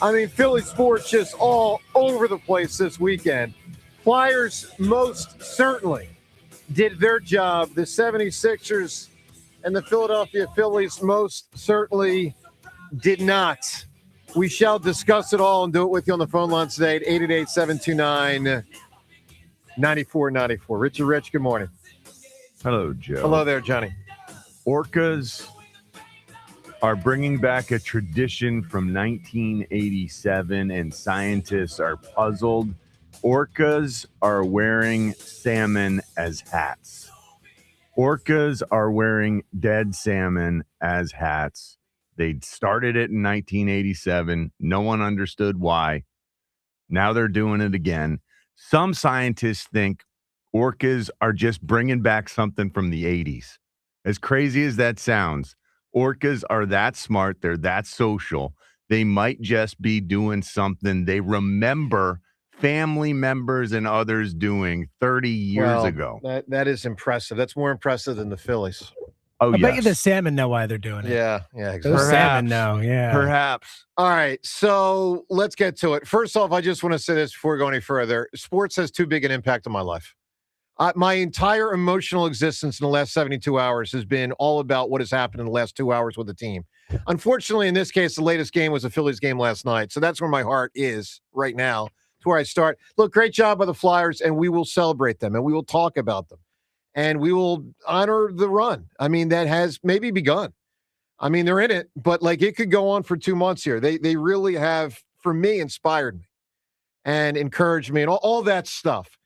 I mean, Philly sports just all over the place this weekend. Flyers most certainly did their job. The 76ers and the Philadelphia Phillies most certainly did not. We shall discuss it all and do it with you on the phone line today at 888-729-9494. Richard Rich, good morning. Hello, Joe. Hello there, Johnny. Orcas are bringing back a tradition from 1987, and scientists are puzzled. Orcas are wearing salmon as hats. Orcas are wearing dead salmon as hats. They started it in 1987. No one understood why. Now they're doing it again. Some scientists think orcas are just bringing back something from the 80s. As crazy as that sounds, orcas are that smart. They're that social. They might just be doing something they remember family members and others doing 30 years ago. That is impressive. That's more impressive than the Phillies. Oh, I bet you the salmon know why they're doing it. Yeah, exactly. Those salmon know, yeah. Perhaps. All right, so let's get to it. First off, I just want to say this before we go any further. Sports has too big an impact on my life. My entire emotional existence in the last 72 hours has been all about what has happened in the last 2 hours with the team. Unfortunately, in this case, the latest game was a Phillies game last night. So that's where my heart is right now. It's where I start. Look, great job by the Flyers, and we will celebrate them, and we will talk about them, and we will honor the run. I mean, that has maybe begun. I mean, they're in it, but like it could go on for 2 months here. They really have, for me, inspired me and encouraged me and all that stuff.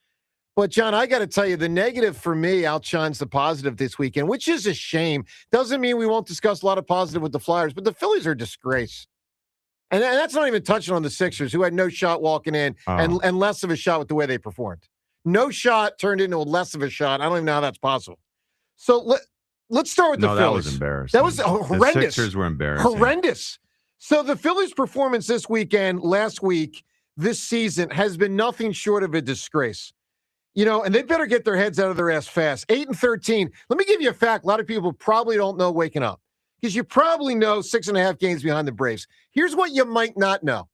But, John, I got to tell you, the negative for me outshines the positive this weekend, which is a shame. Doesn't mean we won't discuss a lot of positive with the Flyers, but the Phillies are a disgrace. And that's not even touching on the Sixers, who had no shot walking in and less of a shot with the way they performed. No shot turned into a less of a shot. I don't even know how that's possible. So let's start with the Phillies. That was embarrassing. That was horrendous. The Sixers were embarrassing. Horrendous. So the Phillies' performance this weekend, last week, this season has been nothing short of a disgrace. You know, and they better get their heads out of their ass fast. 8-13. Let me give you a fact. A lot of people probably don't know waking up. Because you probably know 6.5 games behind the Braves. Here's what you might not know.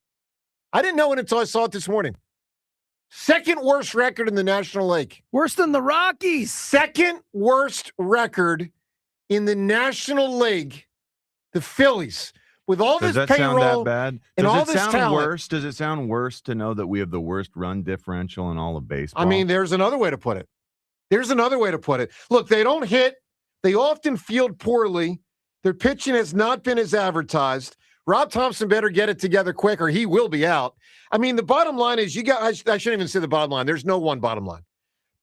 I didn't know it until I saw it this morning. Second worst record in the National League. Worse than the Rockies. Second worst record in the National League. The Phillies. With all this payroll sound that bad? And all this talent. Worse? Does it sound worse to know that we have the worst run differential in all of baseball? I mean, there's another way to put it. Look, they don't hit. They often field poorly. Their pitching has not been as advertised. Rob Thompson better get it together quick or he will be out. I mean, the bottom line is I shouldn't even say the bottom line. There's no one bottom line.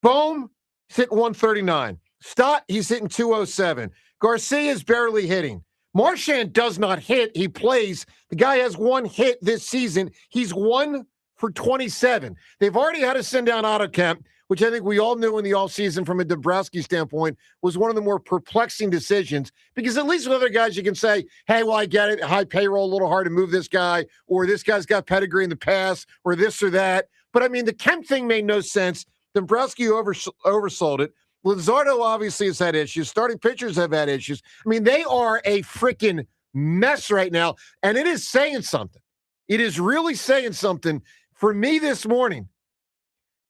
Bohm, he's hitting 139. Stott, he's hitting 207. Garcia's barely hitting. Marchand does not hit. He plays. The guy has one hit this season. He's 1 for 27. They've already had to send down Otto Kemp, which I think we all knew in the offseason from a Dombrowski standpoint was one of the more perplexing decisions because at least with other guys you can say, hey, well, I get it. High payroll, a little hard to move this guy, or this guy's got pedigree in the past, or this or that. But, I mean, the Kemp thing made no sense. Dombrowski oversold it. Luzardo obviously has had issues. Starting pitchers have had issues. I mean, they are a freaking mess right now, and it is saying something. It is really saying something for me this morning.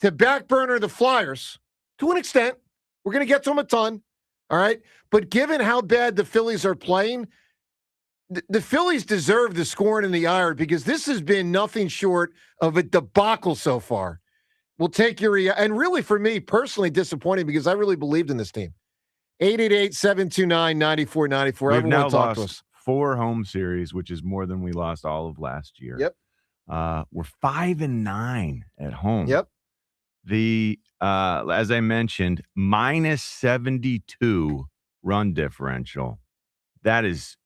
To back burner the Flyers, to an extent. We're going to get to them a ton, all right? But given how bad the Phillies are playing, the Phillies deserve the scorn and the ire because this has been nothing short of a debacle so far. We'll take your and really for me personally disappointing because I really believed in this team. 888-729-9494. We've now lost 4 home series, which is more than we lost all of last year. Yep. We're 5-9 at home. Yep. The as I mentioned, minus 72 run differential. That is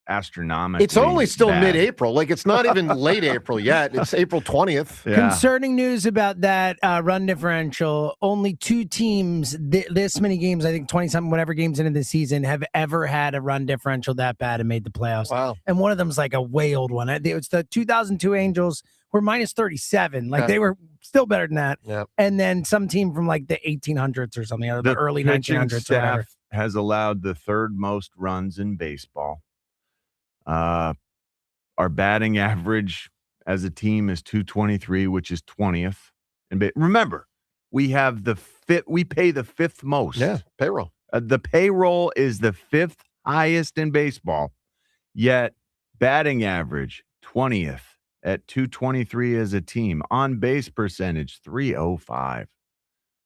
astronomically. It's only still bad. mid-April. Like it's not even late April yet. It's April 20th. Yeah. Concerning news about that run differential. Only 2 teams this many games, I think 20-something, whatever games into the season, have ever had a run differential that bad and made the playoffs. Wow. And one of them's like a way old one. It's the 2002 Angels were minus 37. Like they were still better than that. Yep. And then some team from like the 1800s or something, or the early pitching 1900s. staff has allowed the 3rd most runs in baseball. Our batting average as a team is 223, which is 20th. And remember, we have we pay the 5th most. Yeah, payroll. The payroll is the 5th highest in baseball, yet batting average 20th at 223 as a team. On base percentage 305.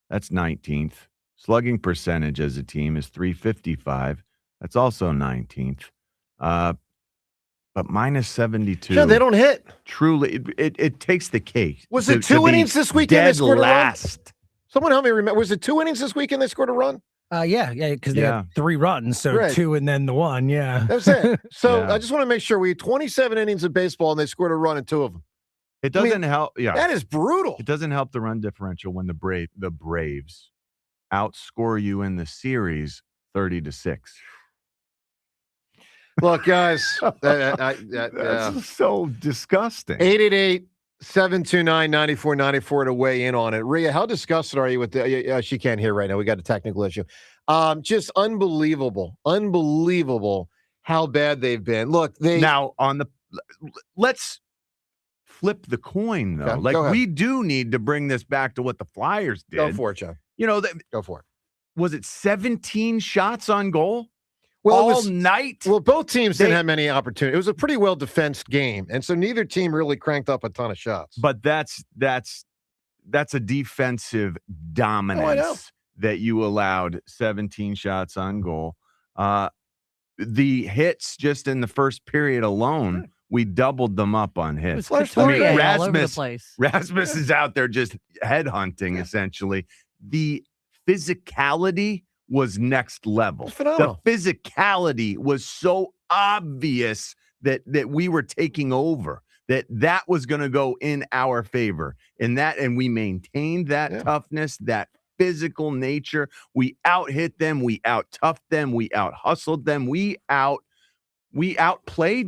That's 19th. Slugging percentage as a team is 355. That's also 19th. But minus 72. Yeah, they don't hit. Truly, it takes the cake. Was it 2 innings this weekend they scored last. a run? Someone help me remember. Was it 2 innings this weekend they scored a run? Yeah, because they had 3 runs, so right. 2 and then the 1, yeah. That was it. So Yeah. I just want to make sure we had 27 innings of baseball and they scored a run in 2 of them. It doesn't help. Yeah, that is brutal. It doesn't help the run differential when the Braves outscore you in the series 30-6. Look, guys, That's so disgusting. 888-729-9494 to weigh in on it. Rhea, how disgusted are you with the? She can't hear right now. We got a technical issue. Just unbelievable how bad they've been. Look, now let's flip the coin though. Okay, we do need to bring this back to what the Flyers did. Go for it, John. Go for it. Was it 17 shots on goal? All night? Well, both teams didn't have many opportunities. It was a pretty well-defensed game, and so neither team really cranked up a ton of shots. But that's a defensive dominance that you allowed 17 shots on goal. The hits just in the first period alone, we doubled them up on hits. All over the place. Rasmus is out there just headhunting, essentially. The physicality was next level. The physicality was so obvious that we were taking over, that was going to go in our favor. And we maintained that toughness, that physical nature. We out-hit them. We out-toughed them. We out-hustled them. We outplayed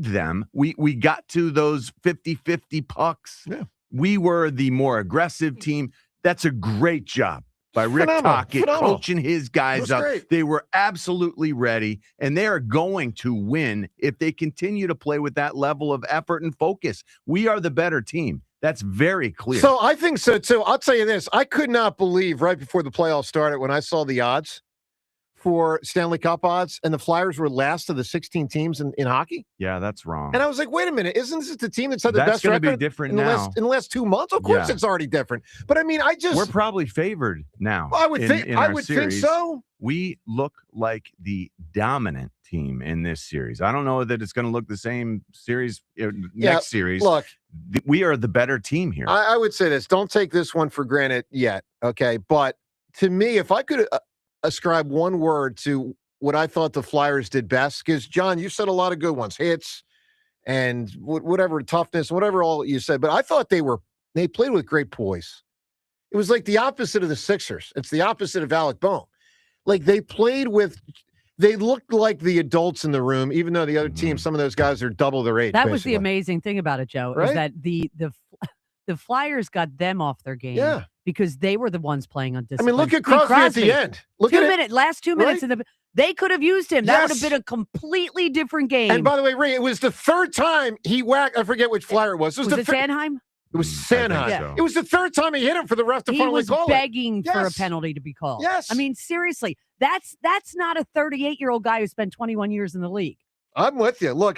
them. We got to those 50-50 pucks. Yeah. We were the more aggressive team. That's a great job by Rick Tocchet, coaching his guys up. Great. They were absolutely ready, and they are going to win if they continue to play with that level of effort and focus. We are the better team. That's very clear. So I think so, too. I'll tell you this. I could not believe right before the playoffs started when I saw the odds for Stanley Cup odds, and the Flyers were last of the 16 teams in hockey. Yeah, that's wrong. And I was like, wait a minute, isn't this the team that's had the That's best gonna record be different in now. the last 2 months? Of course it's already different. But I mean, we're probably favored now. I would think series. so. We look like the dominant team in this series. I don't know that it's going to look the same series next series. Look, we are the better team here. I would say this. Don't take this one for granted yet, okay? But to me, if I could ascribe one word to what I thought the Flyers did best, because, John, you said a lot of good ones, hits and whatever, toughness, whatever all you said. But I thought they played with great poise. It was like the opposite of the Sixers. It's the opposite of Alec Boehm. Like they looked like the adults in the room, even though the other team, some of those guys are double their age. That was the amazing thing about it, Joe, right? is that the Flyers got them off their game because they were the ones playing on discipline. I mean, look at Crosby at the end. Last 2 minutes right? they could have used him. That would have Yes. been a completely different game. And by the way, Ray, it was the third time he whacked. I forget which Flyer it was. Was it Sanheim? It was Sanheim. So. It was the third time he hit him for the ref to He finally was call begging it. for a penalty to be called. Yes. I mean, seriously, that's not a 38-year-old guy who spent 21 years in the league. I'm with you. Look,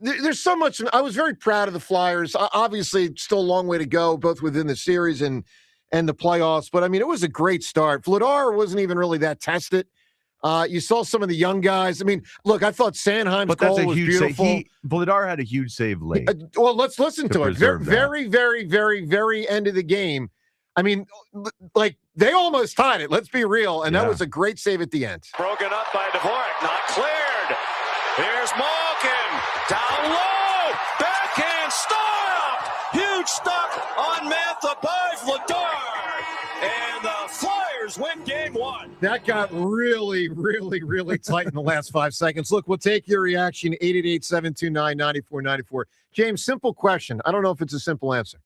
there's so much. I was very proud of the Flyers. Obviously, still a long way to go, both within the series and the playoffs. But I mean, it was a great start. Vladar wasn't even really that tested. You saw some of the young guys. I mean, look, I thought Sanheim's goal was beautiful. Vladar had a huge save late. Well, let's listen to it. preserve Very, very, very, very end of the game. I mean, like, they almost tied it. Let's be real. And that was a great save at the end. Broken up by Dvorak, not cleared. Here's Malkin. Down low. Backhand stop. Huge stop on Mantha by Vladar. And the Flyers win game one. That got really, really, really tight in the last 5 seconds. Look, we'll take your reaction, 888-729-9494. James, simple question. I don't know if it's a simple answer.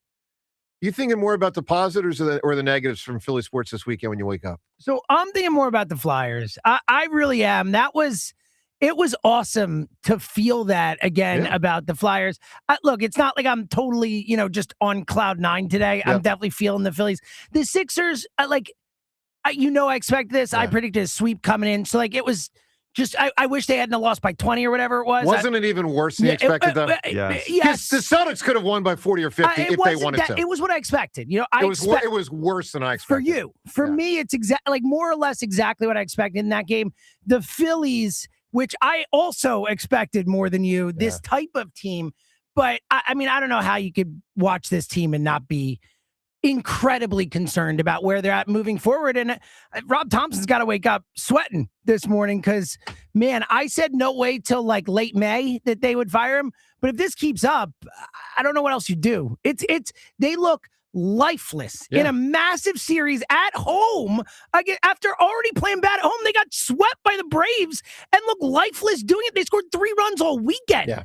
You thinking more about the positives or the negatives from Philly sports this weekend when you wake up? So I'm thinking more about the Flyers. I really am. That was it was awesome to feel that again about the Flyers. Look, it's not like I'm totally, just on cloud nine today. I'm definitely feeling the Phillies. The Sixers, I expect this. I predicted a sweep coming in. So, it was just, I wish they hadn't lost by 20 or whatever it was. Wasn't it even worse than you expected, though? Yes. The Celtics could have won by 40 or 50 if they wanted to. It was what I expected. It was worse than I expected. For you. For me, it's more or less exactly what I expected in that game. The Phillies, which I also expected more than you, this type of team. But, I don't know how you could watch this team and not be incredibly concerned about where they're at moving forward. And Rob Thompson's got to wake up sweating this morning because, man, I said no way till late May that they would fire him. But if this keeps up, I don't know what else you do. They look lifeless in a massive series at home. After already playing bad at home, they got swept by the Braves and look lifeless doing it. They scored 3 runs all weekend. Yeah.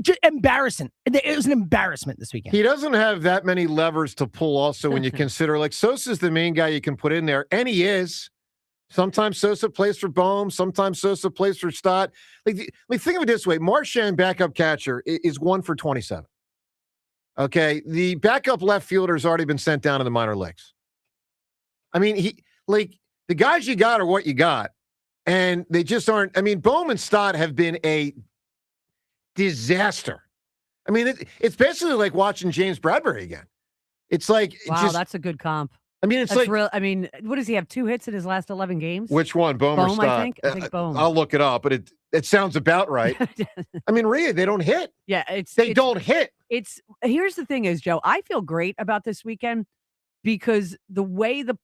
Just embarrassing. It was an embarrassment this weekend. He doesnst have that many levers to pull also when you consider, Sosa's the main guy you can put in there, and he is. Sometimes Sosa plays for Bohm. Sometimes Sosa plays for Stott. Think of it this way. Marchand, backup catcher, is 1 for 27. Okay? The backup left fielder has already been sent down to the minor leagues. The guys you got are what you got, and they just aren't. Bohm and Stott have been a disaster. It's basically like watching James Bradbury again. It's like, wow, that's a good comp. It's that's real. What does he have? 2 hits in his last 11 games? Which one, Bohm or Stott? I think Bohm. I'll look it up, but it sounds about right. Really, they don't hit. Yeah, they don't hit. Here's the thing is, Joe, I feel great about this weekend because the way the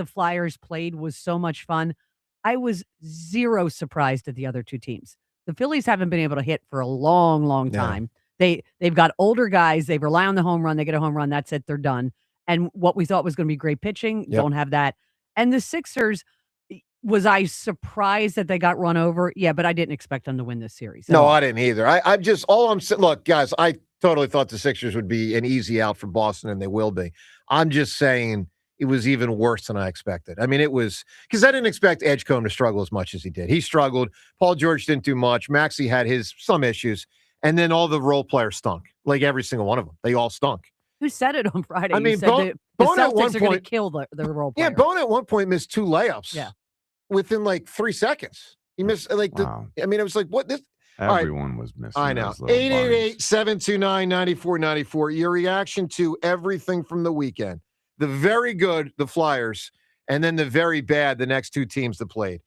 Flyers played was so much fun. I was zero surprised at the other 2 teams. The Phillies haven't been able to hit for a long, long time. They've got older guys. They rely on the home run. They get a home run. That's it. They're done. And what we thought was going to be great pitching, don't have that. And the Sixers, was I surprised that they got run over? Yeah, but I didn't expect them to win this series. No, I didn't either. I'm just, look, guys, I totally thought the Sixers would be an easy out for Boston, and they will be. I'm just saying it was even worse than I expected. It was because I didn't expect Edgecombe to struggle as much as he did. He struggled. Paul George didn't do much. Maxey had some issues. And then all the role players stunk. Every single one of them. They all stunk. Who said it on Friday? Bone the at one Celtics are going to point kill the role player. Yeah, Bone at one point missed 2 layups. Yeah. Within 3 seconds. He missed wow. it was what this. Everyone was missing. I know. 888-729-9494. Your reaction to everything from the weekend. The very good, the Flyers, and then the very bad, the next 2 teams that played.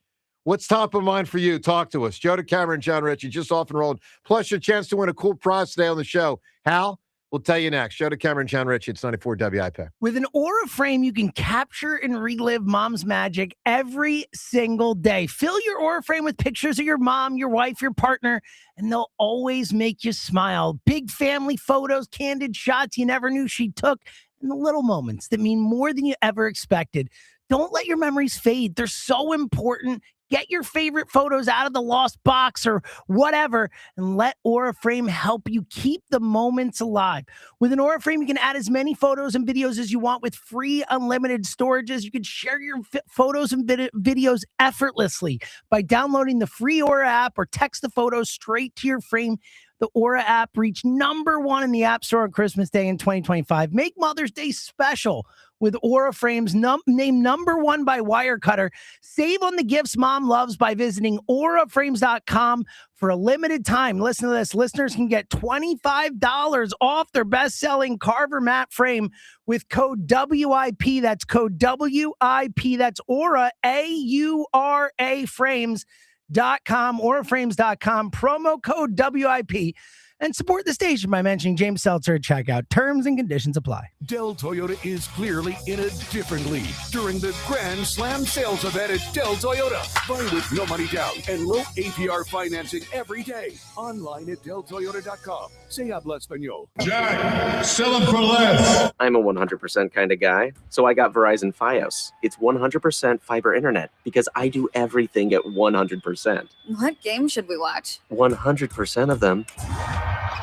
What's top of mind for you? Talk to us. Joe DeCamera, John Ritchie, just off and rolled. Plus your chance to win a cool prize today on the show. How? We'll tell you next. Joe DeCamera and John Ritchie. It's 94 WIP. With an Aura frame, you can capture and relive mom's magic every single day. Fill your Aura frame with pictures of your mom, your wife, your partner, and they'll always make you smile. Big family photos, candid shots you never knew she took, and the little moments that mean more than you ever expected. Don't let your memories fade. They're so important. Get your favorite photos out of the lost box or whatever, and let Aura Frame help you keep the moments alive. With an Aura Frame, you can add as many photos and videos as you want with free unlimited storages. You can share your photos and videos effortlessly by downloading the free Aura app or text the photos straight to your frame. The Aura app reached #1 in the App Store on Christmas Day in 2025. Make Mother's Day special with Aura Frames, named #1 by Wirecutter. Save on the gifts mom loves by visiting auraframes.com for a limited time. Listen to this. Listeners can get $25 off their best-selling Carver matte frame with code WIP. That's code WIP. That's Aura, AURA frames.com, auraframes.com, promo code WIP. And support the station by mentioning James Seltzer at checkout. Terms and conditions apply. Dell Toyota is clearly in a different league during the Grand Slam sales event at Dell Toyota. Buy with no money down and low APR financing every day. Online at DellToyota.com. Se habla español. Jack, sell them for less. I'm a 100% kind of guy, so I got Verizon Fios. It's 100% fiber internet because I do everything at 100%. What game should we watch? 100% of them.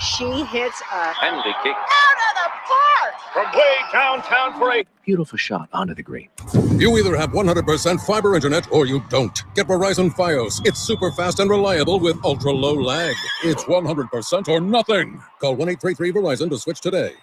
She hits a Penalty kick out of the park from way downtown for a Beautiful shot onto the green. You either have 100% fiber internet or you don't. Get Verizon Fios. It's super fast and reliable with ultra-low lag. It's 100% or nothing. Call 1-833-VERIZON to switch today.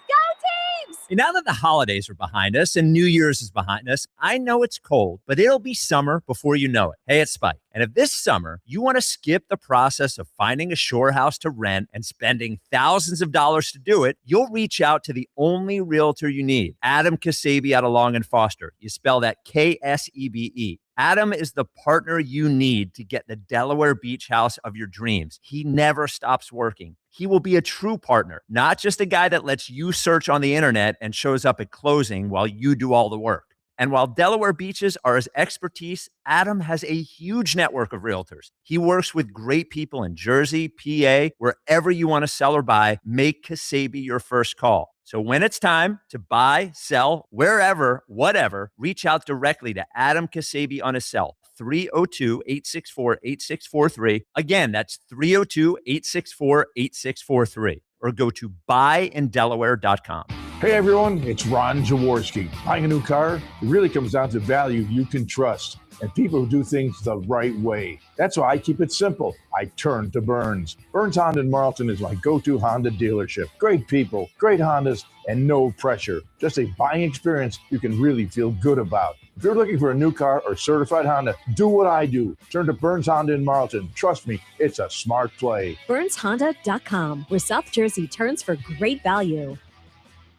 Now that the holidays are behind us and New Year's is behind us, I know it's cold, but it'll be summer before you know it. Hey, it's Spike. And if this summer you want to skip the process of finding a shore house to rent and spending thousands of dollars to do it, you'll reach out to the only realtor you need, Adam Kasabi out of Long and Foster. You spell that Ksebe. Adam is the partner you need to get the Delaware beach house of your dreams. He never stops working. He will be a true partner, not just a guy that lets you search on the internet and shows up at closing while you do all the work. And while Delaware beaches are his expertise, Adam has a huge network of realtors. He works with great people in Jersey, PA, wherever you want to sell or buy. Make Kasabi your first call. So when it's time to buy, sell, wherever, whatever, reach out directly to Adam Kasabi on his cell, 302-864-8643. Again, that's 302-864-8643. Or go to buyindelaware.com. Hey everyone, it's Ron Jaworski. Buying a new car, it really comes down to value you can trust and people who do things the right way. That's why I keep it simple. I turn to Burns. Burns Honda in Marlton is my go-to Honda dealership. Great people, great Hondas, and no pressure. Just a buying experience you can really feel good about. If you're looking for a new car or certified Honda, do what I do. Turn to Burns Honda in Marlton. Trust me, it's a smart play. BurnsHonda.com, where South Jersey turns for great value.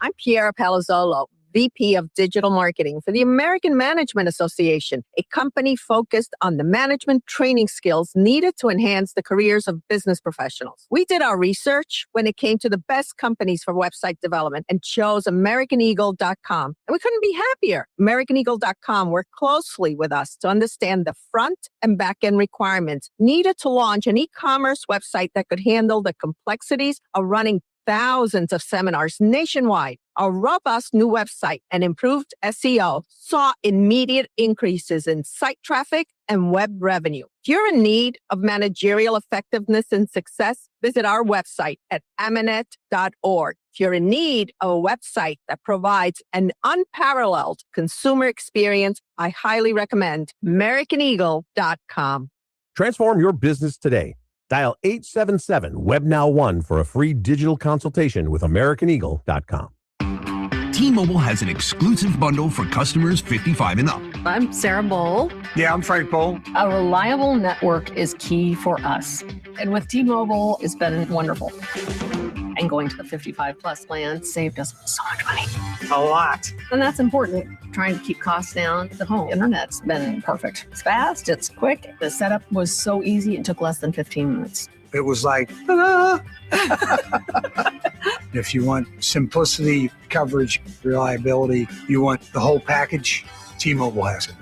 I'm Piera Palazzolo, VP of Digital Marketing for the American Management Association, a company focused on the management training skills needed to enhance the careers of business professionals. We did our research when it came to the best companies for website development and chose AmericanEagle.com. And we couldn't be happier. AmericanEagle.com worked closely with us to understand the front and back end requirements needed to launch an e-commerce website that could handle the complexities of running thousands of seminars nationwide. Our robust new website and improved SEO saw immediate increases in site traffic and web revenue. If you're in need of managerial effectiveness and success, visit our website at amanet.org. If you're in need of a website that provides an unparalleled consumer experience, I highly recommend AmericanEagle.com. Transform your business today. Dial 877-WebNow1 for a free digital consultation with AmericanEagle.com. T-Mobile has an exclusive bundle for customers 55 and up. I'm Sarah Bowl. Yeah, I'm Frank Bowl. A reliable network is key for us. And with T-Mobile, it's been wonderful. And going to the 55 plus plan saved us so much money. A lot. And that's important. Trying to keep costs down. The home internet's been perfect. It's fast, it's quick. The setup was so easy, it took less than 15 minutes. It was like, ta-da! If you want simplicity, coverage, reliability, you want the whole package, T-Mobile has it.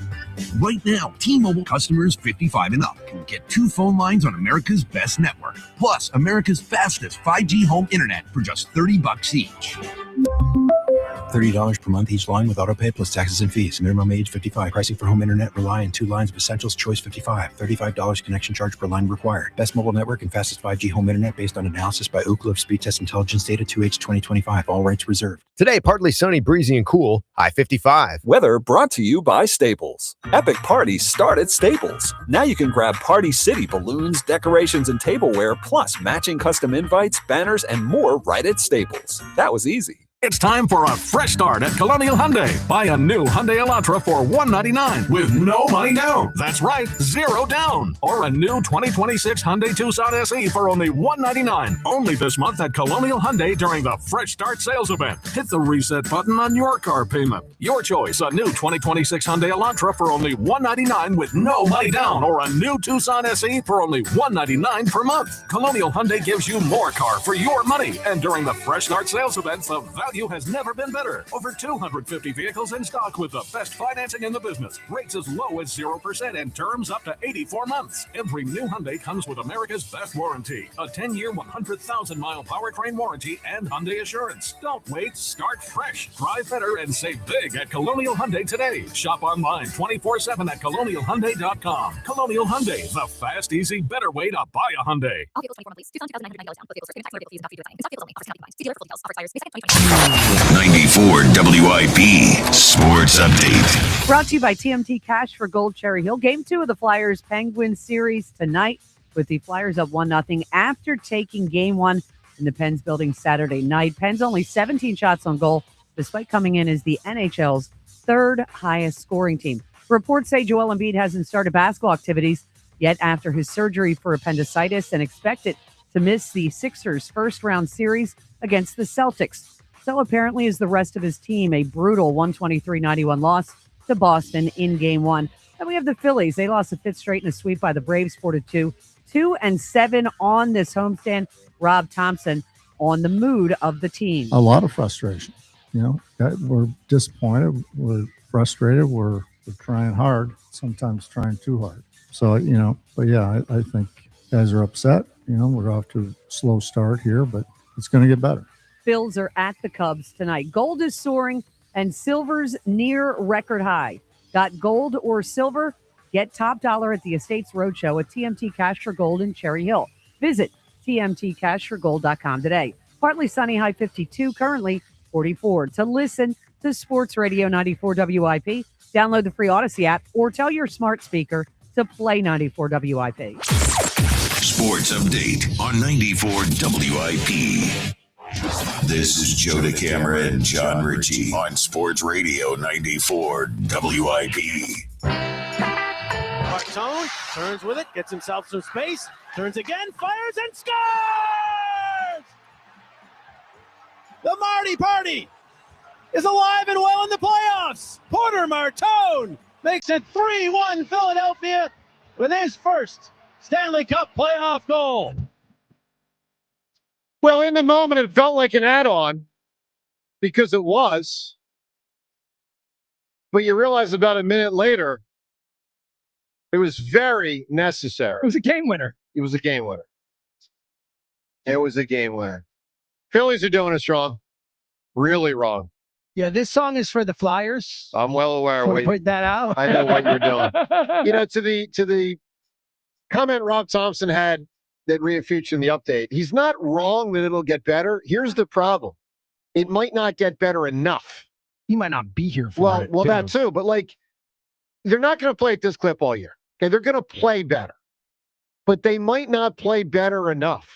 Right now, T-Mobile customers 55 and up can get 2 phone lines on America's best network, plus America's fastest 5G home internet for just $30 each. $30 per month each line with autopay plus taxes and fees. Minimum age 55. Pricing for home internet rely on 2 lines of essentials. Choice 55. $35 connection charge per line required. Best mobile network and fastest 5G home internet based on analysis by Ookla of Speed Test Intelligence data 2H 2025. All rights reserved. Today, partly sunny, breezy, and cool. High 55. Weather brought to you by Staples. Epic parties start at Staples. Now you can grab Party City balloons, decorations, and tableware, plus matching custom invites, banners, and more right at Staples. That was easy. It's time for a fresh start at Colonial Hyundai. Buy a new Hyundai Elantra for $199 with no money down. That's right, 0 down. Or a new 2026 Hyundai Tucson SE for only $199. Only this month at Colonial Hyundai during the Fresh Start sales event. Hit the reset button on your car payment. Your choice, a new 2026 Hyundai Elantra for only $199 with no money down. Or a new Tucson SE for only $199 per month. Colonial Hyundai gives you more car for your money. And during the Fresh Start sales event, the value has never been better. Over 250 vehicles in stock with the best financing in the business. Rates as low as 0% and terms up to 84 months. Every new Hyundai comes with America's best warranty. A 10-year, 100,000-mile powertrain warranty and Hyundai Assurance. Don't wait. Start fresh. Drive better and save big at Colonial Hyundai today. Shop online 24/7 at colonialhyundai.com. Colonial Hyundai, the fast, easy, better way to buy a Hyundai. All vehicles 24 months lease. Tucson $2,990 down plus vehicles. Tax fees and fees and fees only. Offers valid for details. Offers expires. See dealer for details. Offers expires. 94 WIP Sports Update. Brought to you by TMT Cash for Gold Cherry Hill. Game 2 of the Flyers-Penguins series tonight with the Flyers up 1-0 after taking Game 1 in the Pens building Saturday night. Pens only 17 shots on goal, despite coming in as the NHL's third highest scoring team. Reports say Joel Embiid hasn't started basketball activities yet after his surgery for appendicitis and expected to miss the Sixers' first-round series against the Celtics. So apparently is the rest of his team, a brutal 123-91 loss to Boston in Game 1. Then we have the Phillies. They lost a fifth straight in a sweep by the Braves 4-2. 2-7 on this homestand. Rob Thompson on the mood of the team. A lot of frustration. We're disappointed. We're frustrated. We're trying hard, sometimes trying too hard. So, but yeah, I think guys are upset. We're off to a slow start here, but it's going to get better. Phils are at the Cubs tonight. Gold is soaring and silver's near record high. Got gold or silver? Get top dollar at the Estates Roadshow at TMT Cash for Gold in Cherry Hill. Visit tmtcashforgold.com today. Partly sunny, high 52, currently 44. To listen to Sports Radio 94 WIP, download the free Odyssey app or tell your smart speaker to play 94 WIP. Sports Update on 94 WIP. This is Joe DeCamera and John Ritchie on Sports Radio 94 WIP. Martone turns with it, gets himself some space, turns again, fires and scores! The Marty Party is alive and well in the playoffs. Porter Martone makes it 3-1 Philadelphia with his first Stanley Cup playoff goal. Well, in the moment, it felt like an add-on because it was. But you realize about a minute later, it was very necessary. It was a game winner. It was a game winner. It was a game winner. Phillies are doing us wrong. Really wrong. Yeah, this song is for the Flyers. I'm well aware. Point that out. I know what you're doing. To the comment Rob Thompson had that Rhea featured in the update, he's not wrong that it'll get better. Here's the problem. It might not get better enough. He might not be here for it. Well, that too. But they're not going to play at this clip all year. Okay, they're going to play better. But they might not play better enough.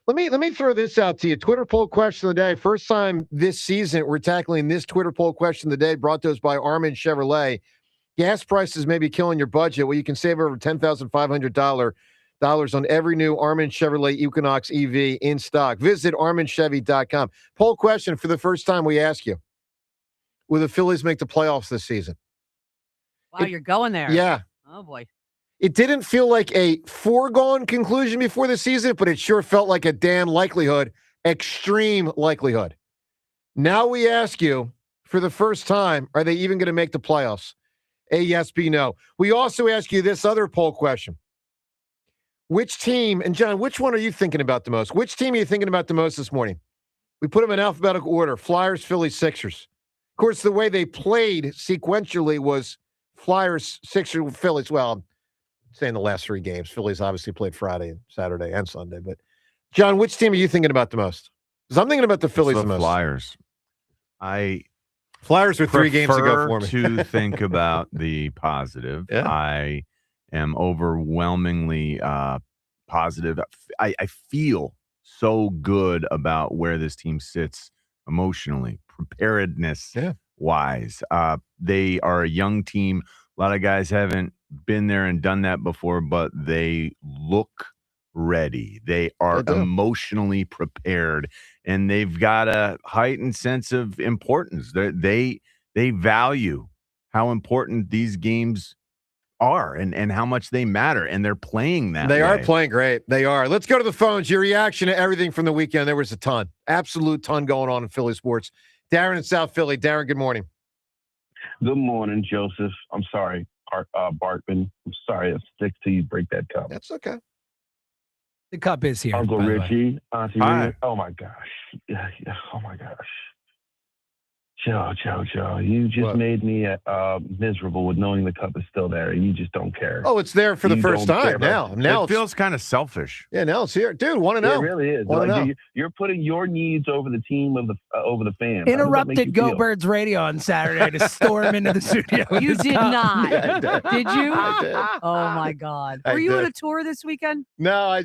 Let me throw this out to you. Twitter poll question of the day. First time this season we're tackling this Twitter poll question of the day, brought to us by Armin Chevrolet. Gas prices may be killing your budget. Well, you can save over $10,500 on every new Armin Chevrolet Equinox EV in stock. Visit ArminChevy.com. Poll question for the first time we ask you. Will the Phillies make the playoffs this season? Wow, you're going there. Yeah. Oh, boy. It didn't feel like a foregone conclusion before the season, but it sure felt like a damn likelihood, extreme likelihood. Now we ask you, for the first time, are they even going to make the playoffs? A, yes, B, no. We also ask you this other poll question. Which team, and John, which one are you thinking about the most? Which team are you thinking about the most this morning? We put them in alphabetical order. Flyers, Phillies, Sixers. Of course, the way they played sequentially was Flyers, Sixers, Phillies. Well, I'm saying the last three games. Phillies obviously played Friday, Saturday, and Sunday. But, John, which team are you thinking about the most? Because I'm thinking about the Phillies the most. Flyers. Flyers were 3 games ago for me. To think about the positive. Yeah. I am overwhelmingly positive. I feel so good about where this team sits emotionally, preparedness wise. They are a young team. A lot of guys haven't been there and done that before, but they look ready. They are emotionally prepared, and they've got a heightened sense of importance. They value how important these games are and how much they matter, and they're playing that They way. are playing great. They are. Let's go to the phones. Your reaction to everything from the weekend. There was a ton, absolute ton going on in Philly sports. Darren in South Philly. Darren, good morning. Good morning, Joseph. I'm sorry, Bartman. I'm sorry it sticks to you. Break that cup. That's okay. The cup is here. Uncle by the way. Richie, Auntie Hi. Rita. Oh my gosh. Yeah. Oh my gosh. Joe, you just made me miserable with knowing the cup is still there, and you just don't care. Oh, it's there for the first time now. Now it feels kind of selfish. Yeah, now it's here, dude. Want to know? It really is. Like, you're putting your needs over the team of the over the fans. Interrupted Go Birds Radio on Saturday to storm into the studio. You did not. Yeah, did you? I did. Oh my God. I Were you on did. a tour this weekend? No, I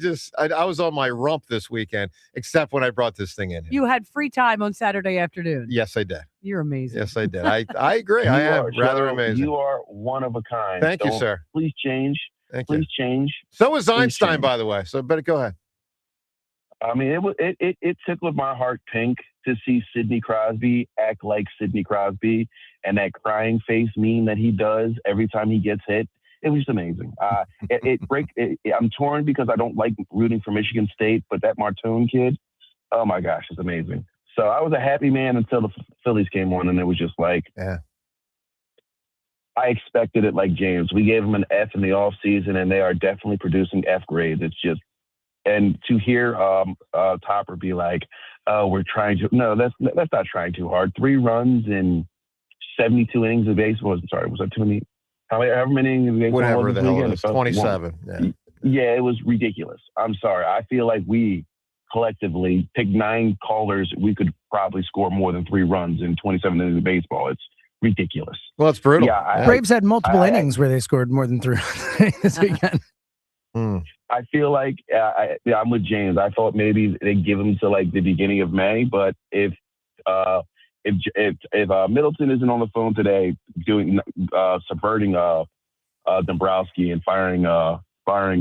was on my rump this weekend, except when I brought this thing in. You had free time on Saturday afternoon. Yes, I did. You're amazing. Yes, I did. I agree. You I am are, rather Joe, amazing. You are one of a kind. Thank you, sir. Please change. Please change. So was Please Einstein, change. by the way. So better go ahead. I mean, it tickled my heart pink to see Sidney Crosby act like Sidney Crosby, and that crying face meme that he does every time he gets hit. It was just amazing. I'm torn because I don't like rooting for Michigan State, but that Martone kid, oh my gosh, it's amazing. So I was a happy man until the Phillies came on, and it was just like, yeah. I expected it like James. We gave him an F in the offseason, and they are definitely producing F grades. It's just, and to hear Topper be like, "Oh, we're trying to," no, that's not trying too hard. 3 runs in 72 innings of baseball. Was that too many? However many innings of baseball? Whatever was the this hell weekend? it is. 27. Yeah. Yeah, it was ridiculous. I'm sorry. I feel like we collectively picked 9 callers. We could probably score more than 3 runs in 27 innings of baseball. It's ridiculous. Well, it's brutal. Yeah, Braves had multiple innings where they scored more than 3 this weekend. I feel like I'm with James. I thought maybe they give him to like the beginning of May, but if Middleton isn't on the phone today doing subverting Dombrowski and firing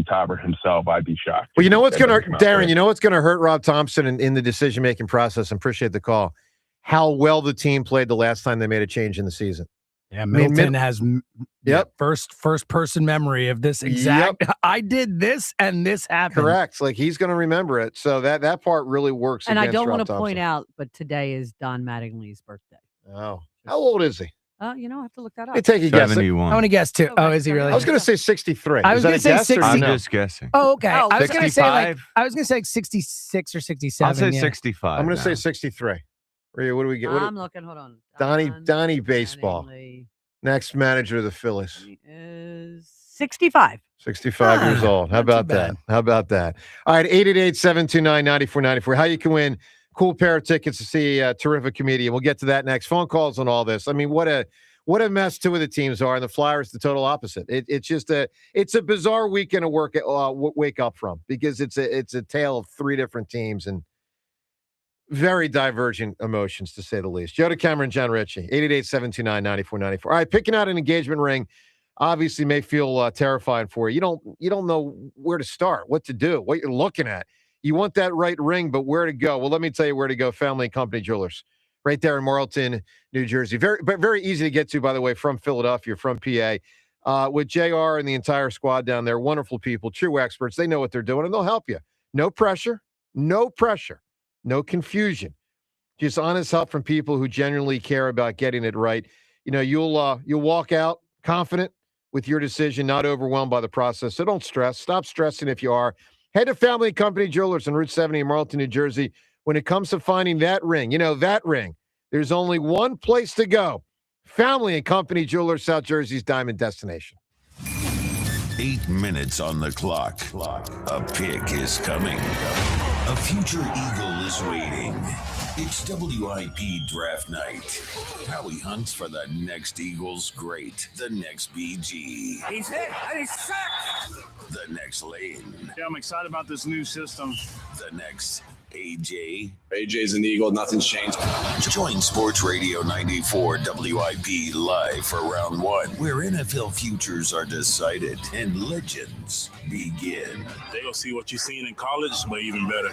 Topper himself, I'd be shocked. Well, you know what's going to hurt, Darren, you know what's going to hurt Rob Thompson in the decision-making process, and appreciate the call, how well the team played the last time they made a change in the season. Yeah, Middleton has first person memory of this exact. I did this and this happened. Correct. Like he's going to remember it. So that part really works. And I against don't Rob want to point Thompson. out, but today is Don Mattingly's birthday. Oh, how old is he? I have to look that up. Let me take a guess. 71. I want to guess too. Oh, is he really? I was going to say 63. I was Is that gonna a say guess or 60. no? I'm just guessing. Oh, okay. I was going to say like 65? 66 or 67. I'll say yeah. 65. I'm going to now. say 63. What do we get? I'm looking. Hold on. Donnie Baseball. Mattingly Next manager of the Phillies. is 65. 65 years old. How about that? How about that? All right, 888-729-9494. How you can win cool pair of tickets to see a terrific comedian. We'll get to that next. Phone calls on all this. I mean, what a mess 2 of the teams are, and the Flyers the total opposite. It's just a bizarre weekend to wake up from, because it's a tale of 3 different teams and very divergent emotions, to say the least. Joe DeCamera and John Ritchie, 888-729-9494. All right, picking out an engagement ring obviously may feel terrifying for you. You don't know where to start, what to do, what you're looking at. You want that right ring, but where to go? Well, let me tell you where to go. Family and Company Jewelers, right there in Marlton, New Jersey. Very easy to get to, by the way, from Philadelphia, from PA. With JR and the entire squad down there, wonderful people, true experts. They know what they're doing, and they'll help you. No pressure, no confusion. Just honest help from people who genuinely care about getting it right. You know, you'll walk out confident with your decision, not overwhelmed by the process. So don't stress. Stop stressing if you are. Head to Family and Company Jewelers on Route 70 in Marlton, New Jersey. When it comes to finding that ring, there's only one place to go. Family and Company Jewelers, South Jersey's diamond destination. 8 minutes on the clock. A pick is coming. A future eagle is waiting. It's WIP draft night. Howie hunts for the next Eagles great, the next BG, He's hit. And he's sacked. the next Lane, Yeah, I'm excited about this new system. the next AJ. AJ's an Eagle. Nothing's changed. Join Sports Radio 94 WIP live for round 1, where NFL futures are decided and legends begin. They will see what you've seen in college, but even better.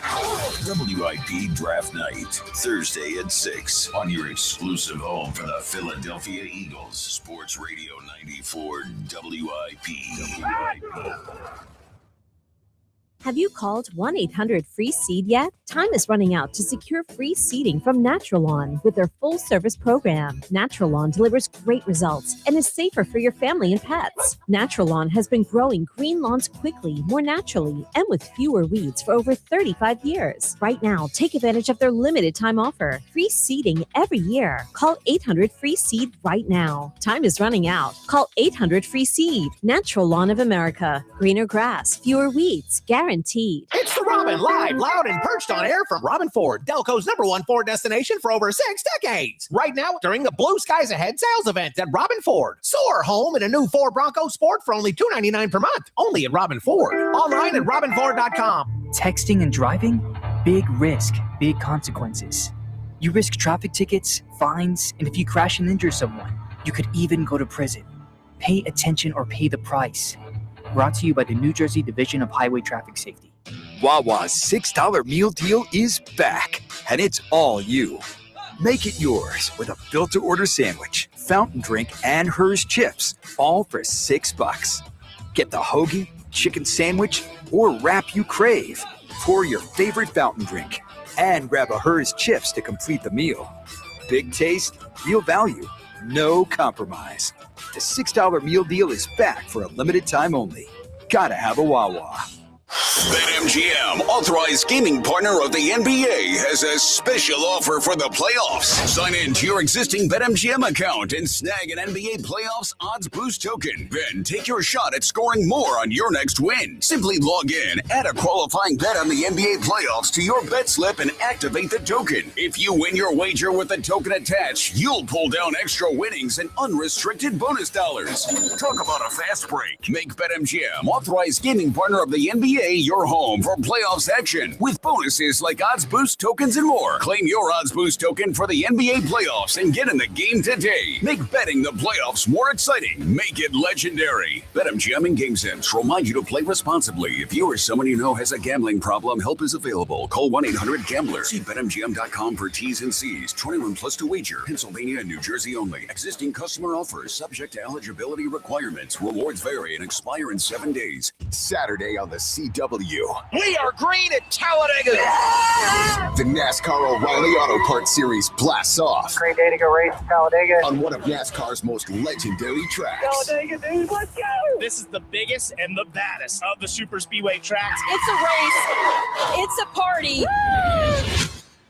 WIP Draft Night, Thursday at 6 on your exclusive home for the Philadelphia Eagles. Sports Radio 94 WIP. Have you called 1-800-FREE-SEED yet? Time is running out to secure free seeding from Natural Lawn with their full-service program. Natural Lawn delivers great results and is safer for your family and pets. Natural Lawn has been growing green lawns quickly, more naturally, and with fewer weeds for over 35 years. Right now, take advantage of their limited time offer. Free seeding every year. Call 800-FREE-SEED right now. Time is running out. Call 800-FREE-SEED. Natural Lawn of America. Greener grass, fewer weeds, guaranteed. It's the Robin, live, loud, and perched on air from Robin Ford, Delco's #1 Ford destination for over 6 decades. Right now, during the Blue Skies Ahead sales event at Robin Ford. Soar home in a new Ford Bronco Sport for only $299 per month. Only at Robin Ford. Online at robinford.com. Texting and driving? Big risk, big consequences. You risk traffic tickets, fines, and if you crash and injure someone, you could even go to prison. Pay attention or pay the price. Brought to you by the New Jersey Division of Highway Traffic Safety. Wawa's $6 meal deal is back, and it's all you. Make it yours with a built-to-order sandwich, fountain drink, and Hers chips, all for $6. Get the hoagie, chicken sandwich, or wrap you crave. Pour your favorite fountain drink, and grab a Hers chips to complete the meal. Big taste, real value, no compromise. The $6 meal deal is back for a limited time only. Gotta have a Wawa. BetMGM, authorized gaming partner of the NBA, has a special offer for the playoffs. Sign in to your existing BetMGM account and snag an NBA playoffs odds boost token. Then take your shot at scoring more on your next win. Simply log in, add a qualifying bet on the NBA playoffs to your bet slip, and activate the token. If you win your wager with the token attached, you'll pull down extra winnings and unrestricted bonus dollars. Talk about a fast break. Make BetMGM, authorized gaming partner of the NBA, your home for playoffs action with bonuses like odds boost tokens and more. Claim your odds boost token for the NBA playoffs and get in the game today. Make betting the playoffs more exciting. Make it legendary. BetMGM and GameSense remind you to play responsibly. If you or someone you know has a gambling problem, help is available. Call 1-800-GAMBLER. See BetMGM.com for T's and C's. 21 plus to wager. Pennsylvania and New Jersey only. Existing customer offers subject to eligibility requirements. Rewards vary and expire in 7 days. Saturday on the CW. We are green at Talladega. The NASCAR O'Reilly Auto Parts Series blasts off. Great day to go race Talladega. On one of NASCAR's most legendary tracks. Talladega, dude, let's go. This is the biggest and the baddest of the super speedway tracks. It's a race. It's a party.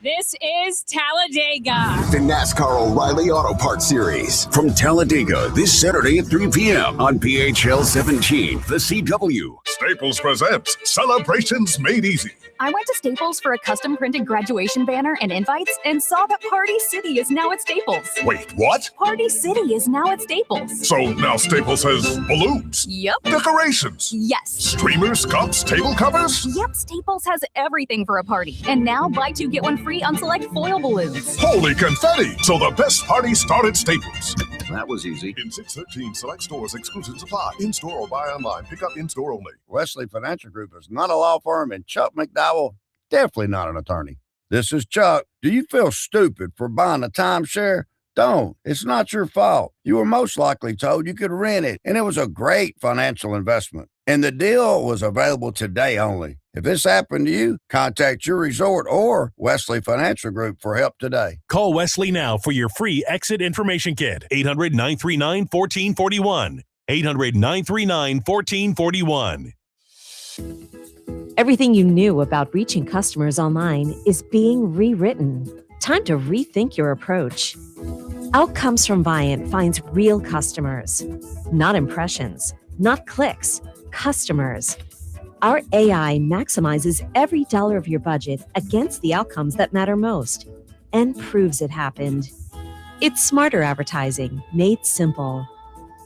This is Talladega. The NASCAR O'Reilly Auto Parts Series from Talladega this Saturday at 3 p.m. on PHL 17, the CW. Staples presents Celebrations Made Easy. I went to Staples for a custom printed graduation banner and invites and saw that Party City is now at Staples. Wait, what? Party City is now at Staples. So now Staples has balloons? Yep. Decorations? Yes. Streamers, cups, table covers? Yep, Staples has everything for a party. And now buy two, get one free on select foil balloons. Holy confetti! So the best party started at Staples. That was easy. In 613 select stores, exclusions apply. In-store or buy online. Pick up in-store only. Wesley Financial Group is not a law firm, and Chuck McDowell, definitely not an attorney. This is Chuck. Do you feel stupid for buying a timeshare? Don't. It's not your fault. You were most likely told you could rent it, and it was a great financial investment. And the deal was available today only. If this happened to you, contact your resort or Wesley Financial Group for help today. Call Wesley now for your free exit information kit. 800-939-1441. 800-939-1441. Everything you knew about reaching customers online is being rewritten. Time to rethink your approach. Outcomes from Viant finds real customers, not impressions, not clicks, customers. Our AI maximizes every dollar of your budget against the outcomes that matter most and proves it happened. It's smarter advertising made simple.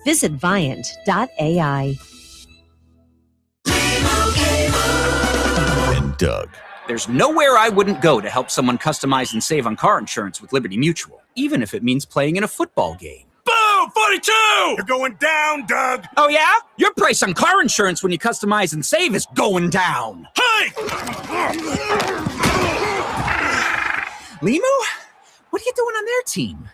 Visit Viant.ai. And Doug. There's nowhere I wouldn't go to help someone customize and save on car insurance with Liberty Mutual, even if it means playing in a football game. Boom! 42! You're going down, Doug. Oh, yeah? Your price on car insurance when you customize and save is going down. Hey! Limu? What are you doing on their team?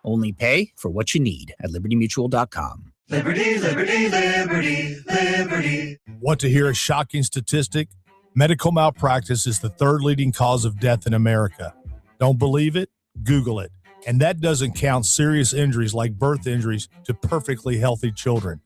Only pay for what you need at libertymutual.com. Liberty, liberty, liberty, liberty. Want to hear a shocking statistic? Medical malpractice is the third leading cause of death in America. Don't believe it? Google it. And that doesn't count serious injuries like birth injuries to perfectly healthy children.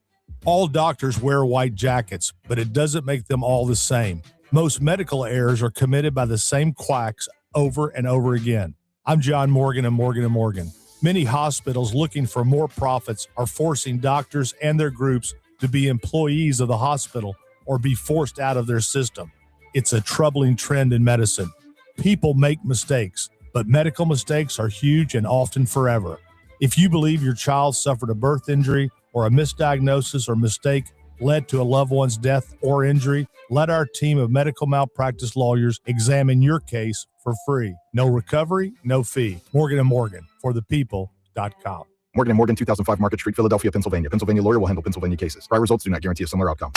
All doctors wear white jackets, but it doesn't make them all the same. Most medical errors are committed by the same quacks over and over again. I'm John Morgan of Morgan & Morgan. Many hospitals looking for more profits are forcing doctors and their groups to be employees of the hospital or be forced out of their system. It's a troubling trend in medicine. People make mistakes, but medical mistakes are huge and often forever. If you believe your child suffered a birth injury or a misdiagnosis or mistake led to a loved one's death or injury, let our team of medical malpractice lawyers examine your case for free. No recovery, no fee. Morgan & Morgan, for the people.com. Morgan & Morgan, 2005 Market Street, Philadelphia, Pennsylvania. Pennsylvania lawyer will handle Pennsylvania cases. Prior results do not guarantee a similar outcome.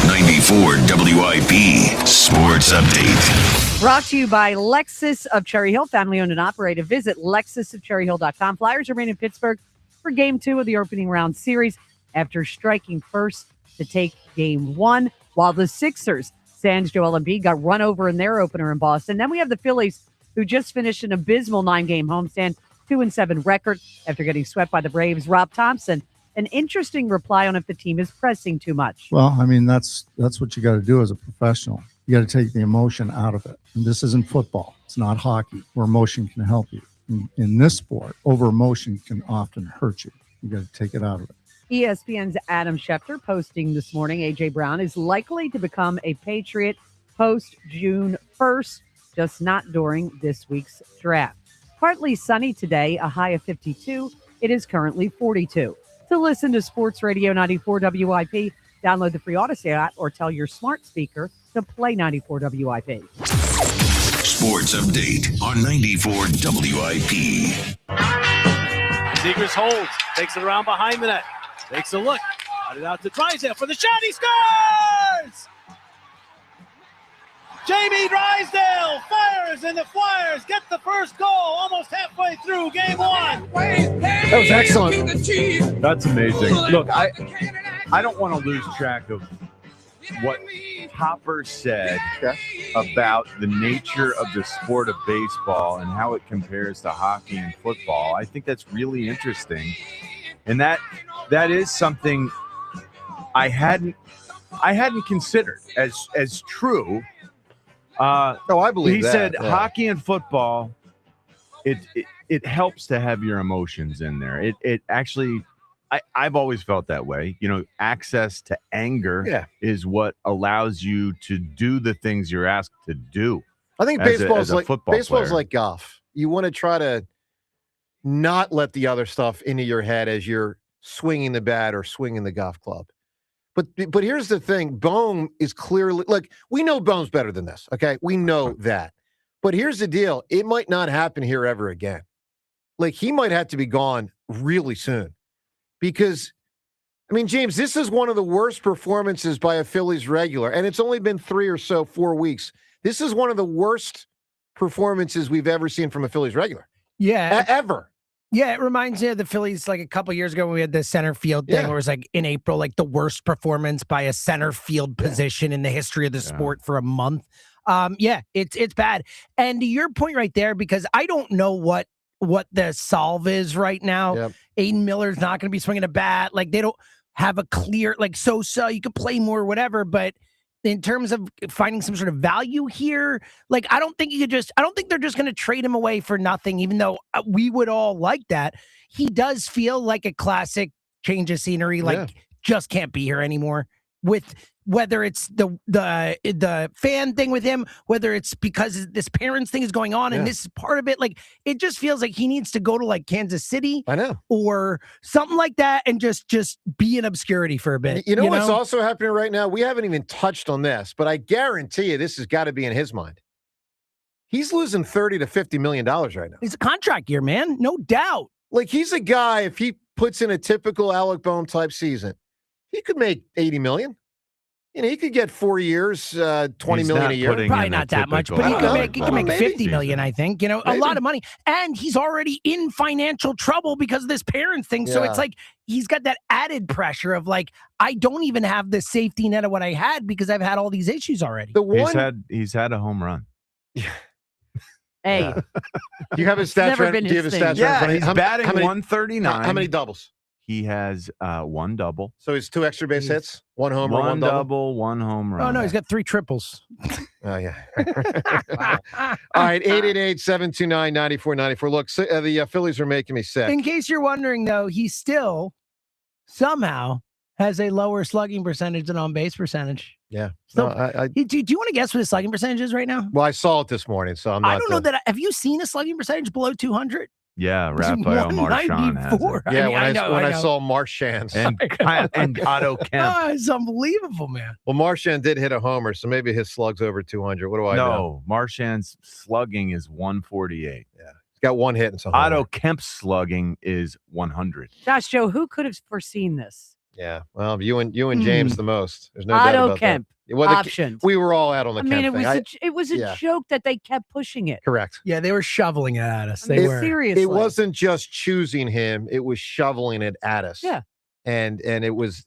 94 WIP Sports Update. Brought to you by Lexus of Cherry Hill, family owned and operated. Visit lexusofcherryhill.com. Flyers remain in Pittsburgh for Game 2 of the opening round series after striking first to take Game 1, while the Sixers, sans Joel Embiid, got run over in their opener in Boston. Then we have the Phillies, who just finished an abysmal 9-game homestand, 2-7 record after getting swept by the Braves. Rob Thompson, an interesting reply on if the team is pressing too much. Well, I mean, that's what you got to do as a professional. You got to take the emotion out of it. And this isn't football. It's not hockey where emotion can help you. In this sport, over emotion can often hurt you. You got to take it out of it. ESPN's Adam Schefter posting this morning, A.J. Brown is likely to become a Patriot post June 1st, just not during this week's draft. Partly sunny today, a high of 52. It is currently 42. To listen to Sports Radio 94 WIP, download the free Odyssey app or tell your smart speaker to play 94 WIP. Sports Update on 94 WIP. Zegras holds, takes it around behind the net, takes a look, got it out to Drysdale for the shot, he scores! Jamie Drysdale fires, and the Flyers get the first goal almost halfway through Game 1. That was excellent. That's amazing. Look, I don't want to lose track of what Hopper said about the nature of the sport of baseball and how it compares to hockey and football. I think that's really interesting. And that is something I hadn't considered as true. I believe he that. said Yeah. hockey and football, it helps to have your emotions in there. It actually, I've always felt that way. You know, access to anger is what allows you to do the things you're asked to do. I think as baseball's a football player. like golf. You want to try to not let the other stuff into your head as you're swinging the bat or swinging the golf club. But here's the thing. Bohm is clearly, look, we know Bohm's better than this, okay? We know that. But here's the deal. It might not happen here ever again. Like, he might have to be gone really soon. Because, I mean, James, this is one of the worst performances by a Phillies regular, and it's only been 4 weeks. This is one of the worst performances we've ever seen from a Phillies regular. Yeah. Ever. Yeah, it reminds me of the Phillies like a couple years ago when we had the center field thing where it was like in April, like the worst performance by a center field position in the history of the sport for a month. It's bad. And to your point right there, because I don't know what the solve is right now. Yep. Aiden Miller's not going to be swinging a bat. Like they don't have a clear, like so you could play more, whatever, but in terms of finding some sort of value here, like I don't think they're just going to trade him away for nothing, even though we would all like that. He does feel like a classic change of scenery, like just can't be here anymore. With whether it's the fan thing with him, whether it's because this parents thing is going on and this is part of it, like it just feels like he needs to go to like Kansas City, I know, or something like that, and just be in obscurity for a bit. You know what's also happening right now? We haven't even touched on this, but I guarantee you this has got to be in his mind. He's losing $30 to $50 million right now. It's a contract year, man, no doubt. Like he's a guy, if he puts in a typical Alec Boehm type season, he could make $80 million. he could get 4 years, 20 He's million not a year. putting Probably in the not that much, but typical he can make maybe. 50 million, I think. A lot of money. And he's already in financial trouble because of this parents thing. So it's Yeah. like he's got that added pressure of like, I don't even have the safety net of what I had because I've had all these issues already. He's had a home run. Hey, Yeah. Do you have his stats? never right? been Do you have his his thing. stats? Yeah, right? he's batting 139. How many doubles? He has one double. So he's 2 extra base hits, 1 homer, One 1 double. double, 1 home run. Oh, no, he's got 3 triples. Oh, yeah. All right, 888-729-9494. Look, the Phillies are making me sick. In case you're wondering, though, he still somehow has a lower slugging percentage than on-base percentage. Yeah. So, No, do you want to guess what his slugging percentage is right now? well, I saw it this morning, so I'm not. I don't know that. Have you seen a slugging percentage below 200? Yeah, Rafael Marchand has it. 194. Yeah, I know. when I saw Marchand. And Otto Kemp. Oh, it's unbelievable, man. Well, Marchand did hit a homer, so maybe his slug's over 200. What do I know? No, Marchand's slugging is 148. Yeah. He's got 1 hit and some. Otto Kemp's slugging is 100. Josh, Joe, who could have foreseen this? Yeah. Well, you and James the most. There's no doubt Otto about Kemp. that. Well, Options. We were all out on the Kemp it was thing. it was a yeah. joke that they kept pushing it. Correct. Yeah, they were shoveling it at us. They were. Seriously. It wasn't just choosing him; it was shoveling it at us. Yeah. And it was.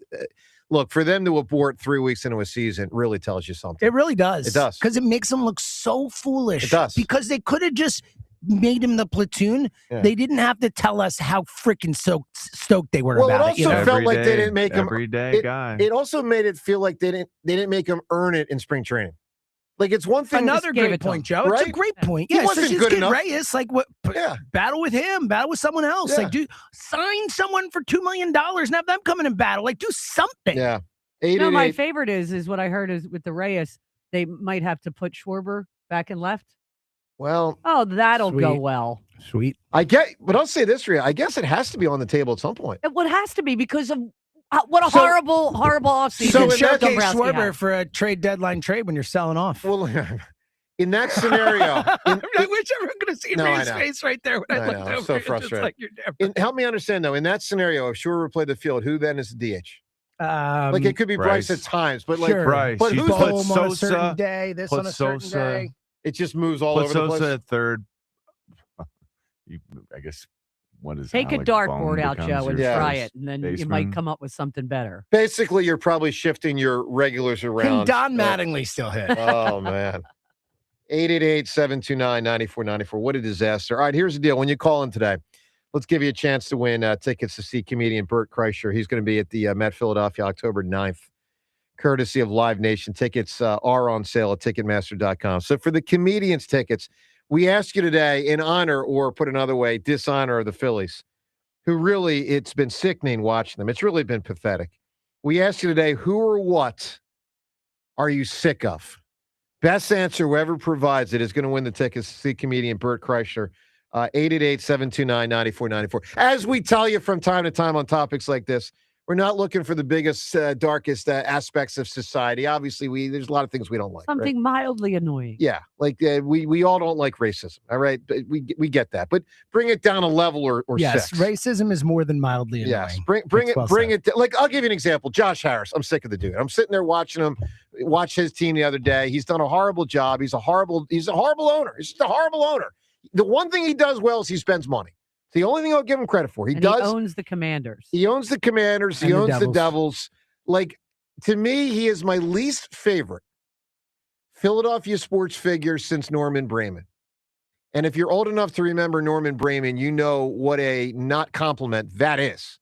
Look, for them to abort 3 weeks into a season really tells you something. It really does. It does. Because it makes them look so foolish. It does. Because they could have just made him the platoon. Yeah. They didn't have to tell us how freaking stoked they were Well, about it also felt like they didn't make him everyday guy. It also made it feel like they didn't make him earn it in spring training. Like it's one thing. Another great point, Joe. Right? It's a great point. He Yeah, wasn't especially good this kid enough. Reyes, like what? Yeah. Battle with him. Battle with someone else. Yeah. Like, dude, sign someone for $2 million and have them come in and battle. Like, do something. Yeah. No, my favorite is what I heard is with the Reyes, they might have to put Schwarber back and left. Well, oh, that'll go Sweet. well. Sweet. But I'll say this, Rhea. I guess it has to be on the table at some point. It has to be because of what a horrible offseason. So Joe showcase Dombrowski Schwarber had. for a trade deadline trade when you're selling off. Well, in that scenario, I wish everyone could have seen No, I Ray's know. face right there when I looked know. over. I'm so It was just frustrated. like, you're never- Help me understand though. In that scenario, if Schwarber played the field, who then is the DH? Um, Like it could be Bryce at times, but like sure. Bryce. But You who's put Bohm on a Sosa, certain day, this put on a certain Sosa, day. it just moves all Put over the Sosa place. at third. I guess what is Take a Alec dartboard Bohm out, becomes Joe, and your try first it, and then you baseman. might come up with something better. Basically, you're probably shifting your regulars Can around. Don Mattingly still hit? Oh man. 888-729-9494. What a disaster. All right, here's the deal. When you call in today, let's give you a chance to win tickets to see comedian Bert Kreischer. He's going to be at the Met Philadelphia October 9th, courtesy of Live Nation. Tickets are on sale at Ticketmaster.com. So for the comedians tickets, we ask you today in honor, or put another way, dishonor of the Phillies, who really, it's been sickening watching them. It's really been pathetic. We ask you today, who or what are you sick of? Best answer, whoever provides it, is going to win the tickets to see comedian Bert Kreischer. 888-729-9494. As we tell you from time to time on topics like this, we're not looking for the biggest, darkest aspects of society. Obviously, there's a lot of things we don't like. Something right? mildly annoying. Yeah, like we all don't like racism. All right, but we get that. But bring it down a level or Yes, six. racism is more than mildly annoying. Yes, bring it. Like I'll give you an example. Josh Harris. I'm sick of the dude. I'm sitting there watching him watch his team the other day. He's done a horrible job. He's a horrible owner. He's just a horrible owner. The one thing he does well is he spends money. It's the only thing I'll give him credit for. He owns the Commanders. He owns the Commanders. He owns the Devils. Like, to me, he is my least favorite Philadelphia sports figure since Norman Bremen. And if you're old enough to remember Norman Bremen, you know what a not compliment that is.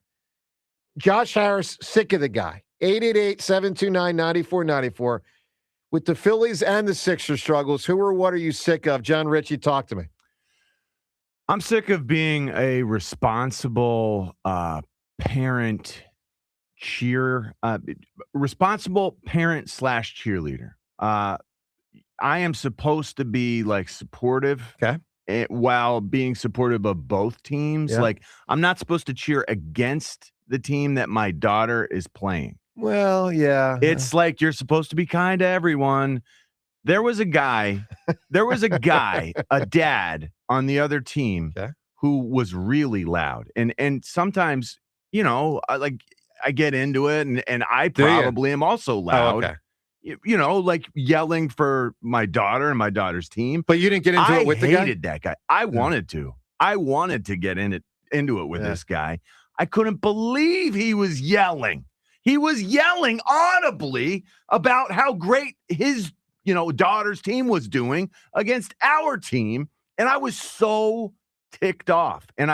Josh Harris, sick of the guy. 888-729-9494. With the Phillies and the Sixers struggles, who or what are you sick of? John Ritchie, talk to me. I'm sick of being a responsible parent responsible parent / cheerleader. I am supposed to be like supportive, while being supportive of both teams. Yeah. Like I'm not supposed to cheer against the team that my daughter is playing. Well, yeah. It's like you're supposed to be kind to everyone. There was a guy, a dad on the other team who was really loud. And sometimes, I get into it and I probably am also loud. Oh, okay. like yelling for my daughter and my daughter's team. But you didn't get into it with the guy? I hated that guy. I wanted to. I wanted to get into it with this guy. I couldn't believe he was yelling. He was yelling audibly about how great his, daughter's team was doing against our team. And I was so ticked off. And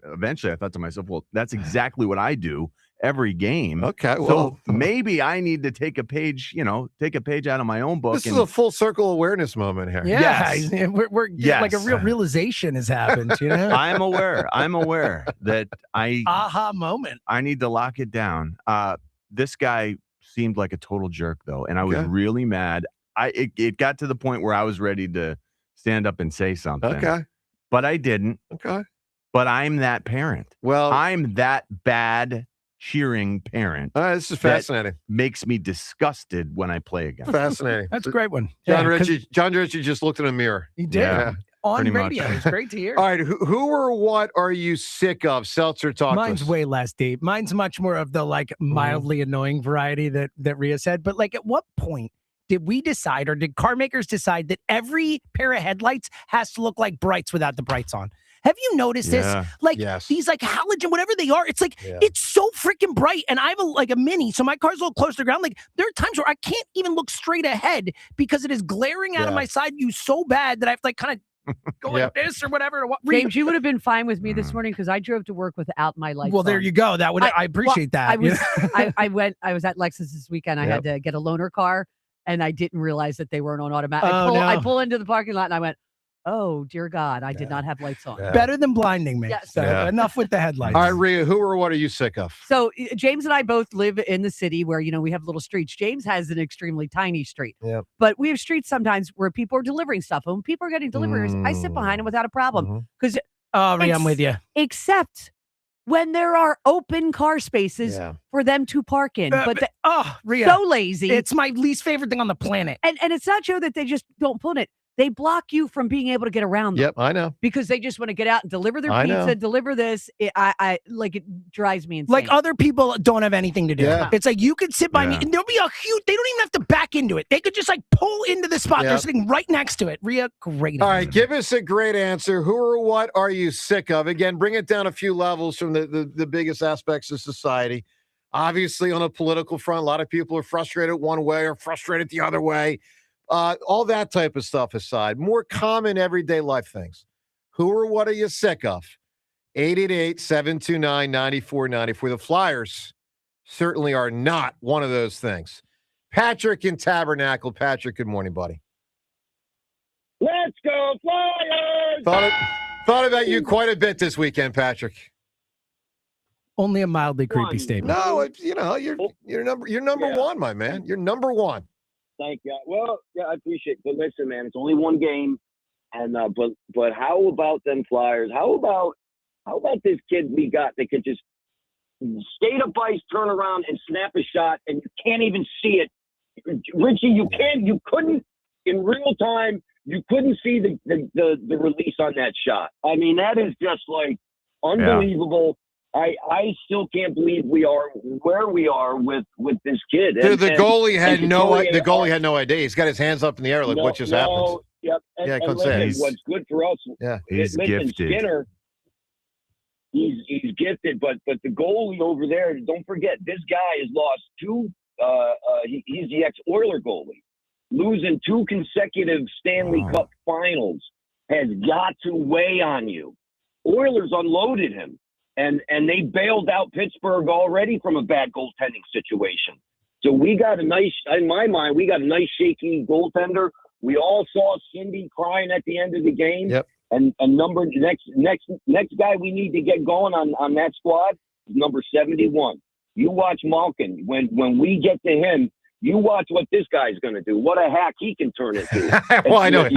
eventually I thought to myself, well, that's exactly what I do every game. Okay. So maybe I need to take a page out of my own book. This is a full circle awareness moment here. Yeah. Yes. We're like a real realization has happened, I'm aware that aha moment. I need to lock it down. This guy seemed like a total jerk though. And I was really mad. It got to the point where I was ready to stand up and say something. Okay. But I didn't. Okay. But I'm that parent. Well, I'm that bad cheering parent. This is fascinating. Makes me disgusted when I play again. Fascinating. That's a great one. John Ritchie just looked in a mirror. He did. Yeah. On radio. It's great to hear. All right. Who or what are you sick of? Seltzer, talk Mine's to us. way less deep. Mine's much more of the mildly annoying variety that Rhea said. But at what point did we decide, or did car makers decide, that every pair of headlights has to look like brights without the brights on? Have you noticed this? These halogen, whatever they are, it's it's so freaking bright. And I have a Mini, so my car's a little close to the ground. There are times where I can't even look straight ahead because it is glaring out of my side view so bad that I have to kind of go like this or whatever. James, you would have been fine with me this morning because I drove to work without my lights. Well, there you go. That would I appreciate that. I was at Lexus this weekend. I had to get a loaner car, and I didn't realize that they weren't on automatic. I pull into the parking lot, and I went, oh, dear God, I did not have lights on. Better than blinding me. Yes. So enough with the headlights. All right, Rhea, who or what are you sick of? So James and I both live in the city where, we have little streets. James has an extremely tiny street. Yeah. But we have streets sometimes where people are delivering stuff. And when people are getting deliveries, I sit behind them without a problem. Because Rhea, I'm with you. Except when there are open car spaces for them to park in. Rhea, so lazy. It's my least favorite thing on the planet. And it's not true that they just don't put it. They block you from being able to get around them. Yep, I know. Because they just want to get out and deliver their pizza, deliver this. It drives me insane. Like other people don't have anything to do. Yeah. It's like you could sit by me and there'll be they don't even have to back into it. They could just pull into the spot. They're sitting right next to it. Rhea, great. All right, give us a great answer. Who or what are you sick of? Again, bring it down a few levels from the biggest aspects of society. Obviously, on a political front, a lot of people are frustrated one way or frustrated the other way. All that type of stuff aside, more common everyday life things. Who or what are you sick of? 888-729-9494. The Flyers certainly are not one of those things. Patrick in Tabernacle. Patrick, good morning, buddy. Let's go Flyers! Thought about you quite a bit this weekend, Patrick. Only a mildly creepy statement. No, you're number one, my man. You're number one. Thank you. Well, yeah, I appreciate it. But listen, man, it's only one game. And but how about them Flyers? How about this kid we got that could just skate a ice, turn around, and snap a shot, and you can't even see it. Richie, you couldn't in real time. You couldn't see the release on that shot. I mean, that is just unbelievable. I still can't believe we are where we are with this kid. The goalie had no idea. He's got his hands up in the air like what just happened. Yep. I couldn't say it. What's good for us? Yeah, he's gifted. Skinner, he's gifted, but the goalie over there. Don't forget, this guy has lost two. He's the ex-Oiler goalie, losing two consecutive Stanley Cup Finals has got to weigh on you. Oilers unloaded him. And they bailed out Pittsburgh already from a bad goaltending situation. So we got in my mind, we got a nice shaky goaltender. We all saw Cindy crying at the end of the game. Yep. And next guy we need to get going on that squad is number 71. You watch Malkin. When we get to him, you watch what this guy's going to do. What a hack he can turn into. Well, I know he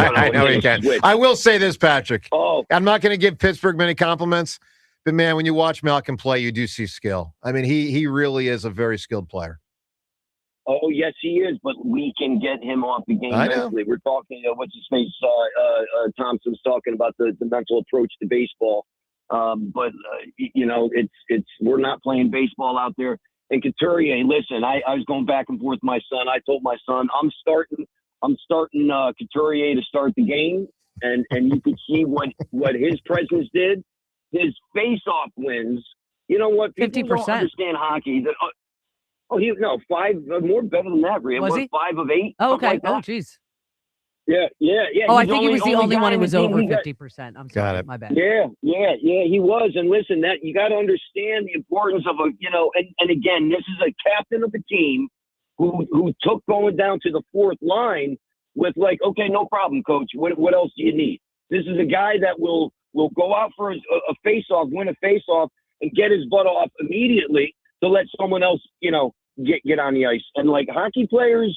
can. I will say this, Patrick. I'm not going to give Pittsburgh many compliments. But, man, when you watch Malcolm play, you do see skill. I mean, he really is a very skilled player. Oh, yes, he is. But we can get him off the game mentally. We're talking, what's his face? Thompson's talking about the mental approach to baseball. But we're not playing baseball out there. And Couturier, listen, I was going back and forth with my son. I told my son, I'm starting Couturier to start the game. And you could see what his presence did. His face-off wins. You know what? People 50%. don't understand hockey. That five more better than that. Rhea. Was he 5 of 8? Oh, okay. Like Oh, jeez. Yeah. Oh, I He's think he was the only guy one who in was the team over who got- 50%. I'm sorry. Got it. My bad. Yeah, he was. And listen, that you got to understand the importance of and again, this is a captain of the team who took going down to the fourth line with like, okay, no problem, coach. What else do you need? This is a guy that will go out for a face-off, win a face-off, and get his butt off immediately to let someone else, get on the ice. And like hockey players,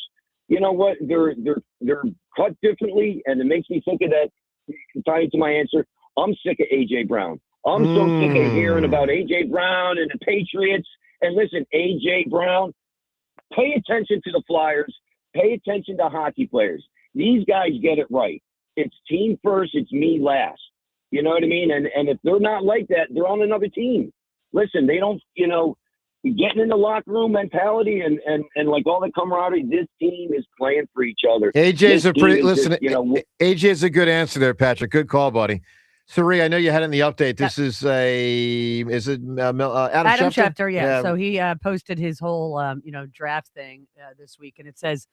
you know what? They're cut differently, and it makes me think of that. Tying to my answer, I'm sick of AJ Brown. I'm so sick of hearing about AJ Brown and the Patriots. And listen, AJ Brown, pay attention to the Flyers. Pay attention to hockey players. These guys get it right. It's team first. It's me last. You know what I mean? And if they're not like that, they're on another team. Listen, they don't, getting in the locker room mentality and like all the camaraderie, this team is playing for each other. AJ's AJ's a good answer there, Patrick. Good call, buddy. Sari, I know you had in the update. This is Adam Schefter, yeah. So he posted his whole, draft thing this week, and it says,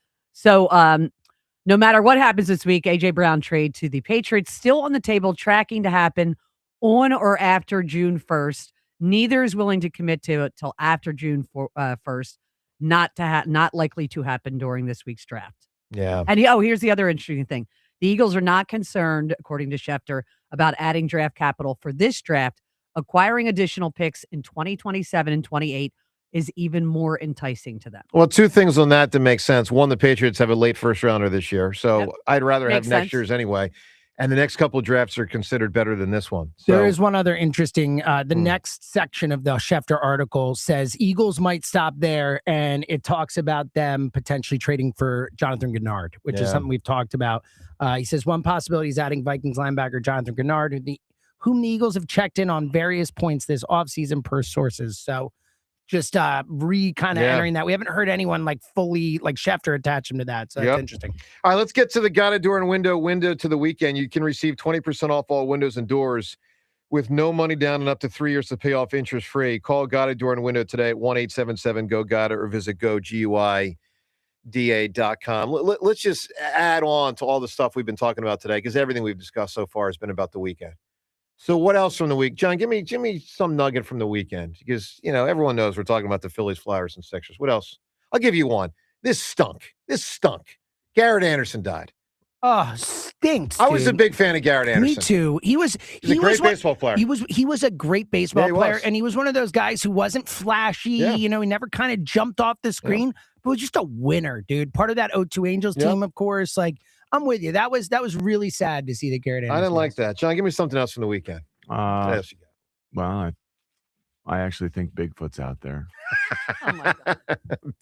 no matter what happens this week, A.J. Brown trade to the Patriots still on the table, tracking to happen on or after June 1st. Neither is willing to commit to it till after June 1st. Not likely to happen during this week's draft. Yeah. And here's the other interesting thing. The Eagles are not concerned, according to Schefter, about adding draft capital for this draft. Acquiring additional picks in 2027 and 28 is even more enticing to them. Well, two things on that make sense. One, the Patriots have a late first rounder this year, so I'd rather have next year's anyway. And the next couple of drafts are considered better than this one. So. There is one other interesting, the next section of the Schefter article says Eagles might stop there, and it talks about them potentially trading for Jonathan Gennard, which is something we've talked about. He says one possibility is adding Vikings linebacker Jonathan Gennard, whom the Eagles have checked in on various points this offseason per sources. So just entering that. We haven't heard anyone fully Schefter attach him to that. So that's interesting. All right, let's get to the Guided Door and window to the weekend. You can receive 20% off all windows and doors with no money down and up to 3 years to pay off interest free. Call Guided Door and Window today at 1-877-GO-GUIDED or visit GoGUIDA.com. Let's just add on to all the stuff we've been talking about today, because everything we've discussed so far has been about the weekend. So what else from the week? John, give me some nugget from the weekend, because, everyone knows we're talking about the Phillies, Flyers, and Sixers. What else? I'll give you one. This stunk. Garrett Anderson died. Oh, stinks. I was a big fan of Garrett Anderson. Me too. He's a great baseball player. He was a great baseball player, and he was one of those guys who wasn't flashy. Yeah. He never kind of jumped off the screen, but was just a winner, dude. Part of that 0-2 Angels team, of course. I'm with you. That was really sad to see that Garrett Anderson. I didn't like that. John, give me something else from the weekend. Well, I actually think Bigfoot's out there. Oh my God.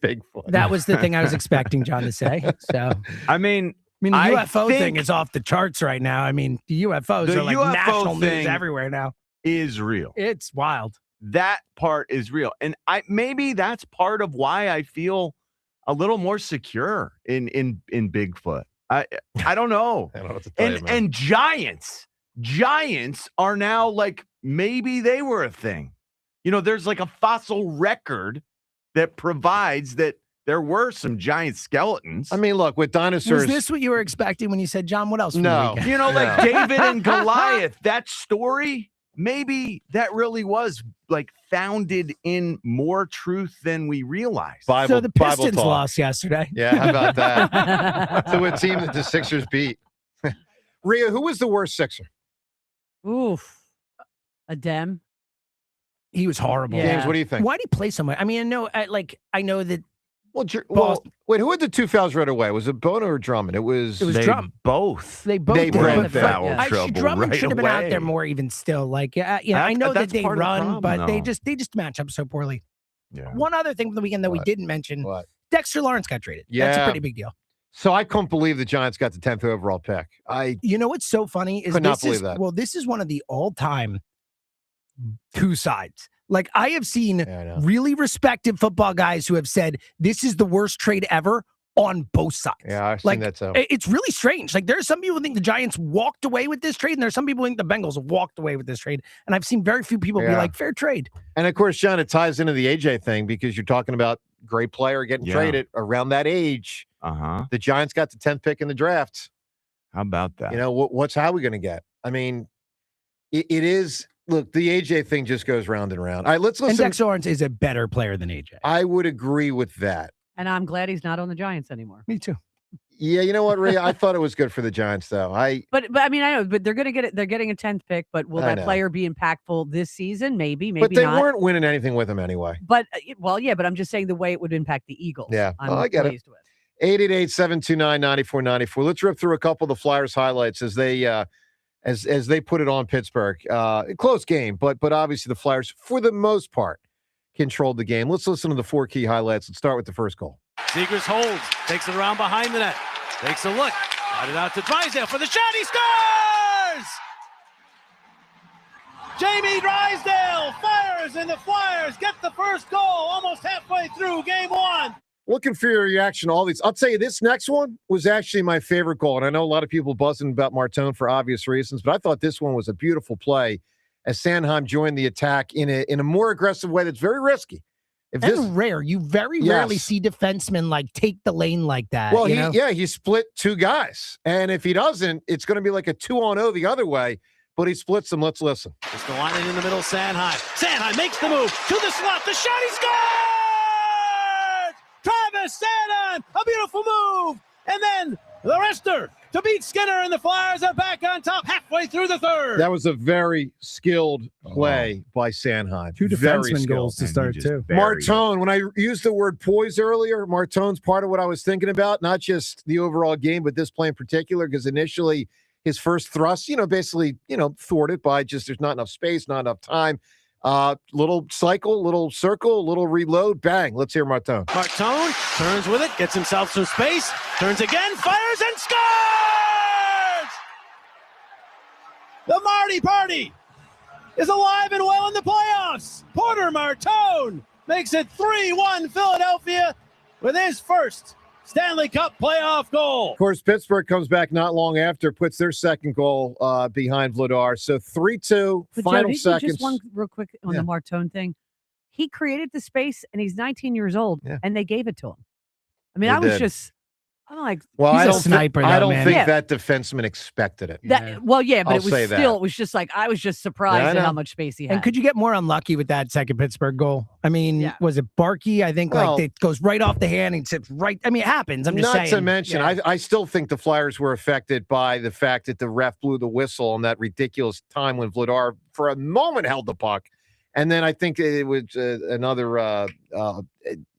Bigfoot. That was the thing I was expecting John to say. So I mean, the UFO thing is off the charts right now. I mean, the UFOs are UFO national news everywhere now. Is real. It's wild. That part is real. And maybe that's part of why I feel a little more secure in Bigfoot. I don't know. I don't know what to tell you, man. And giants are now maybe they were a thing. There's a fossil record that provides that there were some giant skeletons. I mean, look, with dinosaurs. Was this what you were expecting when you said, John, what else? No. David and Goliath, that story, maybe that really was founded in more truth than we realized. So the Pistons lost yesterday. Yeah, how about that? So a team that the Sixers beat. Rhea, who was the worst Sixer? Oof. Adem. He was horrible. Yeah. James, what do you think? Why did he play so much? I mean, I know that. Well, wait, who had the two fouls right away? Was it Bono or Drummond? It was Drummond. Both. They both foul trouble. Drummond right should have been out away. there more even still. I know that they run, but they just match up so poorly. Yeah. One other thing from the weekend that we didn't mention: Dexter Lawrence got traded. Yeah. That's a pretty big deal. So I couldn't believe the Giants got the 10th overall pick. You know what's so funny is could not believe that. Well, this is one of the all-time two sides. Like, I have seen I know. really respected football guys who have said, this is the worst trade ever on both sides. Yeah, I've like, seen that too. It's really strange. Like, there's some people who think the Giants walked away with this trade, and there's some people who think the Bengals have walked away with this trade. And I've seen very few people be like, fair trade. And of course, John, it ties into the AJ thing because you're talking about great player getting traded around that age. The Giants got the 10th pick in the draft. How about that? You know, what's Howie going to get? I mean, it is. Look, the AJ thing just goes round and round. All right, let's listen. And Dex Lawrence is a better player than AJ. I would agree with that. And I'm glad he's not on the Giants anymore. Me too. Yeah, you know what, Ray? I thought it was good for the Giants, though. But I mean, I know, but they're going to get it. They're getting a 10th pick, but will that player be impactful this season? Maybe But they not. weren't winning anything with him anyway. But well, yeah, but I'm just saying the way it would impact the Eagles. Yeah, I'm I get it. pleased with. 888-729-9494. Let's rip through a couple of the Flyers highlights as they as they put it on Pittsburgh. Close game, but obviously the Flyers, for the most part, controlled the game. Let's listen to the 4 key highlights. Let's start with the first goal. Zegras holds, takes it around behind the net, takes a look, got it out to Drysdale for the shot. He scores! Jamie Drysdale fires, and the Flyers get the first goal almost halfway through game 1. Looking for your reaction to all these. I'll tell you, this next one was actually my favorite goal. And I know a lot of people buzzing about Martone for obvious reasons, but I thought this one was a beautiful play as Sanheim joined the attack in a more aggressive way that's very risky. And rare. You very rarely see defensemen like take the lane like that. Well, you know? he split 2 guys. And if he doesn't, it's going to be like a 2-on-0 the other way. But he splits them. Let's listen. It's the line in the middle, Sanheim. Sanheim makes the move to the slot. The shot, he scores! Travis Sanheim, a beautiful move. And then the wrister to beat Skinner, and the Flyers are back on top halfway through the third. That was a very skilled play by Sanheim. 2 defenseman goals to start, too. Martone, when I used the word poise earlier, Martone's part of what I was thinking about, not just the overall game, but this play in particular, because initially his first thrust, basically, thwarted by just there's not enough space, not enough time. Little cycle, little circle, little reload, bang. Let's hear Martone. Martone turns with it, gets himself some space, turns again, fires and scores! The Marty Party is alive and well in the playoffs. Porter Martone makes it 3-1 Philadelphia with his first Stanley Cup playoff goal. Of course, Pittsburgh comes back not long after, puts their second goal behind Vladar. So 3-2, final Joe, seconds. Just one real quick on the Martone thing. He created the space, and he's 19 years old, and they gave it to him. I mean, I'm like, well, he's I a don't sniper. I don't think Yeah. that defenseman expected it. Well, yeah, but I'll it was say still, that. it was just like, I was just surprised at how much space he had. And could you get more unlucky with that second Pittsburgh goal? I mean, was it Barkey? I think it goes right off the hand and sits right. I mean, it happens. I'm just saying. Not to mention, I still think the Flyers were affected by the fact that the ref blew the whistle on that ridiculous time when Vladar for a moment held the puck. And then I think it was another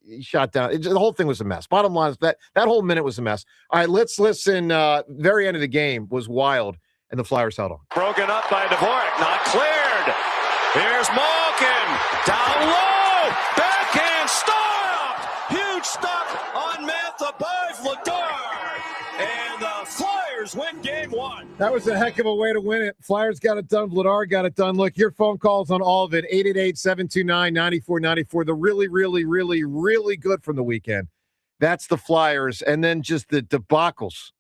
he shot down. The whole thing was a mess. Bottom line is that whole minute was a mess. All right, let's listen. Very end of the game was wild, and the Flyers held on. Broken up by Dvorak, not cleared. Here's Malkin, down low, backhand stopped. Huge stop on Mantha by Vladar, and the Flyers win game 1. That was a heck of a way to win it. Flyers got it done. Vladar got it done. Look, your phone calls on all of it. 888-729-9494. The really, really, really, really good from the weekend. That's the Flyers. And then just the debacles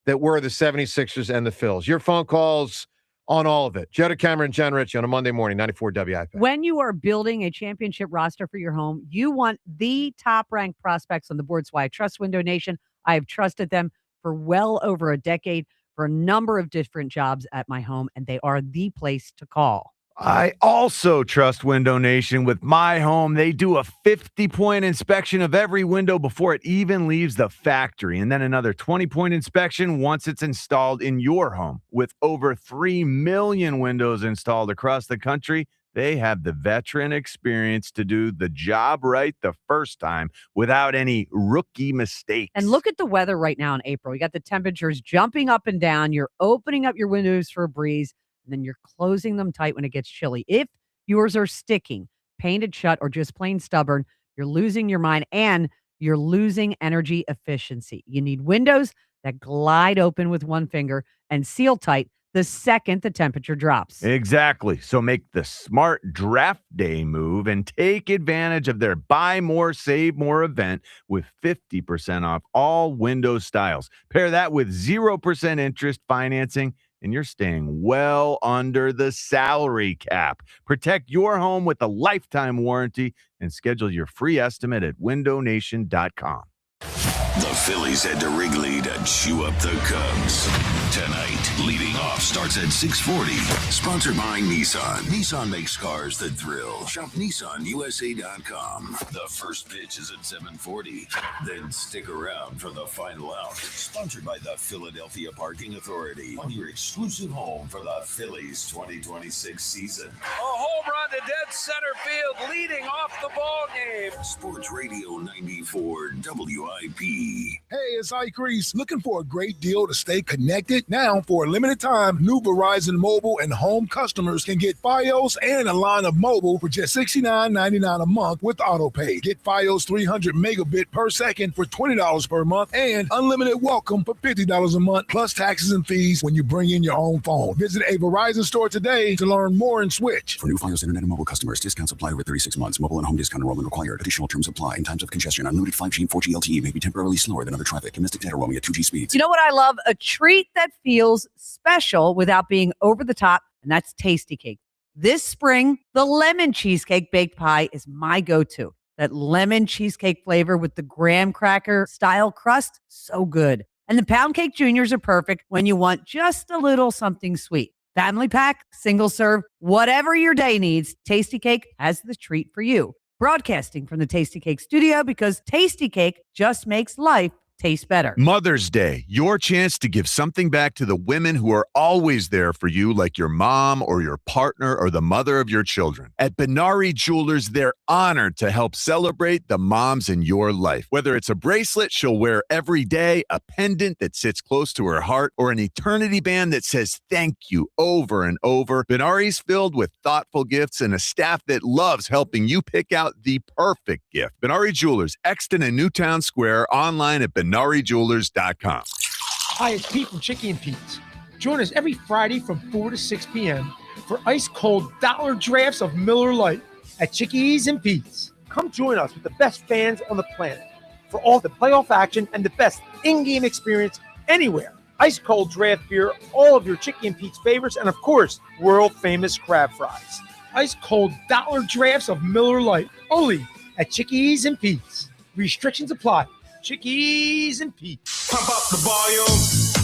that were the 76ers and the Phils. Your phone calls on all of it. Joe DeCamera and John Ritchie on a Monday morning, 94 WIP. When you are building a championship roster for your home, you want the top-ranked prospects on the board. So I trust Window Nation. I have trusted them for well over a decade for a number of different jobs at my home, and they are the place to call. I also trust Window Nation with my home. They do a 50-point inspection of every window before it even leaves the factory, and then another 20-point inspection once it's installed in your home. With over 3 million windows installed across the country, they have the veteran experience to do the job right the first time without any rookie mistakes. And look at the weather right now in April. You got the temperatures jumping up and down. You're opening up your windows for a breeze, and then you're closing them tight when it gets chilly. If yours are sticking, painted shut, or just plain stubborn, you're losing your mind and you're losing energy efficiency. You need windows that glide open with one finger and seal tight the second the temperature drops. Exactly. So make the smart draft day move and take advantage of their buy more, save more event with 50% off all window styles. Pair that with 0% interest financing, and you're staying well under the salary cap. Protect your home with a lifetime warranty and schedule your free estimate at windownation.com. The Phillies head to Wrigley to chew up the Cubs. Tonight, leading off starts at 6:40. Sponsored by Nissan. Nissan makes cars that thrill. Shop NissanUSA.com. The first pitch is at 7:40. Then stick around for the final out. Sponsored by the Philadelphia Parking Authority. On your exclusive home for the Phillies 2026 season. A home run to dead center field, leading off the ball game. Sports Radio 94 WIP. Hey, it's Ike Reese. Looking for a great deal to stay connected? Now, for a limited time, new Verizon mobile and home customers can get Fios and a line of mobile for just $69.99 a month with AutoPay. Get Fios 300 megabit per second for $20 per month and unlimited welcome for $50 a month, plus taxes and fees when you bring in your own phone. Visit a Verizon store today to learn more and switch. For new Fios Internet and mobile customers, discounts apply over 36 months. Mobile and home discount enrollment required. Additional terms apply. In times of congestion, unlimited 5G and 4G LTE may be temporarily slower than other traffic. Domestic data roaming at 2G speeds. You know what I love? A treat that feels special without being over the top, and that's Tasty Cake. This spring, the lemon cheesecake baked pie is my go-to. That lemon cheesecake flavor with the graham cracker style crust, so good. And the pound cake juniors are perfect when you want just a little something sweet. Family pack, single serve, whatever your day needs, Tasty Cake has the treat for you. Broadcasting from the Tasty Cake studio because Tasty Cake just makes life taste better. Mother's Day, your chance to give something back to the women who are always there for you, like your mom or your partner or the mother of your children. At Benari Jewelers, they're honored to help celebrate the moms in your life. Whether it's a bracelet she'll wear every day, a pendant that sits close to her heart, or an eternity band that says thank you over and over, Benari's filled with thoughtful gifts and a staff that loves helping you pick out the perfect gift. Benari Jewelers, Exton and Newtown Square, online at BenariJewelers.com. Hi, it's Pete from Chicky and Pete's. Join us every Friday from 4 to 6 p.m. for ice-cold dollar drafts of Miller Lite at Chickies and Pete's. Come join us with the best fans on the planet for all the playoff action and the best in-game experience anywhere. Ice-cold draft beer, all of your Chicky and Pete's favorites, and of course, world-famous crab fries. Ice-cold dollar drafts of Miller Lite only at Chickies and Pete's. Restrictions apply. Chickies and Pete's. Pump up the volume.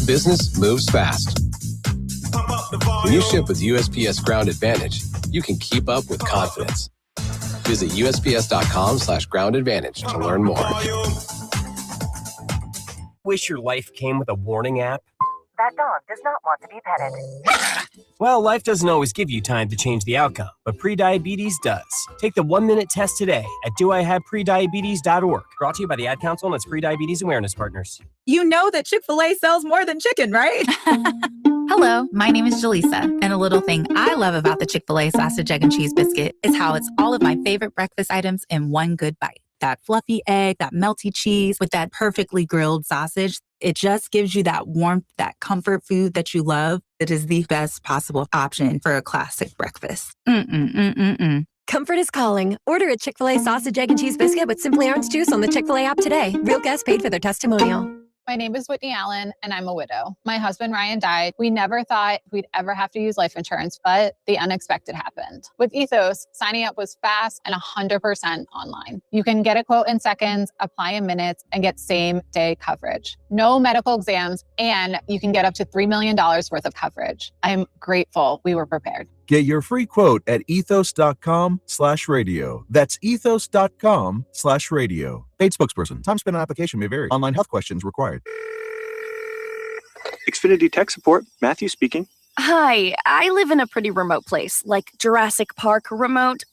Business moves fast. Pump up the volume. When you ship with USPS Ground Advantage, you can keep up with confidence. Visit USPS.com/Ground Advantage to learn more. Wish your life came with a warning app? That dog does not want to be petted. Well, life doesn't always give you time to change the outcome, but prediabetes does. Take the 1-minute test today at doihaveprediabetes.org. Brought to you by the Ad Council and its Prediabetes Awareness Partners. You know that Chick-fil-A sells more than chicken, right? Hello, my name is Jaleesa, and a little thing I love about the Chick-fil-A sausage, egg, and cheese biscuit is how it's all of my favorite breakfast items in one good bite. That fluffy egg, that melty cheese with that perfectly grilled sausage. It just gives you that warmth, that comfort food that you love. It is the best possible option for a classic breakfast. Comfort is calling. Order a Chick-fil-A sausage, egg, and cheese biscuit with Simply Orange Juice on the Chick-fil-A app today. Real guests paid for their testimonial. My name is Whitney Allen, and I'm a widow. My husband, Ryan, died. We never thought we'd ever have to use life insurance, but the unexpected happened. With Ethos, signing up was fast and 100% online. You can get a quote in seconds, apply in minutes, and get same-day coverage. No medical exams, and you can get up to $3 million worth of coverage. I'm grateful we were prepared. Get your free quote at ethos.com/radio. That's ethos.com/radio. Paid spokesperson. Time spent on application may vary. Online health questions required. Xfinity Tech Support. Matthew speaking. Hi, I live in a pretty remote place, like Jurassic Park remote.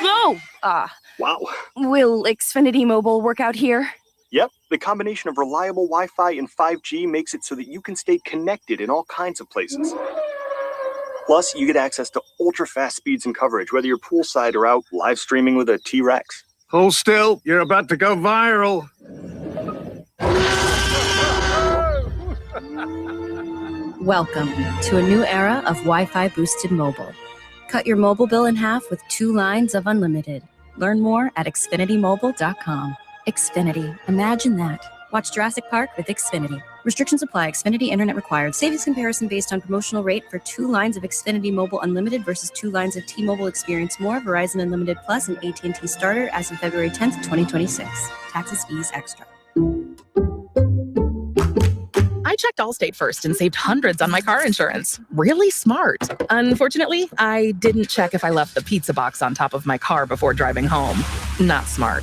No! Wow. Will Xfinity Mobile work out here? Yep. The combination of reliable Wi-Fi and 5G makes it so that you can stay connected in all kinds of places. Plus, you get access to ultra-fast speeds and coverage, whether you're poolside or out live streaming with a T-Rex. Hold still. You're about to go viral. Welcome to a new era of Wi-Fi boosted mobile. Cut your mobile bill in half with 2 lines of unlimited. Learn more at xfinitymobile.com. Xfinity. Imagine that. Watch Jurassic Park with Xfinity. Restrictions apply. Xfinity Internet required. Savings comparison based on promotional rate for 2 lines of Xfinity Mobile Unlimited versus 2 lines of T-Mobile Experience More, Verizon Unlimited Plus, and AT&T Starter as of February 10th, 2026. Taxes, fees, extra. I checked Allstate first and saved hundreds on my car insurance. Really smart. Unfortunately, I didn't check if I left the pizza box on top of my car before driving home. Not smart.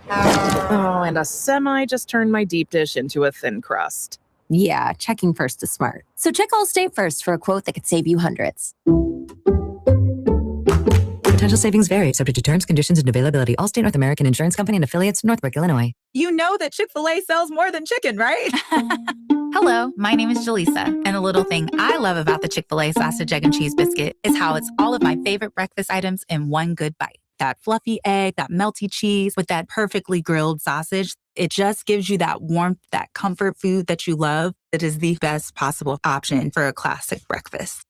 Oh, and a semi just turned my deep dish into a thin crust. Yeah, checking first is smart. So check Allstate first for a quote that could save you hundreds. Potential savings vary, subject to terms, conditions, and availability. Allstate North American Insurance Company and affiliates, Northbrook, Illinois. You know that Chick-fil-A sells more than chicken, right? Hello, my name is Jaleesa, and a little thing I love about the Chick-fil-A sausage, egg, and cheese biscuit is how it's all of my favorite breakfast items in one good bite. That fluffy egg, that melty cheese with that perfectly grilled sausage. It just gives you that warmth, that comfort food that you love. It is the best possible option for a classic breakfast.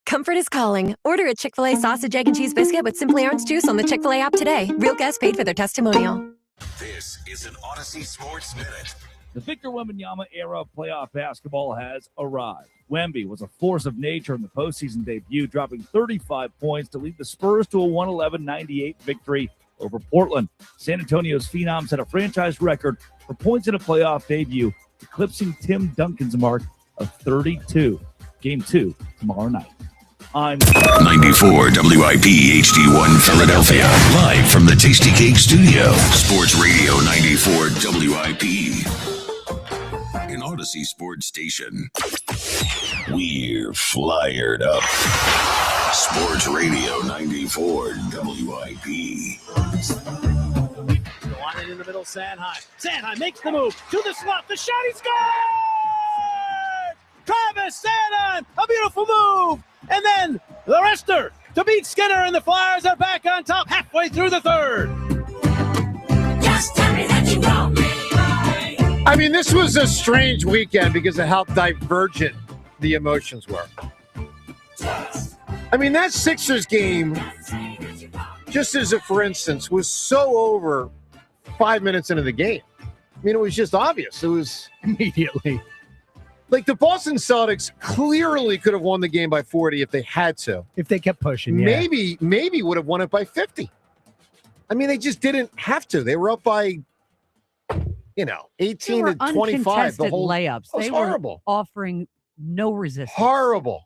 Comfort is calling. Order a Chick-fil-A sausage, egg, and cheese biscuit with Simply Orange Juice on the Chick-fil-A app today. Real guests paid for their testimonial. This is an Odyssey Sports Minute. The Victor Wembanyama era of playoff basketball has arrived. Wemby was a force of nature in the postseason debut, dropping 35 points to lead the Spurs to a 111-98 victory over Portland. San Antonio's Phenom set a franchise record for points in a playoff debut, eclipsing Tim Duncan's mark of 32. Game 2 tomorrow night. I'm 94 WIP HD1 Philadelphia. Live from the Tasty Cake Studio. Sports Radio 94 WIP. An Odyssey Sports Station. We're flyered up. Sports Radio 94 WIP. Want it in the middle, Sanheim. Sanheim makes the move to the slot. The shot, he scores! Travis Sanheim, a beautiful move. And then the rester to beat Skinner, and the Flyers are back on top halfway through the third. Just tell me that you want me. I mean, this was a strange weekend because of how divergent the emotions were. I mean, that Sixers game, just as a for instance, was so over 5 minutes into the game. I mean, it was just obvious. It was immediately. Like, the Boston Celtics clearly could have won the game by 40 if they had to. If they kept pushing, yeah. Maybe would have won it by 50. I mean, they just didn't have to. They were up by, 18 to 25. The whole layups. It was they horrible. Were offering no resistance. Horrible.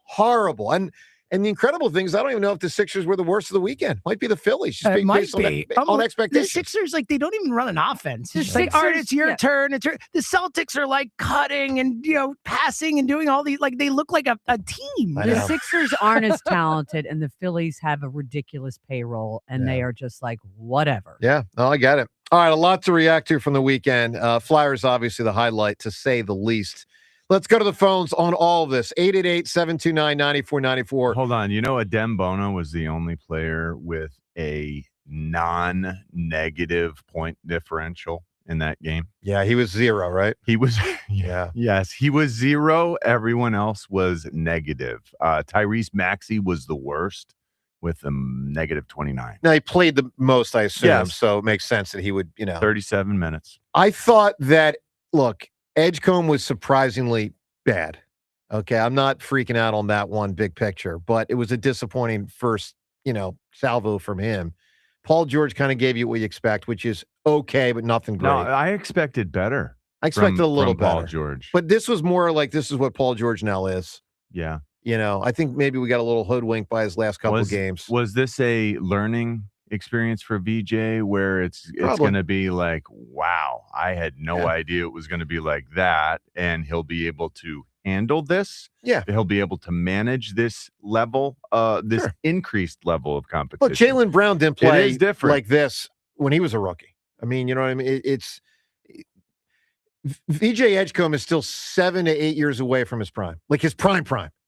And the incredible thing is, I don't even know if the Sixers were the worst of the weekend. Might be the Phillies. Just It might based be. on expectations. The Sixers, they don't even run an offense. It's just Sixers, all right, it's your turn. The Celtics are cutting and passing and doing all these. They look like a team. The Sixers aren't as talented, and the Phillies have a ridiculous payroll, and they are just whatever. Yeah, no, I get it. All right, a lot to react to from the weekend. Flyers, obviously, the highlight, to say the least. Let's go to the phones on all of this. 888-729-9494. Hold on. Adem Bono was the only player with a non-negative point differential in that game. Yeah, he was 0, right? He was. Yeah. Yes, he was 0. Everyone else was negative. Tyrese Maxey was the worst with a negative 29. Now, he played the most, I assume, Yes. so it makes sense that he would, 37 minutes. I thought that, look, Edgecombe was surprisingly bad. Okay, I'm not freaking out on that one big picture, but it was a disappointing first, salvo from him. Paul George kind of gave you what you expect, which is okay, but nothing great. No, I expected better. I expected a little from Paul better. George. But this was more like this is what Paul George now is. Yeah. I think maybe we got a little hoodwinked by his last couple of games. Was this a learning experience for VJ where it's going to be like, wow, I had no idea it was going to be like that, and he'll be able to handle this? Yeah. He'll be able to manage this level, this increased level of competition. Well, Jaylen Brown didn't play It is different. like this when he was a rookie. I mean, you know what I mean? VJ Edgecombe is still 7 to 8 years away from his prime, like his prime.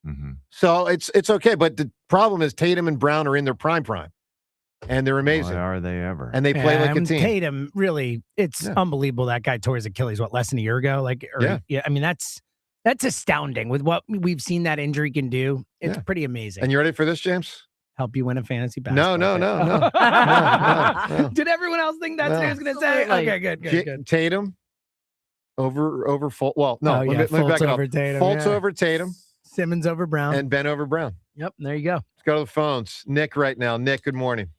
Mm-hmm. So it's okay. But the problem is Tatum and Brown are in their prime. And they're amazing. Boy, are they ever? And they play like a team. Tatum, really, it's unbelievable. That guy tore his Achilles, less than a year ago? I mean, that's That's astounding with what we've seen that injury can do. It's pretty amazing. And you ready for this, James? Help you win a fantasy basketball. No. Did everyone else think that's what I was going to say? Okay, good. Tatum over Fultz. Well, no, let me Fultz back it up. over Tatum. Fultz over Tatum. Simmons over Brown. And Ben over Brown. Yep, there you go. Let's go to the phones. Nick right now. Nick, good morning.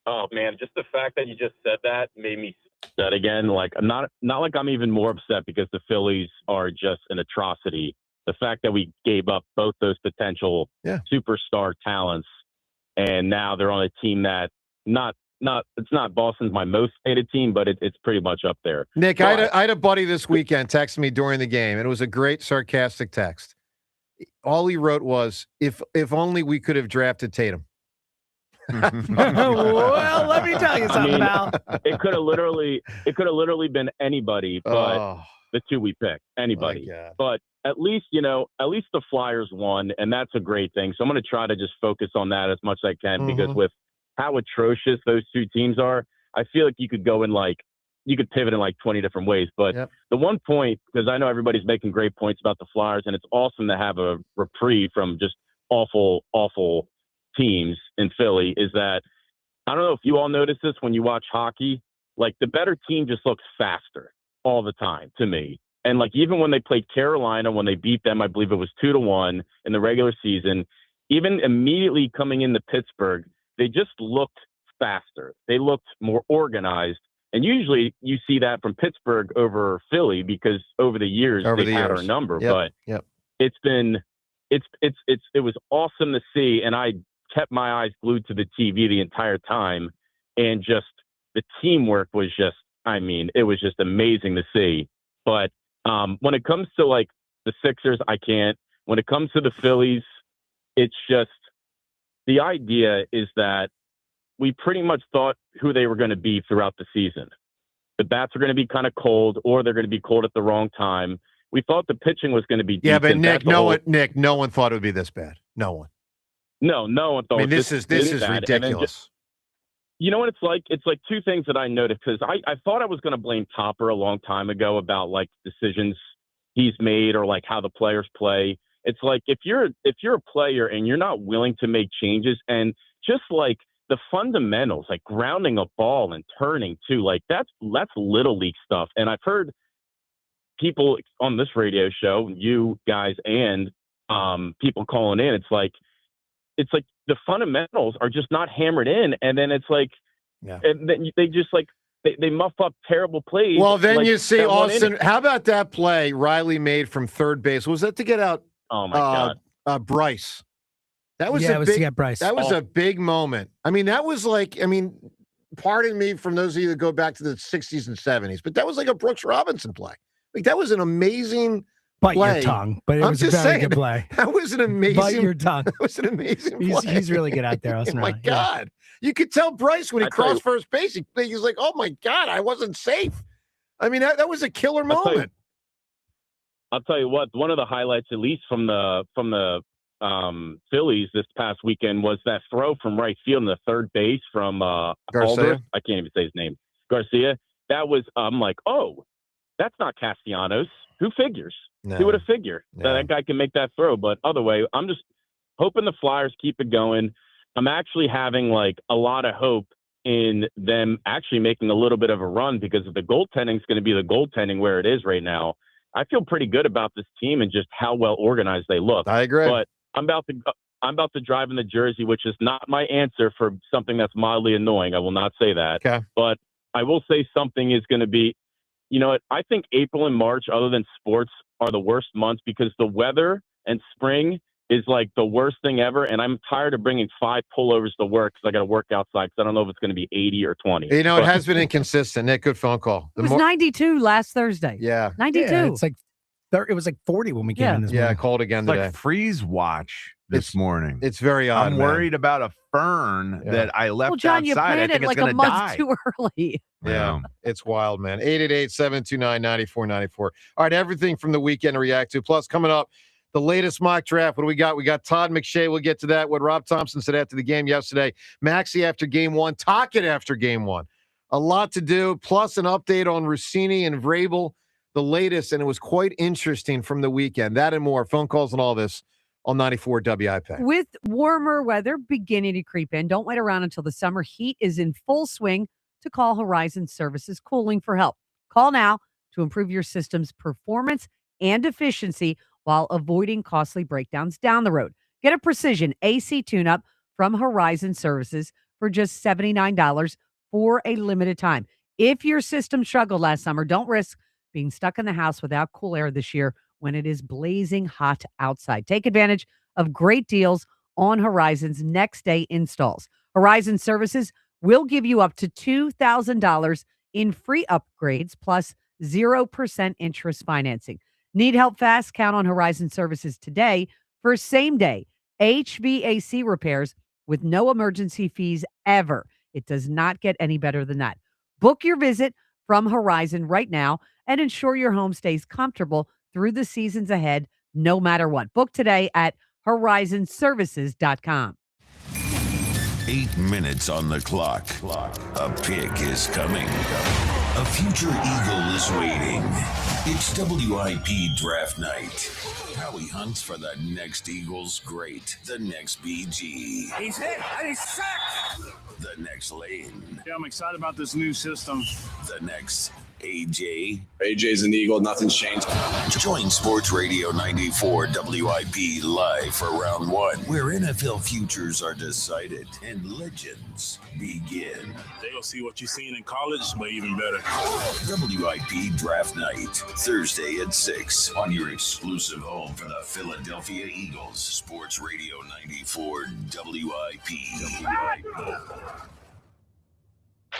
Oh man, just the fact that you just said that made me that again. Like I'm not like I'm even more upset because the Phillies are just an atrocity. The fact that we gave up both those potential superstar talents, and now they're on a team that it's not Boston's my most hated team, but it's pretty much up there. Nick, I had a buddy this weekend text me during the game, and it was a great sarcastic text. All he wrote was, "If only we could have drafted Tatum." Well, let me tell you something, pal. It could have literally been anybody, but the two we picked, anybody. But at least the Flyers won, and that's a great thing. So I'm going to try to just focus on that as much as I can because with how atrocious those two teams are, I feel like you could pivot in like 20 different ways. But the one point, because I know everybody's making great points about the Flyers, and it's awesome to have a reprieve from just awful teams in Philly, is that I don't know if you all notice this when you watch hockey, like the better team just looks faster all the time to me. And like even when they played Carolina, when they beat them, I believe it was 2-1 in the regular season, even immediately coming into Pittsburgh, they just looked faster. They looked more organized. And usually you see that from Pittsburgh over Philly because over the years they've had our number. But it was awesome to see, and I kept my eyes glued to the TV the entire time, and just the teamwork was just, it was just amazing to see. But when it comes to like the Sixers, I can't. When it comes to the Phillies, it's just the idea is that we pretty much thought who they were going to be throughout the season. The bats are going to be kind of cold, or they're going to be cold at the wrong time. We thought the pitching was going to be decent. Yeah, but Nick, no one thought it would be this bad. No one. No one thought. This is ridiculous. You know what it's like? It's like two things that I noticed, because I thought I was going to blame Topper a long time ago about like decisions he's made or like how the players play. It's like if you're a player and you're not willing to make changes, and just like the fundamentals, like grounding a ball and turning too, like that's little league stuff. And I've heard people on this radio show, you guys, and people calling in, it's like the fundamentals are just not hammered in, and then it's like, and then they just like they muff up terrible plays. Well, then like you see Austin. How about that play Riley made from third base? Was that to get out? Oh my God, Bryce. That was it was to get Bryce. That was a big moment. That was like, pardon me from those of you that go back to the 60s and 70s, but that was like a Brooks Robinson play. Like that was an amazing Bite play. your tongue, but it was a very good play. That was an amazing. Bite your tongue. That was an amazing play. He's really good out there. Oh my God. You could tell Bryce when he crossed first base, he was like, oh my God, I wasn't safe. That was a killer moment. I'll tell you what, one of the highlights, at least from the Phillies this past weekend, was that throw from right field in the third base from Garcia. Alder. I can't even say his name. Garcia. That was, I'm like, oh, that's not Castellanos. Who figures? No. Who would have figured that guy can make that throw? But other way, I'm just hoping the Flyers keep it going. I'm actually having like a lot of hope in them actually making a little bit of a run, because if the goaltending is going to be the goaltending where it is right now, I feel pretty good about this team and just how well organized they look. I agree. But I'm about to drive in the jersey, which is not my answer for something that's mildly annoying. I will not say that. Okay. But I will say something is going to be, you know what? I think April and March, other than sports, are the worst months because the weather and spring is like the worst thing ever. And I'm tired of bringing 5 pullovers to work because I got to work outside because I don't know if it's going to be 80 or 20. It has been inconsistent. Nick, good phone call. It was 92 last Thursday. Yeah. 92. Yeah, it's like it was like 40 when we came in this morning. Yeah, cold again today. Like freeze watch this morning. It's very odd. I'm worried about a fern that I left Well, John, outside. you planted I think it like it's a gonna month die. too early. Yeah, it's wild, man. 888-729-9494. All right, everything from the weekend to react to. Plus, coming up, the latest mock draft. What do we got? We got Todd McShay. We'll get to that. What Rob Thompson said after the game yesterday. Maxey after game one. Tockett after game one. A lot to do. Plus, an update on Rousini and Vrabel. the latest, and it was quite interesting from the weekend. That and more. Phone calls and all this on 94 WIP. With warmer weather beginning to creep in, don't wait around until the summer heat is in full swing to call Horizon Services Cooling for help. Call now to improve your system's performance and efficiency while avoiding costly breakdowns down the road. Get a precision AC tune-up from Horizon Services for just $79 for a limited time. If your system struggled last summer, don't risk being stuck in the house without cool air this year when it is blazing hot outside. Take advantage of great deals on Horizon's next day installs. Horizon Services will give you up to $2,000 in free upgrades plus 0% interest financing. Need help fast? Count on Horizon Services today for same-day HVAC repairs with no emergency fees ever. It does not get any better than that. Book your visit from Horizon right now and ensure your home stays comfortable through the seasons ahead, no matter what. Book today at horizonservices.com. 8 minutes on the clock. A pick is coming. A future eagle is waiting. It's WIP draft night. Howie hunts for the next Eagles great, the next BG. He's hit and he's sacked. The next Lane. Yeah, I'm excited about this new system. The next AJ. AJ's an Eagle. Nothing's changed. Join Sports Radio 94 WIP live for round one, where NFL futures are decided and legends begin. They will see what you've seen in college, but even better. WIP Draft Night, Thursday at 6 on your exclusive home for the Philadelphia Eagles. Sports Radio 94 WIP.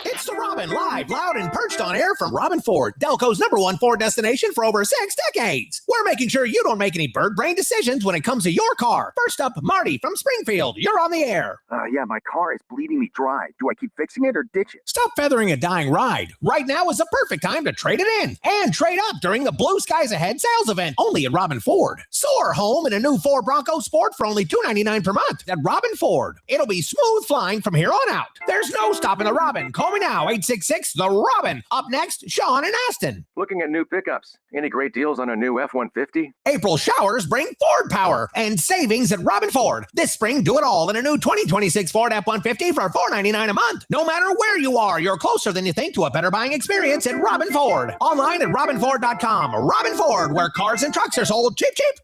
It's the Robin, live, loud, and perched on air from Robin Ford, Delco's #1 Ford destination for over 6 decades. We're making sure you don't make any bird brain decisions when it comes to your car. First up, Marty from Springfield. You're on the air. Yeah, my car is bleeding me dry. Do I keep fixing it or ditch it? Stop feathering a dying ride. Right now is the perfect time to trade it in and trade up during the Blue Skies Ahead sales event only at Robin Ford. Soar home in a new Ford Bronco Sport for only $299 per month at Robin Ford. It'll be smooth flying from here on out. There's no stopping the Robin. Call me now, 866 The Robin. Up next, Sean in Aston. Looking at new pickups. Any great deals on a new F-150? April showers bring Ford power and savings at Robin Ford. This spring, do it all in a new 2026 Ford F-150 for $499 a month. No matter where you are, you're closer than you think to a better buying experience at Robin Ford. Online at robinford.com. Robin Ford, where cars and trucks are sold cheap, cheap.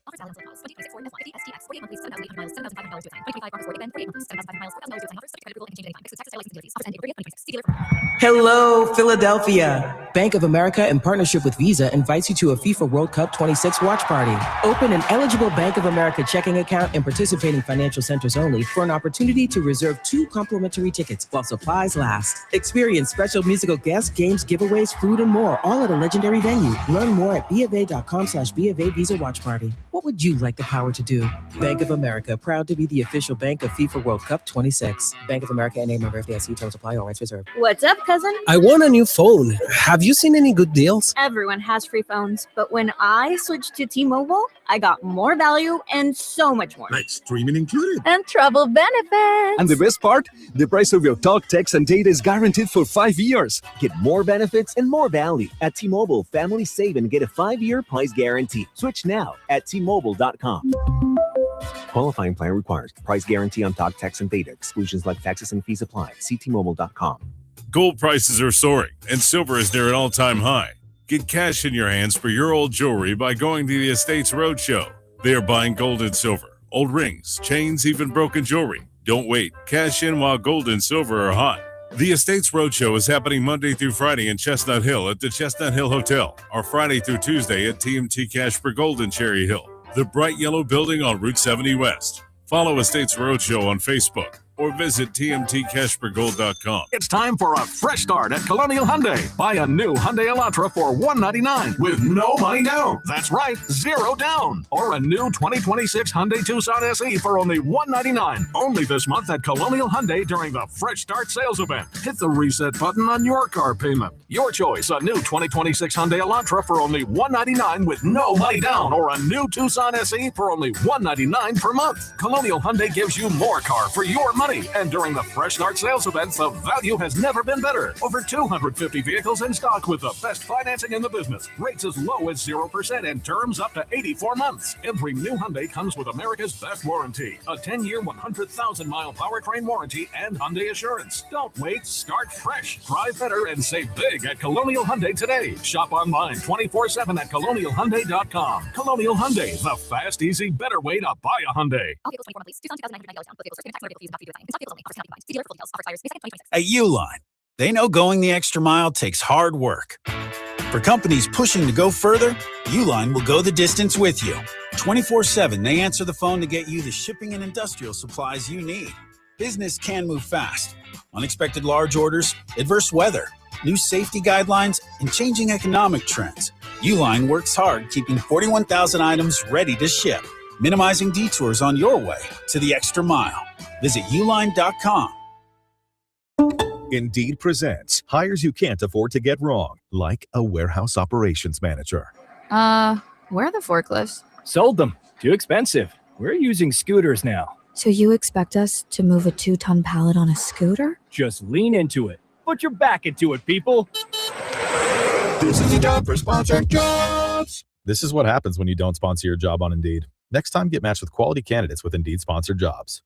Hello, Philadelphia. Bank of America, in partnership with Visa, invites you to a FIFA World Cup 26 watch party. Open an eligible Bank of America checking account in participating financial centers only for an opportunity to reserve 2 complimentary tickets while supplies last. Experience special musical guests, games, giveaways, food, and more, all at a legendary venue. Learn more at BofA.com/BofA Visa Watch Party. What would you like the power to do? Bank of America, proud to be the official bank of FIFA World Cup 26. Bank of America and a member of FDIC. Terms apply. All rights reserved. What's up, cousin? I want a new phone. Have you seen any good deals? Everyone has free phones, but when I switched to T-Mobile, I got more value and so much more. Like streaming included. And travel benefits. And the best part? The price of your talk, text, and data is guaranteed for 5 years. Get more benefits and more value. At T-Mobile, families save and get a 5-year price guarantee. Switch now at T-Mobile.com. Qualifying plan requires price guarantee on talk, text, and data. Exclusions like taxes and fees apply. See T-Mobile.com. Gold prices are soaring, and silver is near an all-time high. Get cash in your hands for your old jewelry by going to the Estates Roadshow. They are buying gold and silver, old rings, chains, even broken jewelry. Don't wait. Cash in while gold and silver are hot. The Estates Roadshow is happening Monday through Friday in Chestnut Hill at the Chestnut Hill Hotel, or Friday through Tuesday at TMT Cash for Gold in Cherry Hill, the bright yellow building on Route 70 West. Follow Estates Roadshow on Facebook or visit tmtcashforgold.com. It's time for a fresh start at Colonial Hyundai. Buy a new Hyundai Elantra for $199 with no money down. That's right, 0 down. Or a new 2026 Hyundai Tucson SE for only $199. Only this month at Colonial Hyundai during the Fresh Start sales event. Hit the reset button on your car payment. Your choice, a new 2026 Hyundai Elantra for only $199 with no money down, or a new Tucson SE for only $199 per month. Colonial Hyundai gives you more car for your money. money. And during the Fresh Start sales event, the value has never been better. Over 250 vehicles in stock with the best financing in the business. Rates as low as 0% and terms up to 84 months. Every new Hyundai comes with America's best warranty. A 10-year, 100,000-mile powertrain warranty and Hyundai Assurance. Don't wait. Start fresh. Drive better and save big at Colonial Hyundai today. Shop online 24/7 at colonialhyundai.com. Colonial Hyundai, the fast, easy, better way to buy a Hyundai. At Uline, they know going the extra mile takes hard work. For companies pushing to go further, Uline will go the distance with you. 24/7, they answer the phone to get you the shipping and industrial supplies you need. Business can move fast. Unexpected large orders, adverse weather, new safety guidelines, and changing economic trends. Uline works hard keeping 41,000 items ready to ship, minimizing detours on your way to the extra mile. Visit uline.com. Indeed presents hires you can't afford to get wrong, like a warehouse operations manager. Where are the forklifts? Sold them. Too expensive. We're using scooters now. So you expect us to move a 2-ton pallet on a scooter? Just lean into it. Put your back into it, people. This is the job for sponsored jobs. This is what happens when you don't sponsor your job on Indeed. Next time, get matched with quality candidates with Indeed sponsored jobs.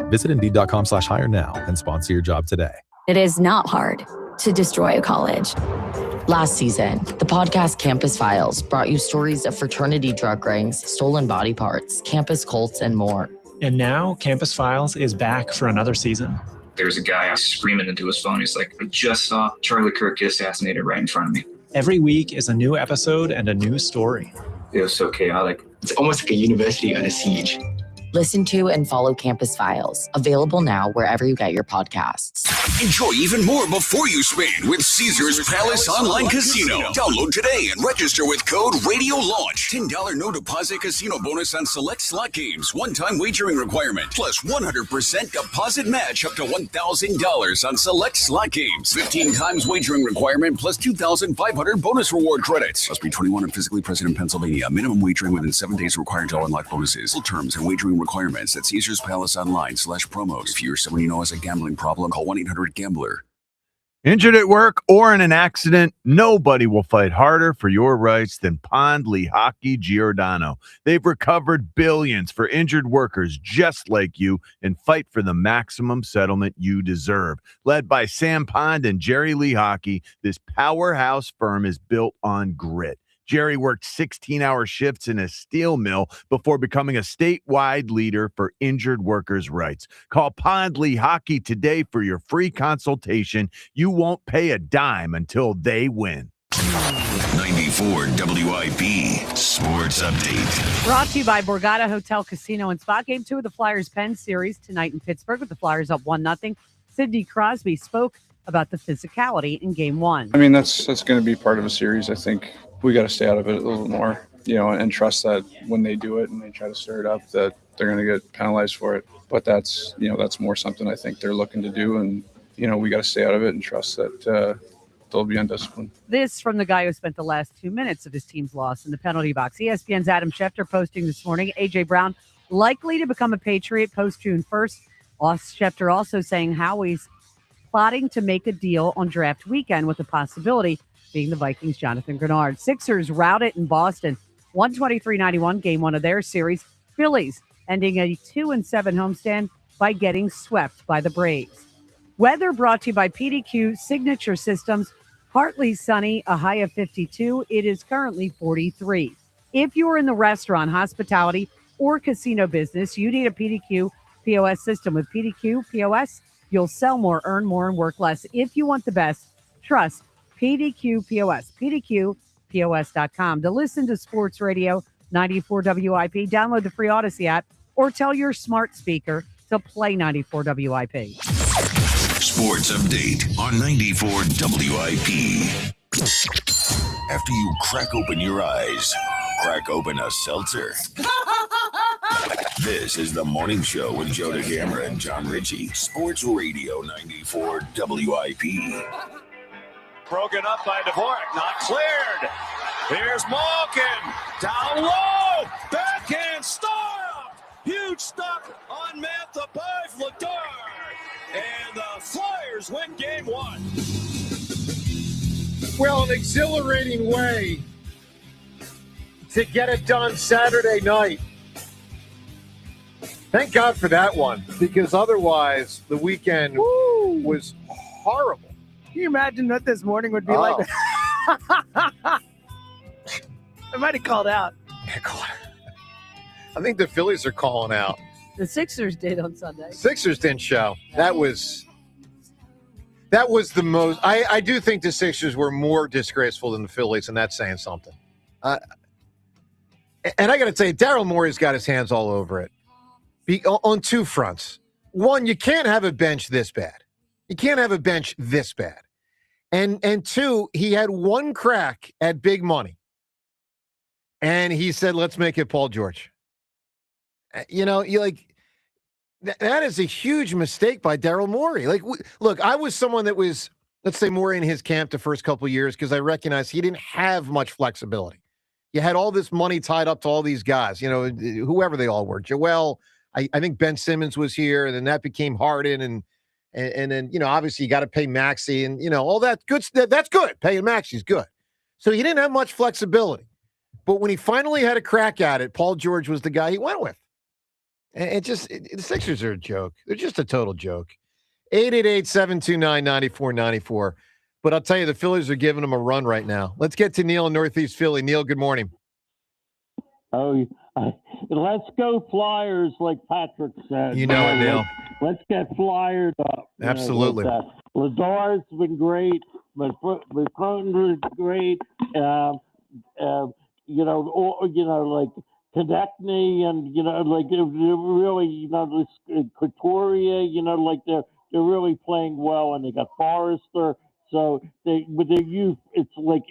Visit Indeed.com/hire now and sponsor your job today. It is not hard to destroy a college. Last season, the podcast Campus Files brought you stories of fraternity drug rings, stolen body parts, campus cults, and more. And now Campus Files is back for another season. There's a guy screaming into his phone. He's like, I just saw Charlie Kirk get assassinated right in front of me. Every week is a new episode and a new story. It was so chaotic. It's almost like a university on a siege. Listen to and follow Campus Files. Available now wherever you get your podcasts. Enjoy even more before you spend with Caesars Palace Online Casino. Download today and register with code RADIOLAUNCH. $10 no deposit casino bonus on select slot games. One-time wagering requirement. Plus 100% deposit match up to $1,000 on select slot games. 15 times wagering requirement plus 2,500 bonus reward credits. Must be 21 and physically present in Pennsylvania. Minimum wagering within 7 days required to unlock bonuses. Full terms and wagering requirements at Caesars Palace Online/promos. If you're someone you know has a gambling problem, call 1-800-GAMBLER. Injured at work or in an accident, nobody will fight harder for your rights than Pond Lehocky Giordano. They've recovered billions for injured workers just like you and fight for the maximum settlement you deserve. Led by Sam Pond and Jerry Lehocky, this powerhouse firm is built on grit. Jerry worked 16-hour shifts in a steel mill before becoming a statewide leader for injured workers' rights. Call Pond Lehocky today for your free consultation. You won't pay a dime until they win. 94 WIP Sports Update. Brought to you by Borgata Hotel, Casino, and Spa. Game 2 of the Flyers-Penn series tonight in Pittsburgh with the Flyers up 1-0. Sidney Crosby spoke about the physicality in Game 1. I mean, that's going to be part of a series. I think we got to stay out of it a little more, and trust that when they do it and they try to stir it up, that they're going to get penalized for it. But that's more something I think they're looking to do. And, we got to stay out of it and trust that they'll be undisciplined. This from the guy who spent the last 2 minutes of his team's loss in the penalty box. ESPN's Adam Schefter posting this morning, A.J. Brown likely to become a Patriot post June 1st. Schefter also saying Howie's plotting to make a deal on draft weekend with the possibility being the Vikings' Jonathan Grenard. Sixers routed in Boston, 123-91, Game 1 of their series. Phillies ending a 2-7 homestand by getting swept by the Braves. Weather brought to you by PDQ Signature Systems. Partly sunny, a high of 52. It is currently 43. If you are in the restaurant, hospitality, or casino business, you need a PDQ POS system. With PDQ POS, you'll sell more, earn more, and work less. If you want the best, trust PDQ POS, PDQPOS.com. To listen to Sports Radio 94 WIP, download the free Odyssey app or tell your smart speaker to play 94 WIP. Sports Update on 94 WIP. After you crack open your eyes, crack open a seltzer. This is the morning show with Joe DeGamera and John Ritchie. Sports Radio 94 WIP. Broken up by Dvorak, not cleared. Here's Malkin, down low, backhand stopped. Huge stop on Mantha by Vladar. win game one. Well, an exhilarating way to get it done Saturday night. Thank God for that one, because otherwise the weekend was horrible. Can you imagine what this morning would be like? I might have called out. I think the Phillies are calling out. The Sixers did on Sunday. Sixers didn't show. That was the most. I do think the Sixers were more disgraceful than the Phillies, and that's saying something. And I got to tell you, Daryl Morey's got his hands all over it. On two fronts. One, you can't have a bench this bad. You can't have a bench this bad. And two, he had one crack at big money. And he said, let's make it Paul George. You know, that is a huge mistake by Daryl Morey. Look, I was someone that was, let's say, more in his camp the first couple of years because I recognized he didn't have much flexibility. You had all this money tied up to all these guys, you know, whoever they all were. Joel, I think Ben Simmons was here, and then that became Harden, and then, you know, obviously you got to pay Maxey, and, you know, all that good. That's good. Paying Maxey's good. So he didn't have much flexibility. But when he finally had a crack at it, Paul George was the guy he went with. And the Sixers are a joke. They're just a total joke. 888-729-9494. But I'll tell you, the Phillies are giving them a run right now. Let's get to Neil in Northeast Philly. Neil, good morning. Oh, let's go Flyers, like Patrick said. You know it, Neil. Let's get Flyers up. Absolutely. Ladar's been great. McCrone's great. Like Konechny and, like really, this Couturier, like they're really playing well, and they got Forrester. So with their youth, it's like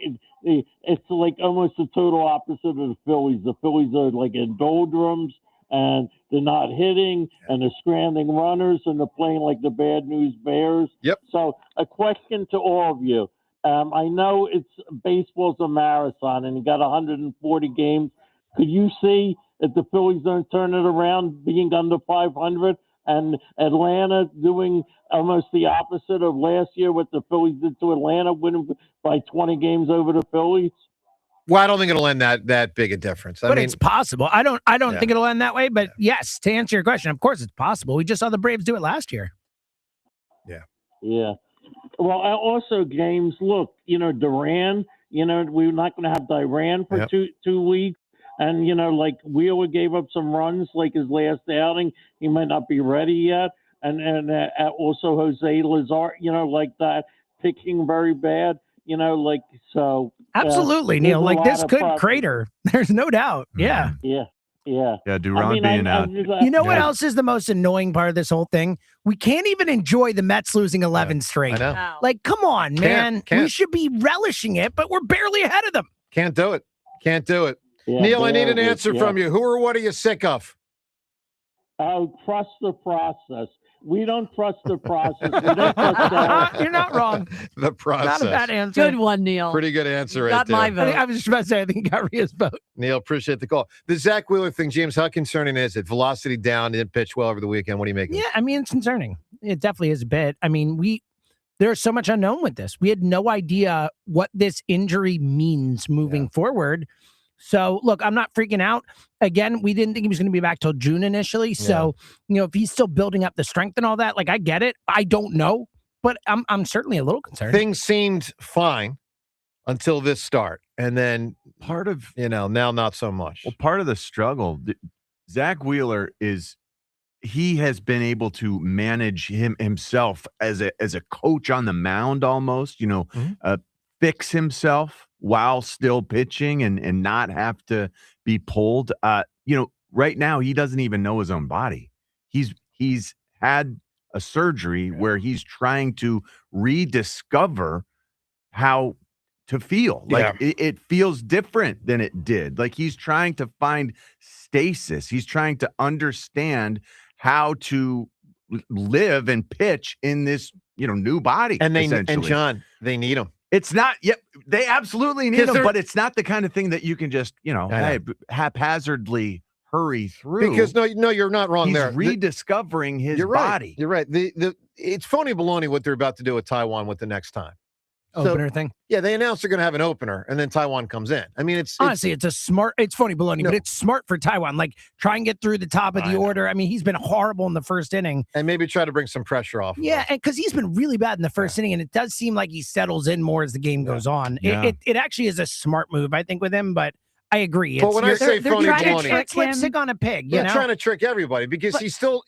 almost the total opposite of the Phillies. The Phillies are like in doldrums, and they're not hitting, and they're scrambling runners, and they're playing like the Bad News Bears. Yep. So a question to all of you. I know baseball's a marathon, and you got 140 games. Could you see if the Phillies don't turn it around, being under 500, and Atlanta doing almost the opposite of last year, what the Phillies did to Atlanta, winning by 20 games over the Phillies? Well, I don't think it'll end that big a difference. But it's possible. I don't think it'll end that way. But yes, to answer your question, of course it's possible. We just saw the Braves do it last year. Yeah. Yeah. Well, also, James, look, Duran, we're not going to have Duran for 2 weeks. And, like Wheeler gave up some runs, like his last outing. He might not be ready yet. And also Jose Lazar, like that, pitching very bad, so. Absolutely, Neil. Like this could crater. There's no doubt. Yeah. Yeah. Yeah. Yeah, Duran being out. You know what else is the most annoying part of this whole thing? We can't even enjoy the Mets losing 11 straight. I know. Like, come on, man. Can't. We should be relishing it, but we're barely ahead of them. Can't do it. Yeah, Neil, I need an answer from you. Who or what are you sick of? Oh, trust the process. We don't trust the process. We don't trust You're not wrong. The process. Not a bad answer. Good one, Neil. Pretty good answer right Got there. my vote. I was just about to say, I think he got Rhea's vote. Neil, appreciate the call. The Zach Wheeler thing, James, how concerning is it? Velocity down, didn't pitch well over the weekend. What do you make of it? Yeah, I mean, it's concerning. It definitely is a bit. I mean, there's so much unknown with this. We had no idea what this injury means moving forward. So, look, I'm not freaking out. Again, we didn't think he was going to be back till June initially. So, if he's still building up the strength and all that, like, I get it. I don't know, but I'm certainly a little concerned. Things seemed fine until this start. And then part of, now not so much. Well, part of the struggle, Zach Wheeler he has been able to manage himself as a coach on the mound almost, fix himself while still pitching and not have to be pulled. Right now he doesn't even know his own body. He's had a surgery where he's trying to rediscover how to feel. Like it feels different than it did. Like he's trying to find stasis. He's trying to understand how to live and pitch in this, new body. And John, they need him. It's not. Yep, they absolutely need him, but it's not the kind of thing that you can just, haphazardly hurry through. Because no, you're not wrong He's there. rediscovering his You're right. body. You're right. It's phony baloney what they're about to do with Taiwan with the next time. Opener thing. Yeah, they announced they're going to have an opener, and then Taiwan comes in. I mean, it's honestly, it's phony baloney, but it's smart for Taiwan. Like, try and get through the top of the order. I mean, he's been horrible in the first inning. And maybe try to bring some pressure off. Yeah, and because he's been really bad in the first inning, and it does seem like he settles in more as the game goes on. Yeah. It actually is a smart move, I think, with him, but I agree. But when I say phony baloney, it's lipstick on a pig. They're trying to trick everybody because he's still.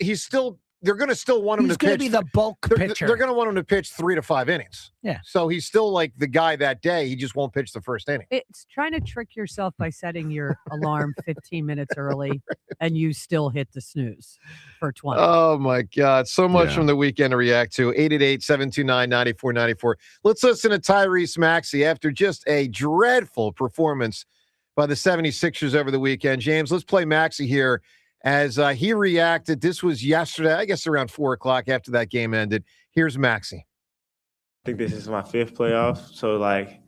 They're going to still want him to pitch. He's going to be the bulk pitcher. They're going to want him to pitch 3 to 5 innings. Yeah. So he's still like the guy that day. He just won't pitch the first inning. It's trying to trick yourself by setting your alarm 15 minutes early, and you still hit the snooze for 20. Oh, my God. So much from the weekend to react to. 888-729-9494. Let's listen to Tyrese Maxey after just a dreadful performance by the 76ers over the weekend. James, let's play Maxey here. As he reacted, this was yesterday, I guess around 4 o'clock after that game ended. Here's Maxey. I think this is my 5th playoff. So, like,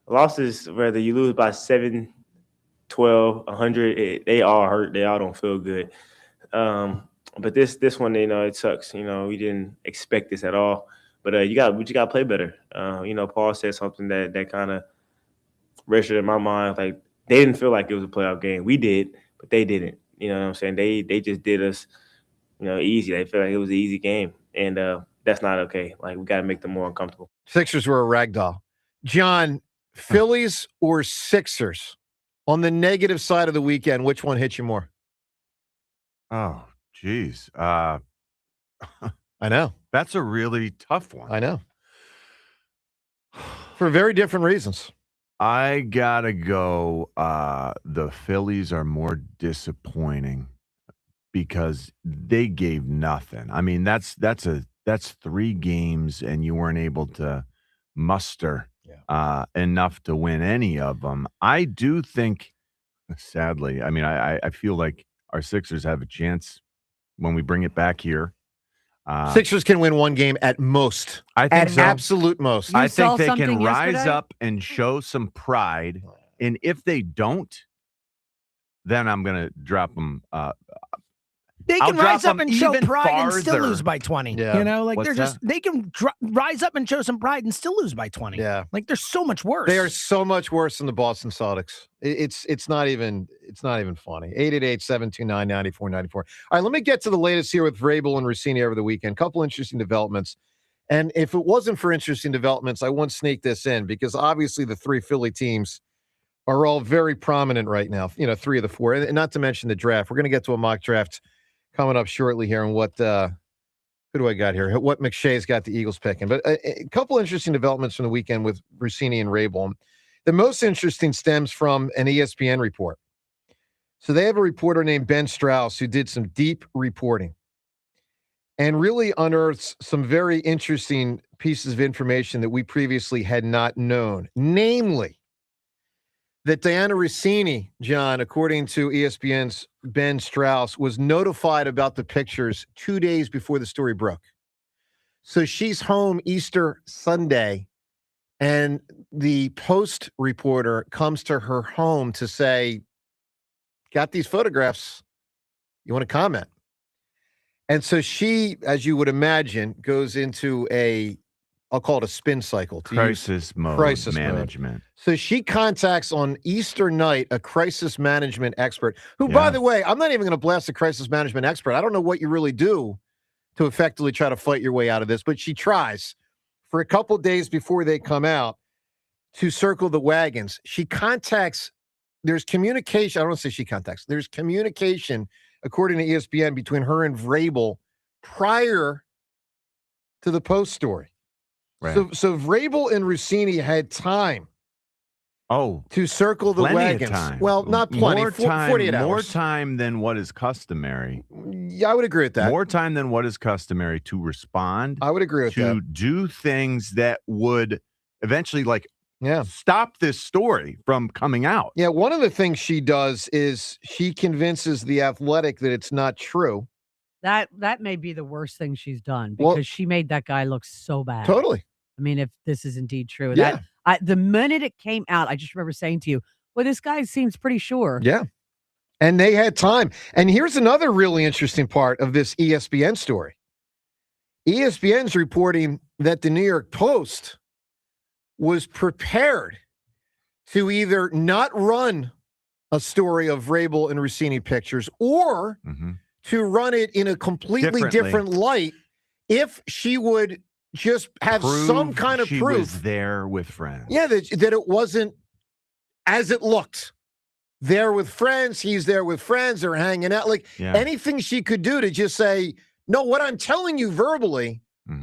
losses, whether you lose by 7, 12, 100, they all hurt. They all don't feel good. But this one, it sucks. We didn't expect this at all. But you got to play better. Paul said something that kind of registered in my mind. Like, they didn't feel like it was a playoff game. We did, but they didn't. You know what I'm saying? They just did us, easy. They felt like it was an easy game. And that's not okay. Like, we got to make them more uncomfortable. Sixers were a ragdoll. John, Phillies or Sixers? On the negative side of the weekend, which one hit you more? Oh, geez. I know. That's a really tough one. I know. For very different reasons. I gotta go. The Phillies are more disappointing because they gave nothing. I mean, that's 3 games, and you weren't able to muster enough to win any of them. I do think, sadly, I mean, I feel like our Sixers have a chance when we bring it back here. Sixers can win 1 game at most. I think at so. Absolute most. I think they can rise up and show some pride. And if they don't, then I'm going to drop them. They can rise up and show pride and still farther. lose by 20. Yeah. Like What's they're just they can rise up and show some pride and still lose by 20. Yeah. Like they're so much worse. They are so much worse than the Boston Celtics. It's not even funny. 888-729-9494. All right, let me get to the latest here with Vrabel and Rousini over the weekend. Couple interesting developments. And if it wasn't for interesting developments, I won't sneak this in because obviously the 3 Philly teams are all very prominent right now. 3 of the 4, and not to mention the draft. We're going to get to a mock draft coming up shortly here, and who do I got here? What McShay's got the Eagles picking. But a couple interesting developments from the weekend with Rousini and Vrabel. The most interesting stems from an ESPN report. So they have a reporter named Ben Strauss who did some deep reporting and really unearths some very interesting pieces of information that we previously had not known. Namely, that Diana Rousini, John, according to ESPN's Ben Strauss, was notified about the pictures 2 days before the story broke. So she's home Easter Sunday, and the Post reporter comes to her home to say, got these photographs. You want to comment? And so she, as you would imagine, goes into I'll call it a spin cycle. Crisis mode management. So she contacts on Easter night a crisis management expert who, by the way, I'm not even going to blast a crisis management expert. I don't know what you really do to effectively try to fight your way out of this, but she tries for a couple days before they come out to circle the wagons. She contacts, there's communication. I don't want to say she contacts. There's communication, according to ESPN, between her and Vrabel prior to the Post story. Right. So Vrabel and Rousini had time to circle the wagons. Time. Well, not plenty. More time, 48 hours. More time than what is customary. Yeah, I would agree with that. More time than what is customary to respond. I would agree with that. To do things that would eventually stop this story from coming out. Yeah, one of the things she does is she convinces The Athletic that it's not true. That may be the worst thing she's done because she made that guy look so bad. Totally. I mean, if this is indeed true. Yeah. The minute it came out, I just remember saying to you, well, this guy seems pretty sure. Yeah. And they had time. And here's another really interesting part of this ESPN story. ESPN's reporting that the New York Post was prepared to either not run a story of Vrabel and Rousini pictures or to run it in a completely different light if she would just have some kind of she proof. Was there with friends. Yeah, that it wasn't as it looked. There with friends, he's there with friends, they're hanging out. Like anything she could do to just say, no, what I'm telling you verbally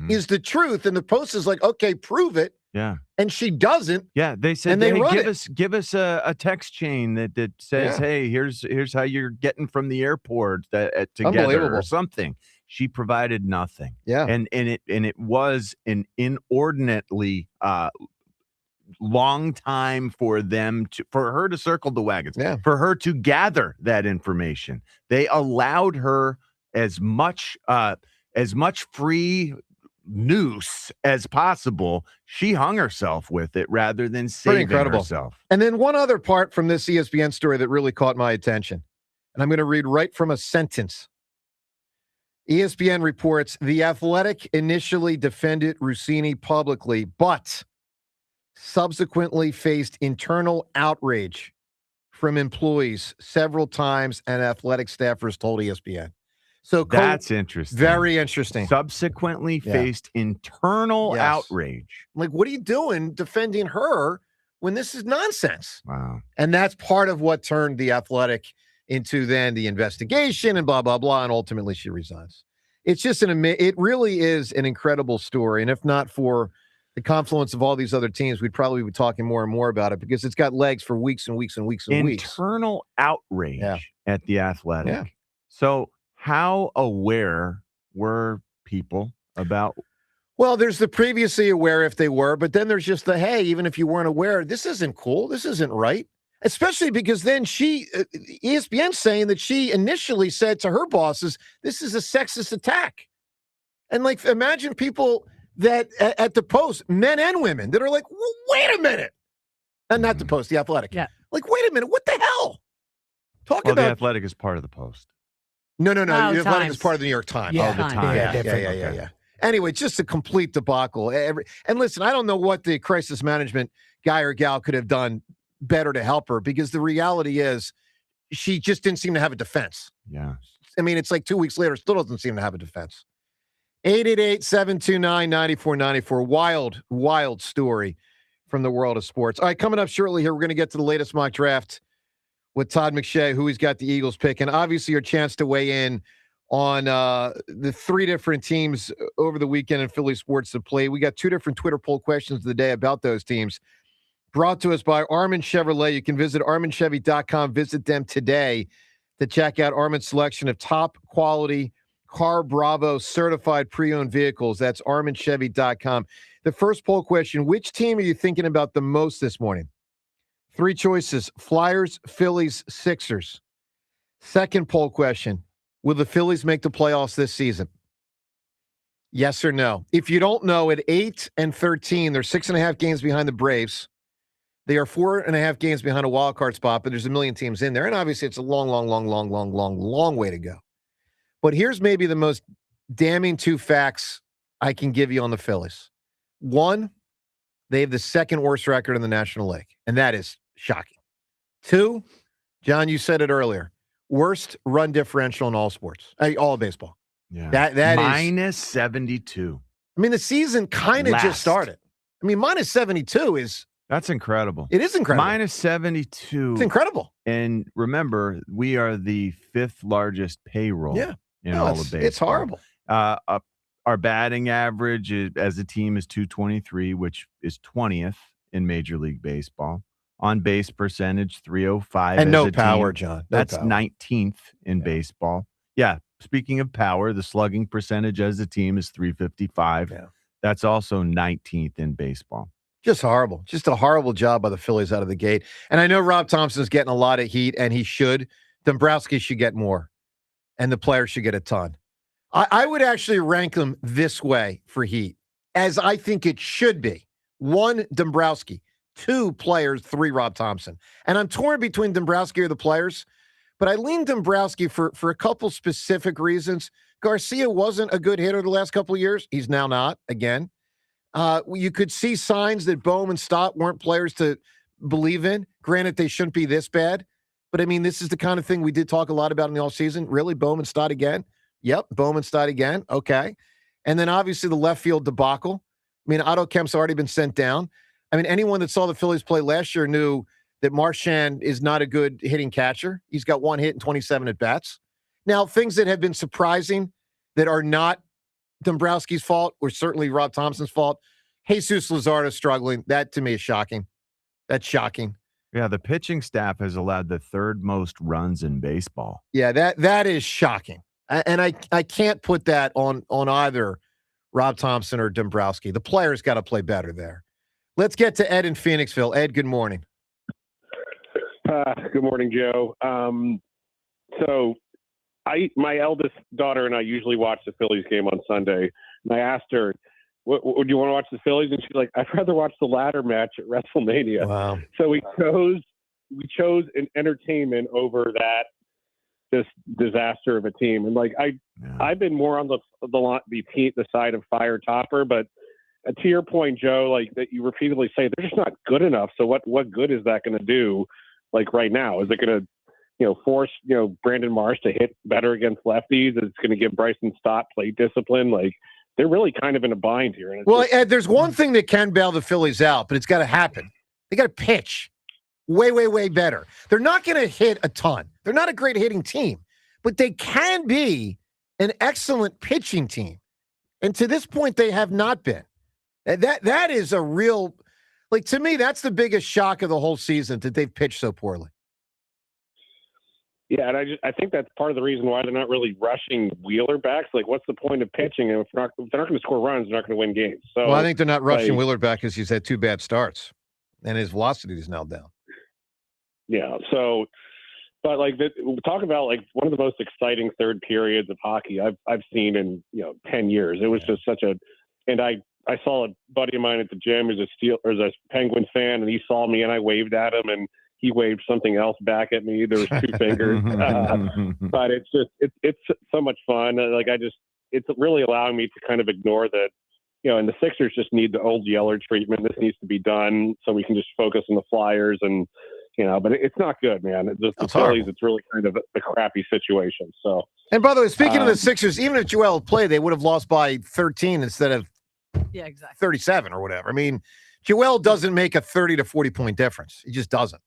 is the truth. And the Post is like, okay, prove it. Yeah. And she doesn't. Yeah. They said, and they hey, give us a text chain that says, hey, here's how you're getting from the airport together or something. She provided nothing. Yeah. And it was an inordinately long time for her to circle the wagons, for her to gather that information. They allowed her as much free noose as possible. She hung herself with it rather than saving herself. And then one other part from this ESPN story that really caught my attention, and I'm going to read right from a sentence. ESPN reports The Athletic initially defended Rousini publicly, but subsequently faced internal outrage from employees several times, and Athletic staffers told ESPN. So that's interesting. Very interesting. Subsequently faced internal outrage. Like, what are you doing defending her when this is nonsense? Wow. And that's part of what turned The Athletic into then the investigation and blah, blah, blah. And ultimately she resigns. It's just it really is an incredible story. And if not for the confluence of all these other teams, we'd probably be talking more and more about it because it's got legs for weeks and weeks and weeks and weeks. Internal outrage at The Athletic. Yeah. So how aware were people about? Well, there's the previously aware if they were, but then there's just the, hey, even if you weren't aware, this isn't cool. This isn't right. Especially because then ESPN's saying that she initially said to her bosses, this is a sexist attack. And like, imagine people that at the Post, men and women, that are like, well, wait a minute. And not the Post, The Athletic. Yeah. Like, wait a minute, what the hell? The Athletic is part of the Post. No. The Athletic Times. is part of the New York Times. Yeah, the Times. Yeah. Anyway, just a complete debacle. And listen, I don't know what the crisis management guy or gal could have done better to help her, because the reality is she just didn't seem to have a defense. Yeah. I mean, it's like 2 weeks later, still doesn't seem to have a defense. 888-729-9494. Wild story from the world of sports. All right, coming up shortly here, we're going to get to the latest mock draft with Todd McShay, who he's got the Eagles pick, and obviously your chance to weigh in on the three different teams over the weekend in Philly sports to play. We got two different Twitter poll questions of the day about those teams, brought to us by Armin Chevrolet. You can visit ArminChevy.com. Visit them today to check out Armin's selection of top quality Car Bravo certified pre-owned vehicles. That's ArminChevy.com. The first poll question, which team are you thinking about the most this morning? Three choices: Flyers, Phillies, Sixers. Second poll question, will the Phillies make the playoffs this season? Yes or no? If you don't know, at 8-13, they're 6.5 games behind the Braves. They are 4.5 games behind a wild card spot, but there's a million teams in there. And obviously it's a long way to go. But here's maybe the most damning two facts I can give you on the Phillies. One, they have the second worst record in the National League, and that is shocking. Two, John, you said it earlier, worst run differential in all sports, all of baseball. Yeah. That minus 72. I mean, the season kind of just started. I mean, minus 72 is... That's incredible. It is incredible. Minus 72. It's incredible. And remember, we are the fifth largest payroll in all of baseball. It's horrible. Our batting average as a team is 223, which is 20th in Major League Baseball. On base percentage, 305. And no power, team. John. That's 19th in baseball. Yeah. Speaking of power, the slugging percentage as a team is 355. Yeah. That's also 19th in baseball. Just horrible. Just a horrible job by the Phillies out of the gate. And I know Rob Thompson's getting a lot of heat, and he should. Dombrowski should get more, and the players should get a ton. I would actually rank them this way for heat, as I think it should be. 1, Dombrowski. 2, players. 3, Rob Thompson. And I'm torn between Dombrowski or the players, but I lean Dombrowski for a couple specific reasons. Garcia wasn't a good hitter the last couple of years. He's now not, again. You could see signs that Bohm and Stott weren't players to believe in. Granted, they shouldn't be this bad. But, I mean, this is the kind of thing we did talk a lot about in the offseason. Really, Bohm and Stott again? Yep, Bohm and Stott again. Okay. And then, obviously, the left field debacle. I mean, Otto Kemp's already been sent down. I mean, anyone that saw the Phillies play last year knew that Marchand is not a good hitting catcher. He's got 1 hit and 27 at-bats. Now, things that have been surprising that are not Dombrowski's fault or certainly Rob Thompson's fault. Jesus Luzardo struggling. That, to me, is shocking. That's shocking. Yeah, the pitching staff has allowed the 3rd most runs in baseball. Yeah, that is shocking. And I can't put that on either Rob Thompson or Dombrowski. The players got to play better there. Let's get to Ed in Phoenixville. Ed, good morning. Good morning, Joe. So my eldest daughter and I usually watch the Phillies game on Sunday. And I asked her, would you want to watch the Phillies? And she's like, I'd rather watch the ladder match at WrestleMania. Wow. So we chose an entertainment over this disaster of a team. And I've been more on the side of fire Topper, but to your point, Joe, like that you repeatedly say they're just not good enough. So what good is that going to do? Like right now, is it going to, force, Brandon Marsh to hit better against lefties? Is it going to give Bryson Stott plate discipline? Like they're really kind of in a bind here. And Ed, there's one thing that can bail the Phillies out, but it's got to happen. They got to pitch way, way, way better. They're not going to hit a ton. They're not a great hitting team, but they can be an excellent pitching team. And to this point, they have not been. That is a real, to me, that's the biggest shock of the whole season, that they've pitched so poorly. Yeah, and I think that's part of the reason why they're not really rushing Wheeler back. Like, what's the point of pitching? And if they're not going to score runs, they're not going to win games. So, I think they're not rushing Wheeler back because he's had 2 bad starts, and his velocity is now down. Yeah. So, but talk about one of the most exciting third periods of hockey I've seen in 10 years. It was just and I saw a buddy of mine at the gym who's a Penguins fan, and he saw me and I waved at him, and he waved something else back at me. There was 2 fingers, but it's so much fun. It's really allowing me to kind of ignore that, and the Sixers just need the old Yeller treatment. This needs to be done so we can just focus on the Flyers and, but it's not good, man. It's just the Phillies. It's really kind of a crappy situation. So, and by the way, speaking of the Sixers, even if Joel played, they would have lost by 13 instead of 37 or whatever. I mean, Joel doesn't make a 30 to 40 point difference. He just doesn't.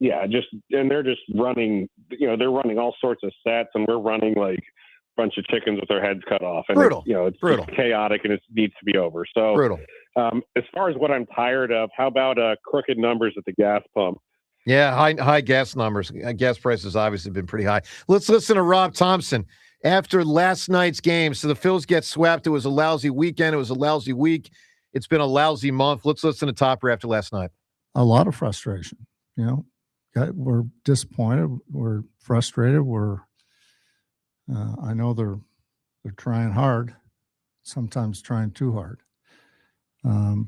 Yeah, and they're just running, they're running all sorts of sets, and we're running like a bunch of chickens with their heads cut off. And brutal. It's brutal, chaotic, and it needs to be over. So brutal. As far as what I'm tired of, how about crooked numbers at the gas pump? Yeah, high gas numbers. Gas prices obviously been pretty high. Let's listen to Rob Thompson after last night's game. So the Phils get swept. It was a lousy weekend. It was a lousy week. It's been a lousy month. Let's listen to Topper after last night. A lot of frustration. We're disappointed. We're frustrated. I know they're trying hard, sometimes trying too hard. But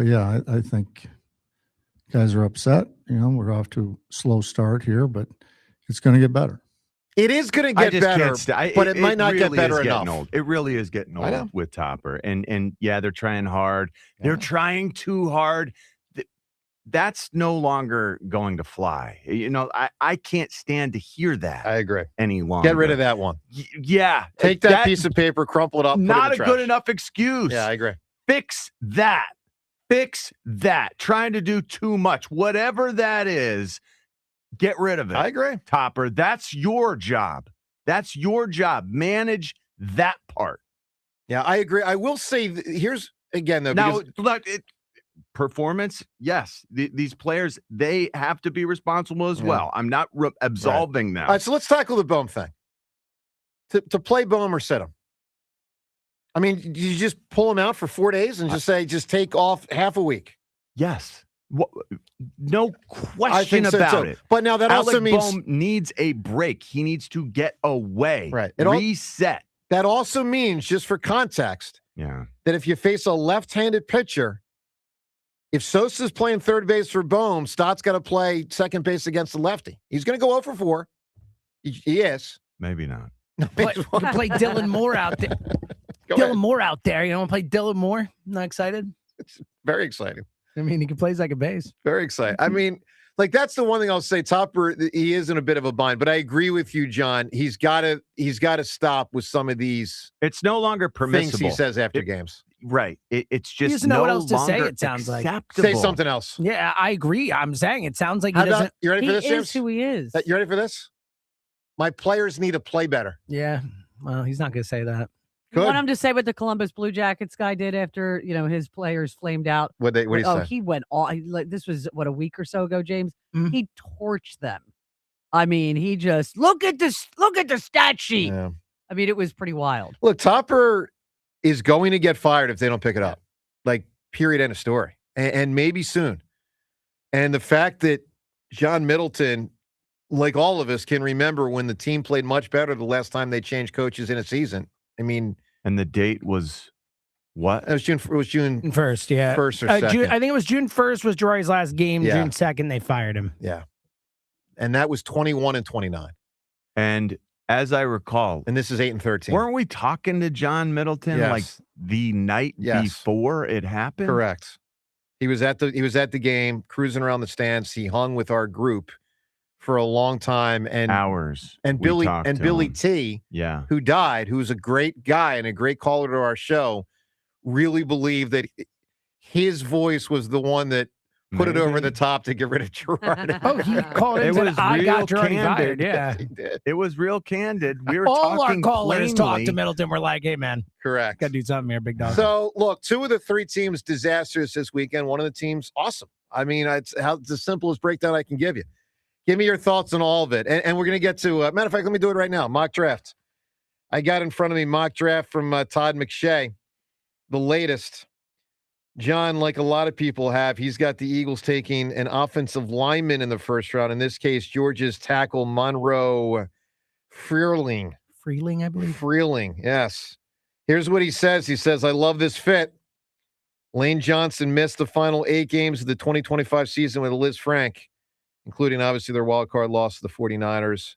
yeah, I think guys are upset. We're off to a slow start here, but it's going to get better. It is going to get better, but it might not get better enough. Old. It really is getting old with Topper. And yeah, they're trying hard. Yeah. They're trying too hard. That's no longer going to fly. I can't stand to hear that. I agree. Any longer. Get rid of that one. Yeah. Take that piece of paper, crumple it up. Not put it in the a trash. good enough excuse. Yeah, I agree. Fix that. Trying to do too much. Whatever that is, get rid of it. I agree. Topper, that's your job. Manage that part. Yeah, I agree. I will say, here's, again, though. Now, performance, yes. These players, they have to be responsible as well. I'm not absolving them. All right, so let's tackle the Bohm thing. To play Bohm or sit him? I mean, do you just pull him out for 4 days and just take off half a week? Yes. No question about it. But now that also means Bohm needs a break. He needs to get away. Right. Reset. That also means, just for context, that if you face a left-handed pitcher, If Sosa's playing third base for Bohm, Stott's got to play second base against the lefty. He's going to go 0 for 4. He is. Maybe not. You can play Dylan Moore out there. Moore out there. You want to play Dylan Moore? Not excited? It's very exciting. I mean, he can play second base. Very exciting. I mean, like, that's the one thing I'll say. Topper, he is in a bit of a bind, but I agree with you, John. He's got to stop with some of these. It's no longer permissible. Things he says after games. Right. It's just He doesn't know no what else to say, longer it sounds like. acceptable. Say something else. Yeah, I agree. I'm saying it sounds like he How about, doesn't. you ready for this, He James? is who he is. You ready for this? My players need to play better. Yeah. Well, he's not going to say that. You want him to say what the Columbus Blue Jackets guy did after, his players flamed out? What did he say? He went all, this was, a week or so ago, James? He torched them. I mean, he just, look at the stat sheet. Yeah. I mean, it was pretty wild. Look, Topper is going to get fired if they don't pick it up. Like, period, end of story. And maybe soon. And the fact that John Middleton, like all of us, can remember when the team played much better the last time they changed coaches in a season. I mean, and the date was what? It was June 1st, yeah. 1st or 2nd. I think it was June 1st was Jari's last game. Yeah. June 2nd, they fired him. Yeah. And that was 21 and 29. And as I recall, and this is 8 and 13. Weren't we talking to John Middleton like the night before it happened? Correct. He was at the game, cruising around the stands. He hung with our group for a long time, and hours. And Billy T, who died, who was a great guy and a great caller to our show, really believed that his voice was the one that put it over the top to get rid of Girardi. Oh, he called it. I got Girardi fired. Yeah, he did. It was real candid. We were all our talking callers plainly. talked to Middleton. We're like, hey man, correct. Got to do something here, big dog. So look, 2 of the 3 teams disastrous this weekend. One of the teams awesome. I mean, it's the simplest breakdown I can give you. Give me your thoughts on all of it. And we're going to get to, matter of fact, let me do it right now. Mock draft. I got in front of me mock draft from Todd McShay, the latest. John, like a lot of people have, he's got the Eagles taking an offensive lineman in the first round. In this case, Georgia's tackle Monroe Freeling, I believe. Freeling, yes. Here's what he says. He says, I love this fit. Lane Johnson missed the final 8 games of the 2025 season with Liz Frank, including obviously their wild card loss to the 49ers,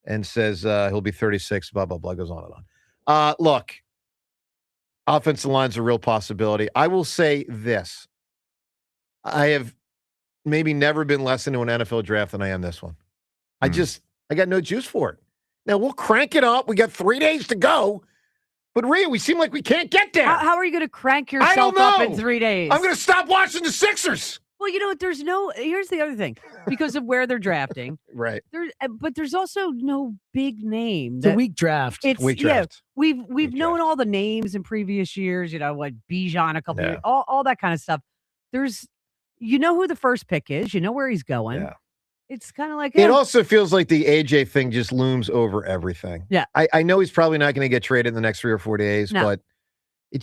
and says he'll be 36, blah, blah, blah, goes on and on. Look, offensive line's a real possibility. I will say this. I have maybe never been less into an NFL draft than I am this one. I got no juice for it. Now, we'll crank it up. We got 3 days to go. But, Rhea, we seem like we can't get there. How are you going to crank yourself up in 3 days? I'm going to stop watching the Sixers. Well, here's the other thing. Because of where they're drafting. Right. But there's also no big name. It's a weak draft. Weak draft. We've known all the names in previous years, what Bijan a couple years, all that kind of stuff. There's, who the first pick is, where he's going. Yeah. It's kind of like it also feels like the AJ thing just looms over everything. Yeah. I know he's probably not going to get traded in the next 3 or 4 days, but it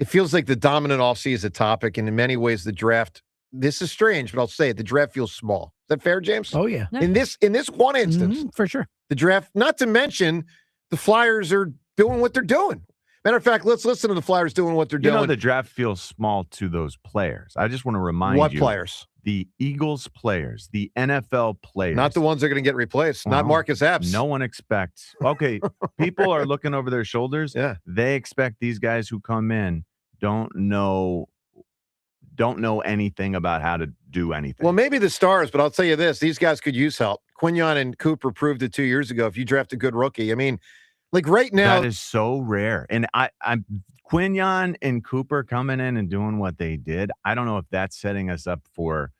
feels like the dominant offseason topic, and in many ways the draft. This is strange, but I'll say it. The draft feels small. Is that fair, James? Oh, yeah. In this one instance. For sure. The draft, not to mention the Flyers are doing what they're doing. Matter of fact, let's listen to the Flyers doing what they're doing. The draft feels small to those players. I just want to remind you. What players? The Eagles players, the NFL players. Not the ones that are going to get replaced. Not Marcus Epps. No one expects. Okay, people are looking over their shoulders. Yeah. They expect these guys who come in don't know anything about how to do anything. Well, maybe the stars, but I'll tell you this. These guys could use help. Quinyon and Cooper proved it 2 years ago. If you draft a good rookie, I mean, like right now. That is so rare. And I'm Quinyon and Cooper coming in and doing what they did. I don't know if that's setting us up for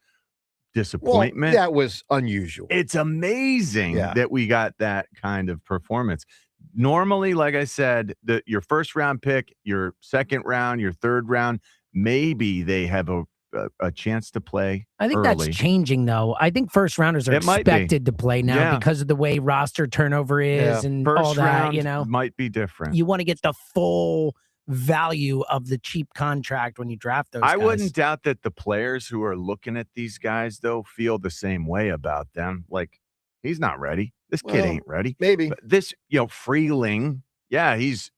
disappointment. Well, that was unusual. It's amazing that we got that kind of performance. Normally, like I said, your first round pick, your second round, your third round, maybe they have a chance to play. I think early. that's changing, though. I think first rounders are expected to play now because of the way roster turnover is and first all that. Round might be different. You want to get the full value of the cheap contract when you draft those. I guys. wouldn't doubt that the players who are looking at these guys though feel the same way about them. Like, he's not ready. This kid ain't ready. Maybe but this, Freeling. Yeah, he's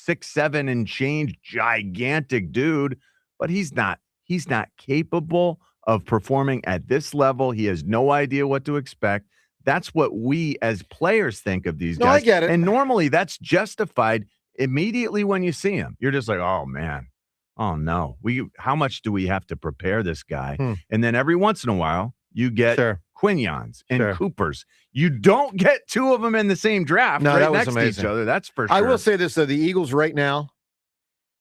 6'7" and change, gigantic dude. But he's not He's not capable of performing at this level. He has no idea what to expect. That's what we as players think of these guys. I get it. And normally that's justified immediately when you see him. You're just like, oh, man. Oh, no. How much do we have to prepare this guy? And then every once in a while, you get Quignons and Coopers. You don't get two of them in the same draft right next to each other. That's for sure. I will say this, though. The Eagles right now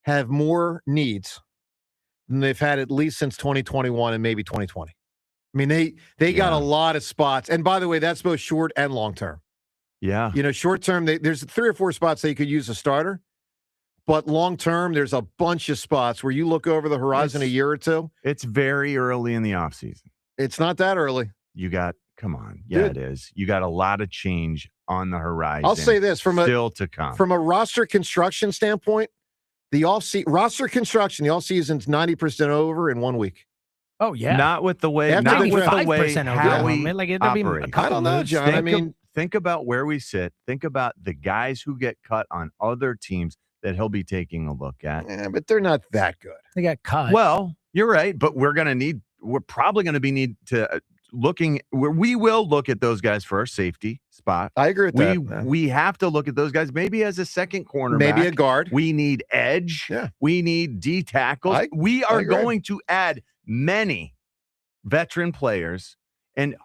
have more needs than they've had at least since 2021 and maybe 2020. I mean, they got a lot of spots. And by the way, that's both short and long term. Yeah. You know, short term, there's 3 or 4 spots they could use a starter. But long term, there's a bunch of spots where you look over the horizon a year or two. It's very early in the offseason. It's not that early. Come on. Yeah, it is. You got a lot of change on the horizon. I'll say this still to come. From a roster construction standpoint, the roster construction, the offseason's 90% over in 1 week. Oh, yeah. Not with the way Howie operates. I don't know, John. Think about where we sit. Think about the guys who get cut on other teams that he'll be taking a look at. Yeah, but they're not that good. They got cut. Well, you're right, but we're probably going to be we will look at those guys for a safety spot. I agree with that. We have to look at those guys maybe as a second cornerback. Maybe a guard. We need edge. Yeah. We need D tackles. We are going to add many veteran players, and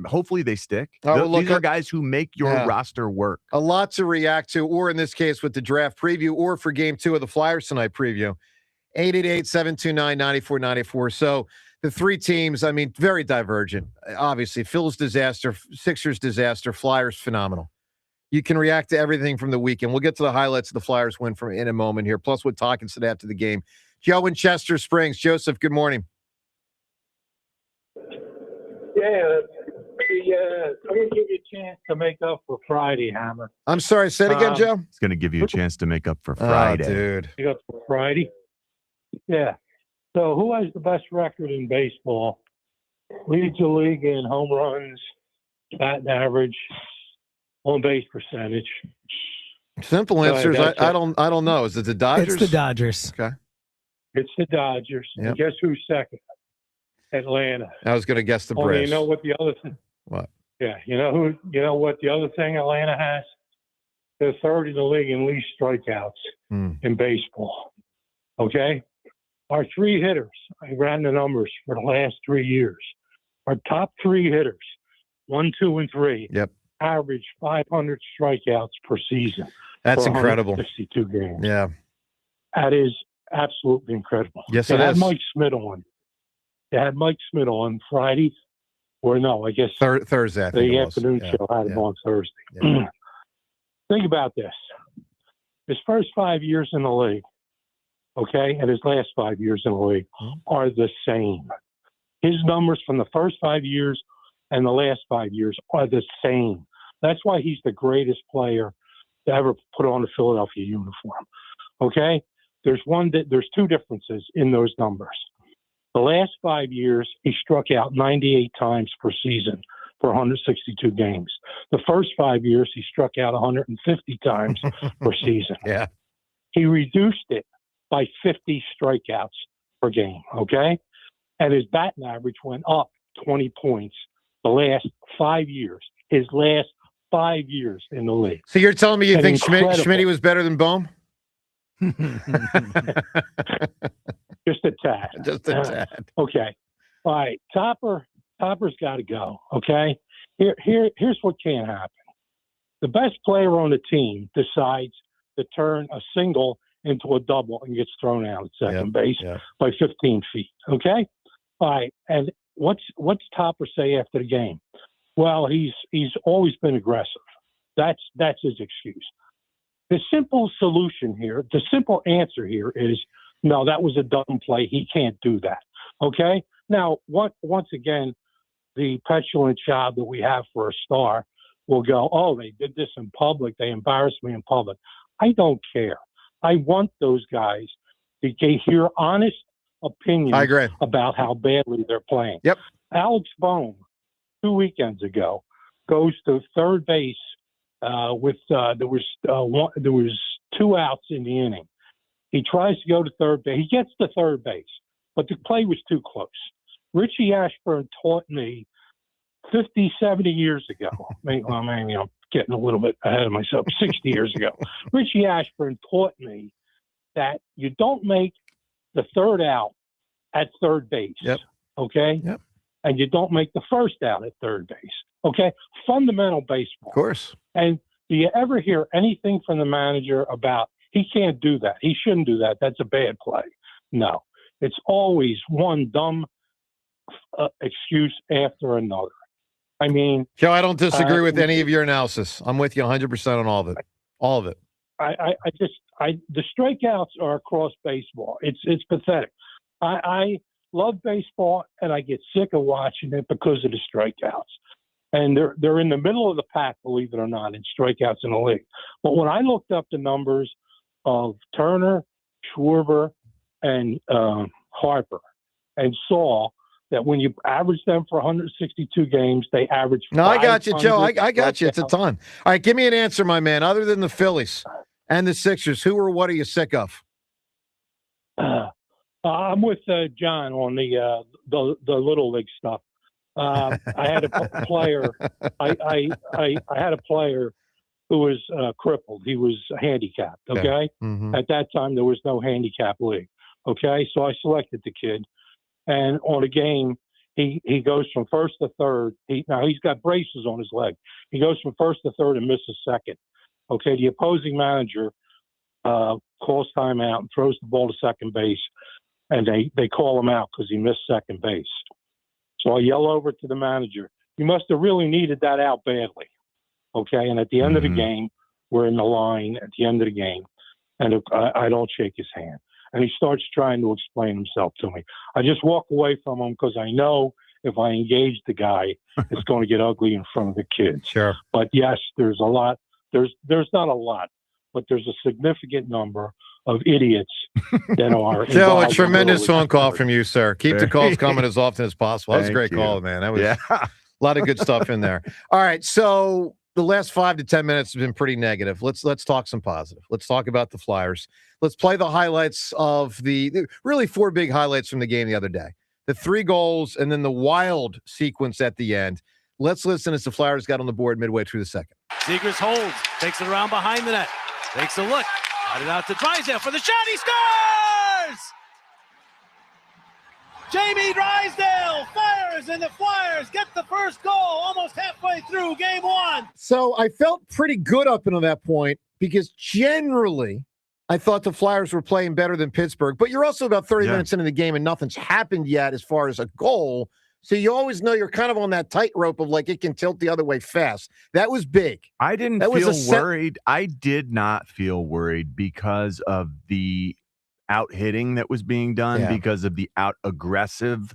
hopefully they stick. These are guys who make your roster work. A lot to react to, or in this case with the draft preview, or for game 2 of the Flyers tonight preview. 888-729-9494. So the 3 teams, I mean, very divergent. Obviously, Phil's disaster, Sixers disaster, Flyers phenomenal. You can react to everything from the weekend. We'll get to the highlights of the Flyers win in a moment here, plus what Talkins said after the game. Joe in Chester Springs. Joseph, good morning. Yeah, I'm going to give you a chance to make up for Friday, Hammer. I'm sorry, say it again, Joe. It's going to give you a chance to make up for Friday. Dude. Make up for Friday? Yeah. So who has the best record in baseball? Leads the league in home runs, batting average, on base percentage. Simple answers. I don't know. Is it the Dodgers? It's the Dodgers. Okay. It's the Dodgers. Yep. And guess who's second? Atlanta. I was going to guess the Only Braves. you know what the other thing? What? Yeah, you know what the other thing Atlanta has? They're third in the league in least strikeouts in baseball. Okay? Our 3 hitters, I ran the numbers for the last 3 years. Our top 3 hitters, 1, 2, and 3, average 500 strikeouts per season. That's incredible. 62 games. Yeah. That is absolutely incredible. Yes, they it had is. Mike Smith on. They had Mike Smith on Friday, or no, I guess Thursday. I think the it was. afternoon show had him on Thursday. Yeah. Think about this. His first 5 years in the league, okay, and his last 5 years in the league are the same. His numbers from the first 5 years and the last 5 years are the same. That's why he's the greatest player to ever put on a Philadelphia uniform. Okay? There's 2 differences in those numbers. The last 5 years, he struck out 98 times per season for 162 games. The first 5 years, he struck out 150 times per season. Yeah. He reduced it by 50 strikeouts per game, okay? And his batting average went up 20 points the last 5 years. His last 5 years in the league. So you're telling me you think Incredible. Schmidt was better than Bohm? Just a tad. Just a tad. Okay. All right. Topper's got to go. Okay. Here's what can't happen. The best player on the team decides to turn a single into a double and gets thrown out at second base by 15 feet. Okay. All right. And what's Topper say after the game? Well, he's always been aggressive. That's his excuse. The simple solution here, the simple answer here is, no, that was a dumb play. He can't do that. Okay? Now, once again, the petulant child that we have for a star will go, oh, they did this in public. They embarrassed me in public. I don't care. I want those guys to hear honest opinions about how badly they're playing. Yep. Alex Bohm, 2 weekends ago, goes to third base there was 2 outs in the inning. He tries to go to third base. He gets to third base. but the play was too close. Richie Ashburn taught me 50, 70 years ago. Maybe I'm getting a little bit ahead of myself. 60 years ago, Richie Ashburn taught me that you don't make the third out at third base. Yep. Okay. Yep. And you don't make the first out at third base. Okay. Fundamental baseball. Of course. And do you ever hear anything from the manager about he can't do that? He shouldn't do that. That's a bad play. No. It's always one dumb excuse after another. I mean, Joe, I don't disagree with any of your analysis. I'm with you 100% on all of it. All of it. The strikeouts are across baseball. It's pathetic. I love baseball, and I get sick of watching it because of the strikeouts. And they're in the middle of the pack, believe it or not, in strikeouts in the league. But when I looked up the numbers of Turner, Schwarber, and Harper, and saw that when you average them for 162 games, they average. No, I got you, Joe. I got you. It's a ton. All right, give me an answer, my man. Other than the Phillies and the Sixers, who or what are you sick of? I'm with John on the little league stuff. I had a player. I had a player who was crippled. He was handicapped. Okay. Mm-hmm. At that time, there was no handicap league. Okay, so I selected the kid. And on a game, he goes from first to third. He's got braces on his leg. He goes from first to third and misses second. Okay, the opposing manager calls timeout and throws the ball to second base, and they call him out because he missed second base. So I yell over to the manager, "You must have really needed that out badly." Okay, and at the end of the game, we're in the line at the end of the game, and I don't shake his hand. And he starts trying to explain himself to me. I just walk away from him because I know if I engage the guy, it's going to get ugly in front of the kids. Sure. But yes, there's a lot. There's not a lot, but there's a significant number of idiots that are. Joe, a tremendous phone call from you, sir. Keep the calls coming as often as possible. That was a great call, man. That was a lot of good stuff in there. All right, so the last 5 to 10 minutes have been pretty negative. Let's talk some positive. Let's talk about the Flyers. Let's play the highlights of the really 4 big highlights from the game the other day. The 3 goals and then the wild sequence at the end. Let's listen as the Flyers got on the board midway through the second. Zegers holds, takes it around behind the net, takes a look, got it out to Drysdale for the shot, he scores! Jamie Drysdale fires, and the Flyers get the first goal almost halfway through game 1. So I felt pretty good up until that point because generally I thought the Flyers were playing better than Pittsburgh, but you're also about 30 minutes into the game and nothing's happened yet as far as a goal. So you always know you're kind of on that tightrope of like it can tilt the other way fast. That was big. I didn't feel worried. I did not feel worried because of the out hitting that was being done, because of the out aggressing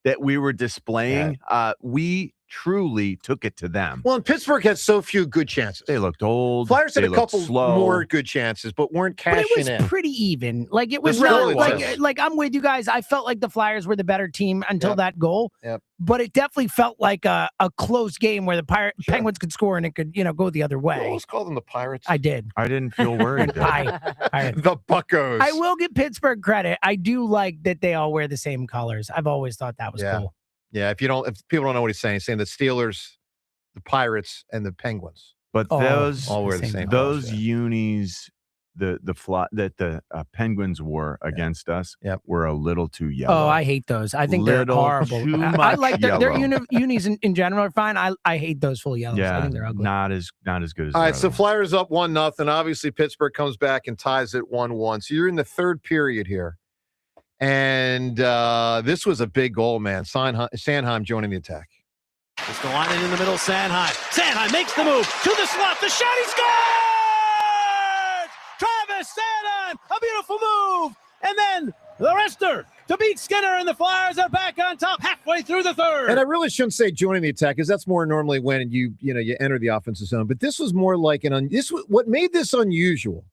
that we were displaying. We truly took it to them. Well, and Pittsburgh had so few good chances. They looked old. Flyers had a couple slow. More good chances, but weren't cashing in. But it was pretty even. Like it was really like I'm with you guys. I felt like the Flyers were the better team until that goal. Yep. But it definitely felt like a close game where the Penguins could score and it could, go the other way. You always call them the Pirates. I did. I didn't feel worried. The Buccos. I will give Pittsburgh credit. I do like that they all wear the same colors. I've always thought that was cool. Yeah, if people don't know what he's saying the Steelers, the Pirates, and the Penguins. But those all wear the same those colors, unis the Penguins wore against us were a little too yellow. Oh, I hate those. I think they're horrible. I like their unis in general are fine. I hate those full yellows. I think they're ugly. Not as good as all right, so Flyers up 1-0. Obviously, Pittsburgh comes back and ties it 1-1. So you're in the third period here. And this was a big goal, man. Sanheim joining the attack. Just the line in the middle, Sanheim. Sanheim makes the move to the slot. The shot, he scores! Travis Sanheim, a beautiful move. And then the rester to beat Skinner, and the Flyers are back on top halfway through the third. And I really shouldn't say joining the attack because that's more normally when you enter the offensive zone. But this was more like what made this unusual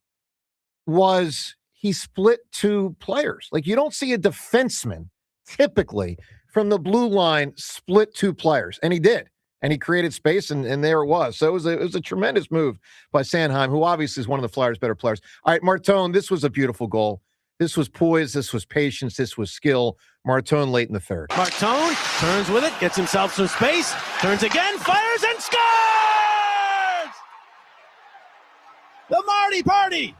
was he split 2 players. Like you don't see a defenseman typically from the blue line split 2 players, and he did. And he created space, and there it was. So it was a tremendous move by Sanheim, who obviously is one of the Flyers' better players. All right, Martone, this was a beautiful goal. This was poise. This was patience. This was skill. Martone late in the third. Martone turns with it, gets himself some space, turns again, fires and scores! The Marty Party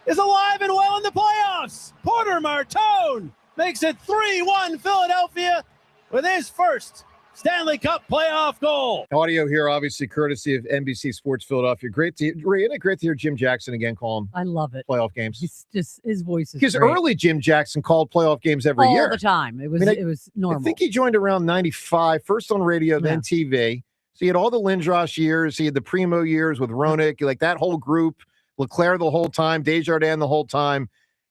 is alive and well in the playoffs. Porter Martone makes it 3-1 Philadelphia with his first Stanley Cup playoff goal. Audio here, obviously, courtesy of NBC Sports Philadelphia. Great to hear Jim Jackson again call him. I love it. Playoff games. He's just his voice is Because great. early Jim Jackson called playoff games every year. All the time. It was normal. I think he joined around 95, first on radio, then TV. So he had all the Lindros years. He had the Primo years with Roenick, like that whole group. LeClaire the whole time, Desjardins the whole time.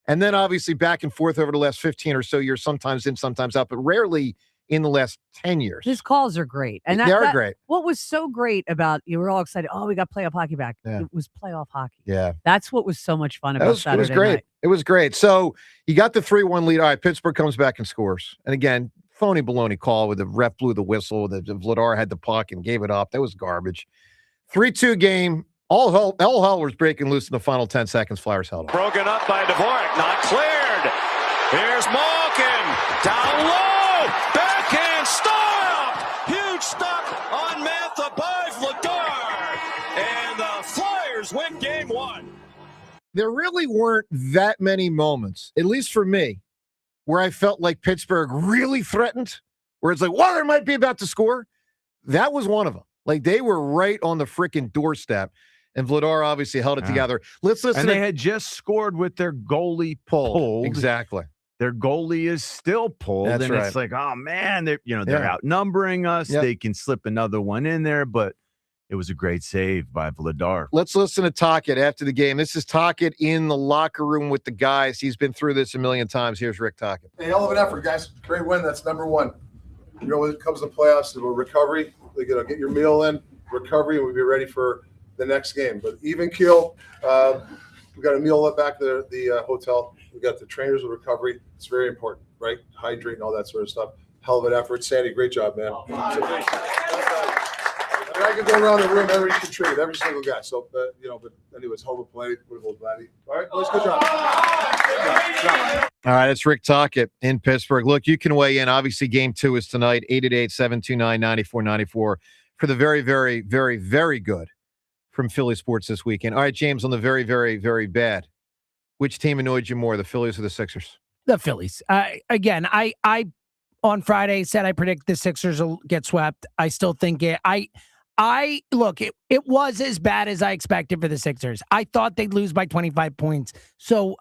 And then obviously back and forth over the last 15 or so years, sometimes in, sometimes out, but rarely in the last 10 years. His calls are great. And they are great. What was so great about, you were all excited, oh, we got playoff hockey back. Yeah. It was playoff hockey. Yeah. That's what was so much fun about Saturday It was great. night. It was great. So you got the 3-1 lead. All right, Pittsburgh comes back and scores. And again, phony baloney call with the ref blew the whistle. The Vladar had the puck and gave it up. That was garbage. 3-2 game. All hell was breaking loose in the final 10 seconds. Flyers held on. Broken up by Dvorak, not cleared. Here's Malkin, down low, backhand stop. Huge stop on Mantha by Vladar. And the Flyers win game one. There really weren't that many moments, at least for me, where I felt like Pittsburgh really threatened, where it's like, well, they might be about to score. That was one of them. Like, they were right on the freaking doorstep. And Vladar obviously held it together. Let's listen. And they had just scored with their goalie pulled. Exactly. Their goalie is still pulled. That's and right. It's like, oh man, they're outnumbering us. Yep. They can slip another one in there, but it was a great save by Vladar. Let's listen to Tocchet after the game. This is Tocchet in the locker room with the guys. He's been through this a million times. Here's Rick Tocchet. Hey, hell of an effort, guys. Great win. That's number one. You know, when it comes to playoffs, the recovery, get your meal in, recovery, and we'll be ready for the next game. But even keel, we got a meal up back at the hotel. We got the trainers with recovery. It's very important, right? Hydrate and all that sort of stuff. Hell of an effort. Sandy, great job, man. I could go around the room, everybody contribute, every single guy. So, but anyways, home play, wonderful, Vladdy. All right, boys, good job. All right, it's Rick Tocchet in Pittsburgh. Look, you can weigh in. Obviously, game 2 is tonight, 888-729-9494 for the very, very, very, very good from Philly sports this weekend. All right, James, on the very, very, very bad, which team annoyed you more, the Phillies or the Sixers? The Phillies. Again, I on Friday said I predict the Sixers will get swept. I still think it. Look, it was as bad as I expected for the Sixers. I thought they'd lose by 25 points. So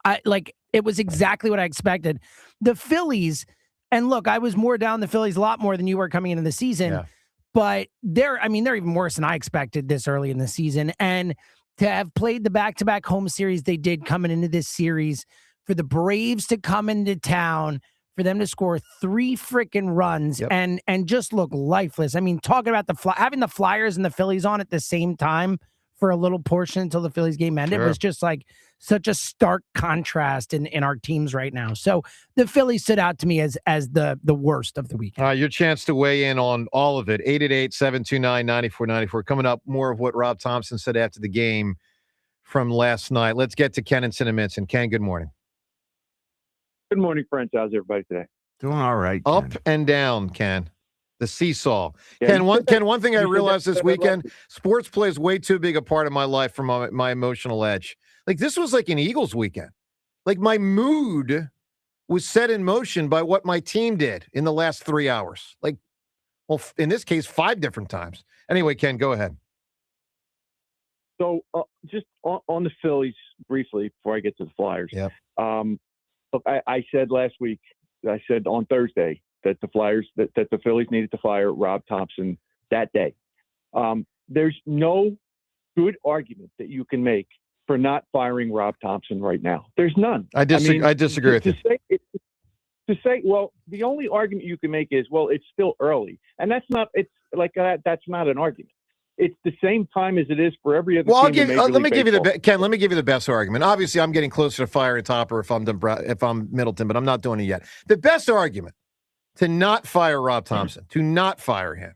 it was exactly what I expected. The Phillies, and look, I was more down the Phillies a lot more than you were coming into the season. Yeah. But they're even worse than I expected this early in the season. And to have played the back-to-back home series they did coming into this series, for the Braves to come into town, for them to score 3 freaking runs and just look lifeless. I mean, talking about having the Flyers and the Phillies on at the same time for a little portion until the Phillies game ended was just like such a stark contrast in our teams right now. So the Phillies stood out to me as the worst of the weekend. Your chance to weigh in on all of it, 888-729-9494. Coming up, more of what Rob Thompson said after the game from last night. Let's get to Ken and Cinnaminson. Ken, good morning. Good morning, friends. How's everybody today? Doing all right. Up Ken. and down, Ken. The seesaw. Yeah. Ken, one thing I realized this weekend, sports plays way too big a part of my life for my emotional edge. Like, this was like an Eagles weekend. Like, my mood was set in motion by what my team did in the last 3 hours. Like, well, in this case, 5 different times. Anyway, Ken, go ahead. So just on the Phillies briefly before I get to the Flyers. Yeah. Look, I said last week, I said on Thursday that the Flyers, that the Phillies needed to fire Rob Thompson that day. There's no good argument that you can make for not firing Rob Thompson right now. There's none. I disagree with you. To say, well, the only argument you can make is, well, it's still early. And that's not an argument. It's the same time as it is for every other team. Let me give you the best argument. Obviously, I'm getting closer to firing Topper if I'm Middleton, but I'm not doing it yet. The best argument to not fire Rob Thompson, to not fire him,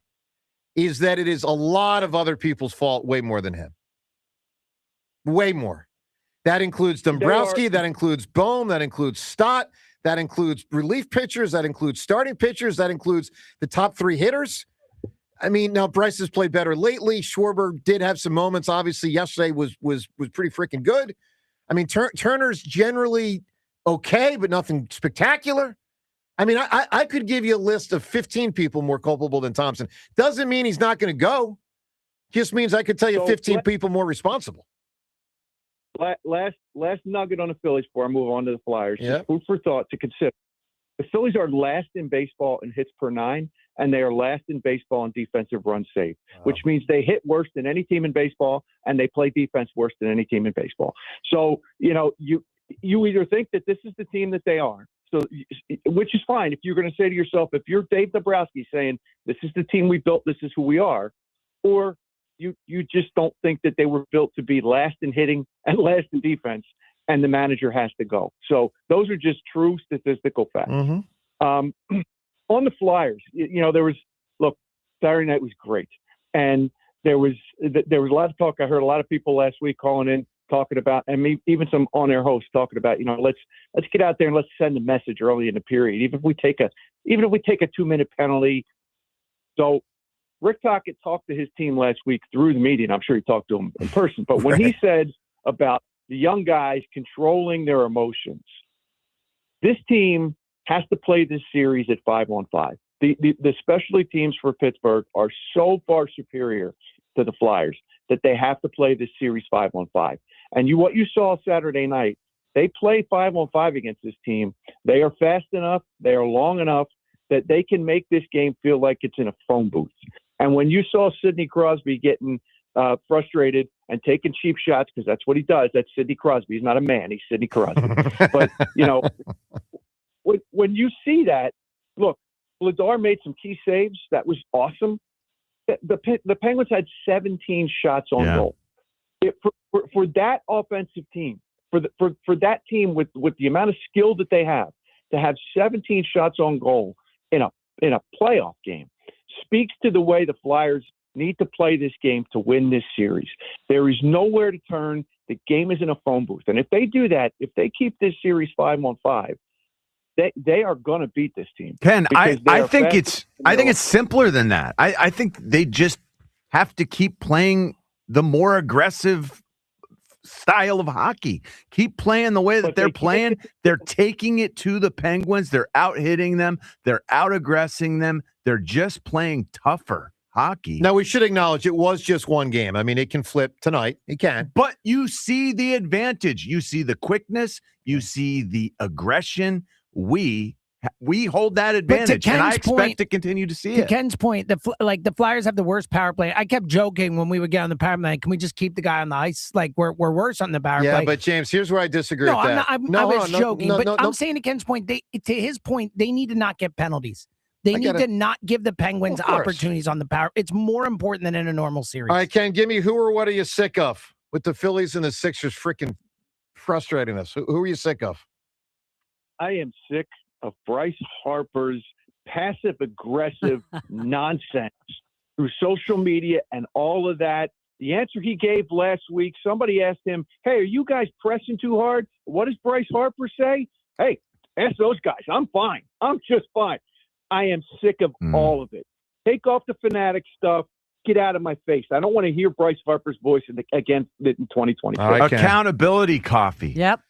is that it is a lot of other people's fault way more than him. Way more. That includes Dombrowski. That includes Bohm. That includes Stott. That includes relief pitchers. That includes starting pitchers. That includes the top 3 hitters. I mean, now Bryce has played better lately. Schwarber did have some moments. Obviously, yesterday was pretty freaking good. I mean, Turner's generally okay, but nothing spectacular. I mean, I could give you a list of 15 people more culpable than Thompson. Doesn't mean he's not going to go. Just means I could tell you 15 people more responsible. Last nugget on the Phillies before I move on to the Flyers. Yeah. Just food for thought to consider. The Phillies are last in baseball in hits per 9, and they are last in baseball in defensive runs saved, which means they hit worse than any team in baseball, and they play defense worse than any team in baseball. So, you either think that this is the team that they are, so which is fine. If you're going to say to yourself, if you're Dave Dombrowski saying, this is the team we built, this is who we are, or you just don't think that they were built to be last in hitting and last in defense, and the manager has to go. So those are just true statistical facts. On the Flyers, there was, Saturday night was great. And there was a lot of talk. I heard a lot of people last week calling in, talking about, and even some on-air hosts talking about, let's get out there and let's send a message early in the period, even if we take a 2-minute penalty. So Rick Tocchet talked to his team last week through the media, and I'm sure he talked to them in person. But when he said about the young guys controlling their emotions, this team has to play this series at 5-on-5. The specialty teams for Pittsburgh are so far superior to the Flyers that they have to play this series 5-on-5. And what you saw Saturday night, they play 5-on-5 against this team. They are fast enough, they are long enough that they can make this game feel like it's in a phone booth. And when you saw Sidney Crosby getting frustrated and taking cheap shots, because that's what he does. That's Sidney Crosby. He's not a man. He's Sidney Crosby. But, when you see that, look, Vladar made some key saves. That was awesome. The Penguins had 17 shots on goal. For that offensive team, for that team with the amount of skill that they have, to have 17 shots on goal in a playoff game speaks to the way the Flyers need to play this game to win this series. There is nowhere to turn. The game is in a phone booth. And if they do that, if they keep this series 5-on-5, they are going to beat this team. Ken, I think it's simpler than that. I think they just have to keep playing the more aggressive style of hockey. Keep playing the way that they're playing. They're taking it to the Penguins. They're out hitting them. They're out aggressing them. They're just playing tougher hockey. Now, we should acknowledge it was just one game. I mean, it can flip tonight. It can. But you see the advantage. You see the quickness. You see the aggression. We hold that advantage, and I expect to continue to see it. To Ken's point, the Flyers have the worst power play. I kept joking when we would get on the power play, can we just keep the guy on the ice? Like, we're worse on the power play. Yeah, but James, here's where I disagree with that. I was joking, but I'm saying to Ken's point, to his point, they need to not get penalties. They need to not give the Penguins opportunities on the power. It's more important than in a normal series. All right, Ken, give me who or what are you sick of with the Phillies and the Sixers freaking frustrating us? Who are you sick of? I am sick of Bryce Harper's passive-aggressive nonsense through social media and all of that. The answer he gave last week, somebody asked him, hey, are you guys pressing too hard? What does Bryce Harper say? Hey, ask those guys. I'm fine. I'm just fine. I am sick of all of it. Take off the fanatic stuff. Get out of my face. I don't want to hear Bryce Harper's voice again in 2020. Accountability coffee. Yep.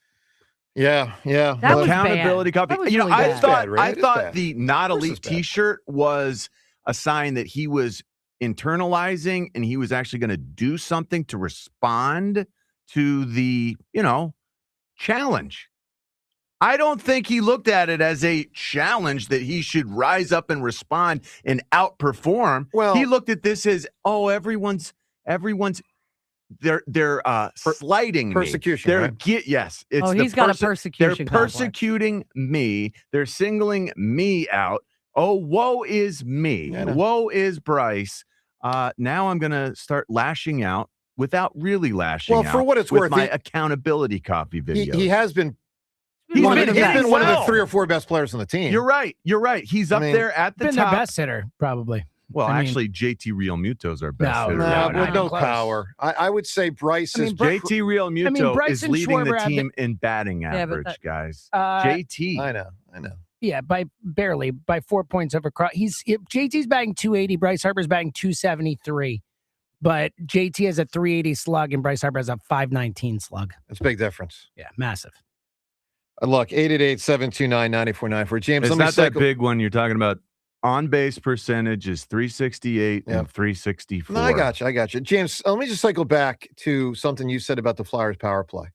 Yeah. That was accountability bad. coffee. Really I bad. thought the not elite T-shirt was a sign that he was internalizing and he was actually going to do something to respond to the, challenge. I don't think he looked at it as a challenge that he should rise up and respond and outperform. Well, he looked at this as, everyone's they're slighting persecution. Me. Right? Yes, it's he's got a persecution. They're persecuting me. They're singling me out. Oh, woe is me. Woe is Bryce. Now I'm gonna start lashing out without really lashing out. Well, for what it's with worth, my accountability copy video. He has been. He's been one of the 3 or 4 best players on the team. You're right. He's up there at the top. Been their best hitter, probably. Well, I mean- actually, JT Real Muto's our best No, hitter. no, right with now. no power. I would say Bryce is JT Real Muto is Bryson leading the Schwarber had team in batting Yeah, but average, guys. Uh, JT. I know. Yeah, by 4 points over Cross. JT's batting 280. Bryce Harper's batting 273. But JT has a 380 slug and Bryce Harper has a 519 slug. That's a big difference. Yeah, massive. Look, 888-729-9494. James, It's let me not that big one you're talking about. On base percentage is 368 and 364. No, I got you. James, let me just cycle back to something you said about the Flyers power play.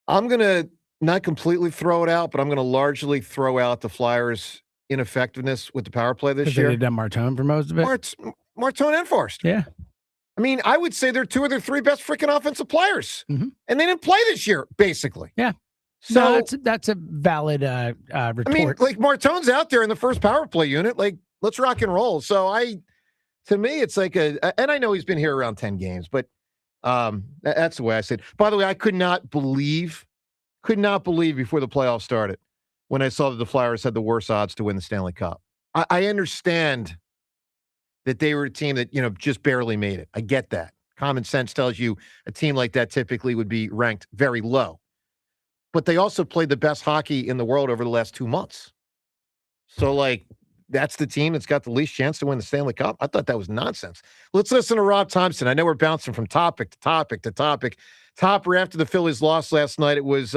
I'm going to not completely throw it out, but I'm going to largely throw out the Flyers' ineffectiveness with the power play this year. They did Martone for most of it. Martone and Forster. Yeah. I mean, I would say they're two of their three best freaking offensive players. Mm-hmm. And they didn't play this year, basically. Yeah. So No, that's a valid retort. I mean, like Martone's out there in the first power play unit. Like, let's rock and roll. So to me, it's like and I know he's been here around 10 games, but that's the way I said. By the way, I could not believe before the playoffs started when I saw that the Flyers had the worst odds to win the Stanley Cup. I understand that they were a team that, just barely made it. I get that. Common sense tells you a team like that typically would be ranked very low. But they also played the best hockey in the world over the last 2 months. So, that's the team that's got the least chance to win the Stanley Cup? I thought that was nonsense. Let's listen to Rob Thompson. I know we're bouncing from topic to topic to topic. Topper, after the Phillies lost last night, it was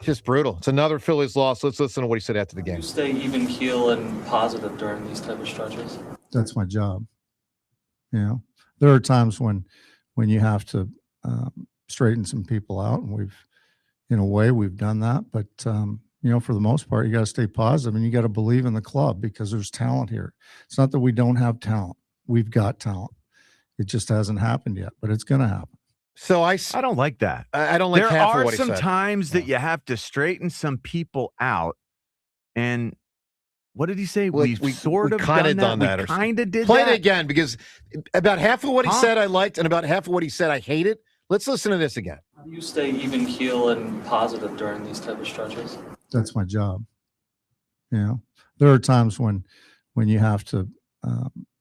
just brutal. It's another Phillies loss. Let's listen to what he said after the game. You stay even keel and positive during these type of stretches. That's my job. There are times when you have to straighten some people out, and we've done that. But for the most part, you got to stay positive and you got to believe in the club because there's talent here. It's not that we don't have talent. We've got talent. It just hasn't happened yet, but it's going to happen. So I don't like that. I don't like there half are of what he some said. times that you have to straighten some people out. And what did he say? We sort of kind of done that. We kind of did Play that. it again, because about half of what he said I liked and about half of what he said I hated. Let's listen to this again. How do you stay even keel and positive during these type of stretches? That's my job. There are times when you have to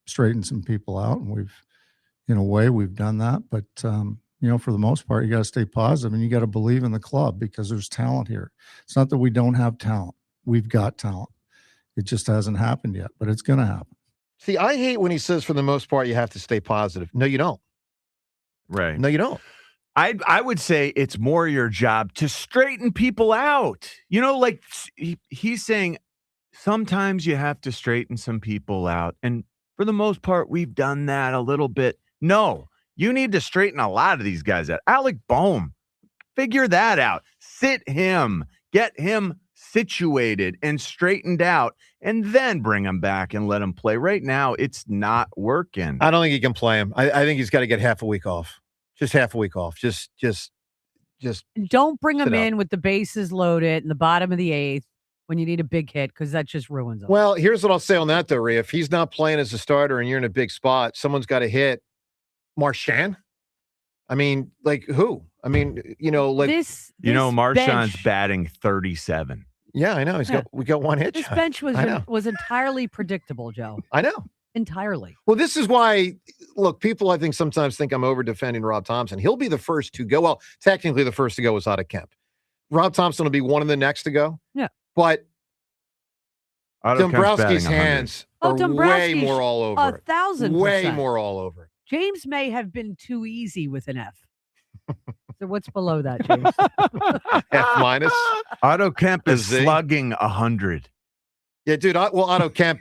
straighten some people out, and we've done that. But for the most part, you got to stay positive and you got to believe in the club because there's talent here. It's not that we don't have talent. We've got talent. It just hasn't happened yet, but it's going to happen. See, I hate when he says, for the most part, you have to stay positive. No, you don't. Right. No, you don't. I would say it's more your job to straighten people out. He's saying sometimes you have to straighten some people out. And for the most part, we've done that a little bit. No, you need to straighten a lot of these guys out. Alec Boehm, figure that out. Sit him, get him situated and straightened out, and then bring him back and let him play. Right now, it's not working. I don't think he can play him. I think he's got to get half a week off. Just half a week off. Just don't bring him sit in out. with the bases loaded in the bottom of the eighth when you need a big hit, because that just ruins him. Well, here's what I'll say on that, though, Rhea. If he's not playing as a starter and you're in a big spot, someone's got to hit. Marchand? I mean, who? I mean, Marchand's batting 37. Yeah, I know. We got one hit. This bench was entirely predictable, Joe. I know. Entirely. Well, this is why, look, people I think sometimes think I'm over defending Rob Thompson. He'll be the first to go. Well, technically the first to go was Otto Kemp. Rob Thompson will be one of the next to go. Yeah. But Otto Kemp's Dombrowski's batting 100. hands are way more all over it. 1,000%. Way more all over it. James may have been too easy with an F. So what's below that, James? F minus. Otto Kemp is Z. slugging 100. Yeah, dude. Otto Kemp.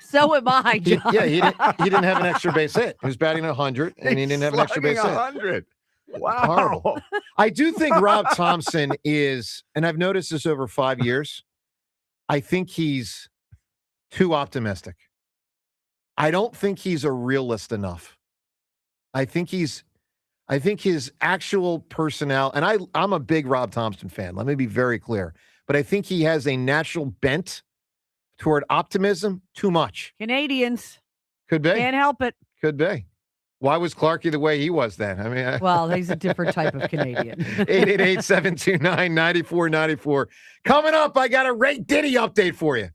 So am I, John. He didn't have an extra base hit. He was batting 100, and he didn't have an extra base hit. 100. Wow. Horrible. I do think Rob Thompson is, and I've noticed this over 5 years, I think he's too optimistic. I don't think he's a realist enough. I think his actual personality, and I'm a big Rob Thompson fan. Let me be very clear. But I think he has a natural bent toward optimism too much. Canadians. Could be. Can't help it. Could be. Why was Clarkie the way he was then? I mean, well, he's a different type of Canadian. 888-729-9494. Coming up, I got a Ray Diddy update for you.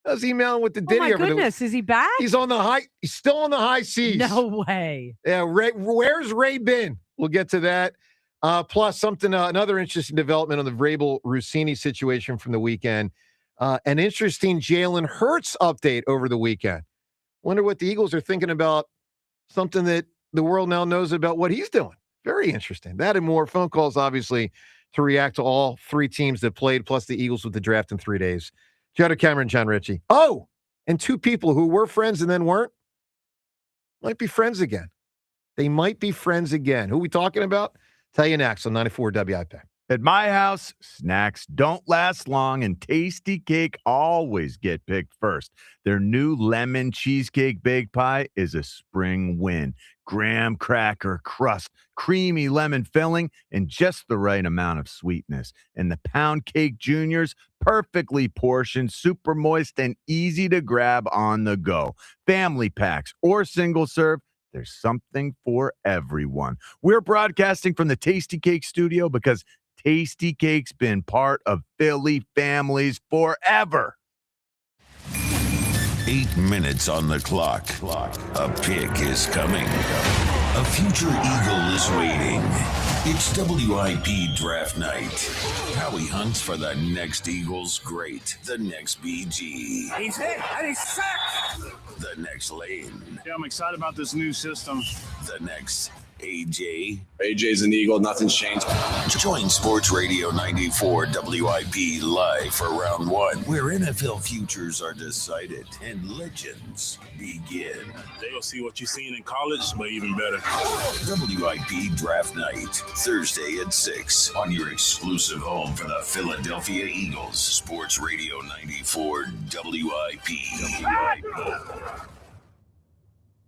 I was emailing with the Oh Diddy. my over the- goodness, is he back? He's on the high. He's still on the high seas. No way. Yeah, Ray, where's Ray been? We'll get to that. Plus, another interesting development on the Vrabel Rousini situation from the weekend. An interesting Jalen Hurts update over the weekend. Wonder what the Eagles are thinking about. Something that the world now knows about what he's doing. Very interesting. That and more phone calls, obviously, to react to all three teams that played, plus the Eagles with the draft in 3 days. Joe Cameron, John Ritchie. Oh, and two people who were friends and then weren't might be friends again. They might be friends again. Who are we talking about? Tell you next on 94 WIP. At my house, snacks don't last long, and Tasty Cake always get picked first. Their new lemon cheesecake baked pie is a spring win. Graham cracker crust, creamy lemon filling, and just the right amount of sweetness. And the pound cake juniors, perfectly portioned, super moist, and easy to grab on the go. Family packs or single serve, there's something for everyone. We're broadcasting from the Tasty Cake studio because Tasty Cake's been part of Philly families forever. 8 minutes on the clock. A pick is coming. A future Eagle is waiting. It's WIP draft night. Howie hunts for the next Eagles great, the next BG, He's hit and he's sacked. the next Lane, Yeah, I'm excited about this new system. the next AJ. AJ's an Eagle. Nothing's changed. Join Sports Radio 94 WIP live for round one, where NFL futures are decided and legends begin. They'll see what you've seen in college, but even better. WIP Draft Night, Thursday at 6 on your exclusive home for the Philadelphia Eagles. Sports Radio 94 WIP.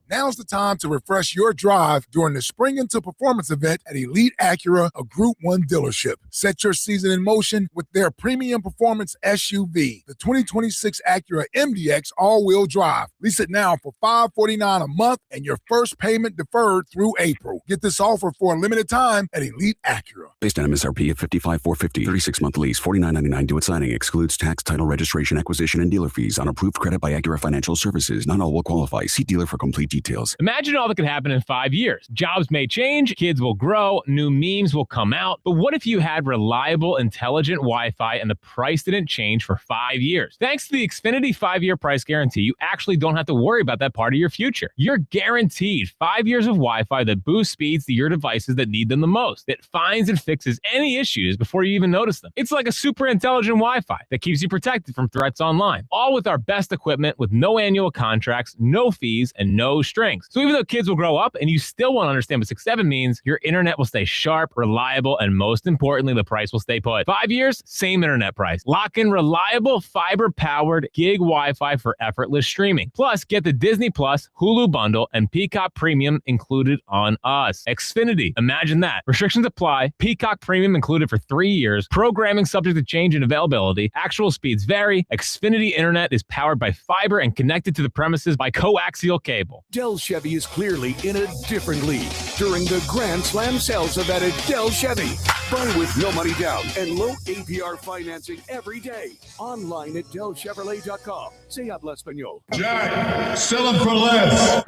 Now's the time to refresh your drive during the Spring Into Performance event at Elite Acura, a Group 1 dealership. Set your season in motion with their premium performance SUV, the 2026 Acura MDX all-wheel drive. Lease it now for $549 a month and your first payment deferred through April. Get this offer for a limited time at Elite Acura. Based on MSRP of $55,450, 36-month lease, $49.99 due at signing, excludes tax, title, registration, acquisition, and dealer fees on approved credit by Acura Financial Services. Not all will qualify. See dealer for complete details. Imagine all that could happen in 5 years. Jobs may change, kids will grow, new memes will come out. But what if you had reliable, intelligent Wi-Fi and the price didn't change for 5 years? Thanks to the Xfinity 5-year price guarantee, you actually don't have to worry about that part of your future. You're guaranteed 5 years of Wi-Fi that boosts speeds to your devices that need them the most, that finds and fixes any issues before you even notice them. It's like a super intelligent Wi-Fi that keeps you protected from threats online, all with our best equipment with no annual contracts, no fees, and no strings. So even though kids will grow up and you still won't understand what 6-7 means, your internet will stay sharp, reliable, and most importantly, the price will stay put. 5 years, same internet price. Lock in reliable, fiber-powered gig Wi-Fi for effortless streaming. Plus, get the Disney Plus, Hulu bundle, and Peacock Premium included on us. Xfinity, imagine that. Restrictions apply. Peacock Premium included for 3 years. Programming subject to change in availability. Actual speeds vary. Xfinity Internet is powered by fiber and connected to the premises by coaxial cable. Del Chevy is clearly in a different league during the Grand Slam sales event at Del Chevy. Buy with no money down and low APR financing every day. Online at delchevrolet.com. Se habla español. Jack, sell them for less.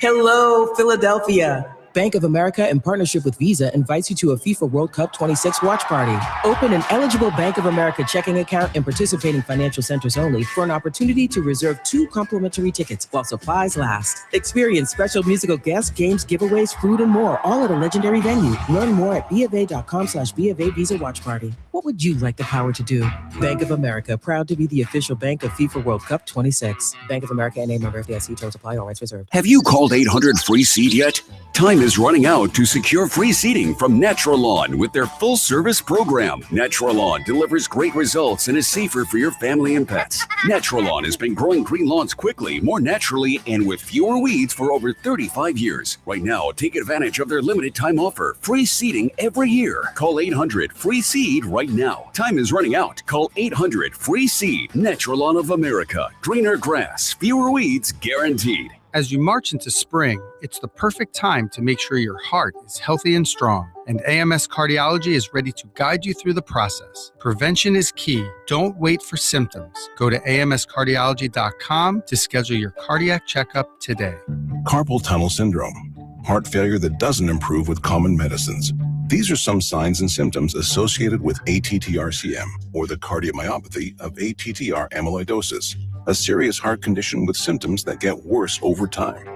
Hello, Philadelphia. Bank of America, in partnership with Visa, invites you to a FIFA World Cup 26 watch party. Open an eligible Bank of America checking account in participating financial centers only for an opportunity to reserve 2 complimentary tickets while supplies last. Experience special musical guests, games, giveaways, food, and more, all at a legendary venue. Learn more at BofA.com/BofA Visa Watch Party. What would you like the power to do? Bank of America, proud to be the official bank of FIFA World Cup 26. Bank of America NA, member FDIC. Terms apply. All rights reserved. Have you called 800-FREE-SEAT yet? Time is running out to secure free seating from Natural Lawn with their full-service program. Natural Lawn delivers great results and is safer for your family and pets. Natural Lawn has been growing green lawns quickly, more naturally, and with fewer weeds for over 35 years. Right now, take advantage of their limited time offer. Free seating every year. Call 800-FREE-SEED right now. Time is running out. Call 800-FREE-SEED. Natural Lawn of America. Greener grass, fewer weeds, guaranteed. As you march into spring, it's the perfect time to make sure your heart is healthy and strong, and AMS Cardiology is ready to guide you through the process. Prevention is key. Don't wait for symptoms. Go to amscardiology.com to schedule your cardiac checkup today. Carpal tunnel syndrome, heart failure that doesn't improve with common medicines. These are some signs and symptoms associated with ATTR-CM, or the cardiomyopathy of ATTR amyloidosis, a serious heart condition with symptoms that get worse over time.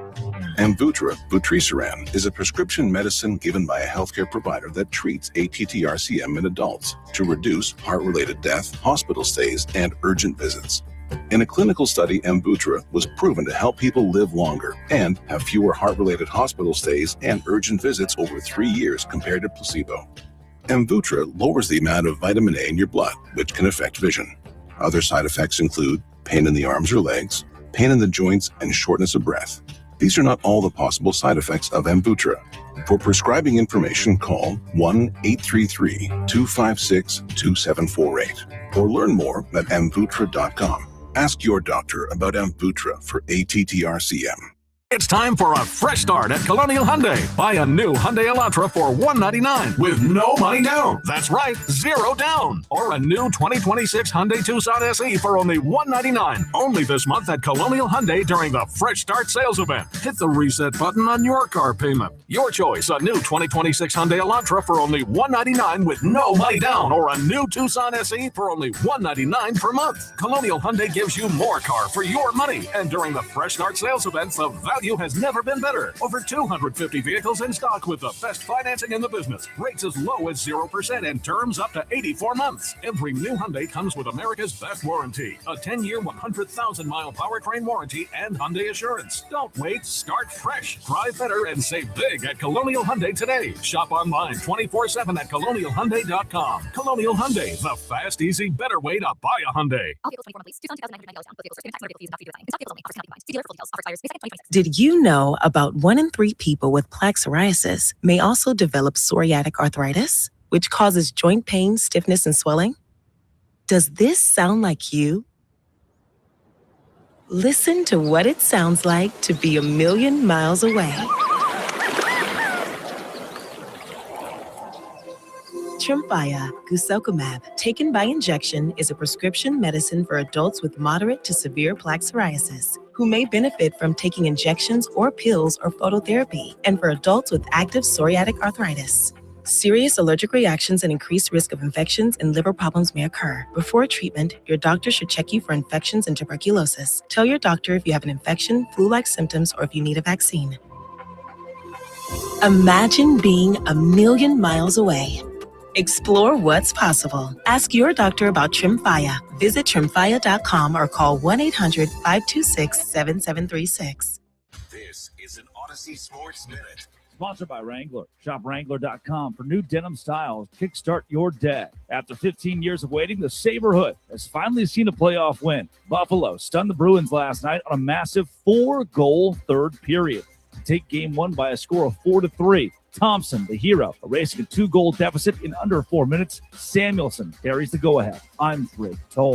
Amvuttra vutrisiran is a prescription medicine given by a healthcare provider that treats ATTR-CM in adults to reduce heart-related death, hospital stays, and urgent visits. In a clinical study, Amvuttra was proven to help people live longer and have fewer heart-related hospital stays and urgent visits over 3 years compared to placebo. Amvuttra lowers the amount of vitamin A in your blood, which can affect vision. Other side effects include pain in the arms or legs, pain in the joints, and shortness of breath. These are not all the possible side effects of Amvuttra. For prescribing information, call 1-833-256-2748 or learn more at amvuttra.com. Ask your doctor about Amvuttra for ATTR-CM. It's time for a fresh start at Colonial Hyundai. Buy a new Hyundai Elantra for $199 with no money down. That's right, zero down. Or a new 2026 Hyundai Tucson SE for only $199. Only this month at Colonial Hyundai during the Fresh Start sales event. Hit the reset button on your car payment. Your choice, a new 2026 Hyundai Elantra for only $199 with no money down. Or a new Tucson SE for only $199 per month. Colonial Hyundai gives you more car for your money. And during the Fresh Start sales event, the value has never been better. Over 250 vehicles in stock with the best financing in the business. Rates as low as 0% and terms up to 84 months. Every new Hyundai comes with America's best warranty. A 10-year, 100,000-mile powertrain warranty and Hyundai Assurance. Don't wait. Start fresh. Drive better and save big at Colonial Hyundai today. Shop online 24/7 at colonialhyundai.com. Colonial Hyundai, the fast, easy, better way to buy a Hyundai. Did you know about 1 in 3 people with plaque psoriasis may also develop psoriatic arthritis, which causes joint pain, stiffness, and swelling? Does this sound like you? Listen to what it sounds like to be a million miles away. Tremfya guselkumab, taken by injection, is a prescription medicine for adults with moderate to severe plaque psoriasis who may benefit from taking injections or pills or phototherapy, and for adults with active psoriatic arthritis. Serious allergic reactions and increased risk of infections and liver problems may occur. Before treatment, your doctor should check you for infections and tuberculosis. Tell your doctor if you have an infection, flu-like symptoms, or if you need a vaccine. Imagine being a million miles away. Explore what's possible. Ask your doctor about Tremfya. Visit Tremfya.com or call 1-800-526-7736. This is an Odyssey Sports Minute. Sponsored by Wrangler. Shop Wrangler.com for new denim styles. Kickstart your day. After 15 years of waiting, the Saberhood has finally seen a playoff win. Buffalo stunned the Bruins last night on a massive 4-goal third period to take game 1 by a score of 4-3. Thompson, the hero, erasing a 2-goal deficit in under 4 minutes. Samuelson carries the go-ahead. I'm Rick Toll.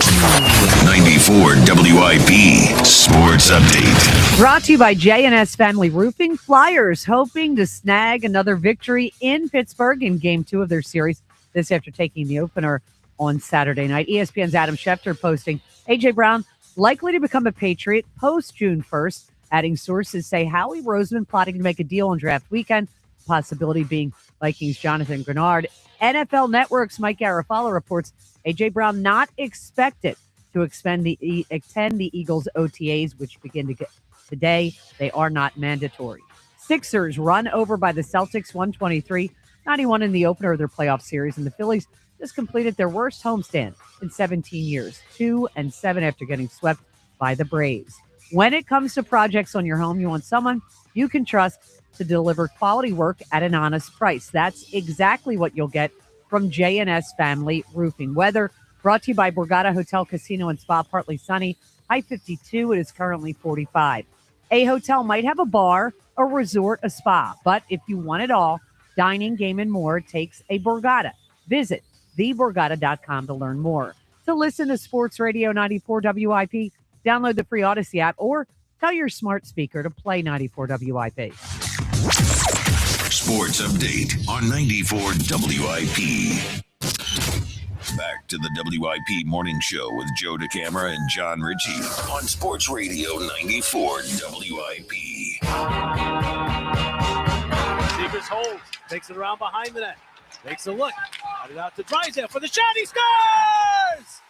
94 WIP Sports Update. Brought to you by J&S Family Roofing. Flyers hoping to snag another victory in Pittsburgh in Game 2 of their series. This after taking the opener on Saturday night. ESPN's Adam Schefter posting, A.J. Brown likely to become a Patriot post-June 1st. Adding sources say Howie Roseman plotting to make a deal on draft weekend. Possibility being Vikings' Jonathan Grenard. NFL Network's Mike Garafolo reports A.J. Brown not expected to attend the Eagles' OTAs, which begin today. They are not mandatory. Sixers run over by the Celtics 123-91 in the opener of their playoff series, and the Phillies just completed their worst homestand in 17 years, 2-7 after getting swept by the Braves. When it comes to projects on your home, you want someone you can trust to deliver quality work at an honest price. That's exactly what you'll get from J&S Family Roofing. Weather brought to you by Borgata Hotel, Casino, and Spa. Partly sunny. High 52. It is currently 45. A hotel might have a bar, a resort, a spa. But if you want it all, dining, game, and more, it takes a Borgata. Visit theborgata.com to learn more. To listen to Sports Radio 94 WIP, download the free Odyssey app or Tell your smart speaker to play 94 WIP. Sports update on 94 WIP. Back to the WIP morning show with Joe DeCamara and John Ritchie on Sports Radio 94 WIP. Seegers holds, takes it around behind the net, takes a look, got it out to Drysdale for the shot, he scores!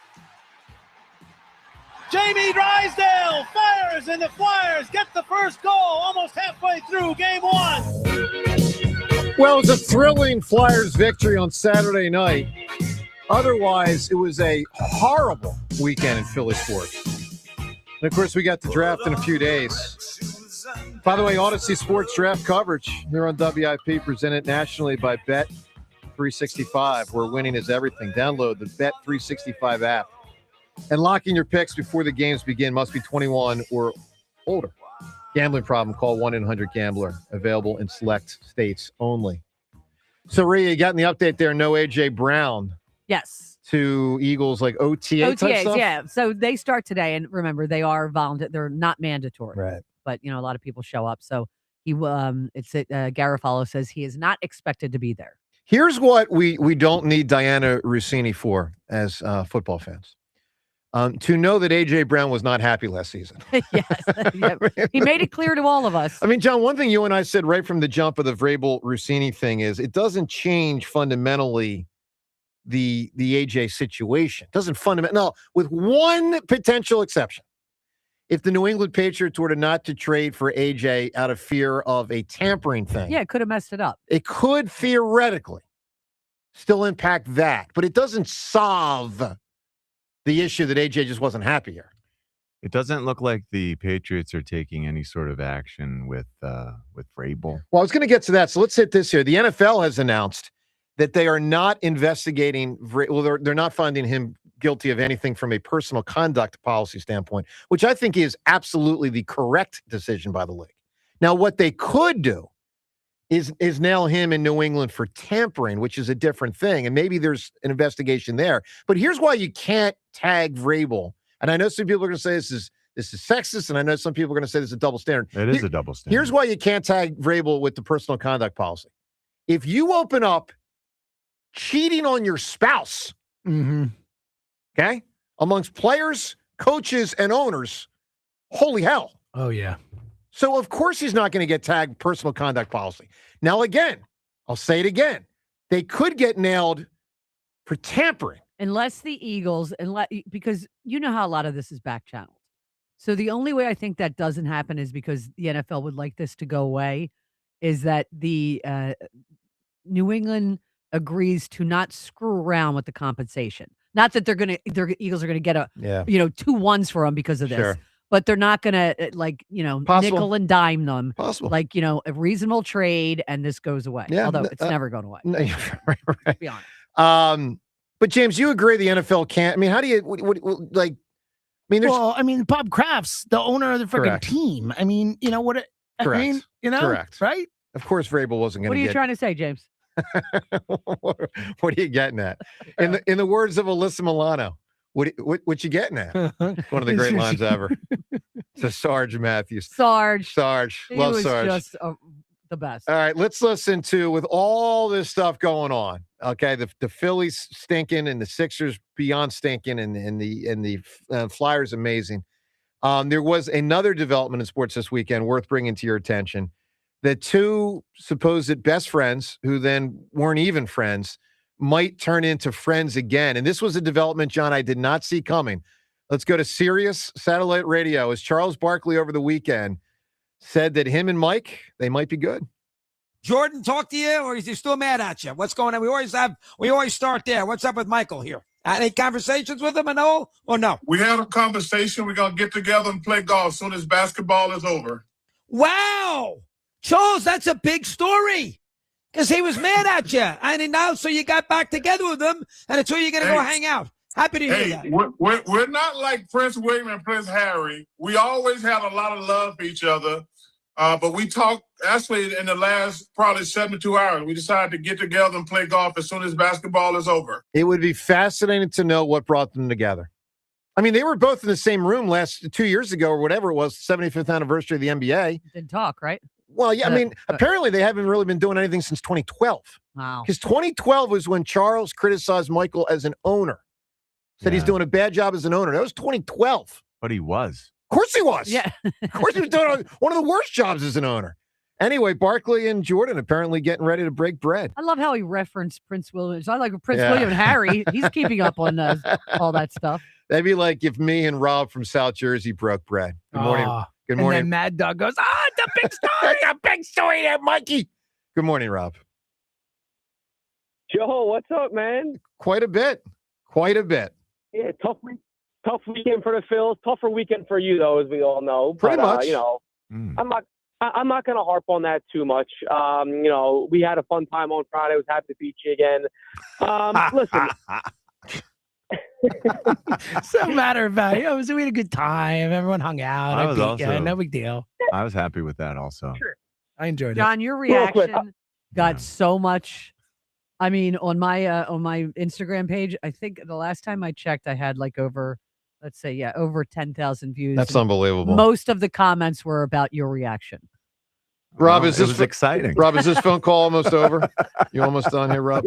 Jamie Drysdale fires and the Flyers get the first goal almost halfway through game one. Well, it was a thrilling Flyers victory on Saturday night. Otherwise, it was a horrible weekend in Philly sports. And, of course, we got the draft in a few days. By the way, Odyssey Sports Draft coverage here on WIP, presented nationally by Bet365, where winning is everything. Download the Bet365 app. And locking your picks before the games begin must be 21 or older. Gambling problem, call 1-800-GAMBLER. Available in select states only. So, Rhea, you got in the update there, no A.J. Brown. Yes. To Eagles, like OTA type OTAs, stuff? yeah. So they start today, and remember, they are voluntary. They're not mandatory. Right. But, a lot of people show up. So Garofalo says he is not expected to be there. Here's what we don't need Diana Rousini for as football fans. To know that A.J. Brown was not happy last season. Yes. He made it clear to all of us. I mean, John, one thing you and I said right from the jump of the Vrabel-Rousini thing is it doesn't change fundamentally the A.J. situation. It doesn't fundamentally. No, with one potential exception. If the New England Patriots were to not to trade for A.J. out of fear of a tampering thing. Yeah, it could have messed it up. It could theoretically still impact that, but it doesn't solve the issue that A.J. just wasn't happy here. It doesn't look like the Patriots are taking any sort of action with Vrabel. Well, I was going to get to that, so let's hit this here. The NFL has announced that they are not investigating. Well, they're not finding him guilty of anything from a personal conduct policy standpoint, which I think is absolutely the correct decision by the league. Now, what they could do is nail him in New England for tampering, which is a different thing. And maybe there's an investigation there. But here's why you can't tag Vrabel. And I know some people are going to say this is sexist, and I know some people are going to say this is a double standard. It is a double standard. Here's why you can't tag Vrabel with the personal conduct policy. If you open up cheating on your spouse, okay, amongst players, coaches, and owners, holy hell. Oh, yeah. So, of course, he's not going to get tagged personal conduct policy. Now, again, I'll say it again. They could get nailed for tampering. Unless the Eagles, because you know how a lot of this is back channeled. So the only way I think that doesn't happen is because the NFL would like this to go away, is that the New England agrees to not screw around with the compensation. Not that the Eagles are going to get 2 ones for them because of this. Sure. But they're not going to, nickel and dime them. Possible. A reasonable trade, and this goes away. Yeah, although it's never going away. No, right. Let's be honest. But, James, you agree the NFL can't? I mean, how do you, Bob Kraft's the owner of the freaking team. I mean, what? Correct. Correct. Right? Of course, Vrabel wasn't going to What are you trying to say, James? What are you getting at? In the words of Alyssa Milano, what you getting at? One of the great lines ever. To Sarge Matthews. Sarge. He was Sarge. Just the best. All right, let's listen to, with all this stuff going on, okay, the Phillies stinking and the Sixers beyond stinking and the Flyers amazing. There was another development in sports this weekend worth bringing to your attention. The two supposed best friends, who then weren't even friends, might turn into friends again. And this was a development, John, I did not see coming. Let's go to Sirius Satellite Radio. As Charles Barkley over the weekend said that him and Mike, they might be good. Jordan talk to you, or is he still mad at you? What's going on? We always start there. What's up with Michael here? Any conversations with him or no? We had a conversation. We're going to get together and play golf as soon as basketball is over. Wow. Charles, that's a big story. Because he was mad at you. And now, so you got back together with him, and it's where you're going to go hang out. Happy to hear that. We're not like Prince William and Prince Harry. We always had a lot of love for each other. But we talked, actually, in the last probably 72 hours. We decided to get together and play golf as soon as basketball is over. It would be fascinating to know what brought them together. I mean, they were both in the same room 2 years ago or whatever it was, 75th anniversary of the NBA. Didn't talk, right? Well, yeah, I mean, apparently they haven't really been doing anything since 2012. Wow. Because 2012 was when Charles criticized Michael as an owner. Said he's doing a bad job as an owner. That was 2012. But he was. Of course he was. Yeah. Of course he was doing one of the worst jobs as an owner. Anyway, Barkley and Jordan apparently getting ready to break bread. I love how he referenced Prince William. So I like Prince William and Harry. He's keeping up on all that stuff. That'd be like if me and Rob from South Jersey broke bread. Good morning. Good morning. And then Mad Dog goes, it's a big story. It's a big story there, Mikey. Good morning, Rob. Joe, what's up, man? Quite a bit. Yeah, tough weekend for the Phils. Tougher weekend for you, though, as we all know. Pretty much. I'm not going to harp on that too much. We had a fun time on Friday. I was happy to beat you again. Listen. So matter of fact, we had a good time. Everyone hung out. I beat you. No big deal. I was happy with that also. Sure. I enjoyed it. John, your reaction got so much. I mean, on my Instagram page, I think the last time I checked, I had like over 10,000 views. That's unbelievable. Most of the comments were about your reaction. Rob, it was exciting. Rob, is this phone call almost over? You almost done here, Rob?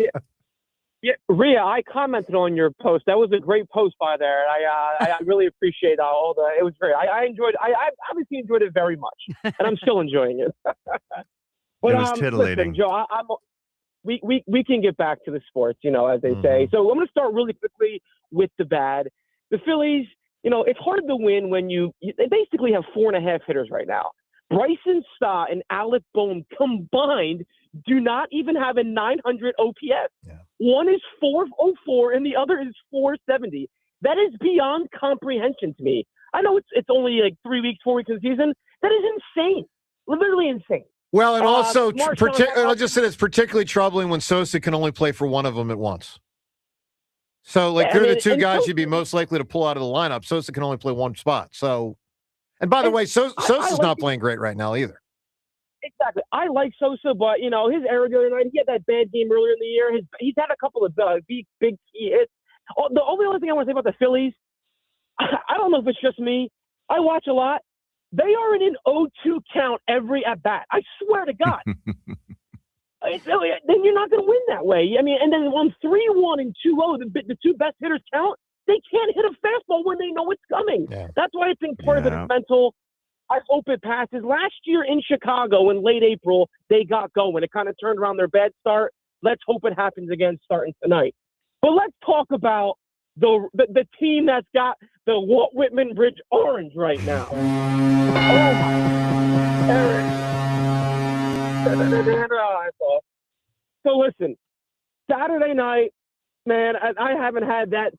Yeah, Rhea, I commented on your post. That was a great post by there. I really appreciate all the. It was great. I enjoyed. I obviously enjoyed it very much, and I'm still enjoying it. But, it was titillating. Listen, Joe, we can get back to the sports, as they say. So I'm going to start really quickly with the bad. The Phillies, it's hard to win when they basically have 4.5 hitters right now. Bryson Stott and Alec Bohm combined do not even have a 900 OPS. Yeah. One is 404 and the other is 470. That is beyond comprehension to me. I know it's only like 3 weeks, 4 weeks in the season. That is insane. Literally insane. Well, and also, I'll just say it's particularly troubling when Sosa can only play for one of them at once. So, they're the two guys you'd be most likely to pull out of the lineup. Sosa can only play one spot. So, and by the way, Sosa's not playing great right now either. Exactly. I like Sosa, but, his error the other night, he had that bad game earlier in the year. He's had a couple of big key hits. The only other thing I want to say about the Phillies, I don't know if it's just me. I watch a lot. They are in an 0-2 count every at-bat. I swear to God. Then you're not going to win that way. I mean, and then on 3-1 and 2-0, the two best hitters count. They can't hit a fastball when they know it's coming. Yeah. That's why I think part of it is mental. I hope it passes. Last year in Chicago in late April, they got going. It kind of turned around their bad start. Let's hope it happens again starting tonight. But let's talk about the team that's got the Walt Whitman Bridge orange right now. Oh, my. Eric. So listen, Saturday night, man, I haven't had that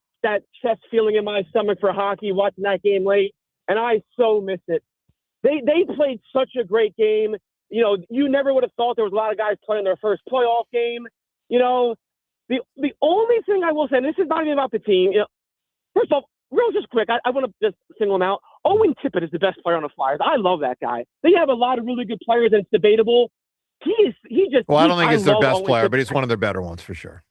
chest feeling in my stomach for hockey watching that game late, and I so miss it. They played such a great game. You never would have thought there was a lot of guys playing their first playoff game. The only thing I will say, and this is not even about the team. First off, just quick, I want to just single him out. Owen Tippett is the best player on the Flyers. I love that guy. They have a lot of really good players, and it's debatable. Well, I don't think he's their best player, but he's one of their better ones for sure.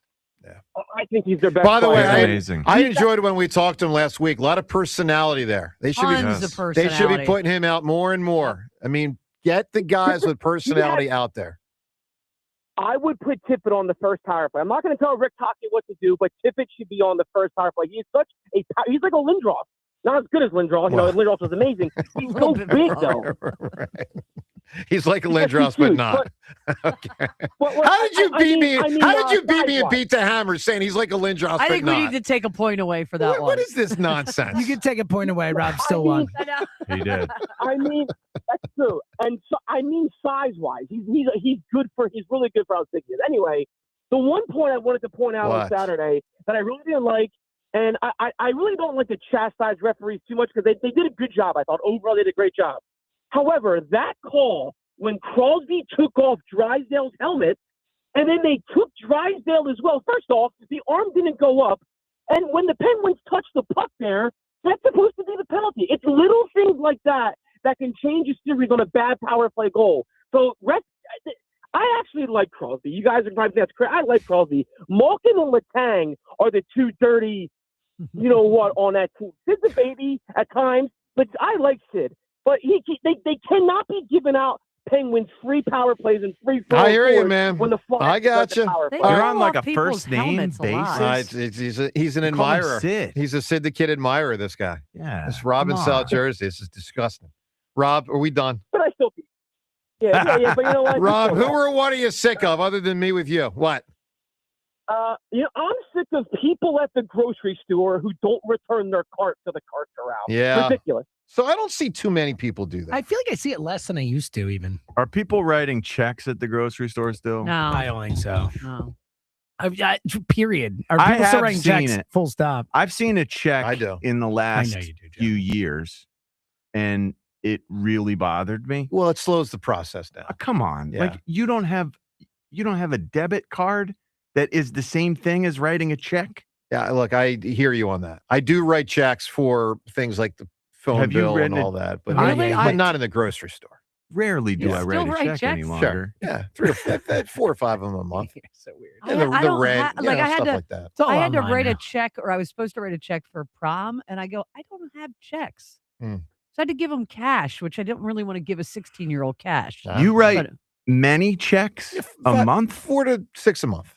Yeah. I think he's their best. By the way, amazing. I enjoyed when we talked to him last week. A lot of personality there. They should They should be putting him out more and more. I mean, get the guys with personality out there. I would put Tippett on the first power play. I'm not going to tell Rick Tocchet what to do, but Tippett should be on the first power play. He's like a Lindros. Not as good as Lindros. Lindros was amazing. He's so big, though. Right. He's like a Lindros, but not. Okay. How did you beat me? How did you beat me and beat the Hammer saying he's like a Lindros, I but think not? we need to take a point away for that one. What is this nonsense? You can take a point away. Rob still won. He did. I mean, that's true. And so, size-wise, he's really good for how big he is. Anyway, the one point I wanted to point out on Saturday that I really didn't like, and I really don't like to chastise referees too much because they did a good job. I thought overall they did a great job. However, that call when Crosby took off Drysdale's helmet, and then they took Drysdale as well. First off, the arm didn't go up, and when the Penguins touched the puck there, that's supposed to be the penalty. It's little things like that can change a series on a bad power play goal. So, I actually like Crosby. You guys are probably think that's crazy. I like Crosby. Malkin and Letang are the two dirty you know what, on that team. Sid's a baby at times, but I like Sid. But they cannot be giving out Penguins free power plays and free throw. I hear you, man. When the I got you. You're on like a first name basis. He's an You call him admirer. Sid. He's a Sid the Kid admirer, this guy. Yeah. This Robin come South on. jersey. This is disgusting. Rob, are we done? But I still think. Yeah, but you know what? Rob, who are one of you sick of other than me with you? What? You know, I'm sick of people at the grocery store who don't return their cart to the cart corral. Yeah. Ridiculous. So I don't see too many people do that. I feel like I see it less than I used to even. Are people writing checks at the grocery store still? No. I don't think so. No. Period. Are I people still have writing seen checks? it. Full stop. I've seen a check in the last you do, few years, and it really bothered me. Well, it slows the process down. Come on. Yeah. Like you don't have a debit card that is the same thing as writing a check? Yeah, look, I hear you on that. I do write checks for things like the phone Have you bill and written all that, but, Really? but not in the grocery store. Rarely do I write a check any longer. Sure. Yeah, 4 or 5 of them a month. So weird. And the I don't rent, like I had stuff to, like that. I had to online write now. a check, or I was supposed to write a check for prom, and I go, I don't have checks. Hmm. So I had to give them cash, which I didn't really want to give a 16-year-old cash. You write But- many checks a month? 4 to 6 a month.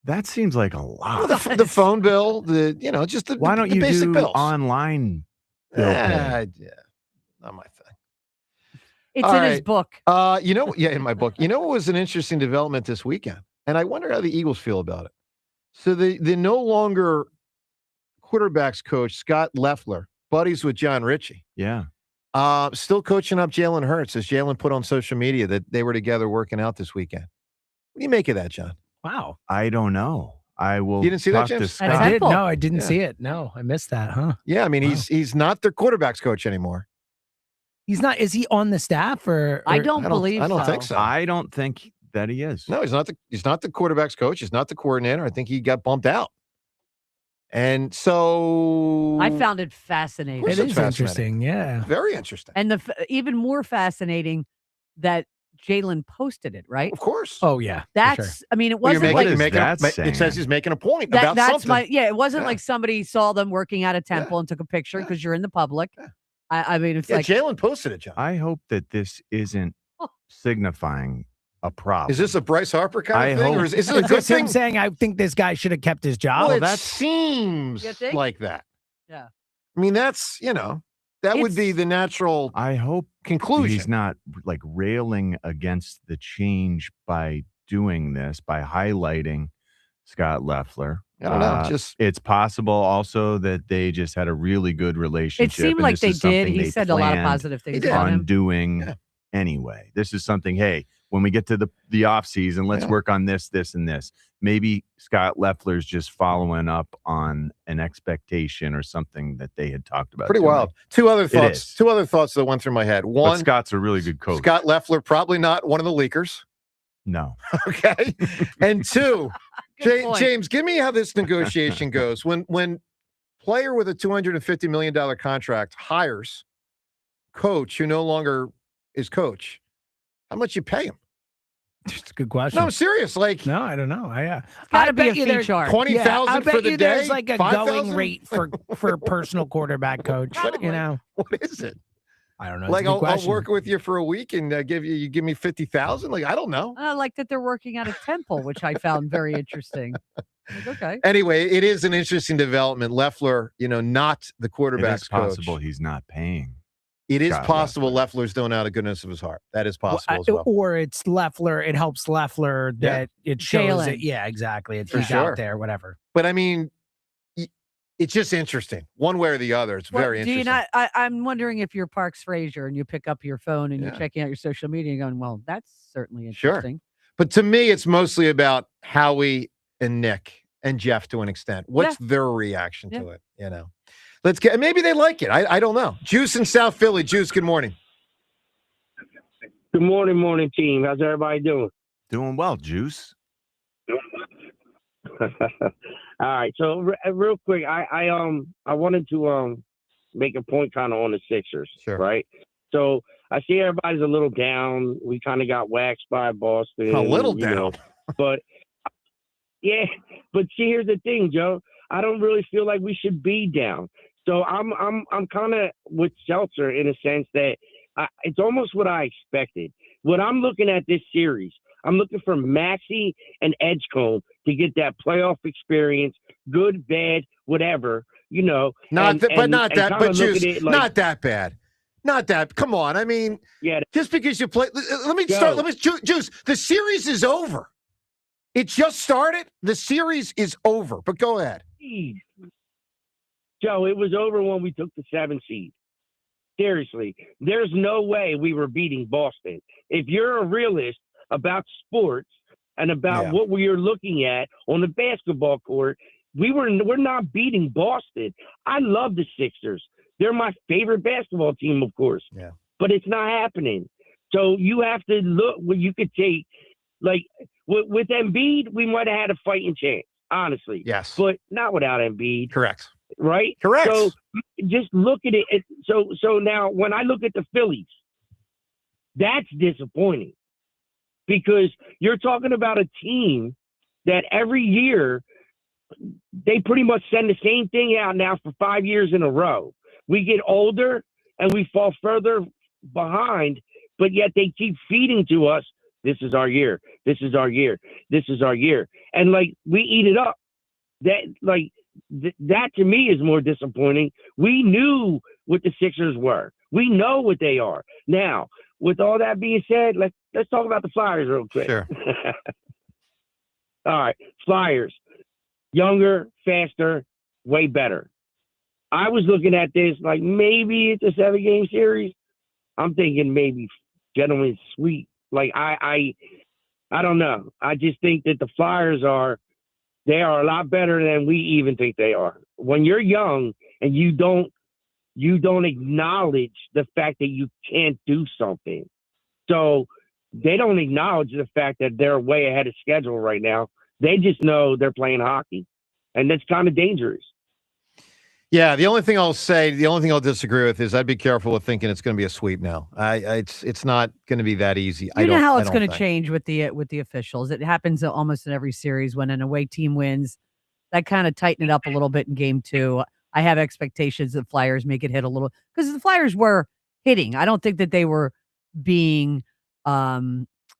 That seems like a lot. Well, the phone bill, just the Why don't the you basic do bills. online bill pay? Yeah, not my thing. It's All in his right. book. In my book. You know what was an interesting development this weekend? And I wonder how the Eagles feel about it. So the no longer quarterbacks coach, Scott Loeffler, buddies with John Ritchie. Yeah. Still coaching up Jalen Hurts, as Jalen put on social media that they were together working out this weekend. What do you make of that, John? Wow. I don't know. I will. You didn't see that, talk to James? Scott. I did. No, I didn't Yeah. see it. No, I missed that, huh? Yeah, I mean, Wow. he's not their quarterbacks coach anymore. He's not. Is he on the staff or? I don't believe I don't think so. I don't think that he is. No, he's not the quarterbacks coach. He's not the coordinator. I think he got bumped out. And so I found it fascinating. course It it's is fascinating. interesting. Yeah. Very interesting. And even more fascinating that Jalen posted it, right? Of course. Oh yeah. for That's, sure. I mean, it Well, wasn't What like is that it saying? says he's making a point that, about that's something. it wasn't Yeah. like somebody saw them working at a temple and took a picture because you're in the public. Yeah. I mean, it's Yeah, like, Jalen posted it, John. I hope that this isn't signifying a problem. Is this a Bryce Harper kind I of thing? Or hope- is this a Is good this him thing? saying I think this guy should have kept his job? Well, it that's- seems You think? like that. Yeah. I mean, that's, that would be It's- the natural I hope conclusion. he's not like railing against the change by doing this, by highlighting Scott Loeffler. I don't know. Just It's possible also that they just had a really good relationship. it seemed and like this they is did. something He they said a lot of planned positive things did. about on him. doing Yeah. anyway. This is something, hey, when we get to the off season, let's Yeah. work on this, this, and this. Maybe Scott Loeffler's just following up on an expectation or something that they had talked about. pretty doing. wild. Two other is. thoughts that went through my head. But One, Scott's a really good coach. Scott Loeffler, probably not one of the leakers. No. Okay. And two, Good point. James, give me how this negotiation goes. When player with a $250 million contract hires coach who no longer is coach, how much you pay him? It's a good question. No, I'm serious. Like No, I don't know. Gotta I be a bet you fee there's chart. 20,000 I bet for the you day. there's like a 5,000? going rate for a personal quarterback coach. You know, What is it? I don't know. It's Like a good I'll question. work with you for a week and you give me 50,000. Like I don't know. I like that they're working at a temple, which I found very interesting. Like, okay. Anyway, it is an interesting development. Loeffler, not the It quarterback's is possible coach. he's not paying. It is Scott possible Loeffler's doing out of goodness of his heart. That is possible as well. Or it's Loeffler. It helps Loeffler Yeah. that it shows Jalen. it. Yeah, exactly. It's For he's sure. out there, whatever. But I mean, it's just interesting. One way or the other. It's Well, very do interesting. you not? I'm wondering if you're Parks Frazier and you pick up your phone and Yeah. you're checking out your social media and going, well, that's certainly Sure. interesting. But to me, it's mostly about Howie and Nick and Jeff to an extent. What's their reaction to it? Let's get. Maybe they like it. I don't know. Juice in South Philly. Juice. Good morning. Good morning, team. How's everybody doing? Doing well, Juice. All right. So real quick, I wanted to make a point kind of on the Sixers, right? So I see everybody's a little down. We kind of got waxed by Boston. A little you know. down. But yeah, but see, here's the thing, Joe. I don't really feel like we should be down. So I'm kind of with Seltzer in a sense that it's almost what I expected. What I'm looking at this series, I'm looking for Maxey and Edgecombe to get that playoff experience, good, bad, whatever, Not that bad. Not that. Come on. I mean, just because you play. Let me start. Juice. The series is over. It just started. The series is over. But go ahead. Joe, it was over when we took the 7th seed. Seriously, there's no way we were beating Boston. If you're a realist about sports and about what we are looking at on the basketball court, we're not beating Boston. I love the Sixers. They're my favorite basketball team, of course. Yeah. But it's not happening. So you have to look what you could take. Like with Embiid, we might have had a fighting chance, honestly. Yes. But not without Embiid. Correct. Right? Correct. So just look at it. So now when I look at the Phillies, that's disappointing because you're talking about a team that every year they pretty much send the same thing out now for 5 years in a row. We get older and we fall further behind, but yet they keep feeding to us. This is our year. This is our year. This is our year. And like we eat it up. That to me is more disappointing. We knew what the Sixers were. We know what they are. Now, with all that being said, let's talk about the Flyers real quick. Sure. All right, Flyers, younger, faster, way better. I was looking at this like maybe it's a 7-game series. I'm thinking maybe gentleman's sweep. Like I don't know. I just think that the Flyers are a lot better than we even think they are. When you're young and you don't acknowledge the fact that you can't do something. So they don't acknowledge the fact that they're way ahead of schedule right now. They just know they're playing hockey, and that's kind of dangerous. Yeah, the only thing I'll disagree with is I'd be careful with thinking it's going to be a sweep now. It's not going to be that easy. You know how it's going to change with the officials. It happens almost in every series when an away team wins. That kind of tighten it up a little bit in game 2. I have expectations that Flyers make it hit a little because the Flyers were hitting. I don't think that they were being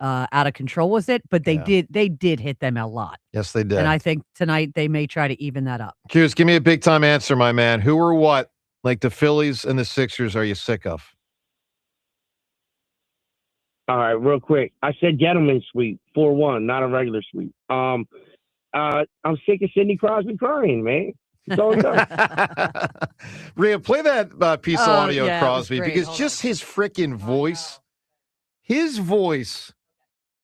out of control with it, but they did hit them a lot. Yes, they did. And I think tonight they may try to even that up. Hughes, give me a big time answer, my man. Who or what, like the Phillies and the Sixers, are you sick of? All right, real quick. I said gentleman's sweep, 4-1, not a regular sweep. I'm sick of Sidney Crosby crying, man. It's all done. Rhea, play that piece of audio of Crosby because Hold just his freaking voice, his voice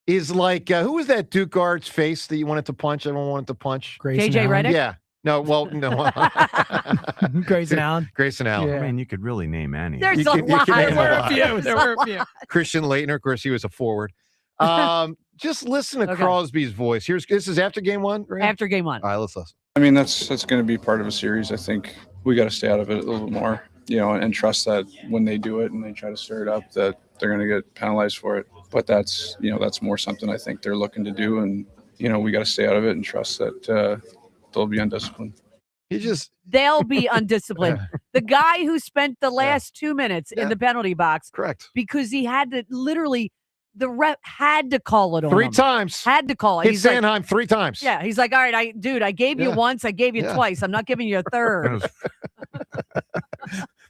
is like, who was that Duke Arts face that you wanted to punch? Everyone wanted to punch. JJ Redick? Yeah. No, well, no. Grayson Allen. Grayson Allen. I mean, you could really name any. There's a lot. There were a few. Christian Laettner, of course, he was a forward. Just listen to Crosby's voice. This is after game 1, right? After game 1. All right, let's listen. I mean, that's going to be part of a series. I think we got to stay out of it a little bit more, and trust that when they do it and they try to stir it up, that they're going to get penalized for it. But that's more something I think they're looking to do, and we got to stay out of it and trust that they'll be undisciplined. They'll be undisciplined. The guy who spent the last 2 minutes in the penalty box, correct, because he had to literally. The rep had to call it on 3 him. times. Had to call it. Hit Sanheim 3 times. Yeah, he's like, all right, I gave you once, I gave you twice. I'm not giving you a third.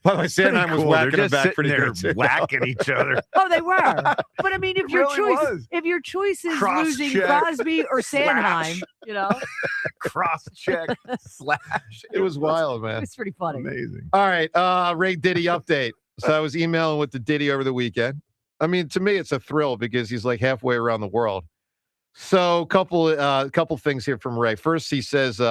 By the way, Sanheim was whacking him back pretty good. Whacking each other. Oh, they were. But I mean, if your choice is losing Crosby or Sanheim, cross check slash. It was wild, man. It's pretty funny. Amazing. All right, Ray Diddy update. So I was emailing with the Diddy over the weekend. I mean, to me, it's a thrill because he's like halfway around the world. So, couple things here from Ray. First, he says,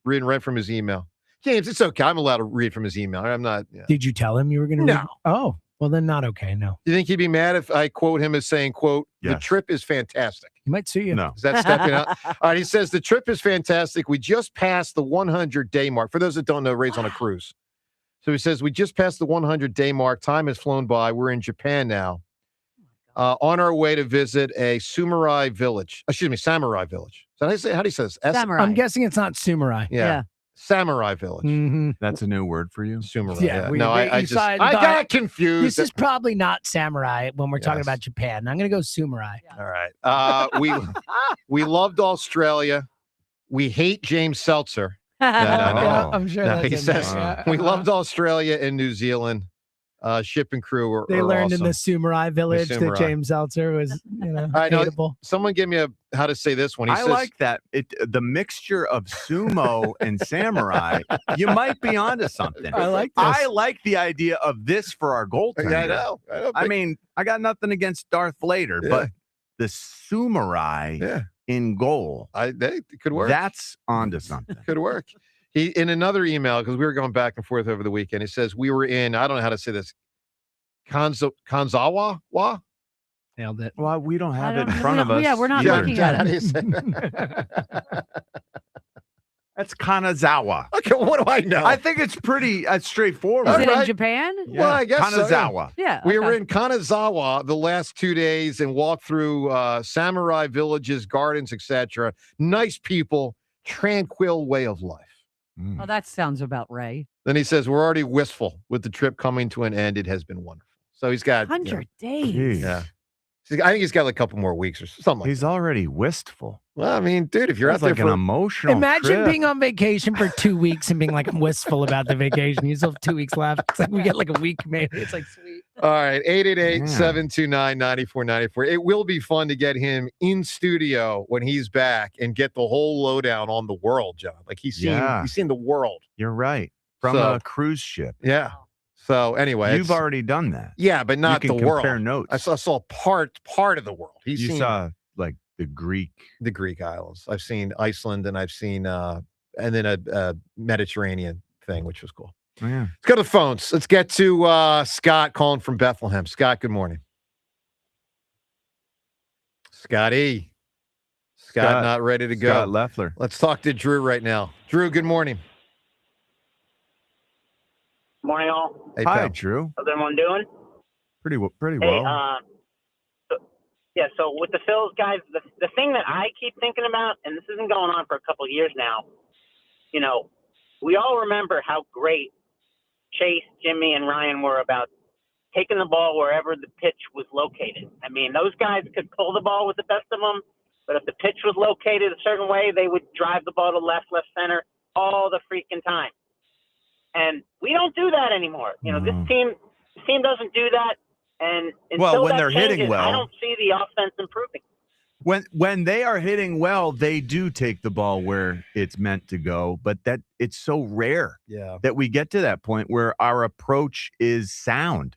reading right from his email. James, it's okay. I'm allowed to read from his email. I'm not. Yeah. Did you tell him you were going to read? Oh, well, then not okay. No. Do you think he'd be mad if I quote him as saying, quote, the trip is fantastic? He might sue you. No. Is that stepping out? All right. He says, the trip is fantastic. We just passed the 100-day mark. For those that don't know, Ray's on a cruise. So he says, we just passed the 100-day mark. Time has flown by. We're in Japan now. On our way to visit a samurai village. Is that how do you say this? Samurai. I'm guessing it's not Samurai. Yeah. Samurai Village. Mm-hmm. That's a new word for you? Samurai. Yeah, No, I got confused. This is probably not samurai when we're talking Yes. about Japan. I'm going to go samurai. All right. We loved Australia. We hate James Seltzer. No. Yeah, I'm sure No, that's he in there. says Yeah. we loved Australia and New Zealand. Ship and crew were They learned awesome. in the samurai village that samurai. James Seltzer was, I know. hateable. Someone give me how to say this one. I like that. The mixture of sumo and samurai. You might be onto something. I like this. I like the idea of this for our goaltender. Yeah, I know. I mean, I got nothing against Darth Vader, but the samurai in goal. It could work. That's onto something. Could work. He in another email, because we were going back and forth over the weekend, he says we were in, I don't know how to say this, Kanzawa? Nailed it. Well, we don't have it in front of us. Yeah, we're not either. looking at How do you it. say that? That's Kanazawa. Okay, what do I know? I think it's pretty straightforward. Is it in right. Japan? Yeah. Well, I guess so, yeah. Kanazawa. Yeah. We were okay. in Kanazawa the last 2 days and walked through samurai villages, gardens, etc. Nice people, tranquil way of life. Oh, that sounds about right. Then he says, we're already wistful with the trip coming to an end. It has been wonderful. So he's got 100 days. Jeez. Yeah. I think he's got like a couple more weeks or something like He's already wistful. Well, I mean, dude, if you're That's out there like for an emotional Imagine trip. being on vacation for 2 weeks and being like, I'm wistful about the vacation. You still have 2 weeks left. It's like we get like a week maybe. It's like sweet. All right, 888-729-9494. It will be fun to get him in studio when he's back and get the whole lowdown on the world, John. Like he's seen the world. You're right. From a cruise ship. Yeah. So anyway, You've already done that. Yeah, but not you can the world. compare notes. I saw part of the world. You saw like the Greek islands. I've seen Iceland, and I've seen and then a Mediterranean thing, which was cool. Oh, yeah. Let's go to the phones. Let's get to Scott calling from Bethlehem. Scott, good morning. Scotty. Scott not ready to go. Scott Leffler. Let's talk to Drew right now. Drew, good morning. Morning, all. Hey, Hi, pal. Drew. How's everyone doing? Pretty well. Hey, so with the Phils, guys, the thing that I keep thinking about, and this isn't going on for a couple of years now, we all remember how great Chase, Jimmy, and Ryan were about taking the ball wherever the pitch was located. I mean, those guys could pull the ball with the best of them, but if the pitch was located a certain way, they would drive the ball to left center all the freaking time. And we don't do that anymore. This team doesn't do that. And until when that they're changes, hitting well, I don't see the offense improving. When they are hitting well, they do take the ball where it's meant to go, but that it's so rare that we get to that point where our approach is sound.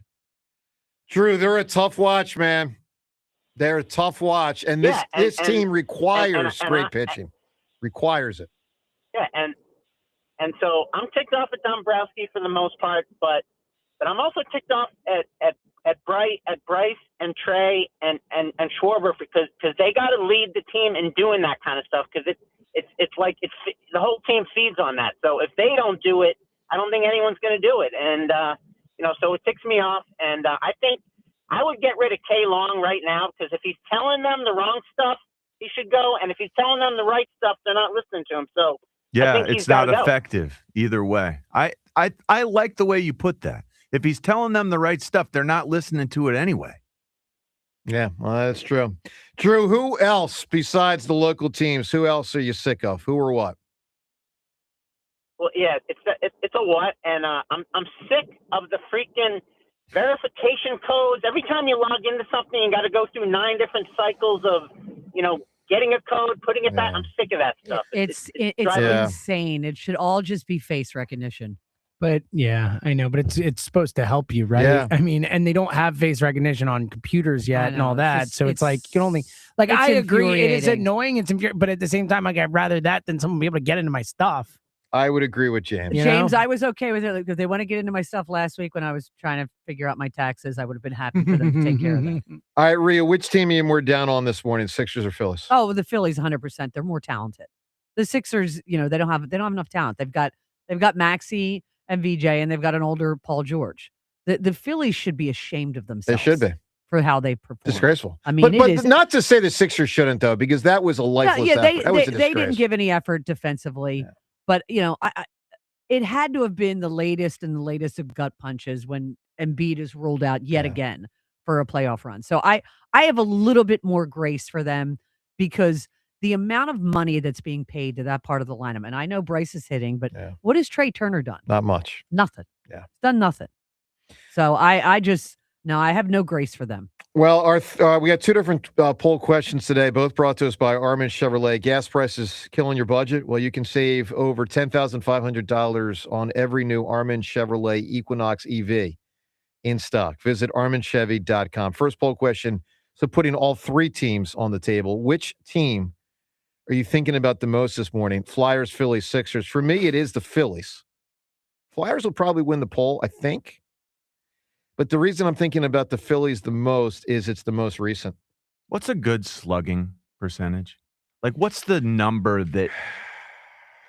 Drew, they're a tough watch, man. They're a tough watch, and this team requires great pitching. Requires it. Yeah, and so I'm ticked off at Dombrowski for the most part, but I'm also ticked off at Bryce and Trey and Schwarber because they got to lead the team in doing that kind of stuff because it's like the whole team feeds on that. So if they don't do it, I don't think anyone's going to do it. And so it ticks me off. And I think I would get rid of K Long right now because if he's telling them the wrong stuff, he should go. And if he's telling them the right stuff, they're not listening to him. So I think it's not effective either way. I like the way you put that. If he's telling them the right stuff, they're not listening to it anyway. Yeah, well, that's true. Drew, who else besides the local teams? Who else are you sick of? Who or what? Well, yeah, it's a what, and I'm sick of the freaking verification codes. Every time you log into something, you got to go through 9 different cycles of, getting a code, putting it back. I'm sick of that stuff. It's driving me insane. It should all just be face recognition. But yeah, I know, but it's supposed to help you, right? Yeah. I mean, and they don't have face recognition on computers yet and all that. So it's like you can only it's I agree, it is infuriating. annoying. It's but at the same time, like I'd rather that than someone be able to get into my stuff. I would agree with James. James, I was okay with it because they want to get into my stuff last week when I was trying to figure out my taxes. I would have been happy for them to take care of that. All right, Rhea, which team are you more down on this morning, Sixers or Phillies? Oh, the Phillies, 100%. They're more talented. The Sixers, they don't have enough talent. They've got Maxey and VJ, and they've got an older Paul George. The Phillies should be ashamed of themselves. They should be. For how they perform. Disgraceful. I mean, but it is not to say the Sixers shouldn't, though, because that was a lifeless effort. That was a they didn't disgrace. give any effort defensively. But, it had to have been the latest and the latest of gut punches when Embiid is ruled out yet again for a playoff run. So I have a little bit more grace for them because the amount of money that's being paid to that part of the lineup, and I know Bryce is hitting, but what has Trey Turner done? Not much. Nothing. Yeah. Done nothing. So I have no grace for them. Well, we got two different poll questions today, both brought to us by Armin Chevrolet. Gas prices killing your budget? Well, you can save over $10,500 on every new Armin Chevrolet Equinox EV in stock. Visit arminchevy.com. First poll question, so putting all three teams on the table, which team are you thinking about the most this morning? Flyers, Phillies, Sixers. For me, it is the Phillies. Flyers will probably win the poll, I think. But the reason I'm thinking about the Phillies the most is it's the most recent. What's a good slugging percentage? Like, what's the number that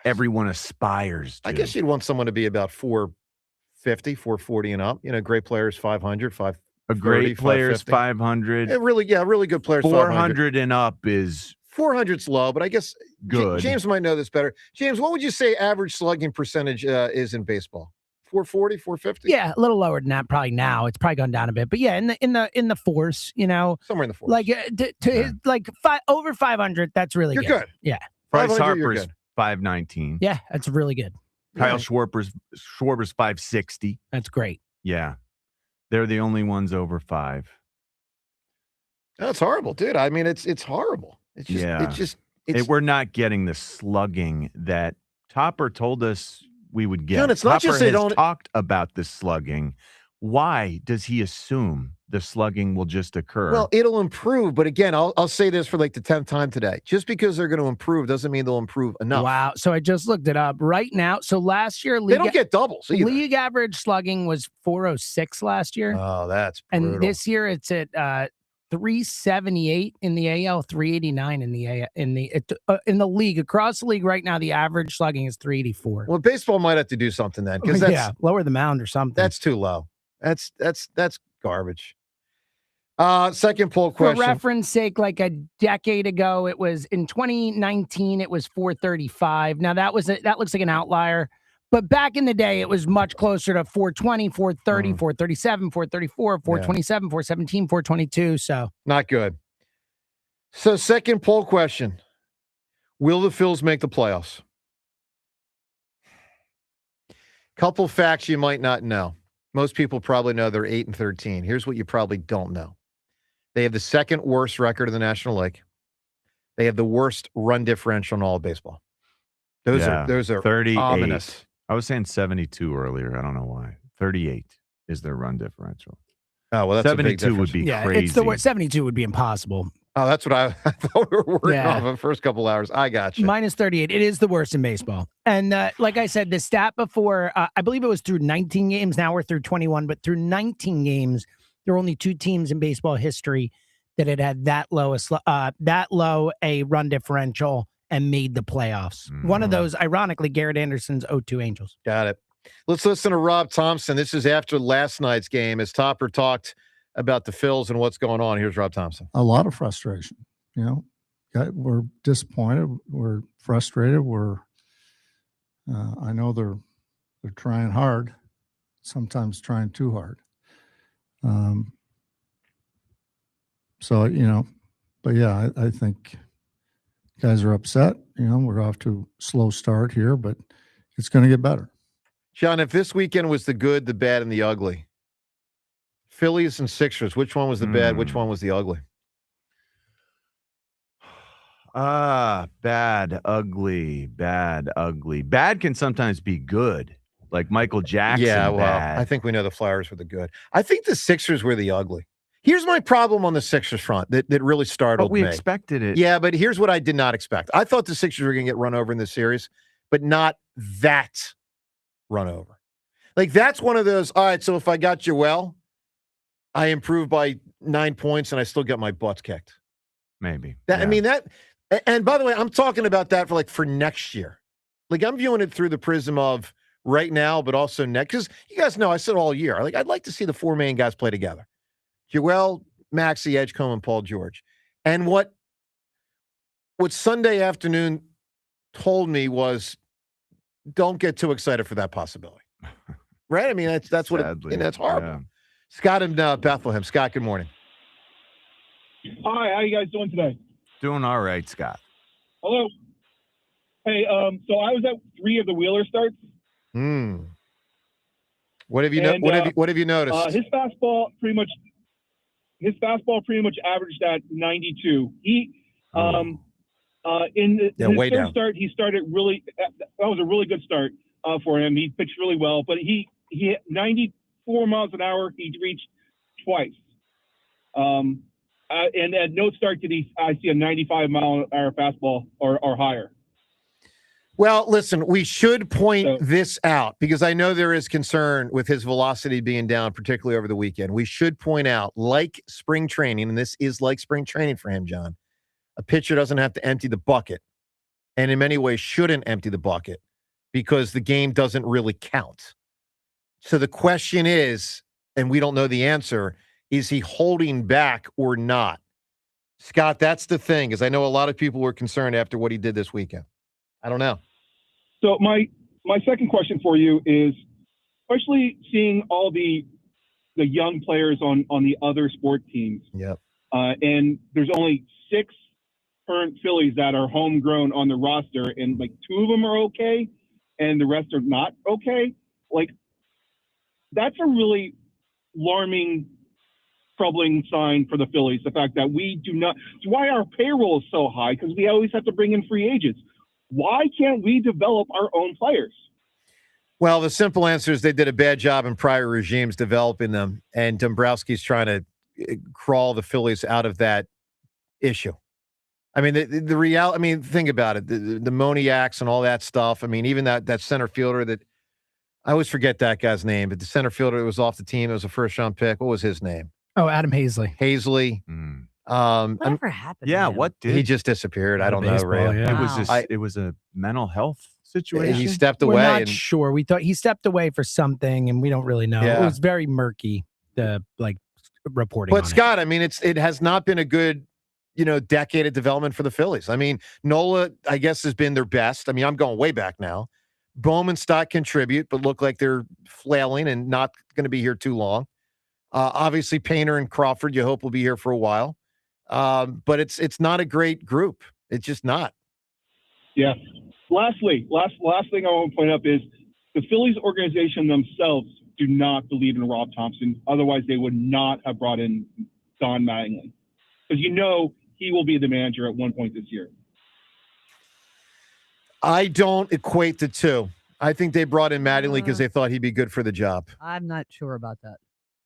everyone aspires to? I guess you'd want someone to be about 450, 440 and up. Great players, 500, 530, a great player's 500. Really good players, 400 and up is 400's low, but I guess good. James might know this better. James, what would you say average slugging percentage is in baseball? 440, 450? Yeah, a little lower than that probably now. It's probably gone down a bit. But yeah, in the fours, somewhere in the fours. Like over 500, that's really good. You're good. Yeah. Bryce Harper's 519. Yeah, that's really good. Kyle Schwarber's 560. That's great. Yeah. They're the only ones over 5. That's horrible, dude. I mean, it's horrible. We're not getting the slugging that Topper told us we would get. No, it's not Topper just they has don't talked about the slugging. Why does he assume the slugging will just occur? Well, it'll improve, but again, I'll say this for like the 10th time today. Just because they're going to improve doesn't mean they'll improve enough. Wow. So I just looked it up right now. So last year, they don't get doubles either. League average slugging was 406 last year. Oh, that's brutal. And this year it's at 378 in the AL, 389 in the league. Across the league right now, the average slugging is 384. Well, baseball might have to do something then, because lower the mound or something. That's too low. That's garbage. Second poll question. For reference sake, like a decade ago, it was in 2019, it was 435. Now that looks like an outlier. But back in the day, it was much closer to 420, 430, 437, 434, 427, 417, 422. So not good. So second poll question. Will the Phils make the playoffs? Couple facts you might not know. Most people probably know they're 8-13. Here's what you probably don't know. They have the second worst record in the National League. They have the worst run differential in all of baseball. Those are 38. ominous. I was saying 72 earlier. I don't know why. 38 is their run differential. Oh, well, that's 72 would be crazy. It's the worst. 72 would be impossible. Oh, that's what I thought we were working on the first couple hours. I got you. Minus 38. It is the worst in baseball. And like I said, the stat before, I believe it was through 19 games. Now we're through 21, but through 19 games, there are only 2 teams in baseball history that had that low a run differential and made the playoffs. One of those, ironically, Garrett Anderson's 0-2 Angels. Got it. Let's listen to Rob Thompson. This is after last night's game as Topper talked about the Phils and what's going on. Here's Rob Thompson. A lot of frustration. We're disappointed. We're frustrated. I know they're trying hard, sometimes trying too hard. But yeah, I think guys are upset. We're off to a slow start here, but it's going to get better. John, if this weekend was the good, the bad, and the ugly, Phillies and Sixers, which one was the bad? Which one was the ugly? Bad, ugly, bad, ugly. Bad can sometimes be good, like Michael Jackson. Yeah, well, bad. I think we know the Flyers were the good. I think the Sixers were the ugly. Here's my problem on the Sixers front that really startled me. But we expected it. Yeah, but here's what I did not expect. I thought the Sixers were going to get run over in this series, but not that run over. Like, that's one of those, all right, so if I got you well, I improved by 9 points and I still got my butts kicked. Maybe. I mean, and by the way, I'm talking about that for next year. Like, I'm viewing it through the prism of right now, but also next. Because you guys know, I said all year, I'd like to see the 4 main guys play together. Joel, Maxey, Edgecombe, and Paul George. And what Sunday afternoon told me was don't get too excited for that possibility. Right? I mean, that's what that's horrible. Yeah. Scott in Bethlehem. Scott, good morning. Hi, how you guys doing today? Doing all right, Scott. Hello. Hey, so I was at 3 of the Wheeler starts. What have you what have you noticed? His fastball pretty much averaged at 92. He in his way third down. start, he started really. That was a really good start for him. He pitched really well, but he hit 94 miles an hour. He reached twice. And at no start did I see a 95 mile an hour fastball or higher. Well, listen, we should point this out because I know there is concern with his velocity being down, particularly over the weekend. We should point out, like spring training, and this is like spring training for him, John, a pitcher doesn't have to empty the bucket, and in many ways shouldn't empty the bucket because the game doesn't really count. So the question is, and we don't know the answer, is he holding back or not? Scott, that's the thing, because I know a lot of people were concerned after what he did this weekend. I don't know. So my second question for you is, especially seeing all the young players on the other sport teams. Yep. And there's only 6 current Phillies that are homegrown on the roster, and like 2 of them are okay, and the rest are not okay. Like, that's a really alarming, troubling sign for the Phillies. The fact that we do not. It's why our payroll is so high, because we always have to bring in free agents. Why can't we develop our own players? Well, the simple answer is they did a bad job in prior regimes developing them, and Dombrowski's trying to crawl the Phillies out of that issue. I mean, the reality. I mean, think about it: the Moniacs and all that stuff. I mean, even that center fielder that I always forget that guy's name, but the center fielder that was off the team, it was a first-round pick. What was his name? Oh, Adam Hazley. Whatever happened? Yeah, to him? what did he just disappeared? I don't know, baseball, Ray. yeah. It was just, it was a mental health situation. He stepped We're away. not sure. We thought he stepped away for something, and we don't really know. Yeah. It was very murky, the reporting. But on Scott, I mean, it has not been a good, decade of development for the Phillies. I mean, Nola, I guess, has been their best. I mean, I'm going way back now. Bowman, Stott contribute, but look like they're flailing and not going to be here too long. Obviously, Painter and Crawford, you hope will be here for a while. But it's not a great group. It's just not. Yeah. Lastly, last thing I want to point up is the Phillies organization themselves do not believe in Rob Thompson. Otherwise, they would not have brought in Don Mattingly, because he will be the manager at one point this year. I don't equate the two. I think they brought in Mattingly because they thought he'd be good for the job. I'm not sure about that.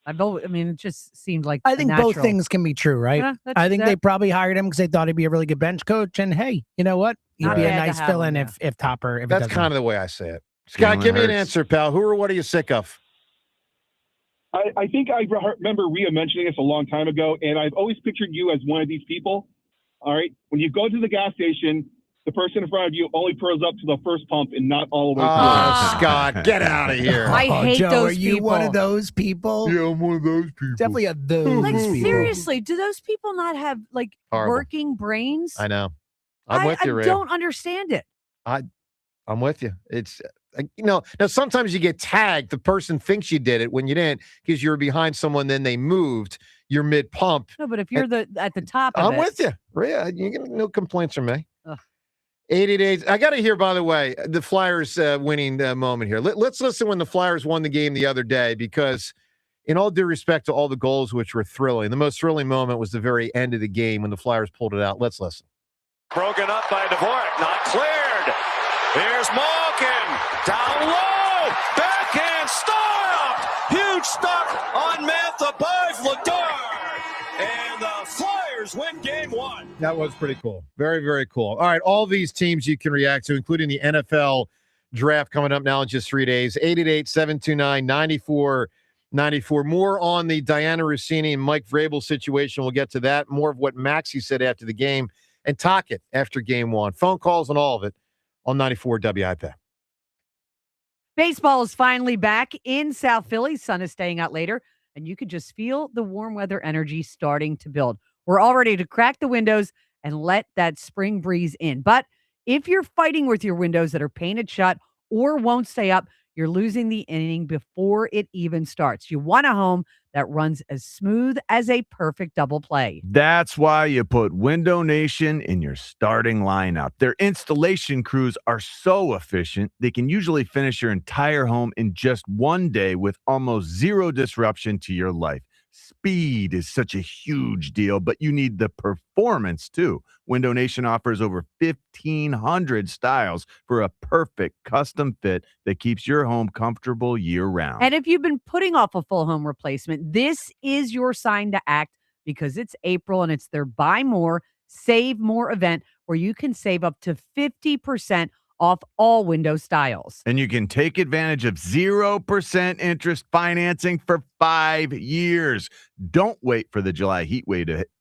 I mean, it just seemed like I think both natural. things can be true, right? Yeah, I think they probably hired him because they thought he'd be a really good bench coach. And hey, you know what? He'd be a nice fill-in if Topper. If That's kind of the way I say it. Scott, give me an answer, pal. Who or what are you sick of? I think I remember Rhea mentioning this a long time ago, and I've always pictured you as one of these people. All right, when you go to the gas station, the person in front of you only pulls up to the first pump and not all the way through. Oh, Scott, get out of here. I hate Joe, those are you people. one of those people? Yeah, I'm one of those people. Definitely a those Like, people. seriously, do those people not have Horrible. working brains? I know. I'm with you, I Ray. don't understand it. I'm with you. It's now sometimes you get tagged. The person thinks you did it when you didn't because you were behind someone. Then they moved. You're mid pump. No, but if you're at the top of I'm it, with you, Ray. You get no complaints from me. Ugh. 88. I got to hear, by the way, the Flyers winning moment here. Let's listen when the Flyers won the game the other day, because in all due respect to all the goals, which were thrilling, the most thrilling moment was the very end of the game when the Flyers pulled it out. Let's listen. Broken up by Dvorak, not cleared. Here's Malkin, down low, backhand stopped. Huge stop on Mantha by Vladar. And the Flyers win game 1. That was pretty cool. Very, very cool. All right, all these teams you can react to, including the NFL draft coming up now in just 3 days. 888-729-9494. More on the Diana Rousini and Mike Vrabel situation. We'll get to that. More of what Maxey said after the game, and talk it after game 1. Phone calls and all of it on 94 WIP. baseball is finally back in South Philly. Sun is staying out later, and you could just feel the warm weather energy starting to build. We're all ready to crack the windows and let that spring breeze in. But if you're fighting with your windows that are painted shut or won't stay up, you're losing the inning before it even starts. You want a home that runs as smooth as a perfect double play. That's why you put Window Nation in your starting lineup. Their installation crews are so efficient, they can usually finish your entire home in just one day with almost zero disruption to your life. Speed is such a huge deal, but you need the performance too. Window Nation offers over 1,500 styles for a perfect custom fit that keeps your home comfortable year-round. And if you've been putting off a full home replacement, this is your sign to act, because it's April and it's their Buy More, Save More event where you can save up to 50% off all window styles. And you can take advantage of 0% interest financing for 5 years. Don't wait for the July heat wave to hit.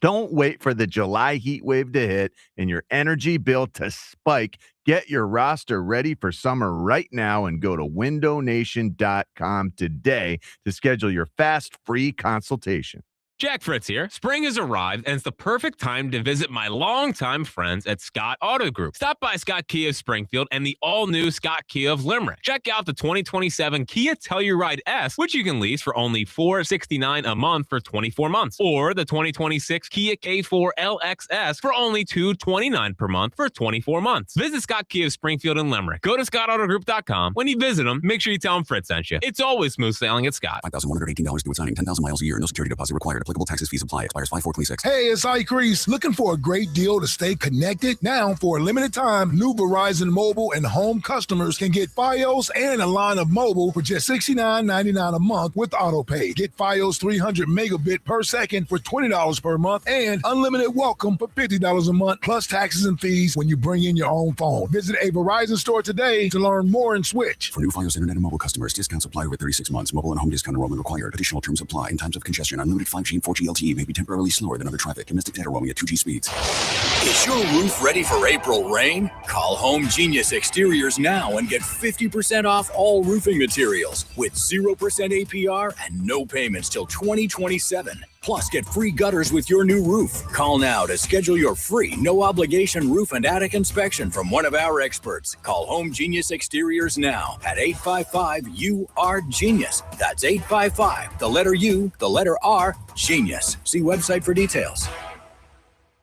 Don't wait for the July heat wave to hit and your energy bill to spike. Get your roster ready for summer right now and go to windownation.com today to schedule your fast free consultation. Jack Fritz here. Spring has arrived, and it's the perfect time to visit my longtime friends at Scott Auto Group. Stop by Scott Kia of Springfield and the all-new Scott Kia of Limerick. Check out the 2027 Kia Telluride S, which you can lease for only $469 a month for 24 months, or the 2026 Kia K4 LXS for only $229 per month for 24 months. Visit Scott Kia of Springfield and Limerick. Go to scottautogroup.com. When you visit them, make sure you tell them Fritz sent you. It's always smooth sailing at Scott. $5,118 due at signing. 10,000 miles a year. No security deposit required. Applicable taxes, fees apply. Expires 5/4/26. Hey, it's Ike Reese. Looking for a great deal to stay connected? Now, for a limited time, new Verizon mobile and home customers can get Fios and a line of mobile for just $69.99 a month with AutoPay. Get Fios 300 megabit per second for $20 per month and unlimited welcome for $50 a month, plus taxes and fees when you bring in your own phone. Visit a Verizon store today to learn more and switch. For new Fios internet and mobile customers, discounts apply over 36 months. Mobile and home discount enrollment required. Additional terms apply. In times of congestion, unlimited 5G and 4G LTE may be temporarily slower than other traffic. Domestic data roaming at 2G speeds. Is your roof ready for April rain? Call Home Genius Exteriors now and get 50% off all roofing materials with 0% APR and no payments till 2027. Plus, get free gutters with your new roof. Call now to schedule your free, no-obligation roof and attic inspection from one of our experts. Call Home Genius Exteriors now at 855-U-R-GENIUS. That's 855, the letter U, the letter R, Genius. See website for details.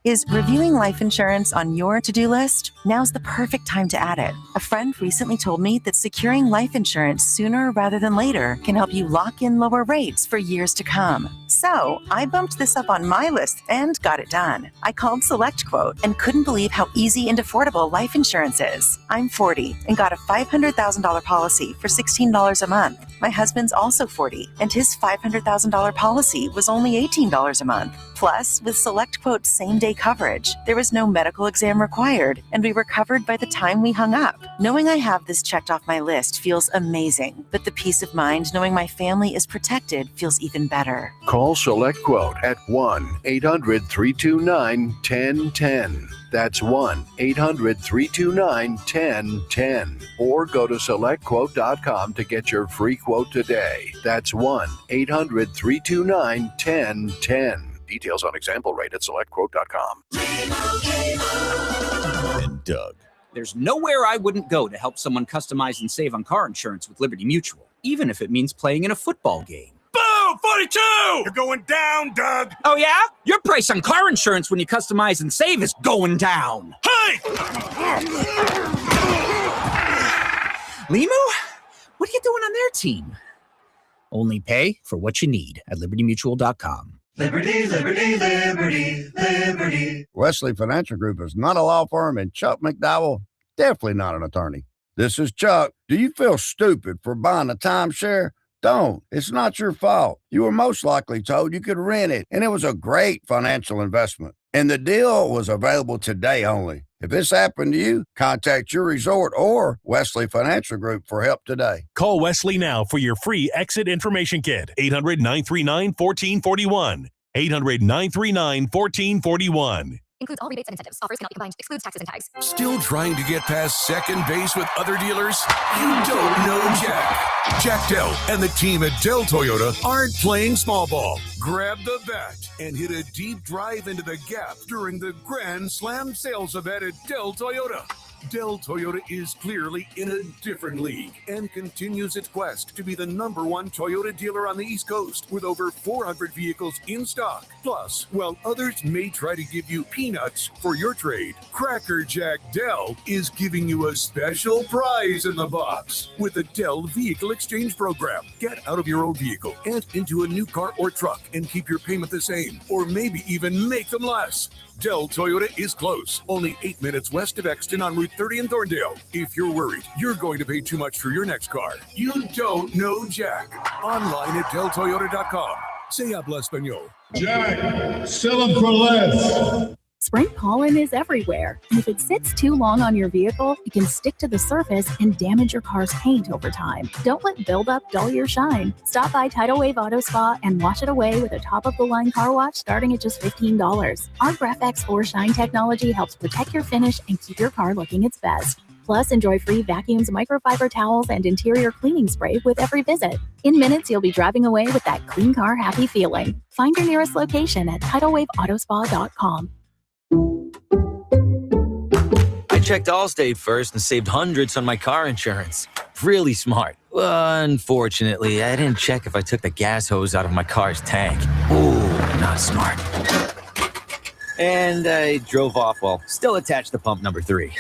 Is reviewing life insurance on your to-do list? Now's the perfect time to add it. A friend recently told me that securing life insurance sooner rather than later can help you lock in lower rates for years to come. So I bumped this up on my list and got it done. I called SelectQuote and couldn't believe how easy and affordable life insurance is. I'm 40 and got a $500,000 policy for $16 a month. My husband's also 40 and his $500,000 policy was only $18 a month. Plus, with SelectQuote's same-day coverage, there was no medical exam required, and we were covered by the time we hung up. Knowing I have this checked off my list feels amazing, but the peace of mind knowing my family is protected feels even better. Call SelectQuote at 1-800-329-1010. That's 1-800-329-1010. Or go to SelectQuote.com to get your free quote today. That's 1-800-329-1010. Details on example rate at SelectQuote.com. And Doug. There's nowhere I wouldn't go to help someone customize and save on car insurance with Liberty Mutual, even if it means playing in a football game. Boom! 42! You're going down, Doug. Oh, yeah? Your price on car insurance when you customize and save is going down. Hey! Limu? What are you doing on their team? Only pay for what you need at libertymutual.com. Liberty, liberty, liberty, liberty. Wesley Financial Group is not a law firm, and Chuck McDowell, definitely not an attorney. This is Chuck. Do you feel stupid for buying a timeshare? Don't. It's not your fault. You were most likely told you could rent it, and it was a great financial investment. And the deal was available today only. If this happened to you, contact your resort or Wesley Financial Group for help today. Call Wesley now for your free exit information kit. 800-939-1441. 800-939-1441. Includes all rebates and incentives. Offers cannot be combined. Excludes taxes and tags. Still trying to get past second base with other dealers? You don't know Jack. Jack Dell and the team at Dell Toyota aren't playing small ball. Grab the bat and hit a deep drive into the gap during the Grand Slam sales event at Dell Toyota. Dell Toyota is clearly in a different league and continues its quest to be the #1 Toyota dealer on the East Coast with over 400 vehicles in stock. Plus, while others may try to give you peanuts for your trade, Cracker Jack Dell is giving you a special prize in the box with the Dell Vehicle Exchange Program. Get out of your old vehicle and into a new car or truck and keep your payment the same, or maybe even make them less. Dell Toyota is close, only 8 minutes west of Exton on Route 30 in Thorndale. If you're worried you're going to pay too much for your next car, you don't know Jack. Online at DellToyota.com. Se habla español. Jack, sell them for less. Spring pollen is everywhere, and if it sits too long on your vehicle, it can stick to the surface and damage your car's paint over time. Don't let buildup dull your shine. Stop by Tidal Wave Auto Spa and wash it away with a top-of-the-line car wash starting at just $15. Our Graph-X 4 Shine technology helps protect your finish and keep your car looking its best. Plus, enjoy free vacuums, microfiber towels, and interior cleaning spray with every visit. In minutes, you'll be driving away with that clean car happy feeling. Find your nearest location at TidalWaveAutospa.com. I checked Allstate first and saved hundreds on my car insurance. Really smart. Unfortunately, I didn't check if I took the gas hose out of my car's tank. Ooh, not smart. And I drove off while still attached to pump number 3.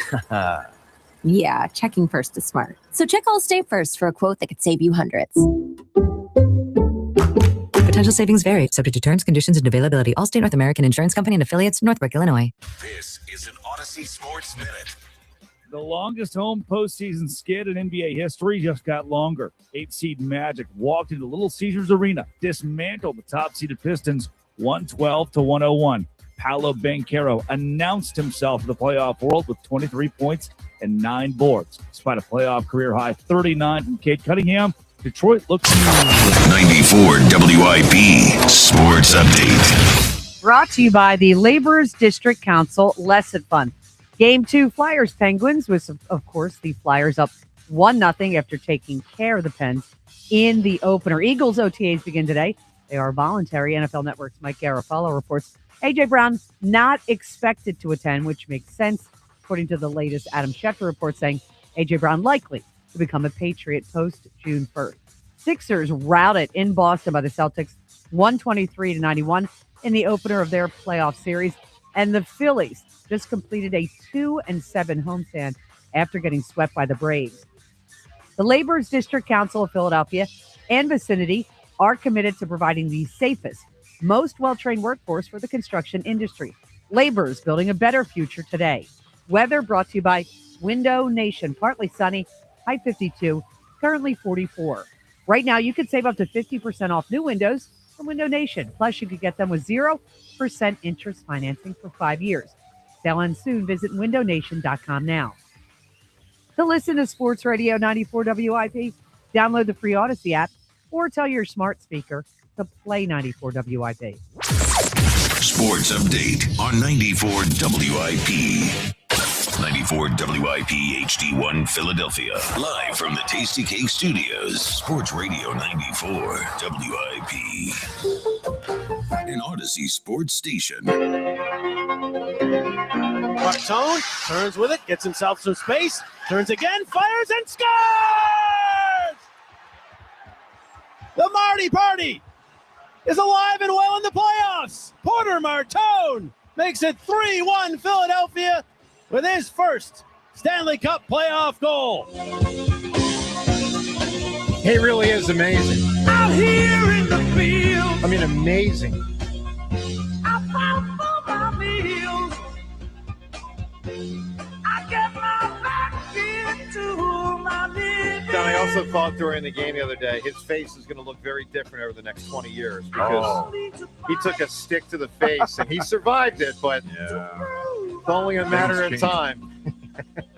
Yeah, checking first is smart. So check Allstate first for a quote that could save you hundreds. Potential savings vary, subject to terms, conditions, and availability. Allstate North American Insurance Company and affiliates, Northbrook, Illinois. This is an Odyssey Sports Minute. The longest home postseason skid in NBA history just got longer. 8-seed Magic walked into Little Caesars Arena, dismantled the top-seeded Pistons 112-101. Paolo Banchero announced himself to the playoff world with 23 points and 9 boards. Despite a playoff career-high 39 from Cade Cunningham, Detroit looks 94 WIP Sports Update. Brought to you by the Laborers District Council Lesson Fund. Game 2, Flyers Penguins, with, of course, the Flyers up 1-0 after taking care of the Pens in the opener. Eagles OTAs begin today. They are voluntary. NFL Network's Mike Garafolo reports A.J. Brown not expected to attend, which makes sense, according to the latest Adam Schefter report, saying A.J. Brown likely to become a Patriot post-June 1st. Sixers routed in Boston by the Celtics 123-91 in the opener of their playoff series. And the Phillies just completed a 2-7 homestand after getting swept by the Braves. The Laborers District Council of Philadelphia and vicinity are committed to providing the safest, most well-trained workforce for the construction industry. Laborers building a better future today. Weather brought to you by Window Nation. Partly sunny, high 52, currently 44. Right now, you could save up to 50% off new windows from Window Nation. Plus, you could get them with 0% interest financing for 5 years. Sale ends soon. Visit windownation.com now. To listen to Sports Radio 94 WIP, download the free Odyssey app or tell your smart speaker to play 94 WIP. Sports Update on 94 WIP. 94 WIP HD1 Philadelphia. Live from the Tasty Cake Studios. Sports Radio 94 WIP. An Odyssey Sports Station. Martone turns with it, gets himself some space, turns again, fires and scores! The Marty Party is alive and well in the playoffs. Porter Martone makes it 3-1 Philadelphia with his first Stanley Cup playoff goal. He really is amazing. Out here in the field, I mean, amazing. I found for my meals. I get my back into my living. John, I also thought during the game the other day, his face is going to look very different over the next 20 years because he took a stick to the face and he survived it, but it's only a matter of time.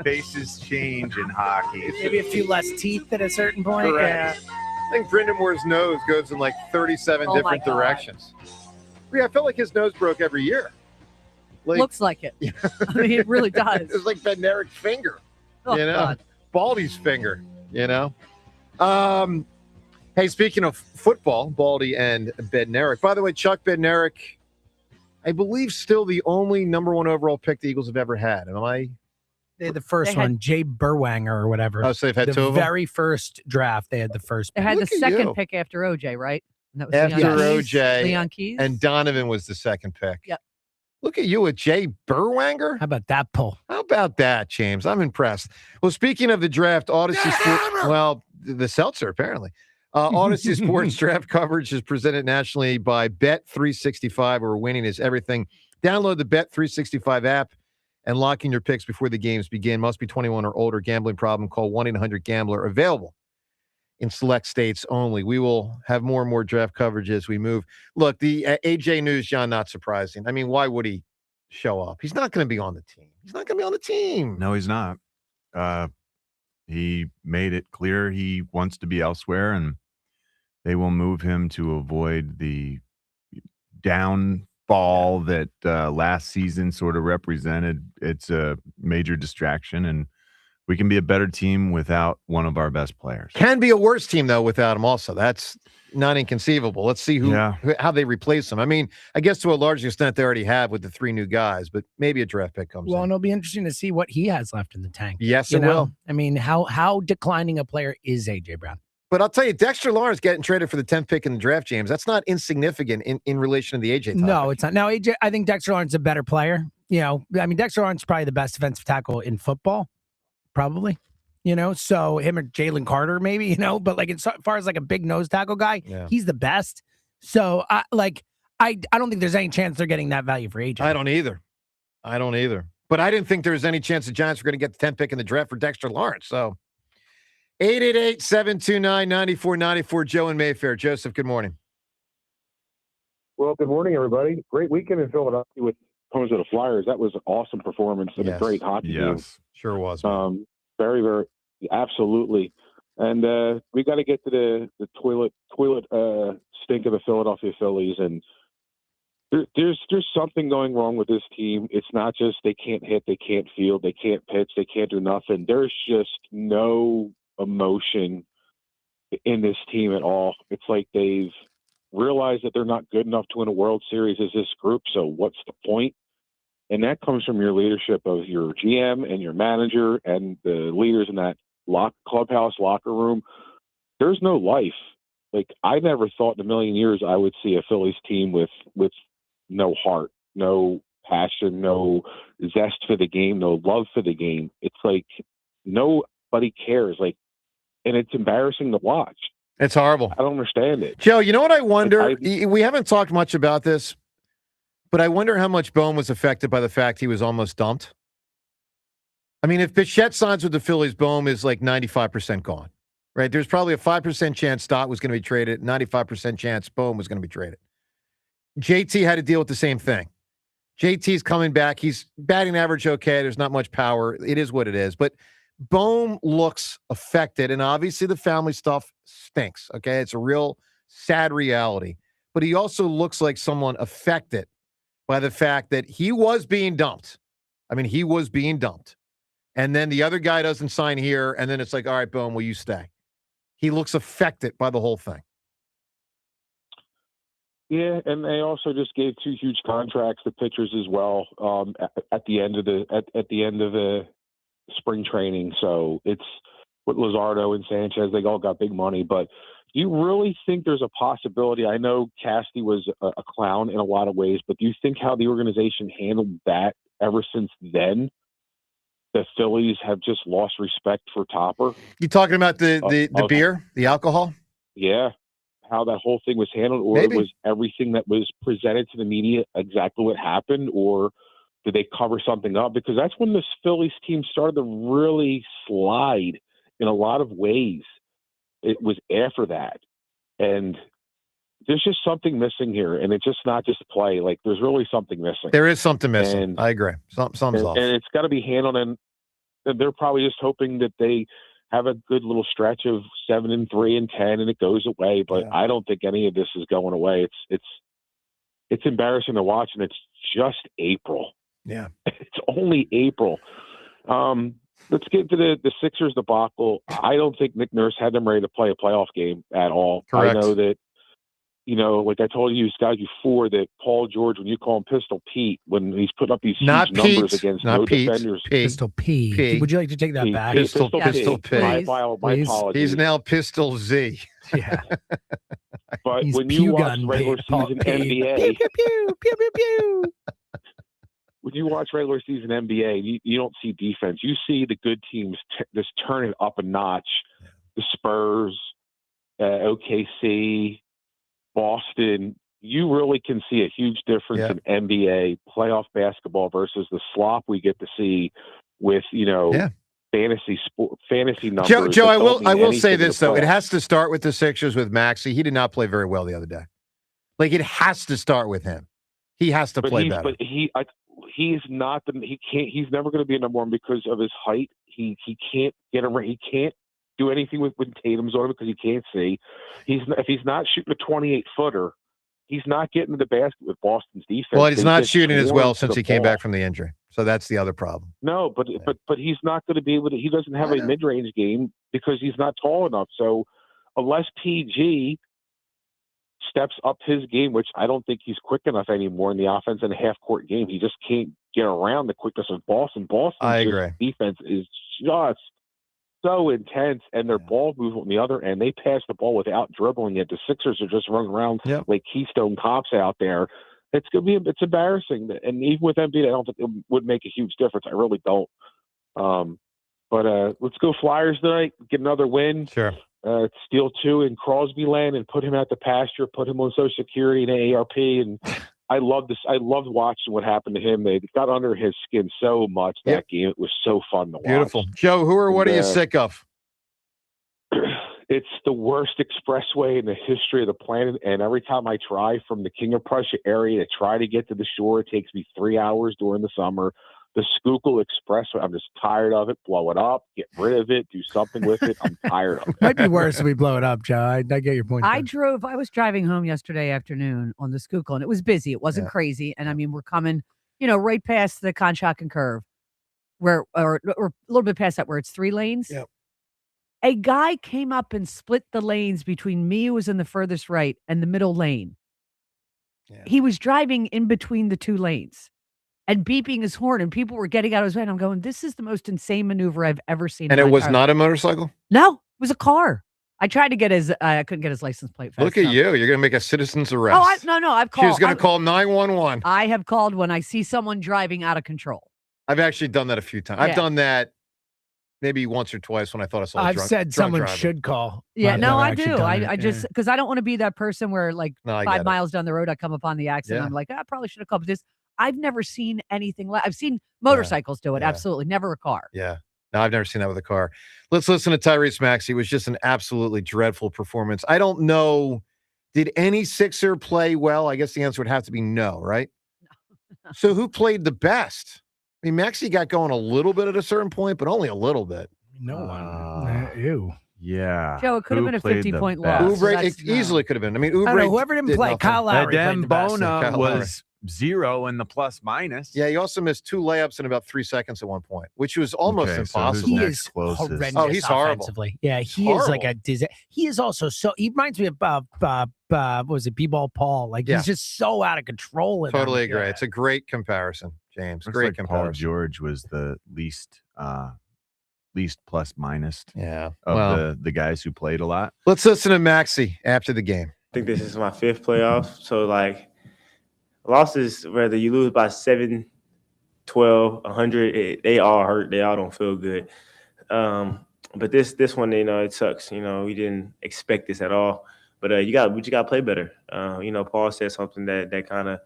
Faces change in hockey. Maybe a few less teeth at a certain point. Correct. Yeah. I think Brendan Moore's nose goes in like 37 different directions. Yeah, I feel like his nose broke every year. Looks like it. I mean, it really does. It's like Bednaric's finger, Oh, you know, God. Baldy's finger, you know. Hey, speaking of football, Baldy and Bednarik. By the way, Chuck Bednarik, I believe, still the only number 1 overall pick the Eagles have ever had. Am I They had the first They had- one, Jay Berwanger or whatever. Oh, so they've had the two of them? very first draft, they had the first. They had Look the at second you. pick after OJ, right? And that was After Leon Keys. OJ, Leon Keys. and Donovan was the second pick. Yep. Look at you with Jay Berwanger. How about that pull? How about that, James? I'm impressed. Well, speaking of the draft, Odyssey Sports, well, the seltzer, apparently. Odyssey Sports draft coverage is presented nationally by Bet365, where winning is everything. Download the Bet365 app and lock in your picks before the games begin. Must be 21 or older. Gambling problem? Call 1-800-GAMBLER. Available in select states only. We will have more and more draft coverage as we move. Look, the AJ news, John, not surprising. I mean, why would he show up? He's not going to be on the team. He's not going to be on the team. No, he's not. He made it clear he wants to be elsewhere, and they will move him to avoid the downfall that last season sort of represented. It's a major distraction, and we can be a better team without one of our best players. Can be a worse team, though, without him also. That's not inconceivable. Let's see how they replace him. I mean, I guess to a large extent they already have with the three new guys, but maybe a draft pick comes Well, in. and it'll be interesting to see what he has left in the tank. Yes, You it know? will. I mean, how declining a player is A.J. Brown? But I'll tell you, Dexter Lawrence getting traded for the 10th pick in the draft, James, that's not insignificant in relation to the A.J. topic. No, it's not. Now, AJ, I think Dexter Lawrence is a better player. You know, I mean, Dexter Lawrence is probably the best defensive tackle in football, probably. You know, so him or Jalen Carter, maybe, you know, but like as far as like a big nose tackle guy, he's the best. So I don't think there's any chance they're getting that value for AJ. I don't either. But I didn't think there was any chance the Giants were going to get the 10th pick in the draft for Dexter Lawrence. So 888-729-9494, Joe in Mayfair. Joseph, good morning. Well, good morning, everybody. Great weekend in Philadelphia with home to the Flyers. That was an awesome performance and a great hockey game. Sure was. Very, very, absolutely. And we got to get to the toilet stink of the Philadelphia Phillies. And there's something going wrong with this team. It's not just they can't hit, they can't field, they can't pitch, they can't do nothing. There's just no emotion in this team at all. It's like they've realized that they're not good enough to win a World Series as this group. So what's the point? And that comes from your leadership of your GM and your manager and the leaders in that clubhouse locker room. There's no life. Like, I never thought in a million years I would see a Phillies team with no heart, no passion, no zest for the game, no love for the game. It's like nobody cares. Like, and it's embarrassing to watch. It's horrible. I don't understand it. Joe, you know what I wonder? We haven't talked much about this, but I wonder how much Bohm was affected by the fact he was almost dumped. I mean, if Bichette signs with the Phillies, Bohm is like 95% gone, right? There's probably a 5% chance Stott was going to be traded, 95% chance Bohm was going to be traded. JT had to deal with the same thing. JT's coming back. He's batting average okay. There's not much power. It is what it is. But Bohm looks affected, and obviously the family stuff stinks, okay? It's a real sad reality. But he also looks like someone affected by the fact that he was being dumped. I mean, he was being dumped. And then the other guy doesn't sign here, and then it's like, all right, Bohm, will you stay? He looks affected by the whole thing. Yeah, and they also just gave 2 huge contracts to pitchers as well at the end of the spring training. So it's with Luzardo and Sanchez, they all got big money. But do you really think there's a possibility? I know Casty was a clown in a lot of ways, but do you think how the organization handled that ever since then, the Phillies have just lost respect for Topper? You talking about the beer, the alcohol? Yeah. How that whole thing was handled, or Maybe. was everything that was presented to the media exactly what happened, or did they cover something up? Because that's when this Phillies team started to really slide in a lot of ways. It was after that. And there's just something missing here, and it's just not just play. Like, there's really something missing. There is something missing. I agree. Something's off. And it's got to be handled, and they're probably just hoping that they have a good little stretch of 7-3 and 10, and it goes away. But I don't think any of this is going away. It's embarrassing to watch, and it's just April. Yeah, it's only April. Let's get to the Sixers debacle. I don't think Nick Nurse had them ready to play a playoff game at all. Correct. I know that like I told you guys before, that Paul George, when you call him Pistol Pete, when he's putting up these Not huge numbers Pete, against not no Pete, defenders. Pistol P. Would you like to take that back? Pistol P. My Please. apologies. He's now Pistol Z. Yeah. But He's when you watch Gun regular season NBA, Pew, pew, pew, pew, pew, pew. when you watch regular season NBA, you don't see defense. You see the good teams just turn it up a notch. The Spurs, OKC, Boston. You really can see a huge difference in NBA playoff basketball versus the slop we get to see with fantasy numbers. Joe, I will say this though. It has to start with the Sixers with Maxey. He did not play very well the other day. Like, it has to start with him. He has to play better. But he's not he can't. He's never going to be a number one because of his height. He can't get around. He can't do anything when Tatum's on him because he can't see. If he's not shooting a 28-footer, he's not getting to the basket with Boston's defense. Well, he's not shooting as well since he came back from the injury. So that's the other problem. No, but he's not going to be able to. He doesn't have a mid-range game because he's not tall enough. So unless PG steps up his game, which I don't think he's quick enough anymore in the offense in a half-court game, he just can't get around the quickness of Boston. I agree. Defense is just so intense, and their ball movement on the other end, they pass the ball without dribbling it. The Sixers are just running around like Keystone Cops out there. It's embarrassing. And even with Embiid, I don't think it would make a huge difference. I really don't. But let's go Flyers tonight. Get another win. Sure. Steal 2 in Crosby land and put him out the pasture. Put him on Social Security and AARP. And I love this. I loved watching what happened to him. They got under his skin so much that game. It was so fun to watch. Beautiful. Joe, what are you sick of? It's the worst expressway in the history of the planet, and every time I try from the King of Prussia area to try to get to the shore, it takes me 3 hours during the summer. The Schuylkill Expressway, I'm just tired of it. Blow it up, get rid of it, do something with it. I'm tired of it. Might be worse if we blow it up, Joe. I get your point. I was driving home yesterday afternoon on the Schuylkill, and it was busy. It wasn't crazy. And I mean, we're coming, right past the Conshohocken Curve, or a little bit past that, where it's 3 lanes. Yep. A guy came up and split the lanes between me, who was in the furthest right, and the middle lane. Yeah. He was driving in between the 2 lanes and beeping his horn, and people were getting out of his way. And I'm going, this is the most insane maneuver I've ever seen. And it was not a motorcycle? No, it was a car. I tried to get I couldn't get his license plate fast Look at enough. you. You're going to make a citizen's arrest. No, I've called. She was going to call 911. I have called when I see someone driving out of control. I've actually done that a few times. I've done that maybe once or twice when I thought I saw a drunk. I've said someone driving. should call. Yeah, no, I do. I just, because I don't want to be that person where, like, No, 5 miles down the road, I come upon the accident. Yeah. I'm like, I probably should have called this. I've never seen anything like. I've seen motorcycles do it. Yeah. Absolutely, never a car. Yeah. No, I've never seen that with a car. Let's listen to Tyrese Maxey. It was just an absolutely dreadful performance. I don't know. Did any Sixer play well? I guess the answer would have to be no, right? No. So who played the best? I mean, Maxey got going a little bit at a certain point, but only a little bit. No one. Ew. Yeah. Joe, it could have been a 50-point loss. Oubre, it easily could have been. I mean, Oubre, whoever didn't play, Kyle Lowry played the best. Bona was 0 in the plus minus. Yeah, he also missed 2 layups in about 3 seconds at one point, which was almost impossible. He is horrendous. Oh, he's horrible. Offensively. Yeah, he is like a disaster. He is also he reminds me of what was it, B-Ball Paul? Like he's just so out of control. Totally agree. It's a great comparison, James. Looks great like comparison. Paul George was the least plus minus. Yeah, of the guys who played a lot. Let's listen to Maxey after the game. I think this is my 5th playoff. So, like, losses, whether you lose by 7, 12, 100, they all hurt. They all don't feel good. But this one, it sucks. We didn't expect this at all. But you got to play better. Paul said something that kind of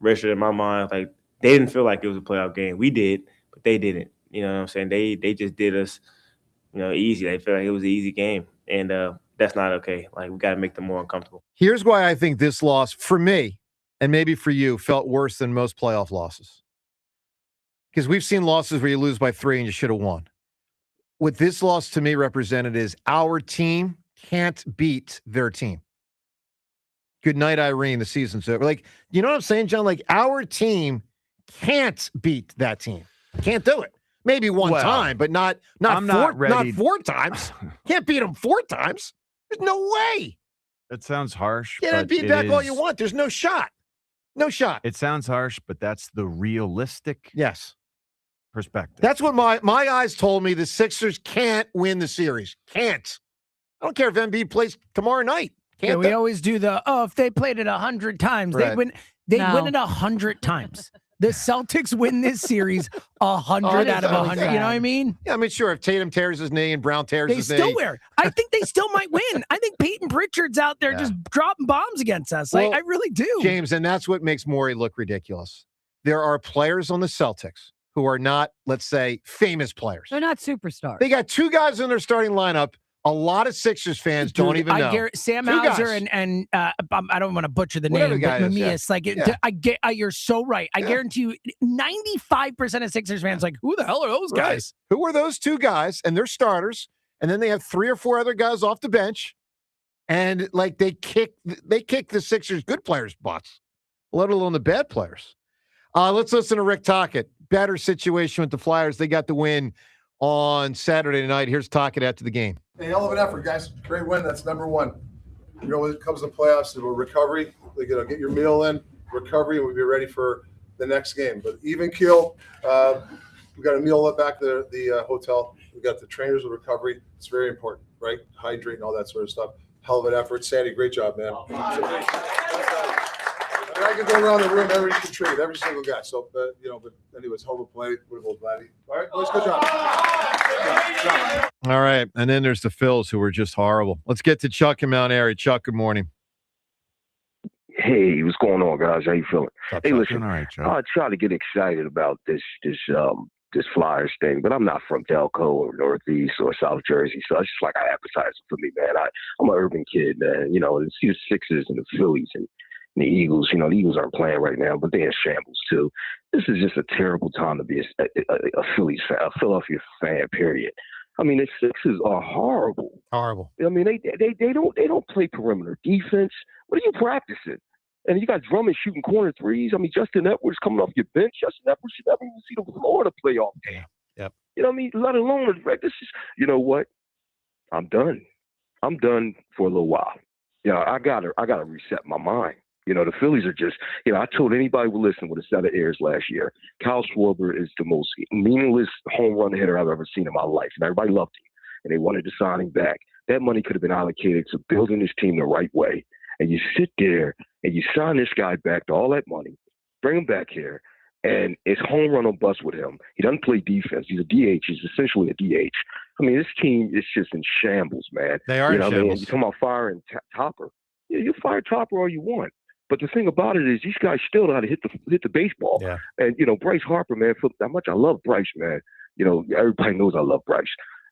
registered in my mind. Like, they didn't feel like it was a playoff game. We did, but they didn't. You know what I'm saying? They just did us, easy. They felt like it was an easy game. And that's not okay. Like, we got to make them more uncomfortable. Here's why I think this loss, for me, and maybe for you, felt worse than most playoff losses. Because we've seen losses where you lose by 3 and you should have won. What this loss to me represented is our team can't beat their team. Good night, Irene. The season's over. Like, you know what I'm saying, John? Like, our team can't beat that team. Can't do it. Maybe one time, but not I'm not ready. not 4 times. Can't beat them 4 times. There's no way. That sounds harsh. Get but beat back all you want. There's no shot. No shot. It sounds harsh, but that's the realistic perspective. That's what my eyes told me. The Sixers can't win the series. Can't. I don't care if Embiid plays tomorrow night. Can't. We always do if they played it 100 times, Right. they'd win. They'd win it 100 times. The Celtics win this series 100 out of 100. You know what I mean? Yeah, I mean, sure. If Tatum tears his knee and Brown tears They his knee. still wear. I think they still might win. I think Peyton Pritchard's out there just dropping bombs against us. Well, I really do. James, and that's what makes Morey look ridiculous. There are players on the Celtics who are not, let's say, famous players. They're not superstars. They got two guys in their starting lineup. A lot of Sixers fans don't even know. Sam Two Hauser guys. and I don't want to butcher the Whatever name, the guy but is, Mamias. You're so right. I guarantee you, 95% of Sixers fans who the hell are those guys? Right. Who are those two guys? And they're starters. And then they have 3 or 4 other guys off the bench. And they kick the Sixers' good players' butts, let alone the bad players. Let's listen to Rick Tocchet. Better situation with the Flyers. They got the win on Saturday night. Here's Tocchet after the game. Hey, hell of an effort, guys. Great win. That's number one. You know, when it comes to playoffs, it's a recovery. You know, get your meal in, recovery, and we'll be ready for the next game. But even keel, we got a meal back at the hotel. We got the trainers of recovery. It's very important, right? Hydrate and all that sort of stuff. Hell of an effort. Sandy, great job, man. I can go around the room, everybody contribute, every single guy. So, but anyways, hell of a play. We're both glad. All right, boys, good job. All right. And then there's the Phils, who were just horrible. Let's get to Chuck in Mount Airy. Chuck, good morning. Hey, what's going on, guys? How you feeling? Hey, listen, all right, Chuck. I try to get excited about this Flyers thing, but I'm not from Delco or Northeast or South Jersey, so it's just like an appetizer for me, man. I'm an urban kid, man. You know, and see the Sixers and the Phillies and the Eagles. You know, the Eagles aren't playing right now, but they're in shambles too. This is just a terrible time to be a Phillies fan, a Philadelphia fan. Period. I mean, the Sixers are horrible. Horrible. I mean, they don't play perimeter defense. What are you practicing? And you got Drummond shooting corner threes. I mean, Justin Edwards coming off your bench. Justin Edwards should never even see the floor to playoff game. Yep. You know what I mean? Let alone this is. You know what? I'm done. I'm done for a little while. I gotta reset my mind. You know, the Phillies are just. You know, I told anybody who listened with a set of ears last year. Kyle Schwarber is the most meaningless home run hitter I've ever seen in my life, and everybody loved him, and they wanted to sign him back. That money could have been allocated to building this team the right way. And you sit there and you sign this guy back to all that money, bring him back here, and it's home run or bust with him. He doesn't play defense. He's a DH. He's essentially a DH. I mean, this team is just in shambles, man. They are in I mean? shambles. You're talking about firing Topper. Yeah, you fire Topper all you want. But the thing about it is these guys still know how to hit the baseball. Yeah. And, Bryce Harper, man, for how much I love Bryce, man. Everybody knows I love Bryce.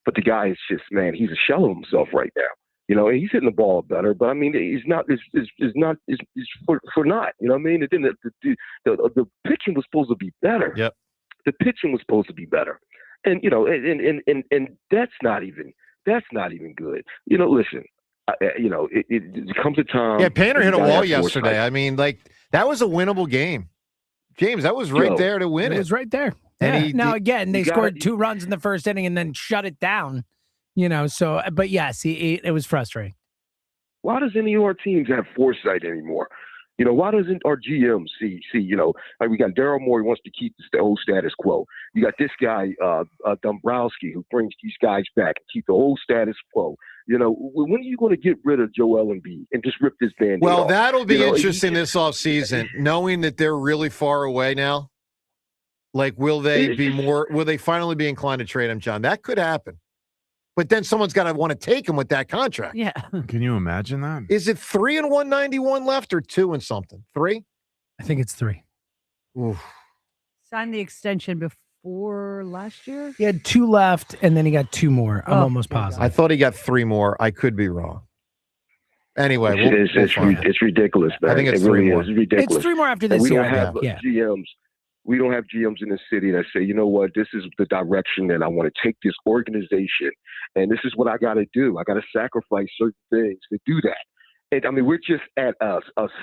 But the guy is just, man, he's a shell of himself right now. And he's hitting the ball better, but I mean, he's not. It's for not. You know what I mean? Then the pitching was supposed to be better. Yep. The pitching was supposed to be better, and and that's not even good. Listen. It comes a time. Yeah, Painter hit a gotta wall have yesterday. foresight. I mean, that was a winnable game. James, that was right there to win it. It was right there. And Yeah. Now, again, they you gotta- scored 2 runs in the first inning and then shut it down. So, but yes, it was frustrating. Why does any of our teams have foresight anymore? Why doesn't our GM see, like we got Daryl Morey wants to keep the old status quo. You got this guy, Dombrowski, who brings these guys back and keep the old status quo. When are you going to get rid of Joel Embiid and just rip this band-aid Well, off? that'll be interesting this offseason, knowing that they're really far away now. Like, will they finally be inclined to trade him, John? That could happen. But then someone's got to want to take him with that contract. Yeah. Can you imagine that? Is it 3 and 191 left or 2 and something? 3? I think it's 3. Oof. Signed the extension before last year. He had 2 left, and then he got 2 more. I'm almost positive. I thought he got 3 more. I could be wrong. Anyway, it's ridiculous, man. I think it's it really 3 more. is. It's ridiculous. It's 3 more after And this we year. don't have Yeah. GMs. We don't have GMs in the city that say, you know what, this is the direction that I want to take this organization, and this is what I got to do. I got to sacrifice certain things to do that. And I mean, we're just at a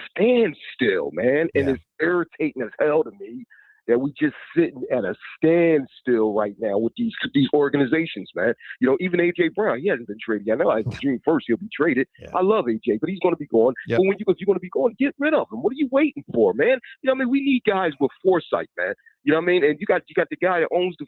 standstill, man. And it's irritating as hell to me that we just sitting at a standstill right now with these organizations, man. You know, even A.J. Brown, he hasn't been traded yet. I know June 1st he'll be traded. Yeah. I love A.J., but he's going to be gone. Yep. But if you're going to be gone, get rid of him. What are you waiting for, man? You know what I mean? We need guys with foresight, man. You know what I mean? And you got the guy that owns the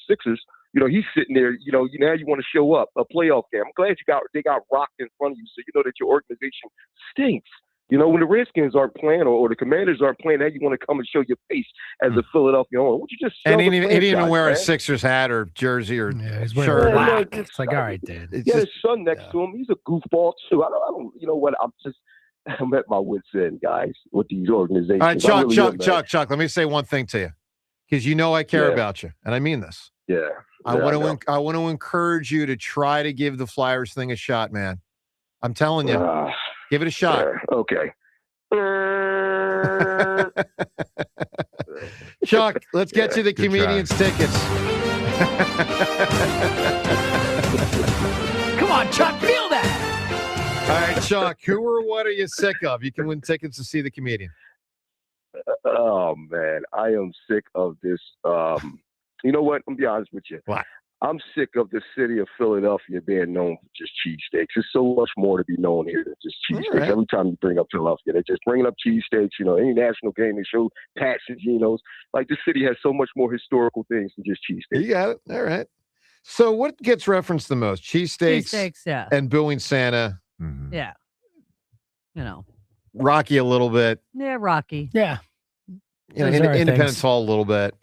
Sixers. You know, he's sitting there. You know, now you want to show up a playoff game. I'm glad they got rocked in front of you, so you know that your organization stinks. You know, when the Redskins aren't playing or the Commanders aren't playing, now you want to come and show your face as a Philadelphia owner. Won't you just sell And he the didn't even franchise, wear a man? Sixers hat or jersey or he's shirt. wearing black. Yeah, It's like, all right, dude. It's He had just, his son next to him. He's a goofball too. I don't. You know what? I'm at my wits' end, guys, with these organizations. all right, I really am, man. Chuck. Let me say one thing to you, because you know I care Yeah. about you, and I mean this. Yeah. I want to encourage you to try to give the Flyers thing a shot, man. I'm telling you, give it a shot. Okay. Chuck, let's get you the Good comedian's tickets. Come on, Chuck, feel that. All right, Chuck, who or what are you sick of? You can win tickets to see the comedian. Oh man, I am sick of this. You know what? I'm gonna be honest with you. What? I'm sick of the city of Philadelphia being known for just cheesesteaks. There's so much more to be known here than just cheesesteaks. right. Every time you bring up Philadelphia, they're just bringing up cheesesteaks. You know, any national game, they show Pats and Geno's. Like, this city has so much more historical things than just cheesesteaks. You got it. All right. So what gets referenced the most? Cheesesteaks Cheesesteaks, yeah. and booing Santa. Yeah. You know. Rocky a little bit. Yeah, Rocky. Yeah. You know, Those are Independence things. Hall a little bit.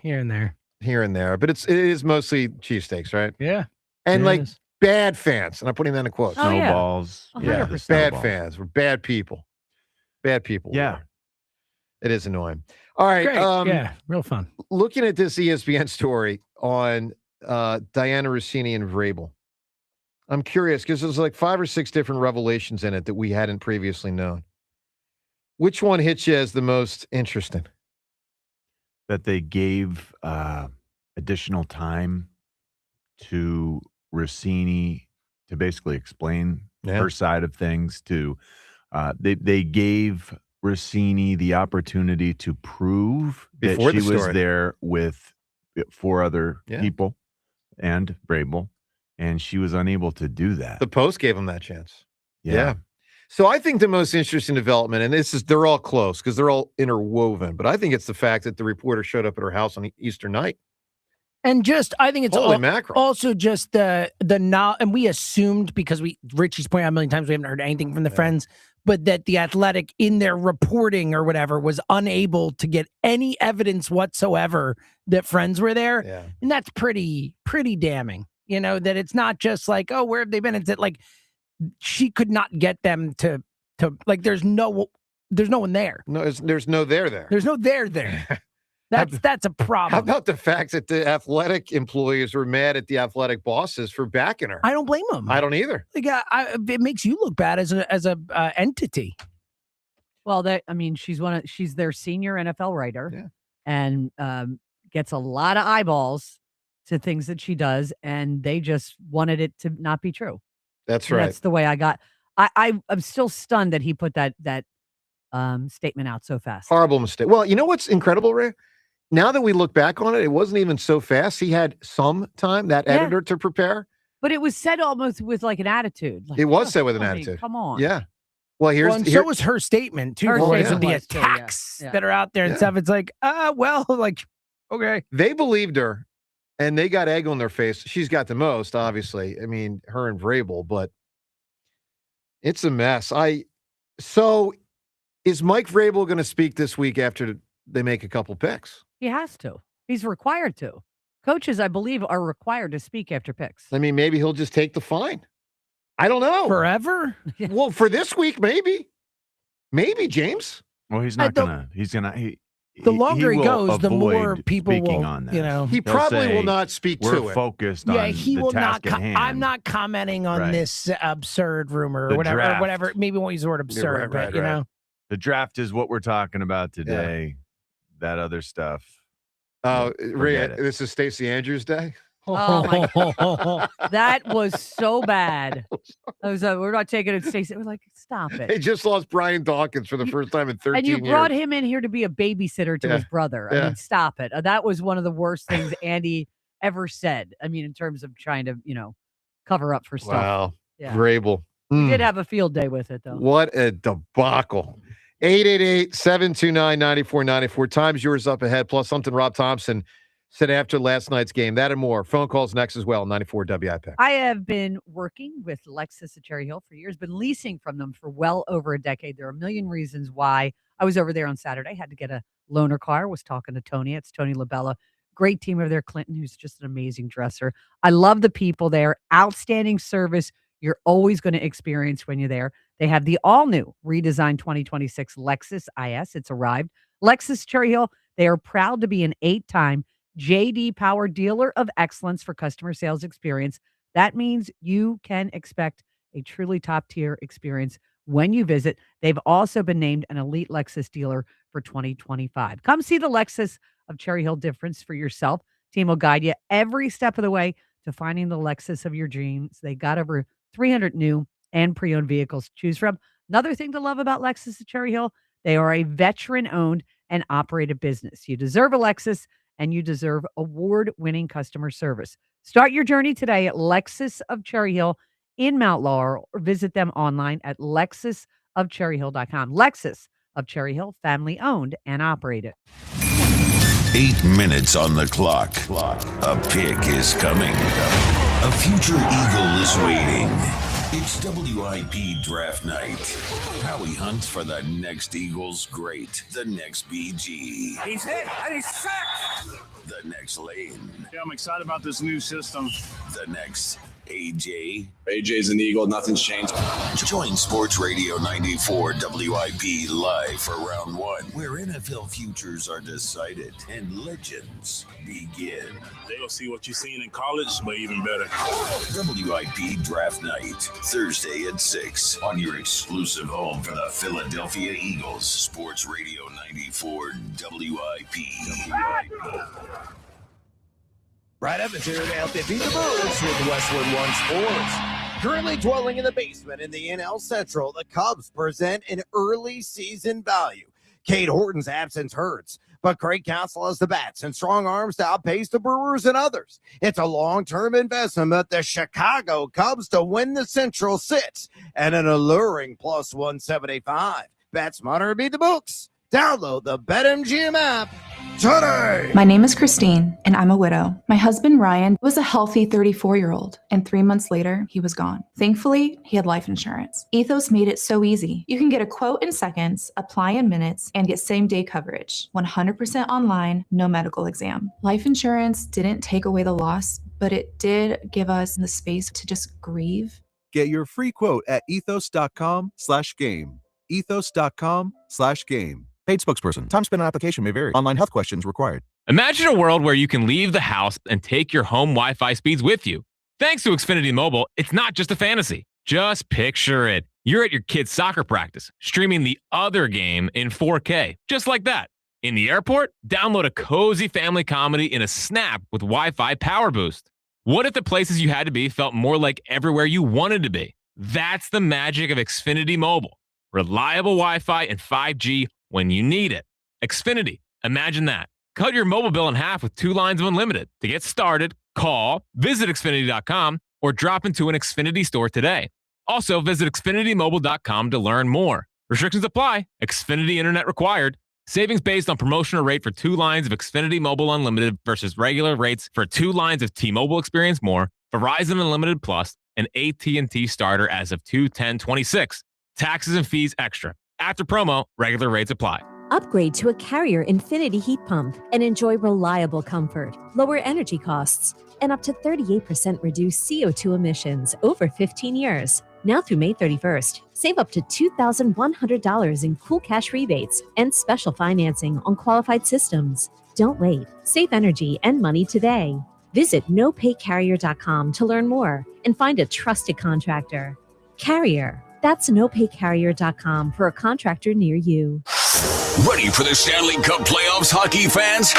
Here and there. Here and there. But it is mostly cheesesteaks, right? Yeah. And Yeah, like it is. bad fans. And I'm putting that in quotes. Oh, yeah. Snowballs. 100%. Bad Snowballs. fans. We're bad people. Bad people. Yeah. It is annoying. All right. Great. Yeah. Real fun. Looking at this ESPN story on Diana Rousini and Vrabel, I'm curious because there's like 5 or 6 different revelations in it that we hadn't previously known. Which one hits you as the most interesting? That they gave additional time to Rossini to basically explain her side of things. They gave Rossini the opportunity to prove Before that the she was story. there with 4 other Yeah. people and Vrabel, and she was unable to do that. The Post gave them that chance. Yeah. So I think the most interesting development, and they're all close because they're all interwoven, but I think it's the fact that the reporter showed up at her house on Easter night. And just, I think it's Holy mackerel. also just the and we assumed because Richie's pointed out a million times we haven't heard anything from the Friends, but that the Athletic in their reporting or whatever was unable to get any evidence whatsoever that Friends were there. Yeah. And that's pretty damning, you know, that it's not just like, oh, where have they been? It's that like she could not get them to like, there's no one there. No, there's no there. There's no there. That's a problem. How about the fact that the Athletic employees were mad at the Athletic bosses for backing her? I don't blame them. I don't either. Like, it makes you look bad as a entity. Well, she's their senior NFL writer, and gets a lot of eyeballs to things that she does, and they just wanted it to not be true. That's And right. That's the way I got. I'm still stunned that he put that statement out so fast. Horrible mistake. Well, you know what's incredible, Ray? Now that we look back on it, it wasn't even so fast. He had some time, that editor, to prepare. But it was said almost with like an attitude. Like, It was said with an I mean, attitude. Come on. Yeah. Well, So was her statement too. Her Because of statement the was too, yeah. attacks Yeah. that are out there and stuff. It's like, like, okay. They believed her, and they got egg on their face. She's got the most, obviously. I mean, her and Vrabel, but it's a mess. So is Mike Vrabel going to speak this week after they make a couple picks? He has to. He's required to. Coaches, I believe, are required to speak after picks. I mean, maybe he'll just take the fine. I don't know. Forever? Well, for this week, maybe. Maybe, James. Well, he's not gonna. He's gonna. The longer he will goes, the more avoid people speaking will, on this. you know. He He'll probably say, will not speak We're to it. focused Yeah, on he the will task not. at hand. I'm not commenting on Right. this absurd rumor or The whatever. draft. Or whatever. Maybe we won't use the word absurd, but you know. The draft is what we're talking about today. That other stuff. Oh, Forget Ray, it. this is Stacey Andrews' day. Oh my God. That was so bad. I was we're not taking it seriously. We're like, stop it. They just lost Brian Dawkins for the first time in 13 years. And you brought him in here to be a babysitter to his brother. I mean, stop it. That was one of the worst things Andy ever said. I mean, in terms of trying to, cover up for stuff. Wow. Yeah. Vrabel. We did have a field day with it, though. What a debacle. 888-729-9494. Time's yours up ahead, plus something Rob Thompson said after last night's game. That and more. Phone calls next as well, 94 WIP. I have been working with Lexus at Cherry Hill for years, been leasing from them for well over a decade. There are a million reasons why. I was over there on Saturday, had to get a loaner car, was talking to Tony. It's Tony LaBella. Great team over there. Clinton, who's just an amazing dresser. I love the people there. Outstanding service you're always going to experience when you're there. They have the all-new redesigned 2026 Lexus IS. It's arrived. Lexus Cherry Hill, they are proud to be an 8-time JD Power Dealer of Excellence for customer sales experience. That means you can expect a truly top-tier experience when you visit. They've also been named an elite Lexus dealer for 2025. Come see the Lexus of Cherry Hill difference for yourself. Team will guide you every step of the way to finding the Lexus of your dreams. They got over 300 new and pre-owned vehicles to choose from. Another thing to love about Lexus at Cherry Hill, they are a veteran-owned and operated business. You deserve a Lexus, and you deserve award-winning customer service. Start your journey today at Lexus of Cherry Hill in Mount Laurel, or visit them online at lexusofcherryhill.com. Lexus of Cherry Hill, family-owned and operated. 8 minutes on the clock. A pick is coming. A future eagle is waiting. It's WIP draft night. Howie hunts for the next Eagles great, the next BG. He's hit and he's sacked. The next Lane. Yeah, I'm excited about this new system. The next AJ. AJ's an Eagle. Nothing's changed. Join Sports Radio 94 WIP live for round 1, where NFL futures are decided and legends begin. They'll see what you've seen in college, but even better. WIP Draft Night, Thursday at 6 on your exclusive home for the Philadelphia Eagles. Sports Radio 94 WIP. Brad Evans here to help you beat the Brewers with Westwood One Sports. Currently dwelling in the basement in the NL Central, the Cubs present an early season value. Cade Horton's absence hurts, but Craig Counsell has the bats and strong arms to outpace the Brewers and others. It's a long-term investment, but the Chicago Cubs to win the Central sits at an alluring plus 175. Bet smarter, beat the books. Download the BetMGM app today. My name is Christine, and I'm a widow. My husband, Ryan, was a healthy 34-year-old, and 3 months later, he was gone. Thankfully, he had life insurance. Ethos made it so easy. You can get a quote in seconds, apply in minutes, and get same-day coverage. 100% online, no medical exam. Life insurance didn't take away the loss, but it did give us the space to just grieve. Get your free quote at ethos.com/game. ethos.com/game. Paid spokesperson. Time spent on application may vary. Online health questions required. Imagine a world where you can leave the house and take your home Wi-Fi speeds with you. Thanks to Xfinity Mobile, it's not just a fantasy. Just picture it. You're at your kid's soccer practice, streaming the other game in 4K, just like that. In the airport, download a cozy family comedy in a snap with Wi-Fi Power Boost. What if the places you had to be felt more like everywhere you wanted to be? That's the magic of Xfinity Mobile. Reliable Wi-Fi and 5G when you need it. Xfinity. Imagine that. Cut your mobile bill in half with 2 lines of unlimited. To get started, call, visit Xfinity.com, or drop into an Xfinity store today. Also, visit XfinityMobile.com to learn more. Restrictions apply. Xfinity Internet required. Savings based on promotional rate for 2 lines of Xfinity Mobile Unlimited versus regular rates for 2 lines of T-Mobile Experience More, Verizon Unlimited Plus, and AT&T Starter as of 2/10/26. Taxes and fees extra. After promo, regular rates apply. Upgrade to a Carrier Infinity heat pump and enjoy reliable comfort, lower energy costs, and up to 38% reduced CO2 emissions over 15 years. Now through May 31st, save up to $2,100 in cool cash rebates and special financing on qualified systems. Don't wait. Save energy and money today. Visit nopaycarrier.com to learn more and find a trusted contractor. Carrier. That's nopaycarrier.com for a contractor near you. Ready for the Stanley Cup playoffs, hockey fans?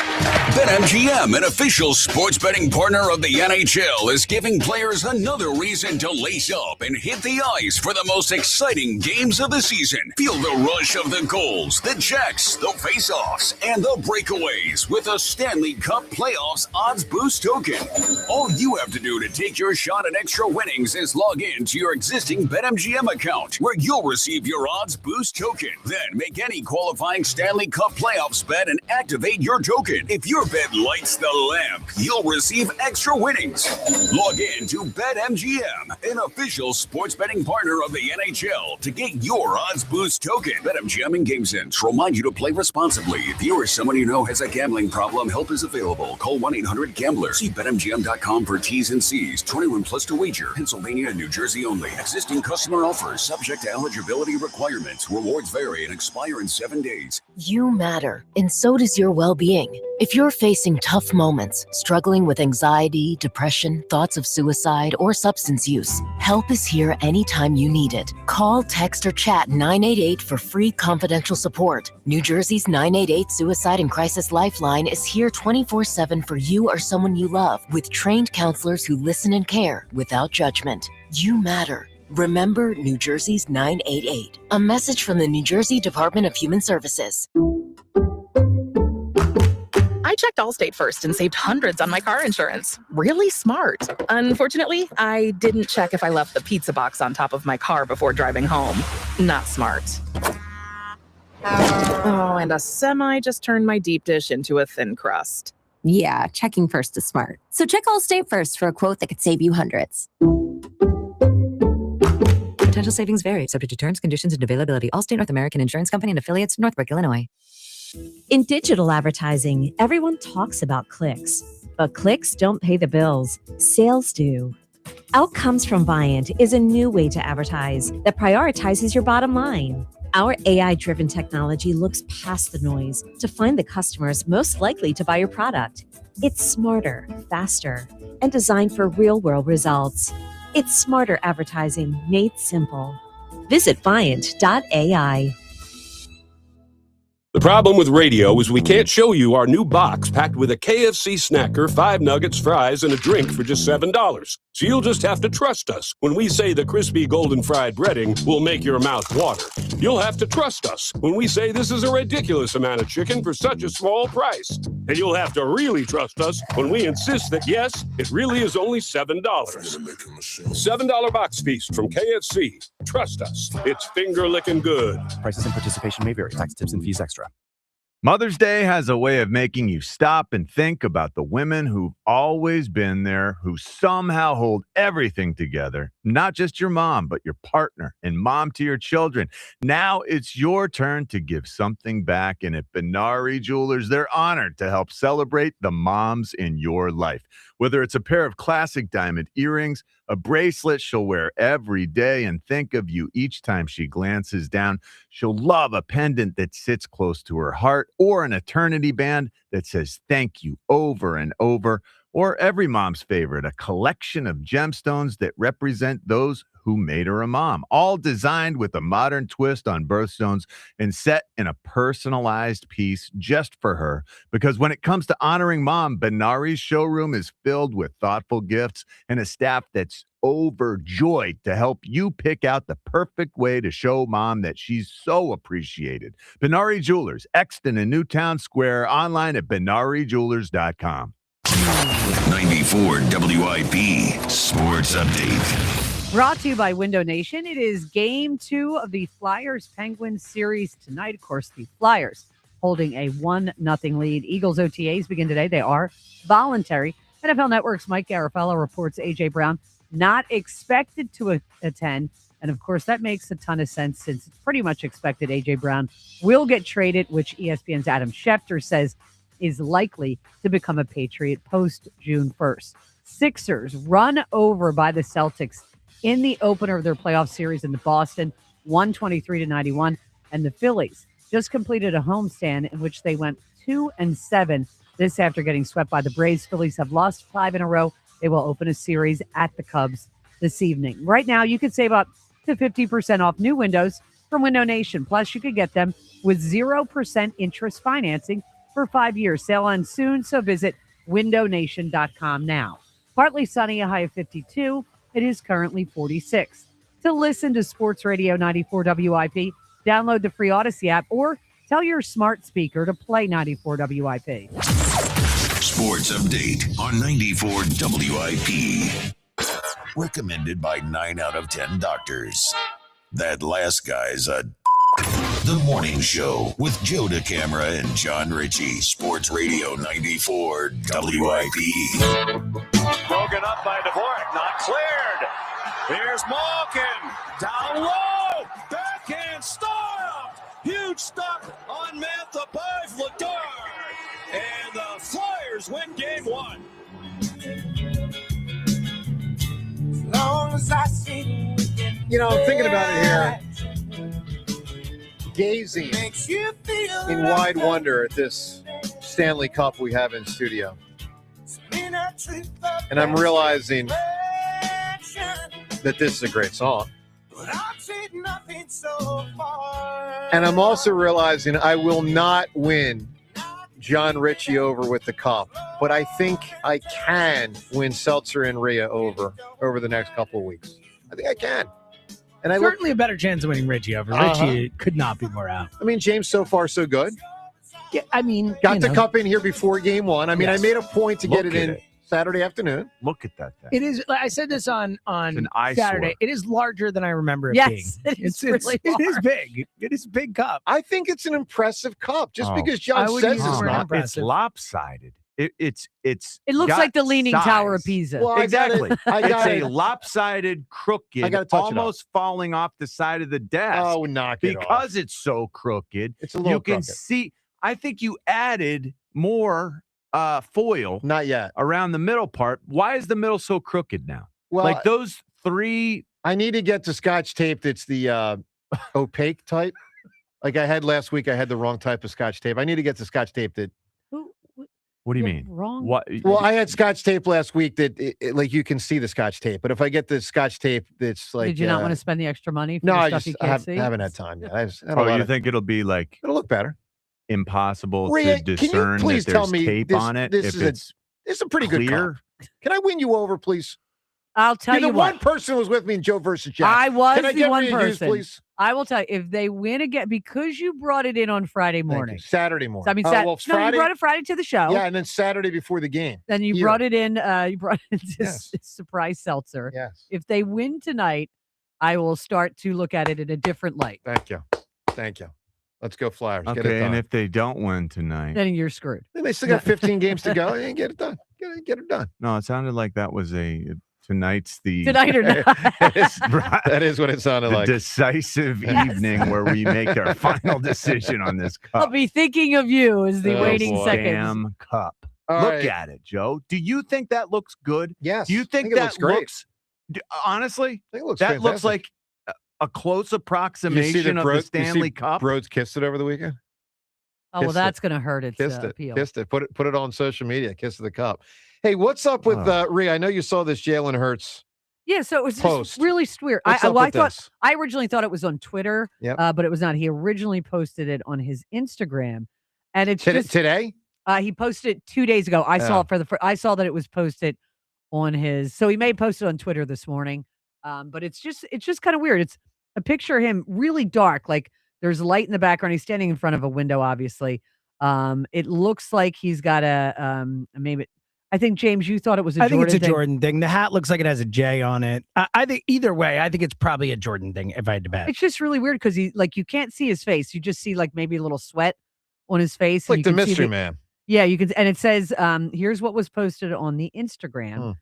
BetMGM, an official sports betting partner of the NHL, is giving players another reason to lace up and hit the ice for the most exciting games of the season. Feel the rush of the goals, the checks, the face-offs, and the breakaways with a Stanley Cup playoffs odds boost token. All you have to do to take your shot at extra winnings is log in to your existing BetMGM account, where you'll receive your odds boost token. Then make any qualifying Stanley Cup playoffs bet and activate your token. If your bet lights the lamp, you'll receive extra winnings. Log in to BetMGM, an official sports betting partner of the NHL, to get your odds boost token. BetMGM and GameSense remind you to play responsibly. If you or someone you know has a gambling problem, help is available. Call 1-800-GAMBLER. See BetMGM.com for T's and C's. 21 plus to wager. Pennsylvania and New Jersey only. Existing customer offers subject to eligibility requirements. Rewards vary and expire in 7 days. You matter, and so does your well-being. If you're facing tough moments, struggling with anxiety, depression, thoughts of suicide, or substance use, help is here anytime you need it. Call, text, or chat 988 for free confidential support. New Jersey's 988 Suicide and Crisis Lifeline is here 24/7 for you or someone you love, with trained counselors who listen and care without judgment. You matter. Remember New Jersey's 988. A message from the New Jersey Department of Human Services. I checked Allstate first and saved hundreds on my car insurance. Really smart. Unfortunately, I didn't check if I left the pizza box on top of my car before driving home. Not smart. Oh, and a semi just turned my deep dish into a thin crust. Yeah, checking first is smart. So check Allstate first for a quote that could save you hundreds. Potential savings vary, subject to terms, conditions, and availability. Allstate North American Insurance Company and affiliates, Northbrook, Illinois. In digital advertising, everyone talks about clicks, but clicks don't pay the bills. Sales do. Outcomes from Viant is a new way to advertise that prioritizes your bottom line. Our AI-driven technology looks past the noise to find the customers most likely to buy your product. It's smarter, faster, and designed for real-world results. It's smarter advertising made simple. Visit Viant.ai. The problem with radio is we can't show you our new box packed with a KFC snacker, 5 nuggets, fries, and a drink for just $7. So you'll just have to trust us when we say the crispy golden fried breading will make your mouth water. You'll have to trust us when we say this is a ridiculous amount of chicken for such a small price. And you'll have to really trust us when we insist that, yes, it really is only $7. $7 box feast from KFC. Trust us. It's finger-licking good. Prices and participation may vary. Tax, tips, and fees extra. Mother's Day has a way of making you stop and think about the women who've always been there, who somehow hold everything together. Not just your mom, but your partner and mom to your children. Now it's your turn to give something back. And at Benari Jewelers, they're honored to help celebrate the moms in your life. Whether it's a pair of classic diamond earrings, a bracelet she'll wear every day and think of you each time she glances down. She'll love a pendant that sits close to her heart, or an eternity band that says thank you over and over, or every mom's favorite, a collection of gemstones that represent those who made her a mom, all designed with a modern twist on birthstones and set in a personalized piece just for her. Because when it comes to honoring mom, Benari's showroom is filled with thoughtful gifts and a staff that's overjoyed to help you pick out the perfect way to show mom that she's so appreciated. Benari Jewelers, Exton and Newtown Square, online at benarijewelers.com. 94 WIP Sports Update. Brought to you by Window Nation. It is game 2 of the Flyers-Penguins series tonight. Of course, the Flyers holding a 1-0 lead. Eagles OTAs begin today. They are voluntary. NFL Network's Mike Garafolo reports A.J. Brown not expected to attend. And, of course, that makes a ton of sense since it's pretty much expected A.J. Brown will get traded, which ESPN's Adam Schefter says is likely to become a Patriot post-June 1st. Sixers run over by the Celtics in the opener of their playoff series in Boston, 123-91. And the Phillies just completed a homestand in which they went 2-7. This after getting swept by the Braves. Phillies have lost 5 in a row. They will open a series at the Cubs this evening. Right now, you could save up to 50% off new windows from Window Nation. Plus, you could get them with 0% interest financing for 5 years. Sale ends soon, so visit windownation.com now. Partly sunny, a high of 52. It is currently 46. To listen to Sports Radio 94 WIP, download the free Odyssey app or tell your smart speaker to play 94 WIP. Sports Update on 94 WIP. Recommended by 9 out of 10 doctors. That last guy's a... The Morning Show with Joe DeCamara and John Ritchie. Sports Radio 94 WIP. Broken up by Dvorak, not cleared. Here's Malkin, down low, backhand stopped. Huge stop on Mantha by Vladar. And the Flyers win game 1. Long as I see I'm thinking about it here. Gazing in wide wonder at this Stanley Cup we have in studio. And I'm realizing that this is a great song. And I'm also realizing I will not win John Ritchie over with the cup, but I think I can win Seltzer and Rhea over the next couple of weeks. I think I can. And Certainly a better chance of winning Ritchie over. Ritchie could not be more out. I mean, James, so far so good. Yeah, I mean, got the cup in here before game 1. I mean, Yes. I made a point to get it in Saturday afternoon. Look at that thing. It is. I said this on an eyesore. Saturday. It is larger than I remember it Yes, being. it is It's really it is large. big. It is a big cup. I think it's an impressive cup. Just Oh. because I John would says use it's the word not. impressive. It's lopsided. It's It looks got like the Leaning size. Tower of Pisa. Well, I Exactly. gotta- It's a lopsided, crooked, I gotta touch it up. almost falling off the side of the desk. Oh, knock it off. Because it's so crooked. It's a little you can crooked. see. I think you added more foil. Not yet. Around the middle part. Why is the middle so crooked now? Well, like those 3. I need to get the Scotch tape that's the opaque type. Like I had last week, I had the wrong type of Scotch tape. I need to get the Scotch tape that. What do you mean? Wrong. What? Well, I had Scotch tape last week that like you can see the Scotch tape, but if I get the Scotch tape that's like, Did you not want to spend the extra money for No, the I stuff just you I can't see? haven't had time yet. I just had a Oh, lot you of- think it'll be like it'll look better? impossible Rhea, to can you discern please that tell there's me tape this- on it this if is a- it's It's a pretty clear? good cup. Can I win you over, please? I'll tell You're you the what. one person who was with me in Joe versus Jack. I was Can I the get one Rhea Hughes, person. please? I will tell you, if they win again, because you brought it in on Friday Thank you. morning. Saturday morning. So, I mean, Oh, well, no, you brought it Friday to the show. Yeah, and then Saturday before the game. Then you Here. brought it in. You brought it into Yes. surprise seltzer. Yes. If they win tonight, I will start to look at it in a different light. Thank you. Thank you. Let's go Flyers. Get it okay. done. And if they don't win tonight, Then you're screwed. Then they still got 15 games to go. They get it done. Get it done. no, it sounded like that was tonight's the Tonight or not. That is what it sounded the like. decisive evening where we make our final decision on this I'll cup. be thinking of you as the Oh, waiting boy. seconds. Damn cup. All Look right. at it, Joe. Do you think that looks good? Yes. Do you I think it that looks great? looks honestly? I think it looks That looks fantastic. like a close You see approximation that of the Stanley Cup. Broads kissed it over the weekend. Oh, well, Kissed that's it. going to hurt its Kissed it. appeal. Kissed it. Put it on social media. Kiss of the cup. Hey, what's up with Rhea? I know you saw this Jalen Hurts. Yeah, so it was Post. just really weird. What's up with this? I originally thought it was on Twitter, Yep. but it was not. He originally posted it on his Instagram, and it's Today? just Today? he posted it 2 days ago. I saw Yeah. it for I saw that it was posted on his. So he may post it on Twitter this morning, but it's just kind of weird. It's a picture of him really dark, like there's light in the background. He's standing in front of a window, obviously. It looks like he's got a maybe. I think James, you thought it was a I Jordan think it's a thing. Jordan thing. The hat looks like it has a J on it. I think either way, I think it's probably a Jordan thing if I had to bet. It's just really weird because you can't see his face. You just see like maybe a little sweat on his face. and Like you the can see mystery man. Yeah, you can, and it says, here's what was posted on the Instagram.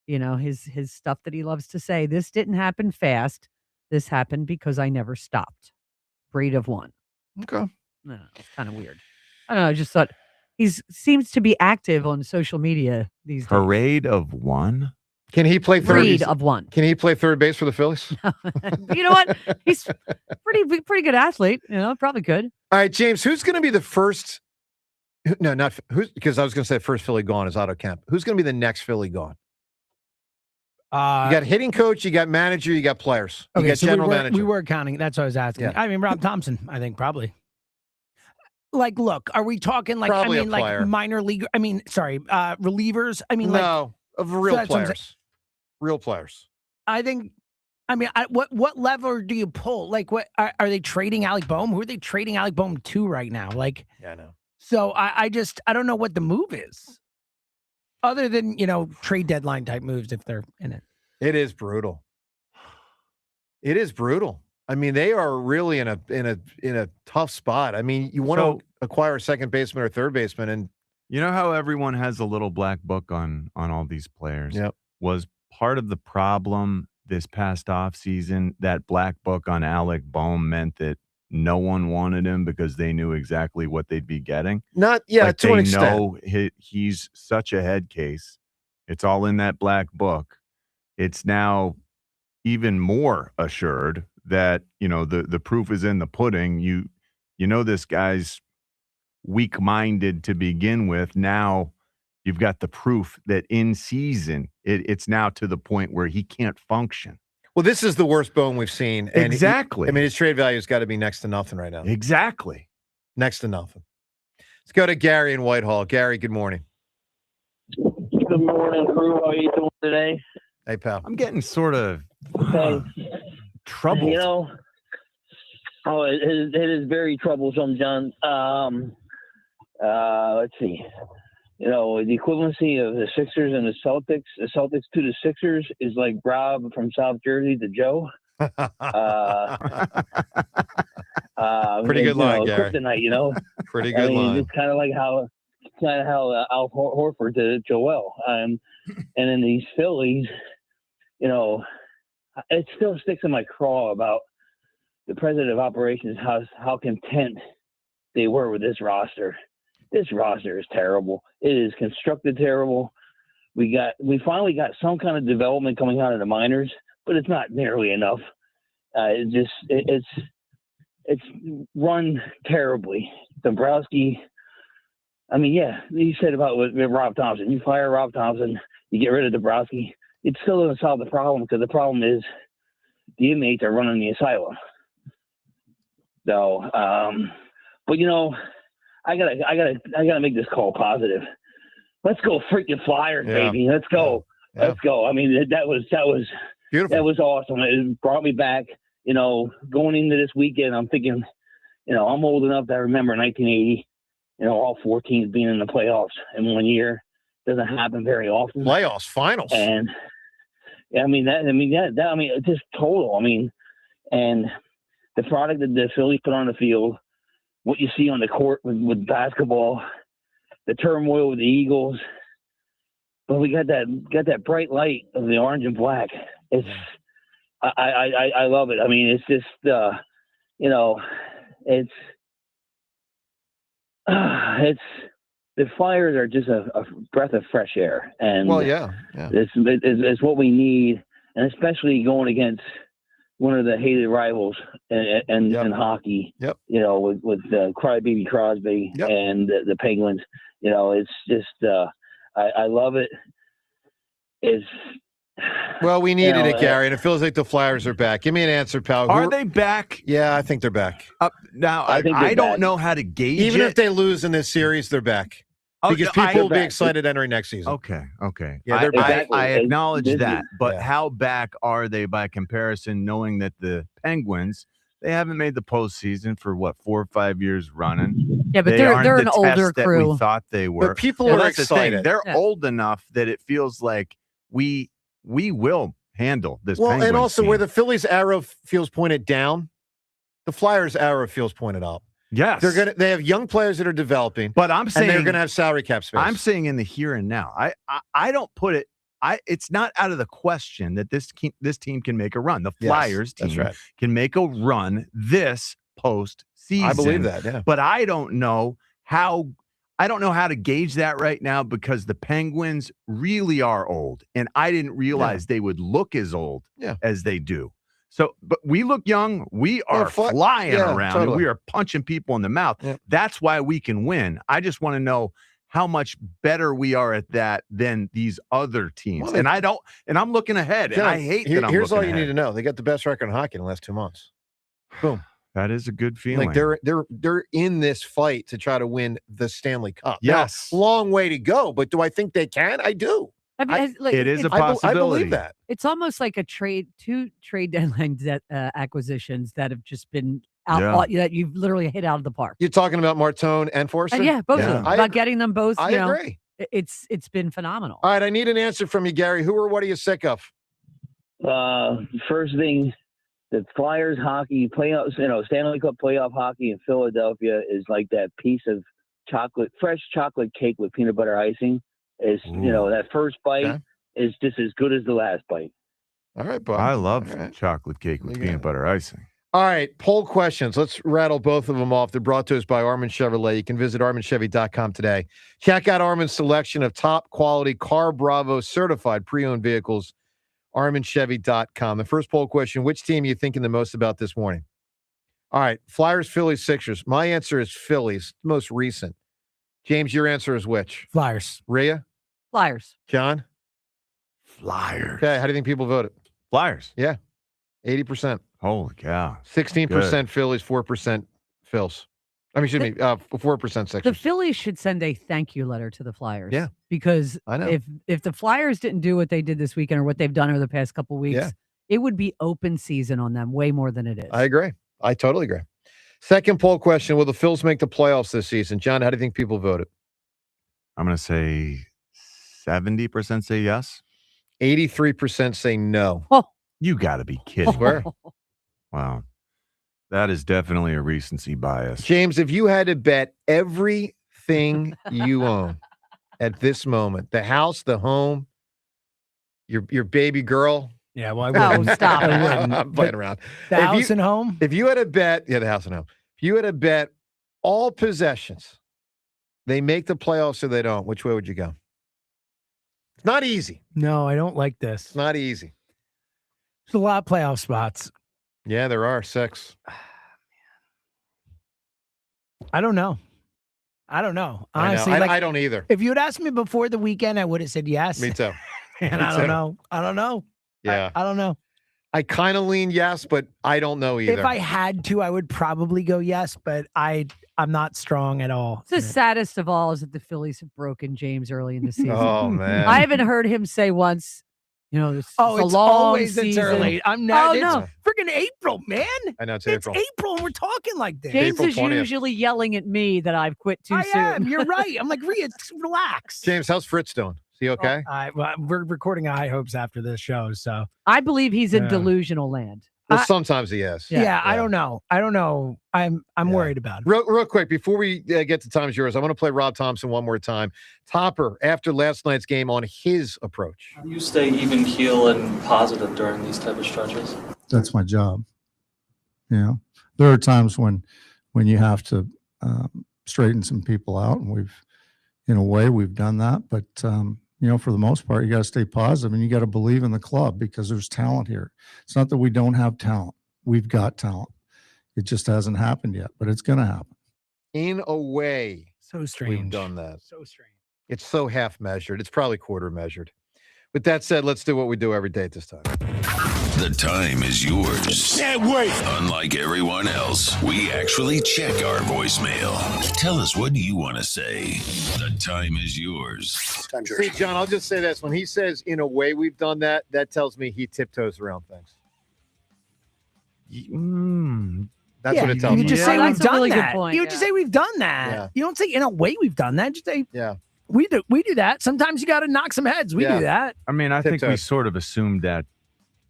You know, his stuff that he loves to say. This didn't happen fast. This happened because I never stopped. Breed of one. Okay. No, it's kind of weird. I don't know. I just thought he seems to be active on social media these days. Parade of one. Can he play third? Breed of one. Can he play third base for the Phillies? You know what? He's pretty good athlete. You know, probably could. All right, James. Who's going to be the first? No, not who's because I was going to say first Philly gone is Otto Kemp. Who's going to be the next Philly gone? You got hitting coach, you got manager, you got players. You got general manager. We were counting. That's what I was asking. Yeah. I mean, Rob Thompson, I think probably. Like, look, are we talking like, Probably I mean, a player. like minor league? I mean, sorry, relievers. I mean, no, of real so that's what I'm players. Real players. I think. I mean, what lever do you pull? Like, what are they trading Alec Boehm? Who are they trading Alec Boehm to right now? Like, yeah, I know. So I don't know what the move is, other than trade deadline type moves if they're in it. It is brutal. It is brutal. I mean, they are really in a tough spot. I mean, you want to acquire a second baseman or third baseman, and you know how everyone has a little black book on all these players. Yep. Was part of the problem this past offseason that black book on Alec Boehm meant that no one wanted him because they knew exactly what they'd be getting? To an extent. Know he's such a head case. It's all in that black book. It's now even more assured that, the proof is in the pudding. You know this guy's weak-minded to begin with. Now you've got the proof that in season, it's now to the point where he can't function. Well, this is the worst Boehm we've seen. And exactly. his trade value has got to be next to nothing right now. Exactly. Next to nothing. Let's go to Gary in Whitehall. Gary, good morning. Good morning, crew. How are you doing today? Hey, pal. I'm getting sort of troubled. It is very troublesome, John. Let's see. The equivalency of the Sixers and the Celtics to the Sixers is like Rob from South Jersey to Joe. Pretty good line, Gary. Kryptonite, Pretty good line. It's kind of like how Al Horford to Joel. And in these Phillies, it still sticks in my craw about the president of operations, how content they were with this roster. This roster is terrible. It is constructed terrible. We finally got some kind of development coming out of the minors, but it's not nearly enough. It's run terribly. Dombrowski. I mean, yeah, you said about with Rob Thompson. You fire Rob Thompson, you get rid of Dombrowski. It still doesn't solve the problem because the problem is the inmates are running the asylum. So, but I gotta make this call positive. Let's go freaking Flyers, baby. Let's go. Yeah. Let's go. I mean, that was beautiful. That was awesome. It brought me back. Going into this weekend, I'm thinking, I'm old enough to remember 1980. All 4 teams being in the playoffs in 1 year doesn't happen very often. Playoffs, finals, and it's just total. I mean, and the product that the Phillies put on the field, what you see on the court with basketball, the turmoil with the Eagles, but we got that bright light of the orange and black. It's I love it. I mean, it's just it's the Flyers are just a breath of fresh air, and it's what we need, and especially going against one of the hated rivals in hockey. Yep. With Crybaby Crosby and the Penguins. It's just I love it. It's well, we needed it, Gary, and it feels like the Flyers are back. Give me an answer, pal. Are they back? Yeah, I think they're back. Now, I don't know how to gauge Even it. if they lose in this series, they're back. Because people will be excited entering next season. Okay. Yeah, they're back. I acknowledge that, but how back are they by comparison, knowing that the Penguins, they haven't made the postseason for 4 or 5 years running? Yeah, but they they're aren't an the older test crew. That we thought they were. But people are that's excited. The thing. They're old enough that it feels like we will handle this. Well, Penguins and also team. where the Phillies arrow feels pointed down, the Flyers arrow feels pointed up. Yes, they have young players that are developing, but I'm saying they're going to have salary cap space. I'm saying in the here and now. I don't put it. It's not out of the question that this team can make a run. The Flyers team can make a run this postseason. I believe that. Yeah, but I don't know how. I don't know how to gauge that right now because the Penguins really are old, and I didn't realize they would look as old as they do. So, but we look young. We are flying around. Totally. And we are punching people in the mouth. That's why we can win. I just want to know how much better we are at that than these other teams. Well, and I'm looking ahead, and I hate that I'm Here's all looking you ahead. need to know. They got the best record in hockey in the last 2 months. Boom. That is a good feeling. Like they're in this fight to try to win the Stanley Cup. Yes. Now, long way to go, but do I think they can? I do. I mean, it is a I possibility. believe that. It's almost like two trade deadline acquisitions that have just been out that you've literally hit out of the park. You're talking about Martone and Forster? Yeah, both of them. About getting them both. I agree. It's been phenomenal. All right, I need an answer from you, Gary. Who or what are you sick of? First thing, the Flyers hockey playoffs, Stanley Cup playoff hockey in Philadelphia is like that piece of fresh chocolate cake with peanut butter icing. Is that first bite is just as good as the last bite. All right, Bob. I love chocolate cake with peanut butter icing. All right, poll questions. Let's rattle both of them off. They're brought to us by Armin Chevrolet. You can visit arminchevy.com today. Check out Armin's selection of top quality Car Bravo certified pre-owned vehicles. arminchevy.com. The first poll question, which team are you thinking the most about this morning? All right, Flyers, Phillies, Sixers. My answer is Phillies, most recent. James, your answer is which? Flyers. Rhea? Flyers. John? Flyers. Okay, how do you think people voted? Flyers. Yeah, 80%. Holy cow. 16% Phillies, 4% Phils. 4% Sixers. The Phillies should send a thank you letter to the Flyers. Yeah. Because I know. if the Flyers didn't do what they did this weekend or what they've done over the past couple weeks, it would be open season on them way more than it is. I agree. I totally agree. Second poll question, will the Phils make the playoffs this season? John, how do you think people voted? I'm going to say 70% say yes. 83% say no. Oh, you got to be kidding. Swear. Wow. That is definitely a recency bias. James, if you had to bet everything you own at this moment, the house, the home, your baby girl. Yeah, well, I wouldn't. Stop. I wouldn't. I'm playing around. The house and home? If you had to bet, the house and home. If you had to bet all possessions, they make the playoffs or they don't, which way would you go? It's not easy. No, I don't like this. It's not easy. There's a lot of playoff spots. Yeah, there are 6. I don't know. Honestly, I don't either. If you had asked me before the weekend, I would have said yes. Me too. And I don't know. Yeah. I don't know. I kind of lean yes, but I don't know either. If I had to, I would probably go yes, but I'm not strong at all. The saddest of all is that the Phillies have broken James early in the season. Oh, man. I haven't heard him say once, it's a it's long always season. It's early. I'm not. Oh, no. Freaking April, man. I know it's April. April. April, and we're talking like this. James April is 20th. usually yelling at me that I've quit too soon. I am. You're right. I'm like, Rhea, relax. James, how's Fritz doing? Is he okay? Well, we're recording High Hopes after this show, so I believe he's in delusional land. Well, sometimes he is. Yeah, I don't know. I'm worried about it. Real quick, before we get to Time's Yours, I want to play Rob Thompson one more time. Topper, after last night's game, on his approach. How do you stay even keel and positive during these type of stretches? That's my job. There are times when you have to straighten some people out, and we've done that. But for the most part, you got to stay positive and you got to believe in the club because there's talent here. It's not that we don't have talent. We've got talent. It just hasn't happened yet, but it's going to happen. In a way, so strange. We've done that. So strange. It's so half measured. It's probably quarter measured. With that said, let's do what we do every day at this time. The time is yours. Can't wait. Unlike everyone else, we actually check our voicemail. Tell us what you want to say. The time is yours. See, John, I'll just say this. When he says, in a way we've done that, that tells me he tiptoes around things. That's what it tells me. You just say we've done really that. good point. You just say we've done that. Yeah. You don't say in a way we've done that. Just say we do that. Sometimes you got to knock some heads. We do that. I mean, I think we sort of assumed that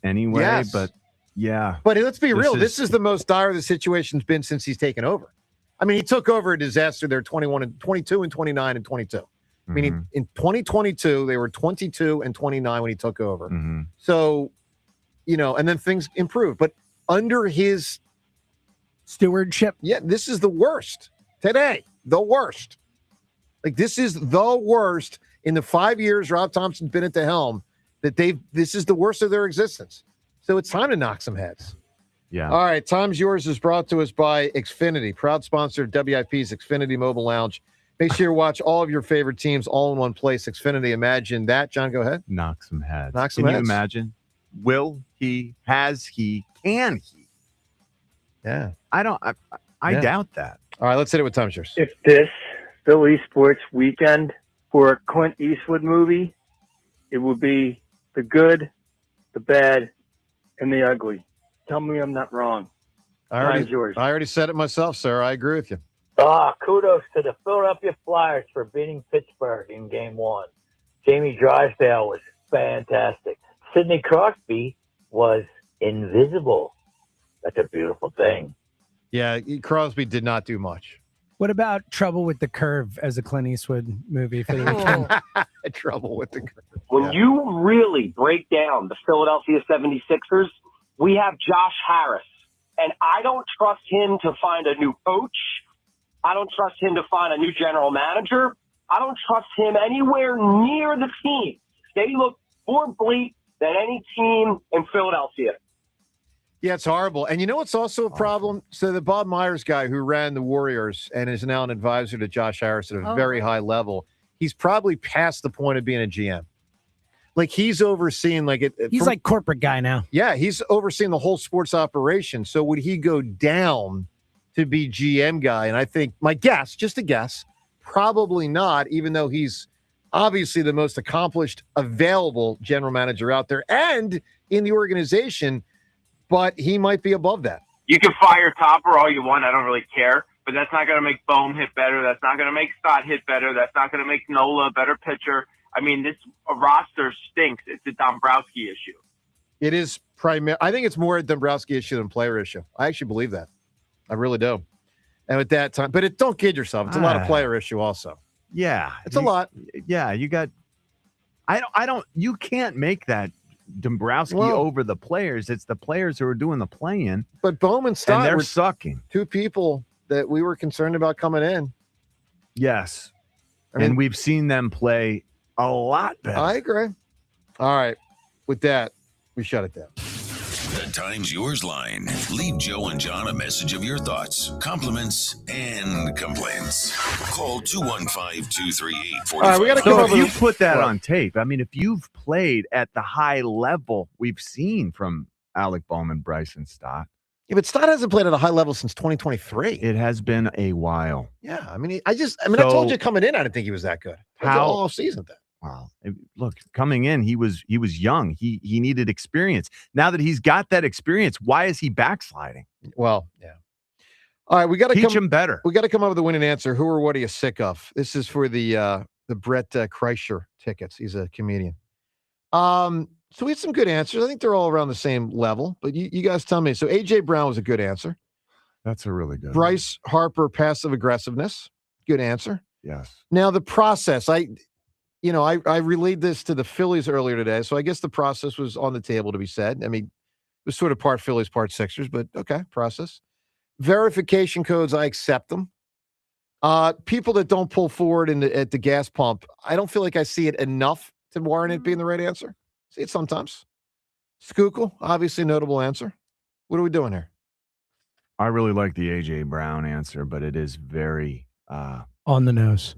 anyway, but yeah. But let's be real. This is the most dire the situation's been since he's taken over. I mean, he took over a disaster. They're 21 and 22 and 29 and 22. I mean, in 2022, they were 22 and 29 when he took over. So, and then things improved. But under his stewardship, this is the worst today. The worst. Like, this is the worst in the 5 years Rob Thompson's been at the helm that this is the worst of their existence. So it's time to knock some heads. Yeah. All right. Time's Yours is brought to us by Xfinity, proud sponsor of WIP's Xfinity Mobile Lounge. Make sure you watch all of your favorite teams all in one place. Xfinity, imagine that. John, go ahead. Knock some heads. Knock some Can heads. you imagine? Will he? Has he? Can he? Yeah. I Yeah. doubt that. All right, let's hit it with timeshares. If this Philly sports weekend were a Clint Eastwood movie, it would be the good, the bad, and the ugly. Tell me I'm not wrong. I already said it myself, sir. I agree with you. Kudos to the Philadelphia Flyers for beating Pittsburgh in Game 1. Jamie Drysdale was fantastic. Sidney Crosby was invisible. That's a beautiful thing. Yeah, Crosby did not do much. What about Trouble with the Curve as a Clint Eastwood movie for the weekend? Trouble with the Curve. When you really break down the Philadelphia 76ers, we have Josh Harris. And I don't trust him to find a new coach. I don't trust him to find a new general manager. I don't trust him anywhere near the team. They look more bleak than any team in Philadelphia. Yeah, it's horrible. And you know what's also a problem? So the Bob Myers guy who ran the Warriors and is now an advisor to Josh Harris at a very high level, he's probably past the point of being a GM. Like he's overseeing He's like corporate guy now. Yeah, he's overseeing the whole sports operation. So would he go down to be GM guy? And I think my guess, just a guess, probably not, even though he's obviously the most accomplished available general manager out there and in the organization, but he might be above that. You can fire Topper all you want. I don't really care. But that's not going to make Bohm hit better. That's not going to make Stott hit better. That's not going to make Nola a better pitcher. I mean, this roster stinks. It's a Dombrowski issue. It is I think it's more a Dombrowski issue than player issue. I actually believe that. I really do. And at that time, but don't kid yourself. It's a lot of player issue also. Yeah. It's a lot. Yeah, you got you can't make that Dombrowski over the players. It's the players who are doing the playing. But Bowman Stott and they're were sucking. Two people that we were concerned about coming in. Yes. I mean, and we've seen them play a lot better. I agree. All right. With that, we shut it down. The Times Yours line. Leave Joe and John a message of your thoughts, compliments, and complaints. Call 215-238-45. All right, we got to come So up if you with put that on tape, I mean, if you've played at the high level we've seen from Alec Bowman, Bryson Stott. Yeah, but Stott hasn't played at a high level since 2023. It has been a while. Yeah, I mean, I told you coming in, I didn't think he was that good. All off season then. Wow. Look, coming in, he was young. He needed experience. Now that he's got that experience, why is he backsliding? Well, yeah. All right, we got to teach him better. We got to come up with a winning answer. Who or what are you sick of? This is for the Brett Kreischer tickets. He's a comedian. So we had some good answers. I think they're all around the same level, but you guys tell me. So AJ Brown was a good answer. That's a really good Bryce Harper, passive aggressiveness. Good answer. Yes. Now the process, I relayed this to the Phillies earlier today, so I guess the process was on the table to be said. I mean, it was sort of part Phillies, part Sixers, but okay, process. Verification codes, I accept them. People that don't pull forward at the gas pump, I don't feel like I see it enough to warrant it being the right answer. See it sometimes. Schuylkill, obviously notable answer. What are we doing here? I really like the AJ Brown answer, but it is very on the nose.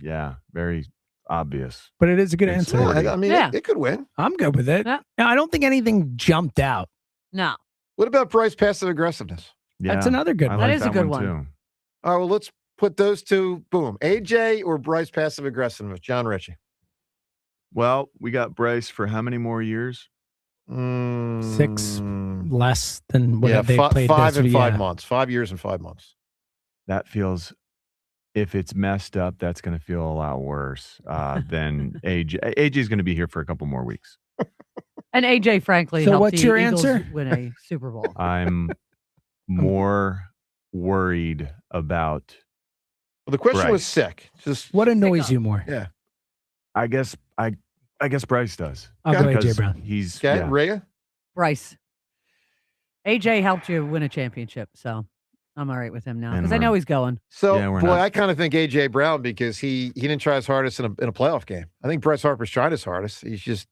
Yeah, very obvious. But it is a good answer. I mean, it could win. I'm good with it. Yeah. Now, I don't think anything jumped out. No. What about Bryce passive aggressiveness? Yeah, That's another good one. That is a good one. Too. All right, well, let's put those two, boom. AJ or Bryce passive aggressiveness? John Ritchie. Well, we got Bryce for how many more years? 6 less than what they played. 5 and 5 months. 5 years and 5 months. That feels, if it's messed up, that's going to feel a lot worse than AJ. AJ is going to be here for a couple more weeks. And AJ, frankly, So helped what's the your Eagles answer? win a Super Bowl. I'm more worried about. Well, the question Bryce. was sick. Just What annoys you more? Yeah. I guess Bryce does. I'll go Because AJ Brown. He's Okay, yeah. Rhea? Bryce. AJ helped you win a championship, so I'm all right with him now And because I know he's going. So, Yeah, we're boy, not- I kind of think AJ Brown because he didn't try his hardest in a playoff game. I think Bryce Harper's tried his hardest. He's just,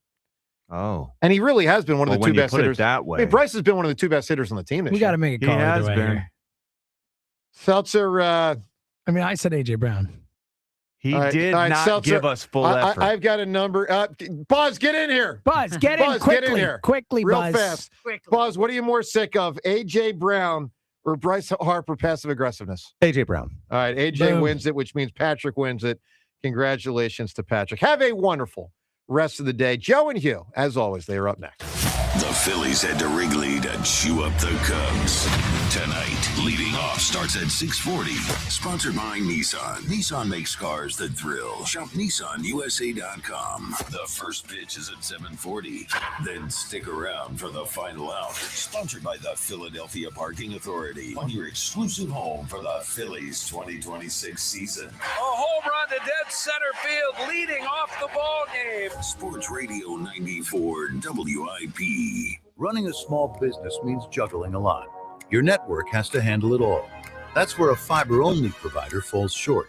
and he really has been one of the when two you best put it hitters. that way. I mean, Bryce has been one of the two best hitters on the team this We year. got to make a He call has either way been. here. Seltzer, I mean, I said AJ Brown. He All right, did all right, not Seltzer, give us full effort. I've got a number. Buzz, get in here. Buzz, get in quickly. Get in here. Quickly, Real Buzz. fast. Quickly. Buzz, what are you more sick of, A.J. Brown or Bryce Harper passive aggressiveness? A.J. Brown. All right, A.J. Boom. wins it, which means Patrick wins it. Congratulations to Patrick. Have a wonderful rest of the day. Joe and Hugh, as always, they are up next. The Phillies head to Wrigley to chew up the Cubs. Tonight, leading off starts at 6:40. Sponsored by Nissan. Nissan makes cars that thrill. Shop NissanUSA.com. The first pitch is at 7:40. Then stick around for the final out. Sponsored by the Philadelphia Parking Authority. On your exclusive home for the Phillies 2026 season. A home run to dead center field, leading off the ball game. Sports Radio 94 WIP. Running a small business means juggling a lot. Your network has to handle it all. That's where a fiber-only provider falls short.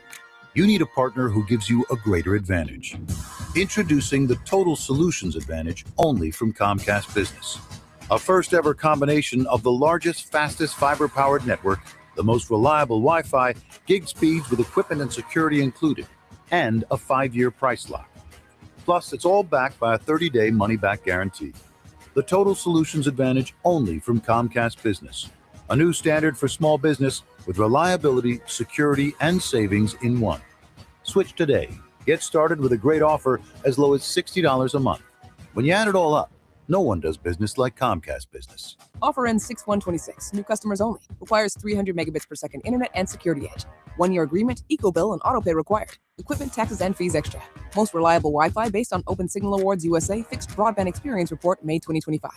You need a partner who gives you a greater advantage. Introducing the Total Solutions Advantage only from Comcast Business. A first-ever combination of the largest, fastest fiber-powered network, the most reliable Wi-Fi, gig speeds with equipment and security included, and a 5-year price lock. Plus, it's all backed by a 30-day money-back guarantee. The Total Solutions Advantage only from Comcast Business. A new standard for small business with reliability, security, and savings in one. Switch today. Get started with a great offer as low as $60 a month. When you add it all up, no one does business like Comcast Business. Offer ends 6/1/26. New customers only. Requires 300 megabits per second internet and security edge. 1-year agreement, eco bill, and auto pay required. Equipment, taxes, and fees extra. Most reliable Wi-Fi based on Open Signal Awards USA Fixed Broadband Experience Report, May 2025.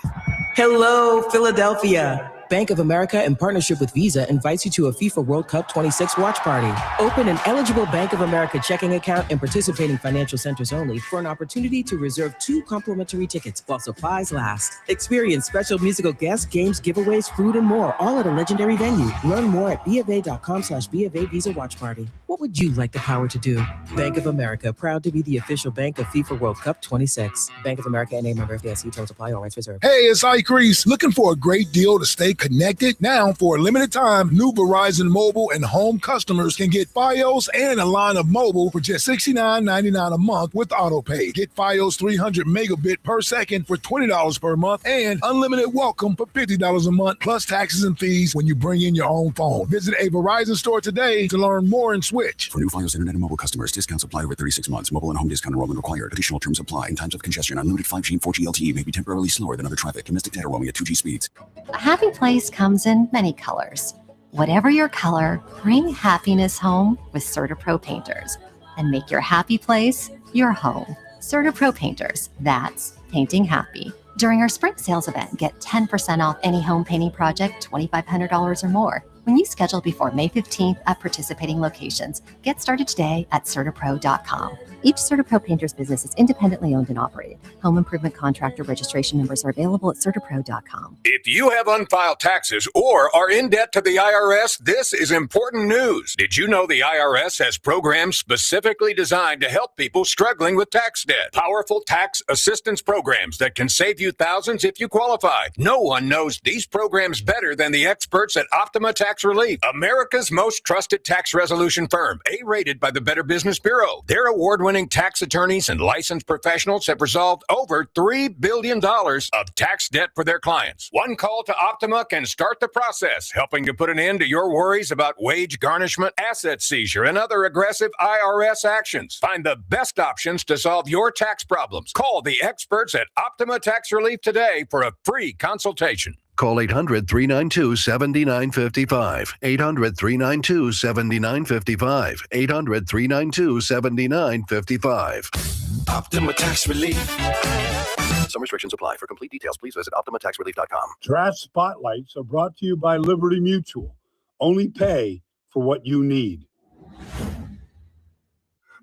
Hello, Philadelphia. Bank of America, in partnership with Visa, invites you to a FIFA World Cup 26 watch party. Open an eligible Bank of America checking account in participating financial centers only for an opportunity to reserve 2 complimentary tickets while supplies last. Experience special musical guests, games, giveaways, food, and more, all at a legendary venue. Learn more at BofA.com/BofA Visa Watch Party. What would you like the power to do? Bank of America, proud to be the official bank of FIFA World Cup 26. Bank of America, N.A. member FDIC. Terms apply. All rights reserved. Hey, it's Ike Reese. Looking for a great deal to stay connected? Now, for a limited time, new Verizon Mobile and Home customers can get Fios and a line of mobile for just $69.99 a month with AutoPay. Get Fios 300 megabit per second for $20 per month and unlimited welcome for $50 a month, plus taxes and fees when you bring in your own phone. Visit a Verizon store today to learn more and switch. For new Fios Internet and mobile customers, discounts apply over 36 months. Mobile and home discount enrollment required. Additional terms apply. In times of congestion, unlimited 5G and 4G LTE may be temporarily slower than other traffic. Domestic data roaming at 2G speeds. A happy place comes in many colors. Whatever your color, bring happiness home with CertaPro Painters and make your happy place your home. CertaPro Painters, that's painting happy. During our spring sales event, get 10% off any home painting project, $2,500 or more. When you schedule before May 15th at participating locations, get started today at CertaPro.com. Each CertaPro Painters business is independently owned and operated. Home improvement contractor registration numbers are available at CertaPro.com. If you have unfiled taxes or are in debt to the IRS, this is important news. Did you know the IRS has programs specifically designed to help people struggling with tax debt? Powerful tax assistance programs that can save you thousands if you qualify. No one knows these programs better than the experts at Optima Tax Relief, America's most trusted tax resolution firm, A-rated by the Better Business Bureau. Their award-winning tax attorneys and licensed professionals have resolved over $3 billion of tax debt for their clients. One call to Optima can start the process, helping to put an end to your worries about wage garnishment, asset seizure, and other aggressive IRS actions. Find the best options to solve your tax problems. Call the experts at Optima Tax Relief today for a free consultation. Call 800-392-7955. 800-392-7955. 800-392-7955. Optima Tax Relief. Some restrictions apply. For complete details, please visit OptimaTaxRelief.com. Draft Spotlights are brought to you by Liberty Mutual. Only pay for what you need.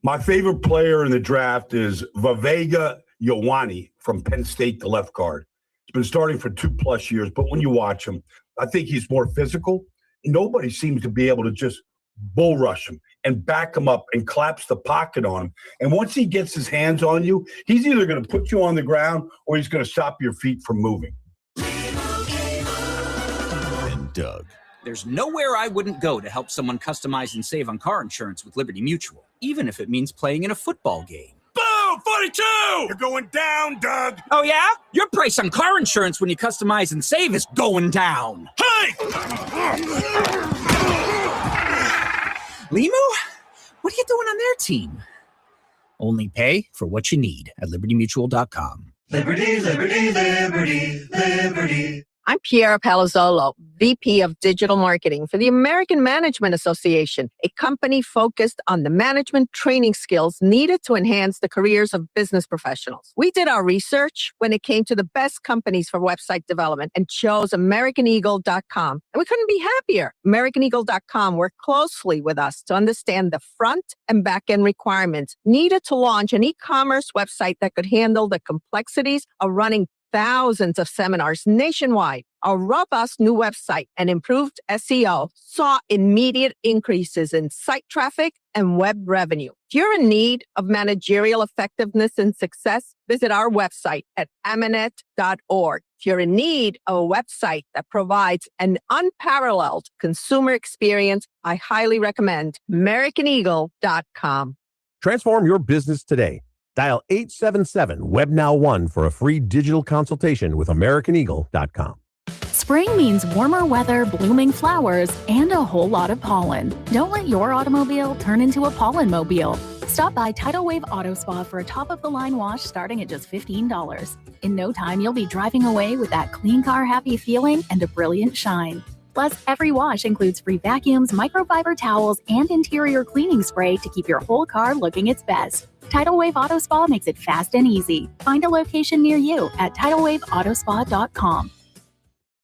My favorite player in the draft is Vavega Ioane from Penn State, the left guard. He's been starting for 2+ years, but when you watch him, I think he's more physical. Nobody seems to be able to just bull rush him and back him up and collapse the pocket on him. And once he gets his hands on you, he's either going to put you on the ground or he's going to stop your feet from moving. And Doug. There's nowhere I wouldn't go to help someone customize and save on car insurance with Liberty Mutual, even if it means playing in a football game. Boom! 42! You're going down, Doug! Oh, yeah? Your price on car insurance when you customize and save is going down. Hey! Limu? What are you doing on their team? Only pay for what you need at libertymutual.com. Liberty, liberty, liberty, liberty. I'm Piera Palazzolo, VP of Digital Marketing for the American Management Association, a company focused on the management training skills needed to enhance the careers of business professionals. We did our research when it came to the best companies for website development and chose AmericanEagle.com. And we couldn't be happier. AmericanEagle.com worked closely with us to understand the front and back end requirements needed to launch an e-commerce website that could handle the complexities of running thousands of seminars nationwide. Our robust new website and improved SEO saw immediate increases in site traffic and web revenue. If you're in need of managerial effectiveness and success, visit our website at amanet.org. If you're in need of a website that provides an unparalleled consumer experience, I highly recommend AmericanEagle.com. Transform your business today. Dial 877-WebNow1 for a free digital consultation with AmericanEagle.com. Spring means warmer weather, blooming flowers, and a whole lot of pollen. Don't let your automobile turn into a pollen mobile. Stop by Tidal Wave Auto Spa for a top-of-the-line wash starting at just $15. In no time, you'll be driving away with that clean car happy feeling and a brilliant shine. Plus, every wash includes free vacuums, microfiber towels, and interior cleaning spray to keep your whole car looking its best. Tidal Wave Auto Spa makes it fast and easy. Find a location near you at TidalWaveAutoSpa.com.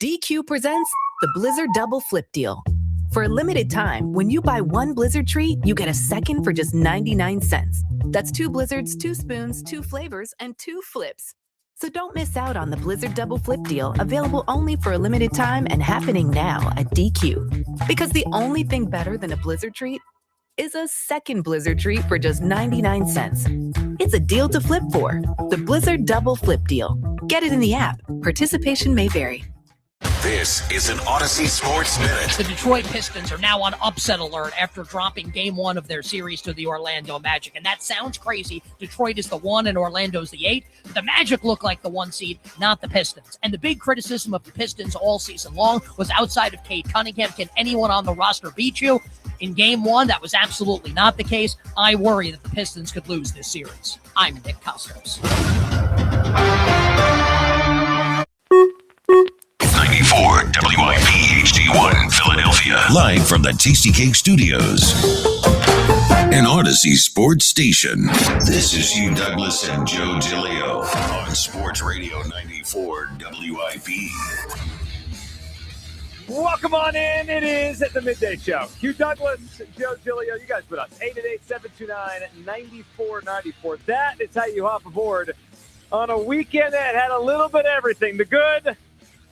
DQ presents the Blizzard Double Flip Deal. For a limited time, when you buy one Blizzard treat, you get a second for just 99 cents. That's 2 Blizzards, 2 spoons, 2 flavors, and 2 flips. So don't miss out on the Blizzard Double Flip Deal, available only for a limited time and happening now at DQ. Because the only thing better than a Blizzard treat is a second Blizzard treat for just 99 cents. It's a deal to flip for. The Blizzard Double Flip Deal. Get it in the app. Participation may vary. This is an Odyssey Sports Minute. The Detroit Pistons are now on upset alert after dropping game 1 of their series to the Orlando Magic. And that sounds crazy. Detroit is the 1 and Orlando's the 8. The Magic look like the 1 seed, not the Pistons. And the big criticism of the Pistons all season long was outside of Cade Cunningham, can anyone on the roster beat you? In game 1, that was absolutely not the case. I worry that the Pistons could lose this series. I'm Nick Costos. 94 WIP HD1 Philadelphia. Live from the Tasty Cake Studios. An Odyssey sports station. This is Hugh Douglas and Joe Giglio on Sports Radio 94 WIP. Welcome on in. It is at the Midday Show. Hugh Douglas, Joe Giglio, you guys put us 888-729-9494. That is how you hop aboard on a weekend that had a little bit of everything. The good,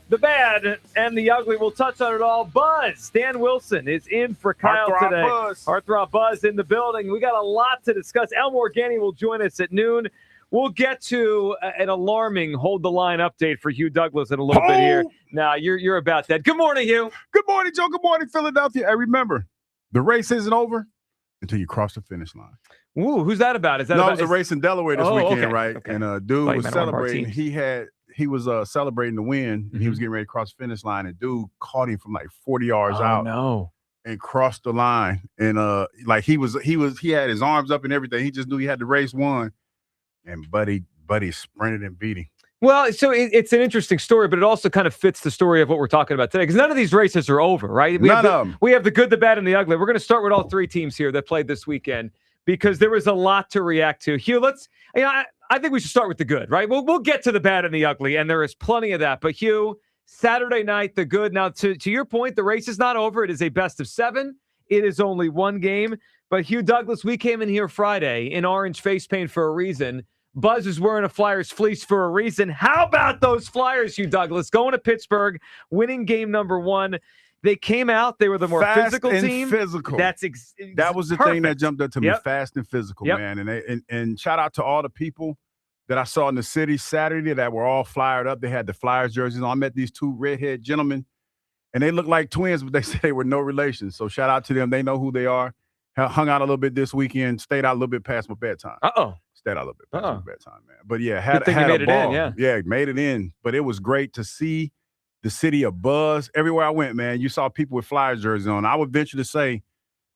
the bad, and the ugly. We'll touch on it all. Buzz, Dan Wilson is in for Kyle today. Heartthrob Buzz in the building. We got a lot to discuss. Elmore Ganey will join us at noon. We'll get to an alarming hold the line update for Hugh Douglas in a little bit here. Now, you're about that. Good morning, Hugh. Good morning, Joe. Good morning, Philadelphia. And remember, the race isn't over until you cross the finish line. Ooh, who's that about? Is that no, about? it was a race in Delaware this weekend, okay. right? Okay. And dude was celebrating. Teams. He was celebrating the win, and he was getting ready to cross the finish line, and dude caught him from like 40 yards out. No. And crossed the line. And like he had his arms up and everything. He just knew he had the race won. And Buddy sprinted and beat him. Well, so it's an interesting story, but it also kind of fits the story of what we're talking about today, because none of these races are over, right? We have the good, the bad, and the ugly. We're going to start with all 3 teams here that played this weekend because there was a lot to react to. Hugh, I think we should start with the good, right? We'll get to the bad and the ugly, and there is plenty of that. But Hugh, Saturday night, the good. Now, to your point, the race is not over. It is a best of 7. It is only 1 game. But Hugh Douglas, we came in here Friday in orange face paint for a reason. Buzz is wearing a Flyers fleece for a reason. How about those Flyers, Hugh Douglas, going to Pittsburgh, winning game number 1? They came out. They were the more fast physical and team. Physical. That was the thing that jumped up to me. Fast and physical, man. And shout out to all the people that I saw in the city Saturday that were all flyered up. They had the Flyers jerseys on. I met these 2 redhead gentlemen, And they look like twins, but they say they were no relation. So shout out to them. They know who they are. Hung out a little bit this weekend. Stayed out a little bit past my bedtime. Stayed out a little bit past my bedtime, man. But yeah, had a ball. Yeah, made it in. But it was great to see the city abuzz. Everywhere I went, man, you saw people with Flyers jerseys on. I would venture to say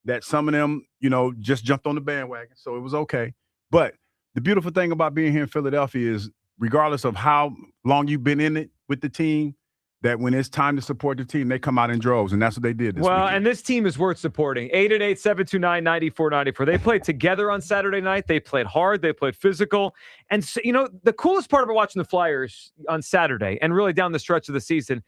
that some of them, just jumped on the bandwagon. So it was okay. But the beautiful thing about being here in Philadelphia is regardless of how long you've been in it with the team, that when it's time to support the team, they come out in droves, and that's what they did this weekend. And this team is worth supporting. 888-729-9494. They played together on Saturday night. They played hard. They played physical. And, so, the coolest part about watching the Flyers on Saturday and really down the stretch of the season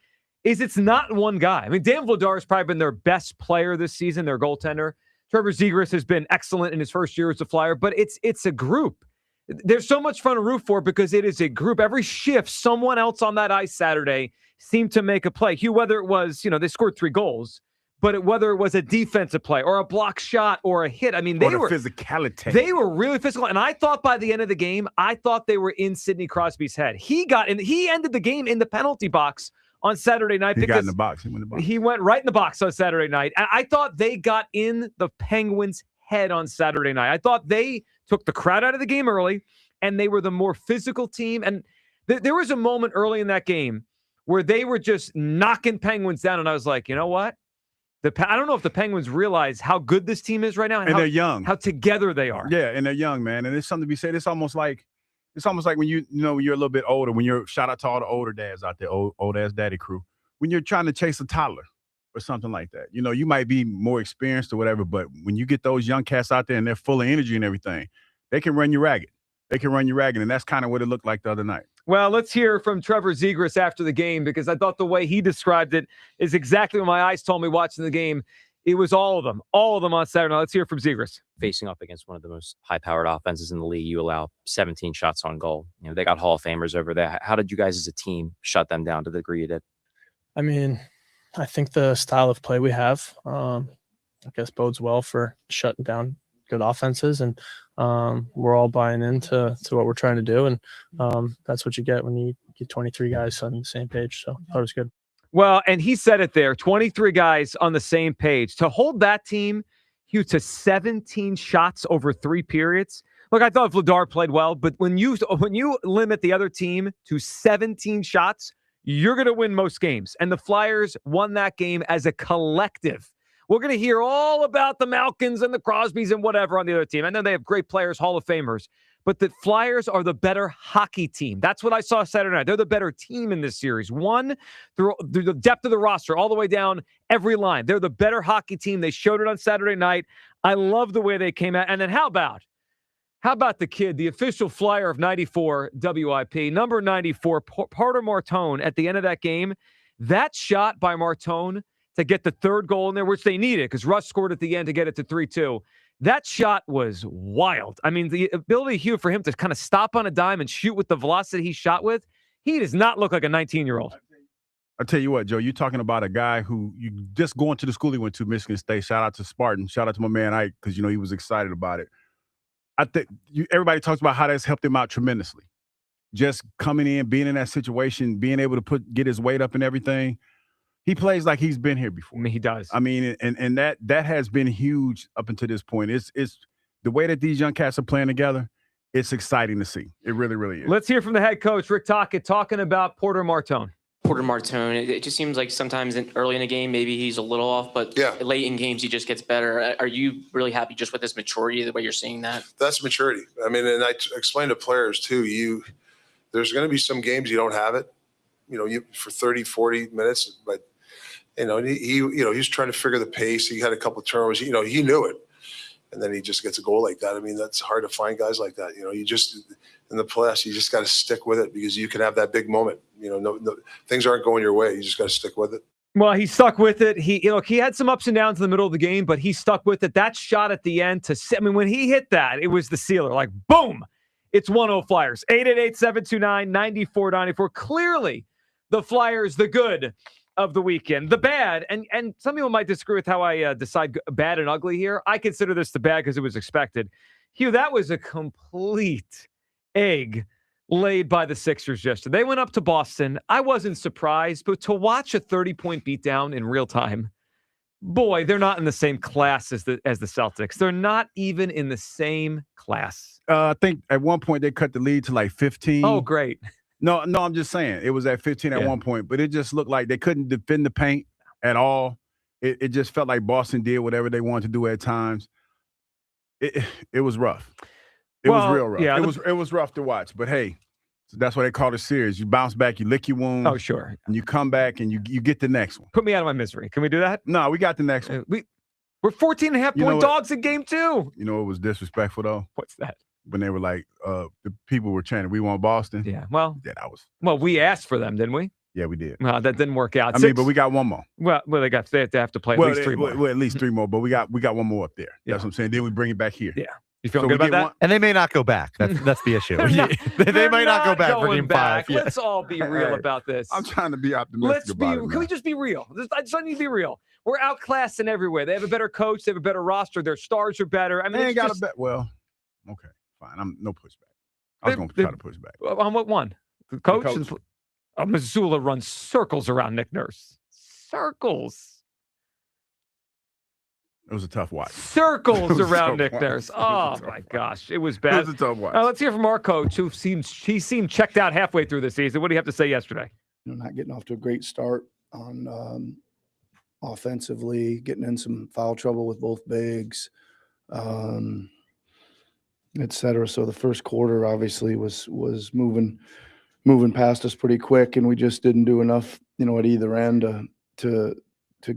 is it's not one guy. I mean, Dan Vladar has probably been their best player this season, their goaltender. Trevor Zegras has been excellent in his first year as a Flyer, but it's a group. There's so much fun to root for because it is a group. Every shift, someone else on that ice Saturday seemed to make a play. Hugh, whether it was, they scored 3 goals, but whether it was a defensive play or a block shot or a hit, I mean, they were physicality. They were really physical. And I thought by the end of the game, they were in Sidney Crosby's head. He ended the game in the penalty box on Saturday night. He got in the box. He went in the box. He went right in the box on Saturday night. And I thought they got in the Penguins' head on Saturday night. I thought they took the crowd out of the game early, and they were the more physical team. And there was a moment early in that game where they were just knocking Penguins down, and I was like, you know what? I don't know if the Penguins realize how good this team is right now, and they're young, how together they are. Yeah, and they're young, man. And it's something to be said. It's almost like when when you're a little bit older. When you're shout out to all the older dads out there, old ass daddy crew. When you're trying to chase a toddler or something like that, you might be more experienced or whatever, but when you get those young cats out there and they're full of energy and everything, they can run you ragged. And that's kind of what it looked like the other night. Well, let's hear from Trevor Zegras after the game, because I thought the way he described it is exactly what my eyes told me watching the game. It was all of them on Saturday night. Let's hear from Zegras. Facing up against one of the most high-powered offenses in the league, you allow 17 shots on goal. They got Hall of Famers over there. How did you guys as a team shut them down to the degree you did? I mean, I think the style of play we have, I guess, bodes well for shutting down good offenses, and we're all buying into what we're trying to do, and that's what you get when you get 23 guys on the same page. So I thought it was good. Well, and he said it there, 23 guys on the same page. To hold that team, Hugh, to 17 shots over 3 periods. Look, I thought Vladar played well, but when you limit the other team to 17 shots, you're going to win most games. And the Flyers won that game as a collective. We're going to hear all about the Malkins and the Crosbys and whatever on the other team. I know they have great players, Hall of Famers, but the Flyers are the better hockey team. That's what I saw Saturday night. They're the better team in this series. One, through the depth of the roster, all the way down every line. They're the better hockey team. They showed it on Saturday night. I love the way they came out. And then how about the kid, the official Flyer of 94 WIP, number 94, Porter Martone at the end of that game? That shot by Martone to get the 3rd goal in there, which they needed because Russ scored at the end to get it to 3-2. That shot was wild. I mean, the ability, Hugh, for him to kind of stop on a dime and shoot with the velocity he shot with, he does not look like a 19-year-old. I'll tell you what, Joe, you're talking about a guy who you just going to the school he went to, Michigan State. Shout out to Spartan. Shout out to my man Ike, because, he was excited about it. I think everybody talks about how that's helped him out tremendously. Just coming in, being in that situation, being able to get his weight up and everything. He plays like he's been here before. I mean, he does. I mean, and that has been huge up until this point. It's the way that these young cats are playing together. It's exciting to see. It really, really is. Let's hear from the head coach, Rick Tocchet, talking about Porter Martone. Porter Martone, it just seems like sometimes early in the game, maybe he's a little off, but late in games, he just gets better. Are you really happy just with his maturity, the way you're seeing that? That's maturity. I mean, and I explain to players too, there's going to be some games you don't have it, for 30, 40 minutes, but he's trying to figure the pace. He had a couple of turnovers, he knew it. And then he just gets a goal like that. I mean, that's hard to find guys like that. You just, in the playoffs, you just got to stick with it because you can have that big moment. No, things aren't going your way. You just got to stick with it. Well, he stuck with it. He had some ups and downs in the middle of the game, but he stuck with it. That shot at the end when he hit that, it was the sealer. Like, boom, it's 1-0 Flyers. 888-729-9494. Clearly, the Flyers, the good of the weekend. The bad, and some people might disagree with how I decide bad and ugly here. I consider this the bad because it was expected. Hugh, that was a complete egg laid by the Sixers yesterday. They went up to Boston. I wasn't surprised, but to watch a 30-point beatdown in real time, boy, they're not in the same class as the Celtics. They're not even in the same class. I think at one point they cut the lead to like 15. Oh, great. No, I'm just saying. It was at 15 at one point, but it just looked like they couldn't defend the paint at all. It just felt like Boston did whatever they wanted to do at times. It was rough. It was real rough. Yeah, it was rough to watch. But hey, that's why they call it a series. You bounce back, you lick your wound. Oh, sure. And you come back and you get the next one. Put me out of my misery. Can we do that? No, we got the next one. We're 14.5-point dogs in game 2. You know what was disrespectful though? What's that? When they were like, the people were chanting, "We want Boston." Yeah. Well, Well, we asked for them, didn't we? Yeah, we did. Well, that didn't work out. But we got one more. Well, they have to play at least 3 more. Well, at least 3 more, but we got one more up there. That's what I'm saying. Then we bring it back here. Yeah. You feeling good about that? And they may not go back. That's the issue. They might not go back for game 5. Yeah. Let's all be real about this. I'm trying to be optimistic about it. Can we just be real? I just need to be real. We're outclassed in everywhere. They have a better coach. They have a better roster. Their stars are better. I mean, they ain't got a bet. Well, okay, fine. I'm no pushback. I was going to try to push back. On what one? The coach? Missoula runs circles around Nick Nurse. Circles. It was a tough watch. Circles around Nick Nurse. Oh, my gosh. It was bad. It was a tough watch. Let's hear from our coach, who seemed checked out halfway through the season. What do you have to say yesterday? Not getting off to a great start on offensively, getting in some foul trouble with both bigs, et cetera. So the first quarter obviously was moving past us pretty quick, and we just didn't do enough, at either end to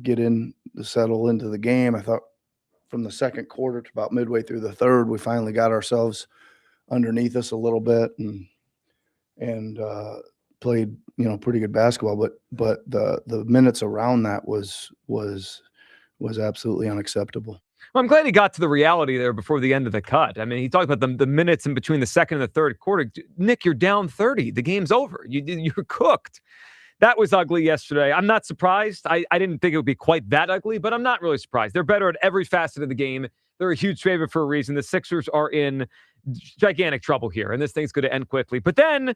get in to settle into the game. I thought from the second quarter to about midway through the third, we finally got ourselves underneath us a little bit and played, pretty good basketball. But the minutes around that was absolutely unacceptable. Well, I'm glad he got to the reality there before the end of the cut. I mean, he talked about the minutes in between the second and the third quarter. Nick, you're down 30. The game's over. You're cooked. That was ugly yesterday. I'm not surprised. I didn't think it would be quite that ugly, but I'm not really surprised. They're better at every facet of the game. They're a huge favorite for a reason. The Sixers are in gigantic trouble here, and this thing's going to end quickly. But then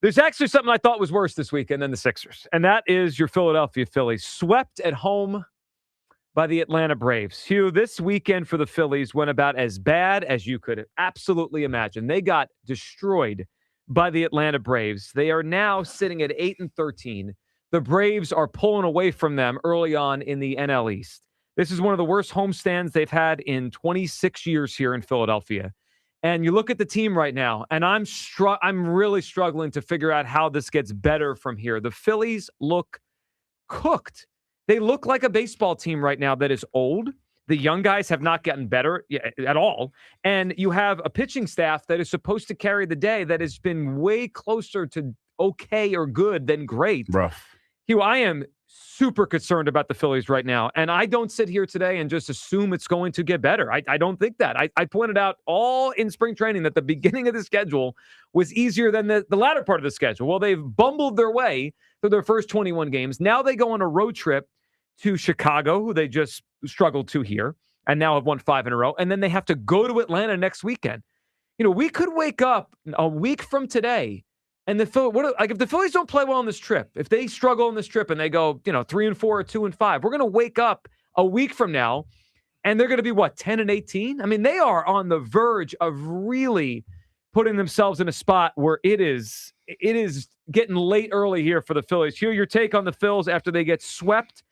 there's actually something I thought was worse this weekend than the Sixers, and that is your Philadelphia Phillies, swept at home by the Atlanta Braves. Hugh, this weekend for the Phillies went about as bad as you could absolutely imagine. They got destroyed by the Atlanta Braves. They are now sitting at 8-13. The Braves are pulling away from them early on in the NL East. This is one of the worst homestands they've had in 26 years here in Philadelphia. And you look at the team right now, and I'm really struggling to figure out how this gets better from here. The Phillies look cooked. They look like a baseball team right now that is old. The young guys have not gotten better at all. And you have a pitching staff that is supposed to carry the day that has been way closer to okay or good than great. Rough. Hugh, I am super concerned about the Phillies right now. And I don't sit here today and just assume it's going to get better. I don't think that. I pointed out all in spring training that the beginning of the schedule was easier than the latter part of the schedule. Well, they've bumbled their way through their first 21 games. Now they go on a road trip to Chicago, who they just struggled to here, and now have won 5 in a row. And then they have to go to Atlanta next weekend. We could wake up a week from today, and if the Phillies don't play well on this trip, if they struggle on this trip and they go, 3-4 or 2-5, we're going to wake up a week from now, and they're going to be 10-18. I mean, they are on the verge of really putting themselves in a spot where it is getting late early here for the Phillies. Hugh, your take on the Phils after they get swept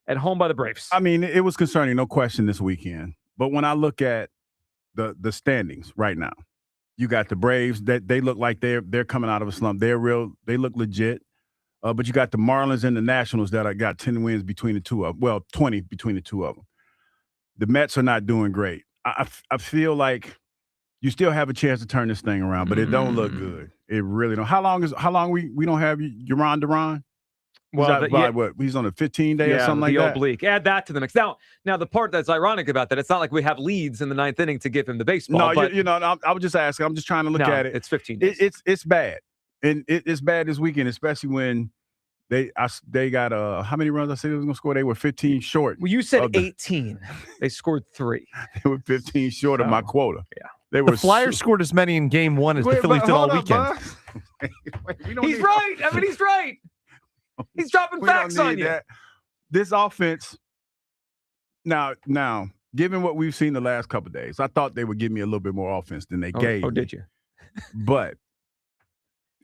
at home by the Braves? I mean, it was concerning, no question, this weekend. But when I look at the standings right now, you got the Braves that they look like they're coming out of a slump. They look legit. But you got the Marlins and the Nationals that got 10 wins between the two of them. Well, 20 between the two of them. The Mets are not doing great. I feel like you still have a chance to turn this thing around, but it don't look good. It really don't. How long we don't have Duran Duran? Well, he's on a 15-day or something like that? The oblique. Add that to the mix. Now, the part that's ironic about that, it's not like we have leads in the 9th inning to give him the baseball. No, but, I was just asking. I'm just trying to look at it. It's 15 days. It's bad. And it's bad this weekend, especially when they got how many runs I said they was going to score? They were 15 short. Well, you said 18. They scored 3. They were 15 short of my quota. Yeah. The Flyers scored as many in game 1 as the Phillies did all weekend. He's right. I mean, he's right. He's dropping facts on you. That. This offense, now, given what we've seen the last couple of days, I thought they would give me a little bit more offense than they gave. Oh, did you? But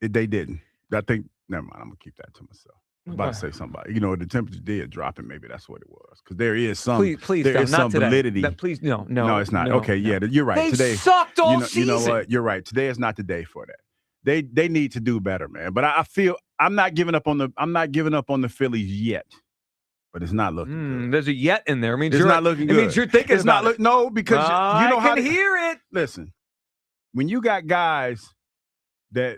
they didn't. I think, never mind, I'm going to keep that to myself. I was about to say something about it. The temperature did drop, and maybe that's what it was. Because there is some, please there is some validity. Please, no, it's not. Okay, yeah, you're right. They Today, sucked all season. You know what? You're right. Today is not the day for that. They need to do better, man. But I feel I'm not giving up on the Phillies yet. But it's not looking good. There's a yet in there. I mean, it's not looking good. It means you're thinking it's about not it. No, because you know how I can hear it. Listen, when you got guys that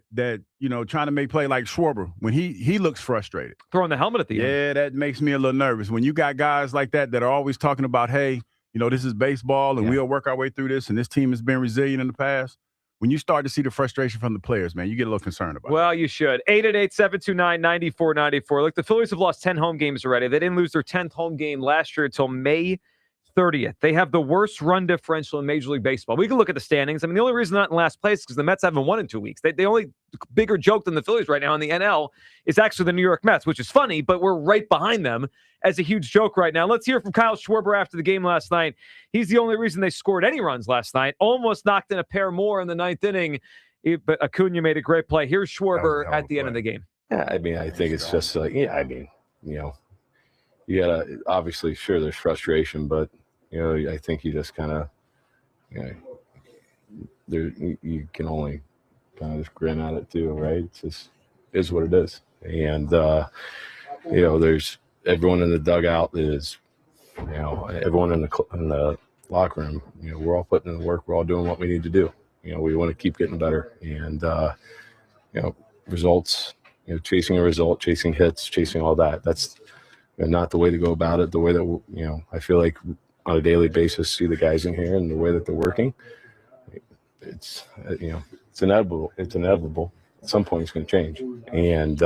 trying to make play like Schwarber, when he looks frustrated, throwing the helmet at the end. Yeah, that makes me a little nervous. When you got guys like that are always talking about, hey, this is baseball and we'll work our way through this, and this team has been resilient in the past. When you start to see the frustration from the players, man, you get a little concerned about it. Well, you should. 888-729-9494. Look, the Phillies have lost 10 home games already. They didn't lose their 10th home game last year until May 30th. They have the worst run differential in Major League Baseball. We can look at the standings. I mean, the only reason they're not in last place is because the Mets haven't won in 2 weeks. The only bigger joke than the Phillies right now in the NL is actually the New York Mets, which is funny, but we're right behind them as a huge joke right now. Let's hear from Kyle Schwarber after the game last night. He's the only reason they scored any runs last night. Almost knocked in a pair more in the ninth inning, but Acuna made a great play. Here's Schwarber at the end of the game. Yeah, I mean, I think it's just like, you gotta, obviously, sure, there's frustration, but I think you just kind of, you can only kind of just grin at it too, right? It's just is what it is. And, there's everyone in the dugout is, everyone in the locker room, we're all putting in the work. We're all doing what we need to do. We want to keep getting better. And, results, chasing a result, chasing hits, chasing all that. That's not the way to go about it. The way that, I feel like, on a daily basis, see the guys in here and the way that they're working. It's it's inevitable. It's inevitable. At some point, it's going to change. And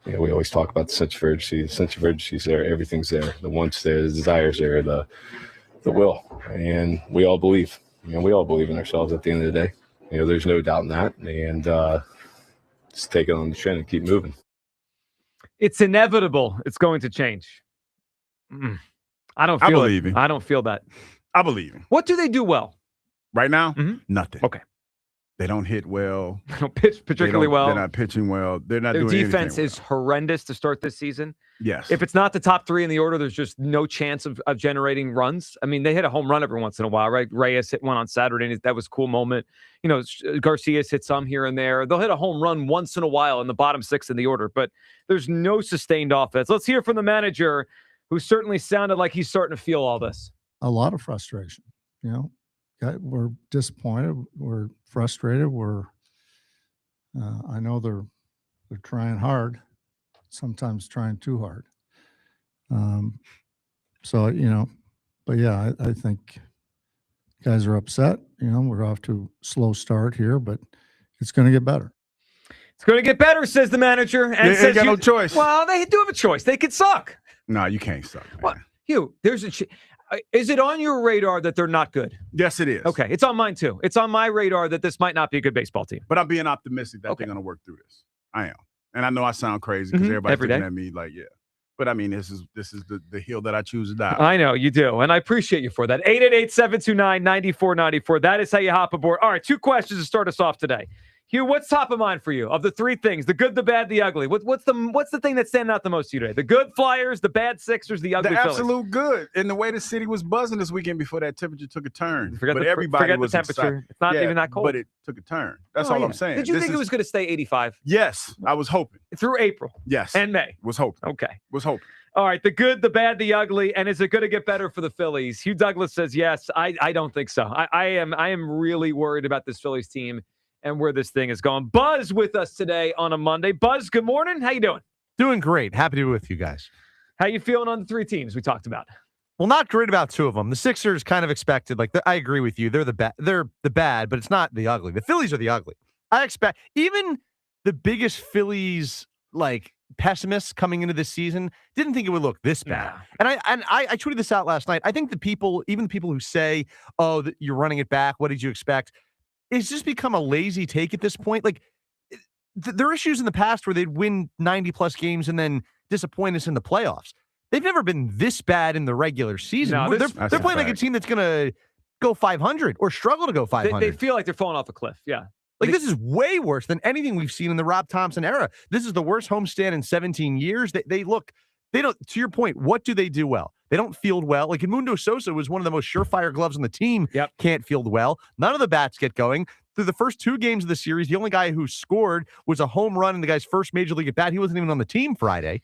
we always talk about the sense of urgency. The sense of urgency is there. Everything's there. The wants there. The desires there. The will. And we all believe. We all believe in ourselves. At the end of the day, there's no doubt in that. And just take it on the chin and keep moving. It's inevitable. It's going to change. I don't feel that. I believe him. What do they do well? Right now? Nothing. Okay. They don't hit well. They don't pitch particularly well. They're not pitching well. They're not doing anything. Their defense is horrendous to start this season. Yes. If it's not the top three in the order, there's just no chance of generating runs. I mean, they hit a home run every once in a while, right? Reyes hit one on Saturday, and that was a cool moment. Garcia's hit some here and there. They'll hit a home run once in a while in the bottom six in the order, but there's no sustained offense. Let's hear from the manager, who certainly sounded like he's starting to feel all this. A lot of frustration. We're disappointed. We're frustrated. I know they're trying hard, sometimes trying too hard. But yeah, I think guys are upset. We're off to a slow start here, but it's going to get better. It's going to get better, says the manager. And they got no choice. Well, they do have a choice. They could suck. No, you can't suck, man. What? There's is it on your radar that they're not good? Yes, it is. Okay, it's on mine too. It's on my radar that this might not be a good baseball team. But I'm being optimistic that they're going to work through this. I am. And I know I sound crazy because everybody's looking at me like, yeah. But I mean, this is the hill that I choose to die on. I know you do, and I appreciate you for that. 888-729-9494. That is how you hop aboard. All right, 2 questions to start us off today. Hugh, what's top of mind for you of the 3 things? The good, the bad, the ugly. What's the thing that's standing out the most to you today? The good Flyers, the bad Sixers, the ugly Phillies. The absolute good. And the way the city was buzzing this weekend before that temperature took a turn. Forget everybody was the temperature. Excited. It's not even that cold. But it took a turn. That's all I'm saying. Did you think it was going to stay 85? Yes, I was hoping. Through April? Yes. And May? Was hoping. Okay. Was hoping. All right, the good, the bad, the ugly, and is it going to get better for the Phillies? Hugh Douglas says yes. I don't think so. I am really worried about this Phillies team and where this thing is going. Buzz with us today on a Monday. Buzz, good morning. How you doing? Doing great. Happy to be with you guys. How you feeling on the 3 teams we talked about? Well, not great about 2 of them. The Sixers kind of expected. I agree with you. They're the bad, but it's not the ugly. The Phillies are the ugly. I expect even the biggest Phillies pessimists coming into this season didn't think it would look this bad. Yeah. And I tweeted this out last night. I think even the people who say, "Oh, you're running it back. What did you expect?" It's just become a lazy take at this point. there are issues in the past where they'd win 90-plus games and then disappoint us in the playoffs. They've never been this bad in the regular season. No, They're playing like a team that's going to go 500 or struggle to go 500. They feel like they're falling off a cliff. Yeah. Like, this is way worse than anything we've seen in the Rob Thompson era. This is the worst homestand in 17 years. They don't, to your point, what do they do well? They don't field well. Like, Edmundo Sosa was one of the most surefire gloves on the team. Yep. Can't field well. None of the bats get going. Through the first 2 games of the series, the only guy who scored was a home run in the guy's first major league at bat. He wasn't even on the team Friday.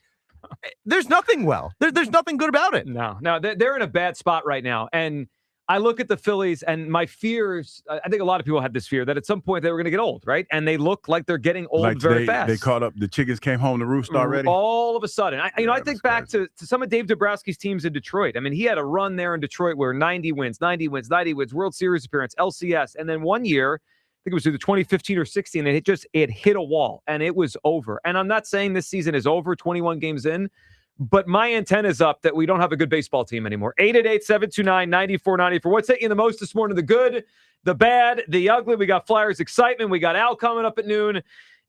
There's nothing well. There's nothing good about it. No, they're in a bad spot right now. And I look at the Phillies, and my fears, I think a lot of people had this fear that at some point they were going to get old, right? And they look like they're getting old very fast. They caught up. The chickens came home to roost already. All of a sudden. I think back to some of Dave Dombrowski's teams in Detroit. I mean, he had a run there in Detroit where 90 wins, World Series appearance, LCS. And then one year, I think it was either 2015 or 16, and it hit a wall, and it was over. And I'm not saying this season is over, 21 games in, but my antenna's up that we don't have a good baseball team anymore. 888-729-9494. What's hitting you the most this morning? The good, the bad, the ugly. We got Flyers excitement. We got Al coming up at noon,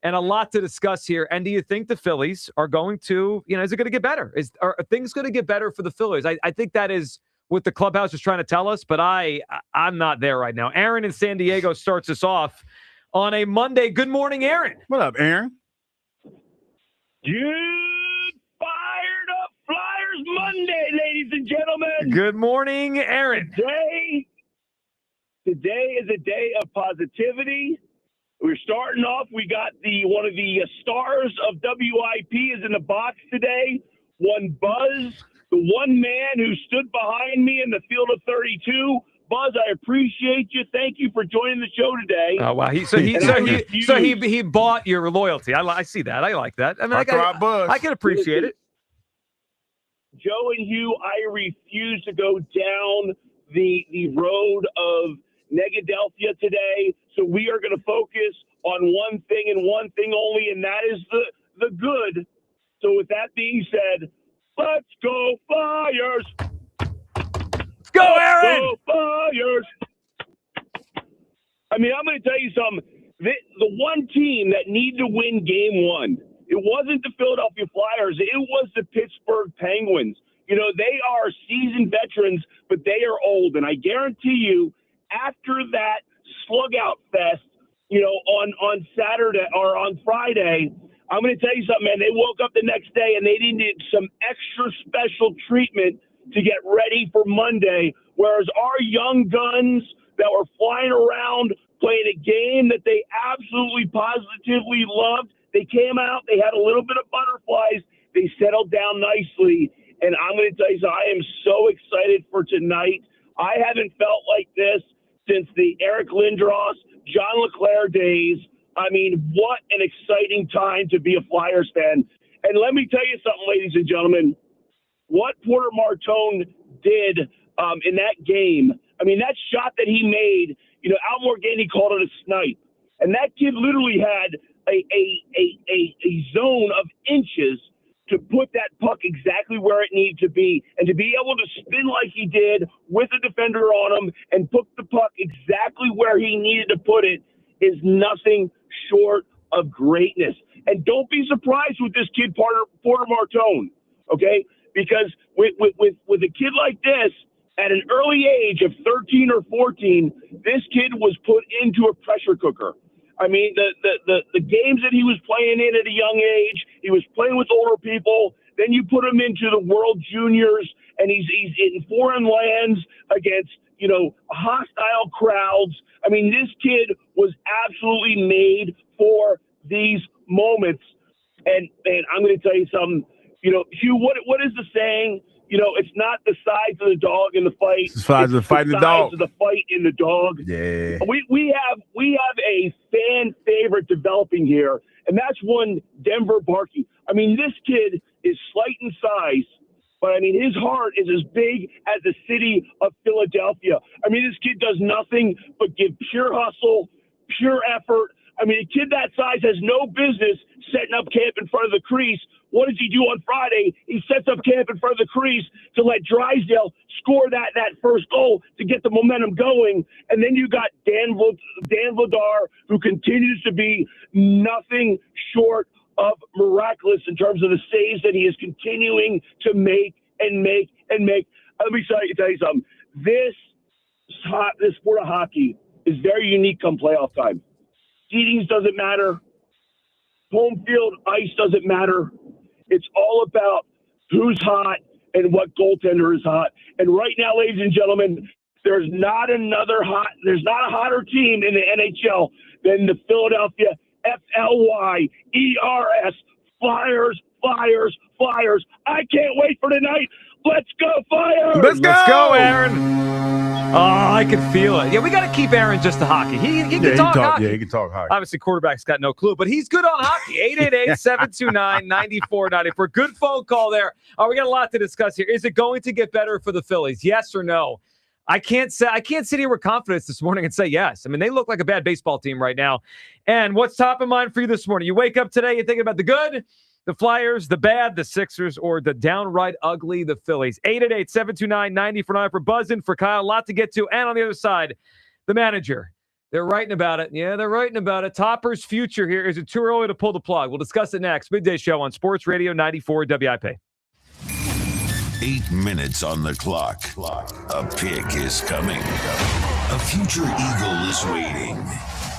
and a lot to discuss here. And do you think the Phillies are going to, is it going to get better? Are things going to get better for the Phillies? I think that is what the clubhouse is trying to tell us, but I'm not there right now. Aaron in San Diego starts us off on a Monday. Good morning, Aaron. What up, Aaron? Fired up Flyers Monday, ladies and gentlemen. Good morning, Aaron. Today is a day of positivity. We're starting off. We got one of the stars of WIP is in the box today. One Buzz, the one man who stood behind me in the field of 32. Buzz, I appreciate you. Thank you for joining the show today. Oh wow! So he bought your loyalty. I see that. I like that. I mean, I can appreciate it. Joe and Hugh, I refuse to go down the road of Negadelphia today. So we are going to focus on one thing and one thing only, and that is the good. So with that being said, let's go Flyers! Let's go, Aaron! Go Flyers! I mean, I'm going to tell you something. The one team that needed to win game one, it wasn't the Philadelphia Flyers. It was the Pittsburgh Penguins. They are seasoned veterans, but they are old. And I guarantee you, after that slug-out fest, on Saturday or on Friday, I'm going to tell you something, man. They woke up the next day and they needed some extra special treatment to get ready for Monday, whereas our young guns that were flying around playing a game that they absolutely positively loved, they came out, they had a little bit of butterflies, they settled down nicely, and I'm going to tell you something, I am so excited for tonight. I haven't felt like this since the Eric Lindros, John LeClaire days. I mean, what an exciting time to be a Flyers fan. And let me tell you something, ladies and gentlemen, what Porter Martone did in that game, I mean, that shot that he made, Al Morganti called it a snipe. And that kid literally had a zone of inches to put that puck exactly where it needed to be, and to be able to spin like he did with a defender on him and put the puck exactly where he needed to put it is nothing short of greatness. And don't be surprised with this kid, Porter Martone, okay? Because with a kid like this, at an early age of 13 or 14, this kid was put into a pressure cooker. I mean, the games that he was playing in at a young age, he was playing with older people. Then you put him into the World Juniors, and he's in foreign lands against, hostile crowds. I mean, this kid was absolutely made for these moments. And I'm going to tell you something, Hugh, what is the saying? It's not the size of the dog in the fight. It's the size of the fight in the dog. Of the fight in the dog. Yeah. We have a fan favorite developing here, and that's one Denver Barkey. I mean, this kid is slight in size, but I mean, his heart is as big as the city of Philadelphia. I mean, this kid does nothing but give pure hustle, pure effort. I mean, a kid that size has no business setting up camp in front of the crease What does he do on Friday? He sets up camp in front of the crease to let Drysdale score that first goal to get the momentum going. And then you got Dan Vladar, who continues to be nothing short of miraculous in terms of the saves that he is continuing to make and make and make. Let me tell you something. This sport of hockey is very unique come playoff time. Seedings doesn't matter. Home field ice doesn't matter. It's all about who's hot and what goaltender is hot. And right now, ladies and gentlemen, there's not a hotter team in the NHL than the Philadelphia Flyers. Flyers. I can't wait for tonight. Let's go, Flyers! Let's go, Aaron. Oh, I can feel it. Yeah, we got to keep Aaron just to hockey. He can talk hockey. Yeah, he can talk hockey. Obviously, quarterback's got no clue, but he's good on hockey. 888-729-9494. Good phone call there. We got a lot to discuss here. Is it going to get better for the Phillies? Yes or no? I can't sit here with confidence this morning and say yes. I mean, they look like a bad baseball team right now. And what's top of mind for you this morning? You wake up today, you're thinking about the good, the Flyers, the bad, the Sixers, or the downright ugly, the Phillies. 888-729-9494 for buzzing for Kyle. A lot to get to. And on the other side, the manager. They're writing about it. Yeah, they're writing about it. Topper's future here. Is it too early to pull the plug? We'll discuss it next. Midday Show on Sports Radio 94 WIP. 8 minutes on the clock. A pick is coming. A future eagle is waiting.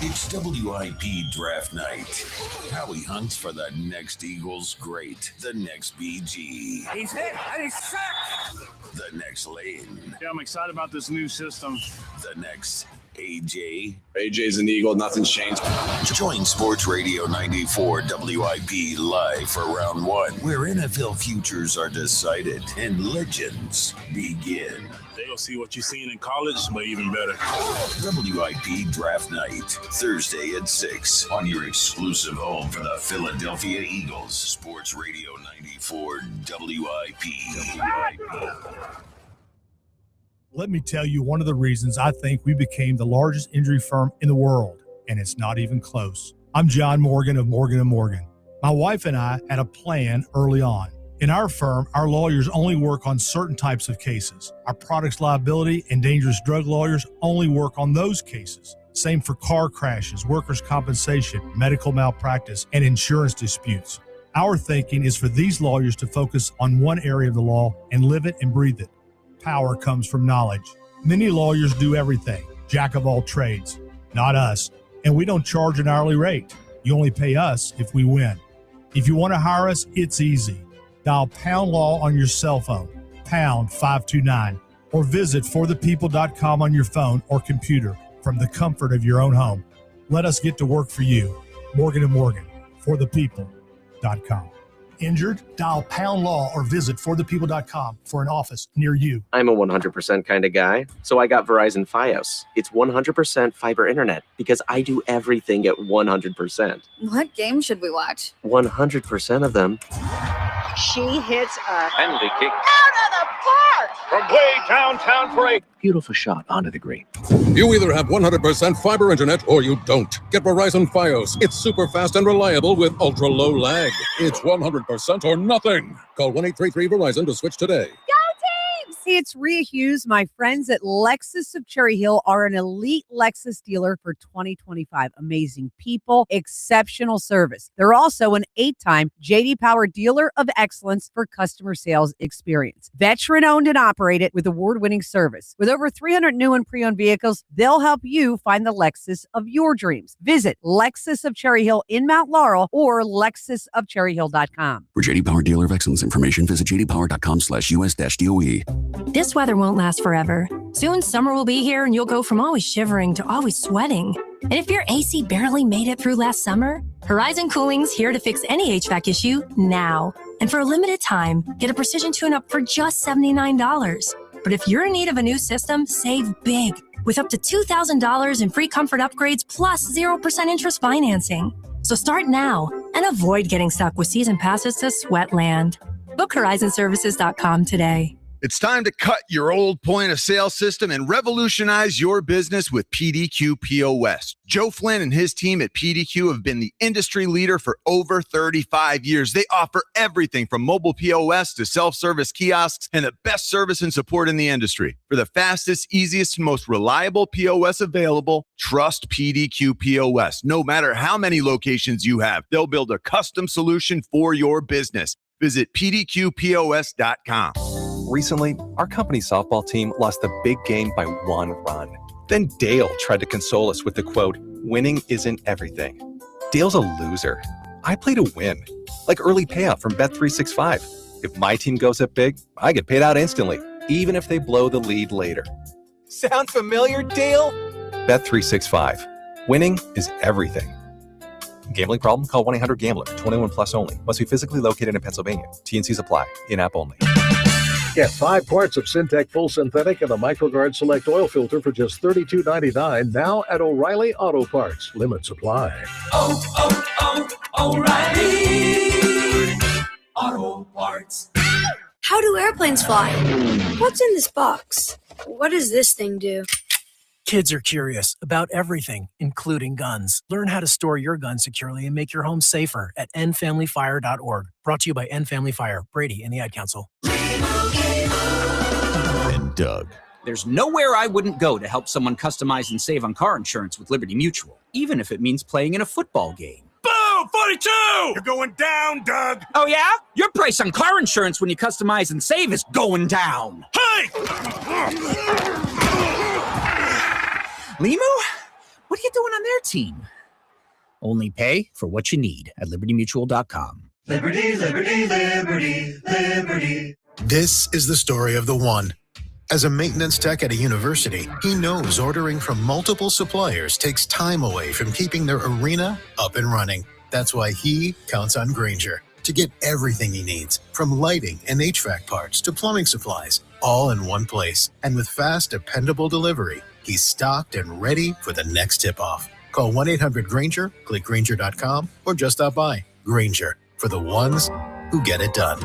It's WIP draft night. Howie hunts for the next Eagles great, the next BG. He's hit and he's sacked. The next Lane. Yeah, I'm excited about this new system. The next AJ. AJ's an Eagle, nothing's changed. Join Sports Radio 94 WIP live for round one, where NFL futures are decided and legends begin. They'll see what you've seen in college, but even better. WIP Draft Night, Thursday at 6 on your exclusive home for the Philadelphia Eagles. Sports Radio 94 WIP. Let me tell you one of the reasons I think we became the largest injury firm in the world, and it's not even close. I'm John Morgan of Morgan & Morgan. My wife and I had a plan early on. In our firm, our lawyers only work on certain types of cases. Our products liability and dangerous drug lawyers only work on those cases. Same for car crashes, workers' compensation, medical malpractice, and insurance disputes. Our thinking is for these lawyers to focus on one area of the law and live it and breathe it. Power comes from knowledge. Many lawyers do everything, jack of all trades. Not us. And we don't charge an hourly rate. You only pay us if we win. If you want to hire us, it's easy. Dial Pound Law on your cell phone, pound 529, or visit forthepeople.com on your phone or computer from the comfort of your own home. Let us get to work for you. Morgan & Morgan, forthepeople.com. Injured? Dial Pound Law or visit forthepeople.com for an office near you. I'm a 100% kind of guy, so I got Verizon Fios. It's 100% fiber internet because I do everything at 100%. What game should we watch? 100% of them. She hits a penalty kick out of the park. From way downtown for a beautiful shot onto the green. You either have 100% fiber internet or you don't. Get Verizon Fios. It's super fast and reliable with ultra low lag. It's 100% or nothing. Call 1-833-VERIZON to switch today. It's Rhea Hughes. My friends at Lexus of Cherry Hill are an elite Lexus dealer for 2025. Amazing people, exceptional service. They're also an 8-time J.D. Power Dealer of Excellence for customer sales experience. Veteran owned and operated with award-winning service. With over 300 new and pre-owned vehicles, they'll help you find the Lexus of your dreams. Visit Lexus of Cherry Hill in Mount Laurel or lexusofcherryhill.com. For J.D. Power Dealer of Excellence information, visit jdpower.com/US-DOE. This weather won't last forever. Soon summer will be here and you'll go from always shivering to always sweating. And if your AC barely made it through last summer, Horizon Cooling's here to fix any HVAC issue now. And for a limited time, get a precision tune-up for just $79. But if you're in need of a new system, save big with up to $2,000 in free comfort upgrades plus 0% interest financing. So start now and avoid getting stuck with season passes to Sweatland. Book HorizonServices.com today. It's time to cut your old point of sale system and revolutionize your business with PDQ POS. Joe Flynn and his team at PDQ have been the industry leader for over 35 years. They offer everything from mobile POS to self-service kiosks and the best service and support in the industry. For the fastest, easiest, and most reliable POS available, trust PDQ POS. No matter how many locations you have, they'll build a custom solution for your business. Visit pdqpos.com. Recently, our company softball team lost the big game by 1 run. Then Dale tried to console us with the quote, "Winning isn't everything." Dale's a loser. I play to win, like early payout from Bet365. If my team goes up big, I get paid out instantly, even if they blow the lead later. Sound familiar, Dale? Bet365. Winning is everything. Gambling problem? Call 1-800-GAMBLER. 21 plus only. Must be physically located in Pennsylvania. T&Cs apply. In-app only. Get 5 parts of Syntec Full Synthetic and a MicroGuard Select Oil Filter for just $32.99 now at O'Reilly Auto Parts. Limit supply. O'Reilly Auto Parts. How do airplanes fly? What's in this box? What does this thing do? Kids are curious about everything, including guns. Learn how to store your gun securely and make your home safer at endfamilyfire.org. Brought to you by End Family Fire, Brady, and the Ad Council. And Doug. There's nowhere I wouldn't go to help someone customize and save on car insurance with Liberty Mutual, even if it means playing in a football game. Boom! 42! You're going down, Doug. Oh, yeah? Your price on car insurance when you customize and save is going down. Hey! Limu? What are you doing on their team? Only pay for what you need at libertymutual.com. Liberty, liberty, liberty, liberty. This is the story of the one. As a maintenance tech at a university, he knows ordering from multiple suppliers takes time away from keeping their arena up and running. That's why he counts on Grainger to get everything he needs, from lighting and HVAC parts to plumbing supplies, all in one place. And with fast, dependable delivery, he's stocked and ready for the next tip-off. Call 1-800-GRAINGER, click Grainger.com, or just stop by. Grainger, for the ones who get it done.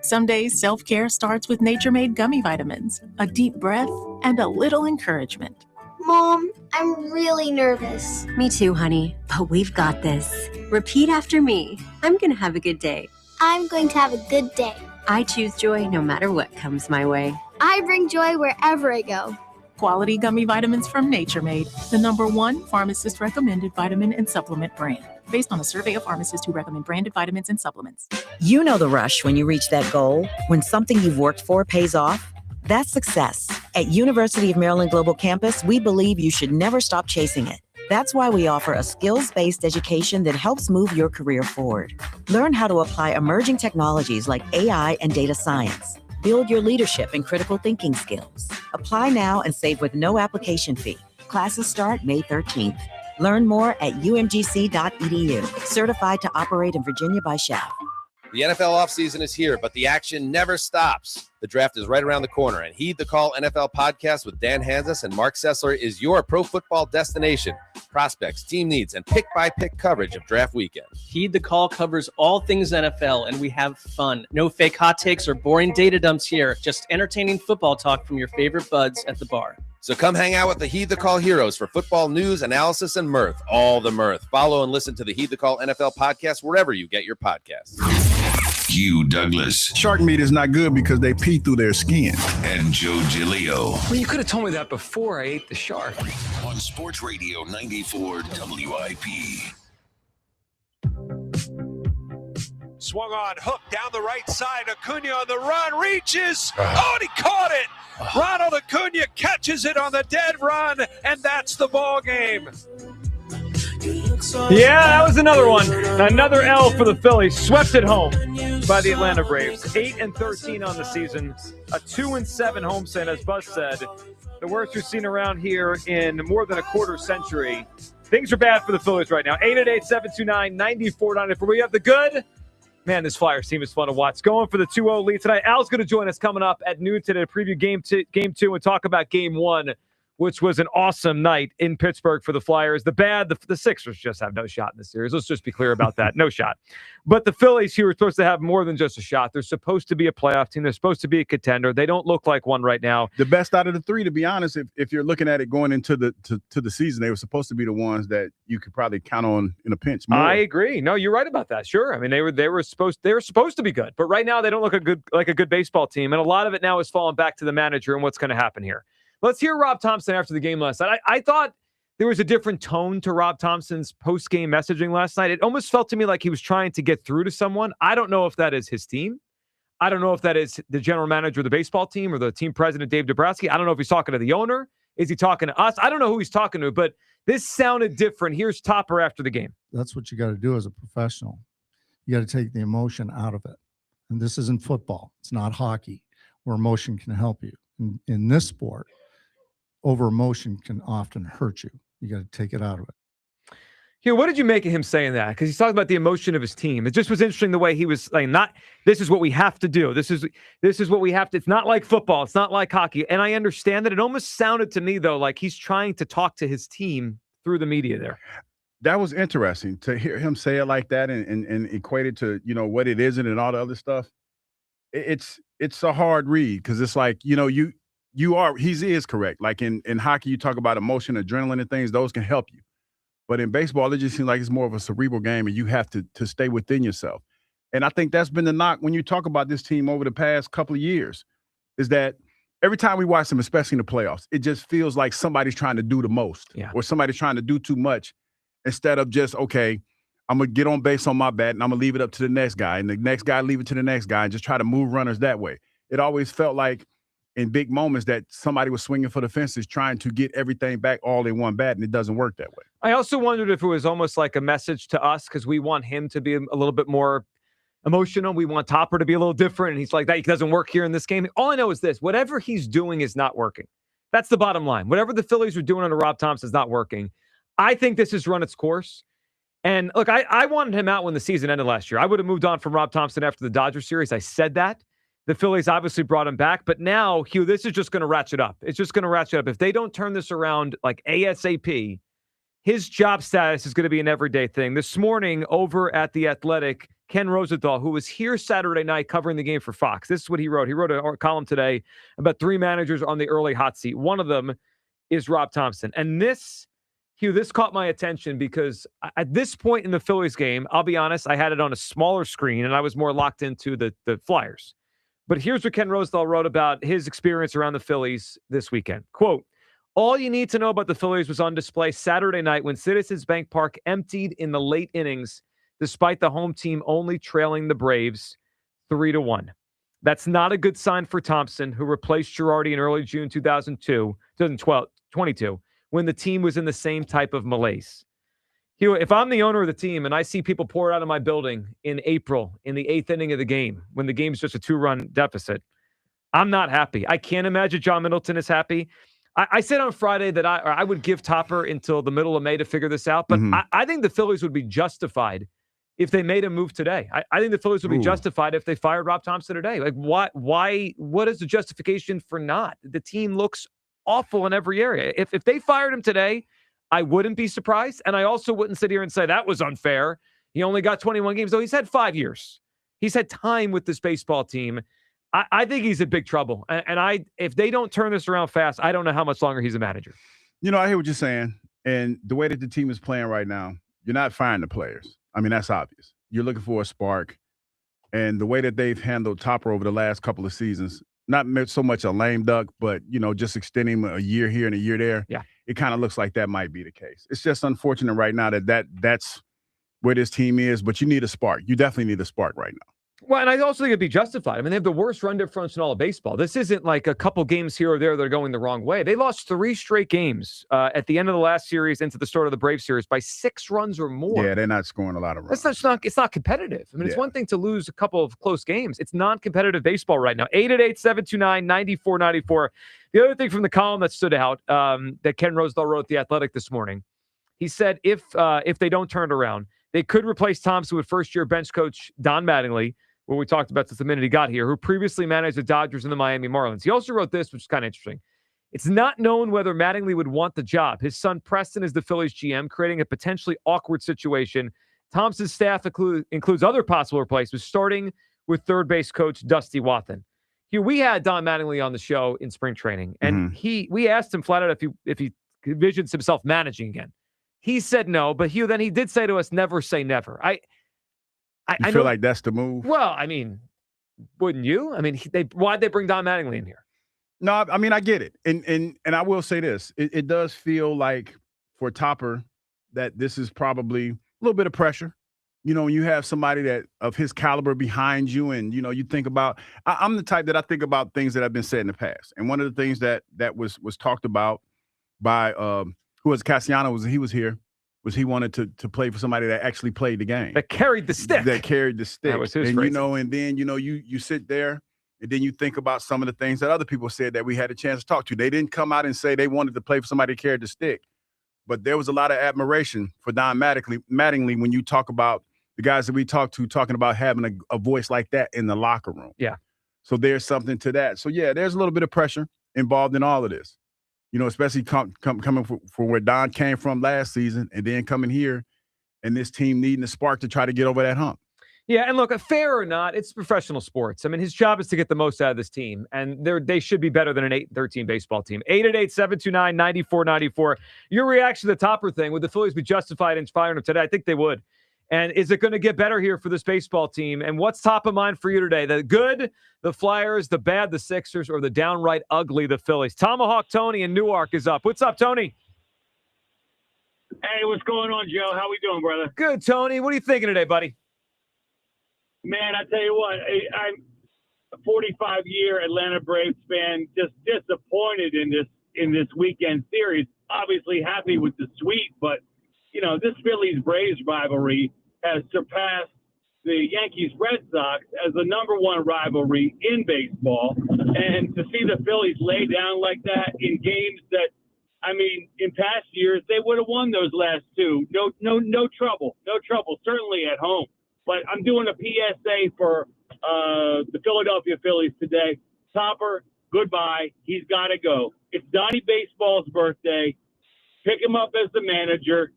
Some days, self-care starts with Nature-Made gummy vitamins, a deep breath, and a little encouragement. Mom, I'm really nervous. Me too, honey, but we've got this. Repeat after me. I'm going to have a good day. I'm going to have a good day. I choose joy no matter what comes my way. I bring joy wherever I go. Quality gummy vitamins from Nature Made, the #1 pharmacist-recommended vitamin and supplement brand, based on a survey of pharmacists who recommend branded vitamins and supplements. You know the rush when you reach that goal, when something you've worked for pays off. That's success. At University of Maryland Global Campus, we believe you should never stop chasing it. That's why we offer a skills-based education that helps move your career forward. Learn how to apply emerging technologies like AI and data science. Build your leadership and critical thinking skills. Apply now and save with no application fee. Classes start May 13th. Learn more at umgc.edu. Certified to operate in Virginia by SHAP. The NFL offseason is here, but the action never stops. The draft is right around the corner, and Heed the Call NFL podcast with Dan Hanzus and Mark Sessler is your pro football destination. Prospects, team needs, and pick-by-pick coverage of draft weekend. Heed the Call covers all things NFL, and we have fun. No fake hot takes or boring data dumps here. Just entertaining football talk from your favorite buds at the bar. So come hang out with the Heed the Call heroes for football news, analysis, and mirth. All the mirth. Follow and listen to the Heed the Call NFL podcast wherever you get your podcasts. Hugh Douglas. Shark meat is not good because they pee through their skin. And Joe Giglio. Well, you could have told me that before I ate the shark. On Sports Radio 94 WIP. Swung on, hook down the right side. Acuna on the run, reaches. Oh, and he caught it. Ronald Acuna catches it on the dead run, and that's the ball game. Yeah, that was another one. Another L for the Phillies. Swept at home by the Atlanta Braves. 8-13 on the season. A 2-7 homestand, as Buzz said. The worst we've seen around here in more than a quarter century. Things are bad for the Phillies right now. 888-729-9494. We have the good. Man, this Flyers team is fun to watch. Going for the 2-0 lead tonight. Al's going to join us coming up at noon today to preview game two and talk about game one which was an awesome night in Pittsburgh for the Flyers. The Sixers just have no shot in this series. Let's just be clear about that. No shot. But the Phillies, who are supposed to have more than just a shot, they're supposed to be a playoff team. They're supposed to be a contender. They don't look like one right now. The best out of the three, to be honest, if you're looking at it going into the season, they were supposed to be the ones that you could probably count on in a pinch more. I agree. No, you're right about that. Sure. I mean, they were supposed to be good, but right now they don't look like a good baseball team, and a lot of it now is falling back to the manager and what's going to happen here. Let's hear Rob Thompson after the game last night. I thought there was a different tone to Rob Thompson's post-game messaging last night. It almost felt to me like he was trying to get through to someone. I don't know if that is his team. I don't know if that is the general manager of the baseball team or the team president, Dave Dabrowski. I don't know if he's talking to the owner. Is he talking to us? I don't know who he's talking to, but this sounded different. Here's Topper after the game. That's what you got to do as a professional. You got to take the emotion out of it. And this isn't football. It's not hockey where emotion can help you. In this sport, over emotion can often hurt you. You got to take it out of it. Here, what did you make of him saying that? Because he's talking about the emotion of his team. It just was interesting the way he was saying, this is what we have to do. This is what we have to. It's not like football. It's not like hockey. And I understand that. It almost sounded to me, though, like he's trying to talk to his team through the media there. That was interesting to hear him say it like that and equate it to, what it isn't and all the other stuff. It's a hard read because it's like, he is correct. Like in hockey, you talk about emotion, adrenaline and things, those can help you. But in baseball, it just seems like it's more of a cerebral game and you have to stay within yourself. And I think that's been the knock when you talk about this team over the past couple of years is that every time we watch them, especially in the playoffs, it just feels like somebody's trying to do the most or somebody's trying to do too much instead of just, okay, I'm going to get on base on my bat and I'm going to leave it up to the next guy and the next guy leave it to the next guy and just try to move runners that way. It always felt like in big moments that somebody was swinging for the fences trying to get everything back all in one bat, and it doesn't work that way. I also wondered if it was almost like a message to us because we want him to be a little bit more emotional. We want Topper to be a little different, and he's like, that doesn't work here in this game. All I know is this. Whatever he's doing is not working. That's the bottom line. Whatever the Phillies are doing under Rob Thompson is not working. I think this has run its course. And look, I wanted him out when the season ended last year. I would have moved on from Rob Thompson after the Dodgers series. I said that. The Phillies obviously brought him back, but now, Hugh, this is just going to ratchet up. It's just going to ratchet up. If they don't turn this around like ASAP, his job status is going to be an everyday thing. This morning over at The Athletic, Ken Rosenthal, who was here Saturday night covering the game for Fox, this is what he wrote. He wrote a column today about 3 managers on the early hot seat. One of them is Rob Thompson. And this, Hugh, this caught my attention because at this point in the Phillies game, I'll be honest, I had it on a smaller screen and I was more locked into the Flyers. But here's what Ken Rosenthal wrote about his experience around the Phillies this weekend. Quote, all you need to know about the Phillies was on display Saturday night when Citizens Bank Park emptied in the late innings, despite the home team only trailing the Braves 3-1. That's not a good sign for Thompson, who replaced Girardi in early June 2022, when the team was in the same type of malaise. Hugh, if I'm the owner of the team and I see people pour out of my building in April in the 8th inning of the game, when the game's just a 2-run deficit, I'm not happy. I can't imagine John Middleton is happy. I said on Friday that I would give Topper until the middle of May to figure this out, but I think the Phillies would be justified if they made a move today. I think the Phillies would be justified if they fired Rob Thompson today. Like, why? What is the justification for not? The team looks awful in every area. If they fired him today, I wouldn't be surprised, and I also wouldn't sit here and say that was unfair. He only got 21 games, though he's had 5 years. He's had time with this baseball team. I think he's in big trouble, and if they don't turn this around fast, I don't know how much longer he's a manager. I hear what you're saying, and the way that the team is playing right now, you're not firing the players. I mean, that's obvious. You're looking for a spark, and the way that they've handled Topper over the last couple of seasons, not so much a lame duck, but, just extending him a year here and a year there. Yeah. It kind of looks like that might be the case. It's just unfortunate right now that's where this team is, but you need a spark. You definitely need a spark right now. Well, and I also think it'd be justified. I mean, they have the worst run differential in all of baseball. This isn't like a couple games here or there that are going the wrong way. They lost 3 straight games at the end of the last series into the start of the Braves series by 6 runs or more. Yeah, they're not scoring a lot of runs. It's not competitive. I mean, It's one thing to lose a couple of close games. It's non-competitive baseball right now. 888-729-9494. The other thing from the column that stood out that Ken Rosenthal wrote at The Athletic this morning, he said if they don't turn it around, they could replace Thompson with first-year bench coach Don Mattingly, what we talked about just the minute he got here, who previously managed the Dodgers and the Miami Marlins. He also wrote this, which is kind of interesting. It's not known whether Mattingly would want the job. His son Preston is the Phillies GM, creating a potentially awkward situation. Thompson's staff includes other possible replacements, starting with third base coach Dusty Wathan. Hugh, we had Don Mattingly on the show in spring training, and we asked him flat out if he envisions himself managing again. He said no, but Hugh, then he did say to us, never say never. I feel like that's the move? Well, I mean, wouldn't you? I mean, why'd they bring Don Mattingly in here? No, I mean, I get it. And I will say this. It does feel like for Topper that this is probably a little bit of pressure. You know, when you have somebody that of his caliber behind you and, you know, you think about – I'm the type that I think about things that have been said in the past. And one of the things that was talked about by who was Cassiano was he wanted to play for somebody that actually played the game. That carried the stick. That carried the stick. That was his and, phrase. you know, and then, you know, you sit there and then you think about some of the things that other people said that we had a chance to talk to. They didn't come out and say they wanted to play for somebody that carried the stick. But there was a lot of admiration for Don Mattingly when you talk about the guys that we talked to talking about having a voice like that in the locker room. Yeah. So there's something to that. So, yeah, there's a little bit of pressure involved in all of this. You know, especially coming from where Don came from last season and then coming here and this team needing a spark to try to get over that hump. Yeah, and look, fair or not, it's professional sports. I mean, his job is to get the most out of this team, and they should be better than an 8-13 baseball team. 888-729-9494. Your reaction to the Topper thing, would the Phillies be justified in firing him today? I think they would. And is it going to get better here for this baseball team? And what's top of mind for you today? The good, the Flyers, the bad, the Sixers, or the downright ugly, the Phillies? Tomahawk Tony in Newark is up. What's up, Tony? Hey, what's going on, Joe? How we doing, brother? Good, Tony. What are you thinking today, buddy? Man, I tell you what, I'm a 45-year Atlanta Braves fan, just disappointed in this weekend series. Obviously happy with the sweep, but, you know, this Phillies-Braves rivalry has surpassed the Yankees-Red Sox as the number one rivalry in baseball. And to see the Phillies lay down like that in games that, I mean, in past years, they would have won those last two. No trouble, certainly at home. But I'm doing a PSA for the Philadelphia Phillies today. Topper, goodbye. He's got to go. It's Donnie Baseball's birthday. Pick him up as the manager.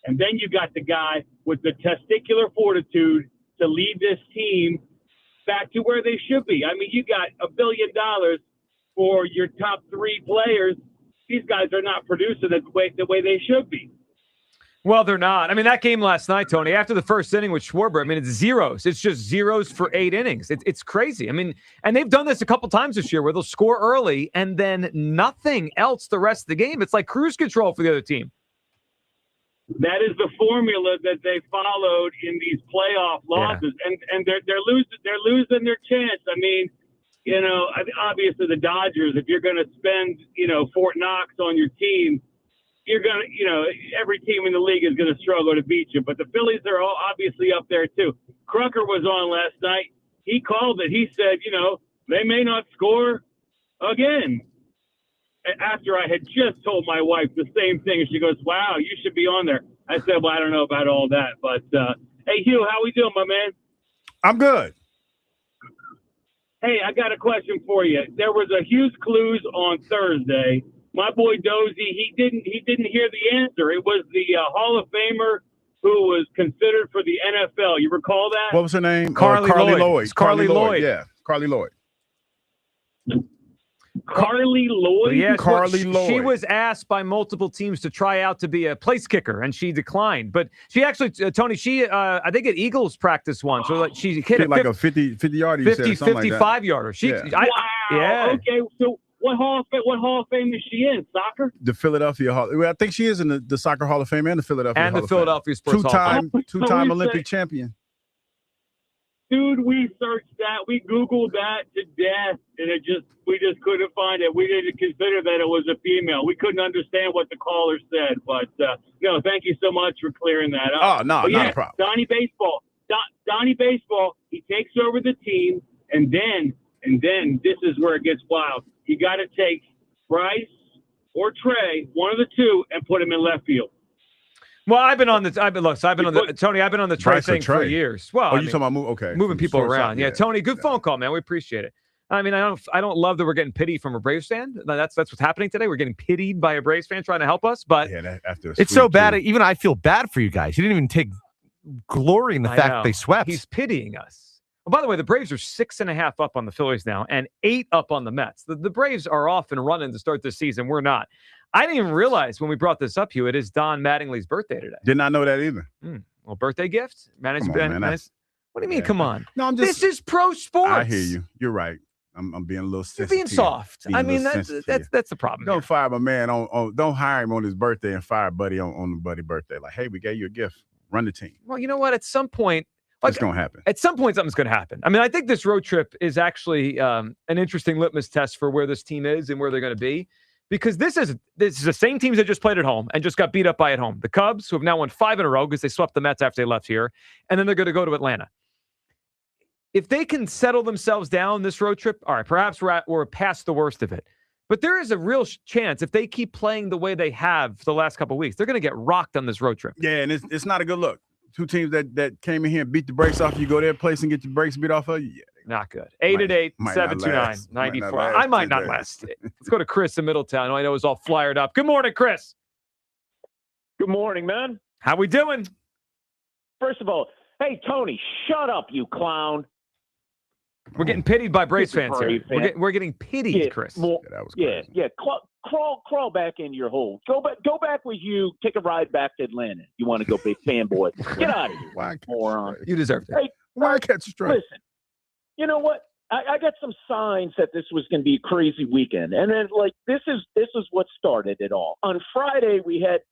And then you got the guy with the testicular fortitude to lead this team back to where they should be. I mean, you got $1 billion for your top three players. These guys are not producing the way they should be. Well, they're not. I mean, that game last night, Tony, after the first inning with Schwarber, I mean, it's zeros. It's just zeros for 8 innings. It's crazy. I mean, and they've done this a couple times this year where they'll score early and then nothing else the rest of the game. It's like cruise control for the other team. That is the formula that they followed in these playoff losses, and they're losing their chance. I mean, you know, obviously the Dodgers, if you're going to spend, you know, Fort Knox on your team, you're going to, you know, every team in the league is going to struggle to beat you. But the Phillies are all obviously up there too. Crucker was on last night. He called it. He said, you know, they may not score again. After I had just told my wife the same thing, and she goes, wow, you should be on there. I said, well, I don't know about all that. But, hey, Hugh, how we doing, my man? I'm good. Hey, I got a question for you. There was a Hughes Clues on Thursday. My boy Dozy, he didn't hear the answer. It was the Hall of Famer who was considered for the NFL. You recall that? What was her name? Carly Lloyd. It's Carly Lloyd. Yeah, Carly Lloyd. Carly Lloyd? Well, yeah, Carly Lloyd. She was asked by multiple teams to try out to be a place kicker, and she declined. But she actually, Tony, I think at Eagles practice once, so like she hit like a 50-yarder, 55-yarder. Okay, so what Hall of Fame is she in? Soccer? The Philadelphia Hall. Well, I think she is in the Soccer Hall of Fame and the Philadelphia Hall of Fame. And the Philadelphia Sports Hall of Fame. Two-time Olympic champion. Dude, we searched that. We Googled that to death, and we just couldn't find it. We didn't consider that it was a female. We couldn't understand what the caller said. But, no, thank you so much for clearing that up. Oh, no, not a problem. Donnie Baseball, he takes over the team, and then this is where it gets wild. You got to take Bryce or Trey, one of the two, and put him in left field. Well, I've been on the Trey thing for years. Well, you talking about moving people around. Yeah, Tony, good phone call, man. We appreciate it. I mean, I don't love that we're getting pity from a Braves fan. That's what's happening today. We're getting pitied by a Braves fan trying to help us. But it's so bad. Even I feel bad for you guys. You didn't even take glory in the fact they swept. He's pitying us. Oh, by the way, the Braves are 6.5 up on the Phillies now and 8 up on the Mets. The Braves are off and running to start this season. We're not. I didn't even realize when we brought this up, Hugh, it is Don Mattingly's birthday today. Did not know that either. Well, birthday gift? What do you mean, come on? No, I'm just. This is pro sports. I hear you. You're right. I'm being a little sensitive. You're being soft. I mean, that's the problem. Don't fire my man don't hire him on his birthday and fire Buddy on the Buddy birthday. Like, hey, we gave you a gift. Run the team. Well, you know what? At some point, it's going to happen. At some point, something's going to happen. I mean, I think this road trip is actually an interesting litmus test for where this team is and where they're going to be. Because this is the same teams that just played at home and just got beat up by at home. The Cubs, who have now won 5 in a row because they swept the Mets after they left here. And then they're going to go to Atlanta. If they can settle themselves down this road trip, all right, perhaps we're past the worst of it. But there is a real chance if they keep playing the way they have the last couple of weeks, they're going to get rocked on this road trip. Yeah, and it's not a good look. Two teams that came in here and beat the brakes off you, go their place and get your brakes beat off of you. Yeah, not good. 888-729-94. I might not last. Let's go to Chris in Middletown. I know it's all flyered up. Good morning, Chris. Good morning, man. How we doing? First of all, hey, Tony, shut up, you clown. We're getting pitied by Braves fans here. We're getting pitied, Chris. That was crazy. Yeah. Crawl back into your hole. Go back with you. Take a ride back to Atlanta. You want to go big fanboy? Get out of here, moron. You deserve it. Hey, why catch a strike? Listen, you know what? I got some signs that this was going to be a crazy weekend, and then this is what started it all. On Friday, we had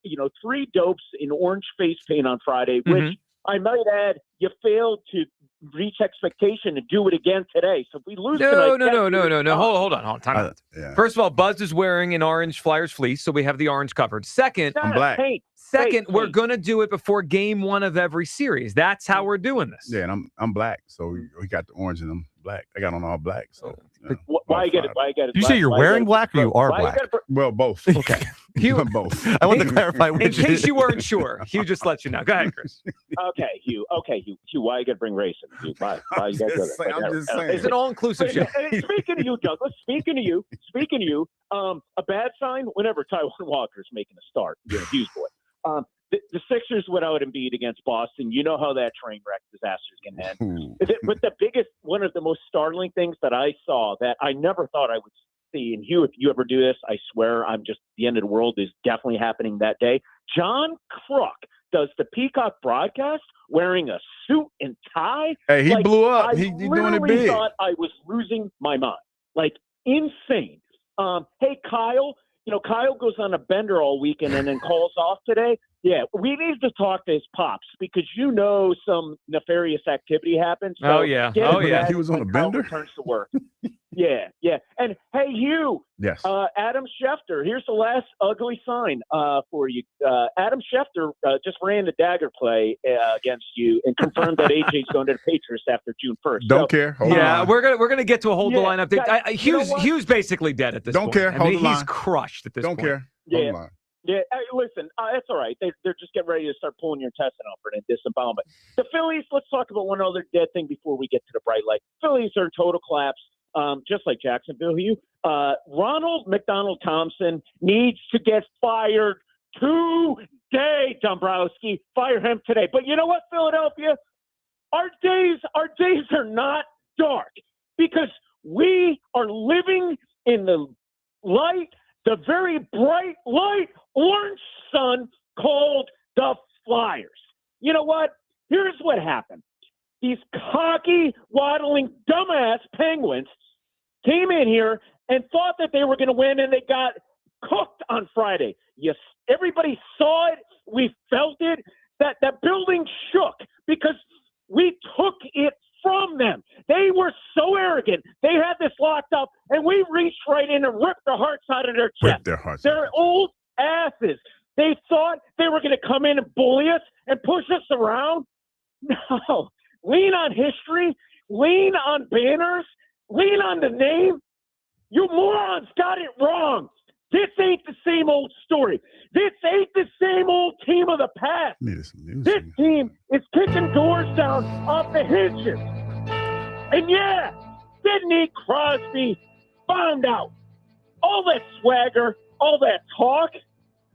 3 dopes in orange face paint on Friday, which I might add, you failed to reach expectation and do it again today. So if we lose tonight... No. Hold on. Time out. First of all, Buzz is wearing an orange Flyers fleece, so we have the orange covered. Second, I'm black. Second, we're going to do it before game 1 of every series. That's how we're doing this. Yeah, and I'm black, so we got the orange and I'm black. I got on all black, so... Why you get it? Did you say you're wearing black or you are black? Well, both. Okay. Both. I want to clarify which. In case you weren't sure, Hugh just let you know. Go ahead, Chris. Okay, Hugh. Why you got to bring race in? Hugh, why you got to I'm just saying. It's an all-inclusive show. Speaking of you, Douglas. Speaking of you. A bad sign whenever Taiwan Walker's making a start. Hughes boy. The Sixers without Embiid against Boston, you know how that train wreck disaster is going to end. But one of the most startling things that I saw that I never thought I would see, and Hugh, if you ever do this, I swear the end of the world is definitely happening that day. John Kruk does the Peacock broadcast wearing a suit and tie. Hey, he blew up. He's doing it big. I thought I was losing my mind. Insane. Hey, Kyle. Kyle goes on a bender all weekend and then calls off today. Yeah, we need to talk to his pops because some nefarious activity happened. So He was on a bender? Returns to work. Yeah. And, hey, Hugh. Yes. Adam Schefter, here's the last ugly sign for you. Adam Schefter just ran the dagger play against you and confirmed that AJ's going to the Patriots after June 1st. Don't care. Hold on. We're gonna get to a hold the line update. Hughes basically dead at this point. Don't care. Hold the line. He's crushed at this point. Don't care. Hold the line. Yeah, listen, that's all right. They're just getting ready to start pulling your intestine out for an disembowelment. The Phillies, let's talk about one other dead thing before we get to the bright light. Phillies are total collapse, just like Jacksonville. Ronald McDonald Thompson needs to get fired today, Dombrowski. Fire him today. But you know what, Philadelphia? Our days are not dark because we are living in the very bright light orange sun called the Flyers. You know what? Here's what happened. These cocky, waddling, dumbass Penguins came in here and thought that they were going to win, and they got cooked on Friday. Yes, everybody saw it. We felt it. That building shook because we took it from them. They were so arrogant. They had this locked up, and we reached right in and ripped their hearts out of their chest. They're old asses. They thought they were going to come in and bully us and push us around. No. Lean on history. Lean on banners. Lean on the name. You morons got it wrong. This ain't the same old story. This ain't the same old team of the past. This team is kicking doors down off the hinges. And Sidney Crosby found out all that swagger, all that talk.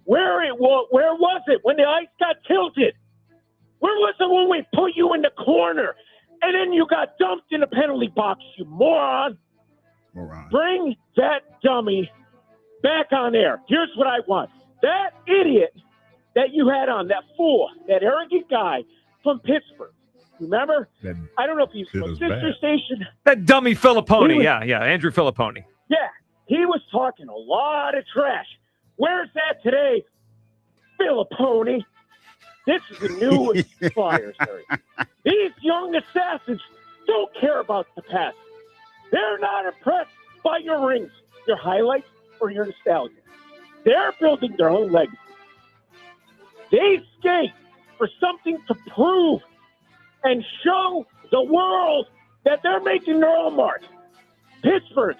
Where was it when the ice got tilted? Where was it when we put you in the corner and then you got dumped in the penalty box, you moron? Bring that dummy back on air. Here's what I want. That idiot that you had on, that fool, that arrogant guy from Pittsburgh. Remember? I don't know if he's from a sister station. That dummy Filipponi. Yeah, Andrew Filipponi. Yeah, he was talking a lot of trash. Where's that today, Filipponi? This is the new Flyers. These young assassins don't care about the past. They're not impressed by your rings, your highlights, or your nostalgia. They're building their own legacy. They skate for something to prove and show the world that they're making their own mark. Pittsburgh,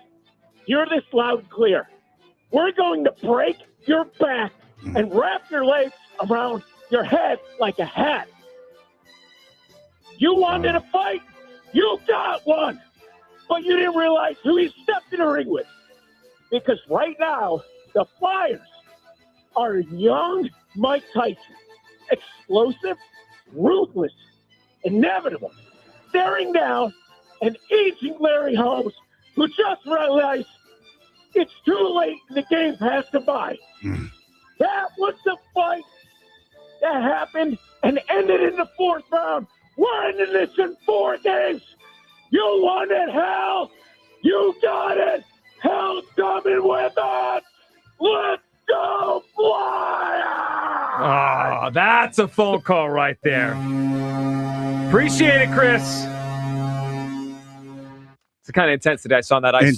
hear this loud and clear. We're going to break your back and wrap your legs around your head like a hat. You wanted a fight? You got one. But you didn't realize who you stepped in the ring with. Because right now, the Flyers are young Mike Tyson. Explosive, ruthless, inevitable. Staring down an aging Larry Holmes who just realized it's too late and the game has to buy. That was the fight that happened and ended in the fourth round. We're ending this in 4 games. You wanted hell. You got it. Hell's coming with us. Let's go Flyers! Oh, that's a phone call right there. Appreciate it, Chris. It's the kind of intensity I saw on that ice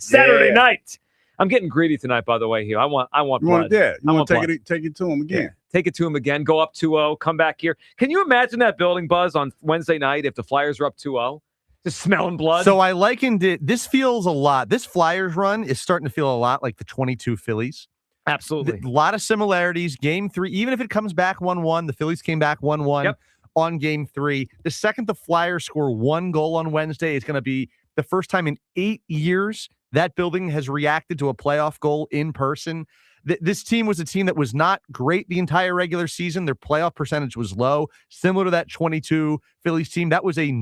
Saturday night. I'm getting greedy tonight, by the way, Hugh. I want blood. You want to take it to him again. Yeah. Take it to him again. Go up 2-0. Come back here. Can you imagine that building, Buzz, on Wednesday night if the Flyers are up 2-0? Just smelling blood. So I likened it. This feels a lot. This Flyers run is starting to feel a lot like the 22 Phillies. Absolutely. A lot of similarities. Game 3, even if it comes back 1-1, the Phillies came back 1-1 on Game 3. The second the Flyers score 1 goal on Wednesday, it's going to be the first time in 8 years that building has reacted to a playoff goal in person. This team was a team that was not great the entire regular season. Their playoff percentage was low, similar to that 22 Phillies team. That was a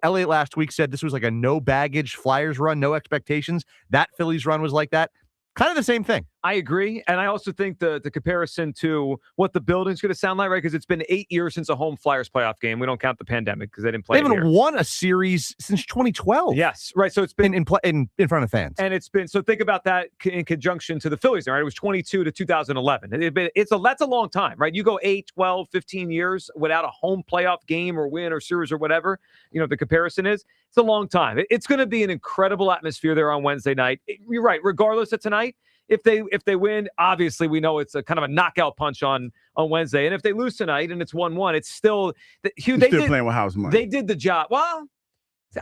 Elliott last week said this was like a no baggage Flyers run, no expectations. That Phillies run was like that. Kind of the same thing. I agree. And I also think the comparison to what the building's going to sound like, right? Because it's been 8 years since a home Flyers playoff game. We don't count the pandemic because they didn't play. They haven't won a series since 2012. Yes. Right. So it's been in front of fans. And it's been, so think about that in conjunction to the Phillies, right? It was 22 to 2011. That's a long time, right? You go 8, 12, 15 years without a home playoff game or win or series or whatever, the comparison is. It's a long time. It's going to be an incredible atmosphere there on Wednesday night. You're right. Regardless of tonight, if they win, obviously we know it's a kind of a knockout punch on Wednesday. And if they lose tonight and it's 1-1, it's still Hugh. They still playing with house money. They did the job. Well,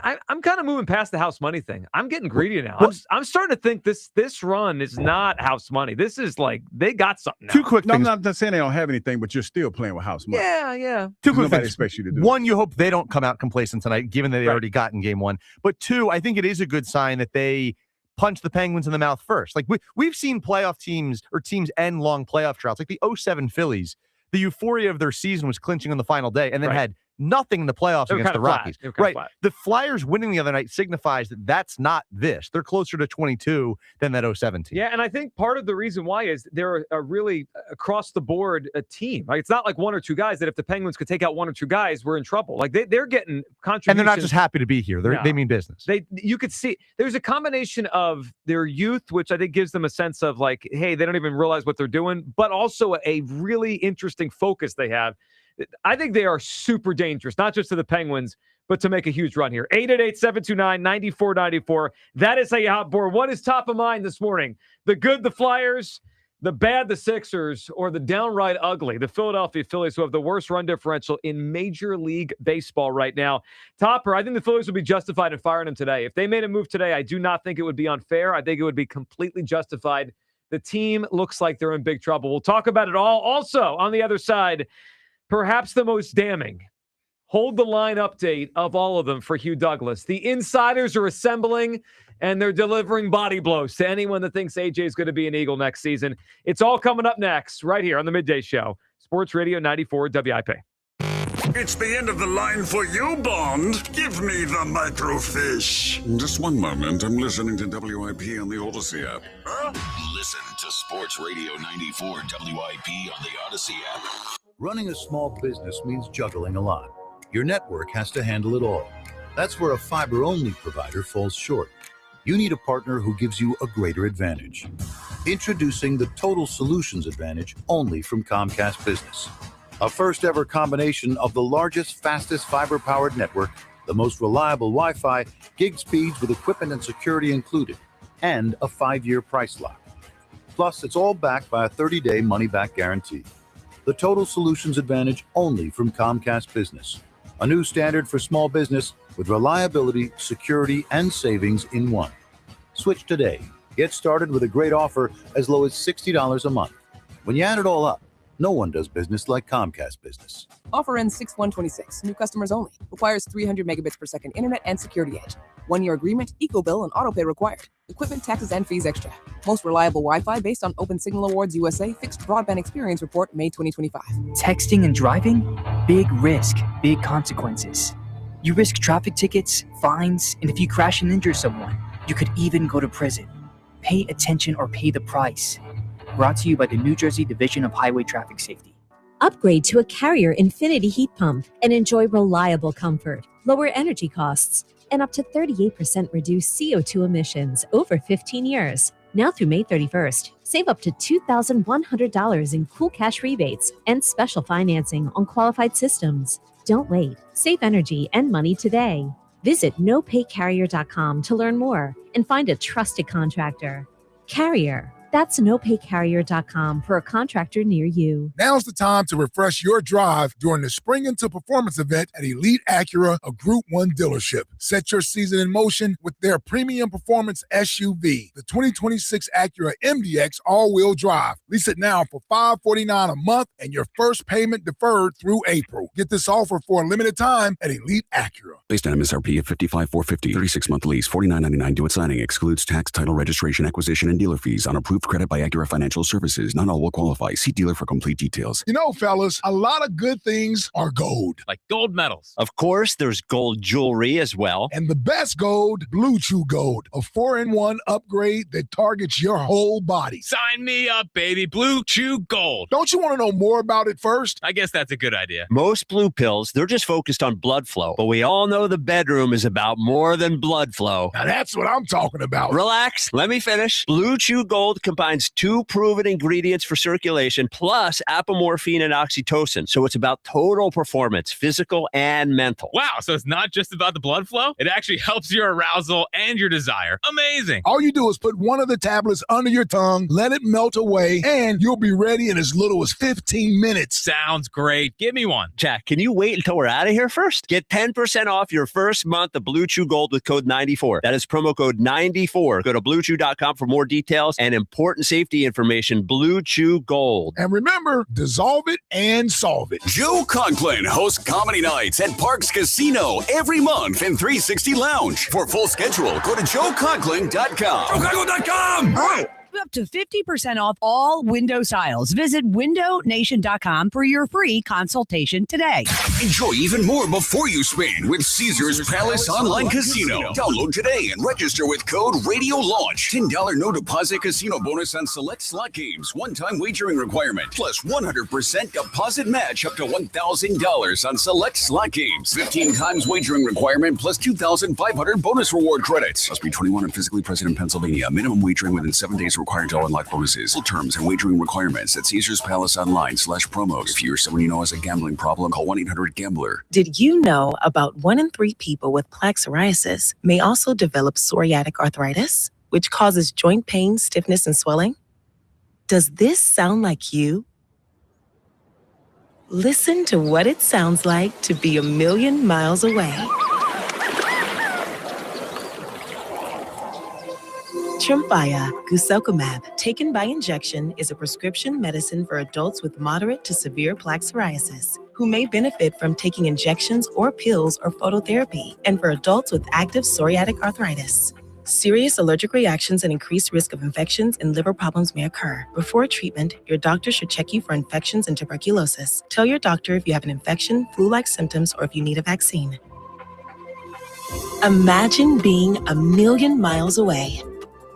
I'm kind of moving past the house money thing. I'm getting greedy now. I'm starting to think this run is not house money. This is like they got something now. Two quick things. I'm not saying they don't have anything, but you're still playing with house money. Yeah. Two quick Nobody things. expects you to do. One, you hope they don't come out complacent tonight, given that they already got in Game 1. But two, I think it is a good sign that they punch the Penguins in the mouth first. Like we've seen playoff teams or teams end long playoff droughts, like the 07 Phillies. The euphoria of their season was clinching on the final day and then had nothing in the playoffs against the Rockies. Right. The Flyers winning the other night signifies that that's not this. They're closer to 22 than that 07 team. Yeah, and I think part of the reason why is they're a really across-the-board team. Like, it's not like one or two guys that if the Penguins could take out one or two guys, we're in trouble. Like, they're getting contributions. And they're not just happy to be here. They mean business. You could see there's a combination of their youth, which I think gives them a sense of like, hey, they don't even realize what they're doing, but also a really interesting focus they have. I think they are super dangerous, not just to the Penguins, but to make a huge run here. 888-729-9494. That is how you hot board. What is top of mind this morning? The good, the Flyers, the bad, the Sixers, or the downright ugly, the Philadelphia Phillies, who have the worst run differential in Major League Baseball right now. Topper, I think the Phillies would be justified in firing him today. If they made a move today, I do not think it would be unfair. I think it would be completely justified. The team looks like they're in big trouble. We'll talk about it all. Also, on the other side, perhaps the most damning, hold the line update of all of them for Hugh Douglas. The insiders are assembling, and they're delivering body blows to anyone that thinks AJ is going to be an Eagle next season. It's all coming up next, right here on the Midday Show. Sports Radio 94 WIP. It's the end of the line for you, Bond. Give me the microfish. Just one moment. I'm listening to WIP on the Odyssey app. Huh? Listen to Sports Radio 94 WIP on the Odyssey app. Running a small business means juggling a lot. Your network has to handle it all. That's where a fiber-only provider falls short. You need a partner who gives you a greater advantage. Introducing the Total Solutions Advantage only from Comcast Business. A first-ever combination of the largest, fastest fiber-powered network, the most reliable Wi-Fi, gig speeds with equipment and security included, and a 5-year price lock. Plus, it's all backed by a 30-day money-back guarantee. The Total Solutions Advantage only from Comcast Business. A new standard for small business with reliability, security, and savings in one. Switch today. Get started with a great offer as low as $60 a month. When you add it all up, no one does business like Comcast Business. Offer ends 6/1/26. New customers only. Requires 300 megabits per second internet and security edge. 1-year agreement, eco-bill, and autopay required. Equipment, taxes, and fees extra. Most reliable Wi-Fi based on Open Signal Awards USA Fixed Broadband Experience Report, May 2025. Texting and driving? Big risk, big consequences. You risk traffic tickets, fines, and if you crash and injure someone, you could even go to prison. Pay attention or pay the price. Brought to you by the New Jersey Division of Highway Traffic Safety. Upgrade to a Carrier Infinity heat pump and enjoy reliable comfort, lower energy costs, and up to 38% reduced CO2 emissions over 15 years. Now through May 31st, save up to $2,100 in cool cash rebates and special financing on qualified systems. Don't wait. Save energy and money today. Visit nopaycarrier.com to learn more and find a trusted contractor. Carrier. That's nopaycarrier.com for a contractor near you. Now's the time to refresh your drive during the Spring Into Performance event at Elite Acura, a Group 1 dealership. Set your season in motion with their premium performance SUV, the 2026 Acura MDX all-wheel drive. Lease it now for $549 a month and your first payment deferred through April. Get this offer for a limited time at Elite Acura. Based on MSRP of $55,450, 36-month lease, $49.99 due at signing, excludes tax, title, registration, acquisition, and dealer fees on approved credit by Acura Financial Services. Not all will qualify. See dealer for complete details. You know, fellas, a lot of good things are gold. Like gold medals. Of course, there's gold jewelry as well. And the best gold, Blue Chew Gold, a 4-in-1 upgrade that targets your whole body. Sign me up, baby. Blue Chew Gold. Don't you want to know more about it first? I guess that's a good idea. Most blue pills, they're just focused on blood flow. But we all know the bedroom is about more than blood flow. Now that's what I'm talking about. Relax. Let me finish. Blue Chew Gold combines 2 proven ingredients for circulation plus apomorphine and oxytocin. So it's about total performance, physical and mental. Wow, so it's not just about the blood flow? It actually helps your arousal and your desire. Amazing. All you do is put one of the tablets under your tongue, let it melt away, and you'll be ready in as little as 15 minutes. Sounds great. Give me one. Jack, can you wait until we're out of here first? Get 10% off your first month of Blue Chew Gold with code 94. That is promo code 94. Go to bluechew.com for more details and important safety information. Blue Chew Gold. And remember, dissolve it and solve it. Joe Conklin hosts comedy nights at Parks Casino every month in 360 Lounge. For full schedule, go to joeconklin.com. joeconklin.com! All right. Up to 50% off all window styles. Visit windownation.com for your free consultation today. Enjoy even more before you spin with Caesars Palace Online Casino. Download today and register with code Radio Launch. $10 no deposit casino bonus on select slot games. One-time wagering requirement. Plus 100% deposit match up to $1,000 on select slot games. 15 times wagering requirement plus 2,500 bonus reward credits. Must be 21 and physically present in Pennsylvania. Minimum wagering within 7 days required to unlock bonuses. Full terms and wagering requirements at Caesars Palace Online/promos. If you or someone you know has a gambling problem, call 1-800-GAMBLER. Did you know about 1 in 3 people with plaque psoriasis may also develop psoriatic arthritis, which causes joint pain, stiffness, and swelling? Does this sound like you? Listen to what it sounds like to be a million miles away. Tremfya guselkumab, taken by injection, is a prescription medicine for adults with moderate to severe plaque psoriasis who may benefit from taking injections or pills or phototherapy, and for adults with active psoriatic arthritis. Serious allergic reactions and increased risk of infections and liver problems may occur. Before treatment, your doctor should check you for infections and tuberculosis. Tell your doctor if you have an infection, flu-like symptoms, or if you need a vaccine. Imagine being a million miles away.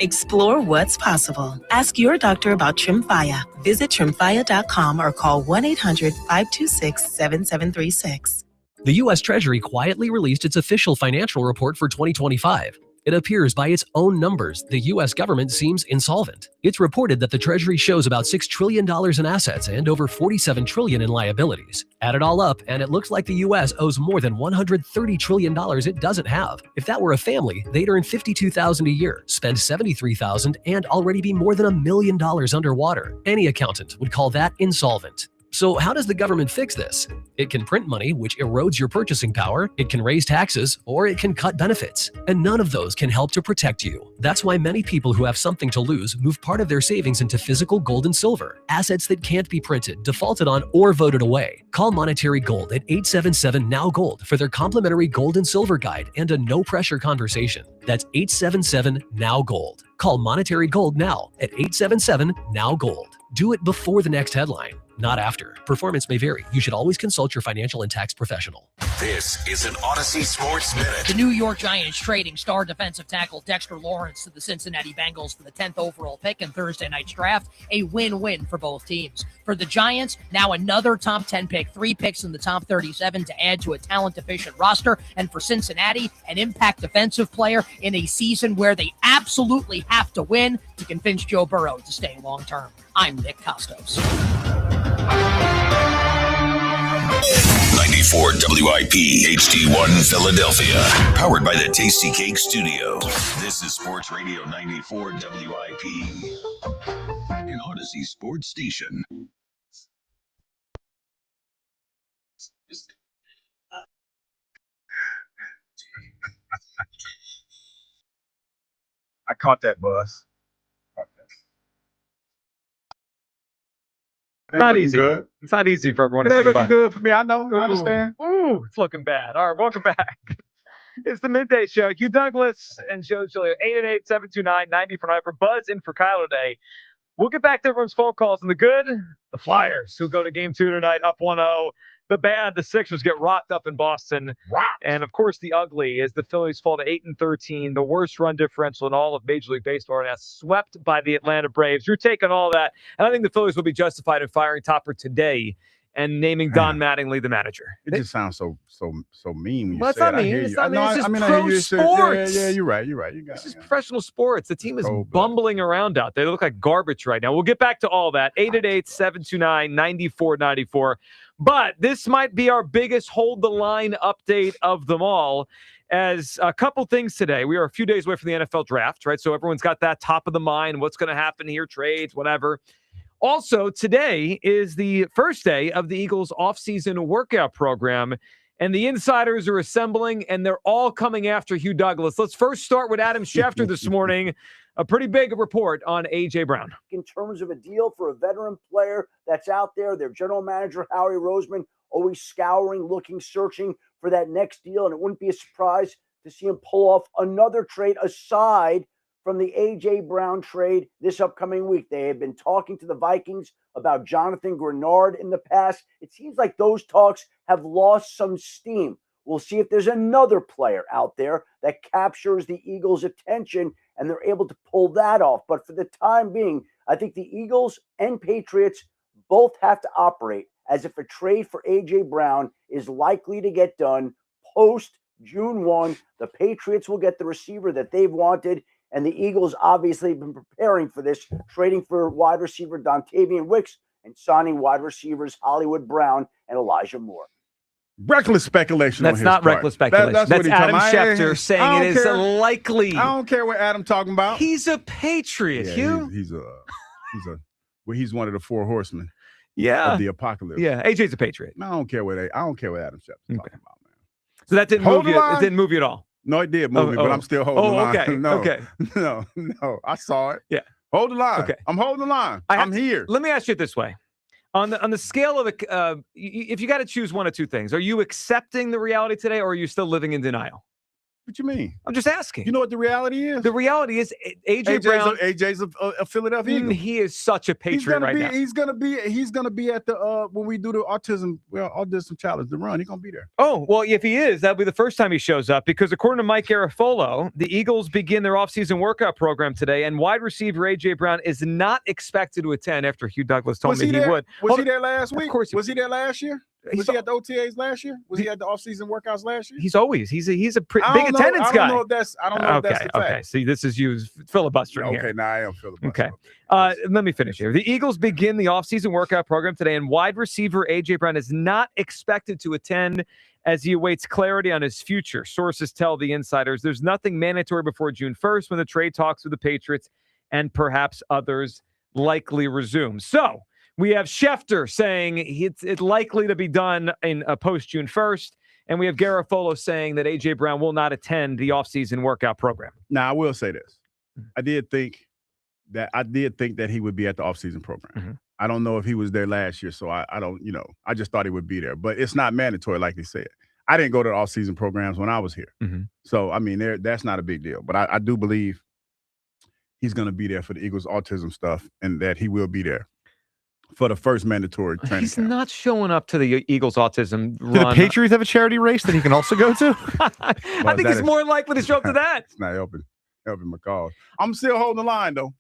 Explore what's possible. Ask your doctor about Tremfya. Visit Tremfya.com or call 1-800-526-7736. The U.S. Treasury quietly released its official financial report for 2025. It appears by its own numbers, the U.S. government seems insolvent. It's reported that the Treasury shows about $6 trillion in assets and over $47 trillion in liabilities. Add it all up, and it looks like the U.S. owes more than $130 trillion it doesn't have. If that were a family, they'd earn $52,000 a year, spend $73,000, and already be more than $1 million underwater. Any accountant would call that insolvent. So how does the government fix this? It can print money, which erodes your purchasing power, it can raise taxes, or it can cut benefits. And none of those can help to protect you. That's why many people who have something to lose move part of their savings into physical gold and silver, assets that can't be printed, defaulted on, or voted away. Call Monetary Gold at 877-NOW-GOLD for their complimentary gold and silver guide and a no-pressure conversation. That's 877-NOW-GOLD. Call Monetary Gold now at 877-NOW-GOLD. Do it before the next headline, not after. Performance may vary. You should always consult your financial and tax professional. This is an Odyssey Sports Minute. The New York Giants trading star defensive tackle Dexter Lawrence to the Cincinnati Bengals for the 10th overall pick in Thursday night's draft. A win-win for both teams. For the Giants, now another top 10 pick, 3 picks in the top 37 to add to a talent-efficient roster. And for Cincinnati, an impact defensive player in a season where they absolutely have to win to convince Joe Burrow to stay long-term. I'm Nick Costos. 94 WIP HD1 Philadelphia. Powered by the Tasty Cake Studio. This is Sports Radio 94 WIP. An Odyssey Sports Station. I caught that bus. It's not easy. Good. It's not easy for everyone to It see. ain't looking good for me. I know. I understand. Ooh, it's looking bad. All right, welcome back. It's the Midday Show. Hugh Douglas and Joe Giglio. 888-729-9049 for Buzz in for Kyle today. We'll get back to everyone's phone calls. And the good, the Flyers, who go to Game 2 tonight, up 1-0. The bad, the Sixers get rocked up in Boston. And, of course, the ugly is the Phillies fall to 8-13, the worst run differential in all of Major League Baseball, and swept by the Atlanta Braves. You're taking all that. And I think the Phillies will be justified in firing Topper today and naming Don Mattingly the manager. It just sounds so mean when you Well, it's say not it. mean. It's not mean. It's just I pro hear you. sports. Yeah, you're right. You got This is professional sports. The team is bumbling around out there. They look like garbage right now. We'll get back to all that. 888-729-9494. But this might be our biggest hold the line update of them all. As a couple things today, we are a few days away from the NFL draft, right? So everyone's got that top of the mind. What's going to happen here? Trades, whatever. Also, today is the first day of the Eagles' offseason workout program, and the insiders are assembling, and they're all coming after Hugh Douglas. Let's first start with Adam Schefter this morning. A pretty big report on A.J. Brown. In terms of a deal for a veteran player that's out there, their general manager, Howie Roseman, always scouring, looking, searching for that next deal, and it wouldn't be a surprise to see him pull off another trade aside from the A.J. Brown trade this upcoming week. They have been talking to the Vikings about Jonathan Grenard in the past. It seems like those talks have lost some steam. We'll see if there's another player out there that captures the Eagles' attention and they're able to pull that off. But for the time being, I think the Eagles and Patriots both have to operate as if a trade for A.J. Brown is likely to get done post June 1. The Patriots will get the receiver that they've wanted. And the Eagles obviously have been preparing for this, trading for wide receiver Dontavian Wicks and signing wide receivers Hollywood Brown and Elijah Moore. Reckless speculation. That's not reckless speculation. That's Adam Schefter saying it is likely. I don't care what Adam talking about. He's a Patriot, Hugh. He's one of the 4 horsemen. Yeah. Of the apocalypse. Yeah, AJ's a Patriot. I don't care what Adam Schefter's talking about, man. So that didn't move you. It didn't move you at all. No, it did move me, but I'm still holding the line. Okay. No. I saw it. Yeah. Hold the line. Okay. I'm holding the line. I'm here. Let me ask you it this way. On the scale of if you got to choose one of two things, are you accepting the reality today or are you still living in denial? What you mean? I'm just asking. You know what the reality is? The reality is AJ Brown. AJ's a Philadelphia Eagle. He is such a patriot right now. He's gonna be at the when we do the autism challenge, the run. He's gonna be there. Oh, well, if he is, that'll be the first time he shows up because according to Mike Garafolo, the Eagles begin their offseason workout program today, and wide receiver AJ Brown is not expected to attend after Hugh Douglas told me he would. Was he there last week? Of course. Was he there last year? Was he at the OTAs last year? Was he at the offseason workouts last year? He's always. He's a big attendance guy. I don't know if that's the fact. Okay. See, this is you filibustering here. Okay, now I am filibustering. Okay. Let me finish here. The Eagles begin the offseason workout program today, and wide receiver A.J. Brown is not expected to attend as he awaits clarity on his future. Sources tell the insiders there's nothing mandatory before June 1st when the trade talks with the Patriots and perhaps others likely resume. So, we have Schefter saying it's likely to be done in post-June 1st, and we have Garafolo saying that A.J. Brown will not attend the offseason workout program. Now, I will say this. I did think that he would be at the offseason program. Mm-hmm. I don't know if he was there last year, so I don't, I just thought he would be there. But it's not mandatory, like they said. I didn't go to the offseason programs when I was here. Mm-hmm. So, I mean, that's not a big deal. But I do believe he's going to be there for the Eagles' autism stuff and that he will be there for the first mandatory training He's camp. not showing up to the Eagles autism run. Do the Patriots have a charity race that he can also go to? I think he's more likely to show up to that. It's not helping my cause. I'm still holding the line, though.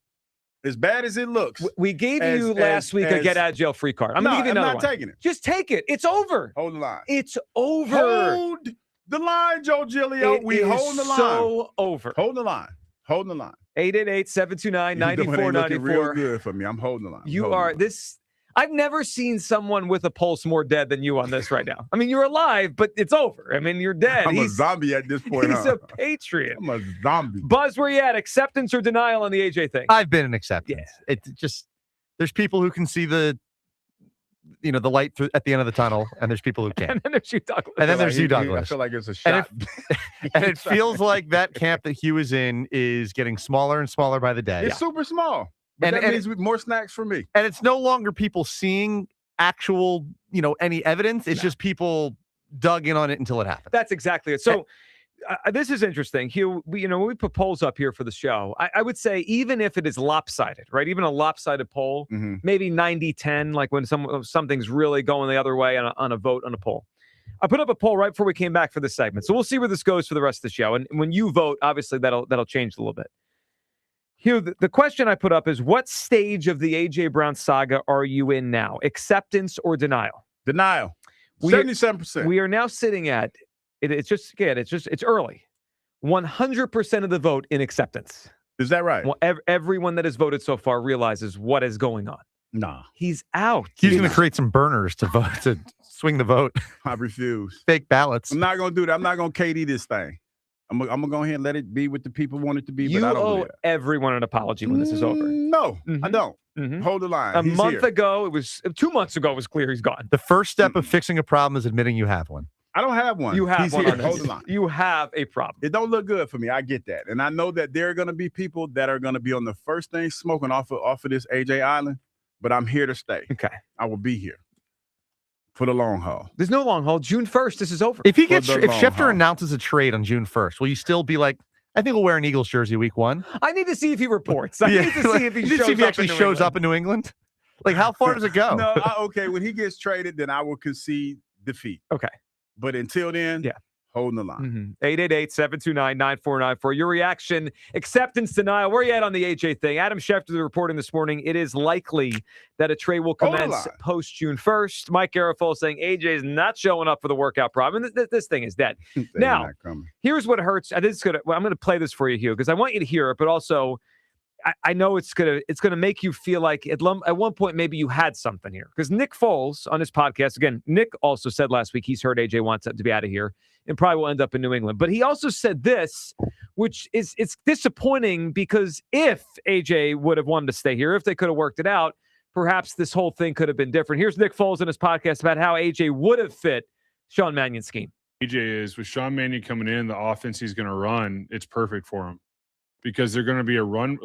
As bad as it looks. We gave you last week a get out of jail free card. I'm going to give you another one. I'm not taking it. Just take it. It's over. Hold the line. It's over. Hold the line, Joe Giglio. We hold the line. So over. Hold the line. Holding the line. 888-729-9494. Looking real good for me. I'm holding the line. You are this. I've never seen someone with a pulse more dead than you on this right now. I mean, you're alive, but it's over. I mean, you're dead. I'm a zombie at this point. He's a patriot. I'm a zombie. Buzz, where you at? Acceptance or denial on the AJ thing? I've been in acceptance. Yeah. It's just there's people who can see the light at the end of the tunnel, and there's people who can't. And then there's Hugh Douglas. And then there's Hugh Douglas. I feel like it's a shot. And it feels like that camp that Hugh is in is getting smaller and smaller by the day. It's super small. But that means more snacks for me. And it's no longer people seeing actual, any evidence. It's just people dug in on it until it happened. That's exactly it. So this is interesting. Hugh, when we put polls up here for the show, I would say even if it is lopsided, right? Even a lopsided poll, maybe 90-10, like when something's really going the other way on a vote on a poll. I put up a poll right before we came back for this segment. So we'll see where this goes for the rest of the show. And when you vote, obviously that'll change a little bit. Hugh, the question I put up is, what stage of the A.J. Brown saga are you in now? Acceptance or denial? Denial. 77%. We are now sitting at, it's early. 100% of the vote in acceptance. Is that right? Well, everyone that has voted so far realizes what is going on. Nah. He's out. He's going to create some burners to vote, to swing the vote. I refuse. Fake ballots. I'm not going to do that. I'm not going to KD this thing. I'm going to go ahead and let it be what the people want it to be. You but I don't owe everyone an apology when this is over. No, I don't. Hold the line. He's month ago, 2 months ago, it was clear he's gone. The first step of fixing a problem is admitting you have one. I don't have one. You have one. Hold the line. You have a problem. It don't look good for me. I get that. And I know that there are going to be people that are going to be on the first thing smoking off of this AJ Island, but I'm here to stay. Okay. I will be here for the long haul. There's no long haul. June 1st, this is over. If Schefter announces a trade on June 1st, will you still be like, I think we'll wear an Eagles jersey week 1? I need to see if he reports. I need to see if he actually shows up in New England. Like, how far does it go? No, okay. When he gets traded, then I will concede defeat. Okay. But until then, holding the line. 888-729-9494. Your reaction, acceptance, denial. Where are you at on the AJ thing? Adam Schefter reporting this morning, it is likely that a trade will commence post-June 1st. Mike Garafolo saying AJ is not showing up for the workout problem. This thing is dead. Now, here's what hurts. I'm going to play this for you, Hugh, because I want you to hear it, but also I know it's gonna make you feel like at one point maybe you had something here. Because Nick Foles on his podcast, again, Nick also said last week he's heard AJ wants to be out of here and probably will end up in New England. But he also said this, which it's disappointing because if AJ would have wanted to stay here, if they could have worked it out, perhaps this whole thing could have been different. Here's Nick Foles in his podcast about how AJ would have fit Sean Mannion's scheme. AJ is with Sean Mannion coming in, the offense he's going to run, it's perfect for him because they're going to be a run.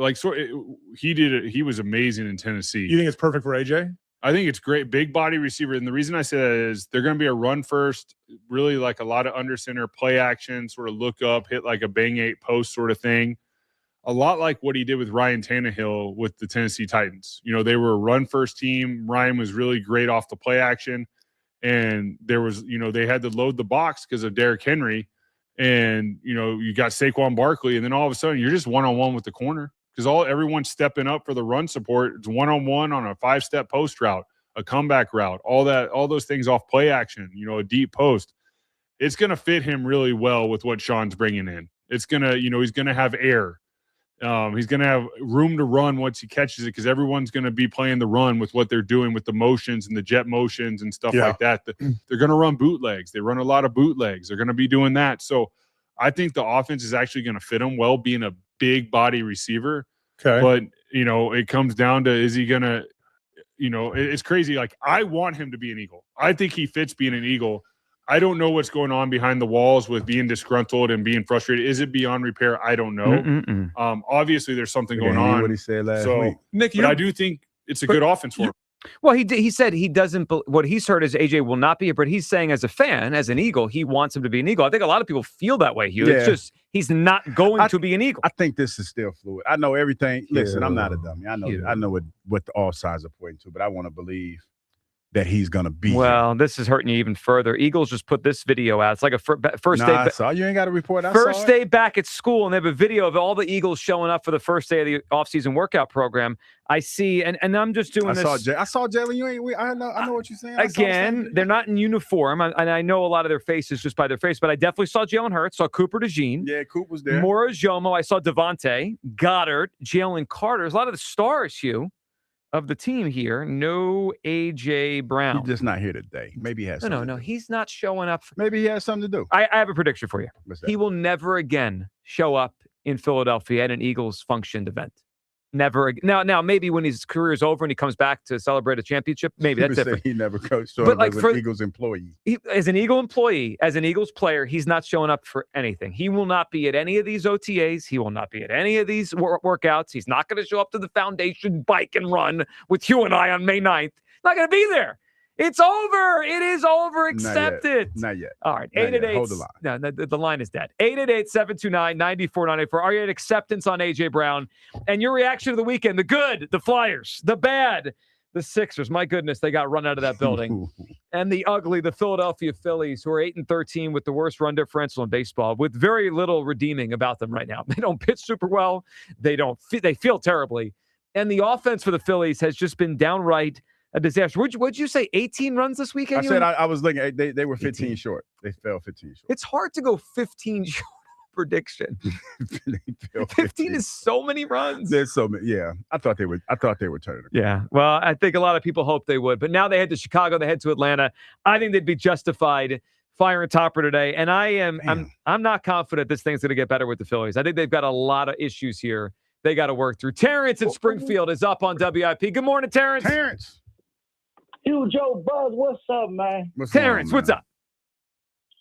He did it. He was amazing in Tennessee. You think it's perfect for AJ? I think it's great. Big body receiver. And the reason I say that is they're going to be a run first, really like a lot of under center play action, sort of look up, hit like a bang 8 post sort of thing. A lot like what he did with Ryan Tannehill with the Tennessee Titans. They were a run first team. Ryan was really great off the play action. And there was, they had to load the box because of Derrick Henry. And, you got Saquon Barkley. And then all of a sudden you're just one-on-one with the corner because everyone's stepping up for the run support. It's one-on-one on a 5-step post route, a comeback route, all those things off play action, a deep post. It's going to fit him really well with what Sean's bringing in. It's going to, he's going to have air. He's going to have room to run once he catches it because everyone's going to be playing the run with what they're doing with the motions and the jet motions and stuff like that. They're going to run bootlegs. They run a lot of bootlegs. They're going to be doing that. So I think the offense is actually going to fit him well being a big body receiver. Okay. But, it comes down to is he going to, it's crazy. Like I want him to be an Eagle. I think he fits being an Eagle. I don't know what's going on behind the walls with being disgruntled and being frustrated. Is it beyond repair? I don't know. Obviously, there's something going on. What he said last week. Nick, I do think it's a good offense for him. Well, he said he doesn't. What he's heard is AJ will not be a Brit. He's saying as a fan, as an Eagle, he wants him to be an Eagle. I think a lot of people feel that way, Hugh. Yeah. It's just he's not going to be an Eagle. I think this is still fluid. I know everything. Listen, I'm not a dummy. I know what all sides are pointing to, but I want to believe that he's going to be. Well, this is hurting you even further. Eagles just put this video out. It's like a first day. I saw you ain't got to report. First day back at school, and they have a video of all the Eagles showing up for the first day of the offseason workout program. I see, and I'm just doing this. I saw Jalen. You ain't. I know what you're saying. Again, they're not in uniform, and I know a lot of their faces just by their face, but I definitely saw Jalen Hurts, saw Cooper DeJean. Yeah, Coop was there. Mora Jomo. I saw Devontae, Goddard, Jalen Carter. There's a lot of the stars, Hugh, of the team here. No A.J. Brown. He's just not here today. Maybe he has something. No. He's not showing up. Maybe he has something to do. I have a prediction for you. What's that? He will never again show up in Philadelphia at an Eagles functioned event. Never again. Now, maybe when his career is over and he comes back to celebrate a championship, maybe that's different. He never coached. But like as an Eagles employee. As an Eagle employee, as an Eagles player, he's not showing up for anything. He will not be at any of these OTAs. He will not be at any of these workouts. He's not going to show up to the foundation bike and run with you and I on May 9th. Not going to be there. It's over. It is over. Accept it. Not yet. All right. 888. Hold the line. No, the line is dead. 888-729-9494. Are you at acceptance on A.J. Brown? And your reaction to the weekend, the good, the Flyers, the bad, the Sixers. My goodness, they got run out of that building. And the ugly, the Philadelphia Phillies, who are 8-13 with the worst run differential in baseball, with very little redeeming about them right now. They don't pitch super well. They feel terribly. And the offense for the Phillies has just been downright a disaster. What'd you say? 18 runs this weekend? I said I was looking at they were 15 short. They fell 15 short. It's hard to go 15 short prediction. 15 is so many runs. There's so many. Yeah, I thought they would turn it. Yeah. Well, I think a lot of people hope they would, but now they head to Chicago. They head to Atlanta. I think they'd be justified firing Topper today, and I'm not confident this thing's going to get better with the Phillies. I think they've got a lot of issues here they got to work through. Terrence in Springfield is up on WIP. Good morning, Terrence. Hugh, Joe, Buzz, what's up, man? Terrence, what's up?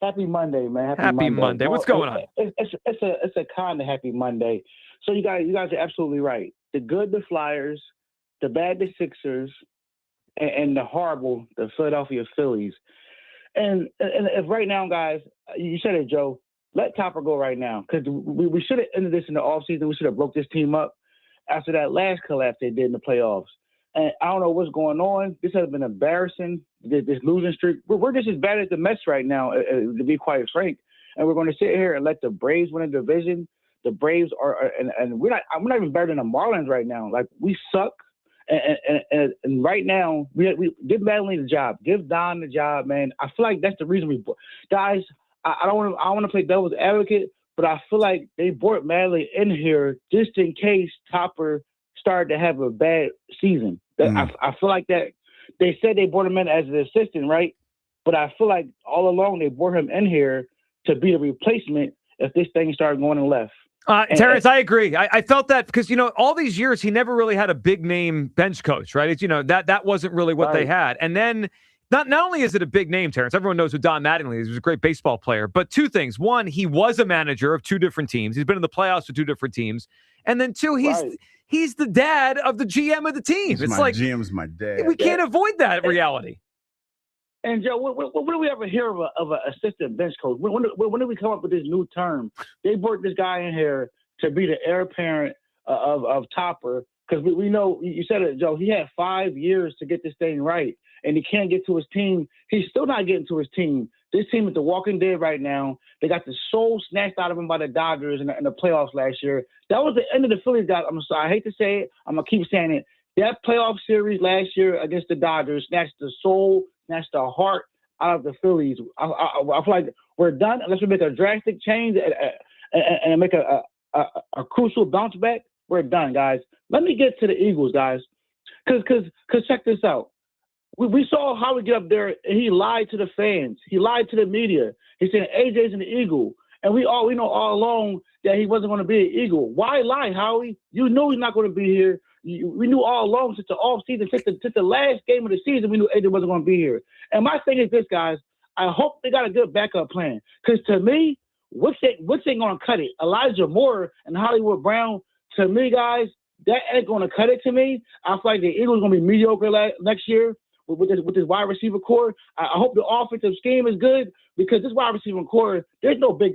Happy Monday, man. Happy Monday. What's going on? It's a kind of happy Monday. So you guys are absolutely right. The good, the Flyers, the bad, the Sixers, and the horrible, the Philadelphia Phillies. And if right now, guys, you said it, Joe, let Topper go right now, because we should have ended this in the offseason. We should have broke this team up after that last collapse they did in the playoffs. And I don't know what's going on. This has been embarrassing, this losing streak. We're just as bad as the Mets right now, to be quite frank. And we're going to sit here and let the Braves win a division. The Braves are and we're not even better than the Marlins right now. Like, we suck. And right now, we give Madeline the job. Give Don the job, man. I feel like that's the reason guys, I don't want to play devil's advocate, but I feel like they brought Madeline in here just in case Topper started to have a bad season. I feel like that they said they brought him in as an assistant, right? But I feel like all along they brought him in here to be a replacement if this thing started going left. Terrence, I agree. I felt that because, all these years he never really had a big name bench coach, right? It's, that wasn't really what they had. And then Not only is it a big name, Terrence, everyone knows who Don Mattingly is. He was a great baseball player. But two things. One, he was a manager of two different teams. He's been in the playoffs with two different teams. And then two, he's the dad of the GM of the team. It's like GM's my dad. We can't avoid that reality. And Joe, when do we ever hear of an assistant bench coach? When do we come up with this new term? They brought this guy in here to be the heir apparent of Topper, because we know, you said it, Joe, he had 5 years to get this thing right, and he can't get to his team. He's still not getting to his team. This team is the walking dead right now. They got the soul snatched out of him by the Dodgers in the playoffs last year. That was the end of the Phillies, guys. I'm sorry, I hate to say it. I'm going to keep saying it. That playoff series last year against the Dodgers snatched the soul, snatched the heart out of the Phillies. I feel like we're done unless we make a drastic change and make a crucial bounce back. We're done, guys. Let me get to the Eagles, guys, because check this out. We saw how we get up there, and he lied to the fans. He lied to the media. He said AJ's an Eagle, and we know all along that he wasn't going to be an Eagle. Why lie, Howie? You knew he's not going to be here. We knew all along since the offseason, since the last game of the season, we knew AJ wasn't going to be here. And my thing is this, guys. I hope they got a good backup plan, because to me, what's ain't going to cut it? Elijah Moore and Hollywood Brown, to me, guys, that ain't going to cut it to me. I feel like the Eagles going to be mediocre next year with this wide receiver core. I hope the offensive scheme is good, because this wide receiver core, there's no big,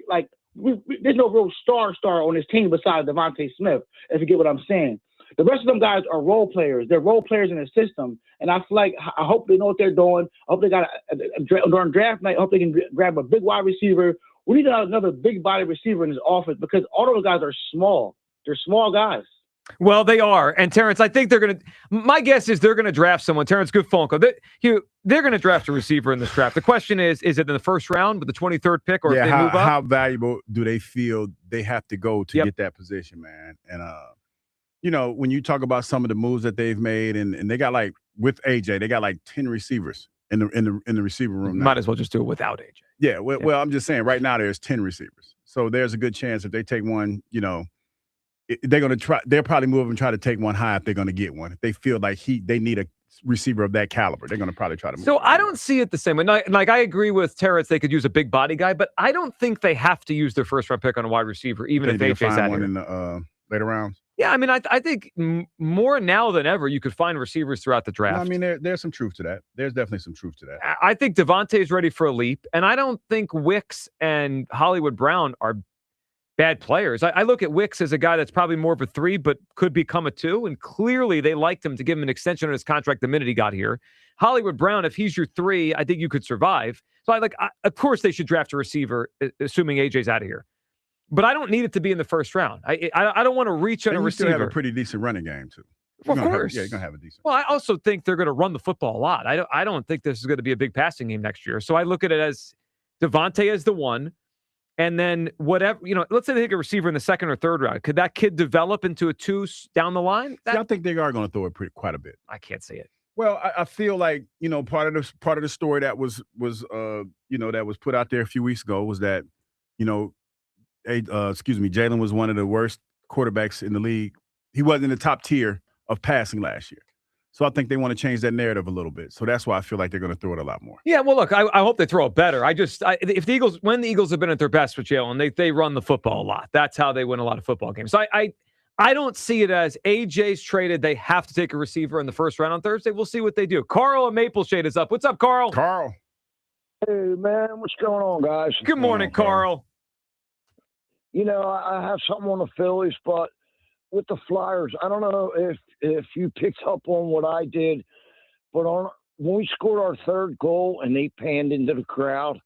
there's no real star on this team besides Devontae Smith, if you get what I'm saying. The rest of them guys are role players. They're role players in the system. And I feel like, I hope they know what they're doing. I hope they got during draft night, I hope they can grab a big wide receiver. We need another big body receiver in this offense, because all those guys are small. They're small guys. Well, they are. And Terrence, I think they're going to, my guess is they're going to draft someone. Terrence, good phone call. They're going to draft a receiver in this draft. The question is it in the first round with the 23rd pick, or if they move up? How valuable do they feel they have to go to get that position, man? And, when you talk about some of the moves that they've made, and they got with AJ, they got 10 receivers in the receiver room now. Might as well just do it without AJ. Yeah, well, I'm just saying right now there's 10 receivers. So there's a good chance if they take one, they're going to try. They'll probably move and try to take one high if they're going to get one. If they feel like they need a receiver of that caliber, they're going to probably try to move. So I don't see it the same way. I agree with Terrence, they could use a big body guy, but I don't think they have to use their first round pick on a wide receiver, even if AJ's out here. In the later rounds. Yeah, I mean, I think more now than ever, you could find receivers throughout the draft. I mean, there's some truth to that. There's definitely some truth to that. I think Devontae's ready for a leap, and I don't think Wicks and Hollywood Brown are bad players. I look at Wicks as a guy that's probably more of a 3, but could become a 2, and clearly they liked him to give him an extension on his contract the minute he got here. Hollywood Brown, if he's your 3, I think you could survive. So of course they should draft a receiver, assuming AJ's out of here. But I don't need it to be in the first round. I don't want to reach on a receiver. You still have a pretty decent running game, too. Well, of course. You're going to have a decent. Well, I also think they're going to run the football a lot. I don't think this is going to be a big passing game next year. So I look at it as Devontae as the 1. And then whatever, let's say they take a receiver in the 2nd or 3rd round. Could that kid develop into a 2 down the line? I think they are going to throw it quite a bit. I can't say it. Well, I feel like, part of the story that was that was put out there a few weeks ago was that, Jalen was one of the worst quarterbacks in the league. He wasn't in the top tier of passing last year. So I think they want to change that narrative a little bit. So that's why I feel like they're going to throw it a lot more. Yeah, well, look, I hope they throw it better. If the Eagles, when the Eagles have been at their best with Jalen, they run the football a lot. That's how they win a lot of football games. So I don't see it as AJ's traded. They have to take a receiver in the first round on Thursday. We'll see what they do. Carl at Maple Shade is up. What's up, Carl? Carl. Hey, man, what's going on, guys? Good morning, Carl. I have something on the Phillies, but with the Flyers, I don't know if you picked up on what I did, but when we scored our 3rd goal and they panned into the crowd,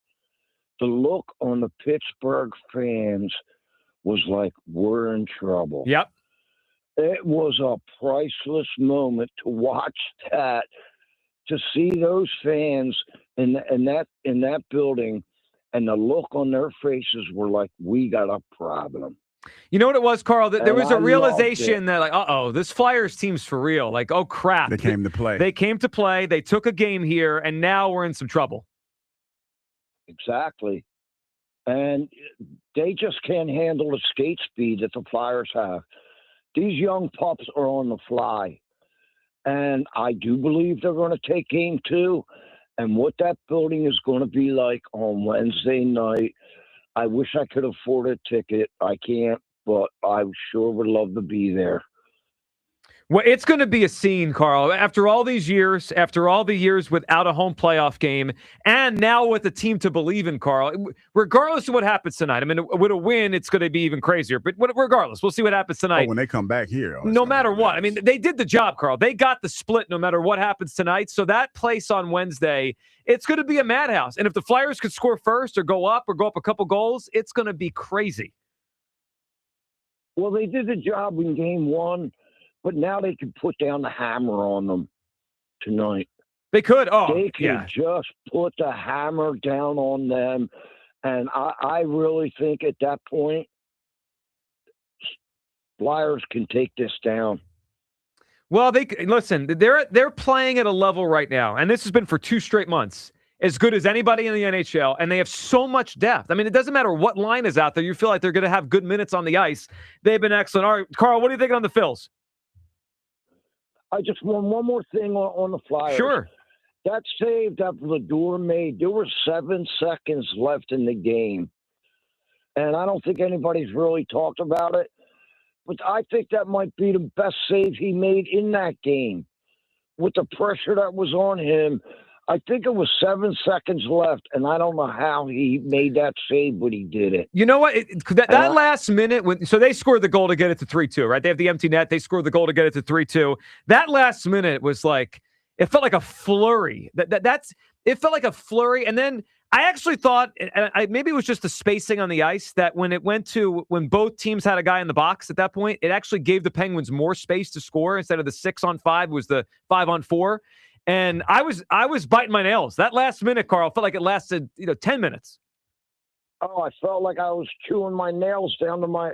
the look on the Pittsburgh fans was like, we're in trouble. Yep. It was a priceless moment to watch that, to see those fans in that building, and the look on their faces were like, we got a problem. You know what it was, Carl? There was a realization that, this Flyers team's for real. Like, oh, crap. They came to play. They came to play. They took a game here, and now we're in some trouble. Exactly. And they just can't handle the skate speed that the Flyers have. These young pups are on the fly. And I do believe they're going to take game 2. And what that building is going to be like on Wednesday night, I wish I could afford a ticket. I can't, but I sure would love to be there. Well, it's going to be a scene, Carl. After all these years, after all the years without a home playoff game, and now with a team to believe in, Carl, regardless of what happens tonight, I mean, with a win, it's going to be even crazier. But regardless, we'll see what happens tonight. Oh, when they come back here. No matter what. I mean, they did the job, Carl. They got the split no matter what happens tonight. So that place on Wednesday, it's going to be a madhouse. And if the Flyers could score first or go up a couple goals, it's going to be crazy. Well, they did the job in game one. But now they can put down the hammer on them tonight. They could. Oh, they can just put the hammer down on them. And I really think at that point, Flyers can take this down. Well, listen, they're playing at a level right now, and this has been for 2 straight months, as good as anybody in the NHL, and they have so much depth. I mean, it doesn't matter what line is out there. You feel like they're going to have good minutes on the ice. They've been excellent. All right, Carl, what do you think on the Phils? I just want one more thing on the Flyers. Sure. That save that Vlador made, there were 7 seconds left in the game. And I don't think anybody's really talked about it. But I think that might be the best save he made in that game. With the pressure that was on him, I think it was 7 seconds left, and I don't know how he made that save, but he did it. You know what? That last minute, so they scored the goal to get it to 3-2, right? They have the empty net. They scored the goal to get it to 3-2. That last minute was like, it felt like a flurry. It felt like a flurry. And then I actually thought, maybe it was just the spacing on the ice, that when both teams had a guy in the box at that point, it actually gave the Penguins more space to score. Instead of the 6-on-5, it was the 5-on-4. And I was biting my nails. That last minute, Carl, felt like it lasted 10 minutes. Oh, I felt like I was chewing my nails down to my.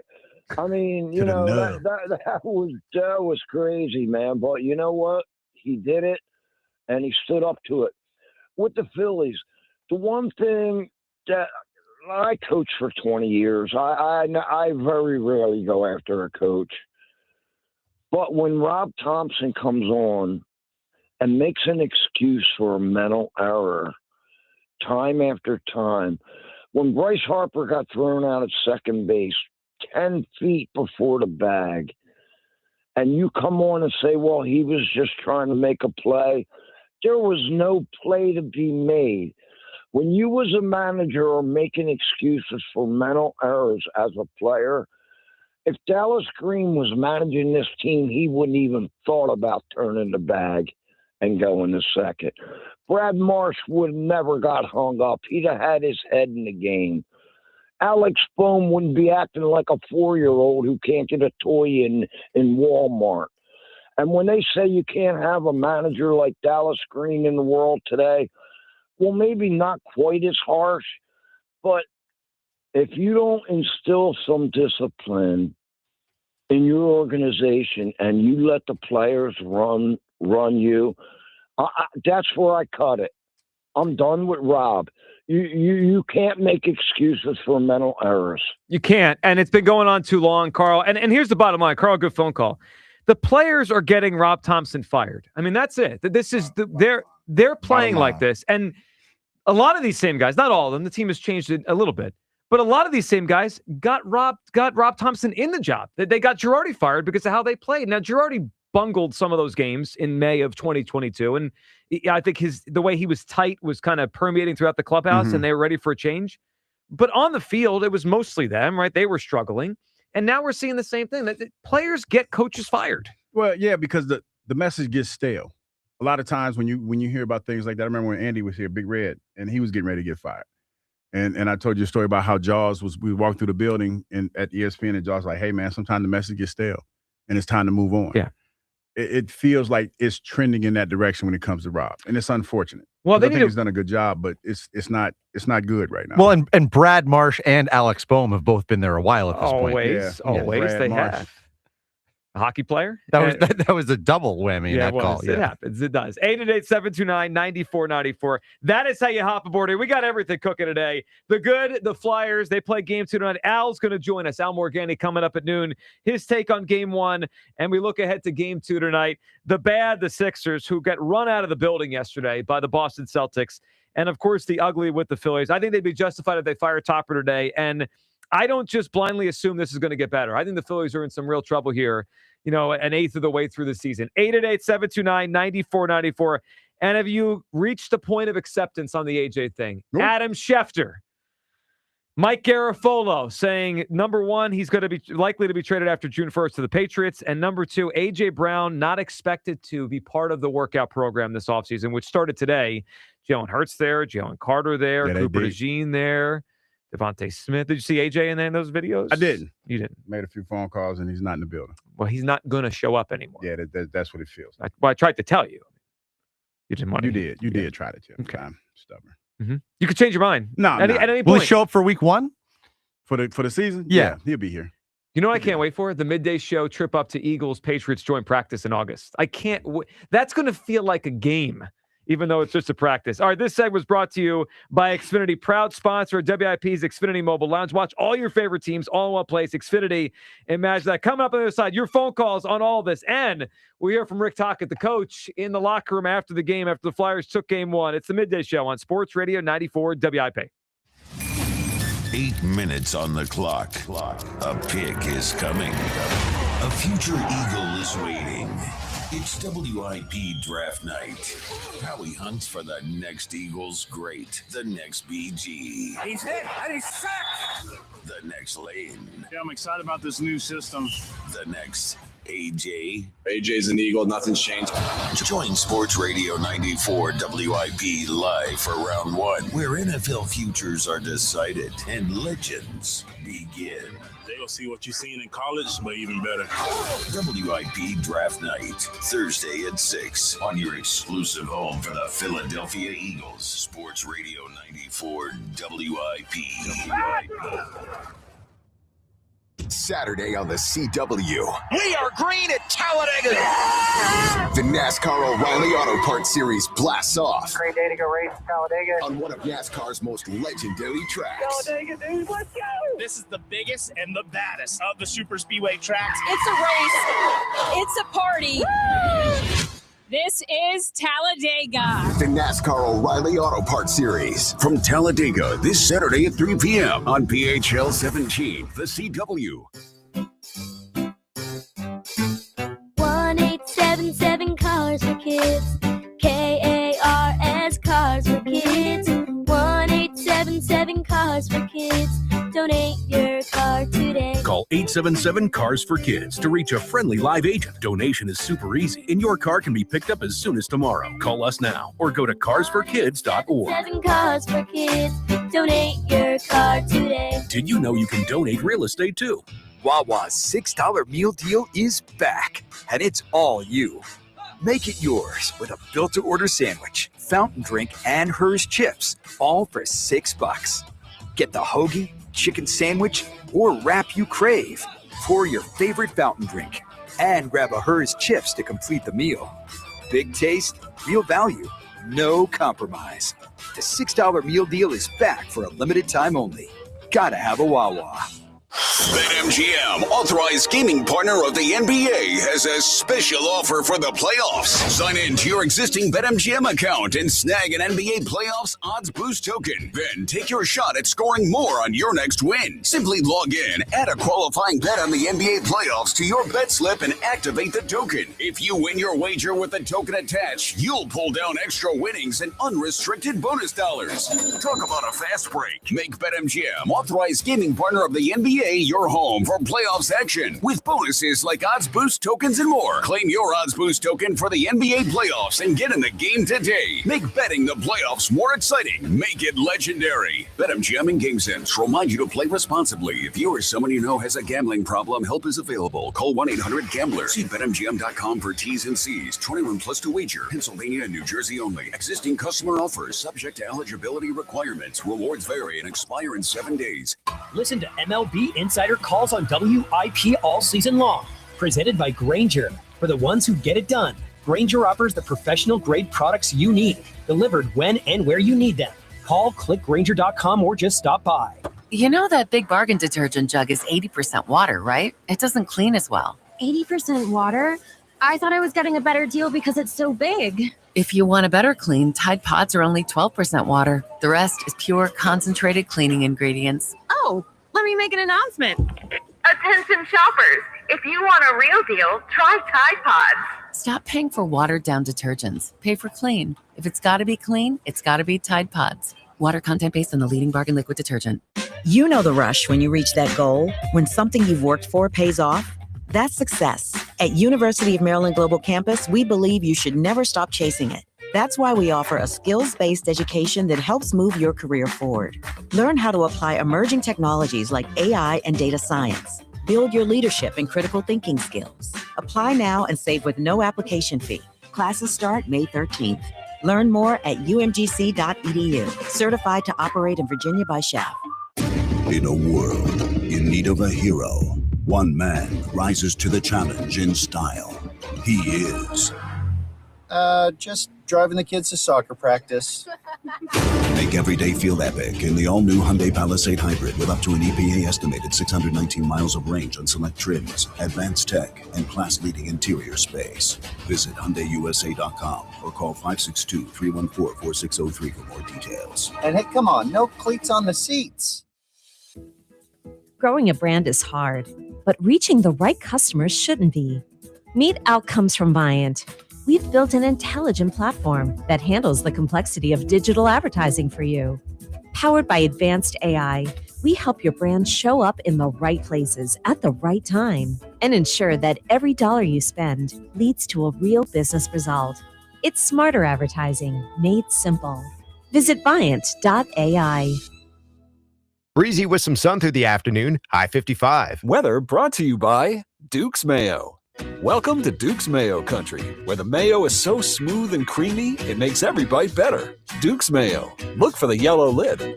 I mean, that was crazy, man. But you know what? He did it, and he stood up to it. With the Phillies, the one thing that I coached for 20 years, I very rarely go after a coach. But when Rob Thompson comes on and makes an excuse for a mental error time after time. When Bryce Harper got thrown out at second base 10 feet before the bag, and you come on and say, well, he was just trying to make a play, there was no play to be made. When you as a manager are making excuses for mental errors as a player, if Dallas Green was managing this team, he wouldn't even thought about turning the bag and going to second. Brad Marsh would have never got hung up. He'd have had his head in the game. Alex Bohm wouldn't be acting like a 4-year-old who can't get a toy in Walmart. And when they say you can't have a manager like Dallas Green in the world today, well, maybe not quite as harsh, but if you don't instill some discipline in your organization and you let the players run you, that's where I cut it. I'm done with Rob. You can't make excuses for mental errors. You can't, and it's been going on too long, Carl. And here's the bottom line, Carl. Good phone call. The players are getting Rob Thompson fired. I mean, that's it. This is they're playing like this, and a lot of these same guys, not all of them. The team has changed it a little bit, but a lot of these same guys got Rob Thompson in the job. They got Girardi fired because of how they played. Now Girardi bungled some of those games in May of 2022. And I think the way he was tight was kind of permeating throughout the clubhouse, and they were ready for a change. But on the field, it was mostly them, right? They were struggling. And now we're seeing the same thing, that players get coaches fired. Well, yeah, because the message gets stale. A lot of times when you hear about things like that, I remember when Andy was here, Big Red, and he was getting ready to get fired. And I told you a story about how we walked through the building at ESPN, and Jaws was like, hey, man, sometimes the message gets stale, and it's time to move on. Yeah. It feels like it's trending in that direction when it comes to Rob, and it's unfortunate. Well, I think he's done a good job, but it's not good right now. Well, and Brad Marsh and Alex Bohm have both been there a while at this point. Always, they have. A hockey player? That was a double whammy in that call. It happens. It does. 888-729-9494. That is how you hop aboard here. We got everything cooking today. The good, the Flyers, they play game 2 tonight. Al's going to join us. Al Morganti coming up at noon. His take on game 1. And we look ahead to game 2 tonight. The bad, the Sixers, who got run out of the building yesterday by the Boston Celtics. And, of course, the ugly with the Phillies. I think they'd be justified if they fire Topper today. And I don't just blindly assume this is going to get better. I think the Phillies are in some real trouble here, an eighth of the way through the season. 888-729-9494. And have you reached the point of acceptance on the AJ thing? Nope. Adam Schefter, Mike Garafolo saying, number 1, he's going to be likely to be traded after June 1st to the Patriots. And number 2, AJ Brown not expected to be part of the workout program this offseason, which started today. Jalen Hurts there, Jalen Carter there, Cooper DeJean there. Devontae Smith. Did you see AJ in those videos? I didn't. You didn't? Made a few phone calls, and he's not in the building. Well, he's not going to show up anymore. Yeah, that's what it feels like. I tried to tell you. You didn't want to. You did try to tell me. Okay. I'm stubborn. Mm-hmm. You could change your mind. No, at any point. Will he show up for week 1? For the season? Yeah, he'll be here. You know what I can't wait for? The midday show trip up to Eagles Patriots joint practice in August. I can't wait. That's going to feel like a game, even though it's just a practice. All right, this segment was brought to you by Xfinity, proud sponsor of WIP's Xfinity Mobile Lounge. Watch all your favorite teams all in one place. Xfinity, imagine that. Coming up on the other side, your phone calls on all this. And we hear from Rick Tocchet, the coach, in the locker room after the game, after the Flyers took game 1. It's the midday show on Sports Radio 94 WIP. 8 minutes on the clock. A pick is coming. A future Eagle is waiting. It's WIP draft night. Howie hunts for the next Eagles great, the next BG. He's hit and he's sacked. The next Lane. Yeah, I'm excited about this new system. The next AJ. AJ's an Eagle, nothing's changed. Join Sports Radio 94 WIP live for round 1, where NFL futures are decided and legends begin. They'll see what you've seen in college, but even better. WIP Draft Night, Thursday at 6 on your exclusive home for the Philadelphia Eagles. Sports Radio 94 WIP. Saturday on the CW. We are green at Talladega. The NASCAR O'Reilly Auto Parts Series blasts off. Great day to go race Talladega. On one of NASCAR's most legendary tracks. Talladega, dude, let's go. This is the biggest and the baddest of the super speedway tracks. It's a race. It's a party. Woo! This is Talladega. The NASCAR O'Reilly Auto Parts Series. From Talladega this Saturday at 3 p.m. on PHL 17, the CW. 1877 Cars for Kids. KARS Cars for Kids. 1877 Cars for Kids. Donate your car today. Call 877-CARS-FOR-KIDS to reach a friendly live agent. Donation is super easy, and your car can be picked up as soon as tomorrow. Call us now or go to carsforkids.org. 7 Cars for Kids. Donate your car today. Did you know you can donate real estate too? Wawa's $6 meal deal is back, and it's all you. Make it yours with a built-to-order sandwich, fountain drink, and Hers chips, all for $6. Get the hoagie, chicken sandwich, or wrap you crave. Pour your favorite fountain drink and grab a Hers chips to complete the meal. Big taste, real value, no compromise. The $6 meal deal is back for a limited time only. Gotta have a Wawa. BetMGM, authorized gaming partner of the NBA, has a special offer for the playoffs. Sign in to your existing BetMGM account and snag an NBA playoffs odds boost token. Then take your shot at scoring more on your next win. Simply log in, add a qualifying bet on the NBA playoffs to your bet slip, and activate the token. If you win your wager with the token attached, you'll pull down extra winnings and unrestricted bonus dollars. Talk about a fast break. Make BetMGM, authorized gaming partner of the NBA, your home for playoffs action with bonuses like odds boost tokens and more. Claim your odds boost token for the NBA playoffs and get in the game today. Make betting the playoffs more exciting. Make it legendary. BetMGM and GameSense remind you to play responsibly. If you or someone you know has a gambling problem, help is available. Call 1-800-GAMBLER. See BetMGM.com for T's and C's. 21 plus to wager. Pennsylvania and New Jersey only. Existing customer offers subject to eligibility requirements. Rewards vary and expire in 7 days. Listen to MLB Insider calls on WIP all season long. Presented by Grainger. For the ones who get it done, Grainger offers the professional-grade products you need, delivered when and where you need them. Call, click Grainger.com, or just stop by. You know that Big Bargain detergent jug is 80% water, right? It doesn't clean as well. 80% water? I thought I was getting a better deal because it's so big. If you want a better clean, Tide Pods are only 12% water. The rest is pure, concentrated cleaning ingredients. Oh, let me make an announcement. Attention shoppers, if you want a real deal, try Tide Pods. Stop paying for watered-down detergents. Pay for clean. If it's got to be clean, it's got to be Tide Pods. Water content based on the leading bargain liquid detergent. You know the rush when you reach that goal, when something you've worked for pays off. That's success. At University of Maryland Global Campus, we believe you should never stop chasing it. That's why we offer a skills-based education that helps move your career forward. Learn how to apply emerging technologies like AI and data science. Build your leadership and critical thinking skills. Apply now and save with no application fee. Classes start May 13th. Learn more at umgc.edu. Certified to operate in Virginia by SHAP. In a world in need of a hero, one man rises to the challenge in style. He is... just driving the kids to soccer practice. Make every day feel epic in the all-new Hyundai Palisade Hybrid with up to an EPA-estimated 619 miles of range on select trims, advanced tech, and class-leading interior space. Visit HyundaiUSA.com or call 562-314-4603 for more details. And hey, come on, no cleats on the seats. Growing a brand is hard, but reaching the right customers shouldn't be. Meet Outcomes from Viant. We've built an intelligent platform that handles the complexity of digital advertising for you. Powered by advanced AI, we help your brand show up in the right places at the right time and ensure that every dollar you spend leads to a real business result. It's smarter advertising made simple. Visit Viant.ai. Breezy with some sun through the afternoon, high 55. Weather brought to you by Duke's Mayo. Welcome to Duke's Mayo Country, where the mayo is so smooth and creamy, it makes every bite better. Duke's Mayo. Look for the yellow lid.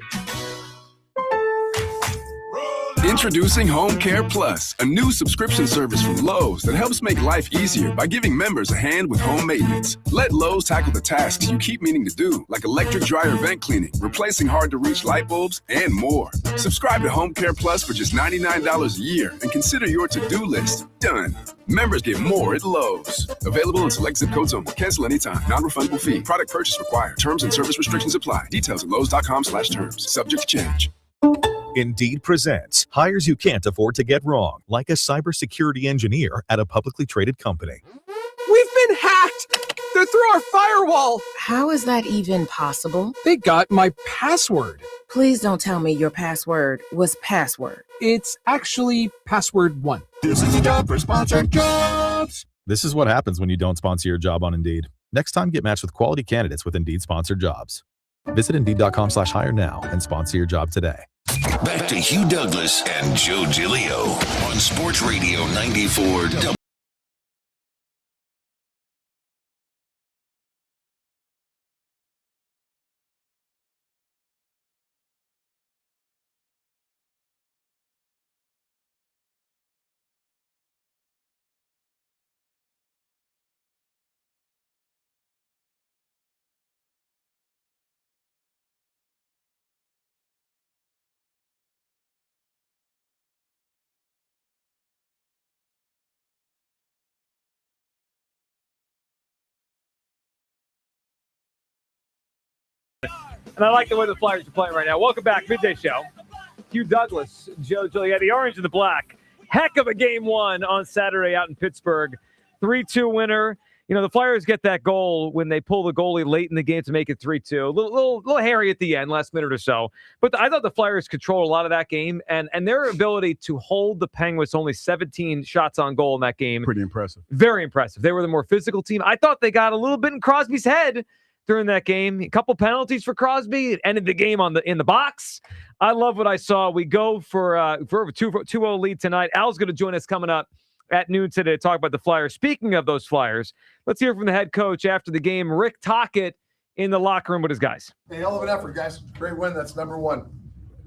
Introducing Home Care Plus, a new subscription service from Lowe's that helps make life easier by giving members a hand with home maintenance. Let Lowe's tackle the tasks you keep meaning to do, like electric dryer vent cleaning, replacing hard-to-reach light bulbs, and more. Subscribe to Home Care Plus for just $99 a year and consider your to-do list done. Members get more at Lowe's. Available in select zip codes only. Cancel anytime. Non-refundable fee. Product purchase required. Terms and service restrictions apply. Details at lowes.com/terms. Subject to change. Indeed presents hires you can't afford to get wrong, like a cybersecurity engineer at a publicly traded company. We've been hacked! They're through our firewall! How is that even possible? They got my password. Please don't tell me your password was password. It's actually password 1. This is a job for Sponsored Jobs. This is what happens when you don't sponsor your job on Indeed. Next time, get matched with quality candidates with Indeed Sponsored Jobs. Visit Indeed.com/hire now and sponsor your job today. Back to Hugh Douglas and Joe Giglio on Sports Radio 94. And I like the way the Flyers are playing right now. Welcome back, Midday Show. Hugh Douglas, Joe Giglio, the orange and the black. Heck of a game one on Saturday out in Pittsburgh. 3-2 winner. You know, the Flyers get that goal when they pull the goalie late in the game to make it 3-2. A little hairy at the end, last minute or so. But I thought the Flyers controlled a lot of that game, and their ability to hold the Penguins only 17 shots on goal in that game. Pretty impressive. Very impressive. They were the more physical team. I thought they got a little bit in Crosby's head during that game. A couple penalties for Crosby. It ended the game in the box. I love what I saw. We go for a 2-0 lead tonight. Al's going to join us coming up at noon today to talk about the Flyers. Speaking of those Flyers, let's hear from the head coach after the game, Rick Tocchet, in the locker room with his guys. Hey, hell of an effort, guys. Great win. That's number one.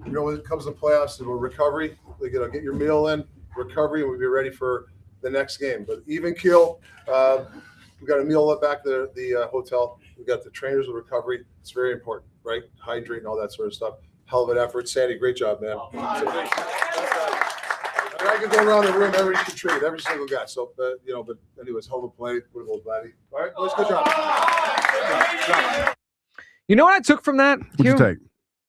You know, when it comes to playoffs, it's a recovery. You know, get your meal in, recovery, and we'll be ready for the next game. But even keel, we got a meal back at the hotel. We got the trainers of recovery. It's very important, right? Hydrate and all that sort of stuff. Hell of an effort. Sandy, great job, man. I could go around the room, everybody contributed, every single guy. So, but anyways, hell of a play. What a little baddie. All right, boys, good job. You know what I took from that? What'd you take?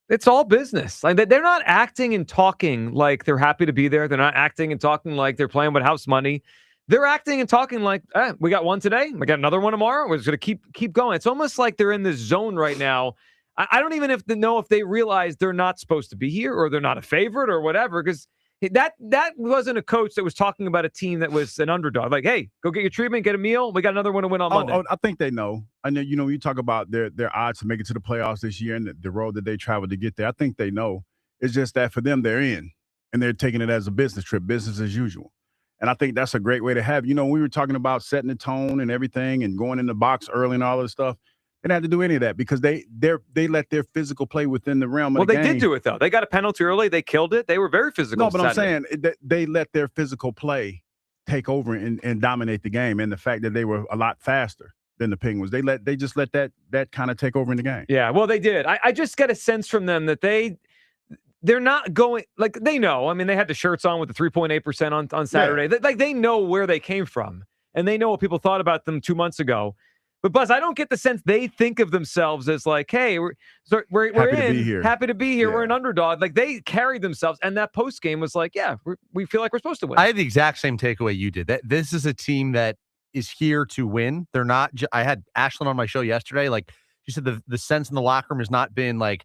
It's all business. Like they're not acting and talking like they're happy to be there. They're not acting and talking like they're playing with house money. They're acting and talking like, we got one today. We got another one tomorrow. We're just going to keep going. It's almost like they're in this zone right now. I don't even know if they realize they're not supposed to be here or they're not a favorite or whatever, because that wasn't a coach that was talking about a team that was an underdog. Like, hey, go get your treatment, get a meal. We got another one to win on Monday. I think they know. I know, when you talk about their odds to make it to the playoffs this year and the road that they traveled to get there, I think they know. It's just that for them, they're in, and they're taking it as a business trip, business as usual. And I think that's a great way to have. We were talking about setting the tone and everything and going in the box early and all this stuff. They didn't have to do any of that because they let their physical play within the realm of the game. Well, they did do it, though. They got a penalty early. They killed it. They were very physical. No, but I'm saying they let their physical play take over and dominate the game. And the fact that they were a lot faster than the Penguins, they just let that kind of take over in the game. Yeah, well, they did. I just get a sense from them that they're not going – like, they know. I mean, they had the shirts on with the 3.8% on Saturday. Yeah. They know where they came from, and they know what people thought about them 2 months ago. But, Buzz, I don't get the sense they think of themselves as like, hey, we're happy to be here. Yeah. We're an underdog. Like, they carried themselves, and that post-game was like, yeah, we feel like we're supposed to win. I had the exact same takeaway you did. That this is a team that is here to win. They're not – I had Ashlyn on my show yesterday. Like, she said the sense in the locker room has not been like,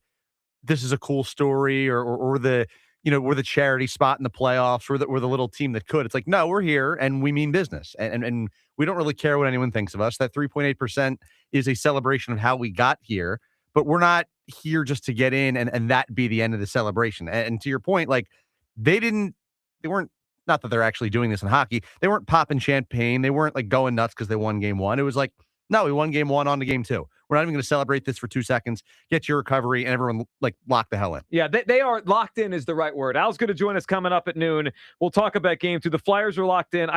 this is a cool story or the – we're the charity spot in the playoffs. We're the little team that could. It's like, no, we're here and we mean business. And we don't really care what anyone thinks of us. That 3.8% is a celebration of how we got here, but we're not here just to get in and that be the end of the celebration. And to your point, like they weren't, not that they're actually doing this in hockey. They weren't popping champagne. They weren't like going nuts because they won game one. It was like, no, we won game one, on to game two. We're not even going to celebrate this for 2 seconds. Get your recovery, and everyone like lock the hell in. Yeah, they are locked in is the right word. Al's going to join us coming up at noon. We'll talk about game two. The Flyers are locked in.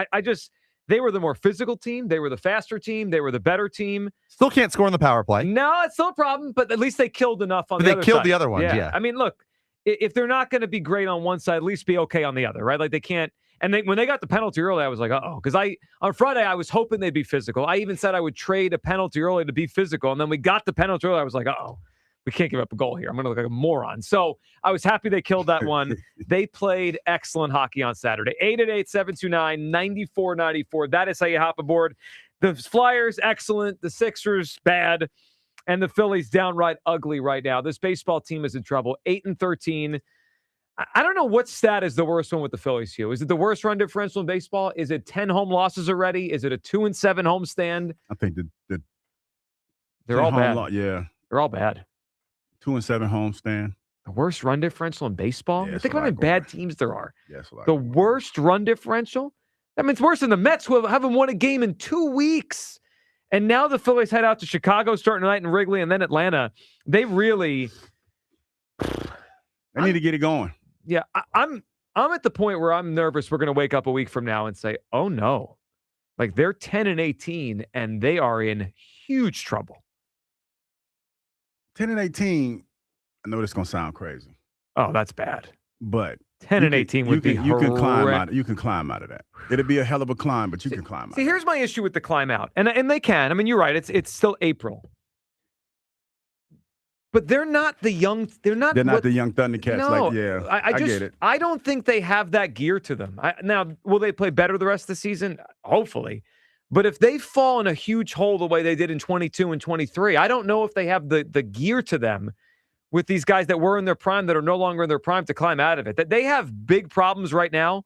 They were the more physical team. They were the faster team. They were the better team. Still can't score in the power play. No, it's still a problem, but at least they killed enough on the other side. They killed the other ones, yeah. I mean, look, if they're not going to be great on one side, at least be okay on the other, right? Like they can't. And when they got the penalty early, I was like, uh-oh. Because on Friday, I was hoping they'd be physical. I even said I would trade a penalty early to be physical. And then we got the penalty early. I was like, uh-oh, we can't give up a goal here. I'm going to look like a moron. So I was happy they killed that one. They played excellent hockey on Saturday. 888-729-9494. That is how you hop aboard. The Flyers, excellent. The Sixers, bad. And the Phillies, downright ugly right now. This baseball team is in trouble. 8-13. I don't know what stat is the worst one with the Phillies, Hugh. Is it the worst run differential in baseball? Is it 10 home losses already? Is it a 2-7 home stand? I think they're all bad. Yeah. They're all bad. 2-7 home stand. The worst run differential in baseball? Yeah, think about how many bad teams there are. Yeah, the worst run differential? I mean, it's worse than the Mets, who haven't won a game in 2 weeks. And now the Phillies head out to Chicago starting tonight in Wrigley and then Atlanta. They really... They need to get it going. Yeah, I'm at the point where I'm nervous we're going to wake up a week from now and say, oh, no. Like, they're 10-18, and they are in huge trouble. 10-18, I know this is going to sound crazy. Oh, that's bad. But 10-18 would be you can climb out. You can climb out of that. It'll be a hell of a climb, but you can climb out. See, here's my issue with the climb out. And they can. I mean, you're right. It's still April. But they're not the young. They're not the young Thundercats. No, I get it. I don't think they have that gear to them. Now, will they play better the rest of the season? Hopefully. But if they fall in a huge hole the way they did in 22 and 23, I don't know if they have the gear to them with these guys that were in their prime that are no longer in their prime to climb out of it. That they have big problems right now.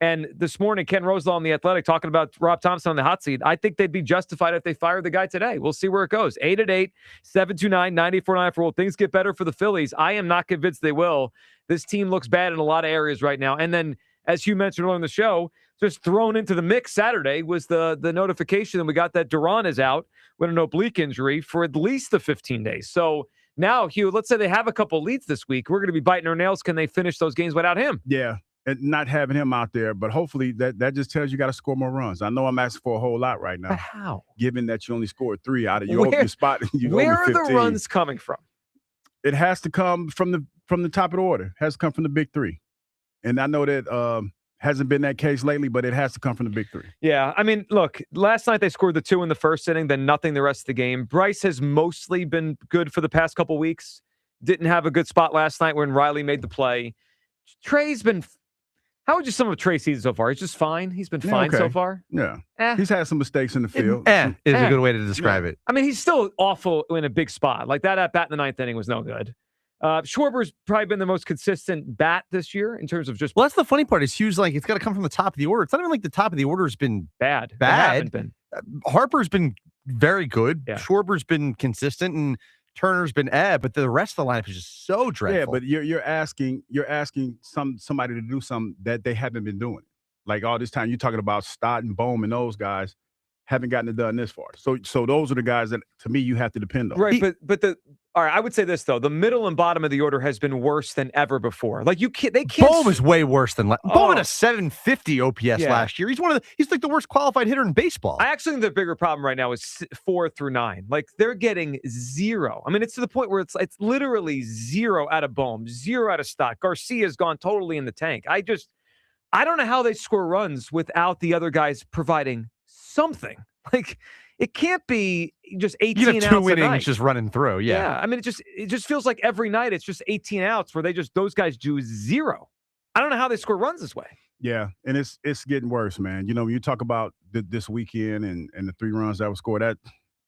And this morning, Ken Rosenthal on The Athletic talking about Rob Thompson on the hot seat. I think they'd be justified if they fired the guy today. We'll see where it goes. 888-729-9494. Will things get better for the Phillies? I am not convinced they will. This team looks bad in a lot of areas right now. And then, as you mentioned earlier in the show, just thrown into the mix Saturday was the notification that we got that Duran is out with an oblique injury for at least the 15 days. So now, Hugh, let's say they have a couple leads this week. We're going to be biting our nails. Can they finish those games without him? Yeah. and not having him out there. But hopefully that just tells you got to score more runs. I know I'm asking for a whole lot right now. But how? Given that you only scored 3 out of your spot, where are the runs coming from? It has to come from the top of the order. It has to come from the big 3. And I know that hasn't been that case lately, but it has to come from the big 3. Yeah, I mean, look, last night they scored the 2 in the first inning, then nothing the rest of the game. Bryce has mostly been good for the past couple weeks. Didn't have a good spot last night when Riley made the play. Trey's been – how would you sum up Trey's season so far? He's just fine? He's been fine so far? Yeah. He's had some mistakes in the field. Is a good way to describe it. I mean, he's still awful in a big spot. Like that at bat in the 9th inning was no good. Schwarber's probably been the most consistent bat this year in terms of just. Well, that's the funny part. Is Hughes like it's got to come from the top of the order. It's not even like the top of the order has been bad. Bad. Been. Harper's been very good. Yeah. Schwarber's been consistent, and Turner's been but the rest of the lineup is just so dreadful. Yeah, but you're asking somebody to do something that they haven't been doing. Like all this time, you're talking about Stott and Bohm and those guys haven't gotten it done this far. So those are the guys that to me you have to depend on. Right, but all right, I would say this though: the middle and bottom of the order has been worse than ever before. Like they can't. Bohm is way worse than Bohm had a 750 OPS last year. He's he's like the worst qualified hitter in baseball. I actually think the bigger problem right now is 4 through 9. Like they're getting 0. I mean, it's to the point where it's literally 0 out of Bohm, 0 out of Stott. Garcia's gone totally in the tank. I don't know how they score runs without the other guys providing something. Like it can't be just 18 outs. You have 2 innings just running through. Yeah. I mean, it just feels like every night it's just 18 outs where those guys do 0. I don't know how they score runs this way. Yeah, and it's getting worse, man. You know, when you talk about this weekend and the 3 runs that were scored, that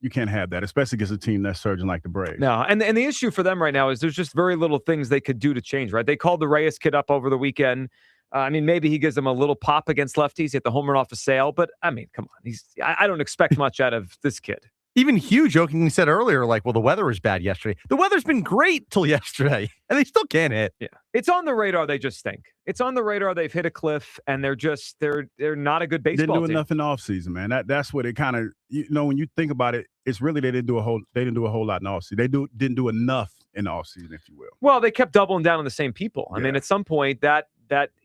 you can't have that, especially against a team that's surging like the Braves. No, and the issue for them right now is there's just very little things they could do to change, right? They called the Reyes kid up over the weekend. I mean, maybe he gives them a little pop against lefties, hit the home run off a sale, but I mean, come on. I don't expect much out of this kid. Even Hugh jokingly said earlier, like, well, the weather was bad yesterday. The weather's been great till yesterday, and they still can't hit. Yeah. It's on the radar. They just stink. It's on the radar. They've hit a cliff, and they're not a good baseball team. Didn't do enough in the offseason, man. That's what it kind of, when you think about it, it's really they didn't do a whole lot in the offseason. They didn't do enough in the offseason, if you will. Well, they kept doubling down on the same people. I mean, at some point that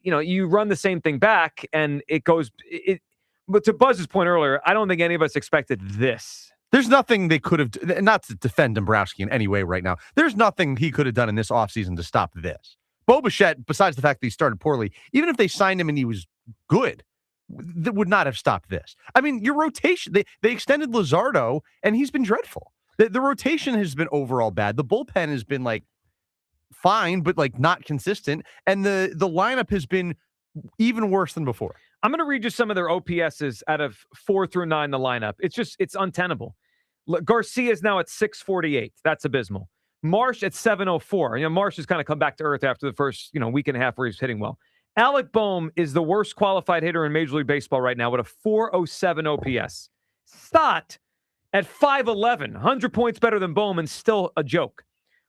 you run the same thing back, and it goes. But to Buzz's point earlier, I don't think any of us expected this. There's nothing they could have, not to defend Dombrowski in any way right now. There's nothing he could have done in this offseason to stop this. Bo Bichette, besides the fact that he started poorly, even if they signed him and he was good, that would not have stopped this. I mean, your rotation, they extended Luzardo, and he's been dreadful. The rotation has been overall bad. The bullpen has been fine, but not consistent. And the lineup has been even worse than before. I'm going to read you some of their OPSs out of 4 through 9, the lineup. It's untenable. Garcia is now at 648. That's abysmal. Marsh at 704. Marsh has kind of come back to earth after the first, week and a half where he's hitting well. Alec Boehm is the worst qualified hitter in Major League Baseball right now with a 407 OPS. Stott at 511, 100 points better than Boehm and still a joke.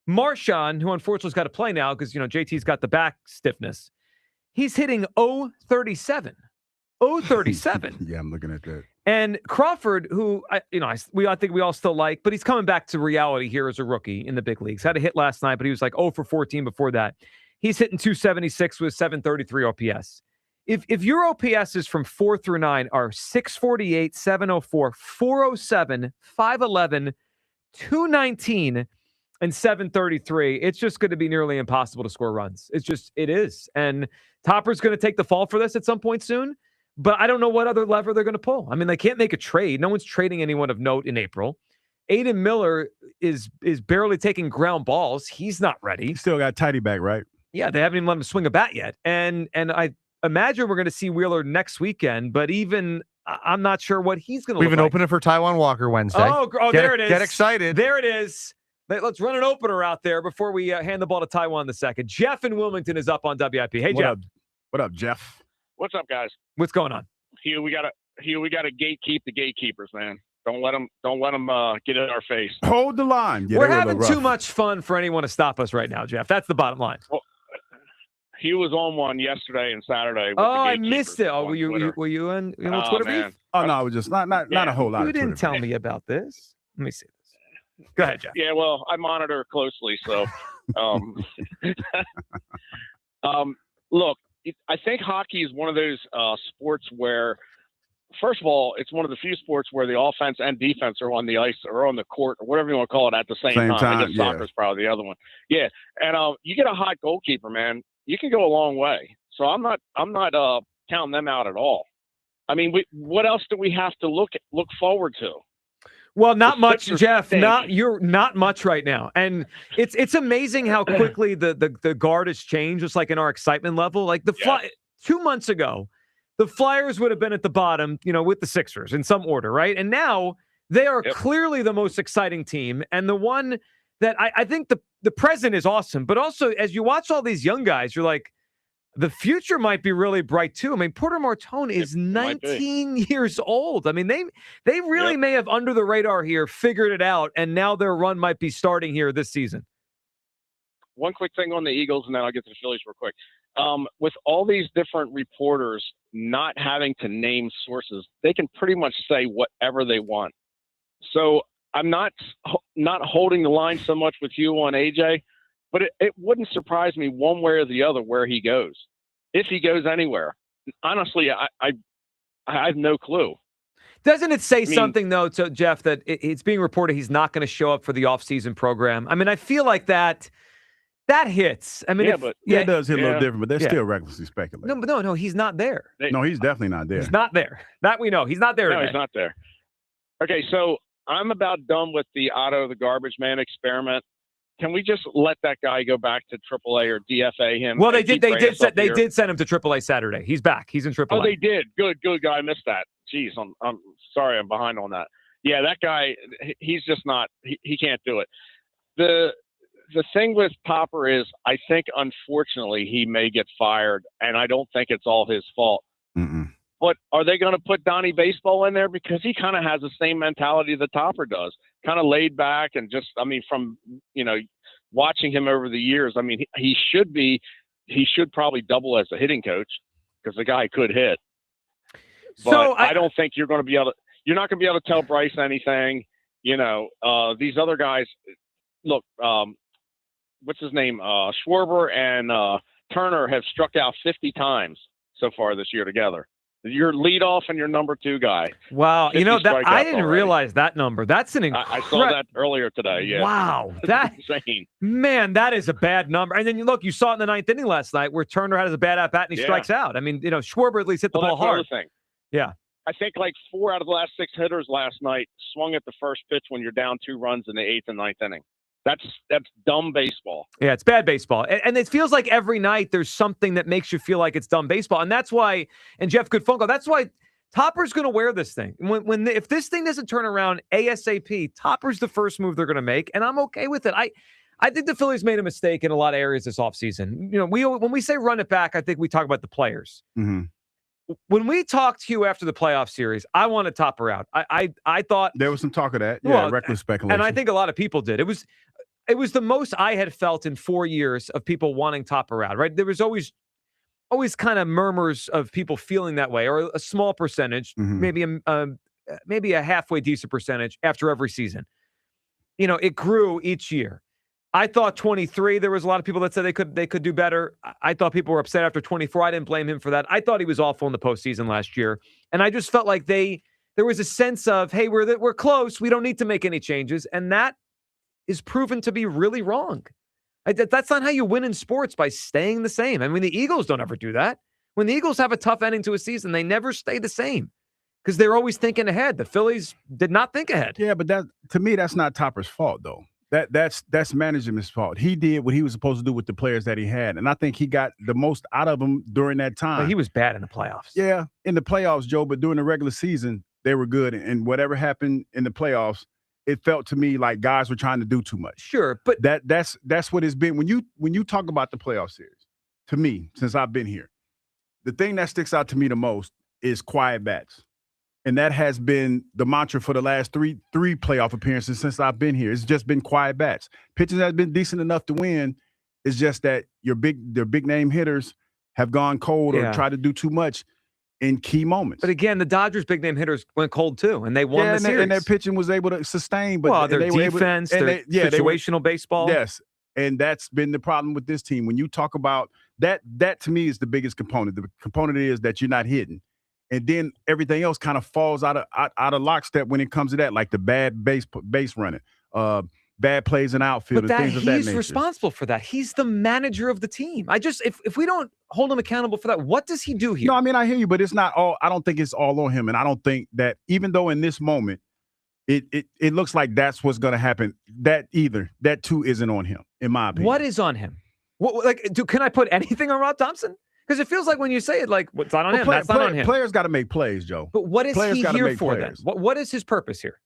Marchand, who unfortunately has got to play now because, JT's got the back stiffness. He's hitting 037. 037. Yeah, I'm looking at that. And Crawford, who I think we all still like, but he's coming back to reality here as a rookie in the big leagues. Had a hit last night, but he was 0 for 14 before that. He's hitting 276 with 733 OPS. If your OPS is from 4 through 9 are 648, 704, 407, 511, 219, and 733, it's just going to be nearly impossible to score runs. It is. And Topper's going to take the fall for this at some point soon. But I don't know what other lever they're going to pull. I mean, they can't make a trade. No one's trading anyone of note in April. Aiden Miller is barely taking ground balls. He's not ready. Still got Tidy back, right? Yeah, they haven't even let him swing a bat yet. And I imagine we're going to see Wheeler next weekend. But even I'm not sure what he's going to look like. We've been opening for Taiwan Walker Wednesday. Oh, there it is. Get excited. There it is. Let's run an opener out there before we hand the ball to Taiwan the second. Jeff in Wilmington is up on WIP. Hey, Jeff. What up, Jeff? What's up, guys? What's going on? Hugh, we gotta gatekeep the gatekeepers, man. Don't let them get in our face. Hold the line. Yeah, we're having too much fun for anyone to stop us right now, Jeff. That's the bottom line. Well, Hugh was on one yesterday and Saturday. With I missed it. Oh, were you on Twitter man. beef? Oh no, it was just not a whole lot. You didn't tell me about this. Let me see this. Go ahead, Jeff. Yeah, well, I monitor closely, so look, I think hockey is one of those sports where, first of all, it's one of the few sports where the offense and defense are on the ice or on the court or whatever you want to call it at the same time. I guess soccer's probably the other one. Yeah, and you get a hot goalkeeper, man, you can go a long way. So I'm not counting them out at all. I mean, what else do we have to look forward to? Well, not much, Jeff. You're not much right now, and it's amazing how quickly the guard has changed. Just like in our excitement level, like 2 months ago, the Flyers would have been at the bottom, with the Sixers in some order, right? And now they are clearly the most exciting team, and the one that I think the present is awesome, but also as you watch all these young guys, you're like, the future might be really bright too. I mean, Porter Martone is 19 years old. I mean, they really may have under the radar here figured it out, and now their run might be starting here this season. One quick thing on the Eagles, and then I'll get to the Phillies real quick. With all these different reporters not having to name sources, they can pretty much say whatever they want. So I'm not holding the line so much with you on AJ. But it wouldn't surprise me one way or the other where he goes, if he goes anywhere. Honestly, I have no clue. Doesn't it say something, though, to Jeff, that it's being reported he's not going to show up for the offseason program? I mean, I feel like that hits. I mean, it does hit a little different, but they're still recklessly speculating. No, he's not there. No, he's definitely not there. He's not there. That we know. He's not there. No, he's not there. Okay, so I'm about done with the Otto the Garbage Man experiment. Can we just let that guy go back to AAA or DFA him? Well, they did send him to AAA Saturday. He's back. He's in AAA. Oh, they did. Good guy. I missed that. Jeez, I'm sorry. I'm behind on that. Yeah, that guy. He's just not. He can't do it. The thing with Popper is, I think unfortunately he may get fired, and I don't think it's all his fault. Mm-mm. But are they going to put Donnie Baseball in there? Because he kind of has the same mentality that Topper does, kind of laid back and just, I mean, from, watching him over the years, I mean, he should probably double as a hitting coach because the guy could hit. But so I don't think you're not going to be able to tell Bryce anything. These other guys, look, what's his name? Schwarber and Turner have struck out 50 times so far this year together. Your leadoff and your number 2 guy. Wow, that I didn't realize that number. That's an incredible. I saw that earlier today. Yeah. Wow, that's insane. Man, that is a bad number. And then you saw it in the 9th inning last night where Turner has a bad at bat and he strikes out. I mean, Schwarber at least hit the ball hard. Thing. Yeah. I think like 4 out of the last 6 hitters last night swung at the first pitch when you're down 2 runs in the 8th and 9th inning. That's dumb baseball. Yeah, it's bad baseball. And it feels like every night there's something that makes you feel like it's dumb baseball. And that's why, and Jeff, good phone call, that's why Topper's going to wear this thing. If this thing doesn't turn around ASAP, Topper's the first move they're going to make, and I'm okay with it. I think the Phillies made a mistake in a lot of areas this offseason. When we say run it back, I think we talk about the players. Mm-hmm. When we talked to you after the playoff series, I wanted Topper out. I thought there was some talk of that. Yeah, reckless speculation. And I think a lot of people did. It was the most I had felt in 4 years of people wanting Topper out, right? There was always kind of murmurs of people feeling that way, or a small percentage, maybe a halfway decent percentage after every season. It grew each year. I thought 23, there was a lot of people that said they could do better. I thought people were upset after 24. I didn't blame him for that. I thought he was awful in the postseason last year. And I just felt like there was a sense of, hey, we're close. We don't need to make any changes. And that is proven to be really wrong. That's not how you win in sports, by staying the same. I mean, the Eagles don't ever do that. When the Eagles have a tough ending to a season, they never stay the same because they're always thinking ahead. The Phillies did not think ahead. Yeah, but to me, that's not Topper's fault, though. That's management's fault. He did what he was supposed to do with the players that he had, and I think he got the most out of them during that time. But he was bad in the playoffs. Yeah, in the playoffs, Joe, but during the regular season, they were good. And whatever happened in the playoffs, it felt to me like guys were trying to do too much. Sure, but that's what it's been. When you talk about the playoff series, to me, since I've been here, the thing that sticks out to me the most is quiet bats. And that has been the mantra for the last three playoff appearances since I've been here. It's just been quiet bats. Pitching has been decent enough to win. It's just that their big name hitters have gone cold or tried to do too much in key moments. But again, the Dodgers' big name hitters went cold too, and they won the series. And their pitching was able to sustain. But their defense, their situational baseball. Yes, and that's been the problem with this team. When you talk about That to me is the biggest component. The component is that you're not hitting. And then everything else kind of falls out of lockstep when it comes to that, like the bad base running, bad plays in outfield, but things of that nature. He's responsible for that. He's the manager of the team. If we don't hold him accountable for that, what does he do here? No, I mean, I hear you, but it's not all. I don't think it's all on him, and I don't think that even though in this moment it looks like that's what's going to happen, that too isn't on him, in my opinion. What is on him? Can I put anything on Rob Thompson? Because it feels like when you say it, like, what's not on him, that's not on him. Players got to make plays, Joe. But what is he here for then? What is his purpose here?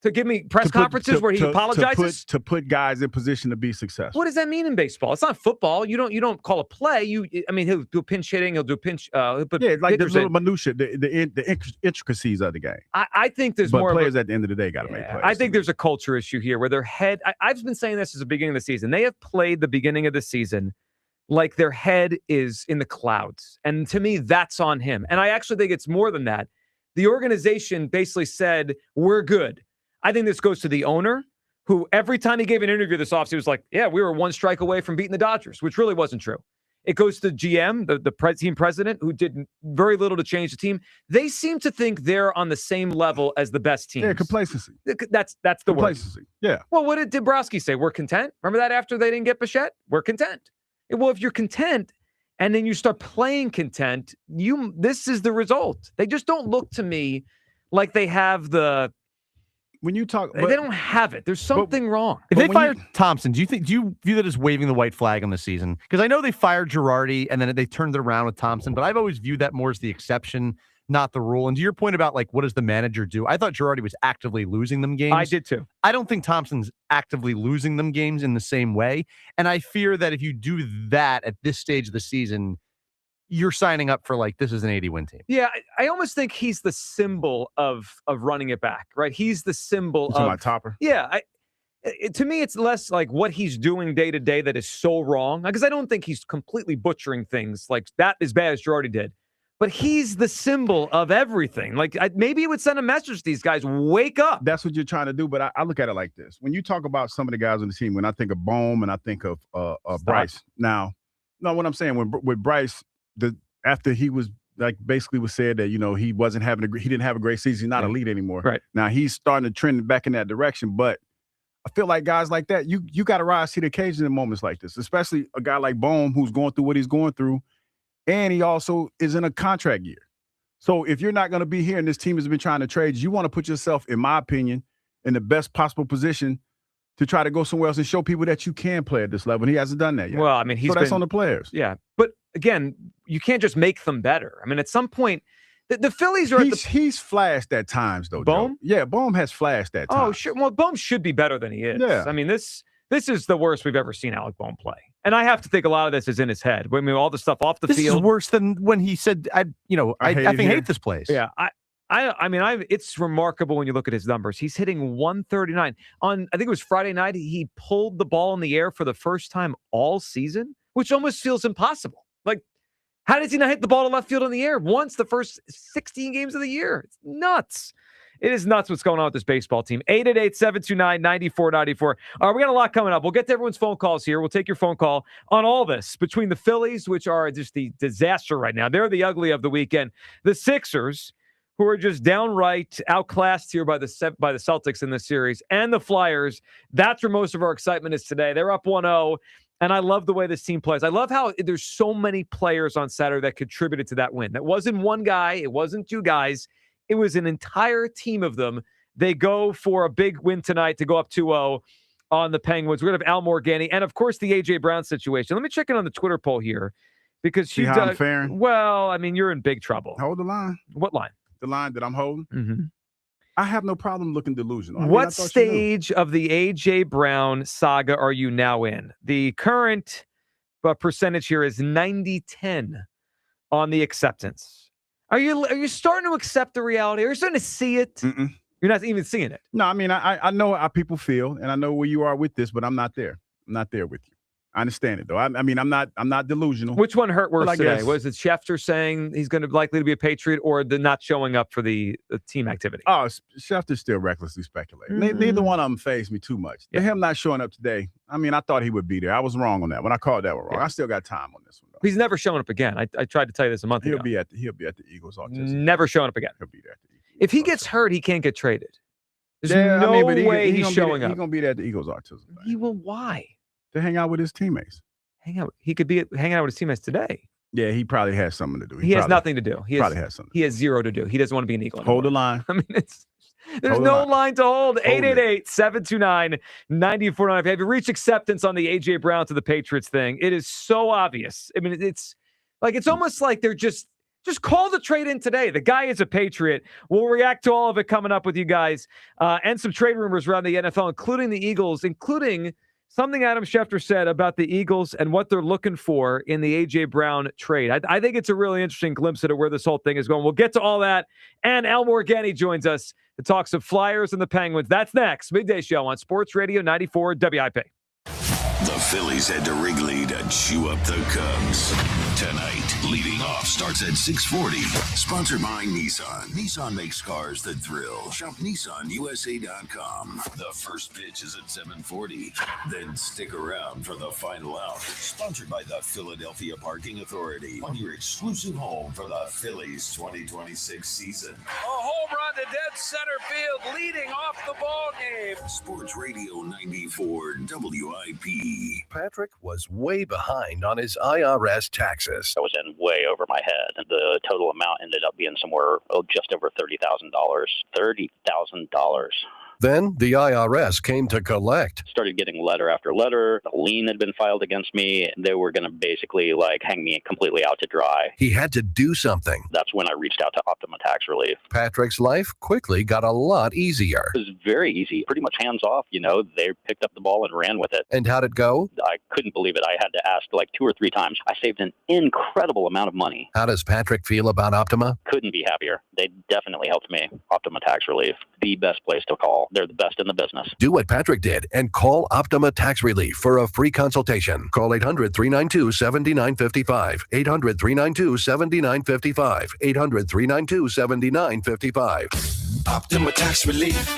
To give me press conferences where he apologizes? To put guys in position to be successful. What does that mean in baseball? It's not football. You don't call a play. He'll do pinch hitting. He'll do pinch. Like the little minutia, the intricacies of the game. I think there's but more. Players at the end of the day got to make plays. I think there's a culture issue here where their head. I've been saying this since the beginning of the season. They have played the beginning of the season like their head is in the clouds. And to me, that's on him. And I actually think it's more than that. The organization basically said, we're good. I think this goes to the owner, who every time he gave an interview this offseason, he was like, yeah, we were one strike away from beating the Dodgers, which really wasn't true. It goes to GM, the team president, who did very little to change the team. They seem to think they're on the same level as the best teams. Yeah, complacency. That's the word. Complacency, yeah. Well, what did Dombrowski say? We're content? Remember that after they didn't get Bichette? We're content. Well, if you're content and then you start playing content, this is the result. They just don't look to me like they have the. When you talk, they don't have it. There's something wrong. If they fire Thompson, do you view that as waving the white flag on the season? Because I know they fired Girardi and then they turned it around with Thompson, but I've always viewed that more as the exception, not the rule. And to your point about what does the manager do? I thought Girardi was actively losing them games. I did too. I don't think Thompson's actively losing them games in the same way. And I fear that if you do that at this stage of the season, you're signing up for this is an 80-win team. Yeah, I almost think he's the symbol of running it back, right? He's the symbol of my topper. Yeah, to me, it's less like what he's doing day to day that is so wrong, because I don't think he's completely butchering things like that as bad as Girardi did. But he's the symbol of everything. Maybe it would send a message to these guys, wake up. That's what you're trying to do, but I look at it like this. When you talk about some of the guys on the team, when I think of Bohm and I think of Bryce. Now, no, what I'm saying, with Bryce, after he was basically was said that he he didn't have a great season, he's not elite anymore. Right now he's starting to trend back in that direction. But I feel like guys like that, you got to rise to the occasion in moments like this, especially a guy like Bohm who's going through what he's going through, and he also is in a contract year. So if you're not going to be here and this team has been trying to trade, you want to put yourself, in my opinion, in the best possible position to try to go somewhere else and show people that you can play at this level. And he hasn't done that yet. Well, I mean, that's on the players. Yeah, but again, you can't just make them better. I mean, at some point, the Phillies are. He's flashed at times, though. Bohm? Joe. Yeah, Bohm has flashed at times. Oh, sure. Well, Bohm should be better than he is. Yeah. I mean, this is the worst we've ever seen Alec Bohm play, and I have to think a lot of this is in his head. I mean, all the stuff off the field. This is worse than when he said, "I hate this place." Yeah, I mean, it's remarkable when you look at his numbers. He's hitting 139 on. I think it was Friday night. He pulled the ball in the air for the first time all season, which almost feels impossible. How does he not hit the ball to left field in the air once the first 16 games of the year? It's nuts. It is nuts what's going on with this baseball team. 888-729-9494. All right, we got a lot coming up. We'll get to everyone's phone calls here. We'll take your phone call on all this between the Phillies, which are just the disaster right now. They're the ugly of the weekend. The Sixers, who are just downright outclassed here by the Celtics in this series, and the Flyers. That's where most of our excitement is today. They're up 1-0. And I love the way this team plays. I love how there's so many players on Saturday that contributed to that win. That wasn't one guy. It wasn't two guys. It was an entire team of them. They go for a big win tonight to go up 2-0 on the Penguins. We're going to have Al Morganti and, of course, the A.J. Brown situation. Let me check in on the Twitter poll here. Because see how I'm faring? Well, I mean, you're in big trouble. Hold the line. What line? The line that I'm holding? Mm-hmm. I have no problem looking delusional. What stage of the A.J. Brown saga are you now in? The current percentage here is 90-10 on the acceptance. Are you starting to accept the reality? Are you starting to see it? Mm-mm. You're not even seeing it. No, I mean, I know how people feel, and I know where you are with this, but I'm not there. I'm not there with you. I understand it, though. I mean, I'm not delusional. Which one hurt worse today? Was it Schefter saying he's going to likely to be a Patriot, or the not showing up for the team activity? Oh, Schefter's still recklessly speculating. Mm-hmm. Neither one of them fazed me too much. Yeah. Him not showing up today, I mean, I thought he would be there. I was wrong on that. When I called that one wrong, I still got time on this one, though. He's never showing up again. I tried to tell you this a month ago. He'll be at the Eagles autism. Never showing up again. He'll be there. If he gets hurt, he can't get traded. There's no way he's showing up. He's going to be there at the Eagles autism thing. He will. Why? To hang out with his teammates. Hang out. He could be hanging out with his teammates today. Yeah, he probably has something to do. He has nothing to do. He has something. He has zero to do. He doesn't want to be an Eagle anymore. Hold the line. I mean, there's no line to hold. 888-729-9495. Have you reached acceptance on the A.J. Brown to the Patriots thing? It is so obvious. I mean, it's almost like they're just call the trade in today. The guy is a Patriot. We'll react to all of it coming up with you guys and some trade rumors around the NFL, including the Eagles, including something Adam Schefter said about the Eagles and what they're looking for in the A.J. Brown trade. I think it's a really interesting glimpse into where this whole thing is going. We'll get to all that. And Al Morgani joins us to talk some Flyers and the Penguins. That's next. Midday Show on Sports Radio 94 WIP. The Phillies head to Wrigley to chew up the Cubs. Tonight, leading off starts at 6:40. Sponsored by Nissan. Nissan makes cars that thrill. Shop NissanUSA.com. The first pitch is at 7:40. Then stick around for the final out. Sponsored by the Philadelphia Parking Authority. On your exclusive home for the Phillies 2026 season. A home run to dead center field, leading off the ball game. Sports Radio 94 WIP. Patrick was way behind on his IRS taxes. I was in way over my head, and the total amount ended up being somewhere just over $30,000. $30,000. Then the IRS came to collect. Started getting letter after letter. A lien had been filed against me. They were going to basically hang me completely out to dry. He had to do something. That's when I reached out to Optima Tax Relief. Patrick's life quickly got a lot easier. It was very easy, pretty much hands off. They picked up the ball and ran with it. And how'd it go? I couldn't believe it. I had to ask 2 or 3 times. I saved an incredible amount of money. How does Patrick feel about Optima? Couldn't be happier. They definitely helped me. Optima Tax Relief, the best place to call. They're the best in the business. Do what Patrick did and call Optima Tax Relief for a free consultation. Call 800-392-7955. 800-392-7955. 800-392-7955. Optima Tax Relief.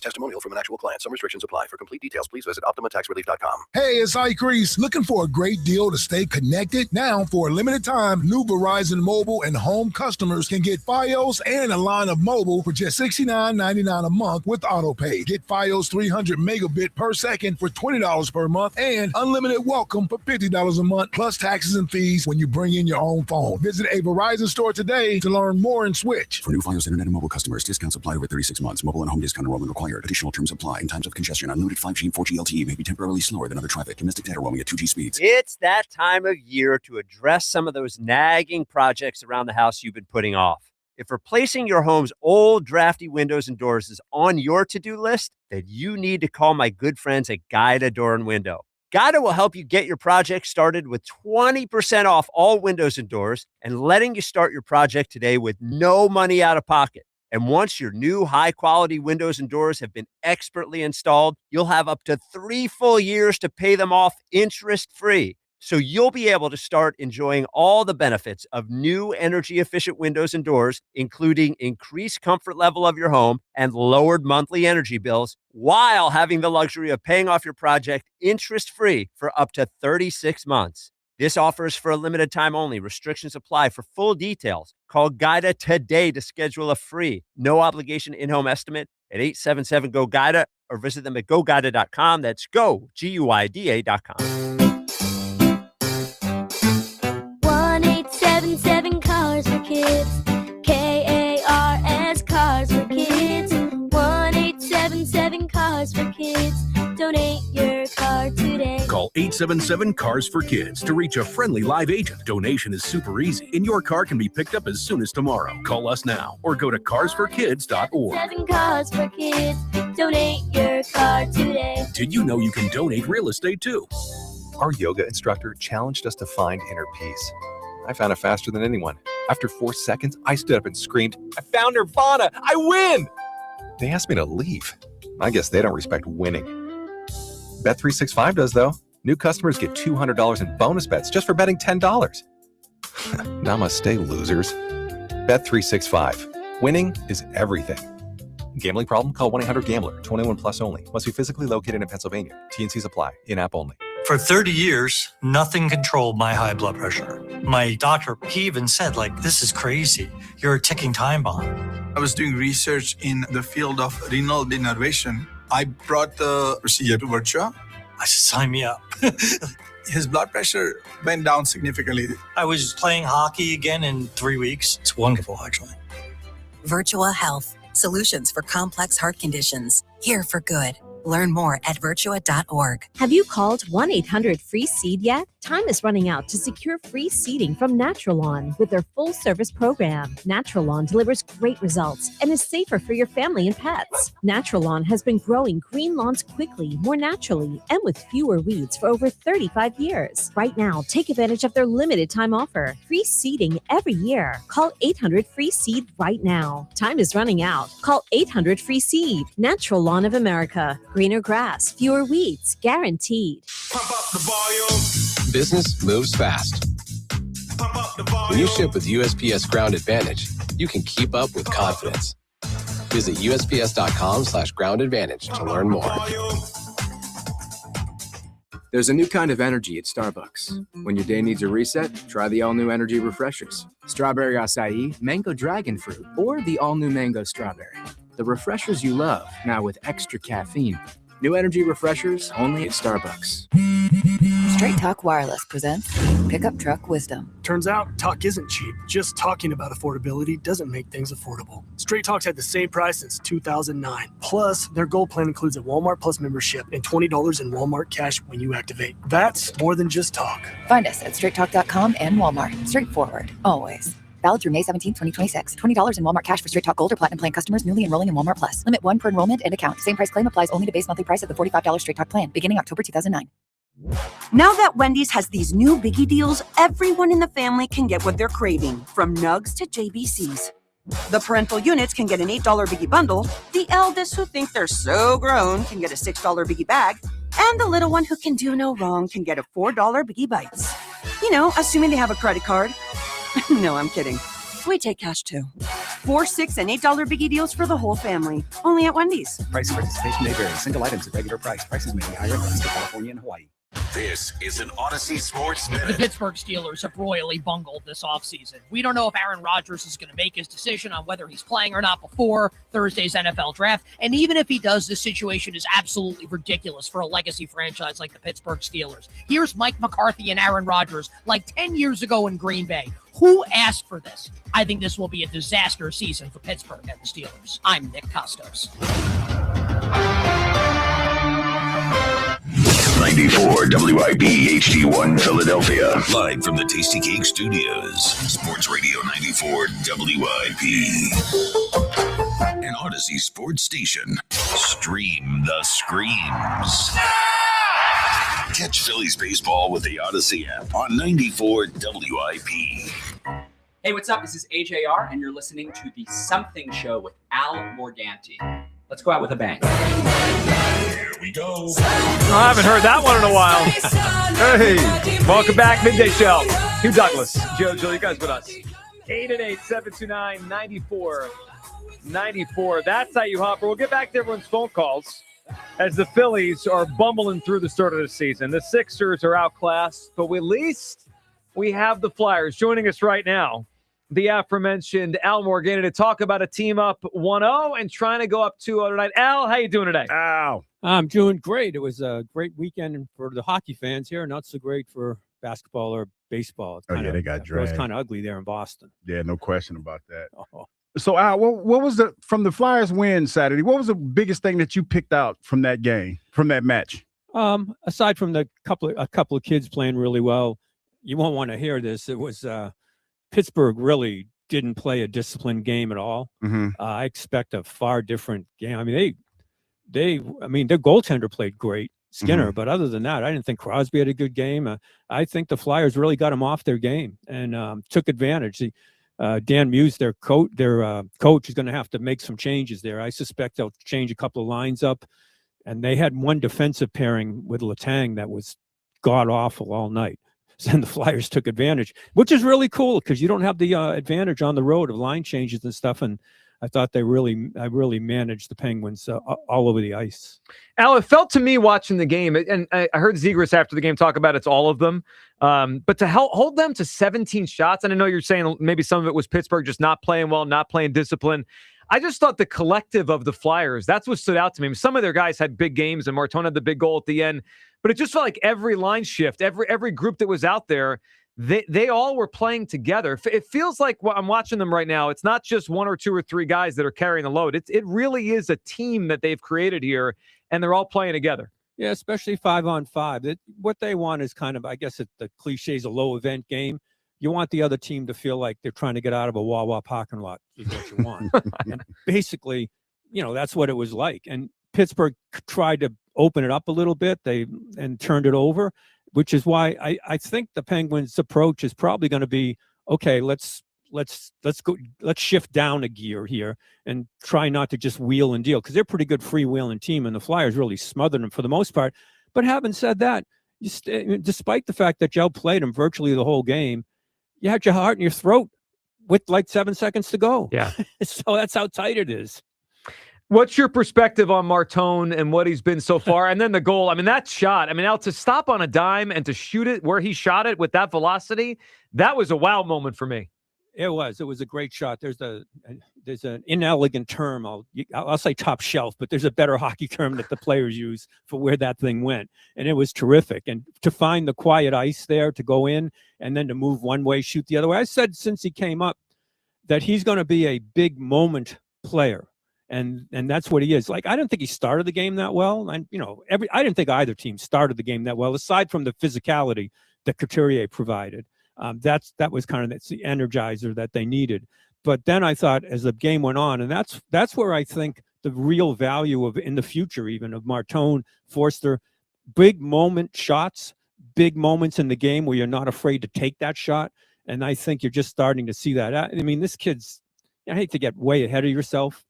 Testimonial from an actual client. Some restrictions apply. For complete details, please visit OptimaTaxRelief.com. Hey, it's Ike Reese. Looking for a great deal to stay connected? Now, for a limited time, new Verizon mobile and home customers can get Fios and a line of mobile for just $69.99 a month with AutoPay. Get Fios 300 megabit per second for $20 per month and unlimited welcome for $50 a month, plus taxes and fees when you bring in your own phone. Visit a Verizon store today to learn more and switch. For new Fios internet and mobile customers, discounts apply over 36 months. Mobile and home discount enrollment required. Additional terms apply. In times of congestion, unlimited 5G and 4G LTE may be temporarily slower than other traffic. Domestic data roaming at 2G speeds. It's that time of year to address some of those nagging projects around the house you've been putting off. If replacing your home's old drafty windows and doors is on your to-do list, then you need to call my good friends at Guida Door and Window. Guida will help you get your project started with 20% off all windows and doors and letting you start your project today with no money out of pocket. And once your new high-quality windows and doors have been expertly installed, you'll have up to 3 full years to pay them off interest-free. So you'll be able to start enjoying all the benefits of new energy-efficient windows and doors, including increased comfort level of your home and lowered monthly energy bills, while having the luxury of paying off your project interest-free for up to 36 months. This offer is for a limited time only. Restrictions apply. For full details, call Guida today to schedule a free, no obligation in-home estimate at 877-GO-GUIDA or visit them at GoGuida.com. That's go, GUIDA.com. 1-877-CARS for kids. KARS Cars for kids. 1-877-CARS for kids. Donate your car today. Call 877-CARS for kids to reach a friendly live agent. Donation is super easy, and your car can be picked up as soon as tomorrow. Call us now or go to carsforkids.org. 7-Cars for kids. Donate your car today. Did you know you can donate real estate too? Our yoga instructor challenged us to find inner peace. I found it faster than anyone. After 4 seconds, I stood up and screamed, "I found Nirvana! I win!" They asked me to leave. I guess they don't respect winning. Bet365 does, though. New customers get $200 in bonus bets just for betting $10. Namaste, losers. Bet365. Winning is everything. Gambling problem? Call 1-800-GAMBLER. 21 plus only. Must be physically located in Pennsylvania. T&Cs apply. In-app only. For 30 years, nothing controlled my high blood pressure. My doctor, he even said, this is crazy. You're a ticking time bomb. I was doing research in the field of renal denervation. I brought the procedure to Virtua. I said, sign me up. His blood pressure went down significantly. I was playing hockey again in 3 weeks. It's wonderful, actually. Virtua Health. Solutions for complex heart conditions. Here for good. Learn more at virtua.org. Have you called 1-800-FREE-SEED yet? Time is running out to secure free seeding from Naturalawn with their full-service program. Naturalawn delivers great results and is safer for your family and pets. Naturalawn has been growing green lawns quickly, more naturally, and with fewer weeds for over 35 years. Right now, take advantage of their limited time offer. Free seeding every year. Call 800-FREE-SEED right now. Time is running out. Call 800-FREE-SEED. Natural Lawn of America. Greener grass, fewer weeds, guaranteed. Pump up the volume. Business moves fast. Pump up the volume. When you ship with USPS Ground Advantage, you can keep up with confidence. Visit USPS.com/Ground Advantage to learn more. There's a new kind of energy at Starbucks. When your day needs a reset, try the all-new energy refreshers. Strawberry acai, mango dragon fruit, or the all-new mango strawberry. The refreshers you love, now with extra caffeine. New energy refreshers only at Starbucks. Straight Talk Wireless presents Pickup Truck Wisdom. Turns out, talk isn't cheap. Just talking about affordability doesn't make things affordable. Straight Talk's had the same price since 2009. Plus, their Gold plan includes a Walmart Plus membership and $20 in Walmart cash when you activate. That's more than just talk. Find us at straighttalk.com and Walmart. Straightforward, always. Valid through May 17, 2026. $20 in Walmart cash for Straight Talk Gold or Platinum plan customers newly enrolling in Walmart Plus. Limit 1 per enrollment and account. Same price claim applies only to base monthly price of the $45 Straight Talk plan, beginning October 2009. Now that Wendy's has these new biggie deals, everyone in the family can get what they're craving, from nugs to JBCs. The parental units can get an $8 biggie bundle, the eldest who think they're so grown can get a $6 biggie bag, and the little one who can do no wrong can get a $4 biggie bites. You know, assuming they have a credit card. No, I'm kidding. We take cash too. 4, 6, and $8 biggie deals for the whole family. Only at Wendy's. Price and participation may vary. Single items at regular price. Prices may be higher in California and Hawaii. This is an Odyssey Sports The Minute. Pittsburgh Steelers have royally bungled this offseason. We don't know if Aaron Rodgers is going to make his decision on whether he's playing or not before Thursday's NFL draft. And even if he does, this situation is absolutely ridiculous for a legacy franchise like the Pittsburgh Steelers. Here's Mike McCarthy and Aaron Rodgers like 10 years ago in Green Bay. Who asked for this? I think this will be a disaster season for Pittsburgh and the Steelers. I'm Nick Costos. 94 WIP HD1 Philadelphia. Live from the Tasty Cake Studios. Sports Radio 94 WIP. An Odyssey Sports Station. Stream the screams. Catch Phillies baseball with the Odyssey app on 94 WIP. Hey, what's up? This is AJR, and you're listening to The Something Show with Al Morganti. Let's go out with a bang. Here we go. I haven't heard that one in a while. Hey, welcome back. Midday Show. Hugh Douglas, JoJo, you guys with us. 888-729-9494. That's how you hopper. We'll get back to everyone's phone calls as the Phillies are bumbling through the start of the season. The Sixers are outclassed, but at least we have the Flyers joining us right now. The aforementioned Al Morgan to talk about a team up 1-0 and trying to go up 2-0 tonight. Al, how you doing today? Al. I'm doing great. It was a great weekend for the hockey fans here. Not so great for basketball or baseball. They got dragged. It was kind of ugly there in Boston. Yeah, no question about that. So, Al, what was from the Flyers win Saturday? What was the biggest thing that you picked out from that game, from that match? Aside from a couple of kids playing really well, you won't want to hear this. It was Pittsburgh really didn't play a disciplined game at all. Mm-hmm. I expect a far different game. I mean, their goaltender played great, Skinner, but other than that, I didn't think Crosby had a good game. I think the Flyers really got him off their game and took advantage. Dan Muse, their coach, is going to have to make some changes there. I suspect they'll change a couple of lines up, and they had one defensive pairing with Letang that was god awful all night. And the Flyers took advantage, which is really cool because you don't have the advantage on the road of line changes and stuff. And I thought I really managed the Penguins all over the ice. Al, it felt to me watching the game, and I heard Zegras after the game talk about it's all of them, but to hold them to 17 shots, and I know you're saying maybe some of it was Pittsburgh just not playing well, not playing discipline. I just thought the collective of the Flyers, that's what stood out to me. Some of their guys had big games, and Martone had the big goal at the end, but it just felt like every line shift, every group that was out there, they all were playing together. It feels like I'm watching them right now. It's not just one or two or three guys that are carrying the load. It really is a team that they've created here, and they're all playing together. Yeah, especially 5-on-5. What they want is kind of, I guess the cliche is a low event game. You want the other team to feel like they're trying to get out of a Wawa parking lot is what you want. And basically, that's what it was like. And Pittsburgh tried to open it up a little bit. And turned it over, which is why I think the Penguins' approach is probably going to be, okay, let's shift down a gear here and try not to just wheel and deal, because they're a pretty good freewheeling team, and the Flyers really smothered them for the most part. But having said that, despite the fact that Joe played them virtually the whole game, you had your heart in your throat with like 7 seconds to go. Yeah. So that's how tight it is. What's your perspective on Martone and what he's been so far? And then the goal, that shot, Al, to stop on a dime and to shoot it where he shot it with that velocity, that was a wow moment for me. It was a great shot. There's an inelegant term. I'll say top shelf, but there's a better hockey term that the players use for where that thing went. And it was terrific. And to find the quiet ice there, to go in and then to move one way, shoot the other way. I said since he came up that he's going to be a big moment player. And that's what he is. Like, I don't think he started the game that well. And, I didn't think either team started the game that well, aside from the physicality that Couturier provided. That was kind of the energizer that they needed. But then I thought as the game went on, and that's where I think the real value of in the future, even of Martone, Forster, big moment shots, big moments in the game where you're not afraid to take that shot. And I think you're just starting to see that. This kid's, I hate to get way ahead of yourself,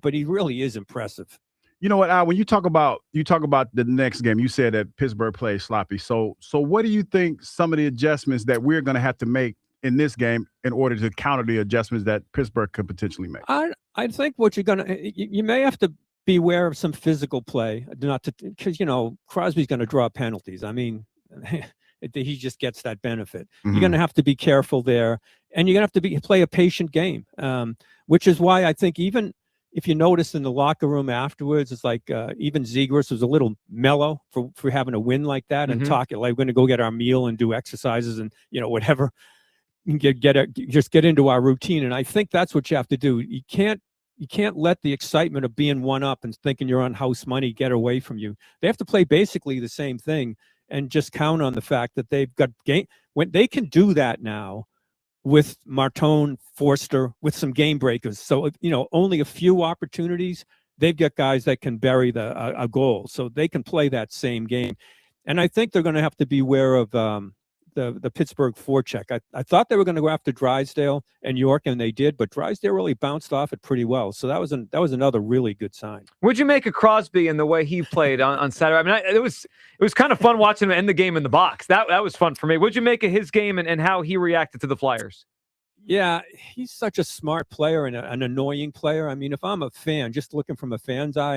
but he really is impressive. You know what, Al, when you talk about the next game, you said that Pittsburgh plays sloppy. So what do you think some of the adjustments that we're going to have to make in this game in order to counter the adjustments that Pittsburgh could potentially make? I think what you may have to be aware of some physical play, because Crosby's going to draw penalties. He just gets that benefit. Mm-hmm. You're going to have to be careful there, and you're going to have to play a patient game, which is why I think even if you notice in the locker room afterwards, it's like even Zegras was a little mellow for having a win like that, and talking like we're going to go get our meal and do exercises and whatever, and just get into our routine. And I think that's what you have to do. You can't let the excitement of being one up and thinking you're on house money get away from you. They have to play basically the same thing and just count on the fact that they've got game when they can do that now with Martone, Forster, with some game breakers. So, only a few opportunities, they've got guys that can bury a goal. So they can play that same game. And I think they're going to have to be aware of the Pittsburgh forecheck. I thought they were going to go after Drysdale and York, and they did, but Drysdale really bounced off it pretty well. So that was another really good sign. What'd you make of Crosby and the way he played on Saturday? It was kind of fun watching him end the game in the box. That was fun for me. What'd you make of his game and how he reacted to the Flyers? Yeah, he's such a smart player and an annoying player. If I'm a fan, just looking from a fan's eye,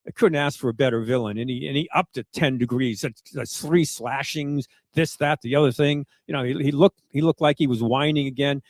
I couldn't ask for a better villain. And he upped to 10 degrees. That's 3 slashings, this, that, the other thing. He looked like he was whining again.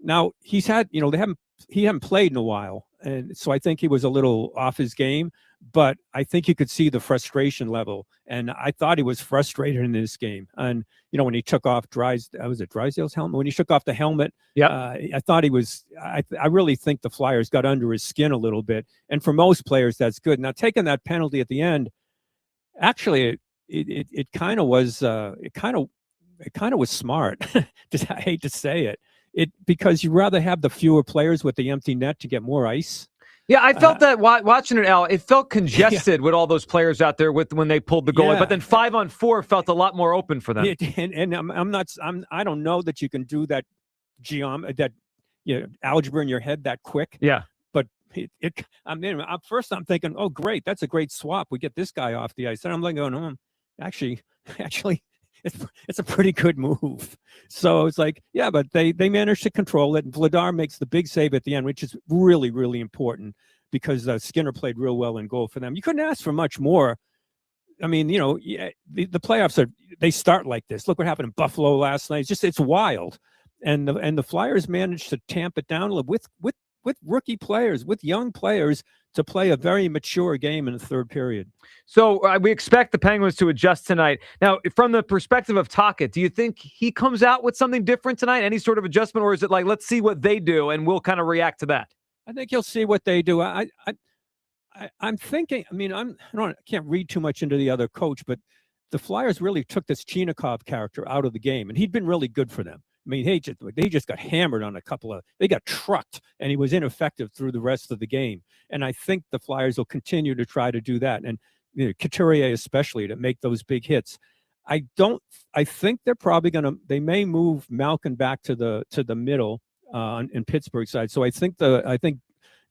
Now he's had, he hadn't played in a while, and so I think he was a little off his game. But I think you could see the frustration level, and I thought he was frustrated in this game. And when he took off Drysdale's helmet, when he took off the helmet, I thought he was. I really think the Flyers got under his skin a little bit, and for most players, that's good. Now taking that penalty at the end, actually, it kind of was. It kind of was smart. I hate to say it, because you'd rather have the fewer players with the empty net to get more ice. Yeah, I felt that watching it, Al. It felt congested with all those players out there when they pulled the goal. But then 5-on-4 felt a a lot more open for them. And I don't know that you can do that algebra in your head that quick. Yeah. But first I'm thinking, oh great, that's a great swap. We get this guy off the ice. And I'm like going, actually, it's a pretty good move. So it's like, yeah, but they managed to control it. And Vladar makes the big save at the end, which is really, really important because Skinner played real well in goal for them. You couldn't ask for much more. I mean, you know, the playoffs they start like this. Look what happened in Buffalo last night. It's wild. And the Flyers managed to tamp it down a little with rookie players, with young players, to play a very mature game in the third period. So we expect the Penguins to adjust tonight. Now, from the perspective of Tocchet, do you think he comes out with something different tonight? Any sort of adjustment, or is it like, let's see what they do and we'll kind of react to that? I think you'll see what they do. I'm thinking. I mean, I can't read too much into the other coach, but the Flyers really took this Chinikov character out of the game, and he'd been really good for them. I mean, they just got hammered on they got trucked, and he was ineffective through the rest of the game. And I think the Flyers will continue to try to do that, and Couturier especially, to make those big hits. I think they're probably they may move Malkin back to the middle in Pittsburgh side. So I think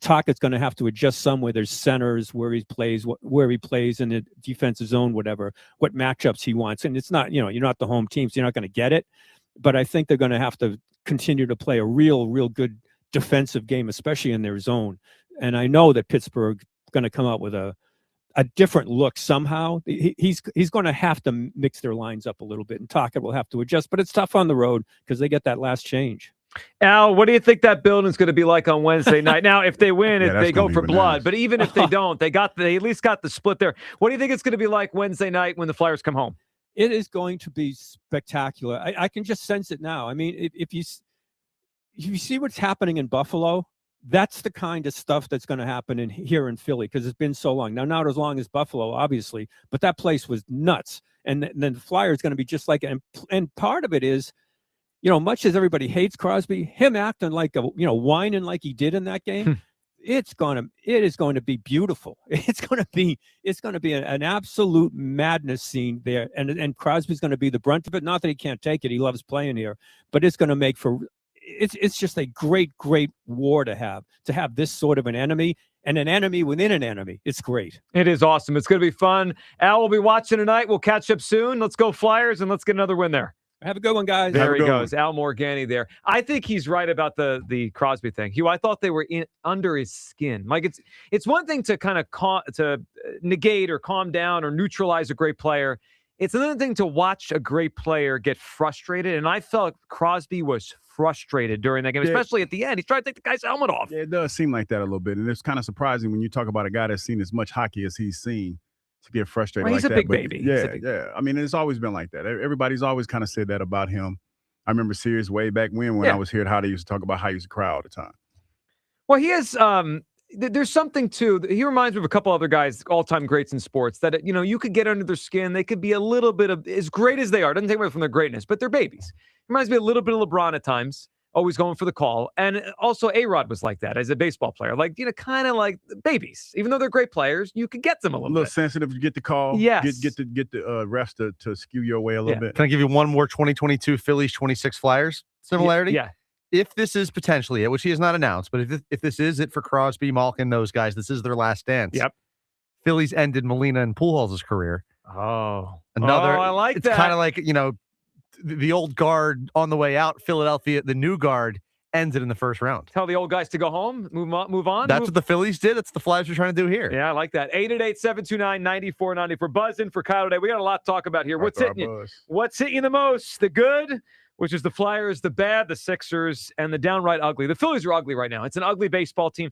Tocchet's going to have to adjust some where there's centers, where he plays in the defensive zone, whatever, what matchups he wants. And it's not, you're not the home team, so you're not going to get it. But I think they're going to have to continue to play a real good defensive game, especially in their zone. And I know that Pittsburgh's going to come out with a different look somehow. He's going to have to mix their lines up a little bit, and Tocchet will have to adjust. But it's tough on the road because they get that last change. Al, what do you think that building's going to be like on Wednesday night? Now, if they win, they go for blood. But even if they don't, they at least got the split there. What do you think it's going to be like Wednesday night when the Flyers come home? It is going to be spectacular. I can just sense it now. I mean, if you see what's happening in Buffalo, that's the kind of stuff that's going to happen here in Philly because it's been so long. Now, not as long as Buffalo, obviously, but that place was nuts. And then the Flyers going to be just like it. And part of it is, much as everybody hates Crosby, him acting like whining like he did in that game, it is going to be beautiful. It's going to be an absolute madness scene there. And Crosby's going to be the brunt of it. Not that he can't take it. He loves playing here, but it's going to make for, it's just a great war to have this sort of an enemy and an enemy within an enemy. It's great. It is awesome. It's going to be fun. Al will be watching tonight. We'll catch up soon. Let's go Flyers and let's get another win there. Have a good one, guys. There he goes. Al Morganti there. I think he's right about the Crosby thing. Hugh, I thought they were under his skin. Like it's one thing to kind of to negate or calm down or neutralize a great player. It's another thing to watch a great player get frustrated. And I felt Crosby was frustrated during that game, especially at the end. He's trying to take the guy's helmet off. Yeah, it does seem like that a little bit. And it's kind of surprising when you talk about a guy that's seen as much hockey as he's seen, to get frustrated well, like that. He's a big baby. Yeah. I mean, it's always been like that. Everybody's always kind of said that about him. I remember Sears way back when I was here, how they used to talk about how he used to cry all the time. Well, he has there's something too. He reminds me of a couple other guys, all-time greats in sports, that you could get under their skin. They could be a little bit of, as great as they are, doesn't take away from their greatness, but they're babies. Reminds me a little bit of LeBron at times. Always going for the call. And also A-Rod was like that as a baseball player. Like, kind of like babies. Even though they're great players, you could get them a little bit. Sensitive to get the call. Yes. Get the refs to skew your way a little bit. Can I give you one more 2022 Phillies 26 Flyers similarity? Yeah. If this is potentially it, which he has not announced, but if this is it for Crosby, Malkin, those guys, this is their last dance. Yep. Phillies ended Molina and Pujols' career. Oh. I like it's that. It's kind of like, the old guard on the way out, Philadelphia, the new guard ended in the first round. Tell the old guys to go home, move on. That's what the Phillies did. That's what the Flyers are trying to do here. Yeah, I like that. 888-729-9490 for buzzing for Kyle today. We got a lot to talk about here. What's hitting you? What's hitting you the most? The good, which is the Flyers, the bad, the Sixers, and the downright ugly. The Phillies are ugly right now. It's an ugly baseball team.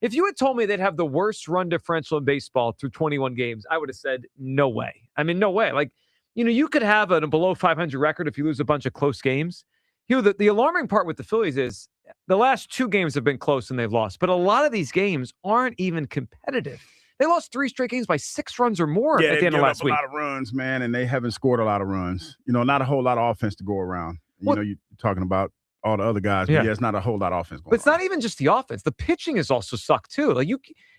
If you had told me they'd have the worst run differential in baseball through 21 games, I would have said no way. I mean, no way. Like, you could have a below 500 record if you lose a bunch of close games. The alarming part with the Phillies is the last 2 games have been close and they've lost, but a lot of these games aren't even competitive. They lost 3 straight games by 6 runs or more at the end of last week. A lot of runs, man, and they haven't scored a lot of runs. Not a whole lot of offense to go around. You're talking about all the other guys, but it's not a whole lot of offense going on. But it's not even just the offense. The pitching has also sucked too. Like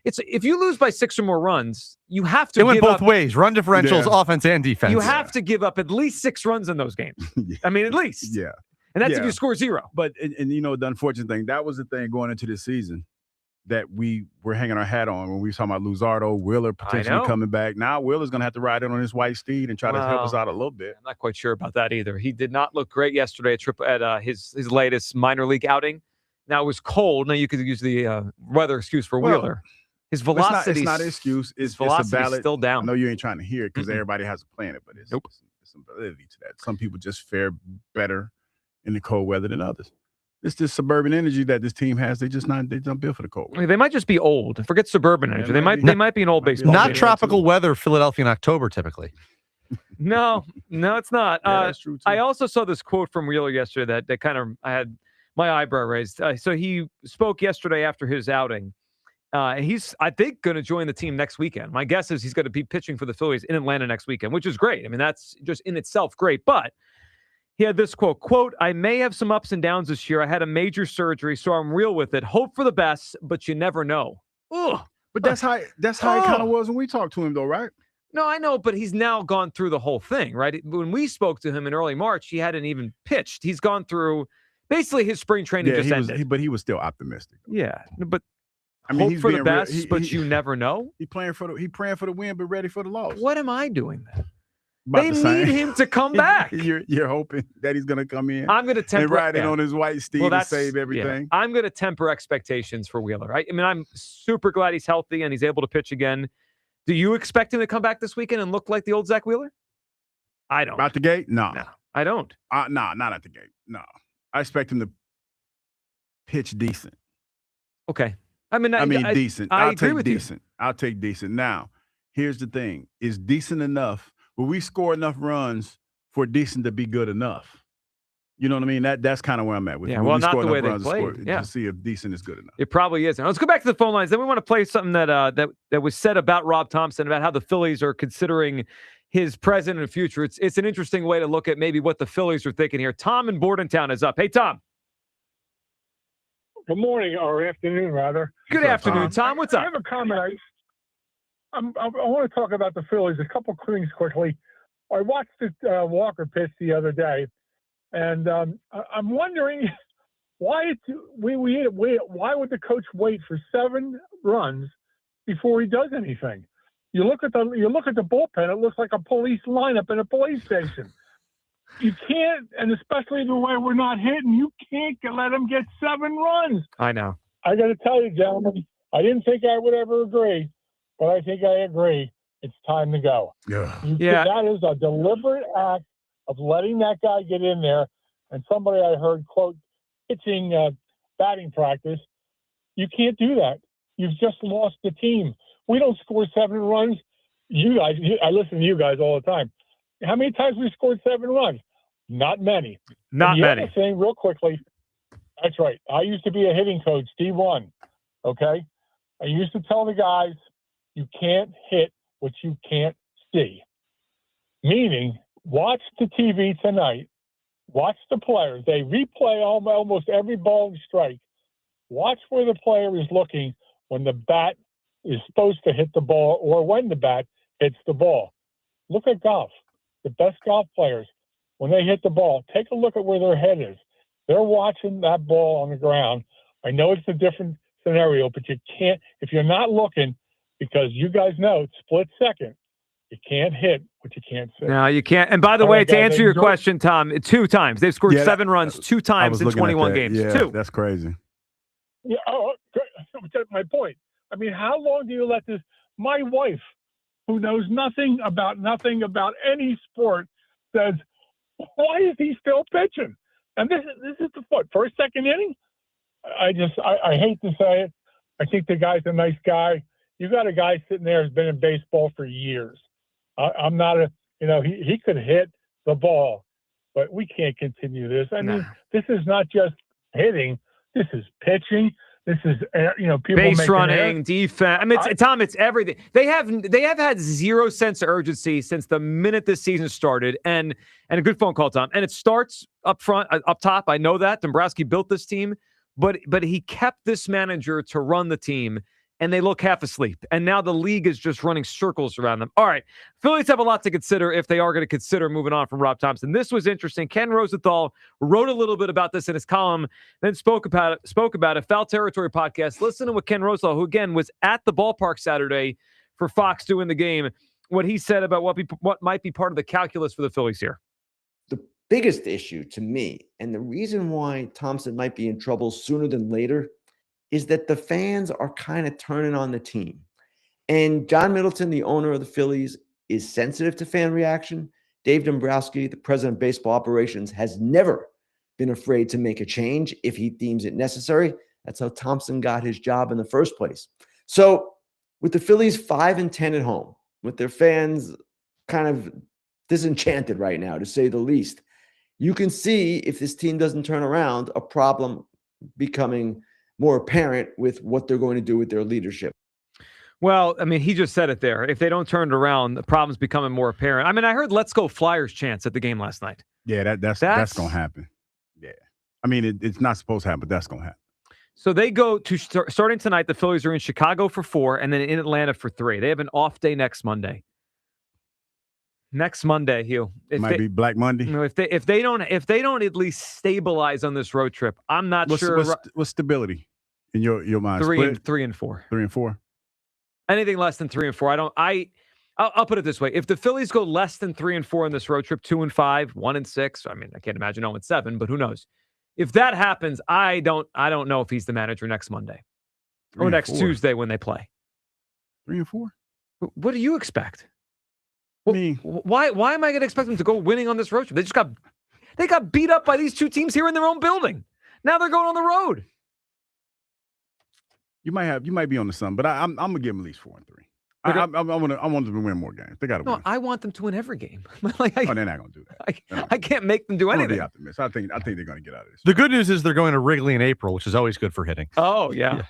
if you lose by 6 or more runs, you have to. It went both ways. Run differentials, offense and defense. You have to give up at least 6 runs in those games. I mean, at least. Yeah. And that's if you score 0. But and the unfortunate thing, that was the thing going into this season. that we were hanging our hat on when we were talking about Luzardo, Wheeler potentially coming back. Now Wheeler's going to have to ride in on his white steed and try to help us out a little bit. I'm not quite sure about that either. He did not look great yesterday at his latest minor league outing. Now it was cold. Now you could use the weather excuse for Wheeler. His velocity. It's not an excuse. It's velocity a valid, still down. I know you ain't trying to hear it because everybody has a planet, but it's some validity to that. Some people just fare better in the cold weather than others. It's this suburban energy that this team has. They don't build for the cold. I mean, they might just be old. Forget suburban energy. They might be an old baseball. Not team. tropical weather, Philadelphia in October typically. No, it's not. That's true too. I also saw this quote from Wheeler yesterday that kind of I had my eyebrow raised. So he spoke yesterday after his outing. He's, I think, going to join the team next weekend. My guess is he's going to be pitching for the Phillies in Atlanta next weekend, which is great. I mean, that's just in itself great. But he had this quote, I may have some ups and downs this year. I had a major surgery, so I'm real with it. Hope for the best, but you never know. Ugh. But that's how it kind of was when we talked to him, though, right? No, I know, but he's now gone through the whole thing, right? When we spoke to him in early March, he hadn't even pitched. He's gone through basically his spring training just ended. But he was still optimistic. Yeah, but I mean, hope for the best, but you never know. He praying for the win, but ready for the loss. What am I doing then? About They the same. need him to come back. You're hoping that he's going to come in. I'm going to temper and ride in on his white steed and save everything. Yeah. I'm going to temper expectations for Wheeler. I mean, I'm super glad he's healthy and he's able to pitch again. Do you expect him to come back this weekend and look like the old Zach Wheeler? I don't. Out the gate? No, I don't. No, not at the gate. No, I expect him to pitch decent. Okay. I mean, decent. I'll agree with decent. I'll take decent. Now, here's the thing: is decent enough? Will we score enough runs for decent to be good enough? You know what I mean? That's kind of where I'm at with. Yeah, well, not the way they played. To see if decent is good enough. It probably isn't. Let's go back to the phone lines. Then we want to play something that was said about Rob Thompson, about how the Phillies are considering his present and future. It's an interesting way to look at maybe what the Phillies are thinking here. Tom in Bordentown is up. Hey, Tom. Good morning, or afternoon, rather. Good afternoon, Tom. What's up? I have a comment. I want to talk about the Phillies. A couple of things quickly. I watched Walker pitch the other day, and I'm wondering why would the coach wait for 7 runs before he does anything? You look at the bullpen; it looks like a police lineup in a police station. You can't, and especially the way we're not hitting, you can't let them get 7 runs. I know. I got to tell you, gentlemen, I didn't think I would ever agree, but I think I agree. It's time to go. Yeah. That is a deliberate act of letting that guy get in there. And somebody I heard quote pitching batting practice. You can't do that. You've just lost the team. We don't score 7 runs. You guys, I listen to you guys all the time. How many times we scored 7 runs? Not many. Not many. Other thing, real quickly. That's right. I used to be a hitting coach, D1. Okay? I used to tell the guys, you can't hit what you can't see. Meaning, watch the TV tonight. Watch the players. They replay almost every ball and strike. Watch where the player is looking when the bat is supposed to hit the ball or when the bat hits the ball. Look at golf. The best golf players, when they hit the ball, take a look at where their head is. They're watching that ball on the ground. I know it's a different scenario, but you can't, if you're not looking, because you guys know it's split second, you can't hit what you can't see. No, you can't. And by the way, to answer your question, Tom, 2 times. They've scored 7 runs 2 times in 21 games. Yeah, 2. That's crazy. Yeah, that's my point. I mean, how long do you let this? My wife, who knows nothing about any sport, says, "Why is he still pitching?" And this is the first, second inning. I hate to say it. I think the guy's a nice guy. You got a guy sitting there who's been in baseball for years. I'm not he could hit the ball, but we can't continue this. I mean, this is not just hitting. This is pitching. This is people base running, defense. I mean, Tom, it's everything. They have had 0 sense of urgency since the minute this season started. And a good phone call, Tom. And it starts up front, up top. I know that Dombrowski built this team, but he kept this manager to run the team. and they look half asleep. And now the league is just running circles around them. All right, Phillies have a lot to consider if they are going to consider moving on from Rob Thompson. This was interesting. Ken Rosenthal wrote a little bit about this in his column, then spoke about it. Foul Territory podcast. Listen to what Ken Rosenthal, who again was at the ballpark Saturday for Fox doing the game, what he said about what might be part of the calculus for the Phillies here. The biggest issue to me, and the reason why Thompson might be in trouble sooner than later, is that the fans are kind of turning on the team. And John Middleton, the owner of the Phillies, is sensitive to fan reaction. Dave Dombrowski, the president of baseball operations, has never been afraid to make a change if he deems it necessary. That's how Thompson got his job in the first place. So with the Phillies 5-10 at home, with their fans kind of disenchanted right now, to say the least, you can see, if this team doesn't turn around, a problem becoming more apparent with what they're going to do with their leadership. Well, I mean, he just said it there. If they don't turn it around, the problem's becoming more apparent. I mean, I heard "Let's Go Flyers" chants at the game last night. Yeah, that's going to happen. Yeah. I mean, it's not supposed to happen, but that's going to happen. So they go to starting tonight. The Phillies are in Chicago for 4 and then in Atlanta for 3. They have an off day next Monday. Next Monday, Hugh. It might be Black Monday. You know, if they don't at least stabilize on this road trip, I'm not sure. What's stability in your mind? 3 and 4. 3 and 4. Anything less than 3 and 4, I'll put it this way: if the Phillies go less than 3 and 4 on this road trip, 2 and 5, 1 and 6. I mean, I can't imagine 0 and 7, but who knows? If that happens, I don't know if he's the manager next Monday or next Tuesday when they play. 3 and 4. What do you expect? Why am I going to expect them to go winning on this road trip? They got beat up by these two teams here in their own building. Now they're going on the road. You might be on to something, but I'm gonna give them at least 4 and 3. I want them to win more games. They got to win. No, I want them to win every game. They're not gonna do that. I can't make them do anything. I'm gonna be optimistic. I think they're gonna get out of this. The good news is they're going to Wrigley in April, which is always good for hitting. Oh yeah.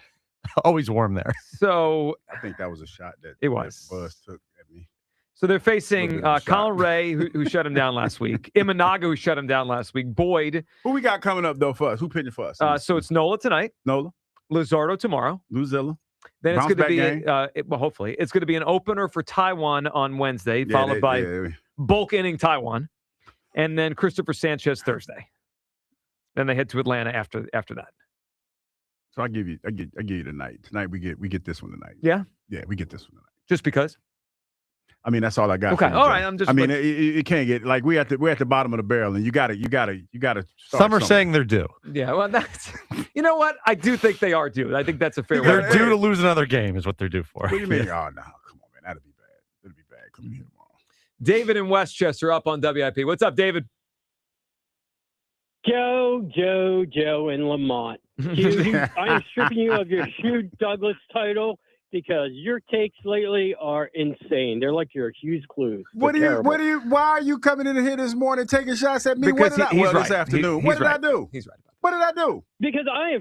Always warm there. So I think that was a shot that Buzz took at me. So they're facing Colin Ray, who shut him down last week. Imanaga, who shut him down last week. Boyd. Who we got coming up though for us? Who pitching for us? So it's Nola tonight. Nola. Luzardo tomorrow. Luzilla. Then it's going to be, hopefully, it's going to be an opener for Taiwan on Wednesday, followed by bulk inning Taiwan, and then Christopher Sanchez Thursday. Then they head to Atlanta after that. So I give you tonight. Tonight we get this one tonight. Yeah, we get this one tonight. Just because. I mean, that's all I got. Okay, all right. It can't get like we're at the bottom of the barrel, and you got to. Some are saying they're due. Yeah, well, that's. You know what? I do think they are due. I think that's a fair. They're due to lose another game, is what they're due for. What do you mean? Oh no, come on, man, that'd be bad. That'd be bad. Come here tomorrow. David in Westchester up on WIP. What's up, David? Joe in Lamont. I am stripping you of your Hugh Douglas title, because your takes lately are insane. They're like your Hughes Clues. Why are you coming in here this morning taking shots at me? Because this afternoon. What did I do? He's right. What did I do? Because I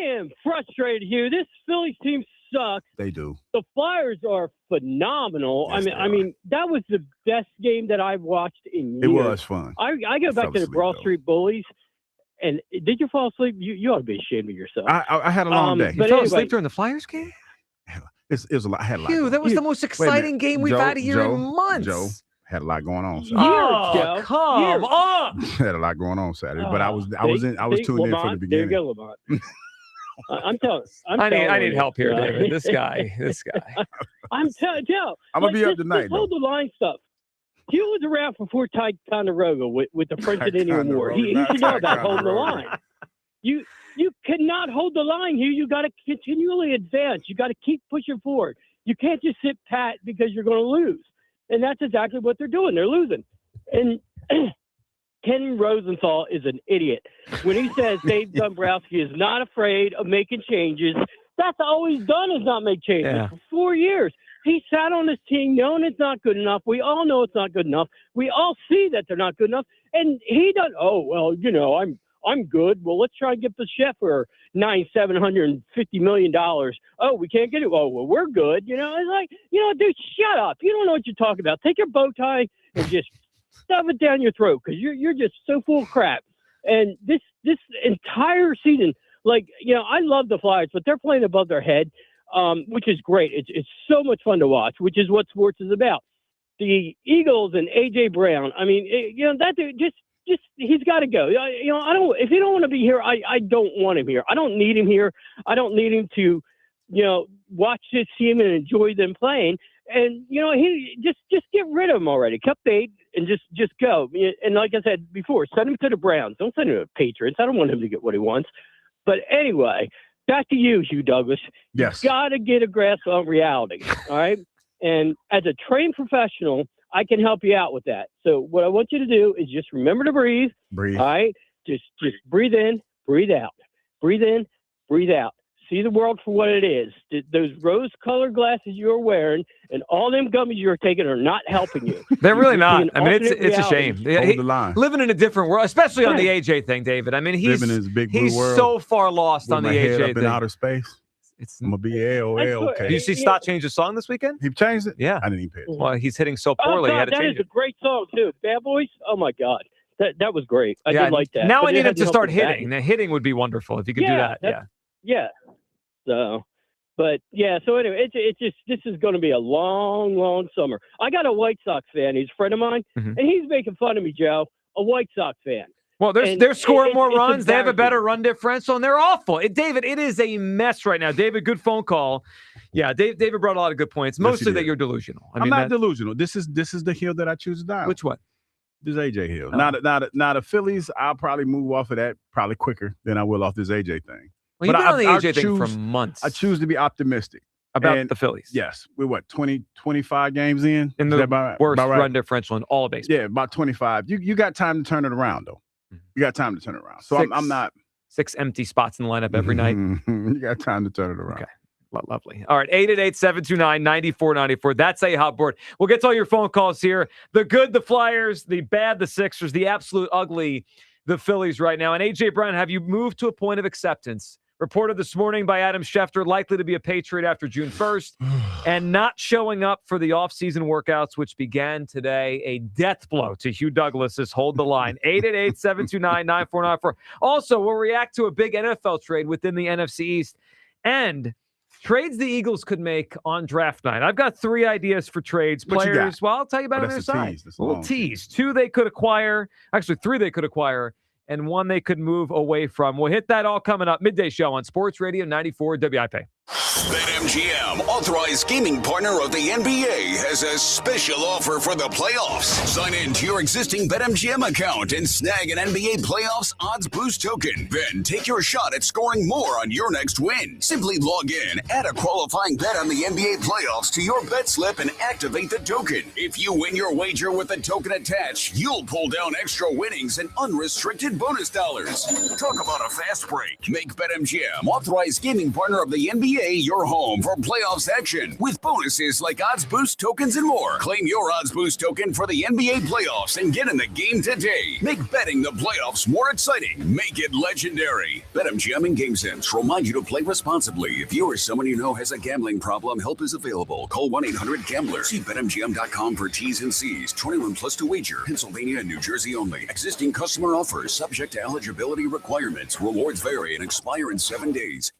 am frustrated, Hugh. This Phillies team sucks. They do. The Flyers are phenomenal. Yes, I mean, that was the best game that I've watched in years. It was fun. I go back to the Broad Street Bullies. And did you fall asleep? You ought to be ashamed of yourself. I had a long day. You fell asleep during the Flyers game? It was a lot. I had a lot. Hugh, that was the most exciting game we've had here in months. Joe had a lot going on. Come on! Had a lot going on Saturday, but I was tuned in from the beginning. There you go, Lamont. I need help here, David. This guy. I'm telling you. I'm gonna be up tonight. Hold the line stuff. He was around for Fort Ticonderoga with the French and Indian War. He should know about holding the line. You cannot hold the line here. You got to continually advance. You got to keep pushing forward. You can't just sit pat because you're going to lose. And that's exactly what they're doing. They're losing. And Ken Rosenthal is an idiot. When he says Dave Dombrowski is not afraid of making changes, that's all he's done is not make changes for 4 years. He sat on this team knowing it's not good enough. We all know it's not good enough. We all see that they're not good enough. And he doesn't, I'm good. Well, let's try and get the chef for $750 million. Oh, we can't get it. Oh, well, we're good. It's like, dude, shut up. You don't know what you're talking about. Take your bow tie and just stuff it down your throat because you're just so full of crap. And this entire season, I love the Flyers, but they're playing above their head. which is great. It's so much fun to watch, which is what sports is about. The Eagles and A.J. Brown, I mean, that dude, just he's got to go. If he don't want to be here, I don't want him here. I don't need him here. I don't need him to, watch this team and enjoy them playing. And, he just get rid of him already. Cut bait and just go. And like I said before, send him to the Browns. Don't send him to the Patriots. I don't want him to get what he wants. But anyway, back to you, Hugh Douglas. Yes. You got to get a grasp on reality, all right? And as a trained professional, I can help you out with that. So what I want you to do is just remember to breathe. Breathe. All right? Just breathe in, breathe out. Breathe in, breathe out. See the world for what it is. Those rose-colored glasses you're wearing and all them gummies you're taking are not helping you. They're really not. I mean, it's a shame. Hold the line. Living in a different world, especially on the AJ thing, David. I mean, he's living in his big blue world. So far lost with on the my head AJ up thing. in outer space. I'm gonna be okay. Did you see Stott change his song this weekend? He changed it. Yeah, I didn't even pay it. Well, he's hitting so poorly. Oh, he had God, to that change is a great song too. Bad Boys. Oh my God, that was great. I did like that. Now But I it need him had to help start with that. hitting. Now, hitting would be wonderful if you could do that. Yeah. So, but yeah. So anyway, it's just this is going to be a long summer. I got a White Sox fan. He's a friend of mine, and he's making fun of me, Joe. A White Sox fan. Well, they're scoring more it's runs. They have a embarrassing. better run differential, and they're awful. David, it is a mess right now. David, good phone call. Yeah, David brought a lot of good points. Mostly that you're delusional. I'm not delusional. This is the hill that I choose to die on. Which one? This AJ hill. Now the Phillies, I'll probably move off of that probably quicker than I will off this AJ thing. Well, you've been on the AJ thing for months. I choose to be optimistic. About the Phillies. Yes. We're 25 games in? In the worst run differential in all of baseball. Yeah, about 25. You got time to turn it around, though. You got time to turn it around. So I'm not. 6 empty spots in the lineup every night. You got time to turn it around. Okay. Lovely. All right. 888-729-9494. That's a hot board. We'll get to all your phone calls here. The good, the Flyers, the bad, the Sixers, the absolute ugly, the Phillies right now. And A.J. Brown, have you moved to a point of acceptance? Reported this morning by Adam Schefter, likely to be a Patriot after June 1st and not showing up for the offseason workouts, which began today. A death blow to Hugh Douglas's Hold the Line. 888-729-9494. Also, we'll react to a big NFL trade within the NFC East and trades the Eagles could make on draft night. I've got 3 ideas for trades. Players, well, I'll tell you about it on the other side. A little tease. 2 they could acquire. Actually, 3 they could acquire. And 1 they could move away from. We'll hit that all coming up. Midday show on Sports Radio 94 WIP. BetMGM, authorized gaming partner of the NBA, has a special offer for the playoffs. Sign in to your existing BetMGM account and snag an NBA playoffs odds boost token. Then take your shot at scoring more on your next win. Simply log in, add a qualifying bet on the NBA playoffs to your bet slip, and activate the token. If you win your wager with the token attached, you'll pull down extra winnings and unrestricted bonus dollars. Talk about a fast break. Make BetMGM, authorized gaming partner of the NBA, your home for playoffs action with bonuses like odds boost tokens and more. Claim your odds boost token for the NBA playoffs and get in the game today. Make betting the playoffs more exciting. Make it legendary. BetMGM and GameSense remind you to play responsibly. If you or someone you know has a gambling problem, help is available. Call 1-800-GAMBLER. See BetMGM.com for T's and C's. 21 plus to wager. Pennsylvania and New Jersey only. Existing customer offers subject to eligibility requirements. Rewards vary and expire in 7 days.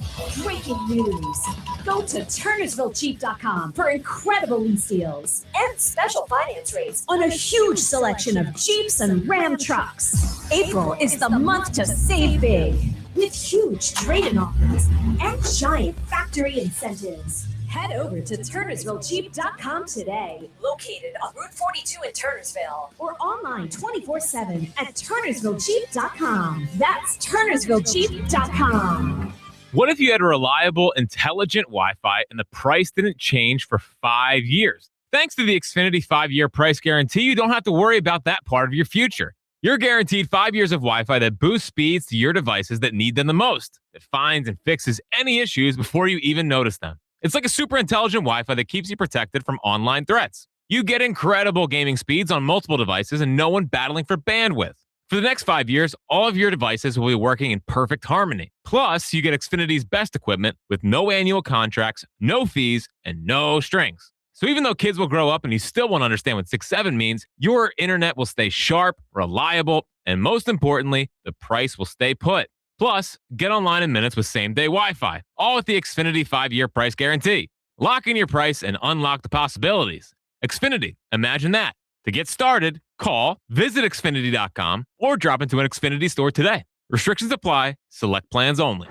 Breaking news. Go to TurnersvilleJeep.com for incredible lease deals and special finance rates on a huge selection of Jeeps and Ram trucks. April is the month to save big with huge trade-in offers and giant factory incentives. Head over to TurnersvilleJeep.com today, located on Route 42 in Turnersville, or online 24/7 at TurnersvilleJeep.com. That's TurnersvilleJeep.com. What if you had a reliable, intelligent Wi-Fi and the price didn't change for 5 years? Thanks to the Xfinity 5-year price guarantee, you don't have to worry about that part of your future. You're guaranteed 5 years of Wi-Fi that boosts speeds to your devices that need them the most, that finds and fixes any issues before you even notice them. It's like a super intelligent Wi-Fi that keeps you protected from online threats. You get incredible gaming speeds on multiple devices and no one battling for bandwidth. For the next 5 years, all of your devices will be working in perfect harmony. Plus, you get Xfinity's best equipment with no annual contracts, no fees, and no strings. So even though kids will grow up and you still won't understand what 6-7 means, your internet will stay sharp, reliable, and most importantly, the price will stay put. Plus, get online in minutes with same-day Wi-Fi, all with the Xfinity 5-year price guarantee. Lock in your price and unlock the possibilities. Xfinity, imagine that. To get started, call, visit Xfinity.com, or drop into an Xfinity store today. Restrictions apply. Select plans only.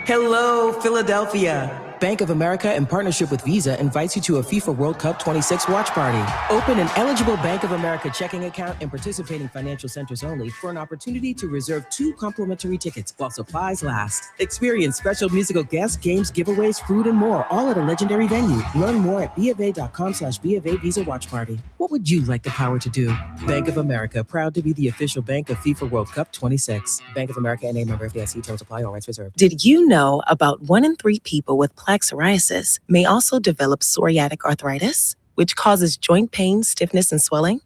Hello, Philadelphia. Bank of America, in partnership with Visa, invites you to a FIFA World Cup 26 watch party. Open an eligible Bank of America checking account in participating financial centers only for an opportunity to reserve 2 complimentary tickets while supplies last. Experience special musical guests, games, giveaways, food, and more, all at a legendary venue. Learn more at BofA.com/BofA Visa Watch Party. What would you like the power to do? Bank of America, proud to be the official bank of FIFA World Cup 26. Bank of America and a member of the FDIC. Terms apply. All rights reserved. Did you know about 1 in 3 people with plaque psoriasis may also develop psoriatic arthritis, which causes joint pain, stiffness, and swelling?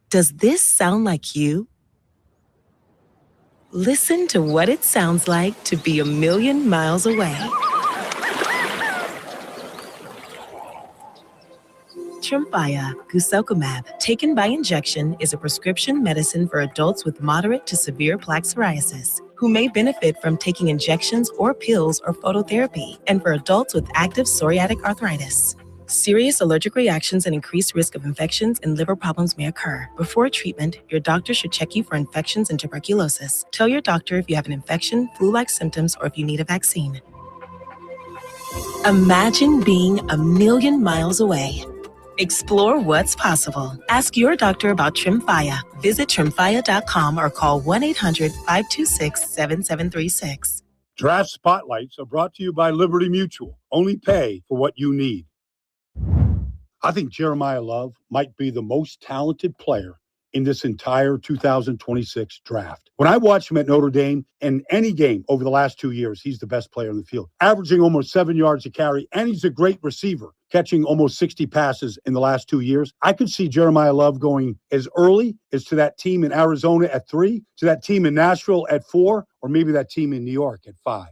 Does this sound like you? Listen to what it sounds like to be a million miles away. Tremfya guselkumab, taken by injection, is a prescription medicine for adults with moderate to severe plaque psoriasis who may benefit from taking injections or pills or phototherapy, and for adults with active psoriatic arthritis. Serious allergic reactions and increased risk of infections and liver problems may occur. Before treatment, your doctor should check you for infections and tuberculosis. Tell your doctor if you have an infection, flu-like symptoms, or if you need a vaccine. Imagine being a million miles away. Explore what's possible. Ask your doctor about Tremfya. Visit Tremfya.com or call 1-800-526-7736. Draft Spotlights are brought to you by Liberty Mutual. Only pay for what you need. I think Jeremiah Love might be the most talented player in this entire 2026 draft. When I watch him at Notre Dame in any game over the last 2 years, he's the best player in the field, averaging almost 7 yards a carry, and he's a great receiver, catching almost 60 passes in the last 2 years. I could see Jeremiah Love going as early as to that team in Arizona at 3, to that team in Nashville at 4, or maybe that team in New York at 5.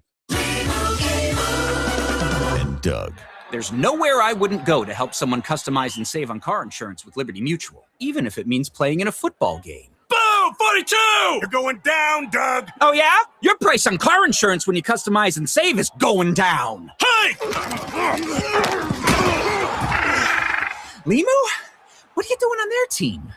And Doug. There's nowhere I wouldn't go to help someone customize and save on car insurance with Liberty Mutual, even if it means playing in a football game. Boom! 42! You're going down, Doug! Oh, yeah? Your price on car insurance when you customize and save is going down. Hey! Limu? What are you doing on their team?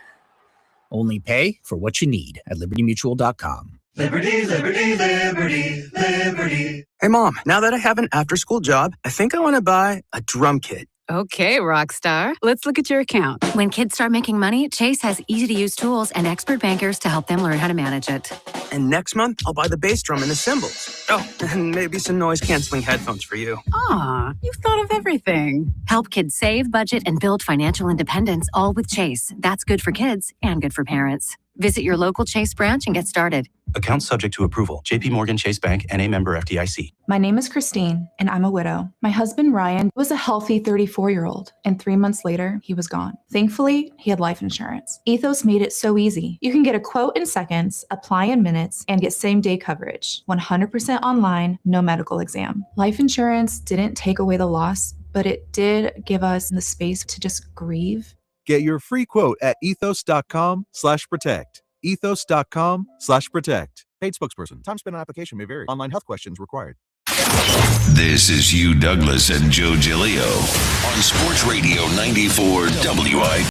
Only pay for what you need at libertymutual.com. Liberty, liberty, liberty, liberty. Hey, Mom, now that I have an after-school job, I think I want to buy a drum kit. Okay, rock star. Let's look at your account. When kids start making money, Chase has easy-to-use tools and expert bankers to help them learn how to manage it. And next month, I'll buy the bass drum and the cymbals. Oh, and maybe some noise-canceling headphones for you. Aw, you've thought of everything. Help kids save, budget, and build financial independence, all with Chase. That's good for kids and good for parents. Visit your local Chase branch and get started. Account subject to approval. JP Morgan Chase Bank, N.A. member FDIC. My name is Christine, and I'm a widow. My husband, Ryan, was a healthy 34-year-old, and 3 months later, he was gone. Thankfully, he had life insurance. Ethos made it so easy. You can get a quote in seconds, apply in minutes, and get same-day coverage. 100% online, no medical exam. Life insurance didn't take away the loss, but it did give us the space to just grieve. Get your free quote at ethos.com/protect. Ethos.com/protect. Paid spokesperson. Time spent on application may vary. Online health questions required. This is Hugh Douglas and Joe Giglio on Sports Radio 94 WI.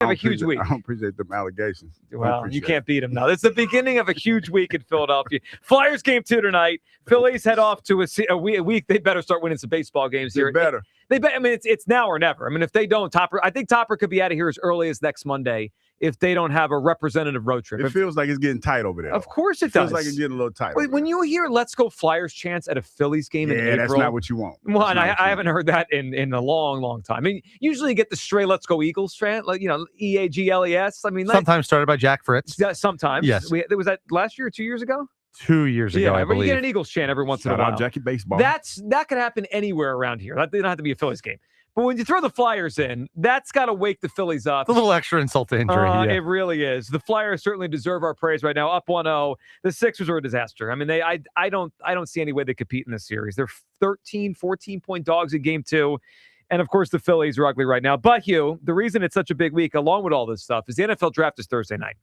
Have a huge week. I don't appreciate them allegations. Well, you can't beat them now. It's the beginning of a huge week in Philadelphia. Flyers game 2 tonight. Phillies head off to a week. They better start winning some baseball games here. Better. it's now or never. I mean, if they don't, I think Topper could be out of here as early as next Monday if they don't have a representative road trip. It feels like it's getting tight over there. Of course it feels does. like it's getting a little tight. When you hear "Let's Go Flyers" chants at a Phillies game in April, that's not what you want. Well, and I haven't heard that in a long, long time. I mean, usually you get the stray "Let's Go Eagles" chant, like EAGLES. I mean, sometimes started by Jack Fritz. Yeah, sometimes. Yes. Was that last year or 2 years ago? 2 years ago, I believe. You get an Eagles chant every once in a while. Shout out Jackie Baseball. That could happen anywhere around here. That doesn't have to be a Phillies game. But when you throw the Flyers in, that's got to wake the Phillies up. It's a little extra insult to injury. It really is. The Flyers certainly deserve our praise right now. Up 1-0. The Sixers are a disaster. I mean, I don't see any way they compete in this series. They're 13, 14-point dogs in game 2. And, of course, the Phillies are ugly right now. But, Hugh, the reason it's such a big week, along with all this stuff, is the NFL draft is Thursday night.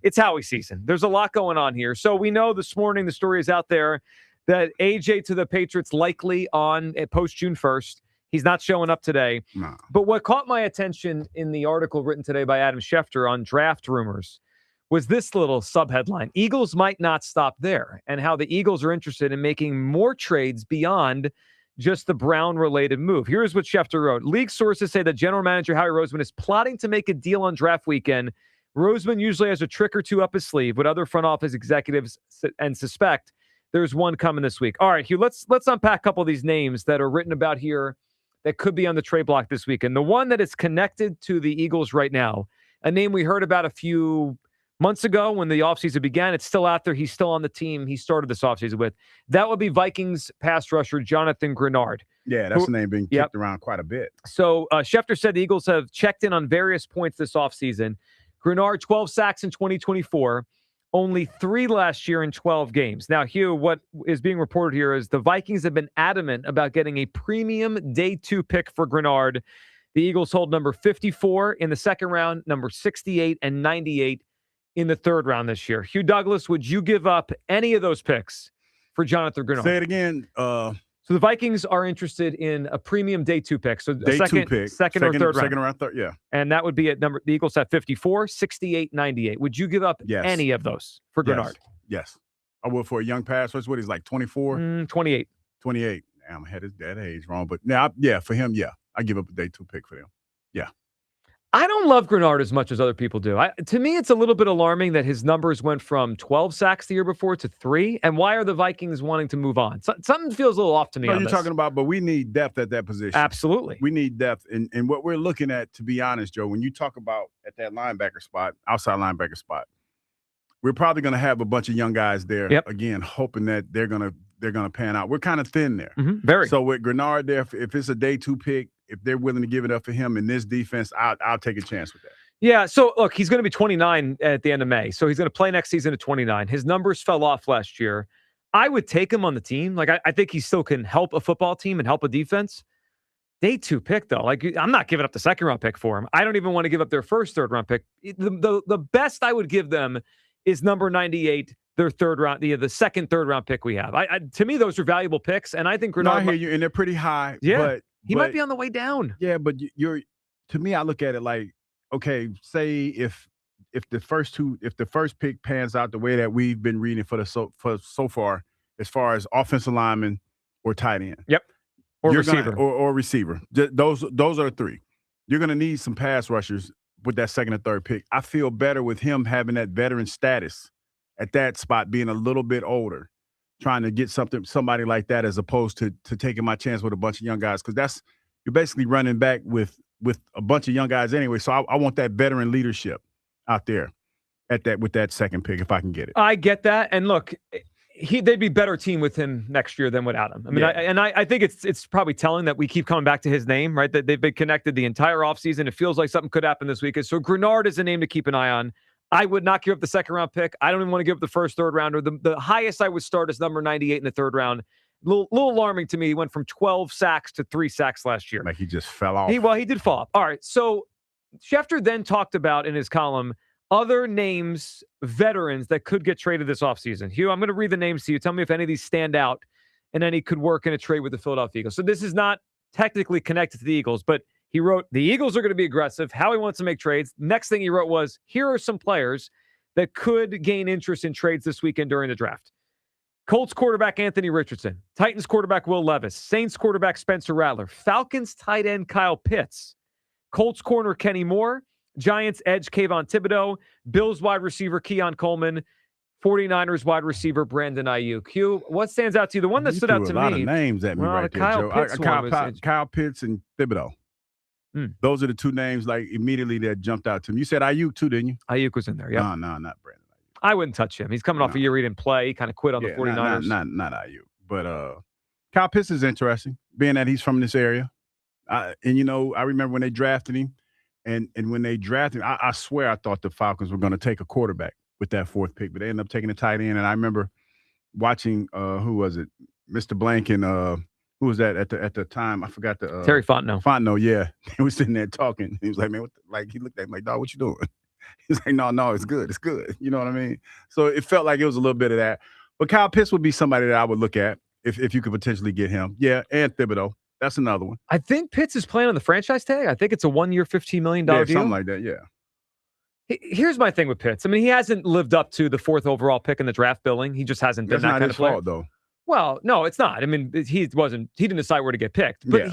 It's Howie season. There's a lot going on here. So we know this morning the story is out there that AJ to the Patriots likely on post-June 1st. He's not showing up today. No. But what caught my attention in the article written today by Adam Schefter on draft rumors was this little subheadline: Eagles might not stop there, and how the Eagles are interested in making more trades beyond just the Brown-related move. Here's what Schefter wrote. League sources say that general manager Howie Roseman is plotting to make a deal on draft weekend. Roseman usually has a trick or two up his sleeve, but other front office executives and suspect there's one coming this week. All right, Hugh, let's unpack a couple of these names that are written about here that could be on the trade block this weekend. The one that is connected to the Eagles right now, a name we heard about a few months ago when the offseason began. It's still out there. He's still on the team he started this offseason with. That would be Vikings pass rusher Jonathan Grenard. Yeah, that's a name being kicked around quite a bit. So Schefter said the Eagles have checked in on various points this offseason. Grenard, 12 sacks in 2024. Only 3 last year in 12 games. Now, Hugh, what is being reported here is the Vikings have been adamant about getting a premium day 2 pick for Grenard. The Eagles hold number 54 in the second round, number 68 and 98 in the third round this year. Hugh Douglas, would you give up any of those picks for Jonathan Grenard? Say it again. So the Vikings are interested in a premium day 2 pick. So day second, 2 pick. Second or third round. Second round, third, yeah. And that would be at number, the Eagles have 54, 68, 98. Would you give up any of those for Grenard? Yes. I would for a young pass rusher. What, he's like 24? 28. 28. Damn, I had his dad age wrong. But now, for him, I give up a day 2 pick for him. Yeah. I don't love Grenard as much as other people do. To me, it's a little bit alarming that his numbers went from 12 sacks the year before to 3. And why are the Vikings wanting to move on? Something feels a little off to me. No, you're talking about, but we need depth at that position. Absolutely. We need depth. And what we're looking at, to be honest, Joe, when you talk about at that linebacker spot, outside linebacker spot, we're probably going to have a bunch of young guys there, again, hoping that they're going to pan out. We're kind of thin there. Very. So with Grenard there, if it's a day 2 pick, if they're willing to give it up for him in this defense, I'll take a chance with that. Yeah, so look, he's going to be 29 at the end of May. So he's going to play next season at 29. His numbers fell off last year. I would take him on the team. Like, I think he still can help a football team and help a defense. Day 2 pick, though. Like, I'm not giving up the second round pick for him. I don't even want to give up their first third round pick. The best I would give them is number 98, their third round, the second third round pick we have. To me, those are valuable picks, and I think Grenard. I hear you, and they're pretty high. Yeah, but he might be on the way down. Yeah, but to me, I look at it like, okay, say if the first pick pans out the way that we've been reading for so far, as far as offensive lineman or tight end. Yep. Or receiver. Or receiver. Those are 3. You're going to need some pass rushers with that second or third pick. I feel better with him having that veteran status at that spot, being a little bit older, trying to get somebody like that, as opposed to taking my chance with a bunch of young guys, because you're basically running back with a bunch of young guys anyway. So I want that veteran leadership out there with that second pick if I can get it. I get that, and look, they'd be better team with him next year than without him. I mean, I think it's probably telling that we keep coming back to his name, right? That they've been connected the entire offseason. It feels like something could happen this weekend. So Grenard is a name to keep an eye on. I would not give up the second round pick. I don't even want to give up the first, third rounder. The highest I would start is number 98 in the third round. Little alarming to me. He went from 12 sacks to 3 sacks last year. Like he just fell off. He did fall off. All right. So Schefter then talked about in his column other names, veterans that could get traded this offseason. Hugh, I'm going to read the names to you. Tell me if any of these stand out and any could work in a trade with the Philadelphia Eagles. So this is not technically connected to the Eagles, but he wrote, the Eagles are going to be aggressive. Howie wants to make trades. Next thing he wrote was, here are some players that could gain interest in trades this weekend during the draft. Colts quarterback Anthony Richardson. Titans quarterback Will Levis. Saints quarterback Spencer Rattler. Falcons tight end Kyle Pitts. Colts corner Kenny Moore. Giants edge Kayvon Thibodeau. Bills wide receiver Keon Coleman. 49ers wide receiver Brandon Ayuk. Hugh, what stands out to you? The one that stood out to me. A lot of names at me right there, Joe. Kyle Pitts and Thibodeau. Those are the two names like immediately that jumped out to me. You said Ayuk too, didn't you? Ayuk was in there, yeah. No, not Brandon. I wouldn't touch him. He's coming off a year he didn't play. He kind of quit on the 49ers. Not Ayuk. But Kyle Pitts is interesting, being that he's from this area. And, I remember when they drafted him, and when they drafted him, I swear I thought the Falcons were going to take a quarterback with that fourth pick, but they ended up taking a tight end. And I remember watching, who was it? Mr. Blank and who was that at the time? I forgot the Terry Fontenot. Fontenot, yeah. He was sitting there talking. He was like, man, he looked at me like, dog, what you doing? He's like, no, it's good. It's good. You know what I mean? So it felt like it was a little bit of that. But Kyle Pitts would be somebody that I would look at if you could potentially get him. Yeah, and Thibodeau. That's another one. I think Pitts is playing on the franchise tag. I think it's a 1-year, $15 million deal. Something like that, yeah. Here's my thing with Pitts. I mean, he hasn't lived up to the 4th overall pick in the draft billing. He just hasn't been that kind of player. Fault, though. Well, no, it's not. I mean, he didn't decide where to get picked. But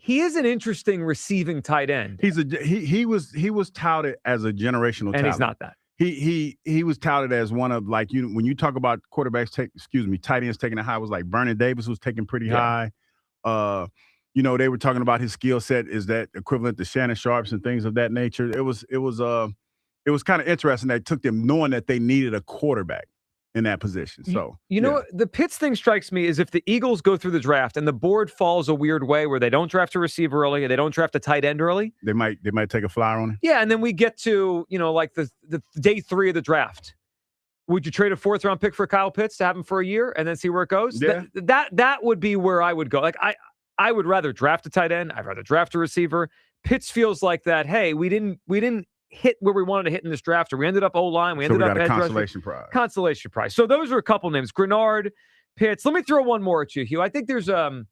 he is an interesting receiving tight end. He was touted as a generational talent. And he's not that. He was touted as one of, like, when you talk about quarterbacks tight ends taking it high, was like Vernon Davis was taking pretty high. They were talking about his skill set is that equivalent to Shannon Sharps and things of that nature. It was kind of interesting that it took them knowing that they needed a quarterback in that position. So know, the Pitts thing strikes me is if the Eagles go through the draft and the board falls a weird way where they don't draft a receiver early and they don't draft a tight end early, they might take a flyer on him. Yeah, and then we get to like the day 3 of the draft. Would you trade a 4th round pick for Kyle Pitts to have him for a year and then see where it goes? Yeah. That would be where I would go. Like I would rather draft a tight end. I'd rather draft a receiver. Pitts feels like that. Hey, we didn't hit where we wanted to hit in this draft, or we ended up O-line. We ended up a consolation prize. Consolation prize. So those are a couple names: Grenard, Pitts. Let me throw one more at you, Hugh. I think there's I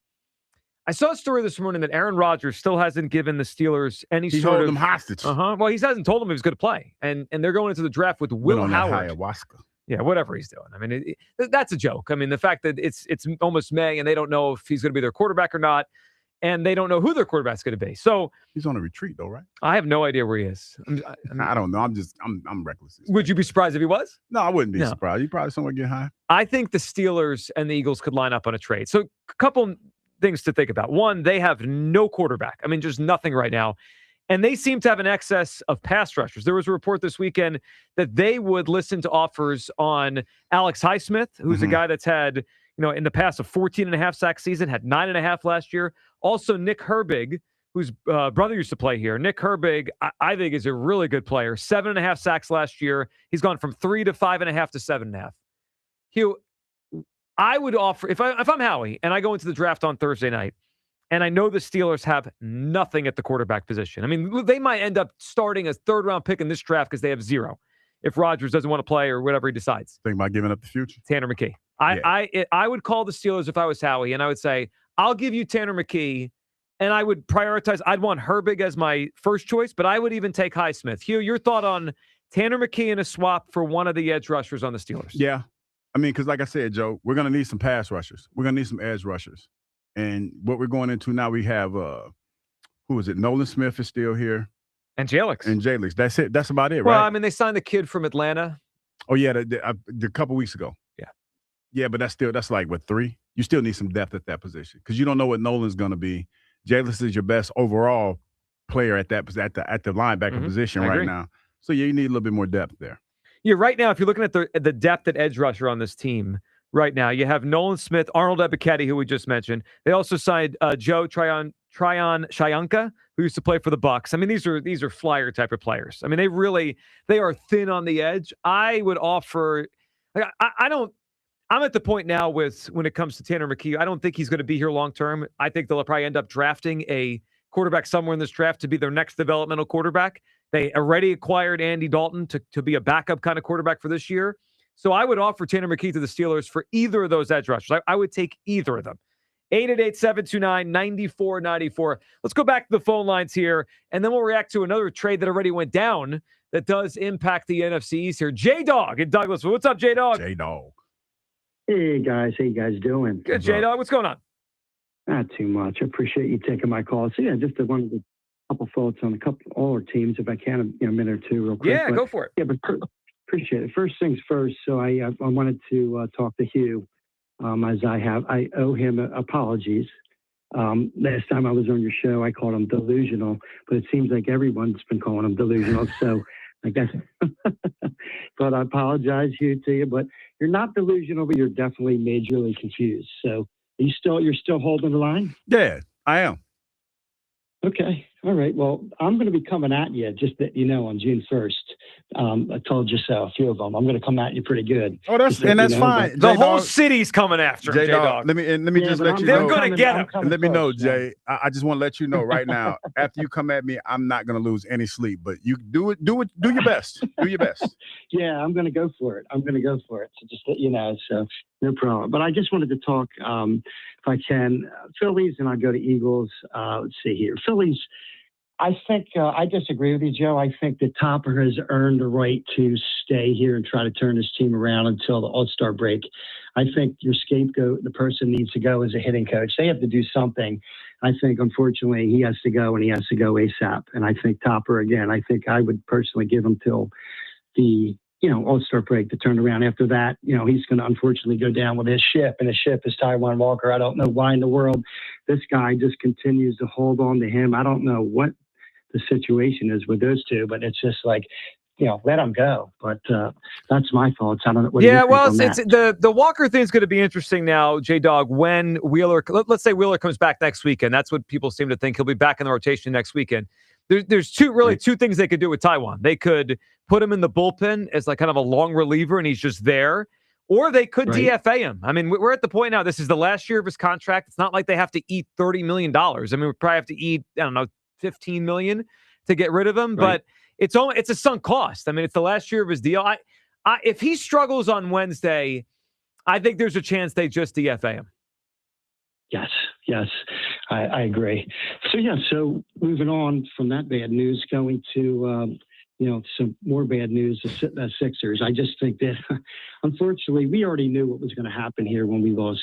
saw a story this morning that Aaron Rodgers still hasn't given the Steelers any he sort of them hostage. Well, he hasn't told them he was going to play, and they're going into the draft with Will Howard. Ayahuasca. Yeah, whatever he's doing. I mean, that's a joke. I mean, the fact that it's almost May and they don't know if he's going to be their quarterback or not, and they don't know who their quarterback's going to be. So he's on a retreat, though, right? I have no idea where he is. I don't know. I'm reckless. Would you be surprised if he was? No, I wouldn't be surprised. He's probably somewhere getting high. I think the Steelers and the Eagles could line up on a trade. So a couple things to think about. One, they have no quarterback. I mean, just nothing right now. And they seem to have an excess of pass rushers. There was a report this weekend that they would listen to offers on Alex Highsmith, who's a guy that's had, in the past, a 14.5 sack season, had 9.5 last year. Also, Nick Herbig, whose brother used to play here. Nick Herbig, I think, is a really good player. 7.5 sacks last year. He's gone from 3 to 5.5 to 7.5. Hugh, I would offer, if I'm Howie and I go into the draft on Thursday night, and I know the Steelers have nothing at the quarterback position. I mean, they might end up starting a 3rd-round pick in this draft because they have 0 if Rodgers doesn't want to play or whatever he decides. Think about giving up the future. Tanner McKee. I would call the Steelers if I was Howie, and I would say, I'll give you Tanner McKee, and I would prioritize. I'd want Herbig as my first choice, but I would even take Highsmith. Hugh, your thought on Tanner McKee in a swap for one of the edge rushers on the Steelers? Yeah. I mean, because like I said, Joe, we're going to need some pass rushers. We're going to need some edge rushers. And what we're going into now, we have, who is it? Nolan Smith is still here. And Jalix. That's it. That's about it, right? Well, I mean, they signed the kid from Atlanta. Oh, yeah, the couple weeks ago. Yeah. Yeah, but that's like, 3? You still need some depth at that position because you don't know what Nolan's going to be. Jalix is your best overall player at the linebacker position right now. So, yeah, you need a little bit more depth there. Yeah, right now, if you're looking at the depth at edge rusher on this team, right now, you have Nolan Smith, Arnold Ebiketie, who we just mentioned. They also signed Joe Tryon Shayanka, who used to play for the Bucs. I mean, these are flyer type of players. I mean, they are thin on the edge. I would offer. I'm at the point now when it comes to Tanner McKee. I don't think he's going to be here long term. I think they'll probably end up drafting a quarterback somewhere in this draft to be their next developmental quarterback. They already acquired Andy Dalton to be a backup kind of quarterback for this year. So I would offer Tanner McKee to the Steelers for either of those edge rushers. I would take either of them. 888-729-9494. Let's go back to the phone lines here, and then we'll react to another trade that already went down that does impact the NFC East here. J-Dog in Douglas. What's up, J-Dog? J-Dog. Hey guys, how you guys doing? Good, J-Dog. What's going on? Not too much. I appreciate you taking my call. So yeah, just wanted a couple thoughts on all our teams, if I can, a minute or two, real quick. Yeah, go for it. Yeah, but appreciate it. First things first. So I wanted to talk to Hugh, as I owe him apologies. Last time I was on your show, I called him delusional, but it seems like everyone's been calling him delusional. So I guess, but I apologize to you, but you're not delusional, but you're definitely majorly confused. So you're still holding the line? Yeah, I am. Okay. All right. Well, I'm going to be coming at you, just that you know, on June 1st. I told you so, a few of them. I'm going to come at you pretty good. Oh, that's fine. The whole city's coming after him, J-Dog. Let me just let you They're know. They're going to get him. Let me know, Jay. I just want to let you know right now. After you come at me, I'm not going to lose any sleep. But you do your best. Do your best. Yeah, I'm going to go for it. So just let you know. So no problem. But I just wanted to talk, if I can, Phillies, and I'll go to Eagles. Let's see here. Phillies. I think I disagree with you, Joe. I think that Topper has earned the right to stay here and try to turn his team around until the All-Star break. I think your scapegoat, the person needs to go as a hitting coach. They have to do something. I think, unfortunately, he has to go, and he has to go ASAP. And I think Topper, again, I think I would personally give him till the All-Star break to turn around. After that, he's going to unfortunately go down with his ship, and his ship is Taiwan Walker. I don't know why in the world this guy just continues to hold on to him. I don't know what the situation is with those two, but it's just like, let them go. But that's my thoughts. I don't know. What do you think on that? The Walker thing is going to be interesting now, J-Dog, when Wheeler, let's say Wheeler comes back next weekend. That's what people seem to think. He'll be back in the rotation next weekend. There's two things they could do with Taiwan. They could put him in the bullpen as like kind of a long reliever and he's just there, or they could DFA him. I mean, we're at the point now, this is the last year of his contract. It's not like they have to eat $30 million. I mean, we probably have to eat, I don't know, $15 million to get rid of him, but it's a sunk cost. I mean, it's the last year of his deal. If he struggles on Wednesday, I think there's a chance they just DFA him. Yes, I agree. So moving on from that bad news, going to some more bad news, the Sixers. I just think that, unfortunately, we already knew what was going to happen here when we lost,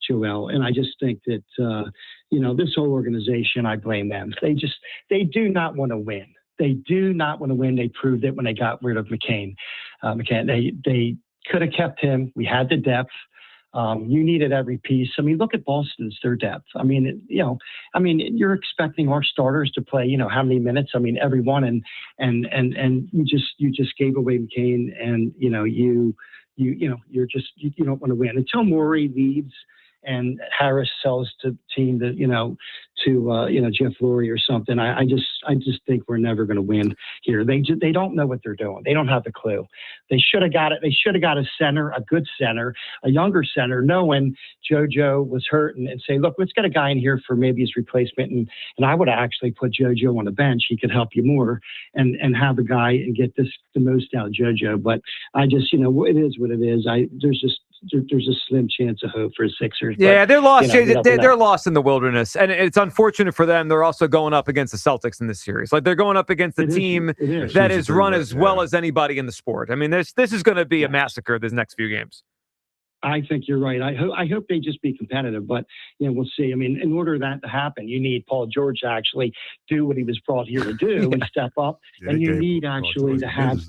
Joel. And I just think that, this whole organization, I blame them. They do not want to win. They do not want to win. They proved it when they got rid of McCann. They could have kept him. We had the depth. You needed every piece. I mean, look at Boston's, their depth. I mean, you're expecting our starters to play, how many minutes? I mean, everyone, and you just gave away McCain, and you don't want to win until Morey leaves and Harris sells to team that Jeff Lurie or something. I just think we're never going to win here. They don't know what they're doing. They don't have the clue. They should have got it. They should have got a center, a good center, a younger center, knowing JoJo was hurt, and say, look, let's get a guy in here for maybe his replacement. And I would have actually put JoJo on the bench. He could help you more and have a guy and get the most out of JoJo. But I just, it is what it is. There's a slim chance of hope for the Sixers. Yeah, but, they're lost. They're lost in the wilderness, and it's unfortunate for them. They're also going up against the Celtics in this series. Like, they're going up against a team that is run as well as anybody in the sport. I mean, this is going to be a massacre these next few games. I think you're right. I hope they just be competitive, but we'll see. I mean, in order for that to happen, you need Paul George to actually do what he was brought here to do and step up, and you need actually to have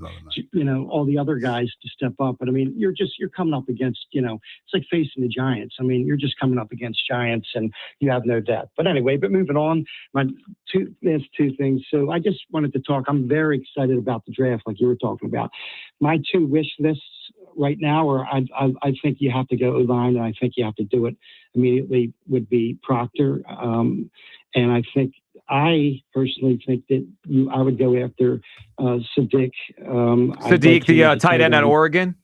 all the other guys to step up. But I mean, you're coming up against it's like facing the Giants. I mean, you're just coming up against giants, and you have no depth. But anyway, moving on, there's two things. So I just wanted to talk. I'm very excited about the draft, like you were talking about. My two wish lists right now, or I think you have to go O-line, and I think you have to do it immediately, would be Proctor. And I personally think that I would go after Sadiq. Sadiq, the tight end at Oregon?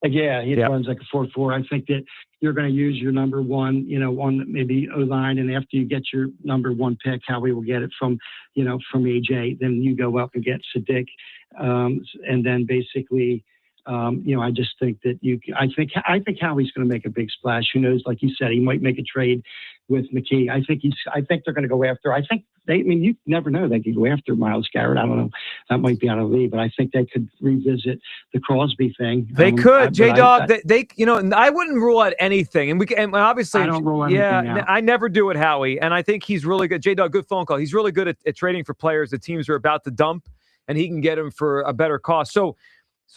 Yeah, he runs like a 4.4. I think that you're going to use your number one, on maybe O-line, and after you get your number one pick, how we will get it from AJ, then you go up and get Sadiq. And then basically, I just think that I think Howie's going to make a big splash. Who knows? Like you said, he might make a trade with McKee. I think they're going to go after. You never know. They could go after Myles Garrett. I don't know. That might be out of league, but I think they could revisit the Crosby thing. They could, J-Dog. I wouldn't rule out anything. And obviously, I don't rule anything out. I never do it, Howie. And I think he's really good. J-Dog, good phone call. He's really good at trading for players that teams are about to dump, and he can get them for a better cost. So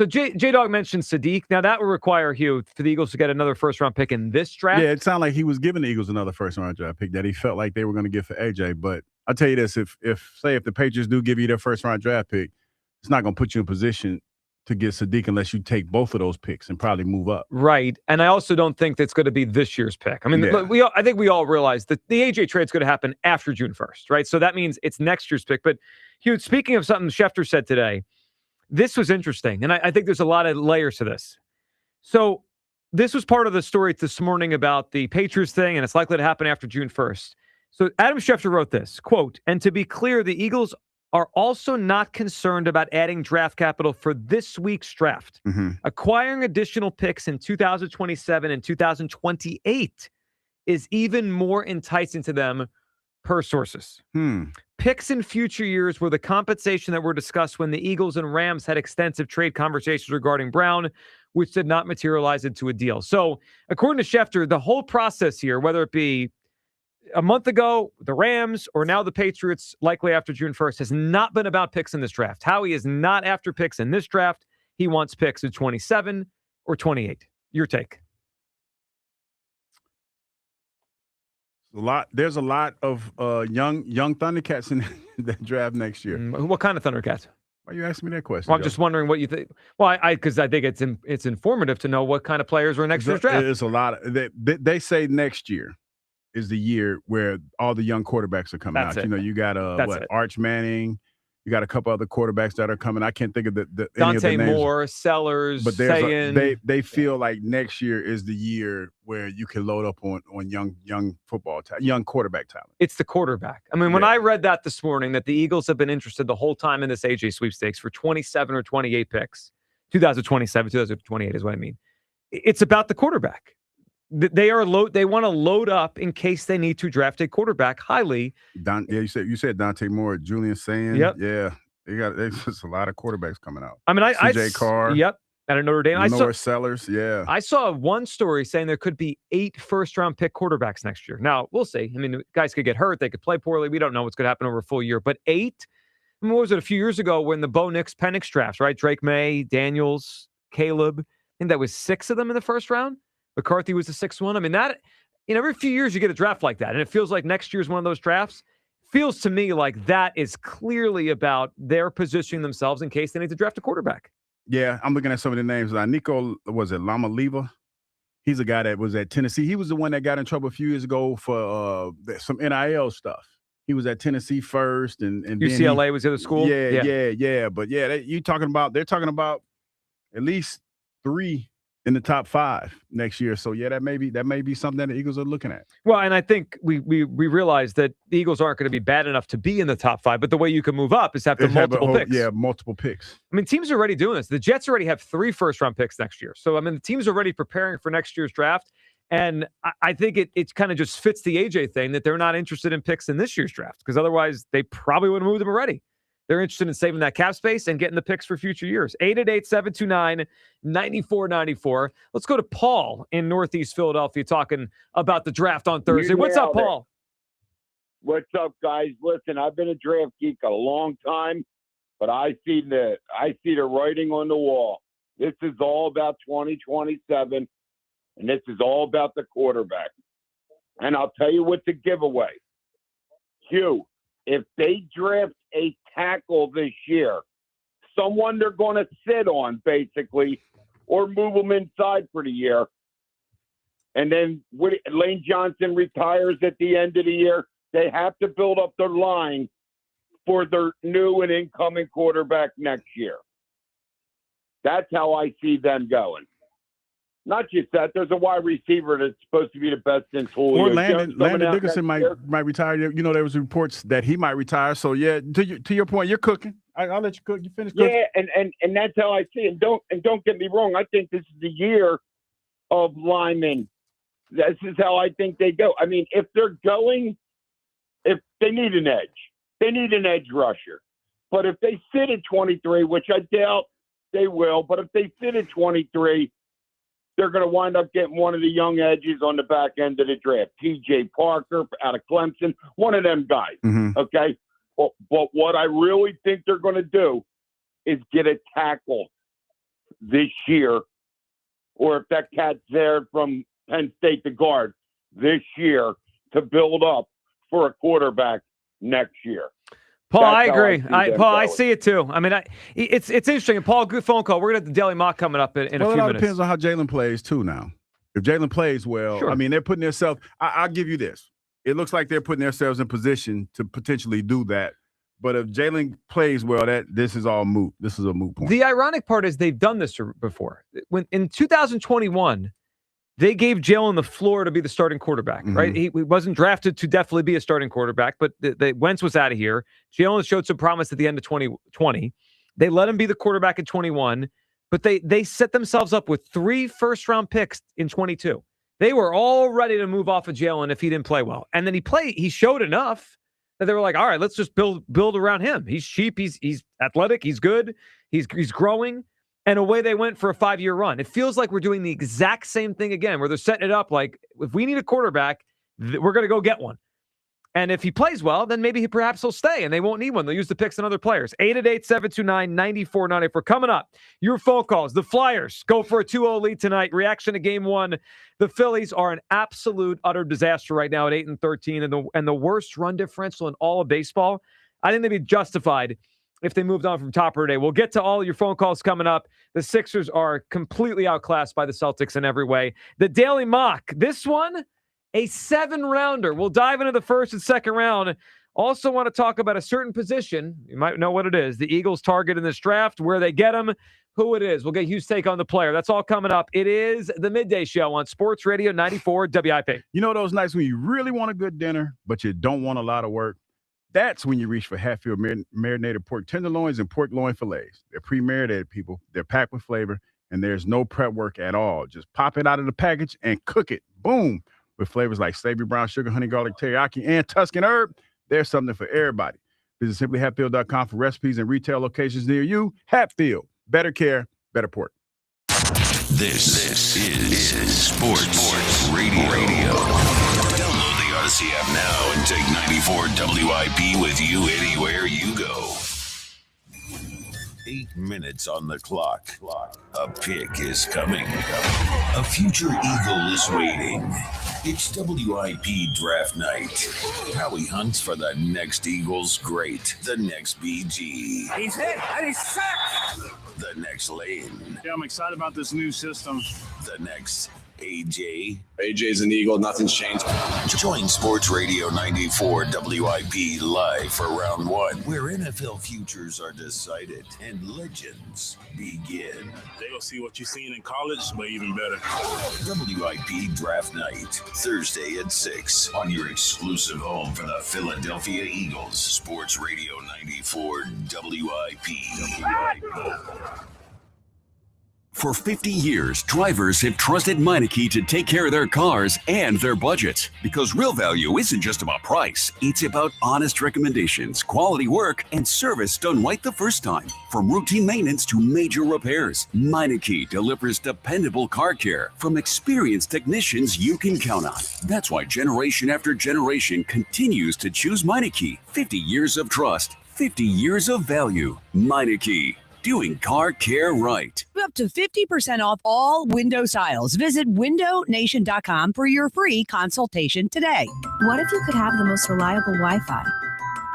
J-Dog mentioned Sadiq. Now, that would require, Hugh, for the Eagles to get another first-round pick in this draft. Yeah, it sounded like he was giving the Eagles another first-round draft pick that he felt like they were going to give for AJ. But I'll tell you this, if the Patriots do give you their first-round draft pick, it's not going to put you in position to get Sadiq unless you take both of those picks and probably move up. Right. And I also don't think that's going to be this year's pick. I mean, I think we all realize that the AJ trade is going to happen after June 1st, right? So that means it's next year's pick. But, Hugh, speaking of something Schefter said today, this was interesting, and I think there's a lot of layers to this. So this was part of the story this morning about the Patriots thing, and it's likely to happen after June 1st. So Adam Schefter wrote this, quote, "And to be clear, the Eagles are also not concerned about adding draft capital for this week's draft. Mm-hmm. Acquiring additional picks in 2027 and 2028 is even more enticing to them, per sources. Picks in future years were the compensation that were discussed when the Eagles and Rams had extensive trade conversations regarding Brown, which did not materialize into a deal." So, according to Schefter, the whole process here, whether it be a month ago, the Rams, or now the Patriots, likely after June 1st, has not been about picks in this draft. Howie is not after picks in this draft. He wants picks in 27 or 28. Your take? There's a lot of young Thundercats in that draft next year. What kind of Thundercats? Why are you asking me that question? Well, I'm just wondering what you think. Well, because I think it's informative to know what kind of players are next year's draft. It's a lot. They say next year is the year where all the young quarterbacks are coming out. You got Arch Manning. You got a couple other quarterbacks that are coming. I can't think of any of the names. Moore, Sellers, but they feel like next year is the year where you can load up on young football talent, young quarterback talent. It's the quarterback. I mean, when I read that this morning, that the Eagles have been interested the whole time in this AJ sweepstakes for 27 or 28 picks, 2027, 2028 is what I mean. It's about the quarterback. They want to load up in case they need to draft a quarterback highly. You said Dante Moore, Julian Sand. Yep. Yeah, there's just a lot of quarterbacks coming out. I mean, CJ Carr. Yep. At Notre Dame. Sellers. Yeah. I saw one story saying there could be 8 first-round pick quarterbacks next year. Now, we'll see. I mean, guys could get hurt. They could play poorly. We don't know what's going to happen over a full year. But 8? I mean, what was it a few years ago when the Bo Nix, Penix drafts, right? Drake May, Daniels, Caleb. I think that was 6 of them in the first round. McCarthy was the 6th one. I mean, every few years you get a draft like that, and it feels like next year's one of those drafts. Feels to me like that is clearly about their positioning themselves in case they need to draft a quarterback. Yeah, I'm looking at some of the names. Nico, Lamaleva? He's a guy that was at Tennessee. He was the one that got in trouble a few years ago for some NIL stuff. He was at Tennessee first, and UCLA was the other school. Yeah. But they're talking about at least 3 in the top 5 next year. So that may be something that the Eagles are looking at. Well, and I think we realize that the Eagles aren't going to be bad enough to be in the top 5, but the way you can move up is have multiple picks. Yeah, multiple picks. I mean, teams are already doing this. The Jets already have 3 first-round picks next year. So, I mean, the teams are already preparing for next year's draft. And I think it kind of just fits the AJ thing that they're not interested in picks in this year's draft, because otherwise they probably would have moved them already. They're interested in saving that cap space and getting the picks for future years. 888-729-9494. Let's go to Paul in Northeast Philadelphia talking about the draft on Thursday. What's up, Paul? What's up, guys? Listen, I've been a draft geek a long time, but I see the writing on the wall. This is all about 2027, and this is all about the quarterback. And I'll tell you what's a giveaway. Hugh, if they draft a tackle this year, someone they're going to sit on, basically, or move them inside for the year, and then Lane Johnson retires at the end of the year, they have to build up their line for their new and incoming quarterback next year. That's how I see them going. Not just that, there's a wide receiver that's supposed to be the best in tool. Or Landon Dickerson might retire. You know, there was reports that he might retire. So, yeah, to your point, you're cooking. I'll let you cook. You finish. Yeah, and that's how I see it. Don't get me wrong. I think this is the year of linemen. This is how I think they go. I mean, if they need an edge, they need an edge rusher. But if they sit at 23, which I doubt they will, but if they sit at 23, they're going to wind up getting one of the young edges on the back end of the draft. TJ Parker out of Clemson, one of them guys. Mm-hmm. Okay. But what I really think they're going to do is get a tackle this year, or if that cat's there from Penn State, the guard, this year to build up for a quarterback next year. Paul, I agree. I see it too. I mean, it's interesting. And Paul, good phone call. We're going to have the Daily Mock coming up in a few minutes. Well, it depends on how Jalen plays too now. If Jalen plays well, sure. I mean, they're putting themselves – I'll give you this. It looks like they're putting themselves in position to potentially do that. But if Jalen plays well, this is all moot. This is a moot point. The ironic part is they've done this before. When in 2021 – they gave Jalen the floor to be the starting quarterback, right? He wasn't drafted to definitely be a starting quarterback, but Wentz was out of here. Jalen showed some promise at the end of 2020. They let him be the quarterback in 21, but they set themselves up with 3 first-round picks in 22. They were all ready to move off of Jalen if he didn't play well. And then he showed enough that they were like, all right, let's just build around him. He's cheap, he's athletic, he's good, he's growing. And away they went for a 5-year run. It feels like we're doing the exact same thing again, where they're setting it up like, if we need a quarterback, we're going to go get one. And if he plays well, then maybe perhaps he'll stay, and they won't need one. They'll use the picks on other players. 888-729-9494. Coming up, your phone calls. The Flyers go for a 2-0 lead tonight. Reaction to Game 1. The Phillies are an absolute, utter disaster right now at 8-13, and the worst run differential in all of baseball. I think they'd be justified if they moved on from topper today. We'll get to all your phone calls coming up. The Sixers are completely outclassed by the Celtics in every way. The Daily Mock, this one, a 7-rounder. We'll dive into the first and second round. Also want to talk about a certain position. You might know what it is. The Eagles target in this draft, where they get them, who it is. We'll get Hugh's take on the player. That's all coming up. It is the Midday Show on Sports Radio 94 WIP. You know those nights when you really want a good dinner, but you don't want a lot of work? That's when you reach for Hatfield marinated pork tenderloins and pork loin fillets. They're pre-marinated, people. They're packed with flavor, and there's no prep work at all. Just pop it out of the package and cook it. Boom. With flavors like savory brown sugar, honey garlic teriyaki, and Tuscan herb, there's something for everybody. Visit simplyhatfield.com for recipes and retail locations near you. Hatfield. Better care, better pork. This is Sports Radio. Download the Odyssey app now and take 94 WIP with you anywhere you go. 8 minutes on the clock. A pick is coming. A future Eagle is waiting. It's WIP draft night. Howie hunts for the next Eagles great, the next BG. He's hit and he's sacked. The next Lane. Yeah, I'm excited about this new system. The next AJ. AJ's an Eagle. Nothing's changed. Join Sports Radio 94 WIP live for round 1, where NFL futures are decided and legends begin. They will see what you've seen in college, but even better. WIP Draft Night, Thursday at 6 on your exclusive home for the Philadelphia Eagles. Sports Radio 94 WIP. For 50 years, drivers have trusted Meineke to take care of their cars and their budgets. Because real value isn't just about price. It's about honest recommendations, quality work, and service done right the first time. From routine maintenance to major repairs, Meineke delivers dependable car care from experienced technicians you can count on. That's why generation after generation continues to choose Meineke. 50 years of trust, 50 years of value. Meineke. Doing car care right. Up to 50% off all window styles. Visit windownation.com for your free consultation today. What if you could have the most reliable Wi-Fi?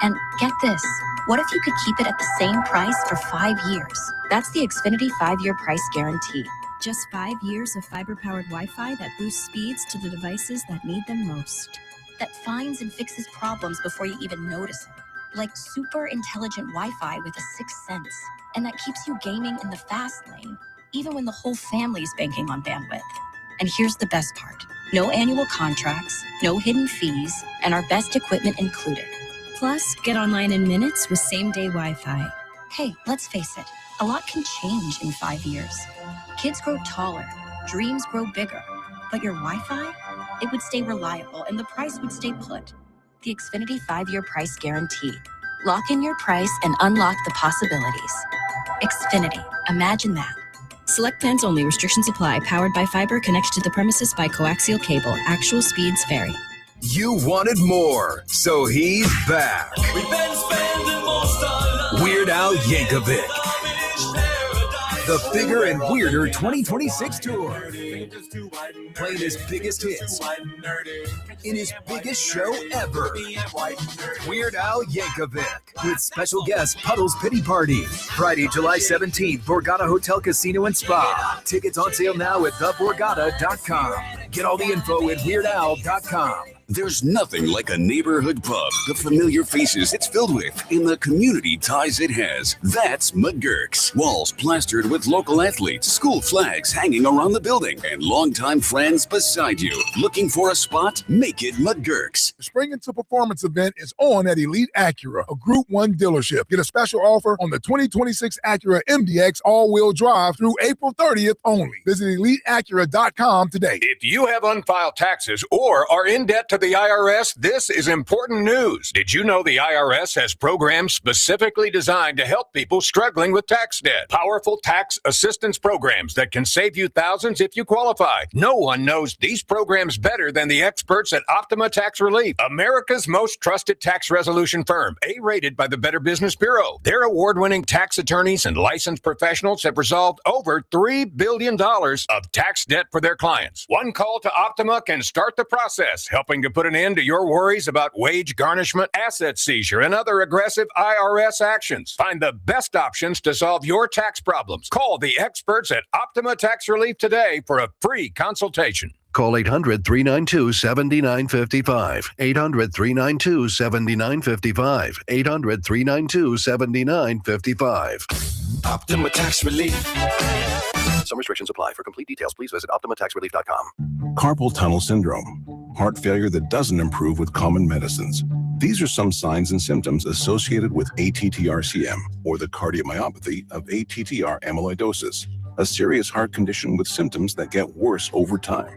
And get this, what if you could keep it at the same price for 5 years? That's the Xfinity 5-year price guarantee. Just 5 years of fiber-powered Wi-Fi that boosts speeds to the devices that need them most. That finds and fixes problems before you even notice them. Like super intelligent Wi-Fi with a sixth sense. And that keeps you gaming in the fast lane, even when the whole family's banking on bandwidth. And here's the best part. No annual contracts, no hidden fees, and our best equipment included. Plus, get online in minutes with same-day Wi-Fi. Hey, let's face it, a lot can change in 5 years. Kids grow taller, dreams grow bigger, but your Wi-Fi? It would stay reliable and the price would stay put. The Xfinity 5-year price guarantee. Lock in your price and unlock the possibilities. Xfinity, imagine that. Select plans only. Restrictions apply. Powered by fiber. Connected to the premises by coaxial cable. Actual speeds vary. You wanted more, so he's back. Weird Al Yankovic. The Bigger and Weirder 2026 tour. Playing his biggest hits in his biggest show ever. Weird Al Yankovic with special guest Puddle's Pity Party. Friday, July 17th, Borgata Hotel Casino and Spa. Tickets on sale now at theborgata.com. Get all the info at weirdal.com. There's nothing like a neighborhood pub, the familiar faces it's filled with, and the community ties it has. That's McGurk's. Walls plastered with local athletes, school flags hanging around the building, and longtime friends beside you. Looking for a spot? Make it McGurk's. The Spring into Performance event is on at Elite Acura, a Group 1 dealership. Get a special offer on the 2026 Acura MDX all-wheel drive through April 30th only. Visit EliteAcura.com today. If you have unfiled taxes or are in debt to the IRS, this is important news. Did you know the IRS has programs specifically designed to help people struggling with tax debt? Powerful tax assistance programs that can save you thousands if you qualify. No one knows these programs better than the experts at Optima Tax Relief, America's most trusted tax resolution firm, A-rated by the Better Business Bureau. Their award-winning tax attorneys and licensed professionals have resolved over $3 billion of tax debt for their clients. One call to Optima can start the process, helping to put an end to your worries about wage garnishment, asset seizure, and other aggressive IRS actions. Find the best options to solve your tax problems. Call the experts at Optima Tax Relief today for a free consultation. Call 800-392-7955. 800-392-7955. 800-392-7955. Optima Tax Relief. Some restrictions apply. For complete details, please visit OptimaTaxRelief.com. Carpal tunnel syndrome, heart failure that doesn't improve with common medicines. These are some signs and symptoms associated with ATTR-CM, or the cardiomyopathy of ATTR amyloidosis, a serious heart condition with symptoms that get worse over time.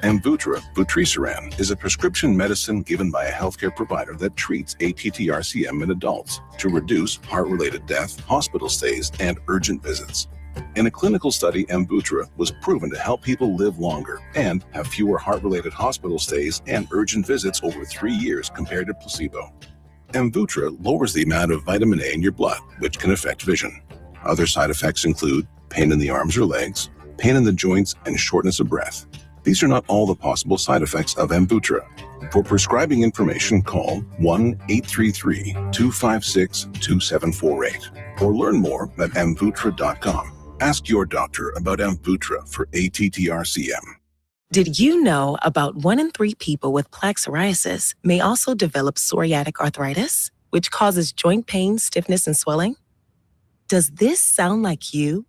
Amvuttra, vutrisiran, is a prescription medicine given by a healthcare provider that treats ATTR-CM in adults to reduce heart-related death, hospital stays, and urgent visits. In a clinical study, Amvuttra was proven to help people live longer and have fewer heart-related hospital stays and urgent visits over 3 years compared to placebo. Amvuttra lowers the amount of vitamin A in your blood, which can affect vision. Other side effects include pain in the arms or legs, pain in the joints, and shortness of breath. These are not all the possible side effects of Amvuttra. For prescribing information, call 1-833-256-2748 or learn more at amvuttra.com. Ask your doctor about Amvuttra for ATTR-CM. Did you know about 1 in 3 people with plaque psoriasis may also develop psoriatic arthritis, which causes joint pain, stiffness, and swelling? Does this sound like you?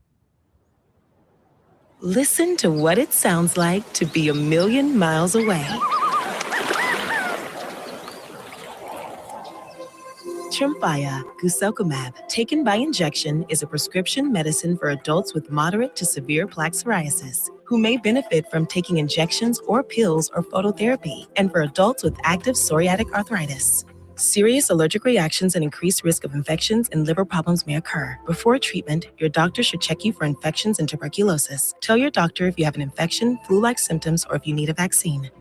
Listen to what it sounds like to be a million miles away. Tremfya guselkumab, taken by injection, is a prescription medicine for adults with moderate to severe plaque psoriasis who may benefit from taking injections or pills or phototherapy, and for adults with active psoriatic arthritis. Serious allergic reactions and increased risk of infections and liver problems may occur. Before treatment, your doctor should check you for infections and tuberculosis. Tell your doctor if you have an infection, flu-like symptoms, or if you need a vaccine.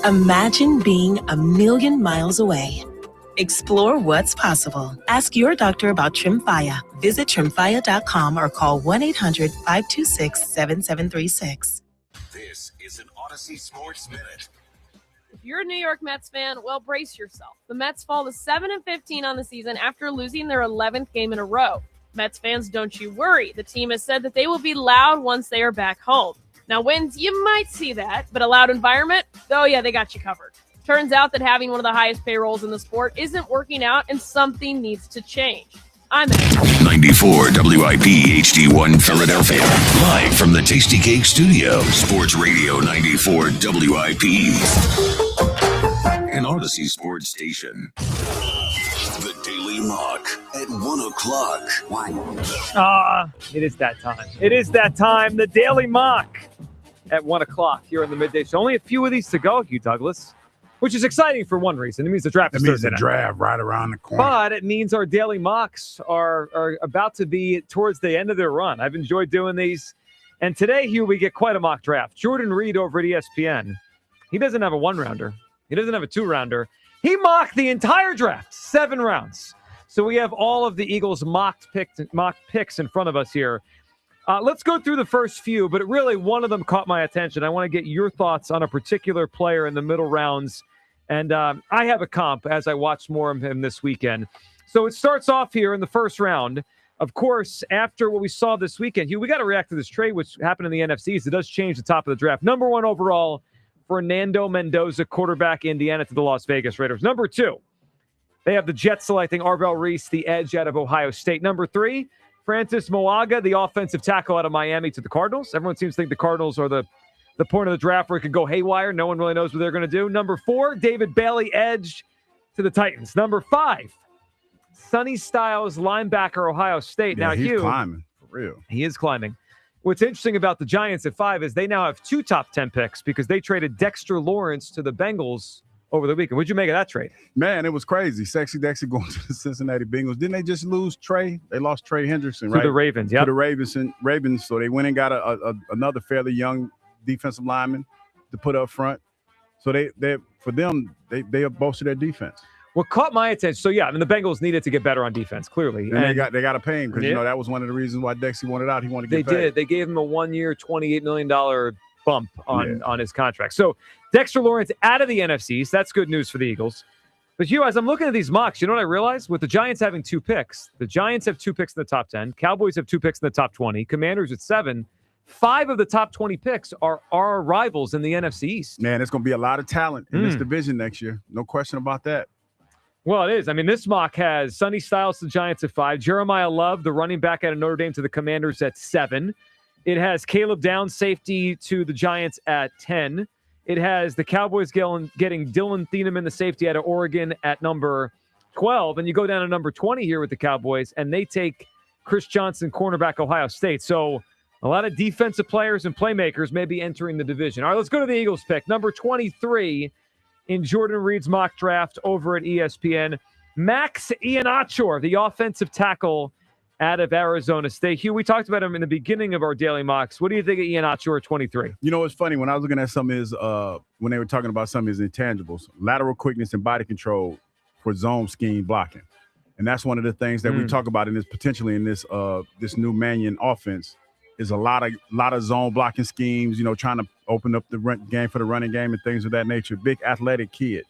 Imagine being a million miles away. Explore what's possible. Ask your doctor about Tremfya. Visit Tremfya.com or call 1-800-526-7736. This is an Odyssey Sports Minute. If you're a New York Mets fan, well, brace yourself. The Mets fall to 7-15 on the season after losing their 11th game in a row. Mets fans, don't you worry. The team has said that they will be loud once they are back home. Now, wins, you might see that, but a loud environment? Oh, yeah, they got you covered. Turns out that having one of the highest payrolls in the sport isn't working out, and something needs to change. I'm at 94 WIP HD1 Philadelphia. Live from the Tasty Cake Studio. Sports Radio 94 WIP. An Odyssey Sports Station. The Daily Mock at 1 o'clock. It is that time. It is that time. The Daily Mock at 1 o'clock here on the midday show. Only a few of these to go, Hugh Douglas, which is exciting for one reason. It means the draft is Thursday night. The draft right around the corner. But it means our daily mocks are about to be towards the end of their run. I've enjoyed doing these. And today, Hugh, we get quite a mock draft. Jordan Reed over at ESPN. He doesn't have a one-rounder. He doesn't have a two-rounder. He mocked the entire draft, 7 rounds. So we have all of the Eagles mock picks in front of us here. Let's go through the first few, but really one of them caught my attention. I want to get your thoughts on a particular player in the middle rounds. And I have a comp as I watched more of him this weekend. So it starts off here in the first round. Of course, after what we saw this weekend, Hugh, we got to react to this trade, which happened in the NFCs. It does change the top of the draft. Number 1 overall, Fernando Mendoza, quarterback, Indiana, to the Las Vegas Raiders. Number 2, they have the Jets selecting Arvell Reese, the edge out of Ohio State. Number 3, Francis Moaga, the offensive tackle out of Miami, to the Cardinals. Everyone seems to think the Cardinals are the point of the draft where it could go haywire. No one really knows what they're going to do. Number 4, David Bailey, edge, to the Titans. Number 5, Sonny Styles, linebacker, Ohio State. Yeah, now, he's Hugh, climbing, for real. He is climbing. What's interesting about the Giants at 5 is they now have 2 top 10 picks because they traded Dexter Lawrence to the Bengals over the weekend. What'd you make of that trade? Man, it was crazy. Sexy Dexter going to the Cincinnati Bengals. Didn't they just lose Trey? They lost Trey Hendrickson, right? To the Ravens, yeah. To the Ravens. So they went and got another fairly young defensive lineman to put up front. So they bolstered their defense. What caught my attention, so yeah, I mean, the Bengals needed to get better on defense, clearly. And they got to pay him because, that was one of the reasons why Dexter wanted out. He wanted to get paid. They did. They gave him a 1-year, $28 million bump on his contract. So Dexter Lawrence out of the NFCs. That's good news for the Eagles. But Hugh, as I'm looking at these mocks, you know what I realized? With the Giants having 2 picks, the Giants have 2 picks in the top 10. Cowboys have 2 picks in the top 20. Commanders at 7. 5 of the top 20 picks are our rivals in the NFC East. Man, there's going to be a lot of talent in this division next year. No question about that. Well, it is. I mean, this mock has Sonny Styles to the Giants at 5, Jeremiah Love, the running back out of Notre Dame, to the Commanders at 7. It has Caleb Downs, safety, to the Giants at 10. It has the Cowboys getting Dylan Thieneman, the safety out of Oregon, at number 12. And you go down to number 20 here with the Cowboys, and they take Chris Johnson, cornerback, Ohio State. So a lot of defensive players and playmakers may be entering the division. All right, let's go to the Eagles pick. Number 23 in Jordan Reed's mock draft over at ESPN, Max Iannaccio, the offensive tackle out of Arizona State. Hugh, we talked about him in the beginning of our daily mocks. What do you think of Iannaccio at 23? You know, it's funny. When I was looking at some of his, when they were talking about some of his intangibles, lateral quickness and body control for zone scheme blocking. And that's one of the things that we talk about in this, potentially in this new Mannion offense, is a lot of zone blocking schemes, trying to open up the game for the running game and things of that nature. Big athletic kid.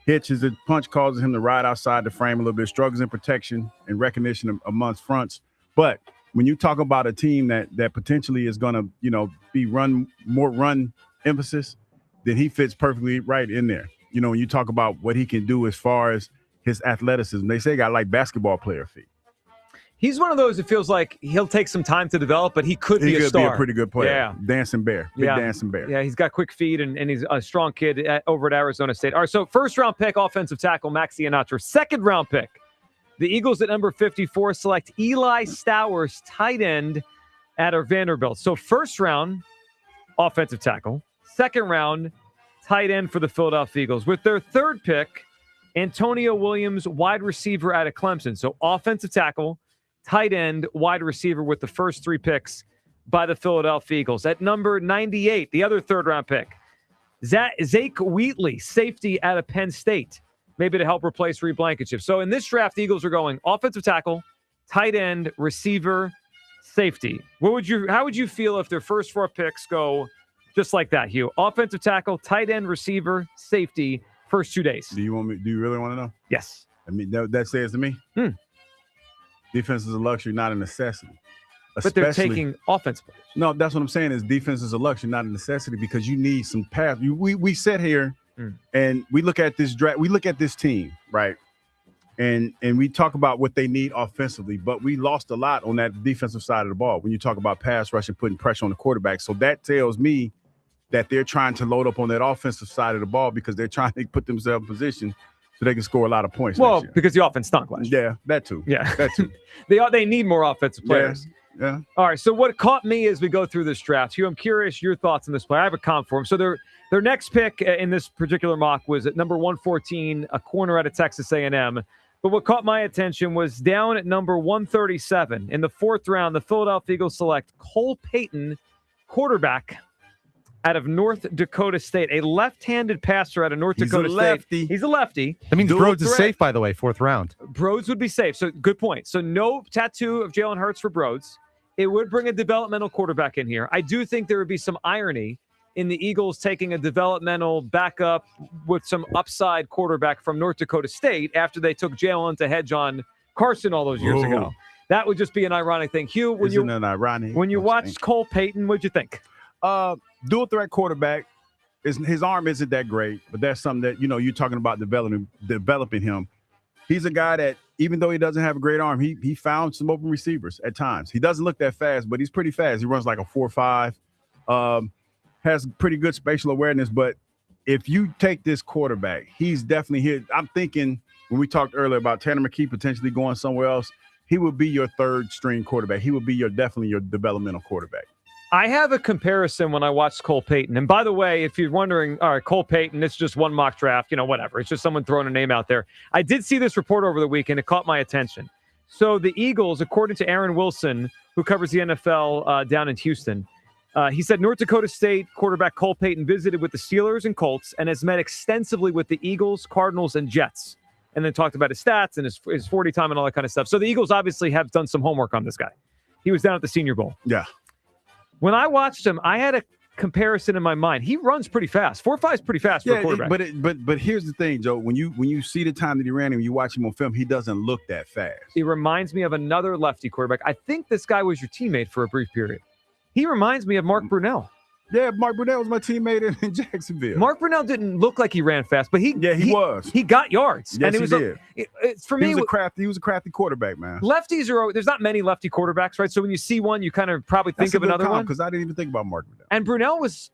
Hitches a punch, causes him to ride outside the frame a little bit, struggles in protection and recognition amongst fronts. But when you talk about a team that potentially is going to, be more run emphasis, then he fits perfectly right in there. When you talk about what he can do as far as his athleticism, they say he got like basketball player feet. He's one of those that feels like he'll take some time to develop, but he could be a star. He could be a pretty good player. Yeah. Dancing bear. Big dancing bear. Yeah, he's got quick feet, and he's a strong kid over at Arizona State. All right, so first-round pick, offensive tackle, Max Iannaccio. Second-round pick, the Eagles at number 54 select Eli Stowers, tight end out of Vanderbilt. So first-round, offensive tackle. Second-round, tight end for the Philadelphia Eagles. With their third pick, Antonio Williams, wide receiver out of Clemson. So offensive tackle, tight end, wide receiver with the first 3 picks by the Philadelphia Eagles. At number 98, the other third-round pick, Zake Wheatley, safety out of Penn State, maybe to help replace Reed Blankenship. So in this draft, the Eagles are going offensive tackle, tight end, receiver, safety. How would you feel if their first 4 picks go just like that, Hugh? Offensive tackle, tight end, receiver, safety, first 2 days. Do you really want to know? Yes. I mean, that says to me. Defense is a luxury, not a necessity. But they're taking offense players. No, that's what I'm saying is defense is a luxury, not a necessity, because you need some pass. We sit here and we look at this draft. We look at this team, right? And we talk about what they need offensively, but we lost a lot on that defensive side of the ball when you talk about pass rush and putting pressure on the quarterback. So that tells me that they're trying to load up on that offensive side of the ball because they're trying to put themselves in position so they can score a lot of points. Well, because the offense stunk last year. Yeah, that too. Yeah, that too. They need more offensive players. Yeah. All right. So what caught me as we go through this draft, Hugh, I'm curious your thoughts on this player. I have a comp for him. So their next pick in this particular mock was at number 114, a corner out of Texas A&M. But what caught my attention was down at number 137 in the 4th round, the Philadelphia Eagles select Cole Payton, quarterback out of North Dakota State, a left-handed passer out of North Dakota State. He's a lefty. That means Broads is safe, by the way, 4th round. Broads would be safe. So good point. So no tattoo of Jalen Hurts for Broads. It would bring a developmental quarterback in here. I do think there would be some irony in the Eagles taking a developmental backup with some upside quarterback from North Dakota State after they took Jalen to hedge on Carson all those years ago. That would just be an ironic thing. Hugh, when you watched Cole Payton, what'd you think? Dual threat quarterback. His arm isn't that great, but that's something that, you're talking about developing him. He's a guy that, even though he doesn't have a great arm, he found some open receivers at times. He doesn't look that fast, but he's pretty fast. He runs like a 4.5, has pretty good spatial awareness. But if you take this quarterback, he's definitely here. I'm thinking when we talked earlier about Tanner McKee potentially going somewhere else, he would be your 3rd string quarterback. He would be definitely your developmental quarterback. I have a comparison when I watched Cole Payton. And by the way, if you're wondering, all right, Cole Payton, it's just one mock draft, whatever. It's just someone throwing a name out there. I did see this report over the weekend. It caught my attention. So the Eagles, according to Aaron Wilson, who covers the NFL down in Houston, he said North Dakota State quarterback Cole Payton visited with the Steelers and Colts and has met extensively with the Eagles, Cardinals, and Jets. And then talked about his stats and his 40 time and all that kind of stuff. So the Eagles obviously have done some homework on this guy. He was down at the Senior Bowl. Yeah. When I watched him, I had a comparison in my mind. He runs pretty fast. 4.5 is pretty fast for a quarterback. But here's the thing, Joe. When you see the time that he ran and you watch him on film, he doesn't look that fast. He reminds me of another lefty quarterback. I think this guy was your teammate for a brief period. He reminds me of Mark Brunell. Yeah, Mark Brunell was my teammate in Jacksonville. Mark Brunell didn't look like he ran fast, but he was. He got yards. Yes, and he did. For me, he was a crafty quarterback, man. Lefties there's not many lefty quarterbacks, right? So when you see one, you kind of probably think of another one. Because I didn't even think about Mark Brunell. And Brunell was,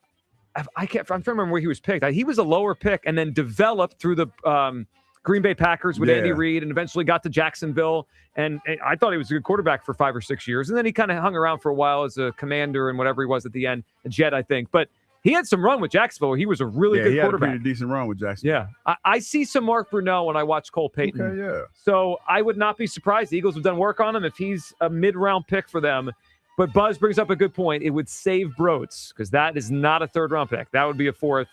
I'm trying to remember where he was picked. He was a lower pick and then developed through the Green Bay Packers with Andy Reid and eventually got to Jacksonville. And I thought he was a good quarterback for 5 or 6 years. And then he kind of hung around for a while as a commander and whatever he was at the end, a Jet, I think. But he had some run with Jacksonville where he was a really good quarterback. He had a pretty decent run with Jacksonville. Yeah. I see some Mark Brunell when I watch Cole Payton. Okay, yeah. So I would not be surprised. The Eagles have done work on him if he's a mid-round pick for them. But Buzz brings up a good point. It would save Broads because that is not a 3rd-round pick. That would be a 4th.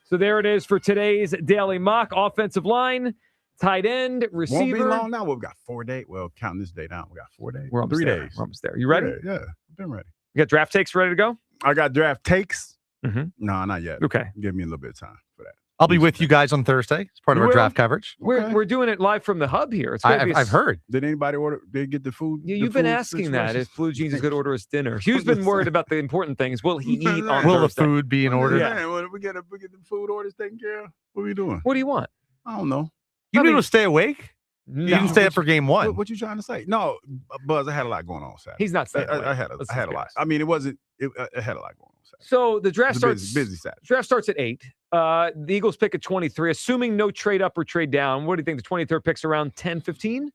So there it is for today's Daily Mock. Offensive line, tight end, receiver. Won't be long now. We've got 4 days. Well, counting this day down, we got 4 days. We're almost 3 there. days. We're almost there. You ready? Yeah, I've been ready. You got draft takes ready to go? I got draft takes. Mm-hmm. No, not yet. Okay. Give me a little bit of time for that. I'll be with you guys on Thursday as part of our draft coverage. We're doing it live from the hub here. It's I've heard. Did anybody order? Did they get the food? Yeah, you've been asking that if Blue Jeans is going to order us dinner. Hugh's been worried about the important things. Will he eat on Will Thursday? the food be in order? Yeah. We get the food orders taken care of. What are we doing? What do you want? I don't know. You need to stay awake? No. You didn't stay up for game 1. What you trying to say? No, Buzz, I had a lot going on Saturday. He's not staying I had a lot. I mean, it had a lot going on Saturday. So the draft starts busy Saturday. Draft starts at 8. The Eagles pick at 23, assuming no trade up or trade down. What do you think? The 23rd pick's around 10:15?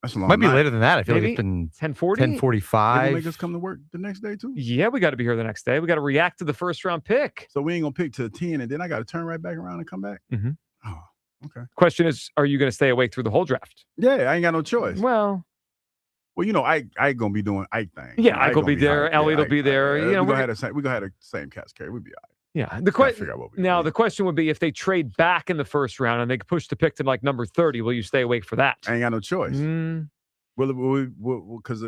That's a long Might be night. later than that. I feel Maybe like it's been 10:40. 10:45. Make us come to work the next day too. Yeah, we got to be here the next day. We got to react to the 1st-round pick. So we ain't gonna pick to 10, and then I got to turn right back around and come back. Mm-hmm. Oh, okay. Question is, are you going to stay awake through the whole draft? Yeah, I ain't got no choice. Well, I ain't gonna be doing Ike things. Yeah, Ike will be there. Elliot will be there. We gonna have the same cast carry. We'll be all right. Yeah. The question would be if they trade back in the 1st round and they push the pick to like number 30, will you stay awake for that? I ain't got no choice. Because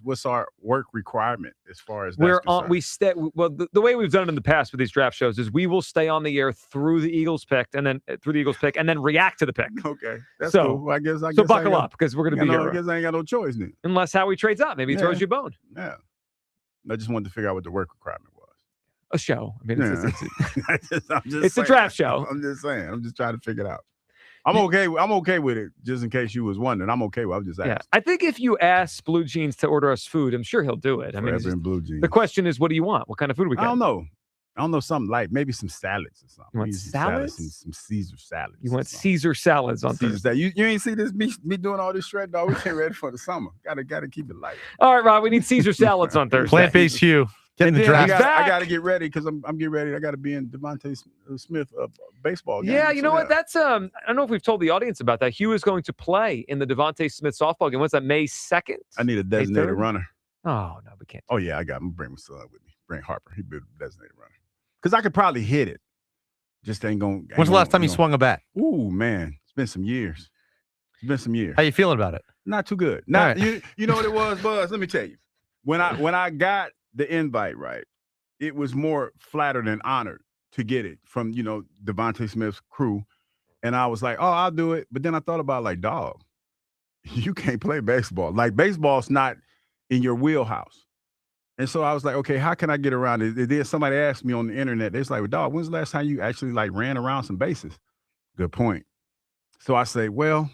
what's our work requirement as far as the way we've done it in the past with these draft shows is we will stay on the air through the Eagles pick and then react to the pick. Okay, that's cool. I guess buckle up because we're going to be here. I guess I ain't got no choice then. Unless Howie trades up, maybe he throws you a bone. Yeah, I just wanted to figure out what the work requirement was. A show. I mean, it's a draft show. I'm just saying. I'm just trying to figure it out. I'm okay with it, just in case you was wondering. I'm okay with it. I'm just asking. Yeah, I think if you ask Blue Jeans to order us food, I'm sure he'll do it. I mean, Blue Jeans. The question is, what do you want? What kind of food we got? I don't know. I don't know, something light, maybe some salads or something. You want salads? Some Caesar salads. You want Caesar salads on Thursday? You ain't see this me doing all this shred, dog. We getting ready for the summer. Gotta keep it light. All right, Rob. We need Caesar salads on Thursday. Plant-based Hugh. Getting the draft. I got to get ready because I'm getting ready. I got to be in Devontae Smith baseball game. Yeah, you know what? That's I don't know if we've told the audience about that. Hugh is going to play in the Devontae Smith softball game. What's that? May 2nd. I need a designated runner. Oh no, we can't. Oh yeah, I got him. Bring my son with me. Bring Harper. He be a designated runner. Because I could probably hit it. Just ain't going. When's the last time you swung a bat? Ooh, man. It's been some years. How you feeling about it? Not too good. You know what it was, Buzz? Let me tell you. When I got the invite, right, it was more flattered and honored to get it from, Devontae Smith's crew. And I was like, oh, I'll do it. But then I thought about, like, dog, you can't play baseball. Like, baseball's not in your wheelhouse. And so I was like, okay, how can I get around it? Then somebody asked me on the internet, they was like, well, dog, when's the last time you actually ran around some bases? Good point. So I say, well,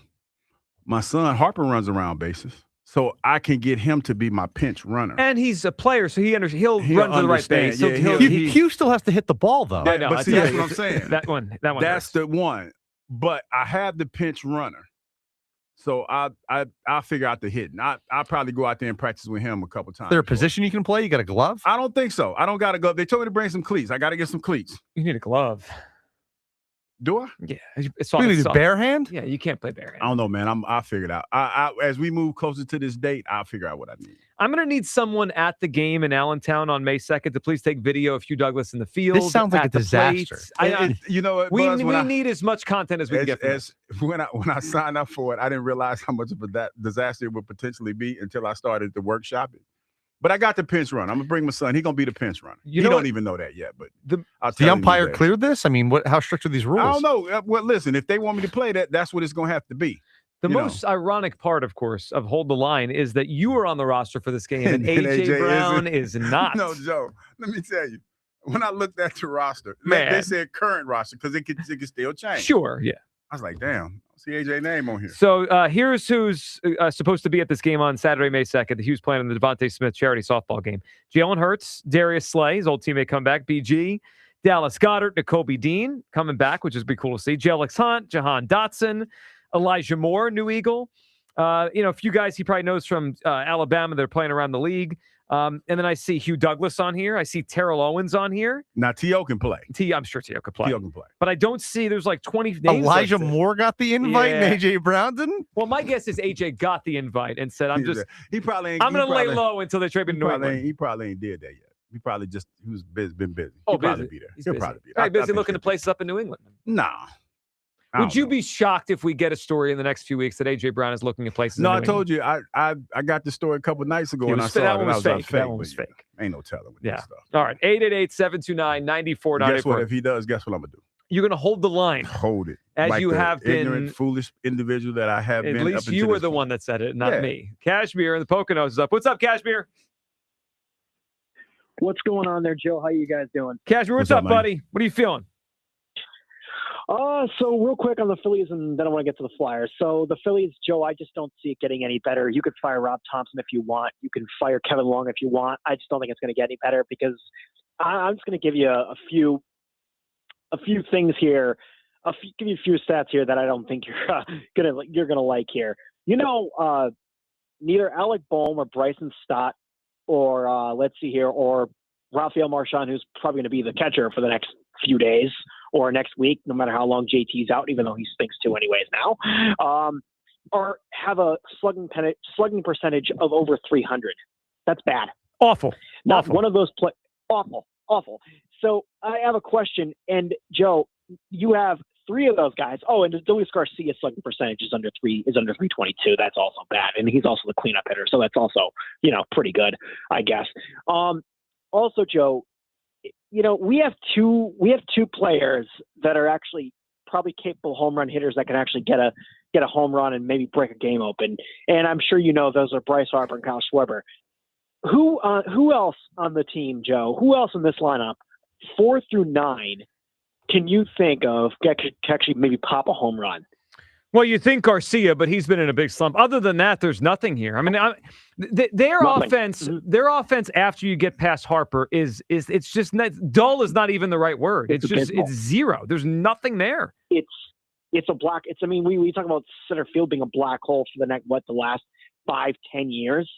my son Harper runs around bases, so I can get him to be my pinch runner. And he's a player, so he'll run to the right base. Yeah, Hugh still has to hit the ball, though. But see, that's what I'm saying. That one. That's hurts. the one. But I have the pinch runner. So I'll figure out the hitting. I'll probably go out there and practice with him a couple times. Is there a position you can play? You got a glove? I don't think so. I don't got a glove. They told me to bring some cleats. I got to get some cleats. You need a glove. Do I? Yeah. It's all. You need bare hand? Yeah, you can't play bare hand. I don't know, man. I'll figure it out. As we move closer to this date, I'll figure out what I need. I'm going to need someone at the game in Allentown on May 2nd to please take video of Hugh Douglas in the field. This sounds like a disaster. You know what, we Buzz, need as much content as we can get from this. When I signed up for it, I didn't realize how much of a disaster it would potentially be until I started to workshop it. But I got the pinch run. I'm going to bring my son. He's going to be the pinch runner. He don't even know that yet. But the umpire cleared this? I mean, how strict are these rules? I don't know. Well, listen, if they want me to play that's what it's going to have to be. The most ironic part, of course, of Hold the Line is that you are on the roster for this game and AJ Brown is not. No, Joe, let me tell you. When I looked at the roster, Man. they said current roster because it could still change. Sure, yeah. I was like, damn, I see AJ name on here. So here's who's supposed to be at this game on Saturday, May 2nd. Hughes playing in the Devontae Smith charity softball game. Jalen Hurts, Darius Slay, his old teammate, come back. BG, Dallas Goedert, Nakobe Dean coming back, which is be cool to see. Jelix Hunt, Jahan Dotson, Elijah Moore, New Eagle. A few guys he probably knows from Alabama that are playing around the league. And then I see Hugh Douglas on here. I see Terrell Owens on here. Now, T.O. can play. I'm sure T.O. can play. T.O. can play. But I don't see there's like 20 names. Elijah Moore got the invite and A.J. Brown didn't? Well, my guess is A.J. got the invite and said, I'm going to lay low until they trade me to New England. He probably ain't did that yet. He was been busy. Oh, He'll probably be there. He'll probably be there. Probably busy looking to places up in New England. Nah. Would you be shocked if we get a story in the next few weeks that A.J. Brown is looking at places? No, I told you. I got the story a couple of nights ago and I saw it. That one was fake. That one was fake. Ain't no telling with this stuff. All right. 888-729-9494. Guess what? If he does, guess what I'm going to do? You're going to hold the line. Hold it. As like you have been. Ignorant, foolish individual that I have been. At least you were the one that said it, not me. Cashmere and the Poconos is up. What's up, Cashmere? What's going on there, Joe? How you guys doing? Cashmere, what's up, buddy? What are you feeling? So real quick on the Phillies, and then I want to get to the Flyers. So the Phillies, Joe, I just don't see it getting any better. You could fire Rob Thompson if you want. You can fire Kevin Long if you want. I just don't think it's going to get any better because I'm just going to give you a few things here. Give you a few stats here that I don't think you're gonna like here. Neither Alec Boehm or Bryson Stott or or Rafael Marchand, who's probably going to be the catcher for the next few days or next week, no matter how long JT's out, even though he stinks too anyways now, or have a slugging percentage of over 300. That's bad. Awful. Not one of those awful. So I have a question, and Joe, you have three of those guys. Oh, and Luis Garcia's slugging percentage is under 322. That's also bad, and he's also the cleanup hitter, so that's also pretty good, I guess. Also, Joe, we have two players that are actually probably capable home run hitters that can actually get a home run and maybe break a game open. And I'm sure those are Bryce Harper and Kyle Schwarber. Who else on the team, Joe? Who else in this lineup, 4 through 9, can you think of that could actually maybe pop a home run? Well, you think Garcia, but he's been in a big slump. Other than that, there's nothing here. I mean, their offense after you get past Harper is it's just not, dull is not even the right word. It's zero. There's nothing there. It's a black. I mean, we talk about center field being a black hole for the last 5-10 years.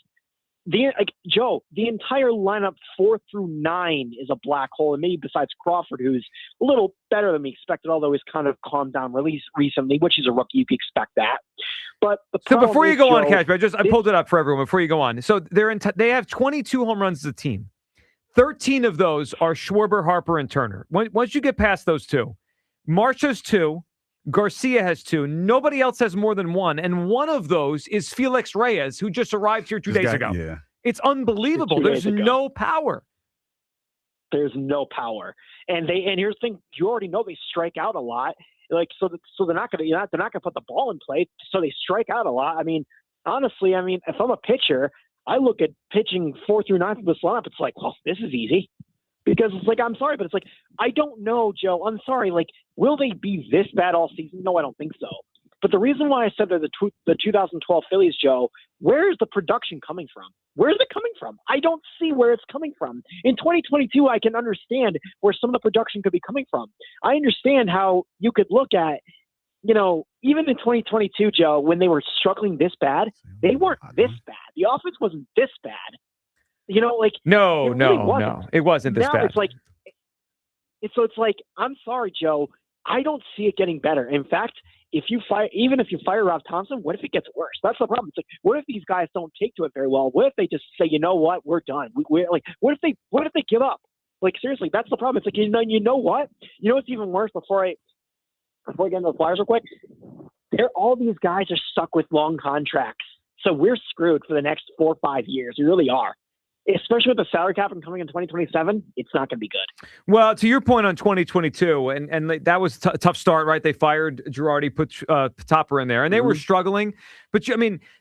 Joe, the entire lineup 4 through 9 is a black hole, and maybe besides Crawford, who's a little better than we expected, although he's kind of calmed down recently, which is a rookie. You can expect that. But before you go on, Cash, I pulled it up for everyone before you go on. So they have 22 home runs as a team. 13 of those are Schwarber, Harper, and Turner. Once you get past those two, Marsh has 2. Garcia has 2. Nobody else has more than 1. And one of those is Felix Reyes, who just arrived here 2 days ago. Yeah. It's unbelievable. There's no power. There's no power. And here's the thing, you already know they strike out a lot. So they're not going to put the ball in play. So they strike out a lot. I mean, honestly, if I'm a pitcher, I look at pitching 4 through 9 from this lineup. It's like, well, this is easy. Because it's like, I'm sorry, but it's like, I don't know, Joe. I'm sorry. Like, will they be this bad all season? No, I don't think so. But the reason why I said they're the 2012 Phillies, Joe, where is the production coming from? Where is it coming from? I don't see where it's coming from. In 2022, I can understand where some of the production could be coming from. I understand how you could look at, even in 2022, Joe, when they were struggling this bad, they weren't this bad. The offense wasn't this bad. No, it wasn't this bad. It's like, I'm sorry, Joe, I don't see it getting better. In fact, if you fire Rob Thompson, what if it gets worse? That's the problem. It's like, what if these guys don't take to it very well? What if they just say, you know what, we're done? What if they give up? Like, seriously, that's the problem. It's like, you know what? You know what's even worse? Before I get into the Flyers real quick, all these guys are stuck with long contracts, so we're screwed for the next 4 or 5 years. We really are. Especially with the salary cap coming in 2027, it's not going to be good. Well, to your point on 2022, and that was a tough start, right? They fired Girardi, put Topper in there, and they were struggling. But,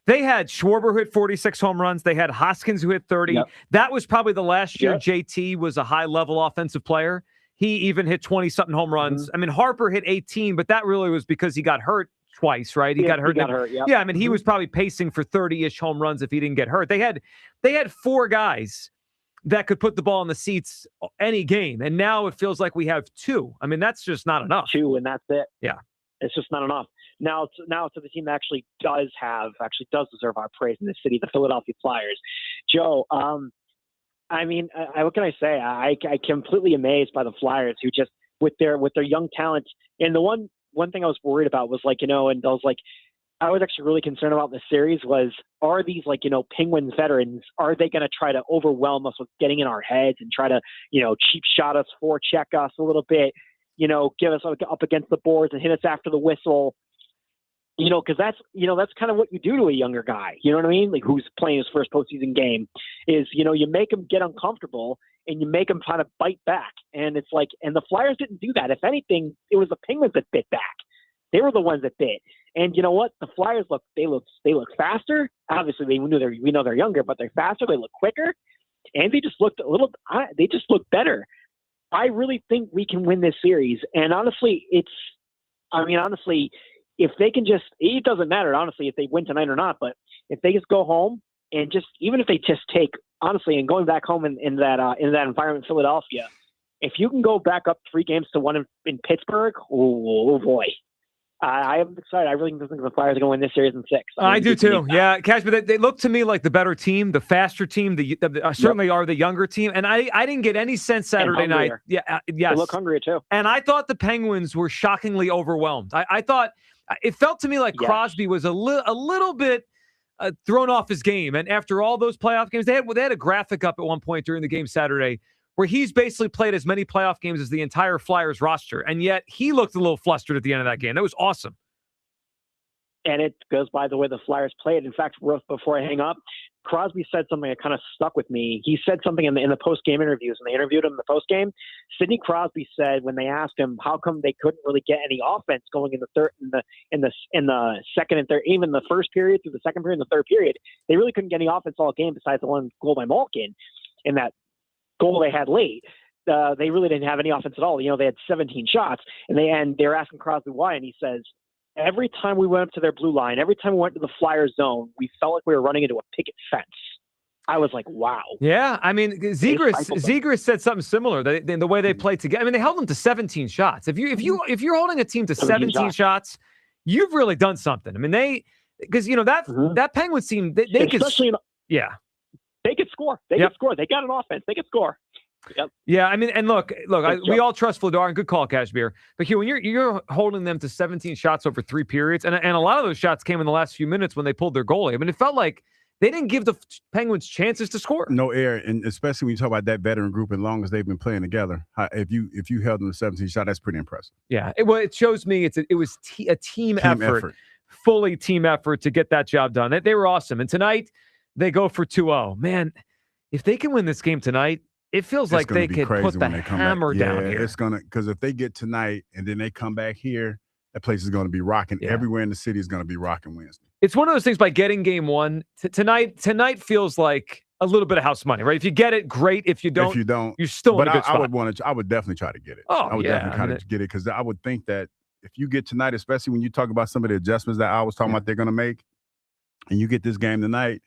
they had Schwarber who hit 46 home runs. They had Hoskins who hit 30. Yep. That was probably the last year JT was a high-level offensive player. He even hit 20-something home runs. I mean, Harper hit 18, but that really was because he got hurt twice, right? He got hurt. Yep. Yeah, I mean, he was probably pacing for 30-ish home runs if he didn't get hurt. They had 4 guys that could put the ball in the seats any game, and now it feels like we have 2. I mean, that's just not enough. 2, and that's it. Yeah, it's just not enough. Now to the team that actually does deserve our praise in this city, the Philadelphia Flyers. Joe, what can I say? I completely amazed by the Flyers, who just with their young talent. And the one thing I was worried about was I was actually really concerned about this series was, are these Penguins veterans, are they going to try to overwhelm us with getting in our heads and try to, cheap shot us, forecheck us a little bit, give us up against the boards and hit us after the whistle, because that's kind of what you do to a younger guy, you know what I mean? Like, who's playing his first postseason game is, you make him get uncomfortable and you make them kind of bite back. And it's like, and the Flyers didn't do that. If anything, it was the Penguins that bit back. They were the ones that bit. And you know what? The Flyers look faster. Obviously, we know they're younger, but they're faster. They look quicker, and they just looked better. I really think we can win this series. And honestly, if they can just, it doesn't matter, honestly, if they win tonight or not, but if they just go home and even if they just take, honestly, and going back home in that environment, Philadelphia, if you can go back up 3-1 in Pittsburgh, oh boy. I am excited. I really think the Flyers are going to win this series in 6. I do too. Yeah, Cash, but they look to me like the better team, the faster team. Certainly are the younger team. And I didn't get any sense Saturday night. Yeah, yes. They look hungrier too. And I thought the Penguins were shockingly overwhelmed. I thought it felt to me like Crosby was a little bit thrown off his game. And after all those playoff games, they had a graphic up at one point during the game Saturday where he's basically played as many playoff games as the entire Flyers roster. And yet he looked a little flustered at the end of that game. That was awesome. And it goes by the way the Flyers played. In fact, before I hang up, Crosby said something that kind of stuck with me. He said something in the post-game interviews, and they interviewed him in the post-game. Sidney Crosby said when they asked him how come they couldn't really get any offense going in the second and third, even the first period through the second period and the third period, they really couldn't get any offense all game besides the one goal by Malkin and that goal they had late. They really didn't have any offense at all. They had 17 shots, and they were asking Crosby why, and he says, every time we went up to their blue line, every time we went to the Flyer zone, we felt like we were running into a picket fence. I was like, wow. Yeah, I mean, Zegras said something similar. The way they played together. I mean, they held them to 17 shots. If you're holding a team to 17 shots, you've really done something. I mean, because that Penguins team, they could, yeah, they could score. They could score. They got an offense. They could score. Yep. Yeah, I mean, and look, we all trust Vladar, and good call, Kashmir. But here, when you're holding them to 17 shots over 3 periods, and a lot of those shots came in the last few minutes when they pulled their goalie. I mean, it felt like they didn't give the Penguins chances to score. No air, and especially when you talk about that veteran group, as long as they've been playing together, if you held them to 17 shots, that's pretty impressive. Yeah, it shows me it was a team effort, fully team effort to get that job done. They were awesome, and tonight they go for 2-0. Man, if they can win this game tonight, it feels like they could put the hammer down here. It's gonna, because if they get tonight and then they come back here, that place is going to be rocking. Yeah. Everywhere in the city is going to be rocking Wednesday. It's one of those things. By getting game one tonight feels like a little bit of house money, right? If you get it, great. If you don't, you're still in a good spot. I would definitely try to get it. Oh, I would definitely try to get it, because I would think that if you get tonight, especially when you talk about some of the adjustments that I was talking about they're going to make, and you get this game tonight,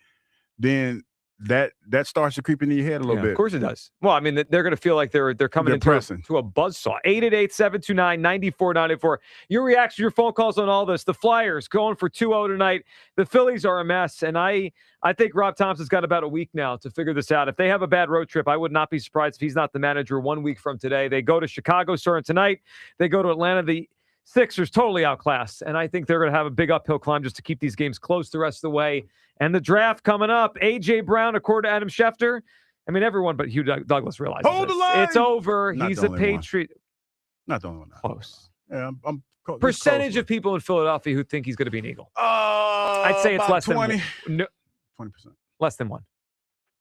then that starts to creep into your head a little bit. Of course it does. Well, I mean, they're going to feel like they're coming into a buzzsaw. 888-729-9494. Your reaction, your phone calls on all this. The Flyers going for 2-0 tonight. The Phillies are a mess, and I think Rob Thompson's got about a week now to figure this out. If they have a bad road trip, I would not be surprised if he's not the manager 1 week from today. They go to Chicago starting tonight. They go to Atlanta. The Sixers totally outclassed, and I think they're going to have a big uphill climb just to keep these games close the rest of the way. And the draft coming up, A.J. Brown, according to Adam Schefter. I mean, everyone but Hugh Douglas realizes Hold the line! It's over. Not He's a Patriot. Not the only one. Close. Yeah, I'm percentage of people in Philadelphia who think he's going to be an Eagle. I'd say it's less 20. than 20%. Less than 1.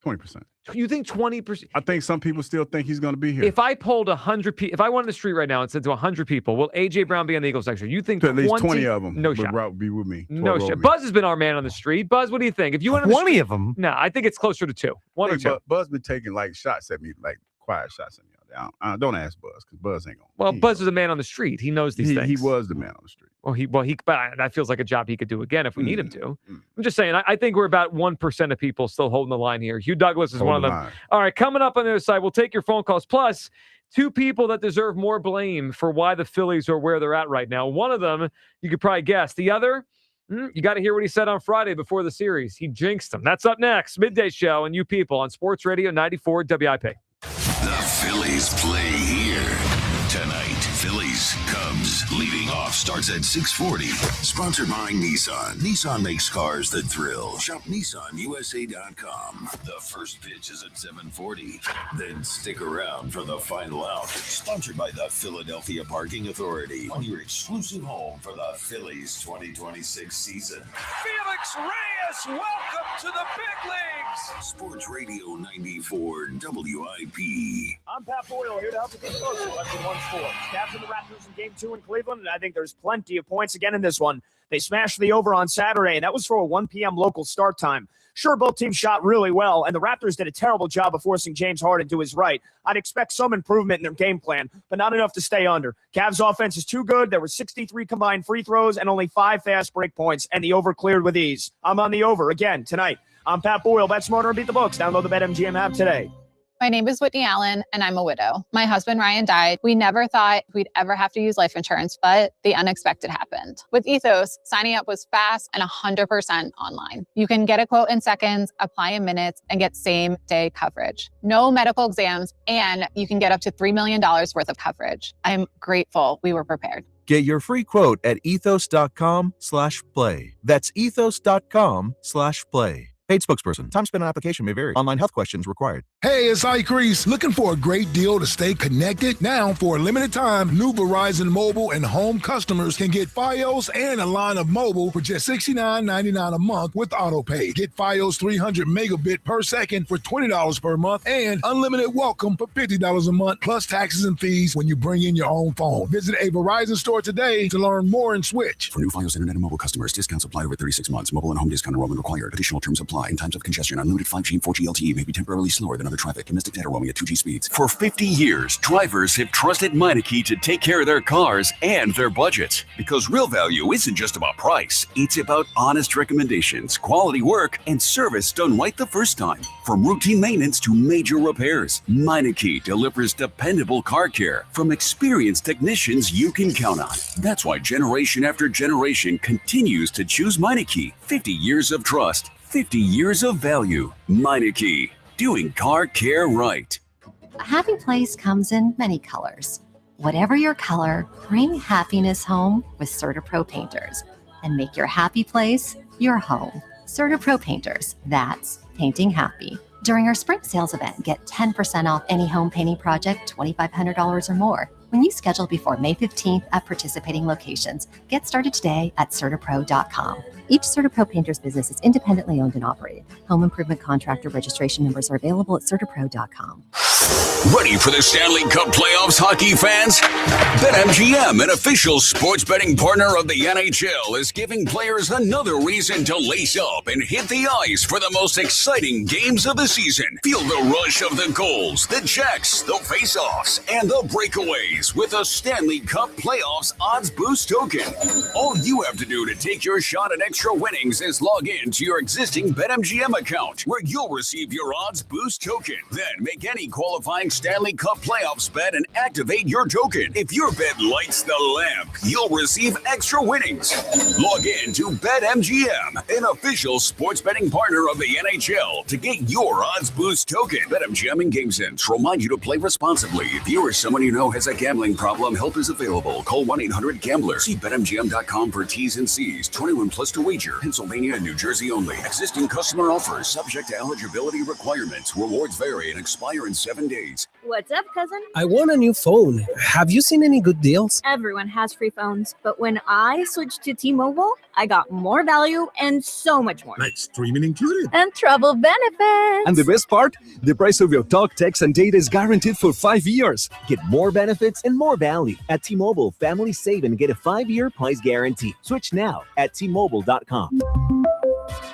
20%. You think 20%? I think some people still think he's going to be here. If I polled 100 people, if I went on the street right now and said to 100 people, will A.J. Brown be on the Eagles next year? You think at least 20 of them would be with me. No shot. Buzz has been our man on the street. Buzz, what do you think? If you went on 20 of them? No, I think it's closer to 2. 1 or 2. Buzz been taking like shots at me, like quiet shots at me. Don't ask Buzz, because Buzz ain't going. Well, Buzz is a man on the street. He knows these things. He was the man on the street. But that feels like a job he could do again if we need him to. I'm just saying, I think we're about 1% of people still holding the line here. Hugh Douglas is one of them. All right, coming up on the other side, we'll take your phone calls. Plus, 2 people that deserve more blame for why the Phillies are where they're at right now. One of them, you could probably guess. The other, you got to hear what he said on Friday before the series. He jinxed them. That's up next. Midday Show and you people on Sports Radio 94 WIP. The Phillies play here tonight. Phillies, Cubs, leading off starts at 6:40. Sponsored by Nissan. Nissan makes cars that thrill. Shop NissanUSA.com. The first pitch is at 7:40. Then stick around for the final out. Sponsored by the Philadelphia Parking Authority. On your exclusive home for the Phillies 2026 season. Felix Reyes, welcome to the big leagues. Sports Radio 94 WIP. I'm Pat Boyle here to help you get closer. Less than 1 sport. Cavs and the Raptors in Game 2 in Cleveland, and I think there's plenty of points again in this one. They smashed the over on Saturday, and that was for a 1 p.m. local start time. Sure, both teams shot really well, and the Raptors did a terrible job of forcing James Harden to his right. I'd expect some improvement in their game plan, but not enough to stay under. Cavs' offense is too good. There were 63 combined free throws and only 5 fast break points, and the over cleared with ease. I'm on the over again tonight. I'm Pat Boyle. Bet smarter and beat the books. Download the BetMGM app today. My name is Whitney Allen, and I'm a widow. My husband, Ryan, died. We never thought we'd ever have to use life insurance, but the unexpected happened. With Ethos, signing up was fast and 100% online. You can get a quote in seconds, apply in minutes, and get same-day coverage. No medical exams, and you can get up to $3 million worth of coverage. I'm grateful we were prepared. Get your free quote at ethos.com/play. That's ethos.com/play. Paid spokesperson. Time spent on application may vary. Online health questions required. Hey, it's Ike Reese. Looking for a great deal to stay connected? Now, for a limited time, new Verizon Mobile and home customers can get Fios and a line of mobile for just $69.99 a month with AutoPay. Get Fios 300 megabit per second for $20 per month and unlimited welcome for $50 a month, plus taxes and fees when you bring in your own phone. Visit a Verizon store today to learn more and switch. For new Fios Internet and mobile customers, discounts apply over 36 months. Mobile and home discount enrollment required. Additional terms apply. apply. In times of congestion, unlimited 5G and 4G LTE may be temporarily slower than other traffic. Domestic data roaming at 2G speeds. For 50 years, drivers have trusted Meineke to take care of their cars and their budgets. Because real value isn't just about price. It's about honest recommendations, quality work, and service done right the first time. From routine maintenance to major repairs, Meineke delivers dependable car care from experienced technicians you can count on. That's why generation after generation continues to choose Meineke. 50 years of trust, 50 years of value. Meineke, doing car care right. A happy place comes in many colors. Whatever your color, bring happiness home with CertaPro painters and make your happy place your home. CertaPro painters, that's painting happy. During our spring sales event, get 10% off any home painting project, $2,500 or more. When you schedule before May 15th at participating locations, get started today at CertaPro.com. Each CertaPro painter's business is independently owned and operated. Home improvement contractor registration numbers are available at CertaPro.com. Ready for the Stanley Cup playoffs, hockey fans? BetMGM, an official sports betting partner of the NHL, is giving players another reason to lace up and hit the ice for the most exciting games of the season. Feel the rush of the goals, the checks, the face-offs, and the breakaways with a Stanley Cup playoffs odds boost token. All you have to do to take your shot at extra winnings is log in to your existing BetMGM account, where you'll receive your odds boost token. Then make any qualifying Stanley Cup playoffs bet and activate your token. If your bet lights the lamp, you'll receive extra winnings. Log in to BetMGM, an official sports betting partner of the NHL, to get your odds boost token. BetMGM and GameSense remind you to play responsibly. If you or someone you know has a gambling problem, help is available. Call 1-800-GAMBLER. See BetMGM.com for T's and C's. 21 plus to wager. Pennsylvania and New Jersey only. Existing customer offers subject to eligibility requirements. Rewards vary and expire in 7 days. What's up, cousin? I want a new phone. Have you seen any good deals? Everyone has free phones, but when I switched to T-Mobile, I got more value and so much more. Like streaming included. And travel benefits. And the best part? The price of your talk, text, and data is guaranteed for 5 years. Get more benefits and more value. At T-Mobile, families save and get a 5-year price guarantee. Switch now at T-Mobile.com.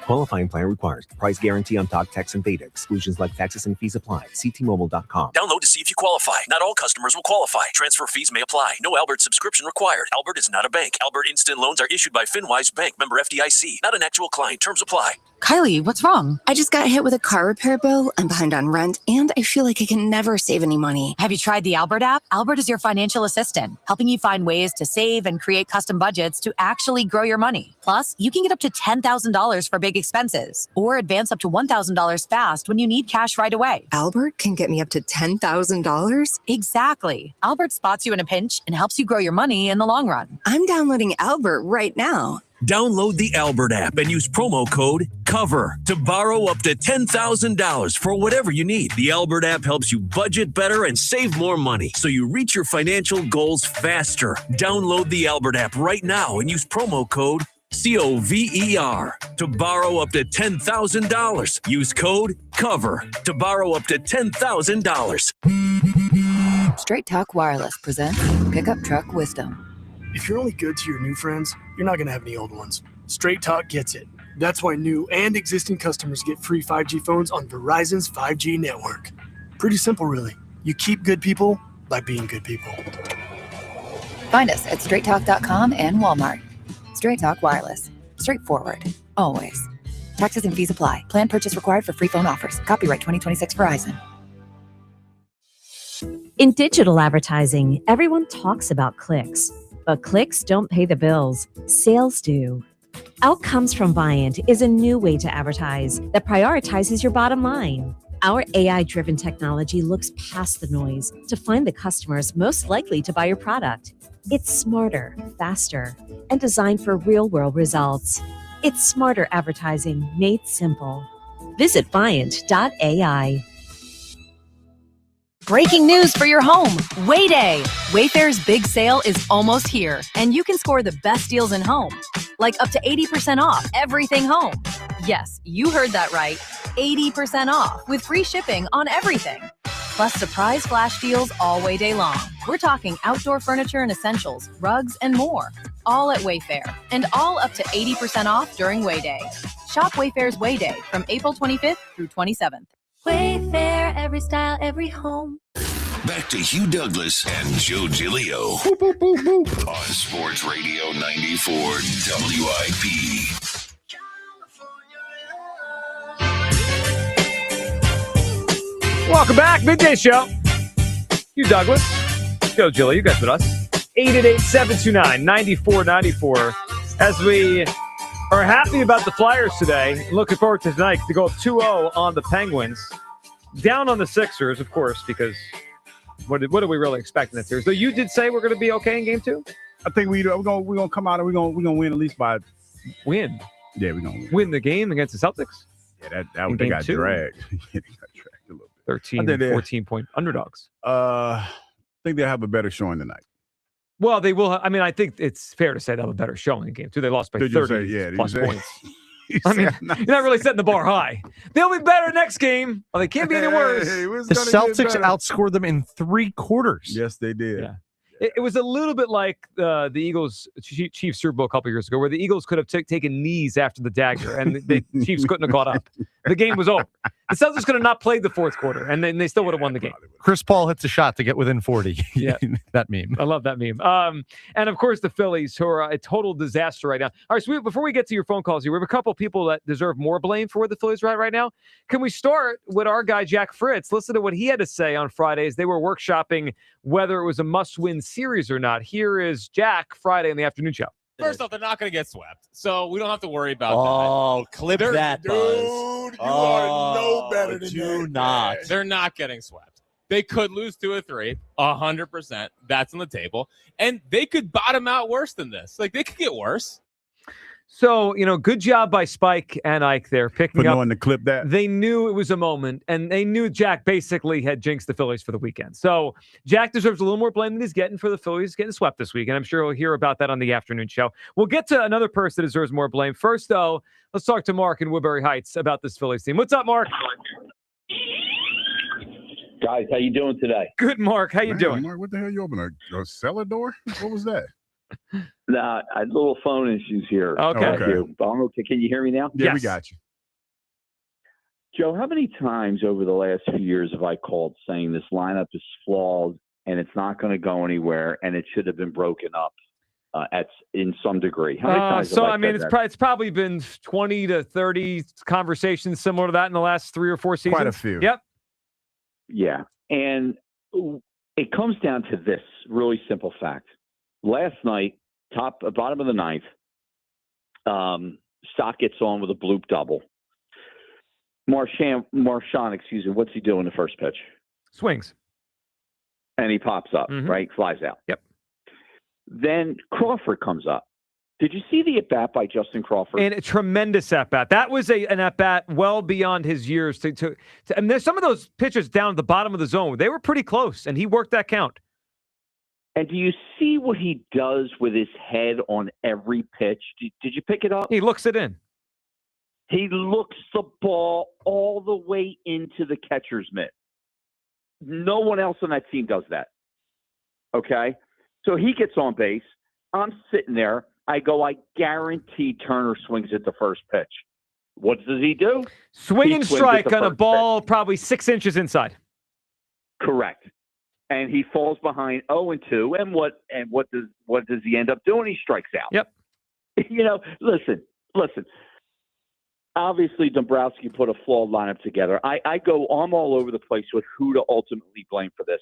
Qualifying plan requires price guarantee on talk, text, and data. Exclusions like taxes and fees apply. See T-Mobile.com. Download to see if you qualify. Not all customers will qualify. Transfer fees may apply. No Albert subscription required. Albert is not a bank. Albert Instant Loans are issued by FinWise Bank, member FDIC. Not an actual client. Terms apply. Kylie, what's wrong? I just got hit with a car repair bill. I'm behind on rent, and I feel like I can never save any money. Have you tried the Albert app? Albert is your financial assistant, helping you find ways to save and create custom budgets to actually grow your money. Plus, you can get up to $10,000 for big expenses or advance up to $1,000 fast when you need cash right away. Albert can get me up to $10,000? Exactly. Albert spots you in a pinch and helps you grow your money in the long run. I'm downloading Albert right now. Download the Albert app and use promo code COVER to borrow up to $10,000 for whatever you need. The Albert app helps you budget better and save more money so you reach your financial goals faster. Download the Albert app right now and use promo code COVER to borrow up to $10,000. Use code COVER to borrow up to $10,000. Straight Talk Wireless presents Pickup Truck Wisdom. If you're only good to your new friends, you're not going to have any old ones. Straight Talk gets it. That's why new and existing customers get free 5G phones on Verizon's 5G network. Pretty simple, really. You keep good people by being good people. Find us at straighttalk.com and Walmart. Straight Talk Wireless. Straightforward. Always. Taxes and fees apply. Plan purchase required for free phone offers. Copyright 2026 Verizon. In digital advertising, everyone talks about clicks. But clicks don't pay the bills. Sales do. Outcomes from Viant is a new way to advertise that prioritizes your bottom line. Our AI-driven technology looks past the noise to find the customers most likely to buy your product. It's smarter, faster, and designed for real-world results. It's smarter advertising made simple. Visit Viant.ai. Breaking news for your home. Wayday. Wayfair's big sale is almost here, and you can score the best deals in home, like up to 80% off everything home. Yes, you heard that right. 80% off with free shipping on everything. Plus surprise flash deals all Wayday long. We're talking outdoor furniture and essentials, rugs, and more. All at Wayfair, and all up to 80% off during Wayday. Shop Wayfair's Way Day from April 25th through 27th. Wayfair, every style, every home. Back to Hugh Douglas and Joe Giglio on Sports Radio 94 WIP. Welcome back, Midday Show. Hugh Douglas, Joe Giglio, you guys with us. 888-729-9494. As we are happy about the Flyers today, looking forward to tonight to go 2-0 on the Penguins. Down on the Sixers, of course, because what are we really expecting this series? So you did say we're going to be okay in Game 2? I think we're gonna come out and we're gonna win at least by win. Yeah, we're gonna win the game against the Celtics. Yeah, they got dragged. They got dragged a little bit. 13, 14-point underdogs. I think they'll have a better showing tonight. Well, they will. I mean, I think it's fair to say they'll have a better showing in Game 2. They lost by 30 plus points. I mean, you're not really setting the bar high. They'll be better next game. Well, they can't be any worse. The Celtics outscored them in 3 quarters. Yes, they did. Yeah. It was a little bit like the Eagles Chiefs Super Bowl a couple years ago, where the Eagles could have taken knees after the dagger, and the Chiefs couldn't have caught up. The game was over. The Celtics could have not played the fourth quarter, and then they still would have won the game. Chris Paul hits a shot to get within 40. Yeah, that meme. I love that meme. And of course, the Phillies, who are a total disaster right now. All right, so before we get to your phone calls here, we have a couple people that deserve more blame for where the Phillies are at right now. Can we start with our guy, Jack Fritz? Listen to what he had to say on Friday as they were workshopping whether it was a must-win series or not. Here is Jack Friday in the afternoon show. First off, they're not going to get swept, so we don't have to worry about that. Oh, clip that, Buzz. Dude, you are no better than do that. not. They're not getting swept. They could lose 2 or 3, 100%. That's on the table. And they could bottom out worse than this. Like, they could get worse. So, good job by Spike and Ike there picking up. On the clip that. They knew it was a moment, and they knew Jack basically had jinxed the Phillies for the weekend. So Jack deserves a little more blame than he's getting for the Phillies getting swept this week, and I'm sure we'll hear about that on the afternoon show. We'll get to another person that deserves more blame. First, though, let's talk to Mark in Woodbury Heights about this Phillies team. What's up, Mark? Guys, how you doing today? Good, Mark. How you doing? Mark, what the hell you open a cellar door? What was that? Nah, I had little phone issues here. Okay. I'm okay. Can you hear me now? Yeah, Yes. we got you. Joe, how many times over the last few years have I called saying this lineup is flawed and it's not going to go anywhere and it should have been broken up in some degree? How many times have I said that? It's probably been 20 to 30 conversations similar to that in the last 3 or 4 seasons. Quite a few. Yep. Yeah, and it comes down to this really simple fact. Last night, bottom of the ninth, Stock gets on with a bloop double. Marchand, what's he doing the first pitch? Swings. And he pops up, right? Flies out. Yep. Then Crawford comes up. Did you see the at-bat by Justin Crawford? And a tremendous at-bat. That was an at-bat well beyond his years. And there's some of those pitches down at the bottom of the zone. They were pretty close, and he worked that count. And do you see what he does with his head on every pitch? Did you pick it up? He looks it in. He looks the ball all the way into the catcher's mitt. No one else on that team does that. Okay? So he gets on base. I'm sitting there. I guarantee Turner swings at the first pitch. What does he do? Swing and strike on a ball probably 6 inches inside. Correct. And he falls behind 0-2. And what does he end up doing? He strikes out. Yep. Listen. Obviously, Dombrowski put a flawed lineup together. I'm all over the place with who to ultimately blame for this.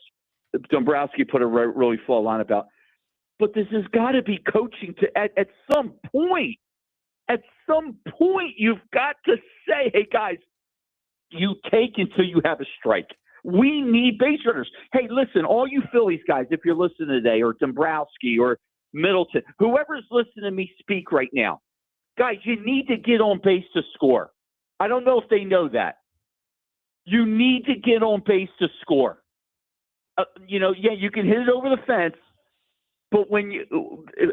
Dombrowski put a really flawed lineup out. But this has got to be coaching at some point. At some point, you've got to say, hey, guys, you take until you have a strike. We need base runners. Hey, listen, all you Phillies guys, if you're listening today, or Dombrowski or Middleton, whoever's listening to me speak right now, guys, you need to get on base to score. I don't know if they know that. You need to get on base to score. You can hit it over the fence, but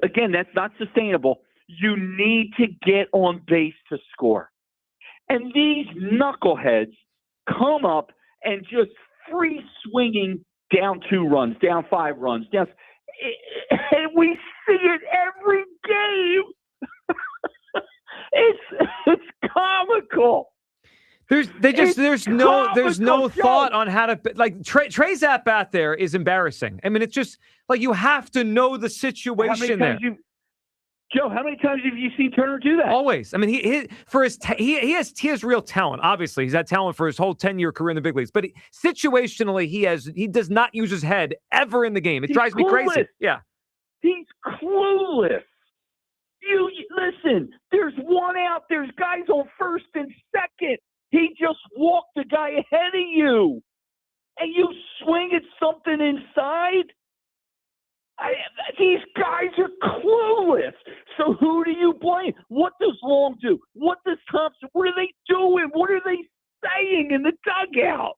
again, that's not sustainable. You need to get on base to score. And these knuckleheads come up and just free swinging down 2 runs, down 5 runs, down, and we see it every game. It's comical. There's no thought on how to, like, Trey's at bat there is embarrassing. I mean, it's just like you have to know the situation there. Joe, how many times have you seen Turner do that? Always. I mean, he has real talent. Obviously, he's had talent for his whole 10-year career in the big leagues. But situationally, he does not use his head ever in the game. It drives me crazy. Yeah, he's clueless. You listen. There's one out. There's guys on first and second. He just walked the guy ahead of you, and you swing at something inside. These guys are clueless. So who do you blame? What does Long do? What does Thompson? What are they doing? What are they saying in the dugout?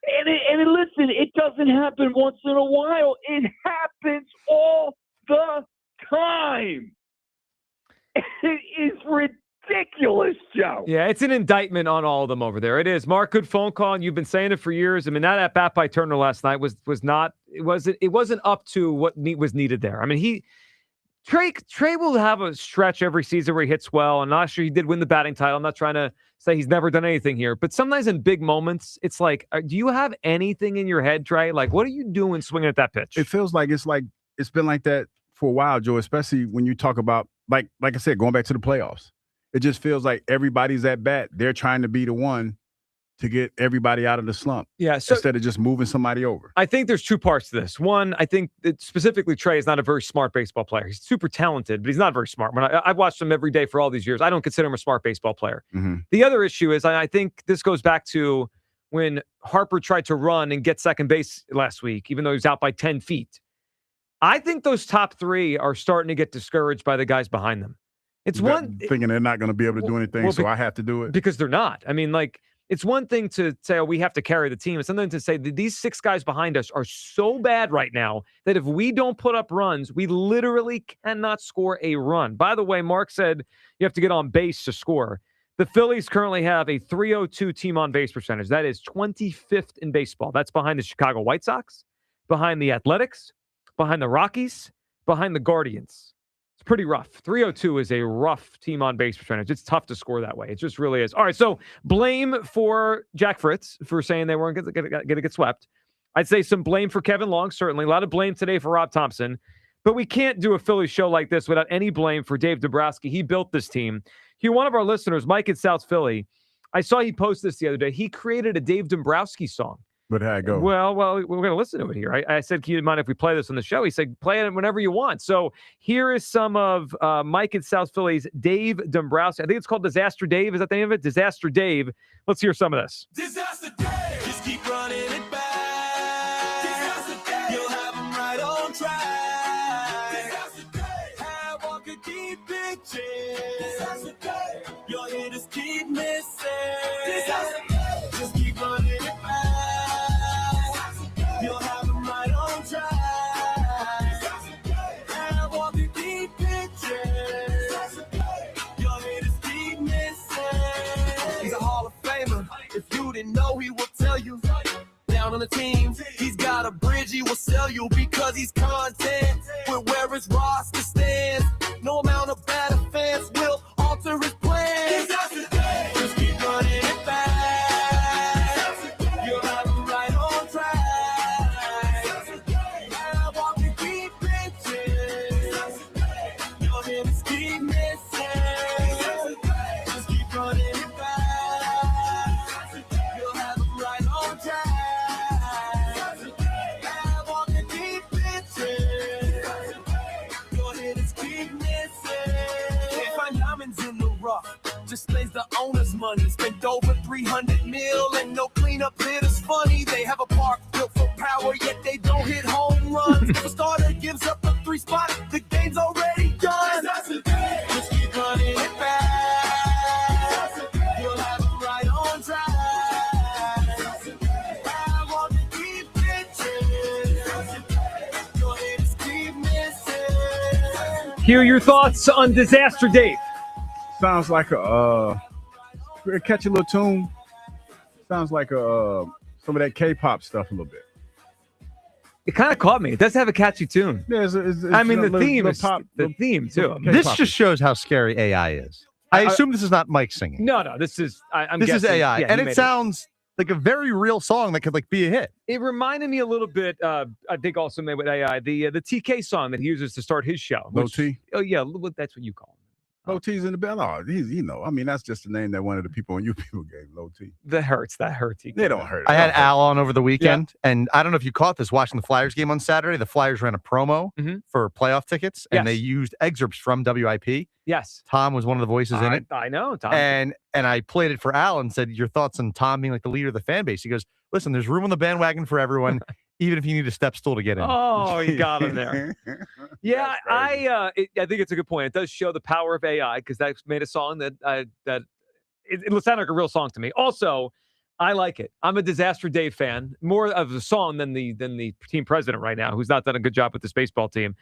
And listen, it doesn't happen once in a while. It happens all the time. It is ridiculous, Joe. Yeah, it's an indictment on all of them over there. It is. Mark, good phone call, and you've been saying it for years. I mean, that at bat by Turner last night was not. It wasn't up to what was needed there. I mean, Trey will have a stretch every season where he hits well, and last year he did win the batting title. I'm not trying to say he's never done anything here, but sometimes in big moments, it's like, do you have anything in your head, Trey? Like, what are you doing swinging at that pitch? It feels like it's been like that for a while, Joe. Especially when you talk about like I said, going back to the playoffs. It just feels like everybody's at bat. They're trying to be the one to get everybody out of the slump. Yeah, so instead of just moving somebody over. I think there's two parts to this. One, I think that specifically Trey is not a very smart baseball player. He's super talented, but he's not very smart. When I've watched him every day for all these years, I don't consider him a smart baseball player. Mm-hmm. The other issue is I think this goes back to when Harper tried to run and get second base last week, even though he was out by 10 feet. I think those top three are starting to get discouraged by the guys behind them. It's thinking they're not going to be able to do anything, so I have to do it. Because they're not. I mean, like, it's one thing to say, oh, we have to carry the team. It's something to say that these six guys behind us are so bad right now that if we don't put up runs, we literally cannot score a run. By the way, Mark said you have to get on base to score. The Phillies currently have a .302 team on base percentage. That is 25th in baseball. That's behind the Chicago White Sox, behind the Athletics, behind the Rockies, behind the Guardians. It's pretty rough. .302 is a rough team on base percentage. It's tough to score that way. It just really is. All right, so blame for Jack Fritz for saying they weren't going to get swept. I'd say some blame for Kevin Long, certainly. A lot of blame today for Rob Thompson. But we can't do a Phillies show like this without any blame for Dave Dombrowski. He built this team. One of our listeners, Mike in South Philly, I saw he posted this the other day. He created a Dave Dombrowski song. But how'd it go? Well, we're going to listen to it here. I said, can you mind if we play this on the show? He said, play it whenever you want. So here is some of Mike in South Philly's Dave Dombrowski. I think it's called Disaster Dave. Is that the name of it? Disaster Dave. Let's hear some of this. Disaster Dave. Just keep running it back. Disaster Dave. You'll have them right on track. Disaster Dave. Have all good deep pitches. Disaster Dave. Your hitters keep missing. Disaster Dave. Just keep running it back. You'll have them right on track. Have all the deep pitches. Your haters keep missing. He's a Hall of Famer. If you didn't know, he will tell you. Down on the team, he's got a bridge he will sell you because he's content with where his roster stands. No amount of bad offense will alter his plans. Just keep running it back. Just lays the owner's money. Spent over $300 million and no cleanup hitters funny. They have a park built for power, yet they don't hit home runs. If a starter gives up a 3 spot, the game's already done. Just keep running it back. You'll have them right on track. Have all the deep pitches. Your hitters keep missing. Hear your thoughts on Disaster Dave. Sounds like a catchy little tune. Sounds like some of that K-pop stuff a little bit. It kind of caught me. It does have a catchy tune. Yeah, it's I mean, the little, theme little is pop, the theme too. This just shows how scary AI is. I assume this is not Mike singing. No. This is I'm This is guessing, AI, yeah, and he it sounds like a very real song that could be a hit. It reminded me a little bit. I think also made with AI the TK song that he uses to start his show. Low T. Oh yeah, that's what you call him. Low T's in the bell. Oh, he's, that's just the name that one of the people on you people gave, Low T. That hurts. They don't hurt. I had Al on over the weekend, and I don't know if you caught this watching the Flyers game on Saturday. The Flyers ran a promo for playoff tickets, and they used excerpts from WIP. Yes. Tom was one of the voices in it. I know, Tom. And I played it for Al and said, your thoughts on Tom being like the leader of the fan base. He goes, listen, there's room on the bandwagon for everyone, even if you need a step stool to get in. Oh, you got him there. Yeah, I think it's a good point. It does show the power of AI because that's made a song that it sounded like a real song to me. Also, I like it. I'm a Disaster Dave fan, more of the song than the team president right now, who's not done a good job with this baseball team.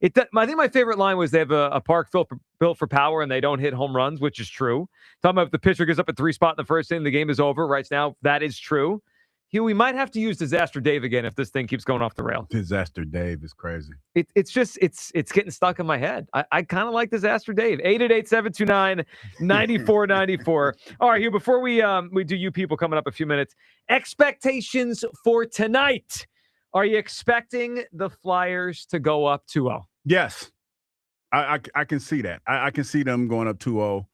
I think my favorite line was they have a park built for power and they don't hit home runs, which is true. Talking about if the pitcher gets up at 3 spot in the first inning, the game is over. Right now, that is true. We might have to use Disaster Dave again if this thing keeps going off the rail. Disaster Dave is crazy. It's getting stuck in my head. I kind of like Disaster Dave. 888-729-9494. All right, Hugh, before we do you people coming up a few minutes, expectations for tonight. Are you expecting the Flyers to go up 2-0? Yes. I can see that. I can see them going up 2-0.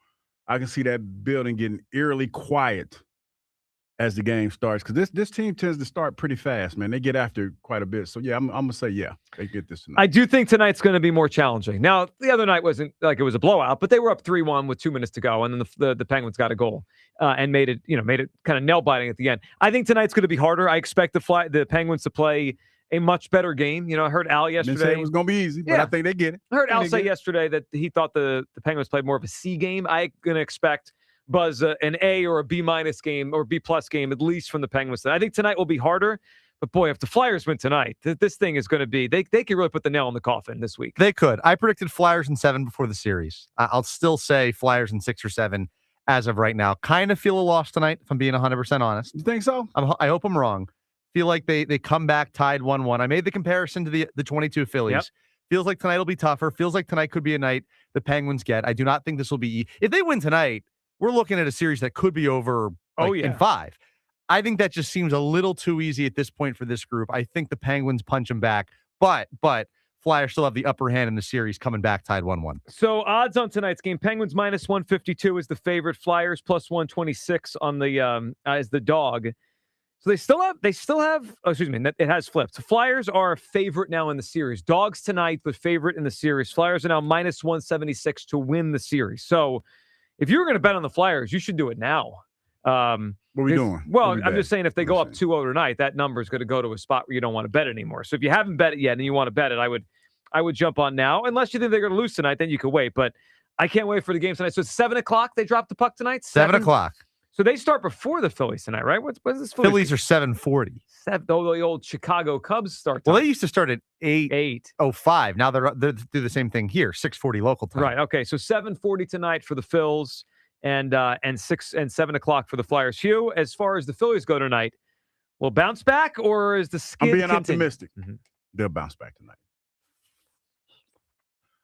I can see that building getting eerily quiet as the game starts, because this team tends to start pretty fast, man. They get after quite a bit. So, yeah, I'm going to say, yeah, they get this tonight. I do think tonight's going to be more challenging. Now, the other night wasn't like it was a blowout, but they were up 3-1 with 2 minutes to go, and then the Penguins got a goal and made it kind of nail-biting at the end. I think tonight's going to be harder. I expect the Penguins to play a much better game. I heard Al yesterday. Didn't say it was going to be easy, but I think they get it. I heard Al say yesterday that he thought the Penguins played more of a C game. I'm going to expect Buzz an A or a B- game or B+ game, at least from the Penguins. I think tonight will be harder, but boy, if the Flyers win tonight, this thing is going to be, they could really put the nail in the coffin this week. They could. I predicted Flyers in 7 before the series. I'll still say Flyers in 6 or 7 as of right now. Kind of feel a loss tonight, if I'm being 100% honest. You think so? I hope I'm wrong. Feel like they come back tied 1-1. I made the comparison to the 22 Phillies. Yep. Feels like tonight will be tougher. Feels like tonight could be a night the Penguins get. I do not think this will be. If they win tonight, we're looking at a series that could be over in 5. I think that just seems a little too easy at this point for this group. I think the Penguins punch them back, but Flyers still have the upper hand in the series, coming back tied 1-1. So odds on tonight's game: Penguins -152 is the favorite, Flyers +126 on the as the dog. So they still have. Oh, excuse me, it has flipped. So Flyers are a favorite now in the series. Dogs tonight, but favorite in the series. Flyers are now -176 to win the series. So if you were going to bet on the Flyers, you should do it now. What are we doing? Well, I'm just saying if they go up 2-0 tonight, that number is going to go to a spot where you don't want to bet anymore. So if you haven't bet it yet and you want to bet it, I would jump on now. Unless you think they're going to lose tonight, then you could wait. But I can't wait for the game tonight. So it's 7 o'clock. They drop the puck tonight. 7 o'clock. So they start before the Phillies tonight, right? What's this? Phillies are 7:40. The old Chicago Cubs start. Well, they used to start at 8:05. Now they're do the same thing here, 6:40 local time. Right. Okay. So 7:40 tonight for the Phils, and 6 and 7 o'clock for the Flyers. Hugh, as far as the Phillies go tonight, will bounce back, or is the skid? I'm being optimistic. Mm-hmm. They'll bounce back tonight.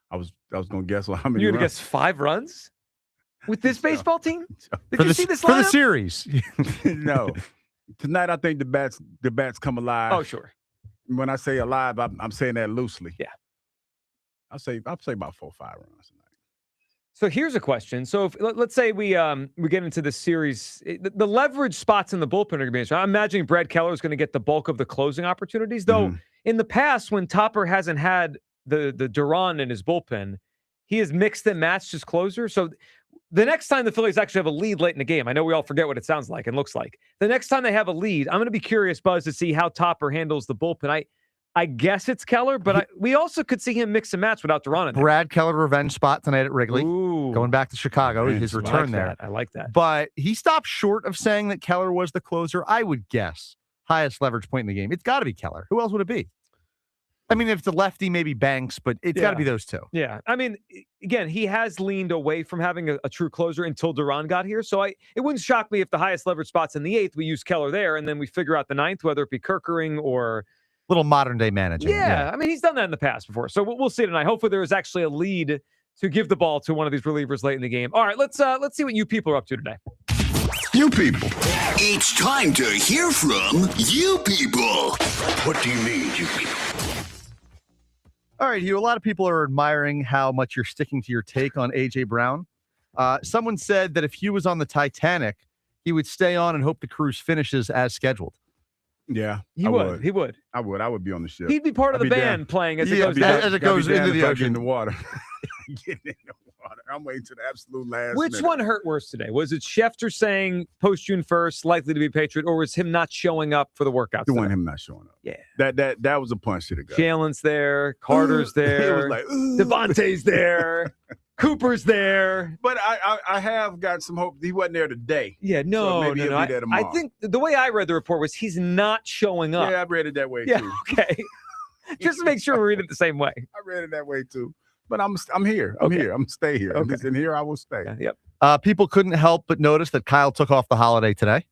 I was going to guess how many. You're going to guess 5 runs with this baseball team? Did you see this lineup? For the series? No. Tonight, I think the bats come alive. Oh, sure. When I say alive, I'm saying that loosely. Yeah. I'll say about 4 or 5 runs tonight. So here's a question. So if, let's say we get into this series, the leverage spots in the bullpen are going to be interesting. I'm imagining Brad Keller is going to get the bulk of the closing opportunities, though. In the past, when Topper hasn't had the Duran in his bullpen, he has mixed and matched his closer. So the next time the Phillies actually have a lead late in the game, I know we all forget what it sounds like and looks like. The next time they have a lead, I'm going to be curious, Buzz, to see how Topper handles the bullpen. I guess it's Keller, but we also could see him mix and match without Duran in there. Brad Keller revenge spot tonight at Wrigley. Ooh. Going back to Chicago, his return there. I like that. But he stopped short of saying that Keller was the closer. I would guess highest leverage point in the game. It's got to be Keller. Who else would it be? I mean, if it's a lefty, maybe Banks, but it's got to be those two. Yeah. I mean, again, he has leaned away from having a true closer until Duran got here. So it wouldn't shock me if the highest leverage spot's in the 8th, we use Keller there, and then we figure out the 9th, whether it be Kerkering or little modern day managing. Yeah. I mean, he's done that in the past before. So we'll see tonight. Hopefully there is actually a lead to give the ball to one of these relievers late in the game. All right, let's see what you people are up to today. You people. It's time to hear from you people. What do you mean, you people? All right, Hugh, a lot of people are admiring how much you're sticking to your take on A.J. Brown. Someone said that if Hugh was on the Titanic, he would stay on and hope the cruise finishes as scheduled. Yeah, He would. I would be on the ship. He'd be part of the band playing as it goes down. As it goes into the ocean. In the water. Getting in the water. I'm waiting to the absolute last Which minute. one hurt worse today? Was it Schefter saying post June 1st, likely to be Patriot, or was him not showing up for the workouts? The one him not showing up. Yeah. That was a punch to the gut. Jalen's there, Carter's there, It was like, Devontae's there, Cooper's there. But I have got some hope. He wasn't there today. Yeah, So no. maybe he'll be there I tomorrow. think the way I read the report was he's not showing up. Yeah, I read it that way Yeah, too. okay. Just to make sure we read it the same way. I read it that way too. But I'm here. I'm here. I'm gonna stay here. Okay. And here I will stay. Yep. People couldn't help but notice that Kyle took off the holiday today.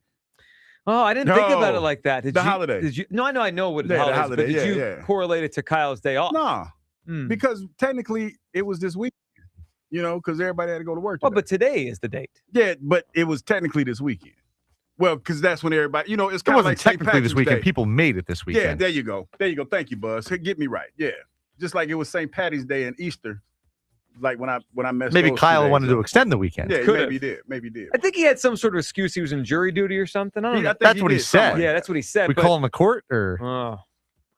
Oh, I didn't think about it No, like that. holiday. Did you? No, I know what Yeah, the holiday is, holiday, but did you correlate it to Kyle's day off? No, because technically it was this week. Because everybody had to go to work. Well, but today is the date. Yeah, but it was technically this weekend. Well, because that's when everybody, it's It kind of wasn't like St. technically this Patrick's weekend. Day. People made it this weekend. Yeah, there you go. Thank you, Buzz. Get me right. Yeah, just like it was St. Patty's Day and Easter. Like when I messed. Maybe those 2 Kyle days wanted to up. extend the weekend. Yeah, Could've. maybe he did. I think he had some sort of excuse. He was in jury duty or something. I don't know. That's what he said. Yeah, that's what he said. We but- call him the court, or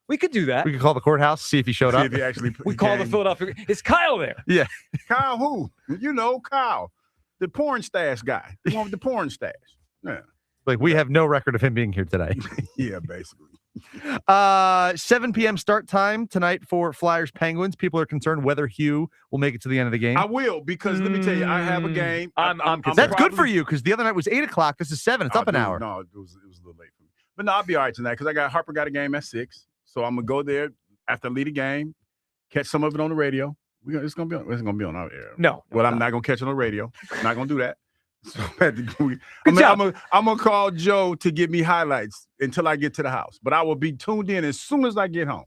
we could do that. we could call the courthouse, see if he showed See up. if he actually. We call the Philadelphia. Is Kyle there? Yeah. Kyle who? Kyle, the porn stash guy, the one with the porn stash. Yeah. Like, we have no record of him being here today. Yeah, basically. 7 p.m. start time tonight for Flyers Penguins. People are concerned whether Hugh will make it to the end of the game. I will, because let me tell you, I have a game. That's good for you, because the other night was 8 o'clock. This is 7. It's up an hour. No, it was a little late for me. But no, I'll be all right tonight, because Harper got a game at 6. So I'm gonna go there after I lead a game, catch some of it on the radio. It's gonna be on our air. No. Well, I'm not gonna catch it on the radio. I'm not gonna do that. So Good I'm job. gonna call Joe to give me highlights until I get to the house. But I will be tuned in as soon as I get home.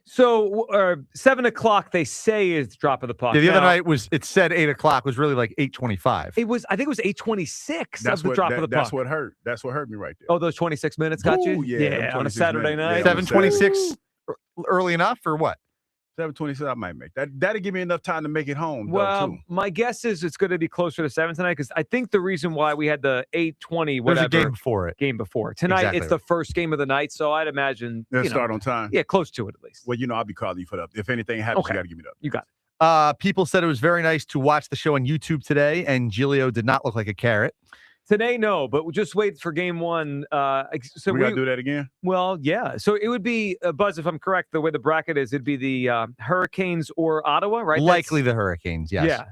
So 7 o'clock, they say, is the drop of the puck. Yeah, the other Now, night it said 8 o'clock, was really like 8:25. it was. I think it was 8:26. That's of the what drop of the puck. That's what hurt. That's what hurt me right there. Oh, those 26 minutes got you. Ooh, yeah, them on a 26 Saturday minutes. night. Yeah, 7:26 early enough, or what? 7:26, I might make that. That'll give me enough time to make it home. Well, too. my guess is it's going to be closer to 7 tonight, because I think the reason why we had the 8:20 There's whatever a game before it. tonight, Exactly. it's the first game of the night, so I'd imagine They'll start on time. Yeah, close to it at least. Well, I'll be calling you for that. If anything happens, Okay. you got to give me that. You got it. People said it was very nice to watch the show on YouTube today, and Giglio did not look like a carrot. Today, no, but we'll just wait for game one. So we got to do that again? Well, yeah. So it would be, Buzz, if I'm correct, the way the bracket is, it'd be the Hurricanes or Ottawa, right? Likely the Hurricanes, yes. Yeah.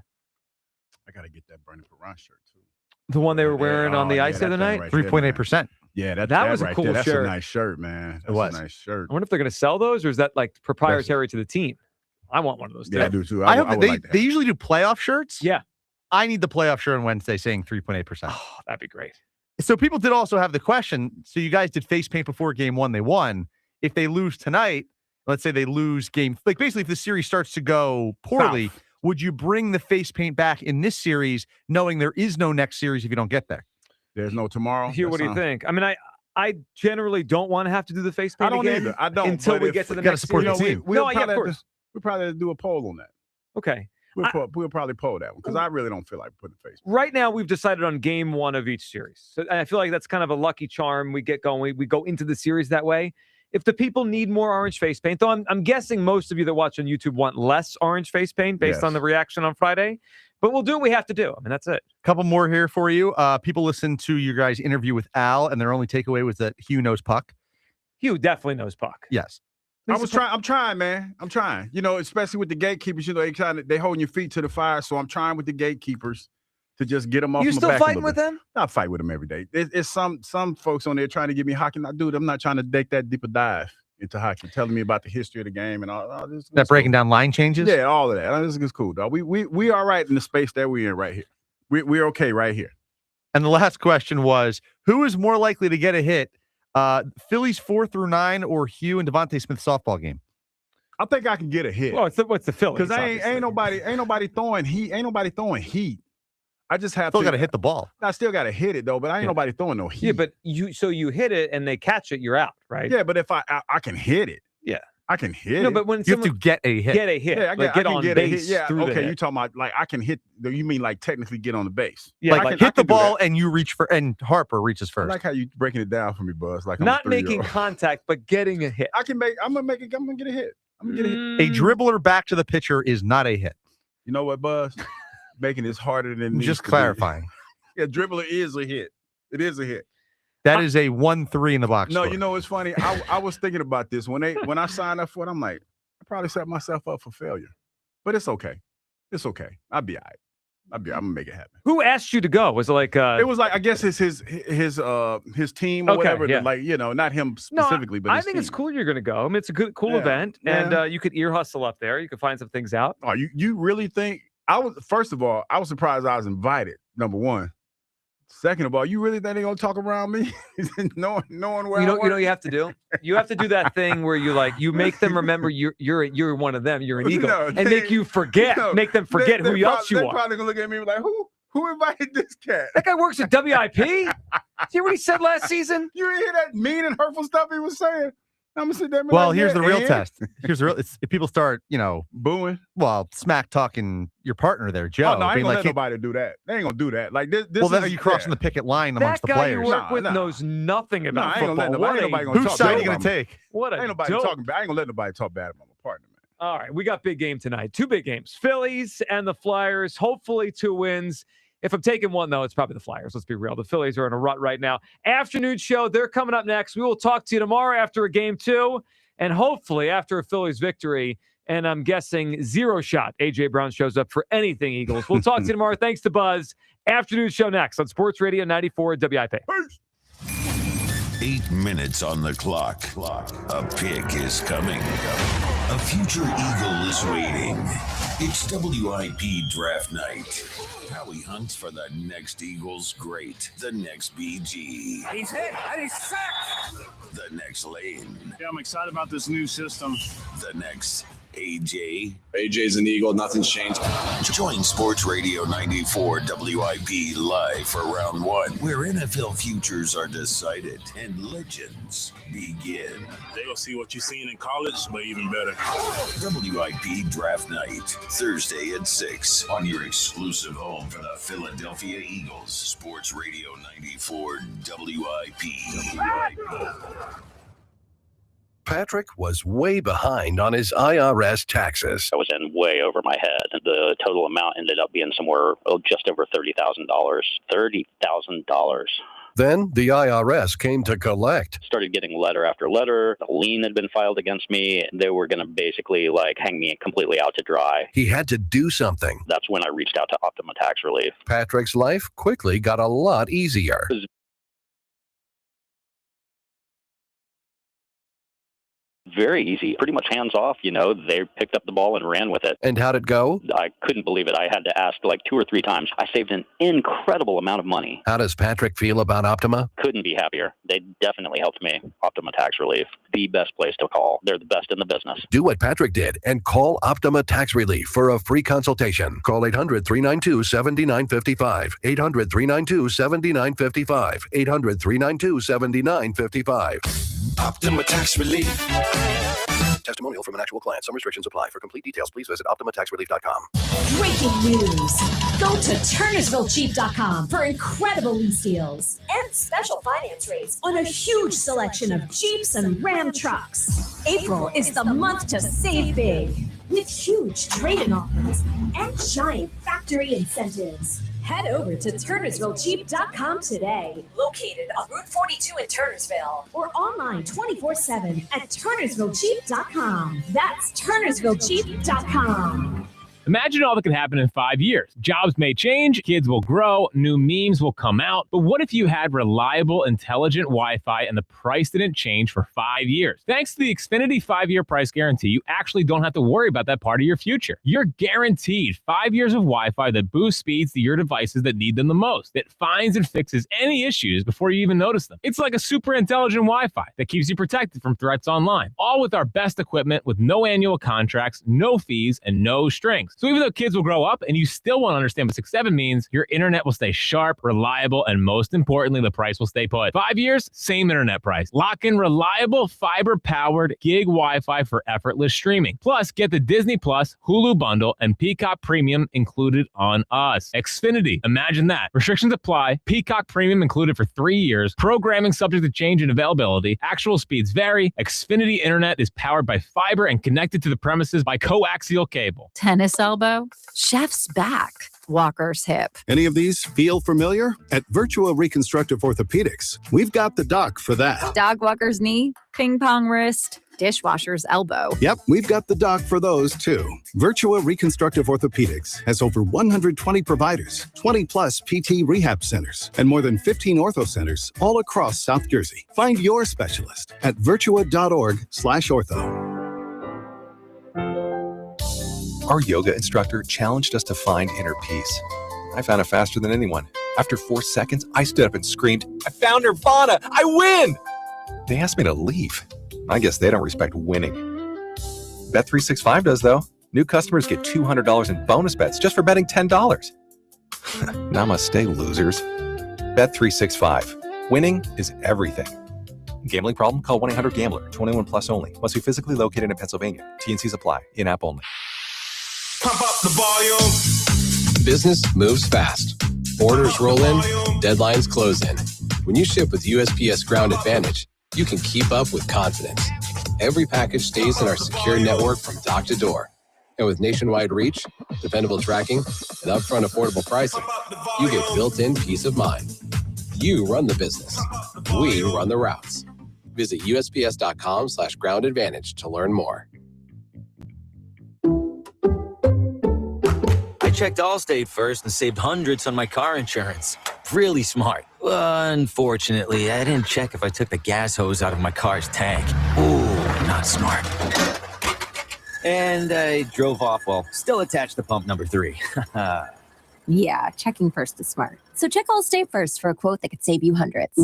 I got to get that Brandon Perron shirt, too. The one they were wearing on the ice the other night? 3.8%. Yeah, That was a right cool there, that's shirt. a nice shirt, man. That's was. a nice shirt. I wonder if they're going to sell those, or is that like proprietary to the team? I want one of those. Yeah, I do, too. I hope would they, like that. they usually do playoff shirts. Yeah. I need the playoff shirt on Wednesday saying 3.8%. Oh, that'd be great. So people did also have the question. So you guys did face paint before game one. They won. If they lose tonight, let's say they lose game, like basically if the series starts to go poorly, would you bring the face paint back in this series, knowing there is no next series if you don't get there? There's no tomorrow. Hugh, what do you think? I mean, I generally don't want to have to do the face paint I don't again either. I don't. until but we if- get to the gotta next support series. the team. We'll of probably course. we'll probably do a poll on that. Okay. We'll probably poll that one, because I really don't feel like putting face. Right now, we've decided on game one of each series. So I feel like that's kind of a lucky charm. We get going. We go into the series that way. If the people need more orange face paint, though I'm guessing most of you that watch on YouTube want less orange face paint based on the reaction on Friday. But we'll do what we have to do. I mean, that's it. Couple more here for you. People listened to your guys' interview with Al, and their only takeaway was that Hugh knows puck. Hugh definitely knows puck. Yes. I'm trying, man. I'm trying. Especially with the gatekeepers, they holding your feet to the fire. So I'm trying with the gatekeepers to just get them off. You my still back a fighting little with bit. them? I fight with them every day. It's some folks on there trying to get me hockey. Now, dude, I'm not trying to take that deeper dive into hockey, telling me about the history of the game and all this. That breaking down line changes? Yeah, all of that. This is cool, dog. We all right in the space that we're in right here. We're okay right here. And the last question was, who is more likely to get a hit? Phillies 4 through 9 or Hugh and Devontae Smith softball game? I think I can get a hit. Well, what's the Phillies? Because ain't nobody throwing heat. I just have still got to hit the ball. I still got to hit it though, but I ain't nobody throwing no heat. Yeah, but you hit it and they catch it, you're out, right? Yeah, but if I can hit it. Yeah. I can hit it. No, but when you have to get a hit. Get a hit. Yeah, I can get a hit. Yeah, okay. You talking about like I can hit. You mean like technically get on the base? Yeah, like hit the ball and you reach for, and Harper reaches first. I like how you breaking it down for me, Buzz. Like not making contact, but getting a hit. I'm gonna get a hit. I'm gonna get a hit. A dribbler back to the pitcher is not a hit. You know what, Buzz? Making this harder than just clarifying. Yeah, dribbler is a hit. It is a hit. That is a 1-3 in the box. No, score. you know what's funny? I was thinking about this when I signed up for it. I'm like, I probably set myself up for failure, but it's okay. It's okay. I'll be all right. I'm gonna make it happen. Who asked you to go? Was it like? It was like I guess it's his team or whatever. Yeah. Like not him specifically, but I his think team. it's cool. You're gonna go. I mean, it's a cool event, and you could ear hustle up there. You could find some things out. Oh, you really think First of all, I was surprised I was invited. Number one. Second of all, you really think they're gonna talk around me? knowing where you know what you have to do? You have to do that thing where you make them remember you're one of them, you're an eagle, and make you forget, make them forget who else you are. They're probably gonna look at me like, who invited this cat? That guy works at WIP. See what he said last season? You didn't hear that mean and hurtful stuff he was saying? I'm gonna sit there. And be well, like, here's the real and? test. Here's the real. If people start, booing. Well, smack talking your partner there, Joe. Oh, no, I ain't gonna like, let nobody do that. They ain't gonna do that. Like this. Well, then are you crossing the picket line amongst the players? That guy you work with knows nothing about football. football. Ain't nobody gonna whose talk side bad are you gonna about me. take? What a ain't nobody dope. talking bad. I ain't gonna let nobody talk bad about my partner, man. All right, we got big game tonight. 2 big games. Phillies and the Flyers. Hopefully 2 wins. If I'm taking one, though, it's probably the Flyers. Let's be real. The Phillies are in a rut right now. Afternoon show, they're coming up next. We will talk to you tomorrow after a game 2, and hopefully after a Phillies victory. And I'm guessing 0 shot A.J. Brown shows up for anything Eagles. We'll talk to you tomorrow. Thanks to Buzz. Afternoon show next on Sports Radio 94 WIP. Peace. 8 minutes on the clock. A pick is coming. A future Eagle is waiting. It's WIP draft night. Howie hunts for the next Eagles great, the next BG, He's hit and he's sacked. the next Lane, Yeah, I'm excited about this new system. the next AJ. AJ's an Eagle. Nothing's changed. Join Sports Radio 94 WIP live for round 1, where NFL futures are decided and legends begin. They will see what you've seen in college, but even better. WIP Draft Night, Thursday at 6 on your exclusive home for the Philadelphia Eagles. Sports Radio 94 WIP. Patrick was way behind on his IRS taxes. I was in way over my head. The total amount ended up being somewhere just over $30,000. $30,000. Then the IRS came to collect. Started getting letter after letter. A lien had been filed against me. They were going to basically hang me completely out to dry. He had to do something. That's when I reached out to Optima Tax Relief. Patrick's life quickly got a lot easier. Very easy, pretty much hands off. They picked up the ball and ran with it. And how'd it go? I couldn't believe it. I had to ask 2 or 3 times. I saved an incredible amount of money. How does Patrick feel about Optima? Couldn't be happier. They definitely helped me. Optima Tax Relief, the best place to call. They're the best in the business. Do what Patrick did and call Optima Tax Relief for a free consultation. Call 800-392-7955. 800-392-7955. 800-392-7955. Optima Tax Relief. Testimonial from an actual client. Some restrictions apply. For complete details, please visit OptimaTaxRelief.com. Breaking news. Go to TurnersvilleJeep.com for incredible lease deals and special finance rates on a huge selection of Jeeps and Ram trucks. April is the month to save big with huge trade-in offers and giant factory incentives. Head over to TurnersvilleJeep.com today. Located on Route 42 in Turnersville or online 24/7 at TurnersvilleJeep.com. That's TurnersvilleJeep.com. Imagine all that could happen in 5 years. Jobs may change, kids will grow, new memes will come out. But what if you had reliable, intelligent Wi-Fi and the price didn't change for 5 years? Thanks to the Xfinity 5-year price guarantee, you actually don't have to worry about that part of your future. You're guaranteed 5 years of Wi-Fi that boosts speeds to your devices that need them the most. It finds and fixes any issues before you even notice them. It's like a super intelligent Wi-Fi that keeps you protected from threats online. All with our best equipment with no annual contracts, no fees, and no strings. So even though kids will grow up and you still won't understand what 6-7 means, your internet will stay sharp, reliable, and most importantly, the price will stay put. 5 years, same internet price. Lock in reliable, fiber-powered gig Wi-Fi for effortless streaming. Plus, get the Disney Plus, Hulu bundle, and Peacock Premium included on us. Xfinity. Imagine that. Restrictions apply. Peacock Premium included for 3 years. Programming subject to change in availability. Actual speeds vary. Xfinity Internet is powered by fiber and connected to the premises by coaxial cable. Tennis elbow, chef's back, walker's hip. Any of these feel familiar? At Virtua Reconstructive Orthopedics, we've got the doc for that. Dog walker's knee, ping pong wrist, dishwasher's elbow. Yep, we've got the doc for those too. Virtua Reconstructive Orthopedics has over 120 providers, 20 plus PT rehab centers, and more than 15 ortho centers all across South Jersey. Find your specialist at virtua.org/ortho. Our yoga instructor challenged us to find inner peace. I found it faster than anyone. After 4 seconds, I stood up and screamed, "I found Nirvana! I win!" They asked me to leave. I guess they don't respect winning. Bet365 does, though. New customers get $200 in bonus bets just for betting $10. Namaste, losers. Bet365. Winning is everything. Gambling problem? Call 1-800-GAMBLER. 21 plus only. Must be physically located in Pennsylvania. T&Cs apply. In-app only. Pump up the volume. Business moves fast. Orders roll in, deadlines close in. When you ship with USPS Ground Advantage, you can keep up with confidence. Every package stays in our secure network from dock to door. And with nationwide reach, dependable tracking, and upfront affordable pricing, you get built-in peace of mind. You run the business. We run the routes. Visit USPS.com/Ground Advantage to learn more. I checked Allstate first and saved hundreds on my car insurance. Really smart. Unfortunately, I didn't check if I took the gas hose out of my car's tank. Ooh, not smart. And I drove off while still attached to pump number 3. Yeah, checking first is smart. So check Allstate first for a quote that could save you hundreds.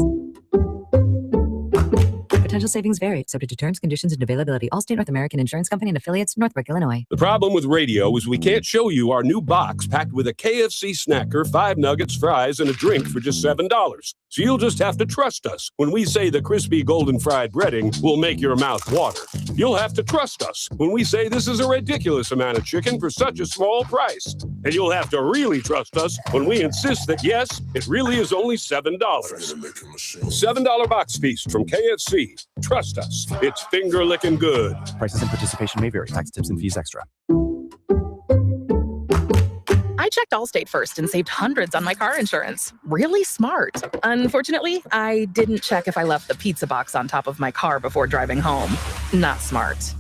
Potential savings vary, subject to terms, conditions, and availability. Allstate North American Insurance Company and affiliates, Northbrook, Illinois. The problem with radio is we can't show you our new box packed with a KFC snacker, 5 nuggets, fries, and a drink for just $7. So you'll just have to trust us when we say the crispy golden fried breading will make your mouth water. You'll have to trust us when we say this is a ridiculous amount of chicken for such a small price. And you'll have to really trust us when we insist that, yes, it really is only $7. $7 box feast from KFC. Trust us. It's finger-licking good. Prices and participation may vary. Tax, tips, and fees extra. I checked Allstate first and saved hundreds on my car insurance. Really smart. Unfortunately, I didn't check if I left the pizza box on top of my car before driving home. Not smart.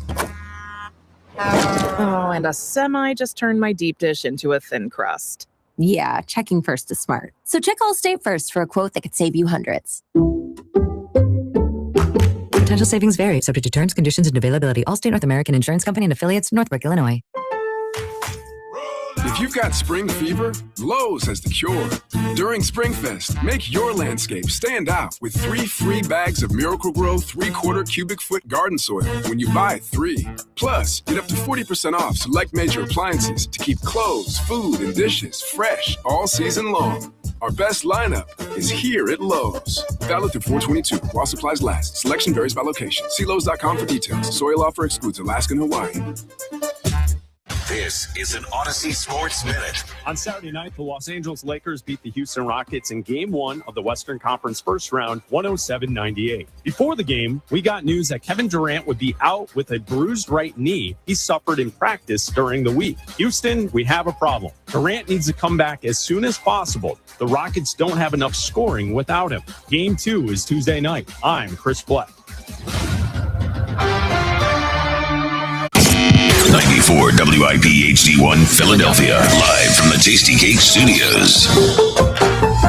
Oh, and a semi just turned my deep dish into a thin crust. Yeah, checking first is smart. So check Allstate first for a quote that could save you hundreds. Potential savings vary, subject to terms, conditions, and availability. Allstate North American Insurance Company and affiliates, Northbrook, Illinois. If you've got spring fever, Lowe's has the cure. During SpringFest, make your landscape stand out with 3 free bags of Miracle-Gro 3/4 cubic foot garden soil when you buy 3. Plus, get up to 40% off select major appliances to keep clothes, food, and dishes fresh all season long. Our best lineup is here at Lowe's. Valid through 4/22 while supplies last. Selection varies by location. See Lowe's.com for details. Soil offer excludes Alaska and Hawaii. This is an Odyssey Sports Minute. On Saturday night, the Los Angeles Lakers beat the Houston Rockets in Game 1 of the Western Conference first round, 107-98. Before the game, we got news that Kevin Durant would be out with a bruised right knee he suffered in practice during the week. Houston, we have a problem. Durant needs to come back as soon as possible. The Rockets don't have enough scoring without him. Game 2 is Tuesday night. I'm Chris Black. 94 WIP HD1 Philadelphia, live from the Tasty Cake Studios.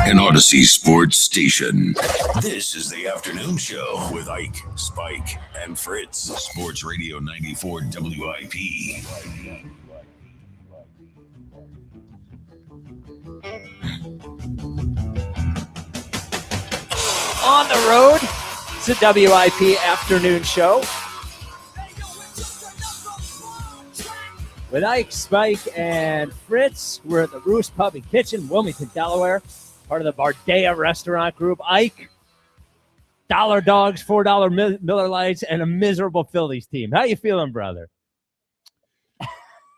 An Odyssey Sports Station. This is the afternoon show with Ike, Spike, and Fritz. Sports Radio 94 WIP. On the road, it's a WIP afternoon show with Ike, Spike, and Fritz. We're at the Roost Pub and Kitchen, Wilmington, Delaware, part of the Bardea Restaurant Group. Ike, Dollar Dogs, $4 Miller Lights, and a miserable Phillies team. How you feeling, brother?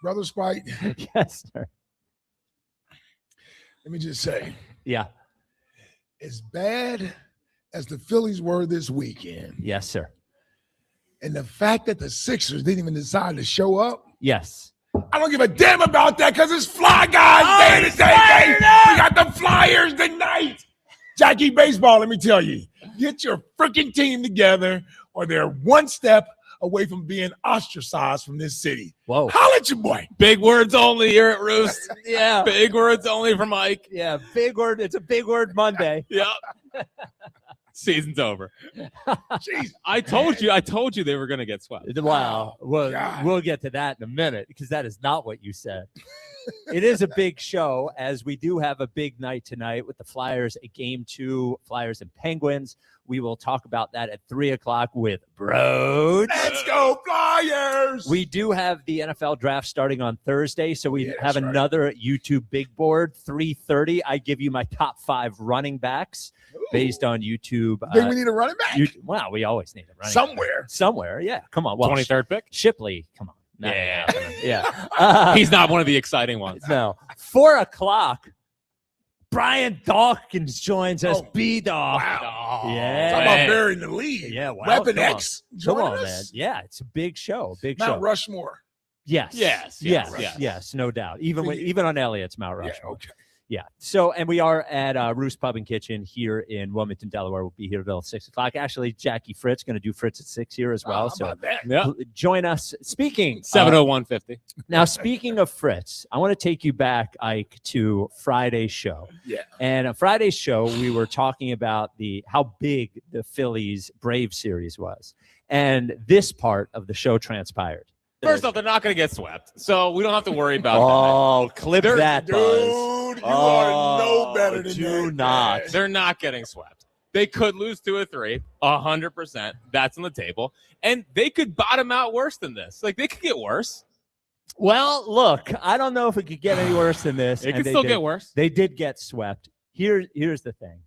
Brother Spike. Yes, sir. Let me just say. Yeah. As bad as the Phillies were this weekend. Yes, sir. And the fact that the Sixers didn't even decide to show up. Yes. I don't give a damn about that because it's Fly Guys Day today. We got the Flyers tonight. Jackie Baseball, let me tell you, get your freaking team together or they're one step away from being ostracized from this city. Whoa. Holla at your boy. Big words only here at Roost. Yeah. Big words only from Mike. Yeah, big word. It's a big word Monday. Yep. Season's over. Jeez. I told you they were going to get swept. Wow. We'll get to that in a minute because that is not what you said. It is a big show as we do have a big night tonight with the Flyers at Game 2, Flyers and Penguins. We will talk about that at 3 o'clock with Broad. Let's go Flyers. We do have the NFL draft starting on Thursday, so we have another YouTube big board, 3:30. I give you my top 5 running backs based on YouTube. Think we need a running back? Wow, we always need a running back. Somewhere, yeah. Come on. Well, 23rd pick? Shipley, come on. He's not one of the exciting ones. No. 4 o'clock. Brian Dawkins joins us. B-Dog. Wow. Yeah. Talk about burying the lead. Yeah. Wow. Weapon Come on. X. Come on, joining man. us? Yeah, it's a big show. Big Mount show. Rushmore. Yes. Yes. Yes. No doubt. Even on Elliott's Mount Rushmore. Yeah, okay. Yeah. So, and we are at Roost Pub and Kitchen here in Wilmington, Delaware. We'll be here till 6 o'clock. Actually, Jackie Fritz going to do Fritz at 6 here as well. So join us. Speaking 70150. Now, speaking of Fritz, I want to take you back, Ike, to Friday's show. Yeah. And on Friday's show, we were talking about how big the Phillies Brave series was. And this part of the show transpired. First off, they're not going to get swept, so we don't have to worry about that. Oh, clip that, Buzz. Dude, you are no better than do that. not. They're not getting swept. They could lose 2 or 3, 100%. That's on the table. And they could bottom out worse than this. Like, they could get worse. Well, look, I don't know if it could get any worse than this. It could still get worse. They did get swept. Here's the thing.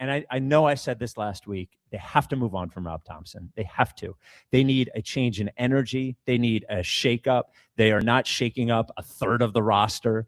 I know I said this last week. They have to move on from Rob Thompson. They have to. They need a change in energy. They need a shakeup. They are not shaking up a third of the roster,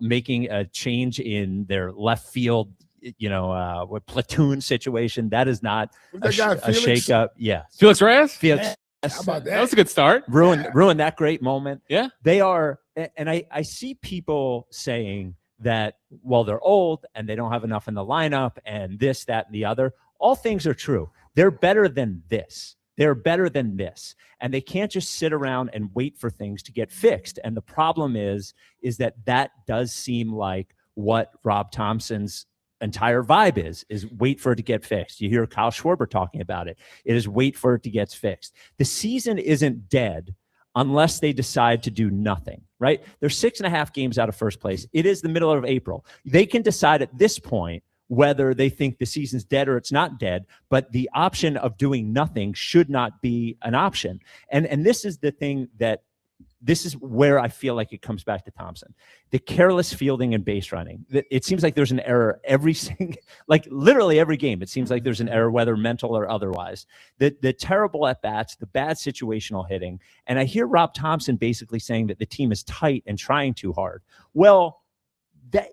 making a change in their left field, with platoon situation. That is not a shakeup. Yeah. Felix Reyes? Felix. How about that? That was a good start. Ruin that great moment. Yeah. They are, and I see people saying that, well, they're old and they don't have enough in the lineup and this, that, and the other. All things are true. They're better than this. They're better than this. And they can't just sit around and wait for things to get fixed. And the problem is that does seem like what Rob Thompson's entire vibe is wait for it to get fixed. You hear Kyle Schwarber talking about it. It is wait for it to get fixed. The season isn't dead unless they decide to do nothing, right? They're 6.5 games out of first place. It is the middle of April. They can decide at this point whether they think the season's dead or it's not dead, but the option of doing nothing should not be an option. And this is the thing this is where I feel like it comes back to Thompson. The careless fielding and base running. It seems like there's an error literally every game. It seems like there's an error, whether mental or otherwise. The terrible at-bats, the bad situational hitting. And I hear Rob Thompson basically saying that the team is tight and trying too hard. Well,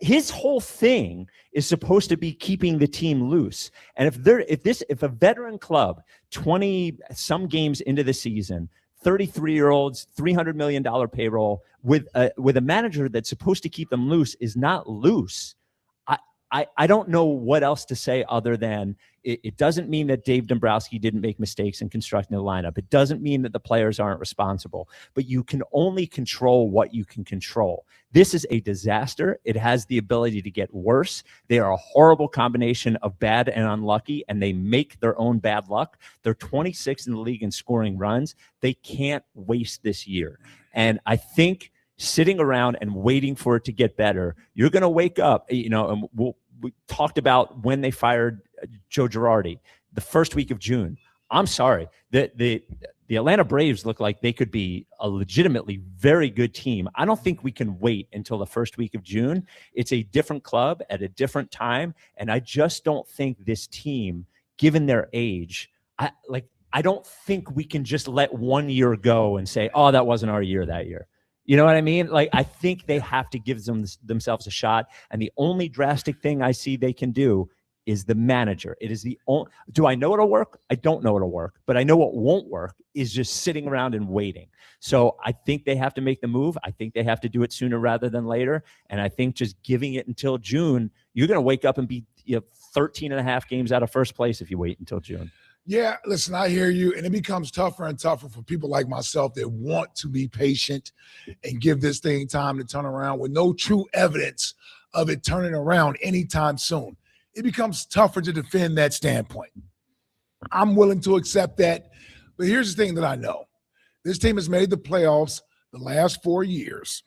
his whole thing is supposed to be keeping the team loose. And if a veteran club, 20 some games into the season, 33-year-olds, $300 million payroll with a manager that's supposed to keep them loose is not loose. I don't know what else to say other than it doesn't mean that Dave Dombrowski didn't make mistakes in constructing the lineup. It doesn't mean that the players aren't responsible, but you can only control what you can control. This is a disaster. It has the ability to get worse. They are a horrible combination of bad and unlucky, and they make their own bad luck. They're 26th in the league in scoring runs. They can't waste this year. And I think sitting around and waiting for it to get better, you're going to wake up, and we talked about when they fired Joe Girardi, the first week of June. I'm sorry. The Atlanta Braves look like they could be a legitimately very good team. I don't think we can wait until the first week of June. It's a different club at a different time. And I just don't think this team, given their age, I don't think we can just let 1 year go and say, oh, that wasn't our year that year. You know what I mean? I think they have to give themselves a shot. And the only drastic thing I see they can do is the manager. It is the only. Do I know it'll work? I don't know it'll work, but I know what won't work is just sitting around and waiting. So I think they have to make the move. I think they have to do it sooner rather than later. And I think just giving it until June, you're going to wake up and be 13 and a half games out of first place if you wait until June. Yeah, listen, I hear you. And it becomes tougher and tougher for people like myself that want to be patient and give this thing time to turn around with no true evidence of it turning around anytime soon. It becomes tougher to defend that standpoint. I'm willing to accept that. But here's the thing that I know. This team has made the playoffs the last 4 years.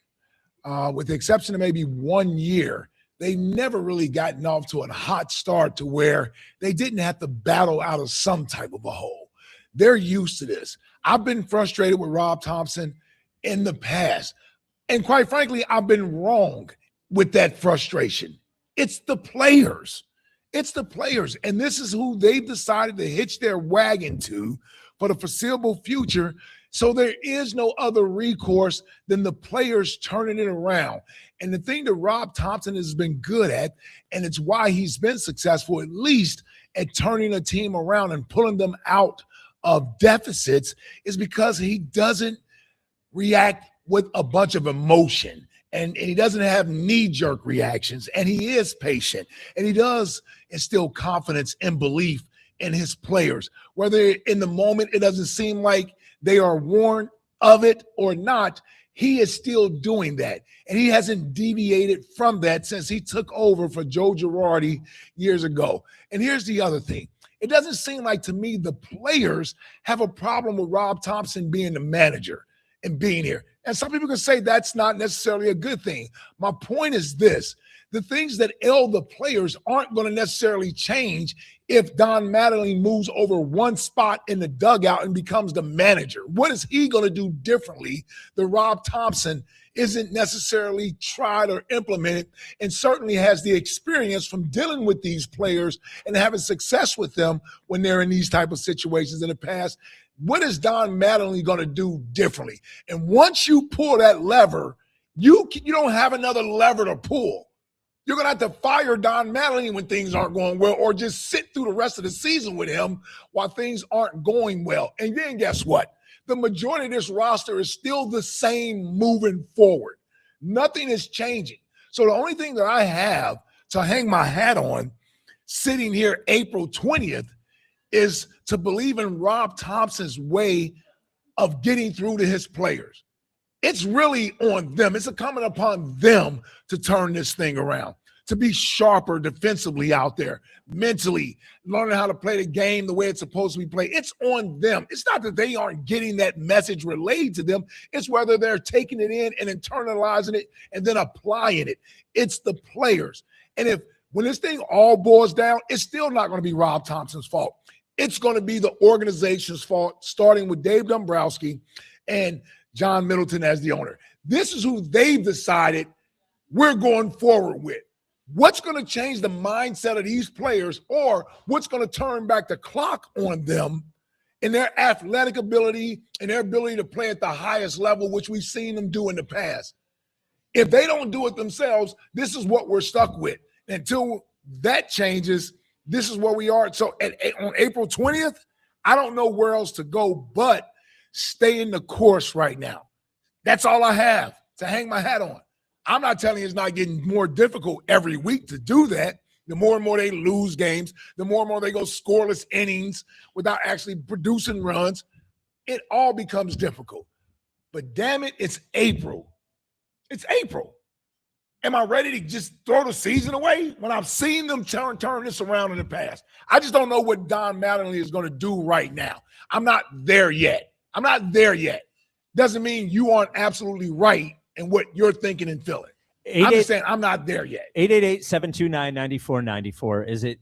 With the exception of maybe 1 year, they never really gotten off to a hot start to where they didn't have to battle out of some type of a hole. They're used to this. I've been frustrated with Rob Thompson in the past. And quite frankly, I've been wrong with that frustration. It's the players. It's the players. And this is who they've decided to hitch their wagon to for the foreseeable future. So there is no other recourse than the players turning it around. And the thing that Rob Thompson has been good at, and it's why he's been successful, at least at turning a team around and pulling them out of deficits, is because he doesn't react with a bunch of emotion. And he doesn't have knee-jerk reactions. And he is patient. And he does instill confidence and belief in his players. Whether in the moment it doesn't seem like they are warned of it or not, he is still doing that. And he hasn't deviated from that since he took over for Joe Girardi years ago. And here's the other thing. It doesn't seem like to me the players have a problem with Rob Thompson being the manager and being here. And some people can say that's not necessarily a good thing. My point is this. The things that ail the players aren't going to necessarily change if Don Mattingly moves over one spot in the dugout and becomes the manager. What is he going to do differently that Rob Thompson isn't necessarily tried or implemented, and certainly has the experience from dealing with these players and having success with them when they're in these type of situations in the past? What is Don Mattingly going to do differently? And once you pull that lever, you don't have another lever to pull. You're going to have to fire Don Mattingly when things aren't going well, or just sit through the rest of the season with him while things aren't going well. And then guess what? The majority of this roster is still the same moving forward. Nothing is changing. So the only thing that I have to hang my hat on sitting here April 20th is to believe in Rob Thompson's way of getting through to his players. It's really on them. It's incumbent upon them to turn this thing around, to be sharper defensively out there, mentally, learning how to play the game the way it's supposed to be played. It's on them. It's not that they aren't getting that message relayed to them. It's whether they're taking it in and internalizing it and then applying it. It's the players. And when this thing all boils down, it's still not going to be Rob Thompson's fault. It's going to be the organization's fault, starting with Dave Dombrowski and John Middleton as the owner. This is who they've decided we're going forward with. What's going to change the mindset of these players, or what's going to turn back the clock on them in their athletic ability and their ability to play at the highest level, which we've seen them do in the past? If they don't do it themselves, this is what we're stuck with. Until that changes, this is where we are. So on April 20th, I don't know where else to go but stay in the course right now. That's all I have to hang my hat on. I'm not telling you it's not getting more difficult every week to do that. The more and more they lose games, the more and more they go scoreless innings without actually producing runs, it all becomes difficult. But damn it, it's April. It's April. Am I ready to just throw the season away when I've seen them turn this around in the past? I just don't know what Don Mattingly is going to do right now. I'm not there yet. Doesn't mean you aren't absolutely right in what you're thinking and feeling. I'm just saying I'm not there yet. 888-729-9494. Is it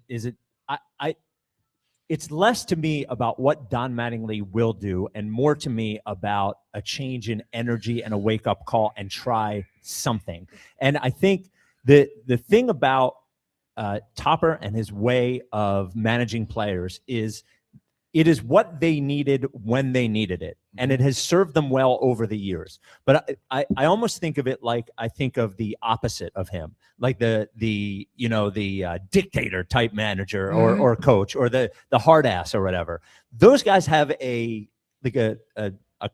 it's less to me about what Don Mattingly will do and more to me about a change in energy and a wake-up call and try something. And I think the thing about Topper and his way of managing players is it is what they needed when they needed it, and it has served them well over the years. But I almost think of it like I think of the opposite of him, like the dictator type manager or coach or the hard ass or whatever. Those guys have a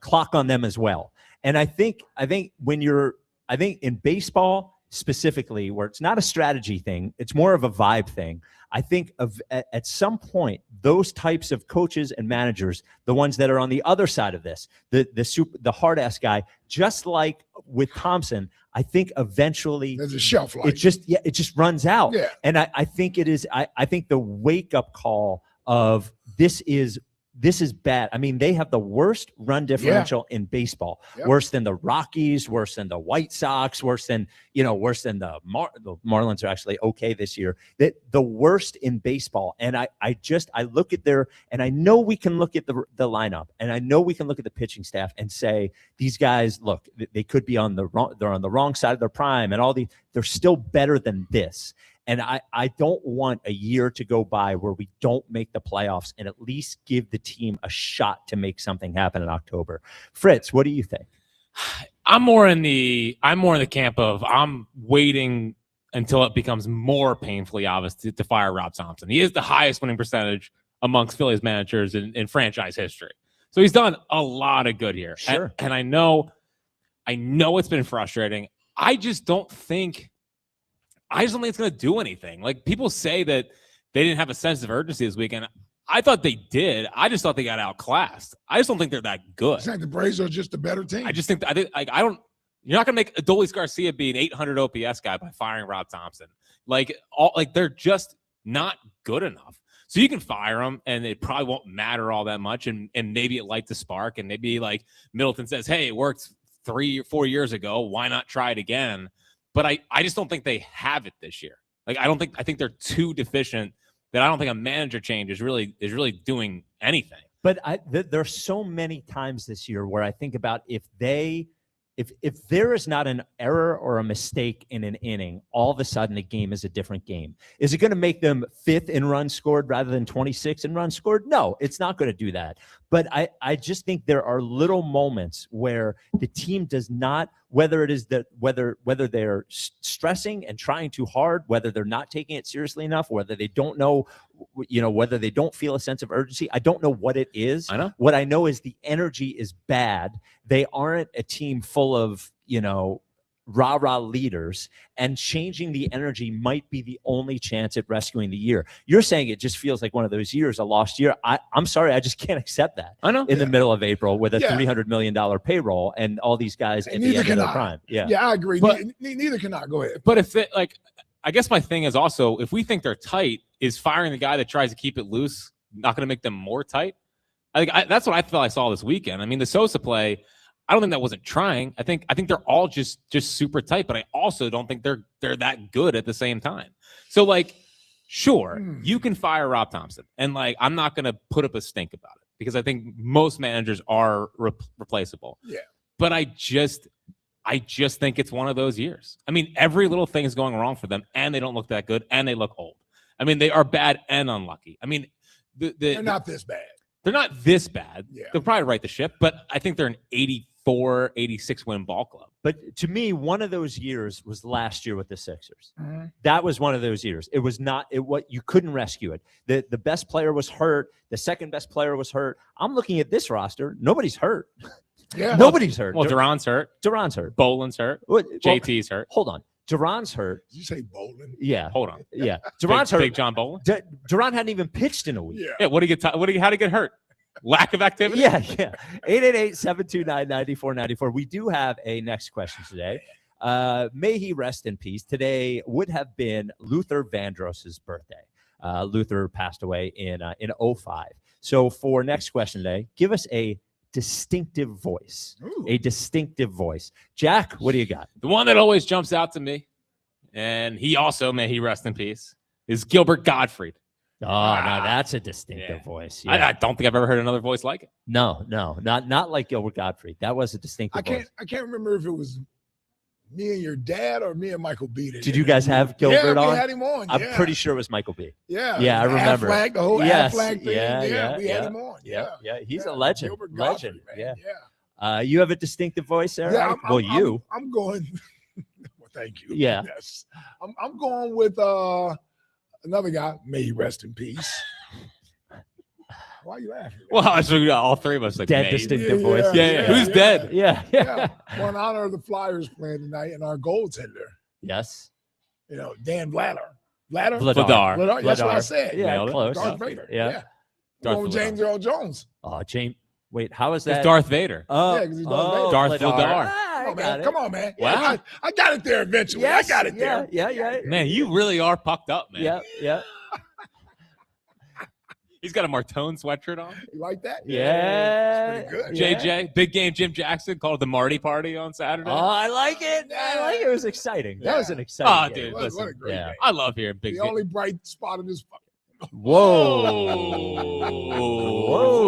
clock on them as well. And I think in baseball specifically, where it's not a strategy thing, it's more of a vibe thing. I think at some point, those types of coaches and managers, the ones that are on the other side of this, the hard ass guy, just like with Thompson, I think eventually there's a shelf life. It just runs out. Yeah. And I think it is. I think the wake up call of this is bad. I mean, they have the worst run differential in baseball. Yep. Worse than the Rockies, worse than the White Sox, worse than the Marlins are actually okay this year. The worst in baseball. And I look at and I know we can look at the lineup, and I know we can look at the pitching staff and say, these guys, look, they could be they're on the wrong side of their prime and they're still better than this. And I don't want a year to go by where we don't make the playoffs and at least give the team a shot to make something happen in October. Fritz, what do you think? I'm more in the camp of I'm waiting until it becomes more painfully obvious to fire Rob Thompson. He is the highest winning percentage amongst Phillies managers in franchise history. So he's done a lot of good here. Sure. And I know it's been frustrating. I just don't think it's going to do anything. Like, people say that they didn't have a sense of urgency this weekend. I thought they did. I just thought they got outclassed. I just don't think they're that good. It's like the Braves are just a better team. I think you're not going to make Adolis Garcia be an 800 OPS guy by firing Rob Thompson. They're just not good enough. So you can fire them, and it probably won't matter all that much. And maybe it lights a spark, and maybe like Middleton says, hey, it worked 3 or 4 years ago. Why not try it again? But I just don't think they have it this year. I think they're too deficient that I don't think a manager change is really doing anything. But there are so many times this year where I think about if there is not an error or a mistake in an inning, all of a sudden the game is a different game. Is it going to make them 5th in runs scored rather than 26 in runs scored? No, it's not going to do that. But I just think there are little moments where the team does not, whether they're stressing and trying too hard, whether they're not taking it seriously enough, whether they don't know, whether they don't feel a sense of urgency. I don't know what it is. I know. What I know is the energy is bad. They aren't a team full of, rah-rah leaders, and changing the energy might be the only chance at rescuing the year. You're saying it just feels like one of those years, a lost year. I'm sorry, I just can't accept that. I know. In the middle of April with a $300 million payroll and all these guys at the end of their prime. Yeah, I agree. But neither can I. Go ahead. But if I guess my thing is also, if we think they're tight, is firing the guy that tries to keep it loose not going to make them more tight? That's what I felt I saw this weekend. I mean, the Sosa play, I don't think that wasn't trying. I think they're all just super tight, but I also don't think they're that good at the same time. So sure, you can fire Rob Thompson, and I'm not going to put up a stink about it because I think most managers are replaceable. Yeah. But I just think it's one of those years. I mean, every little thing is going wrong for them, and they don't look that good, and they look old. I mean, they are bad and unlucky. I mean, they're not this bad. They're not this bad. Yeah. They'll probably right the ship, but I think they're an 84, 86 win ball club. But to me, one of those years was last year with the Sixers. Mm-hmm. That was one of those years. It was not what you couldn't rescue it. The best player was hurt. The second best player was hurt. I'm looking at this roster. Nobody's hurt. Yeah. Nobody's hurt. Well, Duran's hurt. Duran's hurt. Boland's hurt. JT's hurt. Hold on. Duran's hurt. Did you say bowling? Yeah. Hold on. Yeah. Duran's hurt. Big John Bowling. Duran hadn't even pitched in a week. Yeah. What did he get? How did he get hurt? Lack of activity. Yeah. 888-729-9494. We do have a next question today. May he rest in peace. Today would have been Luther Vandross's birthday. Luther passed away in 2005. So for next question today, give us a distinctive voice. Ooh. A distinctive voice. Jack, what do you got? The one that always jumps out to me, and he also, may he rest in peace, is Gilbert Gottfried. Oh, now that's a distinctive voice. Yeah. I don't think I've ever heard another voice like it. No, not like Gilbert Gottfried. That was a distinctive voice. I can't remember if it was me and your dad or me and Michael B. Did you guys have Gilbert on? We had him on. I'm pretty sure it was Michael B. Yeah. Yeah, I remember. Aflac, the whole Aflac thing. Yeah, we had him on. Yeah. He's a legend. Gilbert Legend. Gottfried, Yeah. You have a distinctive voice, Eric? Yeah, I'm going. Well, thank you. Yeah. Yes. I'm going with another guy. May he rest in peace. Why are you laughing? Well, so all three of us like dead made. distinctive voice. Yeah. Who's dead? Yeah. Well, in honor of the Flyers playing tonight and our goaltender, Yes. Dan Vladar. Vladar? Vladar. That's what I said. Yeah, close. Darth Vader. Yeah. Going with James Earl Jones. Oh, James. Wait, how is that? It's Darth Vader. Oh, Yeah, 'cause he's Darth Vader. Darth Vladar. Vladar. Come on, man. Wow. I got it there eventually. Yes, I got it there. Yeah. Man, you really are pucked up, man. Yeah. He's got a Martone sweatshirt on. You like that? Yeah. It's pretty good. JJ, big game Jim Jackson called the Marty Party on Saturday. Oh, I like it. It was exciting. That was an exciting game. Dude, What a listen. great game. I love hearing big The game. only bright spot in this Whoa,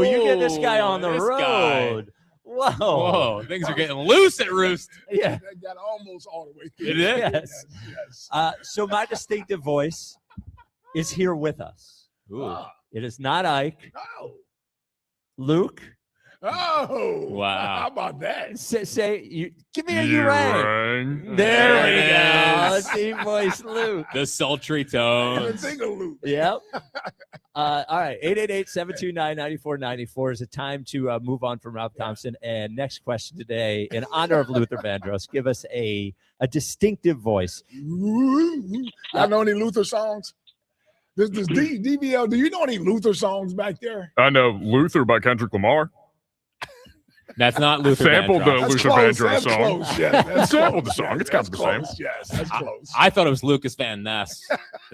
you get this guy on the This road. guy. Whoa. Things are getting loose at Roost. Yeah. That got almost all the way through. It is. Yes. So my distinctive voice is here with us. Ooh. It is not Ike. Oh. Luke. Oh. Wow. How about that? Give me a urang. There we go. Deep voice Luke. The sultry I didn't tones. think of Luke. Yep. All right. 888-729-9494 is a time to move on from Rob Thompson. And next question today, in honor of Luther Vandross, give us a distinctive voice. I know any Luther songs? This DBL, do you know any Luther songs back there? I know Luther by Kendrick Lamar. That's not Luther Sampled the Vandross. Luther close, Vandross that's song. close, yeah, that's Sampled close, the song. yeah, It's kind of that's the same. close, yes, that's close. I thought it was Lucas Van Ness,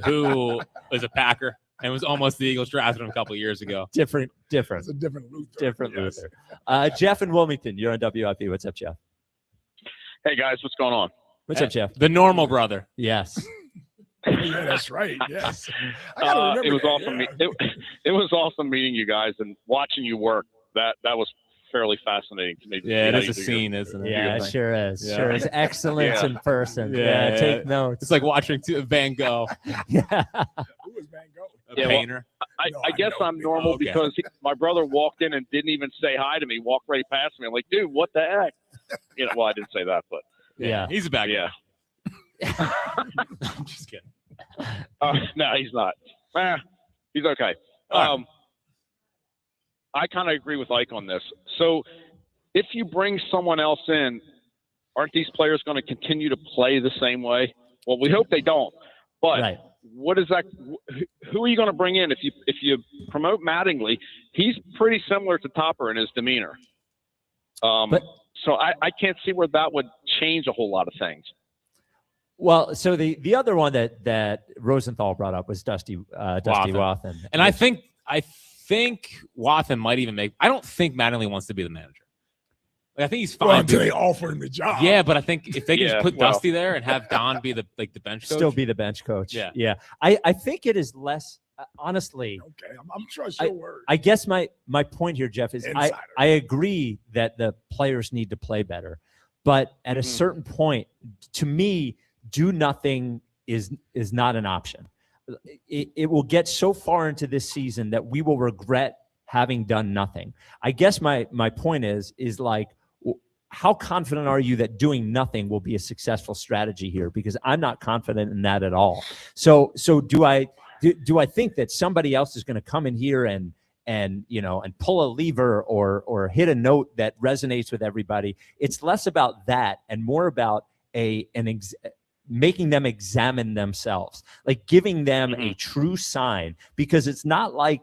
who was a Packer and was almost the Eagles, drafted him a couple years ago. Different. It's a different Luther. Different Yes. Luther. Jeff in Wilmington, you're on WIP. What's up, Jeff? Hey guys, what's going on? What's up, Jeff? The normal brother. Yes. Yeah, that's right. Yes. I gotta remember It was that, awesome. yeah. It was awesome meeting you guys and watching you work. That was fairly fascinating to me. to see Yeah, it how is you a do your- scene, isn't it? Yeah, it sure is. Yeah. Sure is. Excellence Yeah. in person. Yeah, Yeah, take notes. It's like watching Van Gogh, Yeah. Who was Van Gogh? a Yeah, well, painter. I No, guess know. I'm normal Okay. because my brother walked in and didn't even say hi to me. Walked right past me. I'm like, dude, what the heck? Well, I didn't say that, but Yeah. He's a bad guy. yeah. I'm just kidding. No, he's not. He's okay. I kind of agree with Ike on this. So if you bring someone else in, aren't these players going to continue to play the same way? Well, we hope they don't. But Right. what is that? Who are you going to bring in? If you promote Mattingly, he's pretty similar to Topper in his demeanor. So I can't see where that would change a whole lot of things. Well, so the other one that Rosenthal brought up was Dusty Wathan. And I think Wathan might even make. I don't think Mattingly wants to be the manager. Like, I think he's fine. Well, until they offer him the job. Yeah, but I think if they can just put well. Dusty there and have Don be the bench coach, Still be the bench coach. Yeah. I think it is less. Honestly, Okay, I'm trust your word. I guess my point here, Jeff, is Insider. I agree that the players need to play better, but at a certain point, to me, do nothing is not an option. It will get so far into this season that we will regret having done nothing. I guess my point is like, how confident are you that doing nothing will be a successful strategy here? Because I'm not confident in that at all. So do I think that somebody else is going to come in here and pull a lever or hit a note that resonates with everybody? It's less about that and more about making them examine themselves, like giving them a true sign, because it's not like,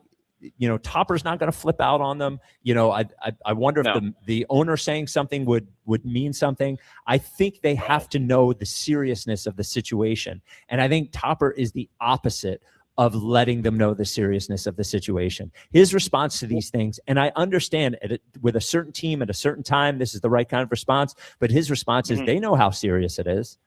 Topper's not going to flip out on them. I wonder if the owner saying something would mean something. I think they have to know the seriousness of the situation. And I think Topper is the opposite of letting them know the seriousness of the situation. His response to these things, and I understand with a certain team at a certain time, this is the right kind of response, but his response is they know how serious it is.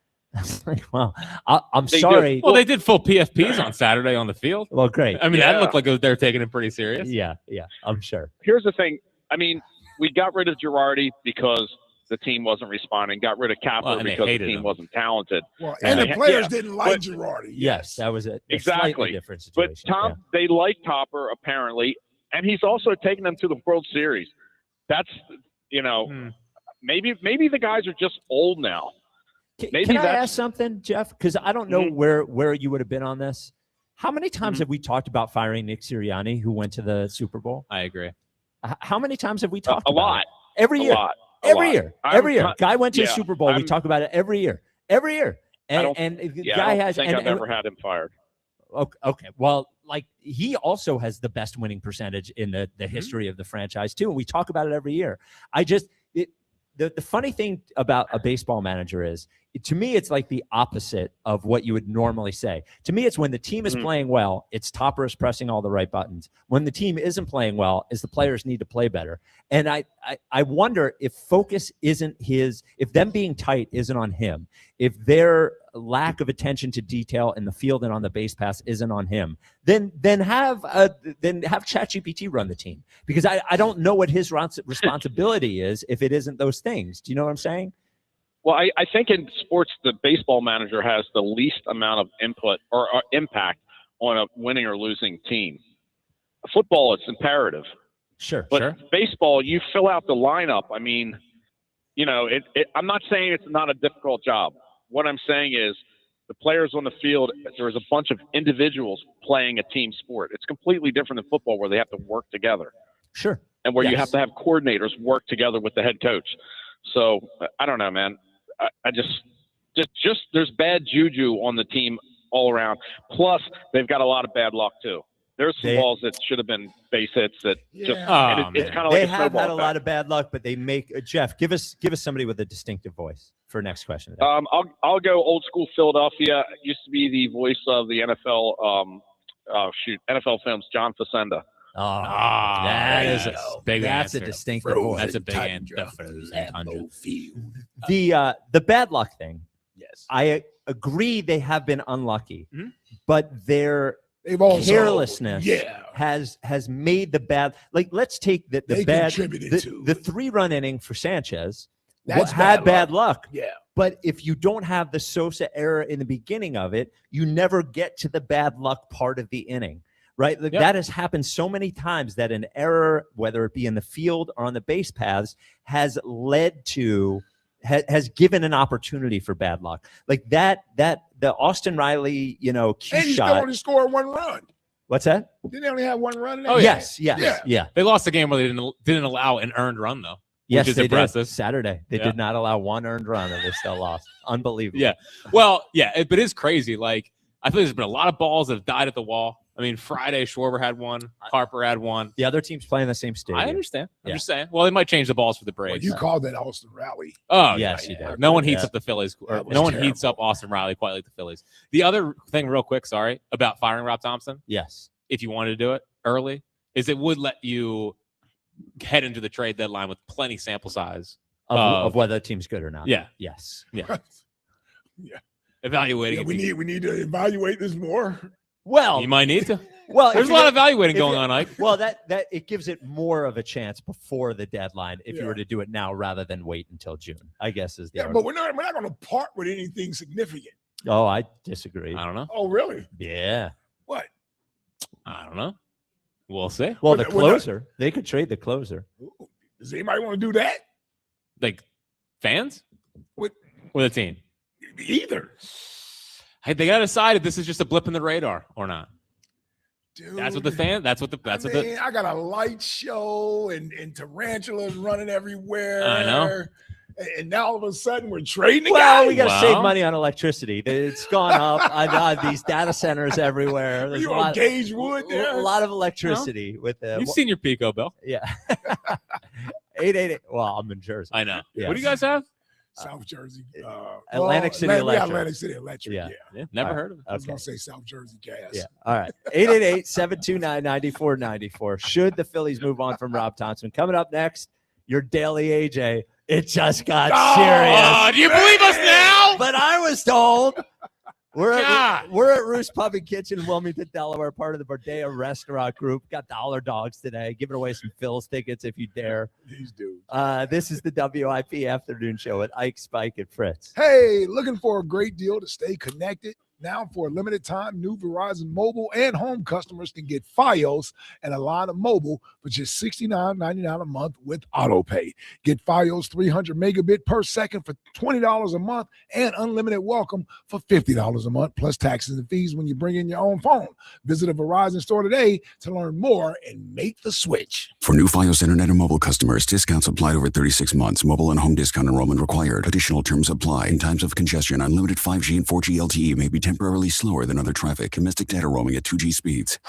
Like, well, I'm sorry. Well, they did full PFPs on Saturday on the field. Well, great. I mean, that looked like they're taking it pretty serious. Yeah, I'm sure. Here's the thing. I mean, we got rid of Girardi because the team wasn't responding. Got rid of Kapler because the team wasn't talented. Well, and the players didn't like Girardi. Yes, that was a exactly slightly different situation. But Tom, they like Topper apparently, and he's also taken them to the World Series. That's maybe the guys are just old now. Can I ask something, Jeff? Because I don't know where you would have been on this. How many times have we talked about firing Nick Sirianni, who went to the Super Bowl? I agree. How many times have we talked about lot? It? Every year. Every year. Every year. Guy went to the Yeah, Super Bowl. We talk about it every year. Every year. And the guy has. I think I've ever had him fired. Okay. Well, like, he also has the best winning percentage in the history of the franchise too, and we talk about it every year. The funny thing about a baseball manager is, to me, it's like the opposite of what you would normally say. To me, it's when the team is playing well, it's Topper is pressing all the right buttons. When the team isn't playing well, is the players need to play better. And I wonder if focus isn't his, if them being tight isn't on him, if their lack of attention to detail in the field and on the base pass isn't on him, then have ChatGPT run the team, because I don't know what his responsibility is if it isn't those things. Do you know what I'm saying? Well, I think in sports, the baseball manager has the least amount of input or impact on a winning or losing team. Football, it's imperative. Sure, but baseball, you fill out the lineup. I mean, I'm not saying it's not a difficult job. What I'm saying is the players on the field, there's a bunch of individuals playing a team sport. It's completely different than football, where they have to work together. Sure. And where you have to have coordinators work together with the head coach. So I don't know, man. I just there's bad juju on the team all around. Plus, they've got a lot of bad luck too. There's some balls that should have been base hits that it's kind of like they a have had a snowball lot of bad luck, but they make Jeff. Give us somebody with a distinctive voice for next question. I'll go old school Philadelphia. Used to be the voice of the NFL. NFL Films, John Facenda. That is a big That's answer. a distinctive voice. That's a big answer. The bad luck thing. Yes, I agree. They have been unlucky, but their carelessness has made the bad. Like, let's take the bad. The 3-run inning for Sanchez had bad luck. Yeah. But if you don't have the Sosa error in the beginning of it, you never get to the bad luck part of the inning. Right? Like, that has happened so many times that an error, whether it be in the field or on the base paths, has led to, has given an opportunity for bad luck. Like the Austin Riley, cue and he shot. still only scored 1 run. What's that? Didn't they only have 1 run in that? Oh, yes. They lost the game where they didn't allow an earned run, though. Yes, which is they impressive. did. Saturday, they did not allow 1 earned run, and they still lost. Unbelievable. Yeah. Well, yeah, but it's crazy. Like, I feel there's been a lot of balls that have died at the wall. I mean, Friday, Schwarber had 1. Harper had 1. The other team's playing the same stadium. I understand. I'm just saying. Well, they might change the balls for the Braves. Well, you called that Austin Riley. Oh, yes, yeah. you did. No one heats Yeah. up the Phillies. Or That was no one terrible. heats up Austin Riley quite like the Phillies. The other thing, real quick, sorry, about firing Rob Thompson. Yes. If you wanted to do it early, is it would let you head into the trade deadline with plenty sample size Of whether the team's good or not. Yeah. Yes. Yeah. Yeah. Evaluating. Yeah, we need to evaluate this more. Well, you might need to. Well, there's a lot of evaluating going on, Ike. Well, that it gives it more of a chance before the deadline if you were to do it now rather than wait until June, I guess is the Yeah, argument. but we're not going to part with anything significant. Oh, I disagree. I don't know. Oh, really? Yeah. What? I don't know. We'll see. Well, We're the not- we're not- closer, they could trade the closer. Does anybody want to do that? Like fans What? or the team? Either. Hey, they got to decide if this is just a blip in the radar or not. Dude, That's what the fan. That's what the. I got a light show and tarantulas running everywhere. I know. And now all of a sudden we're trading the Well, guy. we got to save money on electricity. It's gone up. These data centers everywhere. There's You on Gage Wood there? a lot of electricity with the. You've seen your Pico bill. Yeah. 888. Well, I'm in Jersey. I know. Yeah. What do you guys have? South Jersey. Atlantic City We Electric. got Atlantic City Electric. Yeah. Yeah. Never All right. heard of it. I was going to say South Jersey gas. Yeah. All right. 888-729-9494. Should the Phillies move on from Rob Thompson? Coming up next, your daily AJ. It just got serious. Do you believe us now? But I was told. We're at Roost Pub and Kitchen in Wilmington, Delaware, part of the Bordea Restaurant Group. Got Dollar Dogs today. Giving away some Phil's tickets if you dare. These dudes. This is the WIP Afternoon Show with Ike, Spike, and Fritz. Hey, looking for a great deal to stay connected? Now, for a limited time, new Verizon mobile and home customers can get Fios and a line of mobile for just $69.99 a month with AutoPay. Get Fios 300 megabit per second for $20 a month and unlimited welcome for $50 a month, plus taxes and fees when you bring in your own phone. Visit a Verizon store today to learn more and make the switch. For new Fios Internet and mobile customers, discounts applied over 36 months. Mobile and home discount enrollment required. Additional terms apply. In times of congestion, unlimited 5G and 4G LTE may be temporarily slower than other traffic. Domestic data roaming at 2G speeds.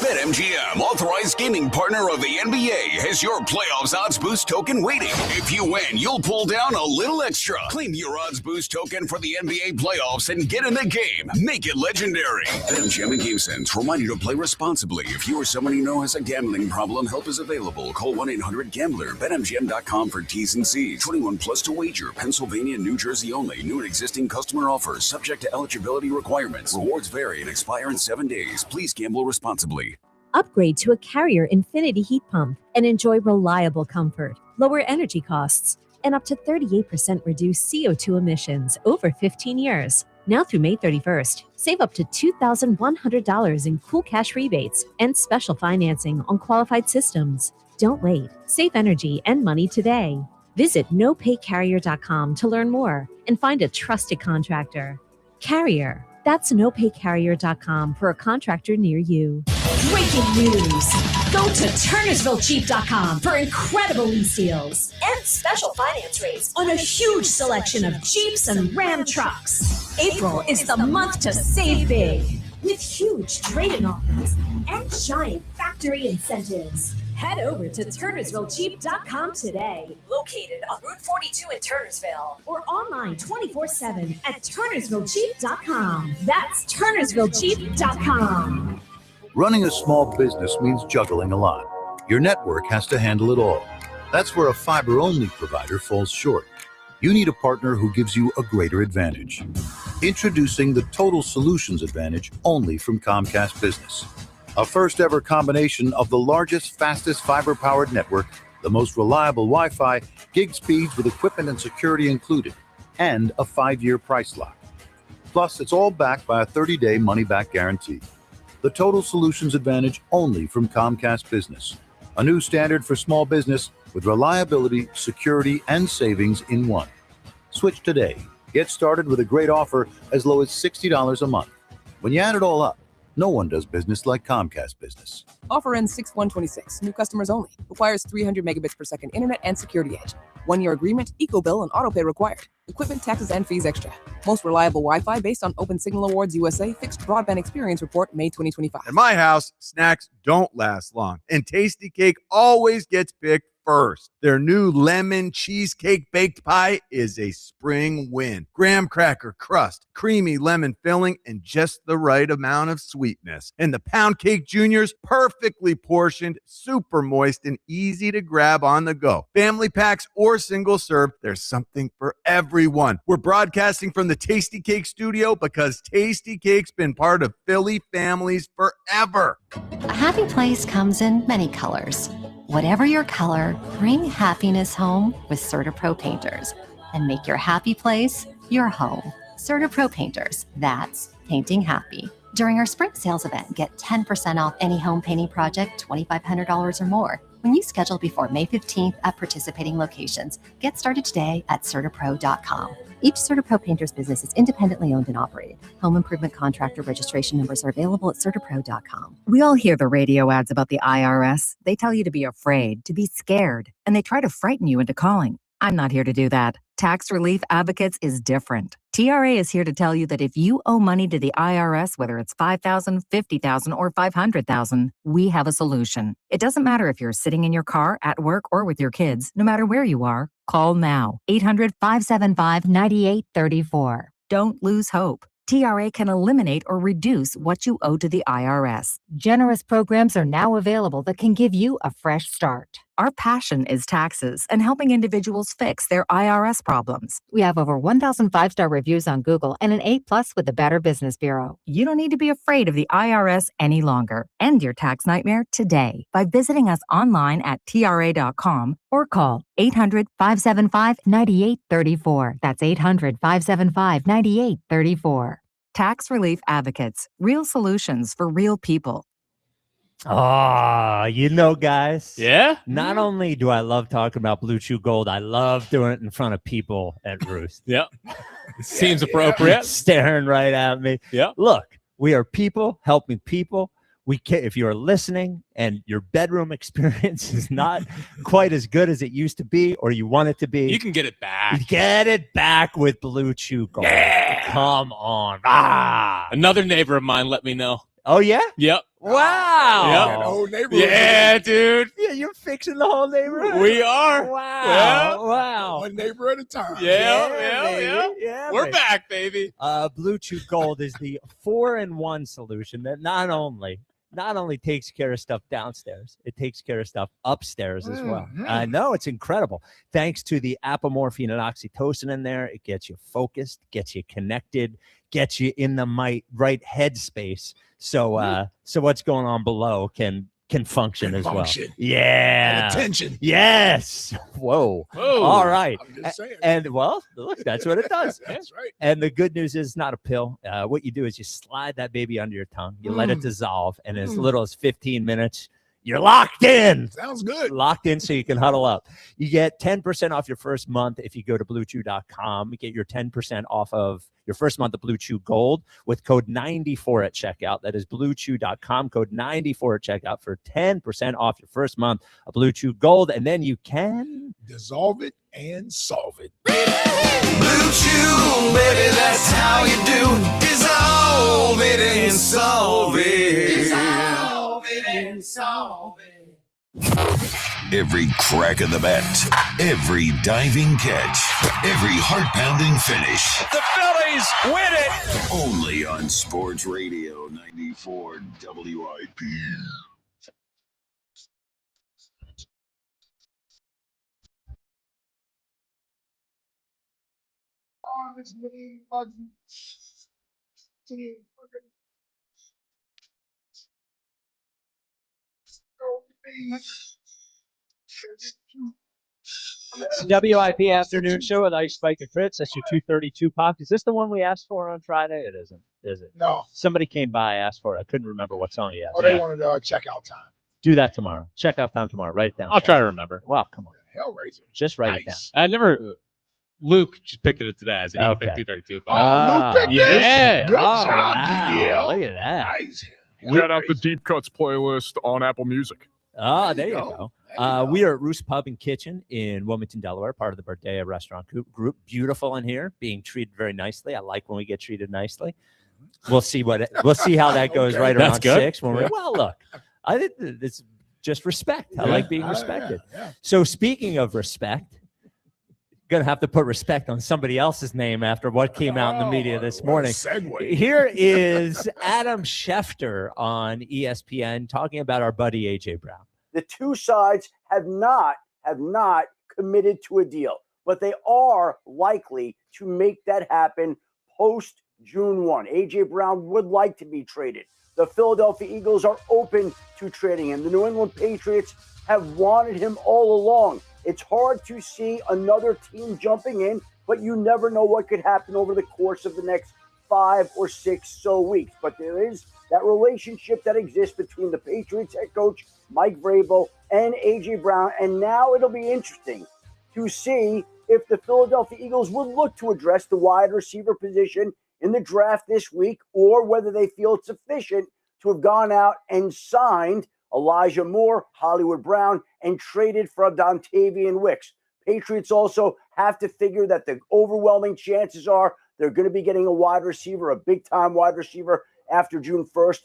BetMGM, authorized gaming partner of the NBA, has your playoffs odds boost token waiting. If you win, you'll pull down a little extra. Claim your odds boost token for the NBA playoffs and get in the game. Make it legendary. BetMGM and GameSense remind you to play responsibly. If you or someone you know has a gambling problem, help is available. Call 1-800-GAMBLER. BetMGM.com for T's and C's. 21 plus to wager. Pennsylvania and New Jersey only. New and existing customer offers subject to eligibility requirements. Rewards vary and expire in 7 days. Please gamble responsibly. Upgrade to a Carrier Infinity heat pump and enjoy reliable comfort, lower energy costs, and up to 38% reduced CO2 emissions over 15 years. Now through May 31st, save up to $2,100 in cool cash rebates and special financing on qualified systems. Don't wait. Save energy and money today. Visit nopaycarrier.com to learn more and find a trusted contractor. Carrier. That's nopaycarrier.com for a contractor near you. Breaking news. Go to turnersvillejeep.com for incredible lease deals and special finance rates on a huge selection of Jeeps and Ram trucks. April is the month to save big with huge trade-in offers and giant factory incentives. Head over to turnersvillejeep.com today. Located on Route 42 in Turnersville or online 24/7 at turnersvillejeep.com. That's turnersvillejeep.com. Running a small business means juggling a lot. Your network has to handle it all. That's where a fiber-only provider falls short. You need a partner who gives you a greater advantage. Introducing the Total Solutions Advantage only from Comcast Business. A first-ever combination of the largest, fastest fiber-powered network, the most reliable Wi-Fi, gig speeds with equipment and security included, and a 5-year price lock. Plus, it's all backed by a 30-day money-back guarantee. The Total Solutions Advantage only from Comcast Business. A new standard for small business with reliability, security, and savings in one. Switch today. Get started with a great offer as low as $60 a month. When you add it all up, no one does business like Comcast Business. Offer ends 6/1/26. New customers only. Requires 300 megabits per second internet and security edge. 1-year agreement, eco bill, and auto pay required. Equipment, taxes, and fees extra. Most reliable Wi-Fi based on Open Signal Awards USA Fixed Broadband Experience Report, May 2025. At my house, snacks don't last long, and Tasty Cake always gets picked first. Their new lemon cheesecake baked pie is a spring win. Graham cracker crust, creamy lemon filling, and just the right amount of sweetness. And the pound cake juniors, perfectly portioned, super moist, and easy to grab on the go. Family packs or single serve, there's something for everyone. We're broadcasting from the Tasty Cake studio because Tasty Cake's been part of Philly families forever. A happy place comes in many colors. Whatever your color, bring happiness home with CertaPro Painters and make your happy place your home. CertaPro Painters, that's painting happy. During our spring sales event, get 10% off any home painting project, $2,500 or more. When you schedule before May 15th at participating locations, get started today at CertaPro.com. Each CertaPro Painters business is independently owned and operated. Home improvement contractor registration numbers are available at CertaPro.com. We all hear the radio ads about the IRS. They tell you to be afraid, to be scared, and they try to frighten you into calling. I'm not here to do that. Tax Relief Advocates is different. TRA is here to tell you that if you owe money to the IRS, whether it's $5,000, $50,000, or $500,000, we have a solution. It doesn't matter if you're sitting in your car, at work, or with your kids. No matter where you are, call now. 800-575-9834. Don't lose hope. TRA can eliminate or reduce what you owe to the IRS. Generous programs are now available that can give you a fresh start. Our passion is taxes and helping individuals fix their IRS problems. We have over 1,000 5-star reviews on Google and an A+ with the Better Business Bureau. You don't need to be afraid of the IRS any longer. End your tax nightmare today by visiting us online at TRA.com Or call 800-575-9834. That's 800-575-9834. Tax Relief Advocates. Real solutions for real people. Guys. Yeah? Not only do I love talking about Blue Chew Gold, I love doing it in front of people at Roost. Yep. Seems appropriate. Staring right at me. Yeah. Look, we are people helping people. We can, if you're listening and your bedroom experience is not quite as good as it used to be, or you want it to be, You can get it back. get it back with Blue Chew Gold. Yeah. Come on. Another neighbor of mine let me know. Oh, yeah? Yep. Wow. Yep. The whole neighborhood. Yeah, dude. Yeah, you're fixing the whole neighborhood. We are. Wow. Wow. One neighbor at a time. Yeah. We're back, baby. Blue Chew Gold is the 4-in-1 solution that not only takes care of stuff downstairs, it takes care of stuff upstairs as well. I know, it's incredible. Thanks to the apomorphine and oxytocin in there, it gets you focused, gets you connected, gets you in the right headspace. So what's going on below can function as well. Yeah. And attention. Yes. Whoa. All right. I'm just saying. And well, look, that's what it does. That's right. And the good news is it's not a pill. What you do is you slide that baby under your tongue. You let it dissolve. And as little as 15 minutes, you're locked in. Sounds good. Locked in so you can huddle up. You get 10% off your first month if you go to bluechew.com. You get your 10% off of your first month of Blue Chew Gold with code 94 at checkout. That is bluechew.com, code 94 at checkout for 10% off your first month of Blue Chew Gold. And then you can dissolve it and solve it. Blue Chew, baby, that's how you do. Dissolve it and solve it. Dissolve it and solve it. Every crack of the bat, every diving catch, every heart-pounding finish. The Phillies win it! Only on Sports Radio 94 WIP. It's the WIP afternoon show with Ice Spike and Fritz. That's your 232 pop. Is this the one we asked for on Friday? It isn't, is it? No. Somebody came by, asked for it. I couldn't remember what song he asked. Oh, they wanted checkout time. Do that tomorrow. Checkout time tomorrow. Write it down. I'll try to remember. Well, come on. Hellraiser. Just write it down. I never. Luke just picked it today as an Okay. 232. Luke picked this? Yeah. Good Oh, job, wow. DL. Look at that. Nice. Shout out the Deep Cuts playlist on Apple Music. Oh, there you go. We are at Roost Pub and Kitchen in Wilmington, Delaware, part of the Berdea Restaurant Group. Beautiful in here, being treated very nicely. I like when we get treated nicely. We'll see how that goes right That's around good. 6. Well, look, I think it's just respect. I like being respected. Yeah. So speaking of respect, gonna have to put respect on somebody else's name after what came out in the media this morning. Segue. Here is Adam Schefter on ESPN talking about our buddy AJ Brown. The two sides have not committed to a deal, but they are likely to make that happen post June 1. AJ Brown would like to be traded. The Philadelphia Eagles are open to trading him. The New England Patriots have wanted him all along. It's hard to see another team jumping in, but you never know what could happen over the course of the next 5 or 6 weeks. But there is that relationship that exists between the Patriots head coach, Mike Vrabel, and A.J. Brown. And now it'll be interesting to see if the Philadelphia Eagles would look to address the wide receiver position in the draft this week, or whether they feel it's sufficient to have gone out and signed Elijah Moore, Hollywood Brown, and traded for Dontavian Wicks. Patriots also have to figure that the overwhelming chances are they're going to be getting a wide receiver, a big-time wide receiver after June 1st.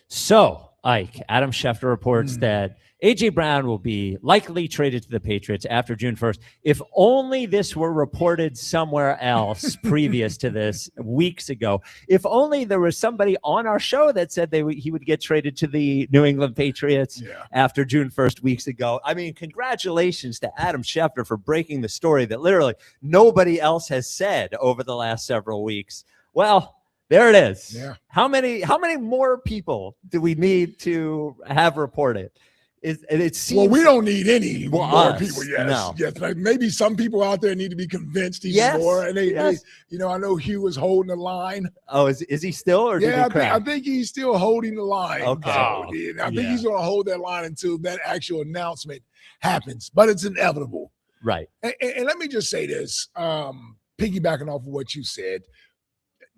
So, Ike, Adam Schefter reports that A.J. Brown will be likely traded to the Patriots after June 1st. If only this were reported somewhere else previous to this weeks ago. If only there was somebody on our show that said he would get traded to the New England Patriots after June 1st weeks ago. I mean, congratulations to Adam Schefter for breaking the story that literally nobody else has said over the last several weeks. Well, there it is. Yeah. How many more people do we need to have reported? It seems well, we don't need any more people. Yes, no. yes. Like maybe some people out there need to be convinced even more. And they, I know Hugh was holding the line. Oh, is he still, or did he crack? I think he's still holding the line. Okay. I think he's going to hold that line until that actual announcement happens. But it's inevitable, right? And let me just say this, piggybacking off of what you said.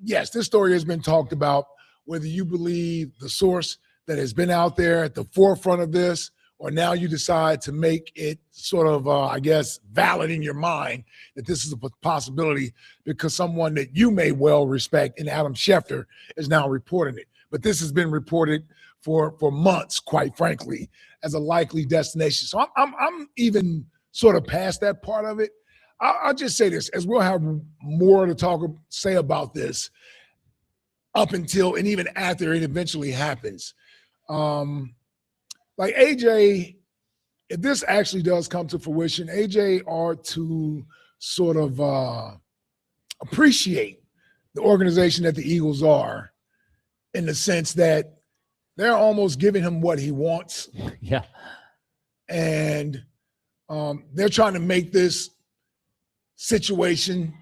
Yes, this story has been talked about, whether you believe the source that has been out there at the forefront of this, or now you decide to make it sort of, valid in your mind that this is a possibility because someone that you may well respect in Adam Schefter is now reporting it. But this has been reported for months, quite frankly, as a likely destination. So I'm even sort of past that part of it. I'll just say this, as we'll have more to say about this up until and even after it eventually happens. Like AJ, if this actually does come to fruition, AJ are to sort of appreciate the organization that the Eagles are, in the sense that they're almost giving him what he wants. Yeah. And they're trying to make this situation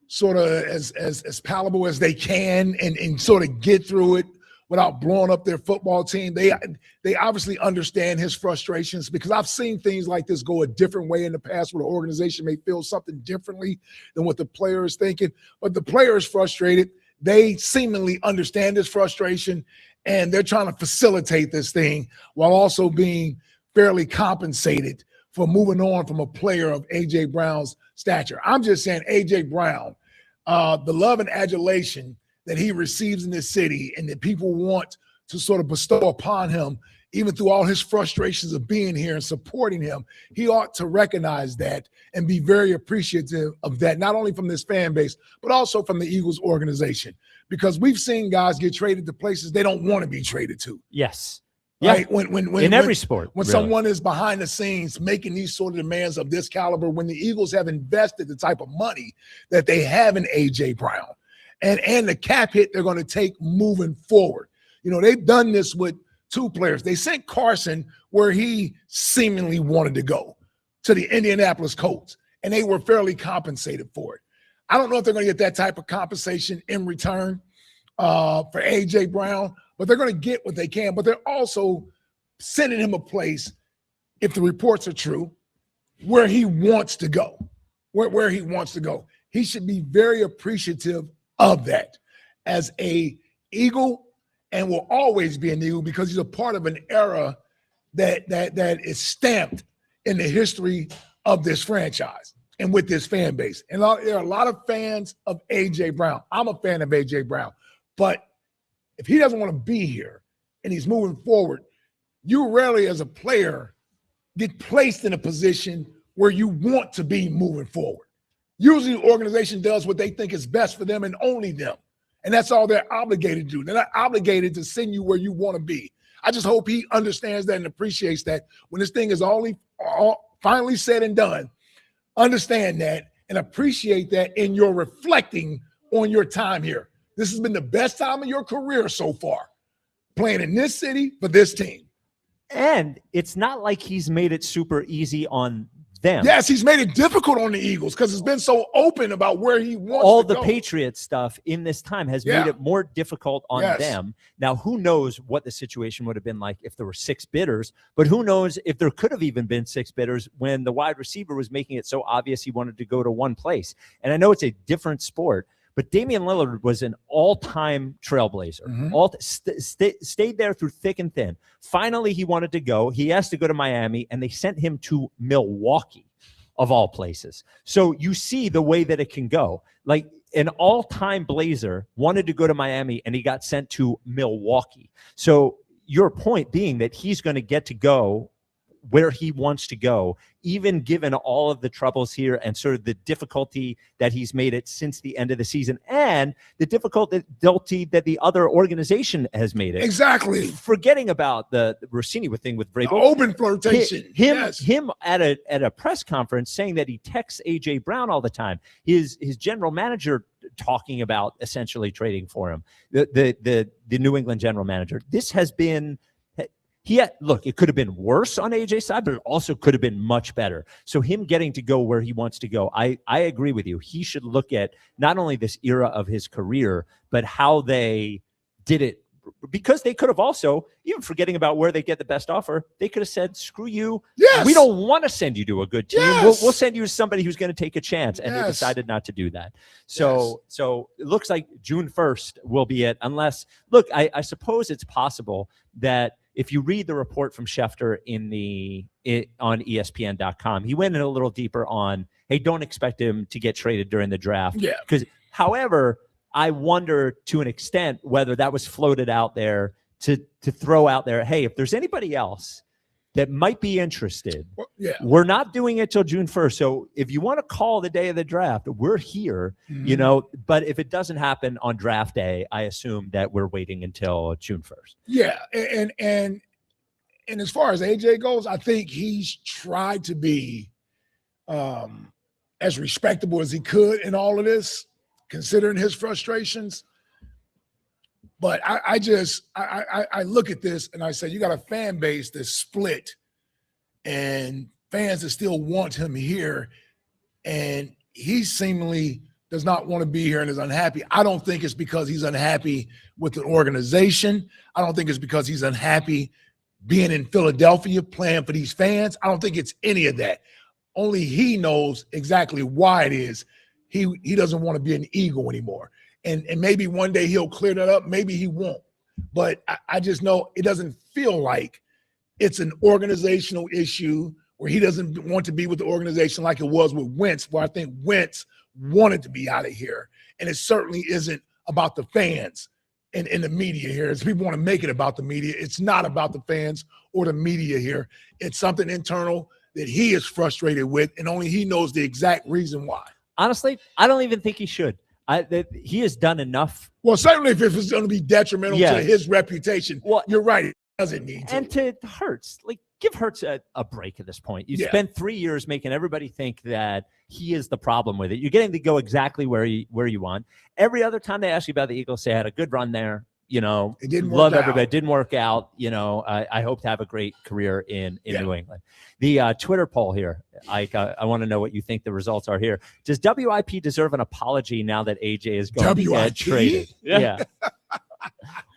sort of as palatable as they can and sort of get through it without blowing up their football team. They obviously understand his frustrations, because I've seen things like this go a different way in the past where the organization may feel something differently than what the player is thinking. But the player is frustrated. They seemingly understand his frustration, and they're trying to facilitate this thing while also being fairly compensated for moving on from a player of A.J. Brown's stature. I'm just saying A.J. Brown, the love and adulation that he receives in this city and that people want to sort of bestow upon him, even through all his frustrations of being here and supporting him, he ought to recognize that and be very appreciative of that, not only from this fan base, but also from the Eagles organization. Because we've seen guys get traded to places they don't want to be traded to. Yes. Right? Yeah. In every sport. When someone is behind the scenes making these sort of demands of this caliber, when the Eagles have invested the type of money that they have in A.J. Brown and the cap hit they're going to take moving forward. They've done this with two players. They sent Carson where he seemingly wanted to go, to the Indianapolis Colts, and they were fairly compensated for it. I don't know if they're going to get that type of compensation in return for A.J. Brown, but they're going to get what they can. But they're also sending him a place, if the reports are true, where he wants to go, where he wants to go. He should be very appreciative of that as a Eagle, and will always be an Eagle, because he's a part of an era that is stamped in the history of this franchise and with this fan base. And there are a lot of fans of A.J. Brown. I'm a fan of A.J. Brown. But if he doesn't want to be here and he's moving forward, you rarely as a player get placed in a position where you want to be moving forward. Usually the organization does what they think is best for them and only them. And that's all they're obligated to do. They're not obligated to send you where you want to be. I just hope he understands that and appreciates that when this thing is all finally said and done. Understand that and appreciate that in your reflecting on your time here. This has been the best time of your career so far, playing in this city for this team. And it's not like he's made it super easy on them. Yes, he's made it difficult on the Eagles because it's been so open about where he wants all to the go. Patriots stuff in this time has made it more difficult on them. Now, who knows what the situation would have been like if there were 6 bidders, but who knows if there could have even been 6 bidders when the wide receiver was making it so obvious he wanted to go to one place. And I know it's a different sport, but Damian Lillard was an all-time trailblazer. Stayed there through thick and thin. Finally, he wanted to go. He asked to go to Miami, and they sent him to Milwaukee, of all places. So you see the way that it can go. Like an all-time Blazer wanted to go to Miami and he got sent to Milwaukee. So your point being that he's going to get to go where he wants to go, even given all of the troubles here and sort of the difficulty that he's made it since the end of the season and the difficulty that the other organization has made it. Exactly. Forgetting about the Rousini thing with Vrabel. Open flirtation. Him at a press conference saying that he texts AJ Brown all the time. His general manager talking about essentially trading for him. The New England general manager. This has been look, it could have been worse on AJ's side, but it also could have been much better. So him getting to go where he wants to go, I agree with you. He should look at not only this era of his career, but how they did it, because they could have also, even forgetting about where they get the best offer, they could have said, screw you. Yes. We don't want to send you to a good team. Yes. We'll send you to somebody who's going to take a chance. And they decided not to do that. So it looks like June 1st will be it, unless, look, I suppose it's possible that if you read the report from Schefter on ESPN.com, he went in a little deeper on, hey, don't expect him to get traded during the draft. Yeah. Because, however, I wonder to an extent whether that was floated out there to throw out there, hey, if there's anybody else that might be interested, we're not doing it till June 1st. So if you want to call the day of the draft, we're here, but if it doesn't happen on draft day, I assume that we're waiting until June 1st. Yeah. And as far as AJ goes, I think he's tried to be as respectable as he could in all of this, considering his frustrations. But I look at this and I say, you got a fan base that's split and fans that still want him here. And he seemingly does not want to be here and is unhappy. I don't think it's because he's unhappy with the organization. I don't think it's because he's unhappy being in Philadelphia playing for these fans. I don't think it's any of that. Only he knows exactly why it is. He doesn't want to be an Eagle anymore. And maybe one day he'll clear that up. Maybe he won't. But I just know it doesn't feel like it's an organizational issue where he doesn't want to be with the organization like it was with Wentz, where I think Wentz wanted to be out of here. And it certainly isn't about the fans and the media here. As people want to make it about the media, it's not about the fans or the media here. It's something internal that he is frustrated with, and only he knows the exact reason why. Honestly, I don't even think he should. He has done enough. Well, certainly if it's going to be detrimental to his reputation, you're right. It doesn't need to. And to Hurts, like, give Hurts a break at this point. You spent 3 years making everybody think that he is the problem with it. You're getting to go exactly where you want. Every other time they ask you about the Eagles, say, I had a good run there. It didn't love everybody. It didn't work out. I hope to have a great career in New England. The Twitter poll here, Ike, I want to know what you think the results are here. Does WIP deserve an apology now that AJ is going to get traded? Yeah.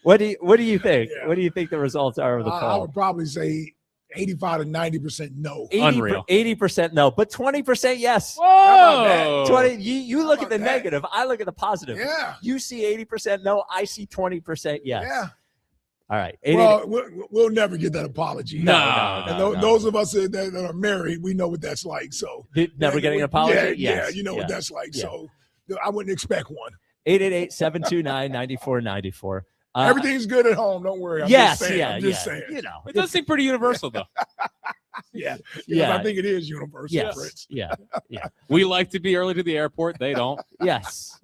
What do you think? Yeah. What do you think the results are of the poll? I would probably say 85 to 90% no. 80% no, but 20% yes. Whoa! 20. You look at the negative. I look at the positive. Yeah. You see 80% no. I see 20% yes. Yeah. All right. Well, we'll never get that apology. No. Those of us that are married, we know what that's like. So never getting an apology. Yeah, you know what that's like. Yeah. So I wouldn't expect one. 888-729-9494. Everything's good at home. Don't worry. I'm just saying. It does seem pretty universal, though. Yeah. I think it is universal. Yes. Fritz. Yeah. We like to be early to the airport. They don't. Yes.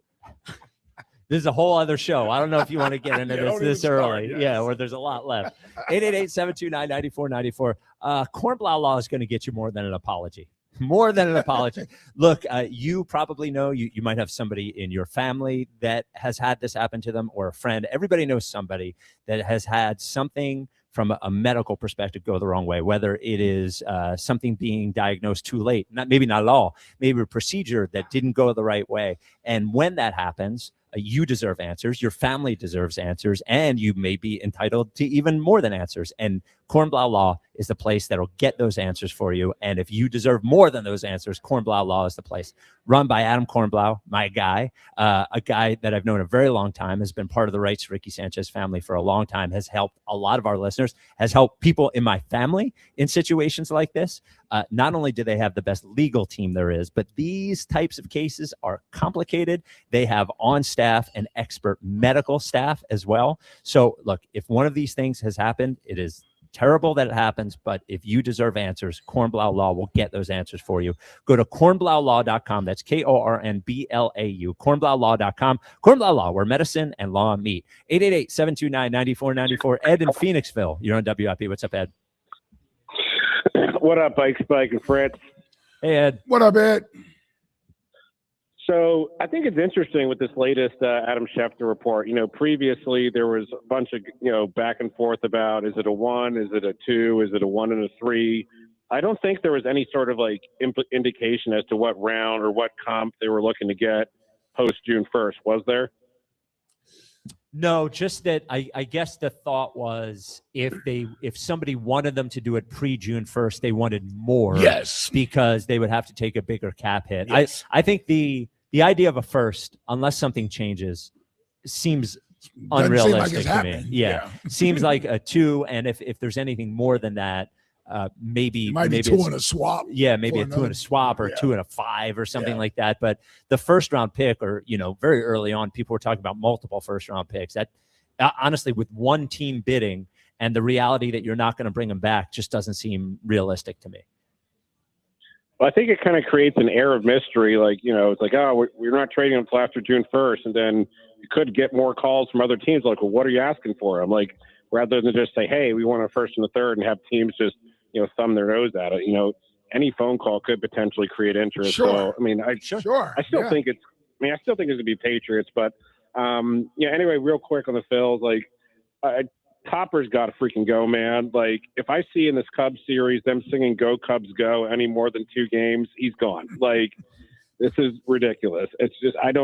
This is a whole other show. I don't know if you want to get into this early. Yes. Yeah, or there's a lot left. 888-729-9494. Kornblau Law is going to get you more than an apology. More than an apology. Look, you probably know, you might have somebody in your family that has had this happen to them, or a friend. Everybody knows somebody that has had something from a medical perspective go the wrong way, whether it is something being diagnosed too late, maybe not at all, maybe a procedure that didn't go the right way. And when that happens, you deserve answers, your family deserves answers, and you may be entitled to even more than answers. And Kornblau Law is the place that'll get those answers for you. And if you deserve more than those answers, Kornblau Law is the place. Run by Adam Kornblau, my guy, a guy that I've known a very long time, has been part of the Rights Ricky Sanchez family for a long time, has helped a lot of our listeners, has helped people in my family in situations like this. not only do they have the best legal team there is, but these types of cases are complicated. They have on staff and expert medical staff as well. So look, if one of these things has happened, it is terrible that it happens, but if you deserve answers, Kornblau Law will get those answers for you. Go to kornblaulaw.com. That's KORNBLAU, kornblaulaw.com. Kornblau Law, where medicine and law meet. 888-729-9494. Ed in Phoenixville. You're on WIP. What's up, Ed? What up, Ike, Spike, and Fritz? Hey, Ed. What up, Ed? So I think it's interesting with this latest Adam Schefter report. Previously there was a bunch of, back and forth about, is it a 1, is it a 2, is it a 1 and a 3? I don't think there was any sort of indication as to what round or what comp they were looking to get post June 1st. Was there? No, just that I guess the thought was if somebody wanted them to do it pre-June 1st, they wanted more. Yes. Because they would have to take a bigger cap hit. Yes. I think the idea of a first, unless something changes, seems unrealistic to me. Yeah. Seems like a 2, and if there's anything more than that, maybe 2 and a swap. Yeah, maybe a 2 and a swap or 2 and a 5 or something like that. But the first round pick, or very early on, people were talking about multiple first round picks. That honestly, with one team bidding and the reality that you're not going to bring them back, just doesn't seem realistic to me. Well, I think it kind of creates an air of mystery. It's like, oh, we're not trading them until after June 1st, and then you could get more calls from other teams. Like, well, what are you asking for? I'm like, rather than just say, hey, we want a first and a third, and have teams just thumb their nose at it. Any phone call could potentially create interest. Sure. So, I still think it's going to be Patriots, but anyway, real quick on the Phils, Topper's got to freaking go, man. If I see in this Cubs series them singing "Go Cubs Go" any more than 2 games, he's gone. This is ridiculous. It's just I've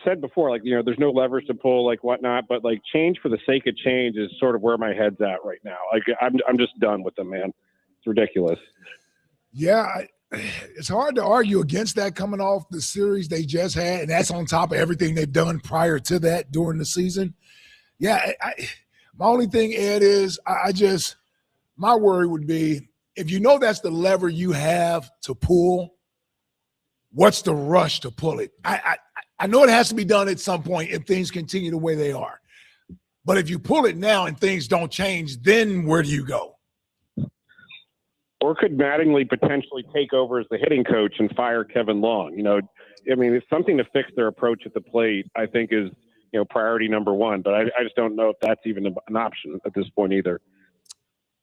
said before, there's no levers to pull, whatnot, but change for the sake of change is sort of where my head's at right now. I'm just done with them, man. It's ridiculous. Yeah, it's hard to argue against that coming off the series they just had, and that's on top of everything they've done prior to that during the season. Yeah, my only thing, Ed, is my worry would be if that's the lever you have to pull, what's the rush to pull it? I know it has to be done at some point if things continue the way they are. But if you pull it now and things don't change, then where do you go? Or could Mattingly potentially take over as the hitting coach and fire Kevin Long? It's something to fix their approach at the plate, I think is, priority number 1. But I just don't know if that's even an option at this point either.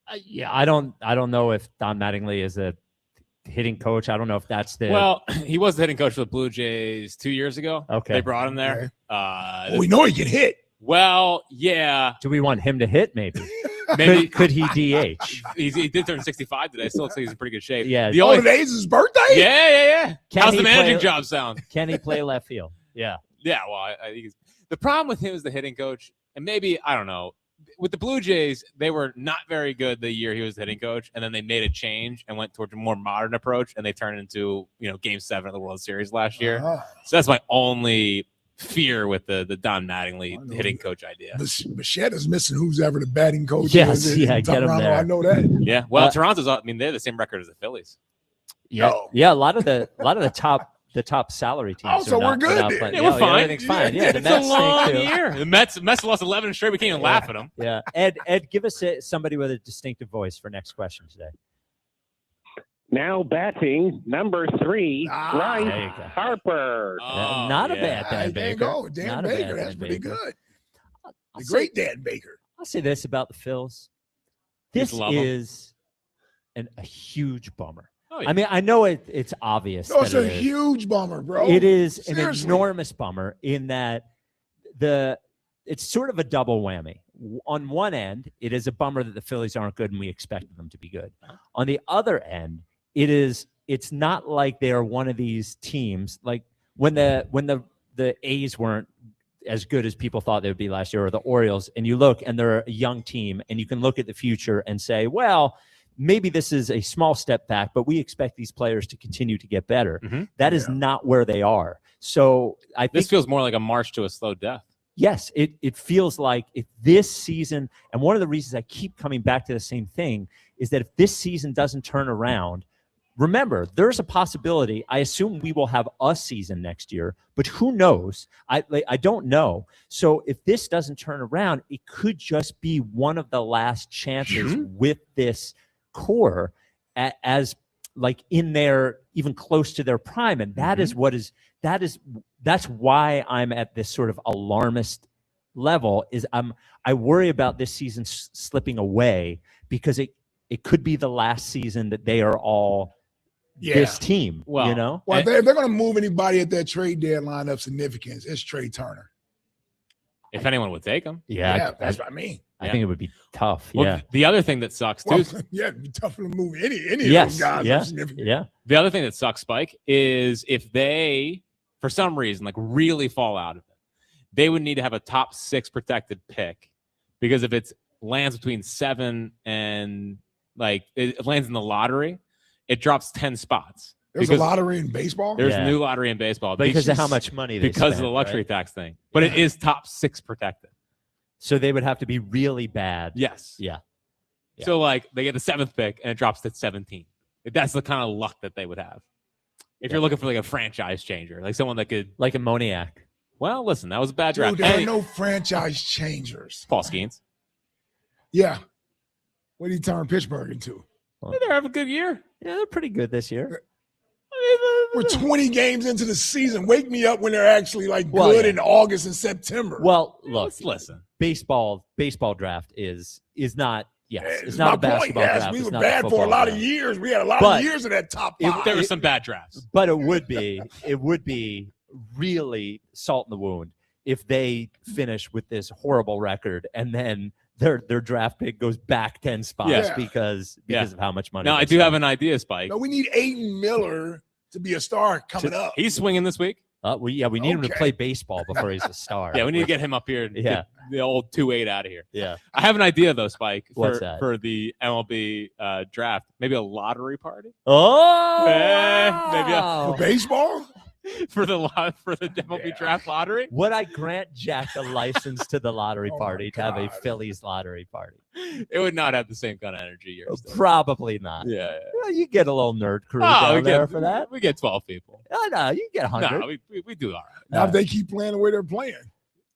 I don't know if Don Mattingly is a hitting coach. I don't know if that's the he was the hitting coach for the Blue Jays 2 years ago. Okay, they brought him there. We know he can hit. Well, yeah. Do we want him to hit? Maybe could he DH? He did turn 65 today. Still looks like he's in pretty good shape. Yeah. Today's his birthday. Yeah. How's the managing job sound? Can he play left field? Yeah. Well, I think the problem with him is the hitting coach, and maybe I don't know. With the Blue Jays, they were not very good the year he was the hitting coach, and then they made a change and went towards a more modern approach, and they turned into Game 7 of the World Series last year. So that's my only fear with the Don Mattingly hitting coach idea. Machetta's missing who's ever the batting coach. Yes, get him there. I know that. Yeah, well, Toronto's. They're the same record as the Phillies. Yeah, a lot of the top salary teams. Oh, so we're good. Yeah, we're fine. Everything's fine. Yeah, the it's Mets a long too. year. The Mets lost 11 straight. We can't even laugh at them. Yeah, Ed, give us somebody with a distinctive voice for next question today. Now batting number 3, Bryce Harper. Not a bad Dan Baker. There you go, Dan Baker. That's pretty good. The great Dan Baker. I'll say this about the Phils. This is a huge bummer. Oh, yeah. I know it's obvious. No, it's a huge bummer, bro. It is Seriously. an enormous bummer in that it's sort of a double whammy. On one end, it is a bummer that the Phillies aren't good and we expected them to be good. On the other end, it's not like they are one of these teams like when the A's weren't as good as people thought they would be last year, or the Orioles, and you look and they're a young team and you can look at the future and say, well, maybe this is a small step back, but we expect these players to continue to get better. Mm-hmm. That is not where they are. So I think this feels more like a march to a slow death. yes, it feels like if this season, and one of the reasons I keep coming back to the same thing is that if this season doesn't turn around, remember, there's a possibility. I assume we will have a season next year, but who knows? I don't know. So if this doesn't turn around, it could just be one of the last chances with this core as like in their even close to their prime, and that's why I'm at this sort of alarmist level. Is I worry about this season slipping away because it could be the last season that they are all this team. Well, you know, Well, if they're going to move anybody at that trade deadline of significance, it's Trey Turner. If anyone would take him. Yeah, that's what I mean. I think it would be tough. Well, Yeah. The other thing that sucks too. Yeah, it'd be tough to move any of Yes. those guys. Yeah. of significance. Yeah. The other thing that sucks, Spike, is if they, for some reason, like really fall out of it, they would need to have a top 6 protected pick, because if it lands between 7 and like it lands in the lottery, it drops 10 spots. There's a lottery in baseball. There's a new lottery in baseball Because of how much money they because of spent, the luxury right? tax thing. But it is top 6 protected. So they would have to be really bad. Yes. Yeah. So like they get the 7th pick and it drops to 17. That's the kind of luck that they would have. If you're looking for like a franchise changer, like someone that could, like a Moniak. Well, listen, that was a bad Dude, draft. there are no franchise changers. Paul Skeens. Yeah. What did he turn Pittsburgh into? They're having a good year. Yeah, they're pretty good this year. We're 20 games into the season. Wake me up when they're actually like Well, good yeah. in August and September. Well, look, Let's listen. baseball draft is not. Yes, it's It's not a my point. basketball Yes, draft. we it's were not bad for a football lot of draft. years. We had a lot But of years of that top 5. There were some bad drafts. But it would be really salt in the wound if they finish with this horrible record and then their draft pick goes back 10 spots Yeah. because of how much money. Now, they I do spent. have an idea, Spike. No, we need Aiden Miller to be a star coming up. He's swinging this week. We need him to Okay. play baseball before he's a star. Yeah, we need to get him up here and get the old 2-8 out of here. Yeah. I have an idea, though, Spike, What's that? for the MLB draft. Maybe a lottery party. Oh, Maybe For baseball? for the MLB draft lottery. Would I grant Jack a license to the lottery party to have a God. Phillies lottery party? It would not have the same kind of energy yours does. Probably not. Yeah. Well, you get a little nerd crew Oh, down we there get, for that. We get 12 people. Oh, no, you get 100. No, we do all right. Now, if they keep playing the way they're playing.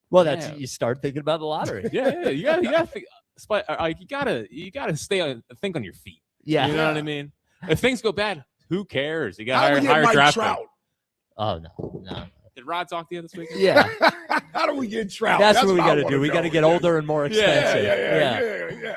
Well, that's Yeah. you start thinking about the lottery. Yeah, you gotta think, Spike, like you gotta think on your feet. Yeah. You know what I mean? If things go bad, who cares? You How do got we to hire get Mike draft Trout? pick. Oh no. Did Rod talk to you this week? Yeah. How do we get Trout? That's what we I got to wanna do. We know. got to get older and more expensive. Yeah.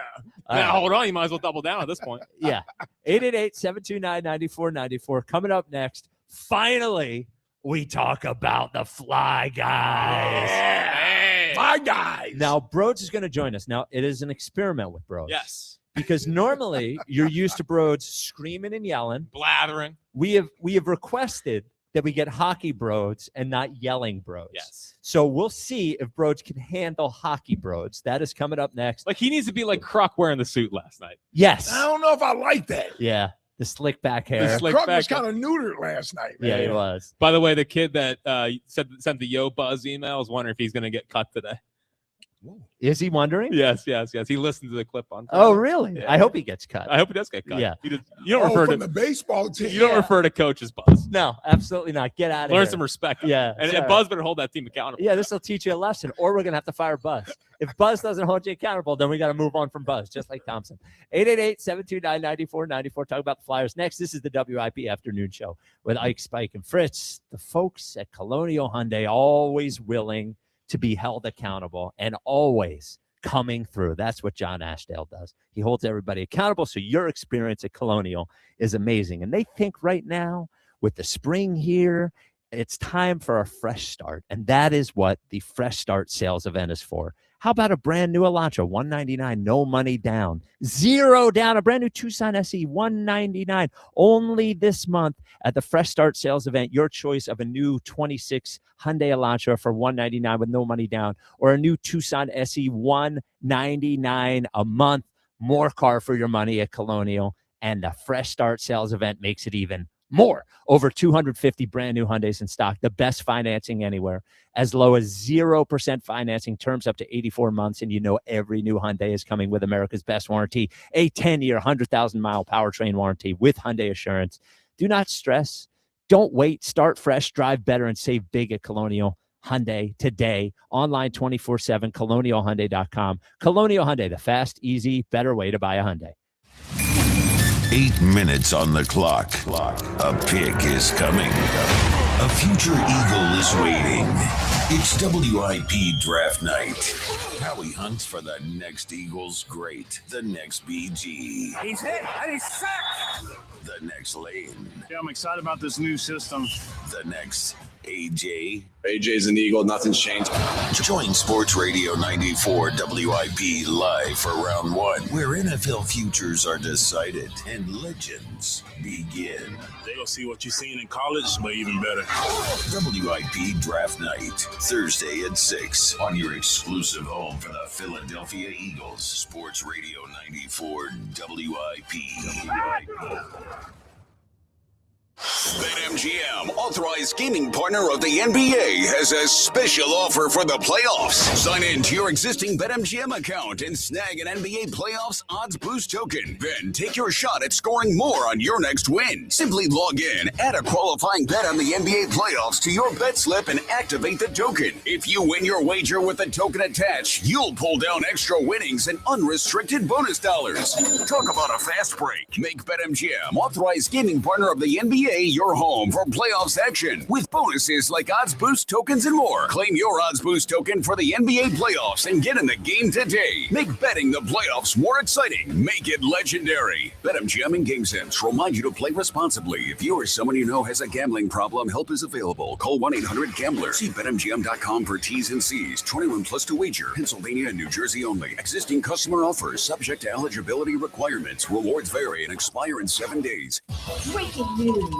Now, hold on. You might as well double down at this point. Yeah. 888-729-9494. Coming up next, finally, we talk about the fly guys. My guys. Now, Broads is going to join us. Now, it is an experiment with Broads. Yes. Because normally you're used to Broads screaming and yelling. Blathering. We have requested that we get hockey Broads and not yelling Broads. Yes. So we'll see if Broads can handle hockey Broads. That is coming up next. Like he needs to be like Kruk wearing the suit last night. Yes. I don't know if I like that. Yeah. The slick back hair. Kruk was kind of neutered last night. Man. Yeah, he was. By the way, the kid that sent the Yo Buzz email is wondering if he's going to get cut today. Is he wondering? Yes. He listened to the clip on. Oh, really? Yeah. I hope he gets cut. I hope he does get cut. Yeah. You don't refer from to the baseball team. You don't refer to coach as Buzz. No, absolutely not. Get out of here. Learn some respect. Yeah. And sorry. Buzz better hold that team accountable. Yeah, this will teach you a lesson, or we're going to have to fire Buzz. If Buzz doesn't hold you accountable, then we got to move on from Buzz, just like Thompson. 888-729-9494. Talk about the Flyers next. This is the WIP Afternoon Show with Ike, Spike, and Fritz. The folks at Colonial Hyundai always willing to be held accountable and always coming through. That's what John Ashdale does. He holds everybody accountable. So your experience at Colonial is amazing. And they think right now, with the spring here, it's time for a fresh start. And that is what the Fresh Start sales event is for. How about a brand new Elantra, $199, no money down, $0 down, a brand new Tucson SE, $199, only this month at the Fresh Start sales event. Your choice of a new 26 Hyundai Elantra for $199 with no money down, or a new Tucson SE, $199 a month. More car for your money at Colonial, and the Fresh Start sales event makes it even More. Over 250 brand new Hyundais in stock. The best financing anywhere. As low as 0% financing, terms up to 84 months. And you know every new Hyundai is coming with America's best warranty. A 10-year, 100,000-mile powertrain warranty with Hyundai Assurance. Do not stress. Don't wait. Start fresh. Drive better and save big at Colonial Hyundai today. Online 24/7, colonialhyundai.com. Colonial Hyundai, the fast, easy, better way to buy a Hyundai. 8 minutes on the clock. A pick is coming. A future Eagle is waiting. It's WIP draft night. Howie hunts for the next Eagles great, the next BG, He's hit and he's sacked. the next Lane, Yeah, I'm excited about this new system. the next AJ. AJ's an Eagle. Nothing's changed. Join Sports Radio 94 WIP live for round one, where NFL futures are decided and legends begin. They gonna see what you've seen in college, but even better. WIP Draft Night, Thursday at 6 on your exclusive home for the Philadelphia Eagles. Sports Radio 94 WIP. BetMGM, authorized gaming partner of the NBA, has a special offer for the playoffs. Sign in to your existing BetMGM account and snag an NBA playoffs odds boost token. Then take your shot at scoring more on your next win. Simply log in, add a qualifying bet on the NBA playoffs to your bet slip, and activate the token. If you win your wager with the token attached, you'll pull down extra winnings and unrestricted bonus dollars. Talk about a fast break. Make BetMGM, authorized gaming partner of the NBA, your home for playoffs action with bonuses like odds boost tokens and more. Claim your odds boost token for the NBA playoffs and get in the game today. Make betting the playoffs more exciting. Make it legendary. BetMGM and GameSense remind you to play responsibly. If you or someone you know has a gambling problem, help is available. Call 1-800-GAMBLER. See BetMGM.com for T's and C's. 21 plus to wager. Pennsylvania and New Jersey only. Existing customer offers subject to eligibility requirements. Rewards vary and expire in 7 days. Breaking news.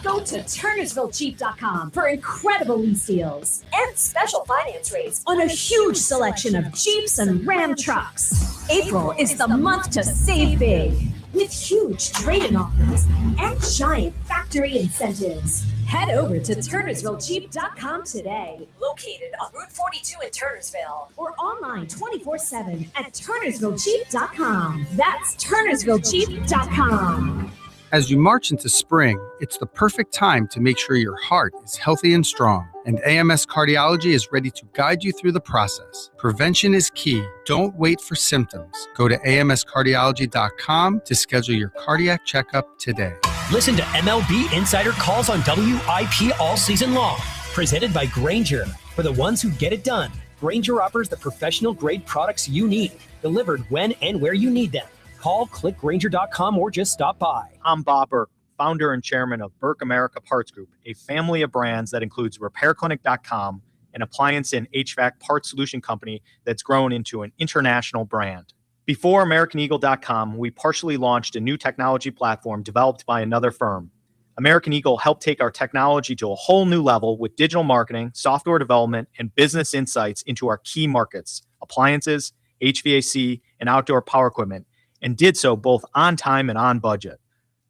Go to turnersvillejeep.com for incredible lease deals and special finance rates on a huge selection of Jeeps and Ram trucks. April is the month to save big with huge trade-in offers and giant factory incentives. Head over to turnersvillejeep.com today, located on Route 42 in Turnersville, or online 24/7 at turnersvillejeep.com. That's turnersvillejeep.com. As you march into spring, it's the perfect time to make sure your heart is healthy and strong. And AMS Cardiology is ready to guide you through the process. Prevention is key. Don't wait for symptoms. Go to amscardiology.com to schedule your cardiac checkup today. Listen to MLB Insider Calls on WIP all season long. Presented by Grainger. For the ones who get it done, Grainger offers the professional-grade products you need, delivered when and where you need them. Call, click Grainger.com, or just stop by. I'm Bob Burke, founder and chairman of Burke America Parts Group, a family of brands that includes RepairClinic.com, an appliance and HVAC parts solution company that's grown into an international brand. Before AmericanEagle.com, we partially launched a new technology platform developed by another firm. American Eagle helped take our technology to a whole new level with digital marketing, software development, and business insights into our key markets, appliances, HVAC, and outdoor power equipment, and did so both on time and on budget.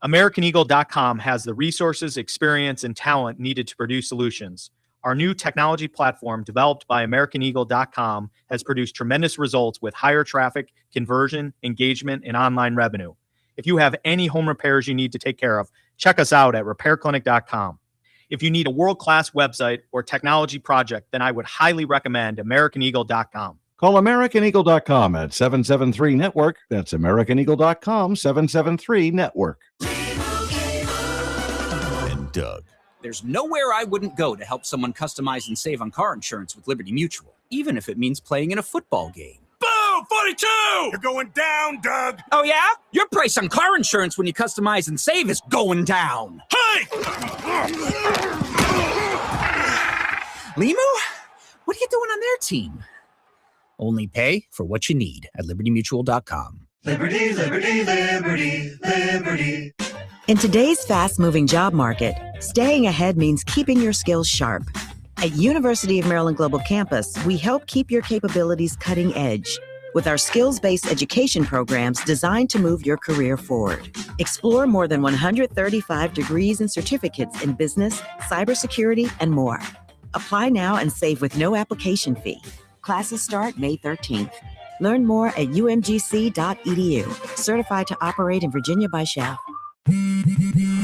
AmericanEagle.com has the resources, experience, and talent needed to produce solutions. Our new technology platform, developed by AmericanEagle.com, has produced tremendous results with higher traffic, conversion, engagement, and online revenue. If you have any home repairs you need to take care of, check us out at RepairClinic.com. If you need a world-class website or technology project, then I would highly recommend AmericanEagle.com. Call AmericanEagle.com at 773-NETWORK. That's AmericanEagle.com, 773-NETWORK. And Doug. There's nowhere I wouldn't go to help someone customize and save on car insurance with Liberty Mutual, even if it means playing in a football game. Boom! 42! You're going down, Doug. Oh, yeah? Your price on car insurance when you customize and save is going down. Hey! Limu? What are you doing on their team? Only pay for what you need at libertymutual.com. Liberty, liberty, liberty, liberty. In today's fast-moving job market, staying ahead means keeping your skills sharp. At University of Maryland Global Campus, we help keep your capabilities cutting edge. with our skills-based education programs designed to move your career forward. Explore more than 135 degrees and certificates in business, cybersecurity, and more. Apply now and save with no application fee. Classes start May 13th. Learn more at umgc.edu. Certified to operate in Virginia by Shell.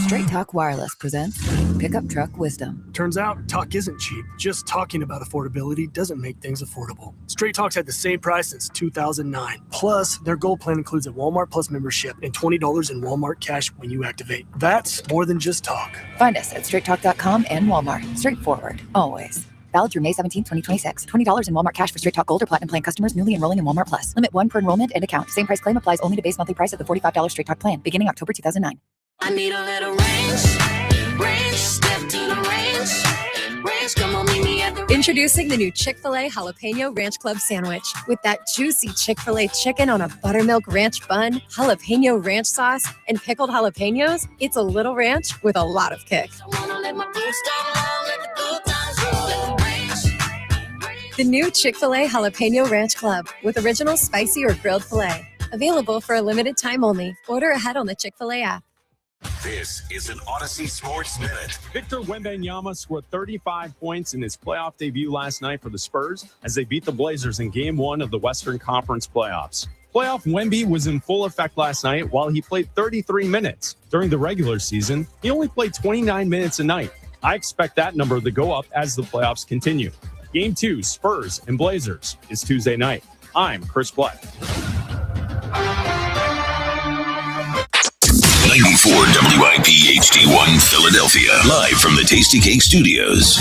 Straight Talk Wireless presents Pickup Truck Wisdom. Turns out talk isn't cheap. Just talking about affordability doesn't make things affordable. Straight Talk's had the same price since 2009. Plus, their gold plan includes a Walmart Plus membership and $20 in Walmart cash when you activate. That's more than just talk. Find us at straighttalk.com and Walmart. Straightforward, always. Valid through May 17, 2026. $20 in Walmart cash for Straight Talk Gold or Platinum Plan customers newly enrolling in Walmart Plus. Limit 1 per enrollment and account. Same price claim applies only to base monthly price of the $45 Straight Talk plan, beginning October 2009. I need a little range, step to the range, come on, meet me at the Introducing the new Chick-fil-A Jalapeno Ranch Club Sandwich. With that juicy Chick-fil-A chicken on a buttermilk ranch bun, jalapeno ranch sauce, and pickled jalapenos, it's a little ranch with a lot of kick. The new Chick-fil-A Jalapeno Ranch Club with original spicy or grilled filet. Available for a limited time only. Order ahead on the Chick-fil-A app. This is an Odyssey Sports Minute. Victor Wembanyama scored 35 points in his playoff debut last night for the Spurs as they beat the Blazers in Game 1 of the Western Conference playoffs. Playoff Wemby was in full effect last night while he played 33 minutes. During the regular season, he only played 29 minutes a night. I expect that number to go up as the playoffs continue. Game 2, Spurs and Blazers, is Tuesday night. I'm Chris Black. 94 WIP HD1 Philadelphia. Live from the Tasty Cake Studios.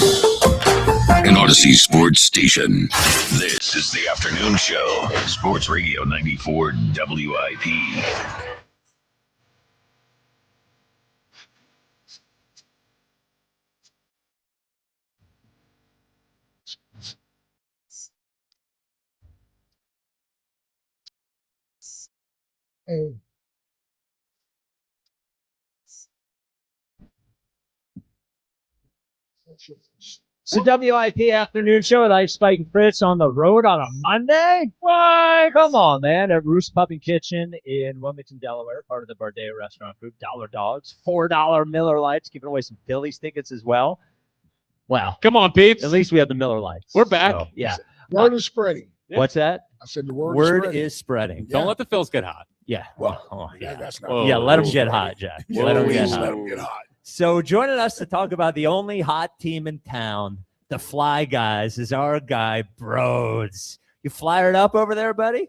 An Odyssey Sports Station. This is the afternoon show. Sports Radio 94 WIP. It's the WIP afternoon show with Ice Spike and Fritz on the road on a Monday. Why? Come on, man. At Roost Pub and Kitchen in Wilmington, Delaware, part of the Bardea Restaurant Group. Dollar Dogs, $4 Miller Lights, giving away some Phillies tickets as well. Well, come on, peeps. At least we have the Miller Lights. We're back. So, yeah. Word is spreading. What's that? I said the word is spreading. Don't let the Phils get hot. Yeah. Well, yeah. That's not Yeah, let them get hot, Jack. Yeah, let them please get hot. let 'em get hot. So joining us to talk about the only hot team in town, the Fly Guys, is our guy, Broads. You flyered up over there, buddy?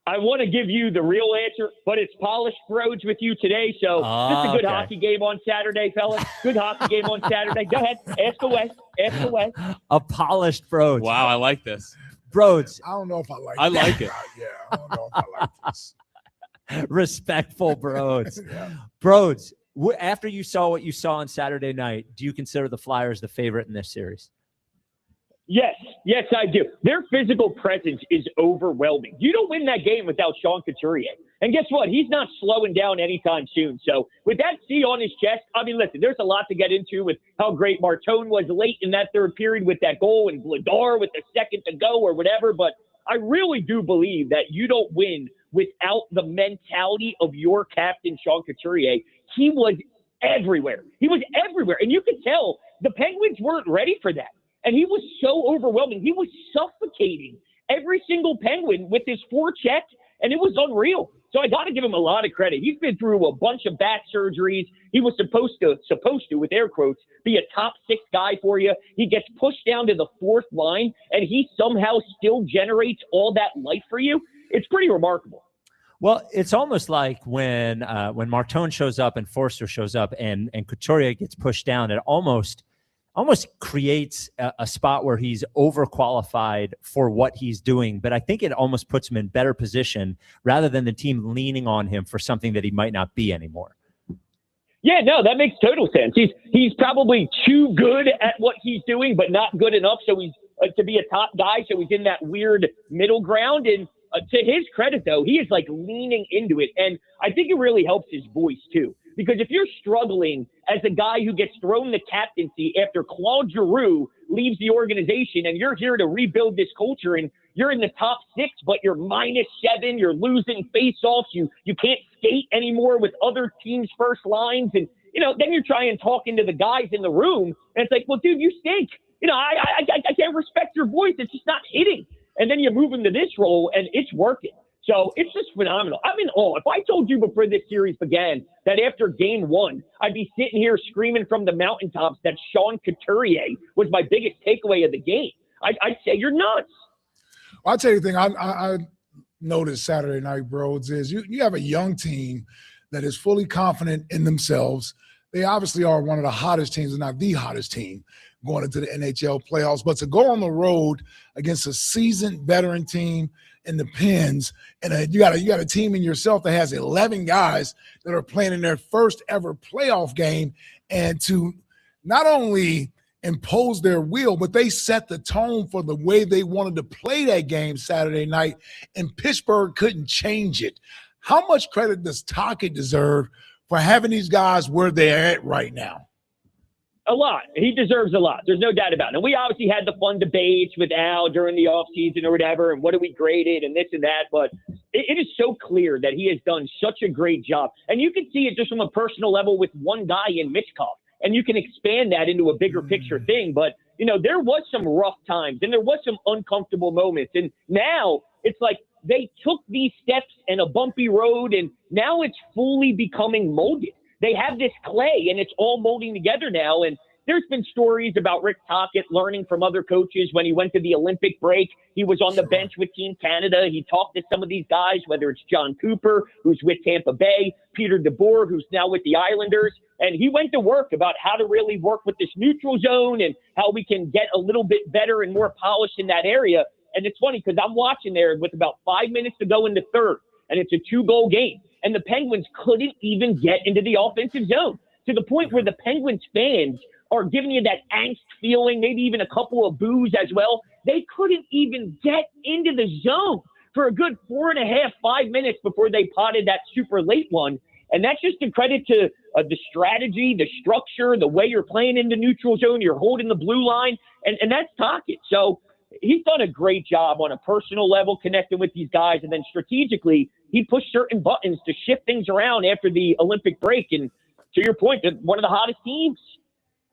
I want to give you the real answer, but it's polished Broads with you today. So just a good hockey game on Saturday, fellas. Good hockey game on Saturday. Go ahead. Ask away. Ask away. A polished Broads. Wow, I like this. Broads. I don't know if I like I that. like it. Yeah, I don't know if I like this. Respectful Broads. Broads, after you saw what you saw on Saturday night, do you consider the Flyers the favorite in this series? Yes, I do. Their physical presence is overwhelming. You don't win that game without Sean Couturier. And guess what? He's not slowing down anytime soon. So with that C on his chest, I mean, listen, there's a lot to get into with how great Martone was late in that third period with that goal and Vladar with the second to go or whatever. But I really do believe that you don't win without the mentality of your captain, Sean Couturier. He was everywhere. And you could tell the Penguins weren't ready for that. And he was so overwhelming. He was suffocating every single Penguin with his forecheck, and it was unreal. So I got to give him a lot of credit. He's been through a bunch of back surgeries. He was supposed to, with air quotes, be a top 6 guy for you. He gets pushed down to the 4th line, and he somehow still generates all that life for you. It's pretty remarkable. Well, it's almost like when Martone shows up and Forster shows up and Couturier gets pushed down, it almost creates a spot where he's overqualified for what he's doing. But I think it almost puts him in better position rather than the team leaning on him for something that he might not be anymore. Yeah, no, that makes total sense. He's probably too good at what he's doing, but not good enough so he's to be a top guy. So he's in that weird middle ground. And to his credit, though, he is like leaning into it. And I think it really helps his voice, too. Because if you're struggling as a guy who gets thrown the captaincy after Claude Giroux leaves the organization and you're here to rebuild this culture and you're in the top 6, but you're -7. You're losing face-offs. You can't skate anymore with other teams' first lines. And, then you're trying talking to the guys in the room. And it's like, well, dude, you stink. I can't respect your voice. It's just not hitting. And then you move into this role, and it's working. So it's just phenomenal. I'm in awe. If I told you before this series began that after game 1, I'd be sitting here screaming from the mountaintops that Sean Couturier was my biggest takeaway of the game, I'd say you're nuts. I'll tell you the thing I noticed Saturday night, bros, is you have a young team that is fully confident in themselves. They obviously are one of the hottest teams, if not the hottest team, going into the NHL playoffs. But to go on the road against a seasoned veteran team in the Pens, and you got a team in yourself that has 11 guys that are playing in their first ever playoff game, and to not only impose their will, but they set the tone for the way they wanted to play that game Saturday night, and Pittsburgh couldn't change it. How much credit does Tocchet deserve for having these guys where they're at right now? A lot. He deserves a lot. There's no doubt about it. And we obviously had the fun debates with Al during the offseason or whatever, and what do we grade it and this and that. But it is so clear that he has done such a great job. And you can see it just from a personal level with one guy in Mitchkov. And you can expand that into a bigger picture thing. But, there was some rough times and there was some uncomfortable moments. And now it's like they took these steps and a bumpy road, and now it's fully becoming molded. They have this clay, and it's all molding together now. And there's been stories about Rick Tocchet learning from other coaches. When he went to the Olympic break, he was on the bench with Team Canada. He talked to some of these guys, whether it's John Cooper, who's with Tampa Bay, Peter DeBoer, who's now with the Islanders. And he went to work about how to really work with this neutral zone and how we can get a little bit better and more polished in that area. And it's funny because I'm watching there with about 5 minutes to go in the third, and it's a 2-goal game. And the Penguins couldn't even get into the offensive zone, to the point where the Penguins fans are giving you that angst feeling, maybe even a couple of boos as well. They couldn't even get into the zone for a good 4.5, 5 minutes before they potted that super late one. And that's just a credit to the strategy, the structure, the way you're playing in the neutral zone. You're holding the blue line, and that's Tocchet. So he's done a great job on a personal level connecting with these guys. And then strategically, he pushed certain buttons to shift things around after the Olympic break. And to your point, they're one of the hottest teams.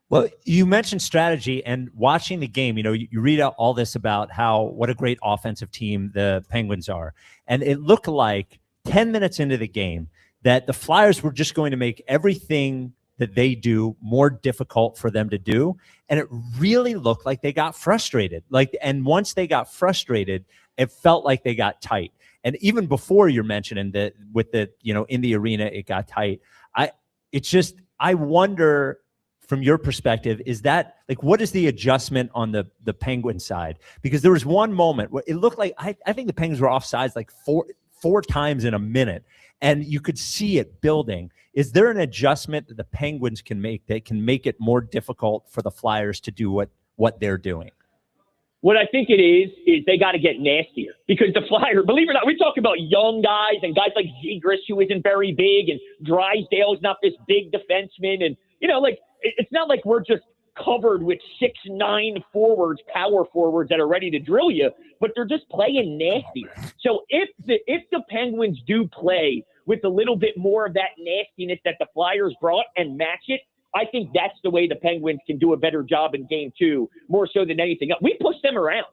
Well, you mentioned strategy, and watching the game, you read out all this about what a great offensive team the Penguins are. And it looked like 10 minutes into the game that the Flyers were just going to make everything that they do more difficult for them to do. And it really looked like they got frustrated. And once they got frustrated, it felt like they got tight. And even before you're mentioning that with the, in the arena, it got tight. I wonder from your perspective, is that what is the adjustment on the Penguin side? Because there was one moment where it looked like, I think the Penguins were offsides like four times in a minute, and you could see it building. Is there an adjustment that the Penguins can make that can make it more difficult for the Flyers to do what they're doing? What I think it is they got to get nastier, because the Flyers, believe it or not, we talk about young guys and guys like Zegras, who isn't very big, and Drysdale's not this big defenseman. And, it's not like we're just covered with 6'9" forwards, power forwards that are ready to drill you, but they're just playing nasty. So if the Penguins do play with a little bit more of that nastiness that the Flyers brought and match it, I think that's the way the Penguins can do a better job in game 2, more so than anything else. We pushed them around.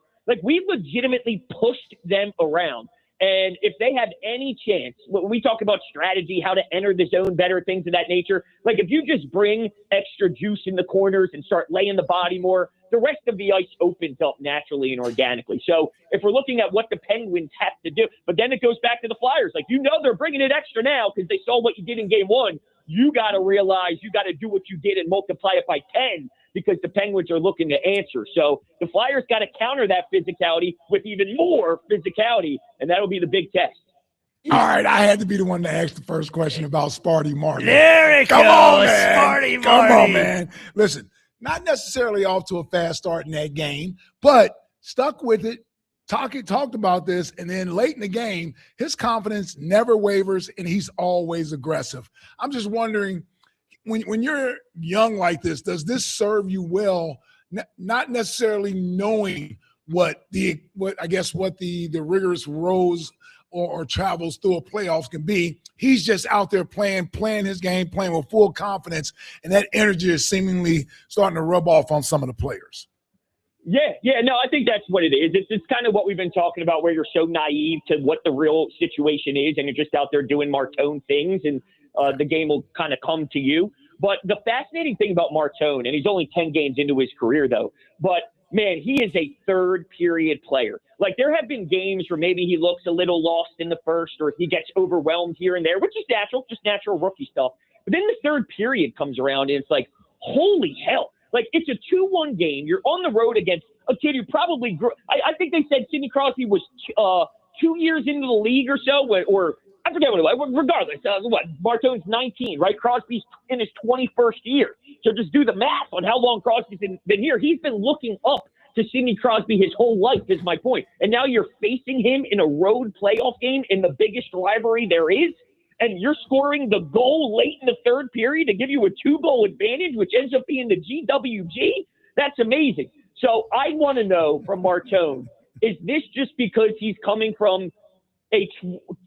We legitimately pushed them around. And if they have any chance, when we talk about strategy, how to enter the zone better, things of that nature, if you just bring extra juice in the corners and start laying the body more, the rest of the ice opens up naturally and organically. So if we're looking at what the Penguins have to do, but then it goes back to the Flyers. They're bringing it extra now because they saw what you did in game 1. You got to realize you got to do what you did and multiply it by 10, because the Penguins are looking to answer. So the Flyers got to counter that physicality with even more physicality, and that'll be the big test. All right, I had to be the one to ask the first question about Sparty Martin. There it Come goes, on, man. Sparty Come Marty. on, man. Listen, not necessarily off to a fast start in that game, but stuck with it. Tocchet talked about this, and then late in the game, his confidence never wavers, and he's always aggressive. I'm just wondering, when you're young like this, does this serve you well, not necessarily knowing what the rigorous roads or travels through a playoffs can be. He's just out there playing his game, playing with full confidence, and that energy is seemingly starting to rub off on some of the players. Yeah, no, I think that's what it is. It's kind of what we've been talking about, where you're so naive to what the real situation is, and you're just out there doing Martone things, and the game will kind of come to you. But the fascinating thing about Martone, and he's only 10 games into his career, though, but man, he is a third period player. Like, there have been games where maybe he looks a little lost in the first, or he gets overwhelmed here and there, which is natural, just natural rookie stuff. But then the third period comes around, and it's like, holy hell. Like, it's a 2-1 game. You're on the road against a kid who probably grew. I think they said Sidney Crosby was 2 years into the league or so, or I forget what it was. Regardless, Martone's 19, right? Crosby's in his 21st year. So just do the math on how long Crosby's been here. He's been looking up to Sidney Crosby his whole life, is my point. And now you're facing him in a road playoff game in the biggest rivalry there is, and you're scoring the goal late in the third period to give you a 2-goal advantage, which ends up being the GWG. That's amazing. So I want to know from Martone, is this just because he's coming from a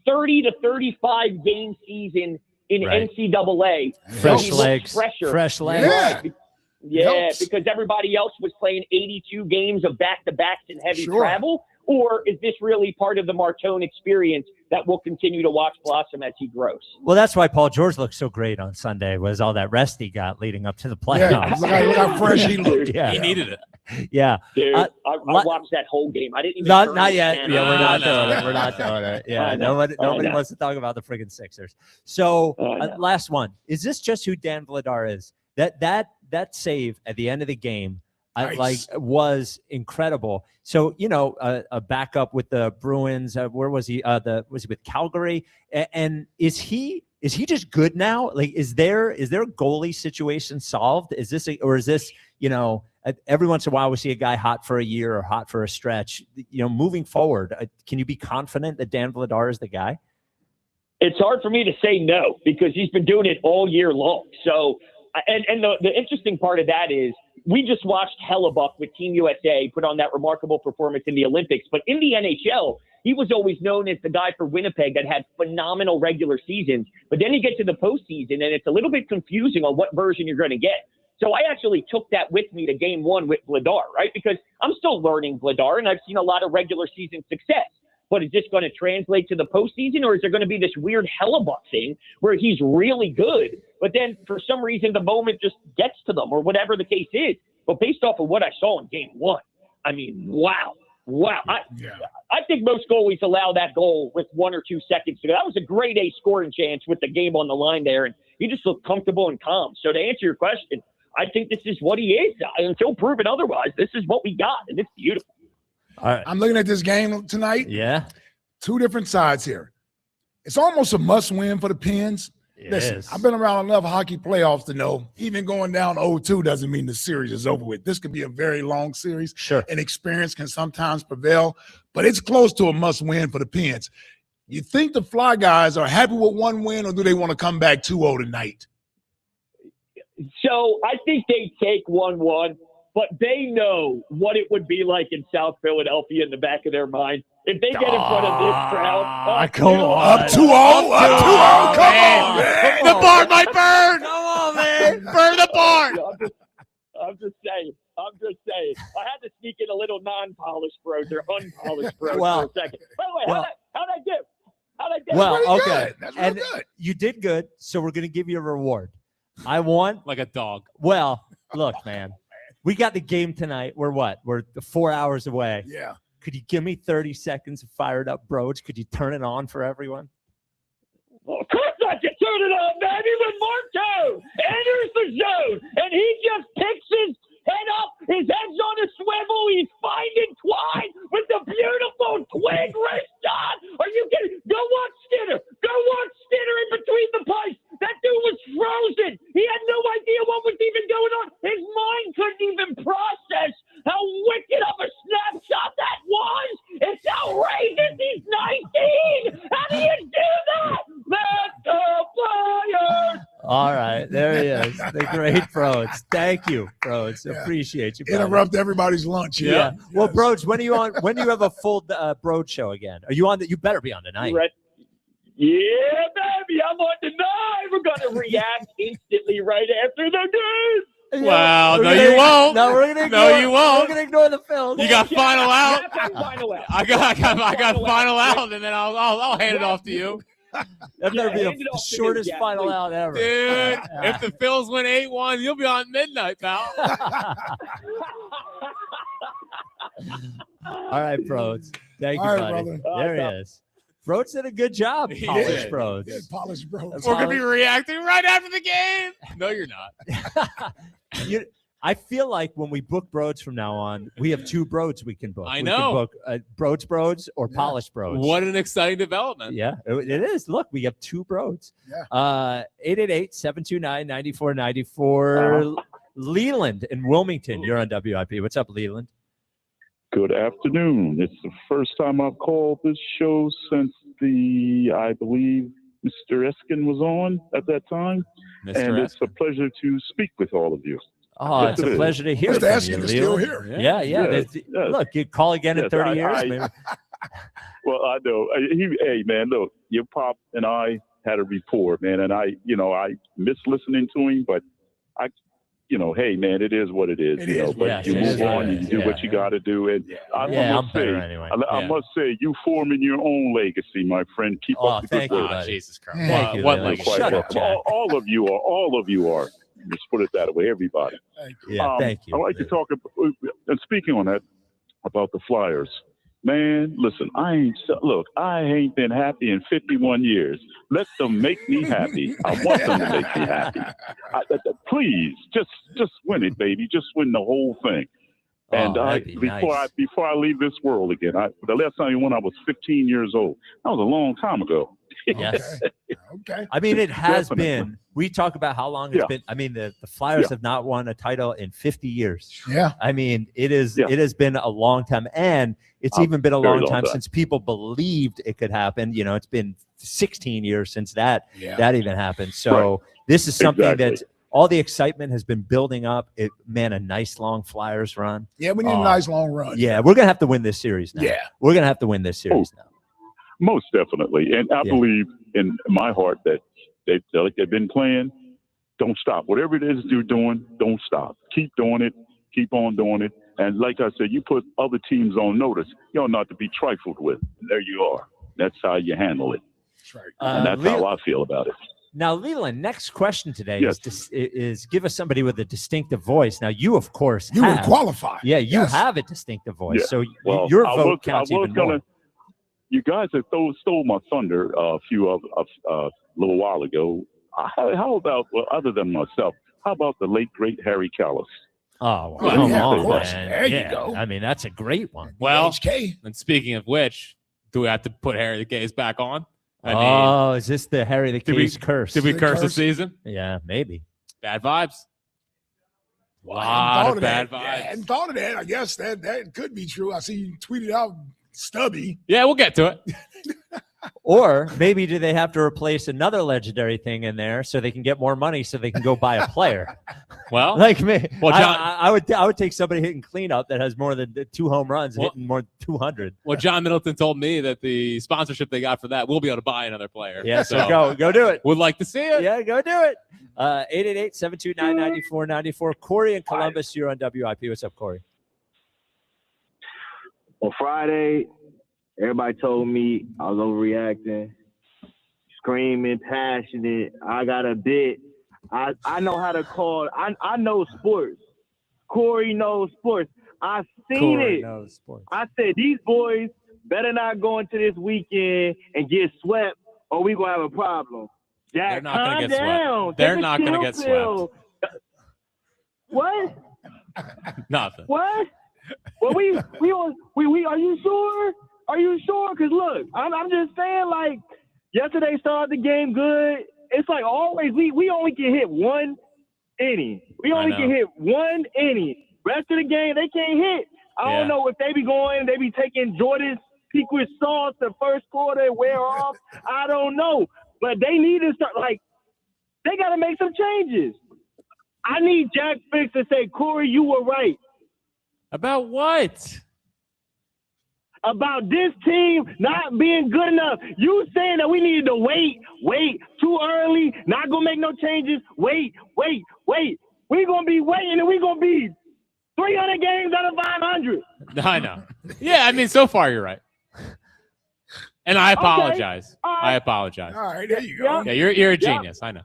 30 to 35 game season in NCAA? Fresh legs. Fresh legs. Yeah, because everybody else was playing 82 games of back-to-backs and heavy travel? Or is this really part of the Martone experience that we'll continue to watch blossom as he grows? Well, that's why Paul George looked so great on Sunday, was all that rest he got leading up to the playoffs. Yeah, look how fresh he looked. Yeah. He needed it. Yeah. Dude, I watched that whole game. I didn't even not yet. Yeah, we're not doing it. We're not doing it. Yeah, nobody wants to talk about the friggin' Sixers. So last one. Is this just who Dan Vladar is? That save at the end of the game, was incredible. So, a backup with the Bruins. Where was he? Was he with Calgary? And is he just good now? Like, is there a goalie situation solved? Is this every once in a while we see a guy hot for a year or hot for a stretch? Moving forward, can you be confident that Dan Vladar is the guy? It's hard for me to say no, because he's been doing it all year long. So, and the interesting part of that is, we just watched Hellebuck with Team USA put on that remarkable performance in the Olympics. But in the NHL, he was always known as the guy for Winnipeg that had phenomenal regular seasons. But then you get to the postseason, and it's a little bit confusing on what version you're going to get. So I actually took that with me to game one with Vladar, right? Because I'm still learning Vladar, and I've seen a lot of regular season success. But is this going to translate to the postseason, or is there going to be this weird Hellebuck thing where he's really good, but then for some reason the moment just gets to them, or whatever the case is? But based off of what I saw in game one, I mean, wow. I think most goalies allow that goal with 1 or 2 seconds to go. That was a grade A scoring chance with the game on the line there, and he just looked comfortable and calm. So to answer your question, I think this is what he is. Until proven otherwise, this is what we got, and it's beautiful. All right. I'm looking at this game tonight. Yeah. 2 different sides here. It's almost a must-win for the Pens. Listen, I've been around enough hockey playoffs to know even going down 0-2 doesn't mean the series is over with. This could be a very long series. Sure. And experience can sometimes prevail, but it's close to a must-win for the Pens. You think the Fly guys are happy with 1 win, or do they want to come back 2-0 tonight? So I think they take 1-1. But they know what it would be like in South Philadelphia in the back of their mind. If they get in front of this crowd. Come on. Up 2-0. Come on, man. The barn might burn. Come on, man. Burn the barn. I'm just saying. I had to sneak in a little non-polished pros or unpolished pros for a second. By the way, how'd I do? Well, okay. That's and good. You did good, so we're going to give you a reward. I want. Like a dog. Well, look, man. We got the game tonight. We're 4 hours away. Yeah. Could you give me 30 seconds of fired up broach? Could you turn it on for everyone? Well, of course I can turn it on, baby, when Martone enters the zone and he just picks his head up, his head's on a swivel, he's finding Twine with the beautiful twig wrist on. Are you kidding? Go watch Skinner in between the pipes. That dude was frozen. He had no idea what was even going on. His mind couldn't even process how wicked of a snapshot that was. It's outrageous. He's 19. How do you do that? Let the Flyers All right, there he is, the great Broads. Thank you, Broads. Appreciate you. Brother. Interrupt everybody's lunch. Yeah. Well, Broads, when are you on? When do you have a full Broad show again? Are you on? You better be on tonight. Yeah, baby, I'm on tonight. We're going to react instantly right after the news. Wow, We're no, gonna- you won't. No, we're gonna ignore, No, you won't. We're gonna ignore the film. You got final out. Final out. I got final out, and then I'll hand it off to you. That better be the shortest final out ever. Dude, if the Phils win 8-1, you'll be on midnight, pal. All right, Broads. Thank you, All right, buddy. brother. There he is. Broads did a good job. He Polished did. Broads. Yeah, polished Broads. We're gonna be reacting right after the game. No, you're not. I feel like when we book Broads from now on, we have two Broads we can book. I We know. can book Broads or Polished Broads. What an exciting development. Yeah, it is. Look, we have two Broads. Yeah. 888-729-9494. Leland in Wilmington, you're on WIP. What's up, Leland? Good afternoon. It's the first time I've called this show since I believe Mr. Eskin was on at that time. Mr. And it's a pleasure to speak with all of you. Oh, Yes, it's it a is. pleasure to hear Mr. from Eskin you, is still Leland. here. Yeah. Yes, yes. Look, you call again in Yes, 30 years, maybe. Well, I know. Hey, man, look, your pop and I had a rapport, man, and I miss listening to him, but hey, man, it is what it is, It you know. is. But Yes, you it move is what on, it you is. do what Yeah. you got to do, and I Yeah, must I'm say, better anyway. I must say, you forming your own legacy, my friend. Keep Oh, up the thank good you, work. buddy. Jesus Christ. Thank you, What Leland. like Quite Shut up, welcome. Jack. All of you are. Let's put it that way, everybody. Yeah, thank you. I like to talk about, and speaking on that, about the Flyers. Man, listen, I ain't been happy in 51 years. Let them make me happy. I want them to make me happy. Please, just win it, baby. Just win the whole thing. And that'd be nice. before I leave this world again, the last time you won, I was 15 years old. That was a long time ago. Yes. Okay. I mean, it has Definitely. been. We talk about how long it's Yeah. been. I mean, the Flyers Yeah. have not won a title in 50 years. Yeah. I mean, it is. Yeah. It has been a long time, and it's A even been a very long long time time. since people believed it could happen. You know, it's been 16 years since that even happened. So this is something Exactly. that's all the excitement has been building up. A nice long Flyers run. Yeah, we need a nice long run. Yeah, we're gonna have to win this series now. Yeah. We're gonna have to win this series now. Most definitely. And I believe in my heart that they've been playing. Don't stop. Whatever it is you're doing, don't stop. Keep doing it. Keep on doing it. And like I said, you put other teams on notice. You're not to be trifled with. There you are. That's how you handle it. That's right. And that's how I feel about it. Now, Leland, next question today Yes. is give us somebody with a distinctive voice. Now, you, of course, You would have. qualify. Yeah, you Yes. have a distinctive voice. Yeah. So Well, your I vote was- counts I was even more. gonna- You guys have stole my thunder a little while ago. How about, other than myself, how about the late, great Harry Callis? Oh, Well, come yeah, of on, course. man. There you Yeah, go. I mean, that's a great one. Well, HK. and speaking of which, do we have to put Harry the Case back on? I mean, Oh, is this the Harry the did we- Case curse? did we The curse the curse? season? Yeah, maybe. Bad vibes. Well, I Lot hadn't of thought of bad that. Yeah, I vibes. hadn't thought of that. I guess that could be true. I see you tweeted out Stubby. Yeah, we'll get to it. Or maybe do they have to replace another legendary thing in there so they can get more money so they can go buy a player? Well, Like me, Well, John- I would take somebody hitting cleanup that has more than 2 home runs, hitting more than 200. Well, John Middleton told me that the sponsorship they got for that, we'll be able to buy another player. Yeah, so go do it. Would like to see it. Yeah, go do it. 888-729-9494. Corey in Columbus, you're on WIP. What's up, Corey? On Friday, everybody told me I was overreacting, screaming, passionate. I got a bit. I know how to call. I know sports. Corey knows sports. I seen Corey it. knows sports. I said these boys better not go into this weekend and get swept, or we gonna have a problem. Jack, They're not going calm to get down. swept. They're Take a not going to get chill swept. pill. What? Nothing. What? Well, we are you sure? Are you sure? Cause look, I'm just saying, like, yesterday started the game good. It's like always we only can hit one inning. We only can hit one inning. Rest of the game they can't hit. I don't know if they be going, they be taking Jordan's secret sauce the first quarter and wear off. I don't know, but they need to start like They got to make some changes. I need Jack Fix to say, Corey, you were right. About what? About this team not being good enough. You saying that we needed to wait too early, not going to make no changes. Wait. We're going to be waiting, and we're going to be 300 games out of 500. I know. Yeah, I mean, so far you're right. And I apologize. Okay. I apologize. All right, there you go. Yeah, you're a genius. I know.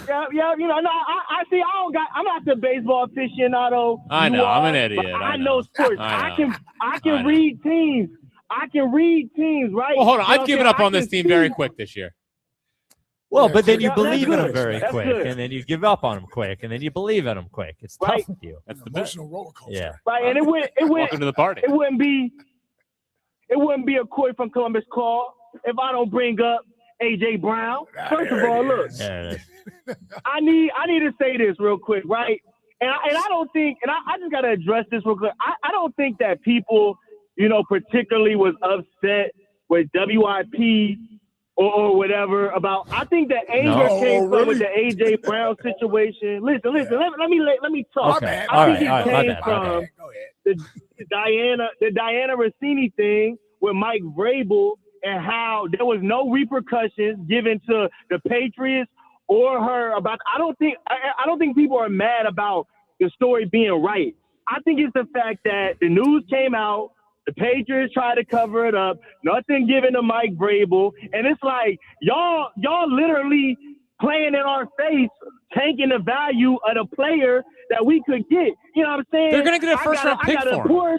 Yeah, you know, no, I see. I'm not the baseball aficionado. I know. I'm an idiot. But I know sports. I can read teams. I can read teams, right? Well, hold on. You know I've given up on this team very quick this year. Well, but then you believe in good. them very That's quick, good. and then you give up on them quick, and then you believe in them quick. It's tough Right. with you. That's the Emotional roller coaster. Yeah. Right, and it Welcome to the party. It wouldn't be a Corey from Columbus call if I don't bring up AJ Brown. First of all, look, I need to say this real quick, right? And I don't think, and I just got to address this real quick. I don't think that people, you know, particularly was upset with WIP or whatever about. I think that anger came from with the AJ Brown situation. Listen. Let me talk. Okay. I think it came from the Diana Rossini thing with Mike Vrabel and how there was no repercussions given to the Patriots or her about. I don't think people are mad about the story being right. I think it's the fact that the news came out. The Patriots tried to cover it up. Nothing given to Mike Vrabel. And it's like, y'all literally playing in our face, tanking the value of the player that we could get. You know what I'm saying? They're going to get a first-round pick for him. Porsche.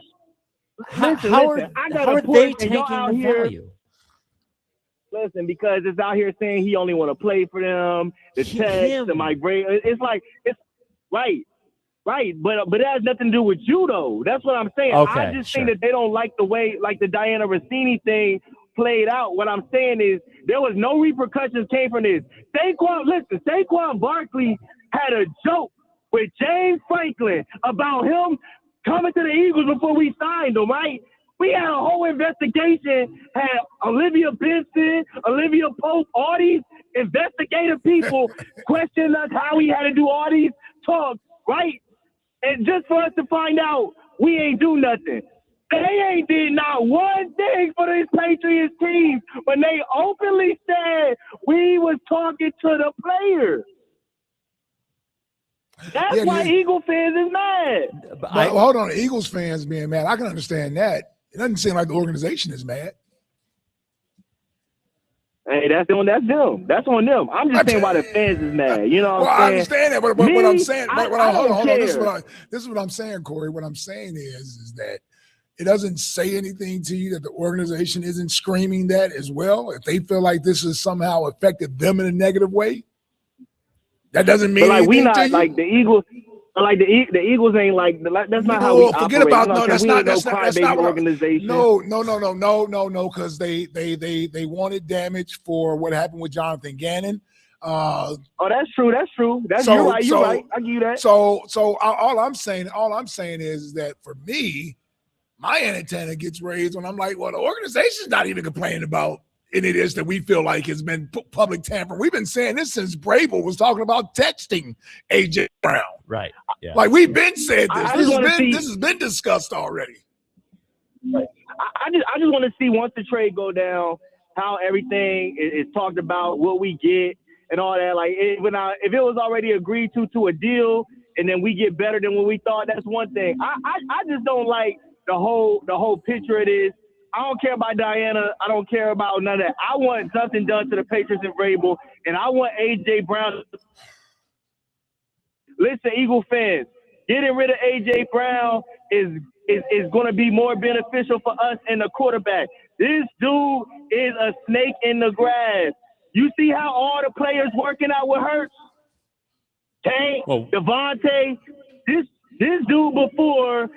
Listen, I got how a are they Porsche, and taking y'all out the here. value? Listen, because it's out here saying he only want to play for them. The text, the Mike Vrabel. It's like, it's right. Right, but it has nothing to do with you, though. That's what I'm saying. Okay, I just think that they don't like the way, like the Diana Rossini thing played out. What I'm saying is there was no repercussions came from this. Saquon Barkley had a joke with James Franklin about him coming to the Eagles before we signed him, right? We had a whole investigation, had Olivia Benson, Olivia Pope, all these investigative people questioning us how we had to do all these talks, right? And just for us to find out, we ain't do nothing. They ain't did not one thing for this Patriots team when they openly said we was talking to the players. That's why Eagle fans is mad. But hold on, Eagles fans being mad, I can understand that. It doesn't seem like the organization is mad. Hey, that's on them. That's on them. I'm just saying why the fans is mad. You know what I'm saying? I understand that, but what I'm saying, hold on. This is what I'm saying, Corey. What I'm saying is that it doesn't say anything to you that the organization isn't screaming that as well. If they feel like this has somehow affected them in a negative way, that doesn't mean like we anything not to you. like the Eagles. Like the Eagles ain't like that's not how we operate. Forget about you know that's not organization. No, because they wanted damage for what happened with Jonathan Gannon. Oh, that's true. You're right. I give you that. So all I'm saying is that for me, my antenna gets raised when I'm like, well, the organization's not even complaining about any of this that we feel like has been public tampering. We've been saying this since Vrabel was talking about texting AJ Brown. Right. Yeah. Like we've been saying this. This has been discussed already. Right. I just want to see once the trade go down, how everything is talked about, what we get, and all that. Like if it was already agreed to a deal, and then we get better than what we thought, that's one thing. I just don't like the whole picture of this. I don't care about Diana. I don't care about none of that. I want something done to the Patriots and Vrabel, and I want AJ Brown. Listen, Eagle fans, getting rid of AJ Brown is going to be more beneficial for us and the quarterback. This dude is a snake in the grass. You see how all the players working out with Hurts? Tank, Devontae, this dude before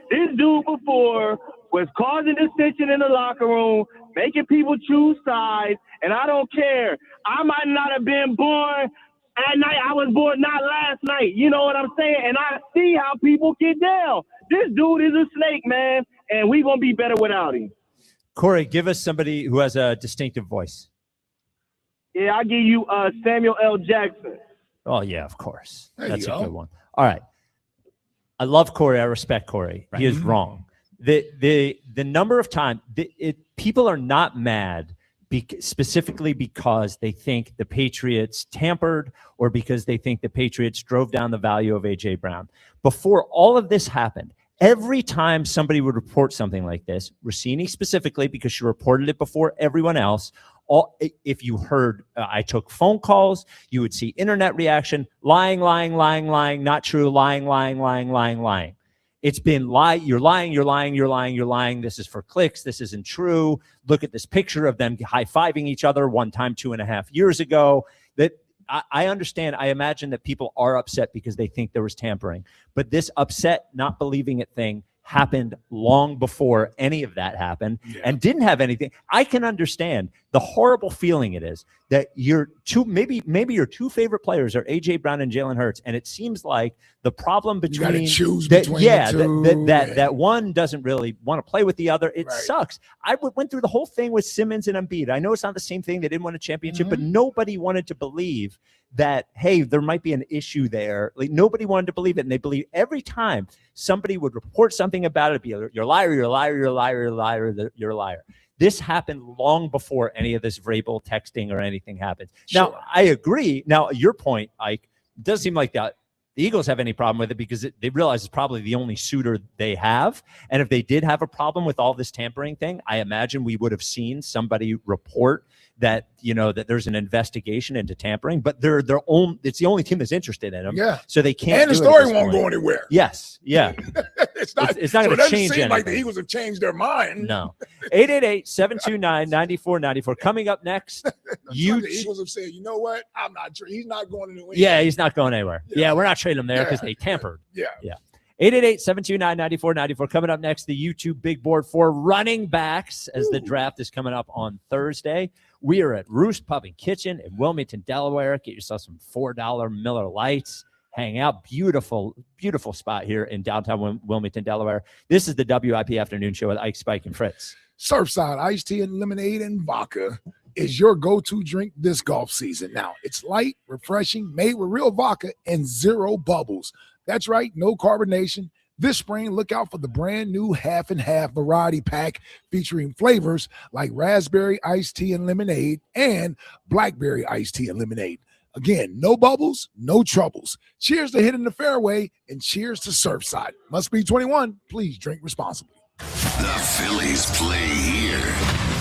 was causing dissension in the locker room, making people choose sides, and I don't care. I might not have been born at night. I was born not last night. You know what I'm saying? And I see how people get down. This dude is a snake, man, and we're going to be better without him. Corey, give us somebody who has a distinctive voice. Yeah, I'll give you Samuel L. Jackson. Oh, yeah, of course. There That's you a go. good one. All right. I love Corey. I respect Corey. He is wrong. The number of times people are not mad specifically because they think the Patriots tampered or because they think the Patriots drove down the value of A.J. Brown. Before all of this happened, every time somebody would report something like this, Rousini specifically, because she reported it before everyone else, if you heard, I took phone calls, you would see internet reaction, lying, not true, lying. It's been you're lying. This is for clicks. This isn't true. Look at this picture of them high-fiving each other one time 2.5 years ago. That I understand. I imagine that people are upset because they think there was tampering. But this upset, not believing it thing happened long before any of that happened and didn't have anything. I can understand the horrible feeling it is that maybe your two favorite players are A.J. Brown and Jalen Hurts, and it seems like the problem between that one doesn't really want to play with the other. It sucks. I went through the whole thing with Simmons and Embiid. I know it's not the same thing. They didn't win a championship, but nobody wanted to believe that, hey, there might be an issue there. Like, nobody wanted to believe it, and they believe every time somebody would report something about it, be you're a liar, you're a liar, you're a liar, you're a liar, you're a liar. This happened long before any of this Vrabel texting or anything happened. Now, I agree. Now, your point, Ike, it doesn't seem like the Eagles have any problem with it because they realize it's probably the only suitor they have. And if they did have a problem with all this tampering thing, I imagine we would have seen somebody report that, that there's an investigation into tampering, but it's the only team that's interested in them. Yeah. So they can't. And the story won't go anywhere. Yes. Yeah. It's not going to change anything. It doesn't seem like the anything. Eagles have changed their mind. No. 888-729-9494. Coming up next, The Eagles have said, you know what? I'm not sure. He's not going to New England. Yeah, he's not going anywhere. Yeah, we're not trading him there because they tampered. Yeah. 888-729-9494. Coming up next, the YouTube big board for running backs as the draft is coming up on Thursday. We are at Roost Pub and Kitchen in Wilmington, Delaware. Get yourself some $4 Miller Lights. Hang out. Beautiful, beautiful spot here in downtown Wilmington, Delaware. This is the WIP Afternoon Show with Ike, Spike, and Fritz. Surfside iced tea and lemonade and vodka is your go-to drink this golf season. Now, it's light, refreshing, made with real vodka and zero bubbles. That's right, no carbonation. This spring, look out for the brand new half and half variety pack featuring flavors like raspberry iced tea and lemonade and blackberry iced tea and lemonade. Again, no bubbles, no troubles. Cheers to hitting the fairway and cheers to Surfside. Must be 21. Please drink responsibly. The Phillies play here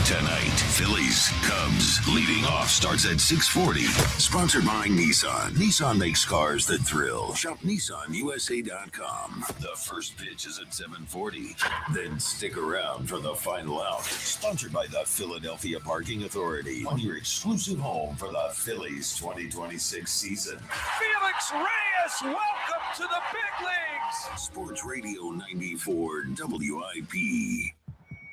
tonight. Phillies Cubs leading off starts at 6:40. Sponsored by Nissan. Nissan makes cars that thrill. Shop NissanUSA.com. The first pitch is at 7:40. Then stick around for the final out. Sponsored by the Philadelphia Parking Authority. On your exclusive home for the Phillies 2026 season. Felix Reyes, welcome to the big leagues. Sports Radio 94 WIP.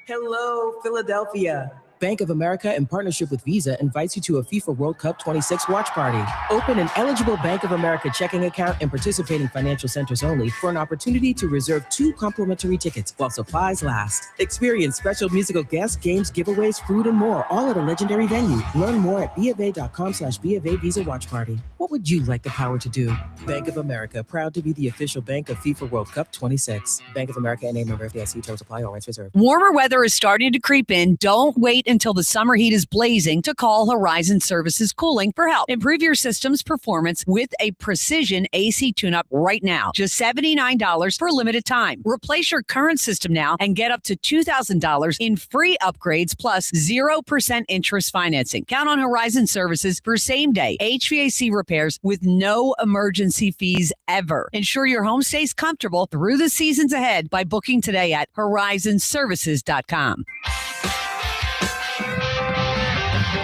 Hello, Philadelphia. Bank of America, in partnership with Visa, invites you to a FIFA World Cup 26 watch party. Open an eligible Bank of America checking account in participating financial centers only for an opportunity to reserve 2 complimentary tickets while supplies last. Experience special musical guests, games, giveaways, food, and more, all at a legendary venue. Learn more at BofA.com/BofA Visa Watch Party. What would you like the power to do? Bank of America, proud to be the official bank of FIFA World Cup 26. Bank of America, and a member of the FDIC. Terms apply. All rights reserved. Warmer weather is starting to creep in. Don't wait until the summer heat is blazing to call Horizon Services Cooling for help. Improve your system's performance with a precision AC tune-up right now. Just $79 for a limited time. Replace your current system now and get up to $2,000 in free upgrades plus 0% interest financing. Count on Horizon Services for same-day HVAC repairs with no emergency fees ever. Ensure your home stays comfortable through the seasons ahead by booking today at horizonservices.com.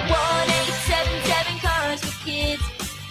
1-877 Cars for Kids.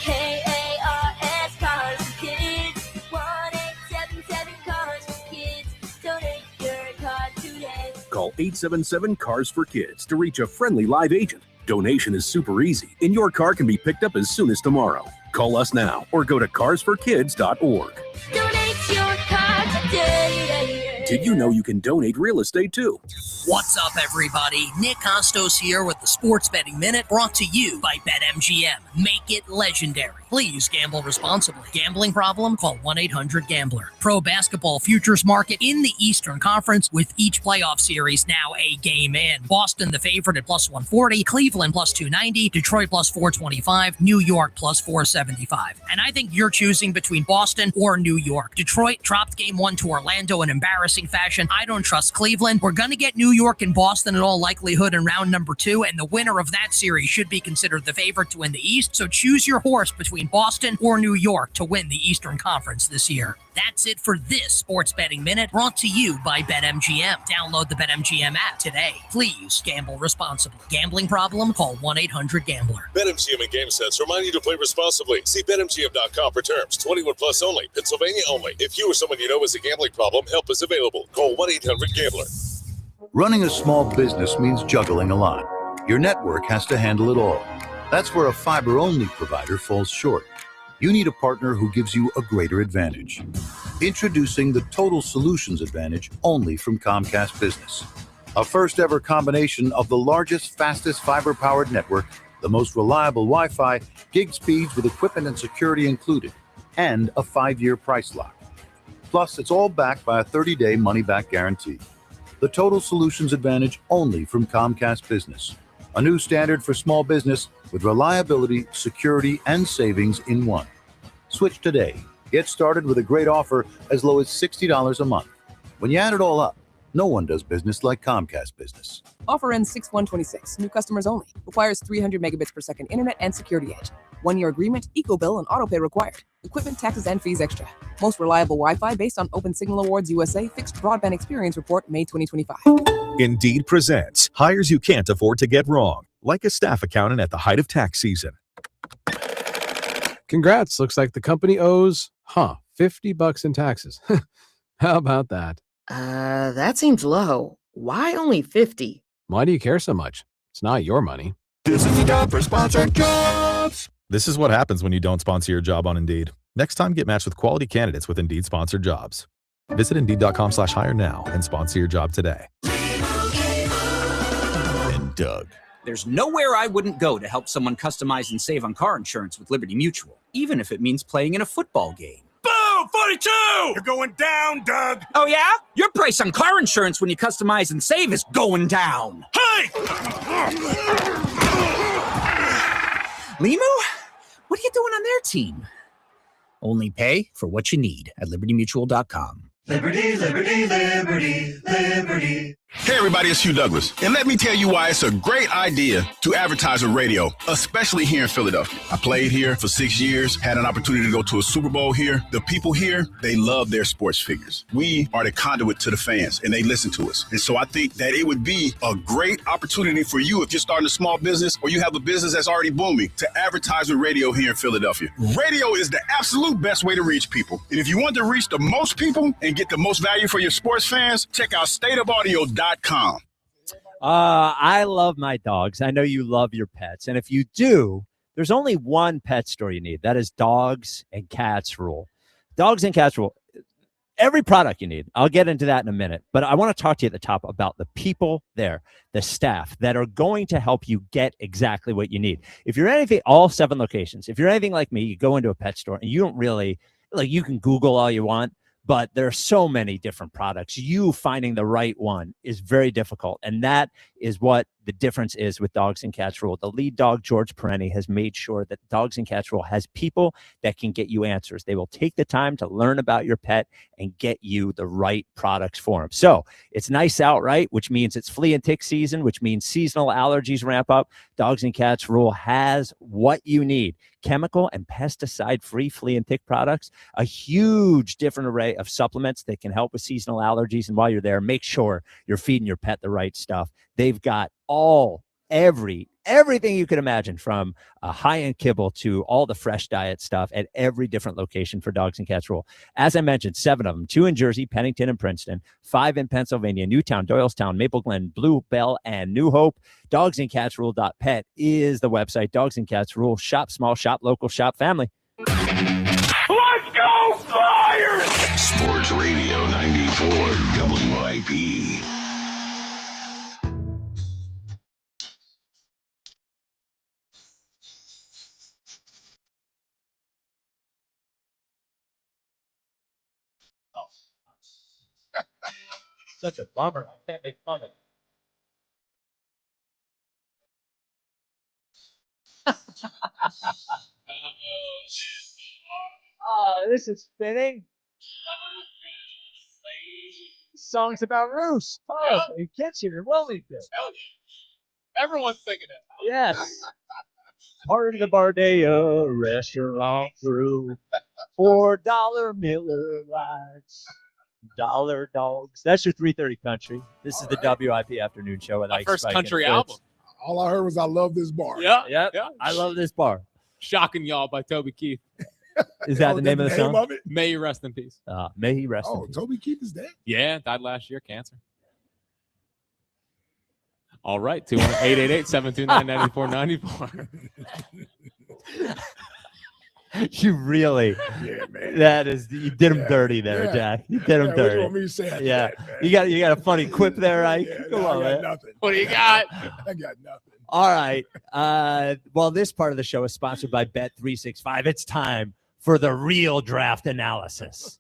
KARS Cars for Kids. 1-877 Cars for Kids. Donate your car today. Call 877-CARS for Kids to reach a friendly live agent. Donation is super easy, and your car can be picked up as soon as tomorrow. Call us now or go to carsforkids.org. Donate your car today. Did you know you can donate real estate too? What's up, everybody? Nick Costos here with the Sports Betting Minute, brought to you by BetMGM. Make it legendary. Please gamble responsibly. Gambling problem? Call 1-800-GAMBLER. Pro basketball futures market in the Eastern Conference, with each playoff series now a game in. Boston the favorite at plus 140, Cleveland plus 290, Detroit plus 425, New York plus 475. And I think you're choosing between Boston or New York. Detroit dropped game 1 to Orlando in embarrassing fashion. I don't trust Cleveland. We're going to get New York and Boston in all likelihood in round number 2, and the winner of that series should be considered the favorite to win the East. So choose your horse between Boston or New York to win the Eastern Conference this year. That's it for this Sports Betting Minute, brought to you by BetMGM. Download the BetMGM app today. Please gamble responsibly. Gambling problem? Call 1-800-GAMBLER. BetMGM and GameSense remind you to play responsibly. See BetMGM.com for terms. 21 plus only. Pennsylvania only. If you or someone you know has a gambling problem, help is available. Call 1-800-GAMBLER. Running a small business means juggling a lot. Your network has to handle it all. That's where a fiber-only provider falls short. You need a partner who gives you a greater advantage. Introducing the Total Solutions Advantage only from Comcast Business. A first-ever combination of the largest, fastest fiber-powered network, the most reliable Wi-Fi, gig speeds with equipment and security included, and a 5-year price lock. Plus, it's all backed by a 30-day money-back guarantee. The Total Solutions Advantage only from Comcast Business. A new standard for small business with reliability, security, and savings in one. Switch today. Get started with a great offer as low as $60 a month. When you add it all up, no one does business like Comcast Business. Offer ends 6/1/26. New customers only. Requires 300 megabits per second internet and security edge. 1-year agreement, eco-bill, and autopay required. Equipment, taxes, and fees extra. Most reliable Wi-Fi based on Open Signal Awards USA Fixed Broadband Experience Report, May 2025. Indeed presents hires you can't afford to get wrong, like a staff accountant at the height of tax season. Congrats. Looks like the company owes, $50 in taxes. How about that? That seems low. Why only 50? Why do you care so much? It's not your money. This is the job for sponsored jobs. This is what happens when you don't sponsor your job on Indeed. Next time, get matched with quality candidates with Indeed sponsored jobs. Visit Indeed.com/hire now and sponsor your job today. And Doug. There's nowhere I wouldn't go to help someone customize and save on car insurance with Liberty Mutual, even if it means playing in a football game. Boom! 42! You're going down, Doug. Oh, yeah? Your price on car insurance when you customize and save is going down. Hey! Limu? What are you doing on their team? Only pay for what you need at libertymutual.com. Liberty, liberty, liberty, liberty. Hey everybody, it's Hugh Douglas. And let me tell you why it's a great idea to advertise on radio, especially here in Philadelphia. I played here for 6 years, had an opportunity to go to a Super Bowl here. The people here, they love their sports figures. We are the conduit to the fans, and they listen to us. And so I think that it would be a great opportunity for you if you're starting a small business or you have a business that's already booming to advertise with radio here in Philadelphia. Radio is the absolute best way to reach people. And if you want to reach the most people and get the most value for your sports fans, check out stateofaudio.com. I love my dogs. I know you love your pets. And if you do, there's only one pet store you need. That is Dogs and Cats Rule. Dogs and Cats Rule. Every product you need. I'll get into that in a minute. But I want to talk to you at the top about the people there, the staff that are going to help you get exactly what you need. If you're anything, all 7 locations, if you're anything like me, you go into a pet store and you don't really, you can Google all you want, but there are so many different products. You finding the right one is very difficult. And that is what the difference is with Dogs and Cats Rule. The lead dog, George Perenni, has made sure that Dogs and Cats Rule has people that can get you answers. They will take the time to learn about your pet and get you the right products for them. So it's nice out, right? Which means it's flea and tick season, which means seasonal allergies ramp up. Dogs and Cats Rule has what you need. Chemical and pesticide-free flea and tick products, a huge different array of supplements that can help with seasonal allergies. And while you're there, make sure you're feeding your pet the right stuff. They've got everything you could imagine, from a high-end kibble to all the fresh diet stuff at every different location for Dogs and Cats Rule. As I mentioned, 7 of them, 2 in Jersey, Pennington, and Princeton, 5 in Pennsylvania, Newtown, Doylestown, Maple Glen, Blue Bell, and New Hope. Dogsandcatsrule.pet is the website. Dogs and Cats Rule. Shop small, shop local, shop family. Let's go, Flyers! Sports Radio 94 W. VIP. Such a bummer. I can't make fun of it. Oh, this is fitting. Songs about Roos. Oh, it gets you. You're Wellington. Everyone's thinking it. Yes. Part of the Bardea restaurant crew. $4 Miller Lights. Dollar Dogs. That's your 3:30 country. This is the WIP afternoon show with My Ike first Spike country and Fitz. album. All I heard was I love this bar. Yeah. I love this bar. Shocking Y'all by Toby Keith. Is that the name of the song? of it? May you rest in peace. May he rest in Oh, peace. Toby Keith is dead. Yeah, died last year, cancer. All right, 888-729-9494. You really, man. That is, you did him dirty there, Yeah. Jack. You did him What do dirty. you want me to say after Yeah, that, man? you got a funny quip there, Ike. Come No, on, I got man. nothing. What do you got? I got nothing. All right. Well, this part of the show is sponsored by Bet365. It's time for the real draft analysis.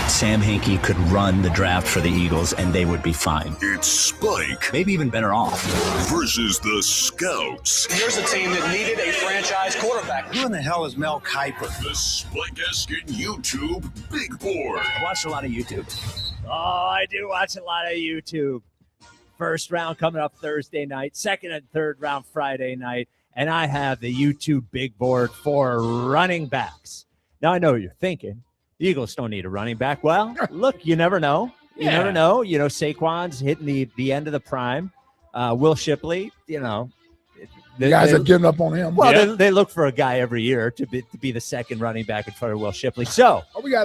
Sam Hinkie could run the draft for the Eagles, and they would be fine. It's Spike Maybe even better off. versus the Scouts. Here's a team that needed a franchise quarterback. Who in the hell is Mel Kiper? The Spike-esque YouTube Big Board. I watched a lot of YouTube. Oh, I do watch a lot of YouTube. First round coming up Thursday night, second and third round Friday night, and I have the YouTube big board for running backs. Now, I know what you're thinking. The Eagles don't need a running back. Well, look, you never know. You never know. You know, Saquon's hitting the end of the prime. Will Shipley, you know. You guys have given up on him. Well, they look for a guy every year to be the second running back in front of Will Shipley. So, we got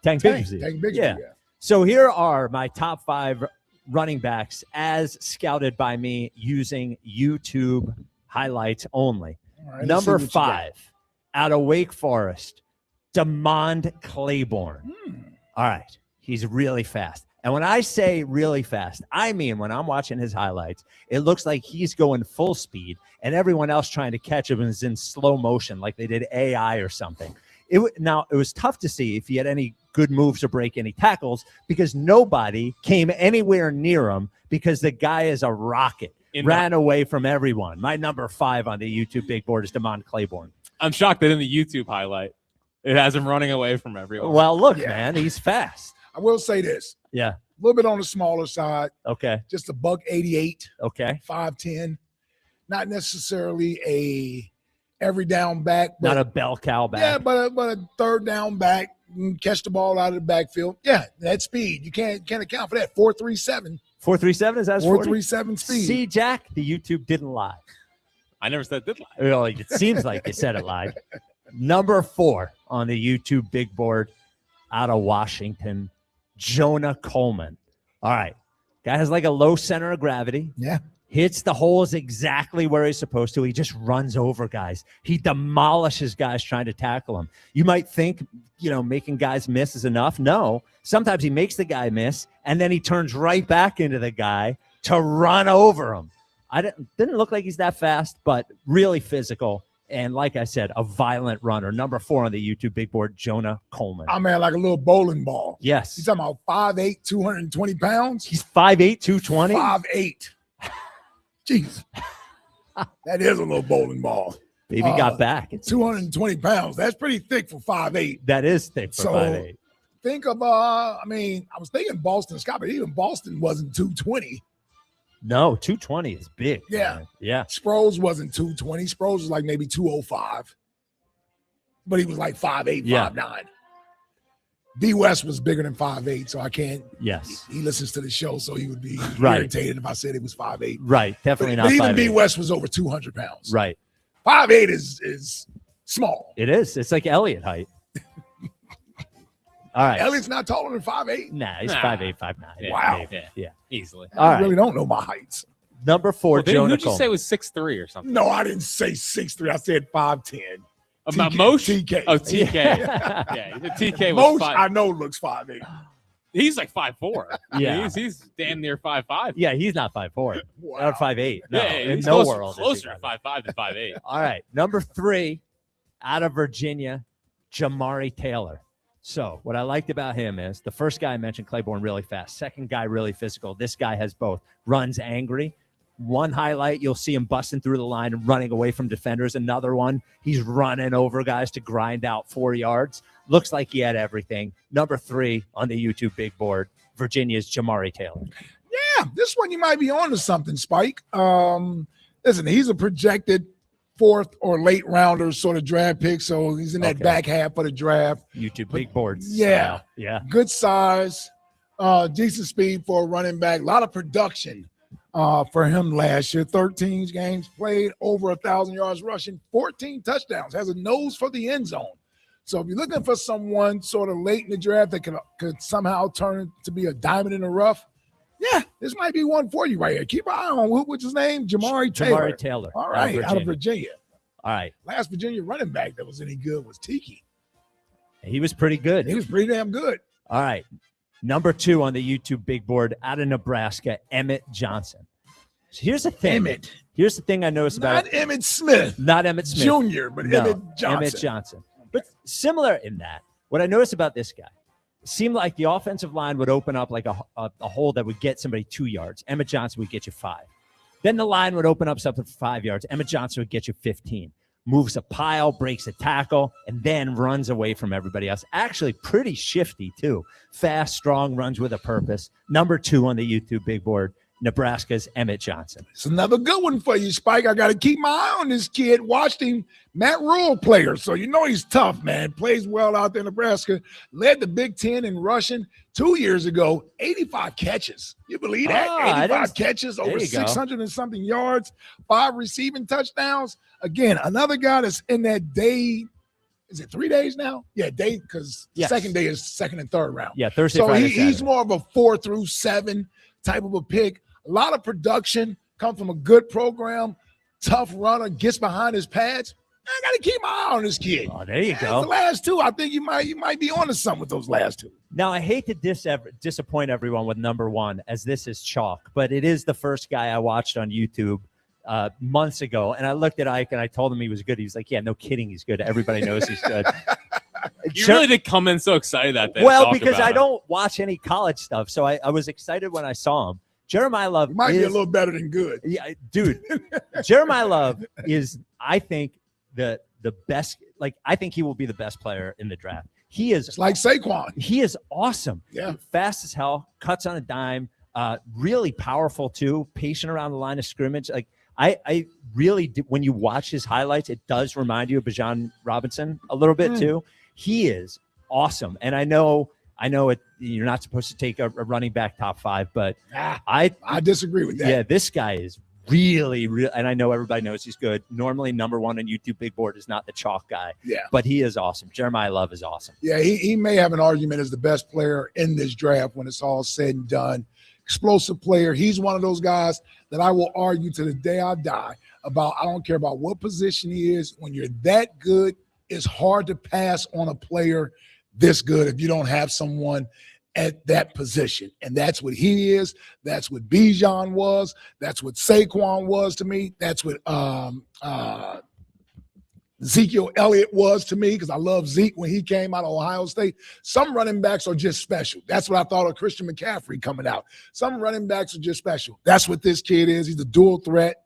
Tank Bigsby. Tank Bigsby. Yeah. So here are my top 5 running backs as scouted by me using YouTube highlights only. All right, Number let's see what you 5 out of Wake Forest, DeMond Claiborne. All right. He's really fast. And when I say really fast, I mean when I'm watching his highlights, it looks like he's going full speed and everyone else trying to catch him is in slow motion like they did AI or something. Now, it was tough to see if he had any good moves or break any tackles because nobody came anywhere near him because the guy is a rocket. Ran away from everyone. My number 5 on the YouTube big board is DeMond Claiborne. I'm shocked that in the YouTube highlight, it has him running away from everyone. Well, look, man, he's fast. I will say this. Yeah. A little bit on the smaller side. Okay. Just a $188. Okay. 5'10". Not necessarily a every down back. But, not a bell cow back. Yeah, but a third down back. Catch the ball out of the backfield. Yeah, that speed. You can't account for that. 4.37. 4.37 is that 4.37 speed. See, Jack, the YouTube didn't lie. I never said it did lie. Well, it seems like you said it lied. Number 4 on the YouTube big board out of Washington, Jonah Coleman. All right. Guy has like a low center of gravity. Yeah. Hits the holes exactly where he's supposed to. He just runs over guys. He demolishes guys trying to tackle him. You might think, making guys miss is enough. No. Sometimes he makes the guy miss, and then he turns right back into the guy to run over him. Didn't look like he's that fast, but really physical. And like I said, a violent runner. Number 4 on the YouTube big board, Jonah Coleman. I mean, like a little bowling ball. Yes. He's talking about 5'8", 220 pounds. He's 5'8", 220? 5'8". Jeez. That is a little bowling ball. Baby got back. It's 220 pounds. That's pretty thick for 5'8". That is thick for 5'8". Think of, I was thinking Boston Scott, but even Boston wasn't 220. No, 220 is big. Yeah. Man. Yeah. Sproles wasn't 220. Sproles was like maybe 205. But he was like 5'8", 5'9". D West was bigger than 5'8", so I can't. Yes. He listens to the show, so he would be right. irritated if I said it was 5'8". Right. Definitely not 5'8". Even D West was over 200 pounds. Right. 5'8" is small. It is. It's like Elliott height. All right. Elliott's not taller than 5'8". Nah, he's 5'8", 5'9". Wow. Yeah. Easily. All right. I really don't know my heights. Number 4, Jonah Who'd you say was 6'3" or something? No, I didn't say 6'3". I said 5'10". About Mosh? TK. Oh, TK. Yeah, the TK was Mosh, 5. I know looks 5'8". He's like 5'4". Yeah. He's damn near 5'5". Yeah, he's not 5'4". Wow. Not 5'8". No, Yeah, in he's no closer, world. is he closer to 5'8". 5'5" than 5'8". All right, number 3, out of Virginia, Jamari Taylor. So what I liked about him is the first guy I mentioned, Claiborne, really fast. Second guy, really physical. This guy has both. Runs angry. One highlight, you'll see him busting through the line and running away from defenders. Another one, he's running over guys to grind out 4 yards. Looks like he had everything. Number 3 on the YouTube big board, Virginia's Jamari Taylor. Yeah, this one you might be on to something, Spike. Listen, he's a projected 4th or late rounder sort of draft pick, so he's in that back half of the draft. YouTube big boards. Yeah. Yeah. Good size, decent speed for a running back. A lot of production for him last year. 13 games played, over 1,000 yards rushing, 14 touchdowns, has a nose for the end zone. So if you're looking for someone sort of late in the draft that could somehow turn to be a diamond in the rough, yeah, this might be one for you right here. Keep an eye on what's his name? Jamari Taylor. Jamari Taylor. All right, out of Virginia. All right. Last Virginia running back that was any good was Tiki. He was pretty good. He was pretty damn good. All right. Number 2 on the YouTube big board, out of Nebraska, Emmett Johnson. So here's the thing. Emmett. Here's the thing I noticed about Not Emmett Smith. Not Emmett Smith. Jr., but No, Emmett Johnson. Emmett Johnson. But similar in that, what I noticed about this guy, it seemed like the offensive line would open up like a hole that would get somebody 2 yards. Emmett Johnson would get you 5. Then the line would open up something for 5 yards. Emmett Johnson would get you 15. Moves a pile, breaks a tackle, and then runs away from everybody else. Actually, pretty shifty, too. Fast, strong, runs with a purpose. Number 2 on the YouTube big board, Nebraska's Emmett Johnson. It's another good one for you, Spike. I got to keep my eye on this kid. Watched him, Matt Rule player, so you know he's tough, man. Plays well out there in Nebraska. Led the Big Ten in rushing 2 years ago. 85 catches. You believe that? 85 catches, over 600 and something yards, 5 receiving touchdowns. Again, another guy that's in that day. Is it 3 days now? Yeah, day, because second day is second and third round. Yeah, Thursday, so Friday, he's more of a 4 through 7 type of a pick. A lot of production, come from a good program, tough runner, gets behind his pads. I got to keep my eye on this kid. Oh, there you go. The last 2, I think you might be onto something with those last 2. Now, I hate to disappoint everyone with number 1, as this is chalk, but it is the first guy I watched on YouTube months ago, and I looked at Ike and I told him he was good. He was like, yeah, no kidding, he's good. Everybody knows he's good. You really did come in so excited that day. Well, because I don't watch any college stuff, so I was excited when I saw him. Jeremiah Love might be a little better than good. Yeah, dude. Jeremiah Love is, I think, the best. Like, I think he will be the best player in the draft. He is it's like Saquon. He is awesome. Yeah, fast as hell, cuts on a dime. Really powerful too. Patient around the line of scrimmage. Like I really do, when you watch his highlights, it does remind you of Bijan Robinson a little bit too. He is awesome, and I know it. You're not supposed to take a running back top 5, but I disagree with that. Yeah, this guy is really, and I know everybody knows he's good. Normally, number 1 on YouTube big board is not the chalk guy. Yeah, but he is awesome. Jeremiah Love is awesome. Yeah, he may have an argument as the best player in this draft when it's all said and done. Explosive player. He's one of those guys that I will argue to the day I die about. I don't care about what position he is. When you're that good, it's hard to pass on a player this good if you don't have someone at that position. And that's what he is. That's what Bijan was. That's what Saquon was to me. That's what Ezekiel Elliott was to me, because I love Zeke when he came out of Ohio State. Some running backs are just special. That's what I thought of Christian McCaffrey coming out. Some running backs are just special. That's what this kid is. He's a dual threat.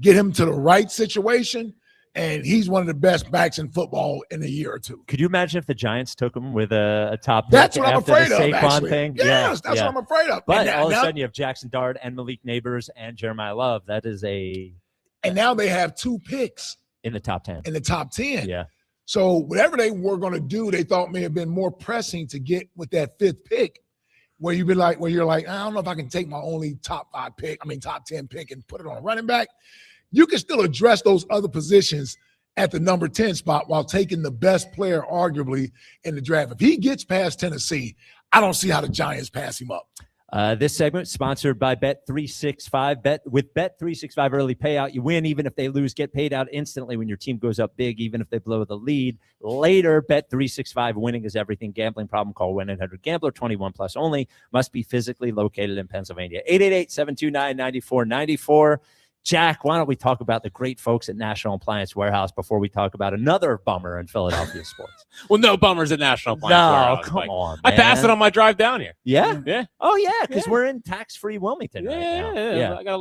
Get him to the right situation, and he's one of the best backs in football in a year or two. Could you imagine if the Giants took him with a top pick? That's what I'm after afraid the of, Saquon actually. thing? Yes, that's what I'm afraid of. But And all of a now- sudden you have Jackson Dart and Malik Neighbors and Jeremiah Love. That is And now they have 2 picks in the top 10. in the top 10. Yeah. So whatever they were going to do, they thought may have been more pressing to get with that 5th pick, where you're like, I don't know if I can take my only top 10 pick and put it on a running back. You can still address those other positions at the number 10 spot while taking the best player arguably in the draft. If he gets past Tennessee, I don't see how the Giants pass him up. This segment sponsored by Bet365. With Bet365 early payout, you win even if they lose. Get paid out instantly when your team goes up big, even if they blow the lead. Later, Bet365, winning is everything. Gambling problem, call 1-800-GAMBLER, 21 plus only. Must be physically located in Pennsylvania. 888-729-9494. Jack, why don't we talk about the great folks at National Appliance Warehouse before we talk about another bummer in Philadelphia sports? Well, no bummers at National Appliance Warehouse. Come on, I man. passed it on my drive down here. Yeah? Yeah. Oh, yeah, because we're in tax-free Wilmington right now. Yeah. I got a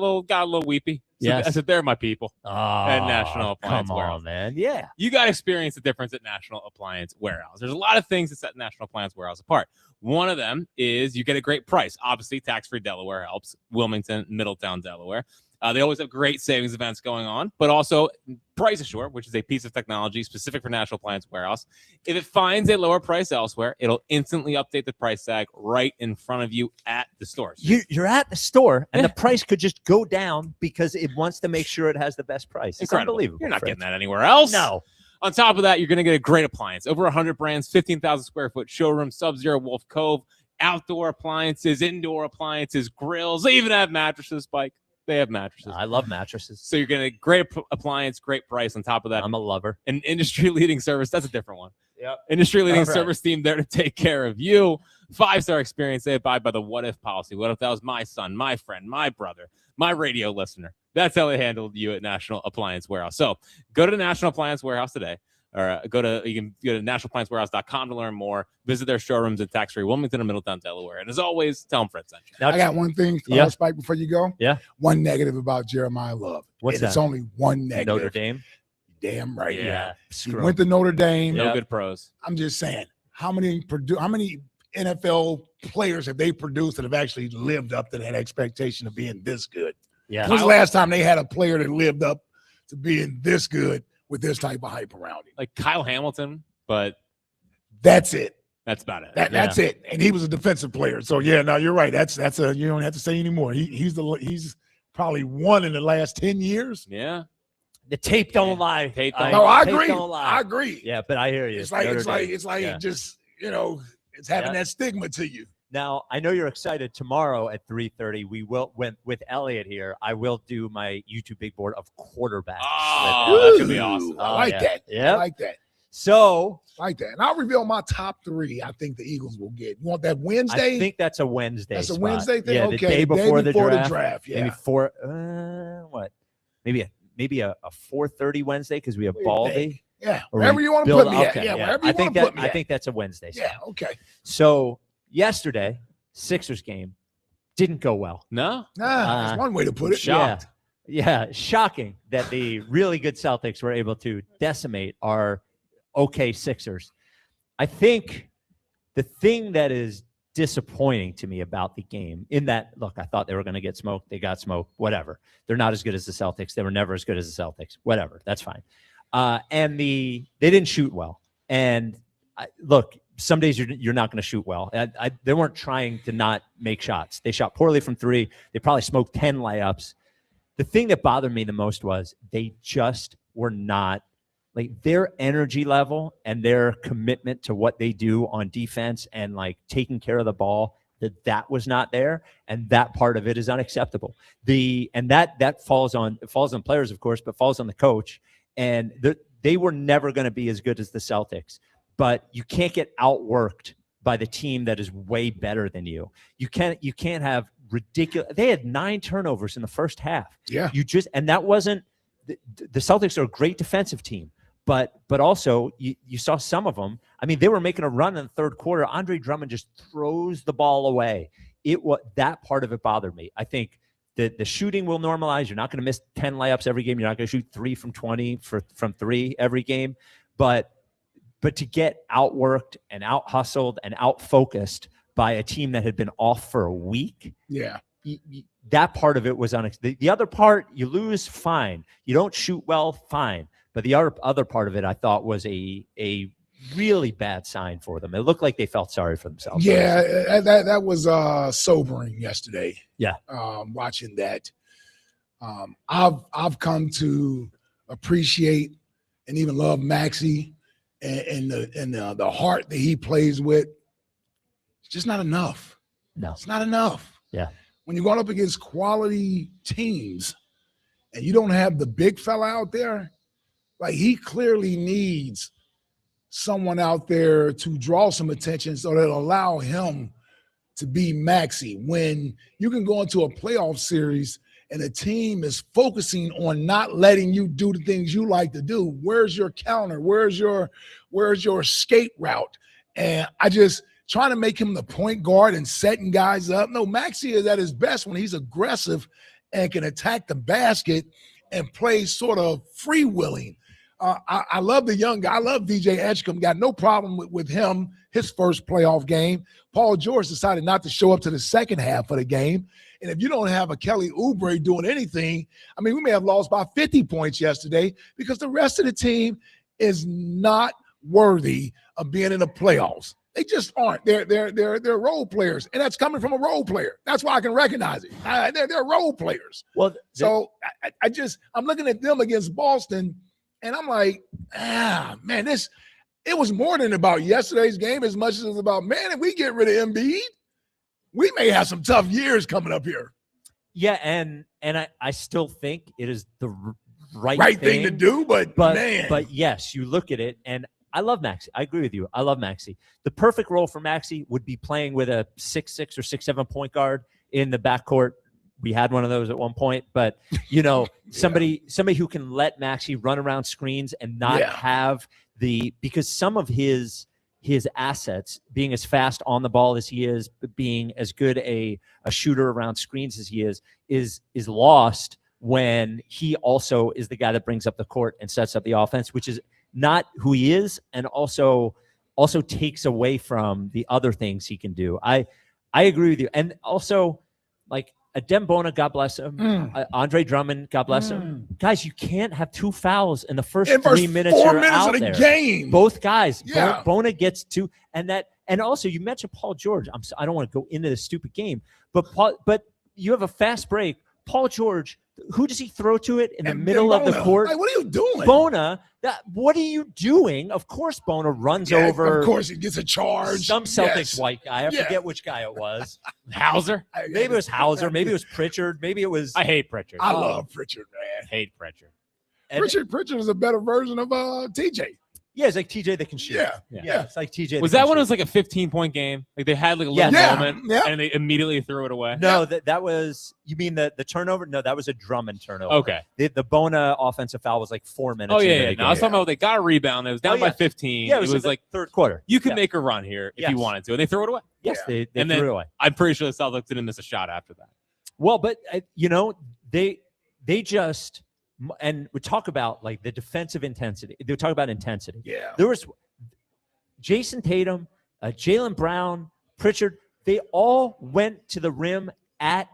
little weepy. So Yes. I said, they're my people Oh, at National Appliance come Warehouse. on, man. Yeah. You got to experience the difference at National Appliance Warehouse. There's a lot of things that set National Appliance Warehouse apart. One of them is you get a great price. Obviously, tax-free Delaware helps. Wilmington, Middletown, Delaware. They always have great savings events going on, but also Price Assure, which is a piece of technology specific for National Appliance Warehouse. If it finds a lower price elsewhere, it'll instantly update the price tag right in front of you at the store. You're at the store, and the price could just go down because it wants to make sure it has the best price. It's Incredible. unbelievable. You're not Fred. getting that anywhere else. No. On top of that, you're going to get a great appliance. Over 100 brands, 15,000 square foot showroom, Sub-Zero, Wolf Cove, outdoor appliances, indoor appliances, grills. They even have mattresses, Spike. They have mattresses. I love mattresses. So you're going to great appliance, great price on top of that. I'm a lover. An industry-leading service. That's a different one. Yep. Industry-leading All right. service team there to take care of you. 5-star experience. They abide by the what-if policy. What if that was my son, my friend, my brother, my radio listener? That's how they handled you at National Appliance Warehouse. So go to National Appliance Warehouse today. Or you can go to nationalappliancewarehouse.com to learn more. Visit their showrooms in tax-free Wilmington and Middletown, Delaware. And as always, tell them Fred sent you. I got one thing, Spike, before you go. Yeah. One negative about Jeremiah Love. What's It's that? only one negative. Notre Dame? Damn right. Yeah. He went to Notre Dame. No good pros. I'm just saying, how many NFL players have they produced that have actually lived up to that expectation of being this good? Yeah. When's the last time they had a player that lived up to being this good with this type of hype around him? Like Kyle Hamilton, but that's it. That's about it. That's it. And he was a defensive player. So yeah, no, you're right. That's a you don't have to say anymore. He's probably one in the last 10 years. Yeah. The tape don't lie. Tape No, don't I tape agree. don't lie. I agree. Yeah, but I hear you. It's like Notre it's like Dame. it's like Yeah. just it's having that stigma to you. Now, I know you're excited. Tomorrow at 3:30, we will with Elliot here. I will do my YouTube big board of quarterbacks. Oh, that could be awesome. I like that. Yeah. I like that. So, Like that. And I'll reveal my top 3 I think the Eagles will get. You want that Wednesday? I think that's a Wednesday. That's a spot. Wednesday thing? Yeah, Okay, the day before the draft. yeah. Maybe what? Maybe a 4:30 Wednesday because we have What do you Baldy. think? Yeah, Or wherever we you want to build- put me okay, at. Yeah, wherever you I think want to that put me I at. think that's a Wednesday. Yeah, spot. okay. So yesterday, Sixers game didn't go well. No? That's one way to put it. Shocked. Yeah, shocking that the really good Celtics were able to decimate our okay Sixers. I think the thing that is disappointing to me about the game in that, look, I thought they were going to get smoked. They got smoked, whatever. They're not as good as the Celtics. They were never as good as the Celtics, whatever. That's fine. And they didn't shoot well. And look, some days you're not going to shoot well. They weren't trying to not make shots. They shot poorly from 3. They probably smoked 10 layups. The thing that bothered me the most was they just were not, like, their energy level and their commitment to what they do on defense and like taking care of the ball, that was not there. And that part of it is unacceptable. And that falls on players, of course, but falls on the coach. And they were never going to be as good as the Celtics. But you can't get outworked by the team that is way better than you. You can't have ridiculous. They had 9 turnovers in the first half. Yeah. And that wasn't the Celtics are a great defensive team, but also you saw some of them. I mean, they were making a run in the third quarter. Andre Drummond just throws the ball away. That part of it bothered me. I think the shooting will normalize. You're not going to miss 10 layups every game. You're not going to shoot 3 from 20 from 3 every game, but to get outworked and out-hustled and out-focused by a team that had been off for a week, yeah, that part of it was unexpected. The other part, you lose, fine. You don't shoot well, fine. But the other part of it, I thought, was a really bad sign for them. It looked like they felt sorry for themselves. Yeah, that was sobering yesterday. Yeah, watching that. I've come to appreciate and even love Maxey and the heart that he plays with. It's just not enough. No, it's not enough. Yeah. When you're going up against quality teams and you don't have the big fella out there, like he clearly needs someone out there to draw some attention so that'll allow him to be Maxey. When you can go into a playoff series and a team is focusing on not letting you do the things you like to do, where's your counter? Where's your escape route? And I just trying to make him the point guard and setting guys up. No, Maxey is at his best when he's aggressive and can attack the basket and play sort of freewheeling. I love the young guy. I love DJ Edgecombe. Got no problem with him, his first playoff game. Paul George decided not to show up to the second half of the game. And if you don't have a Kelly Oubre doing anything, I mean, we may have lost by 50 points yesterday because the rest of the team is not worthy of being in the playoffs. They just aren't. They're role players, and that's coming from a role player. That's why I can recognize it. They're role players. Well, so I'm looking at them against Boston, and I'm like, man, it was more than about yesterday's game as much as it was about, man, if we get rid of Embiid, we may have some tough years coming up here. Yeah, and I still think it is the right thing to do, but man. But yes, you look at it, and I love Maxey. I agree with you. I love Maxey. The perfect role for Maxey would be playing with a 6'6" or 6'7" point guard in the backcourt. We had one of those at one point, but somebody who can let Maxey run around screens and not have because some of his assets, being as fast on the ball as he is, being as good a shooter around screens as he is lost when he also is the guy that brings up the court and sets up the offense, which is not who he is, and also takes away from the other things he can do. I agree with you. And also, like, Adem Bona, God bless him. Andre Drummond, God bless him. Guys, you can't have 2 fouls in the first 3 minutes. 4 you're minutes out of the there. game. Both guys. Yeah. Bona gets 2, and also you mentioned Paul George. I don't want to go into this stupid game, but you have a fast break. Paul George, who does he throw to it in the middle of the court? Like, what are you doing? Bona, what are you doing? Of course, Bona runs over. Of course, he gets a charge. Some Celtics white guy. I forget which guy it was. Hauser? Maybe it was Hauser. Maybe it was Pritchard. Maybe it was. I hate Pritchard. I love Pritchard, man. Hate Pritchard. Pritchard is a better version of TJ. Yeah, it's like TJ that can shoot. Yeah. It's like TJ. Was that when it was like a 15-point game? Like they had like a little moment, and they immediately threw it away? No, that was, you mean the turnover? No, that was a Drummond turnover. Okay. The Bona offensive foul was like 4 minutes. Oh, yeah. No, I was talking about they got a rebound. It was down by 15. Yeah, it was like third quarter. You could make a run here if you wanted to, and they threw it away. Yes, they and threw then it away. I'm pretty sure the Celtics didn't miss a shot after that. Well, but, they just, and we talk about like the defensive intensity. They talk about intensity. Yeah. There was Jason Tatum, Jaylen Brown, Pritchard. They all went to the rim at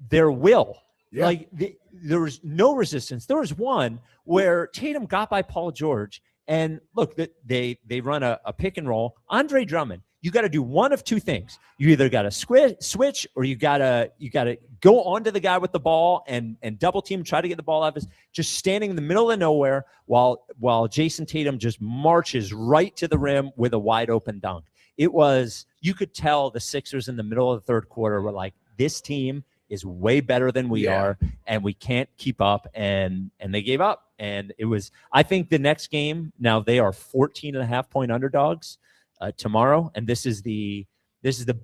their will. Yeah. Like there was no resistance. There was one where Tatum got by Paul George, and look, they run a pick and roll. Andre Drummond, you got to do one of two things. You either got to switch, or you got to go onto the guy with the ball and double team, try to get the ball out of his, just standing in the middle of nowhere while Jason Tatum just marches right to the rim with a wide open dunk. It was, you could tell the Sixers in the middle of the third quarter were like, this team is way better than we are, and we can't keep up, and they gave up. And it was, I think the next game, now they are 14.5-point underdogs tomorrow, and this is the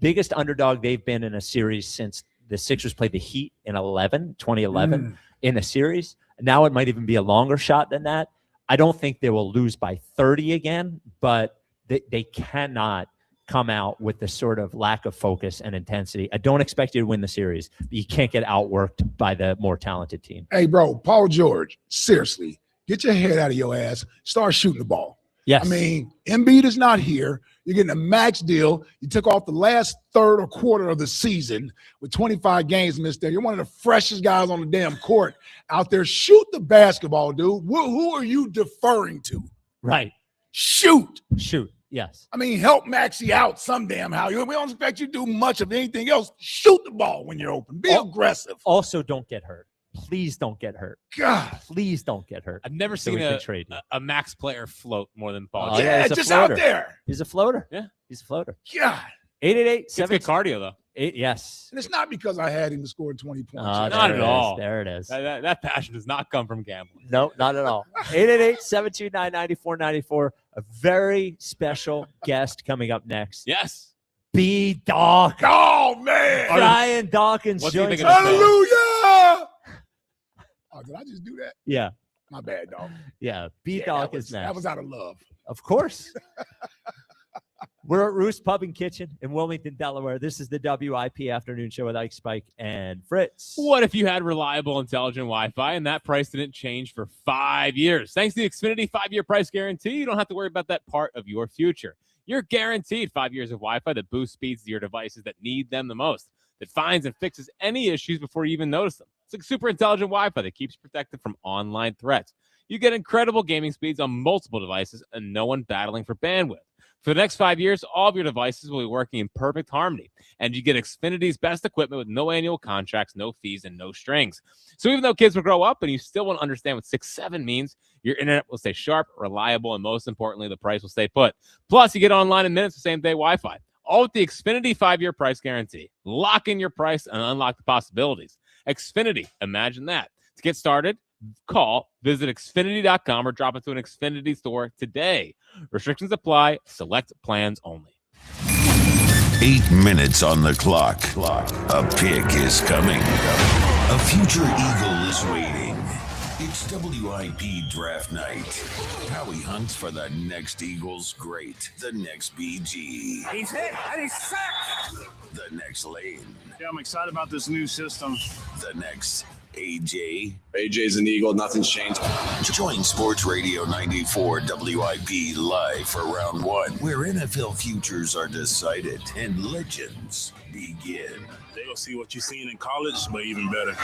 biggest underdog they've been in a series since the Sixers played the Heat in 2011 in a series. Now it might even be a longer shot than that. I don't think they will lose by 30 again, but they cannot come out with the sort of lack of focus and intensity. I don't expect you to win the series, but you can't get outworked by the more talented team. Hey, bro, Paul George, seriously, get your head out of your ass. Start shooting the ball. Yes. I mean, Embiid is not here. You're getting a max deal. You took off the last third or quarter of the season with 25 games missed there. You're one of the freshest guys on the damn court out there. Shoot the basketball, dude. Who are you deferring to? Right. Shoot. Yes. I mean, help Maxey out some damn how. We don't expect you to do much of anything else. Shoot the ball when you're open. Be aggressive. Also, don't get hurt. Please don't get hurt. God. Please don't get hurt. I've never seen a max player float more than Paul. Yeah, just out there. He's a floater. Yeah. He's a floater. God. 888 It's good cardio, though. Yes. And it's not because I had him to score 20 points. Not at all. There it is. That passion does not come from gambling. No, not at all. 888-729-9494. A very special guest coming up next. Yes. B-Dawk. Oh, man. Brian Dawkins What's he joins thinking us. of? Hallelujah. Oh, did I just do that? Yeah. My bad, dog. Yeah. B-Dawk is next. That was out of love. Of course. We're at Roost Pub and Kitchen in Wilmington, Delaware. This is the WIP Afternoon Show with Ike, Spike, and Fritz. What if you had reliable, intelligent Wi-Fi and that price didn't change for 5 years? Thanks to the Xfinity 5-year price guarantee, you don't have to worry about that part of your future. You're guaranteed 5 years of Wi-Fi that boosts speeds to your devices that need them the most, that finds and fixes any issues before you even notice them. It's like super intelligent Wi-Fi that keeps you protected from online threats. You get incredible gaming speeds on multiple devices and no one battling for bandwidth. For the next 5 years, all of your devices will be working in perfect harmony, and you get Xfinity's best equipment with no annual contracts, no fees, and no strings. So even though kids will grow up and you still want to understand what 6-7 means, your internet will stay sharp, reliable, and most importantly, the price will stay put. Plus, you get online in minutes with same-day Wi-Fi. All with the Xfinity 5-year price guarantee. Lock in your price and unlock the possibilities. Xfinity, imagine that. To get started, visit Xfinity.com or drop into an Xfinity store today. Restrictions apply. Select plans only. 8 minutes on the clock. A pick is coming. A future eagle is waiting. It's WIP draft night. Howie hunts for the next Eagles great, the next BG, He's hit and he's sacked. the next Lane, Yeah, I'm excited about this new system. the next AJ. AJ's an Eagle. Nothing's changed. Join Sports Radio 94 WIP live for round one, where NFL futures are decided and legends begin. They'll see what you've seen in college, but even better.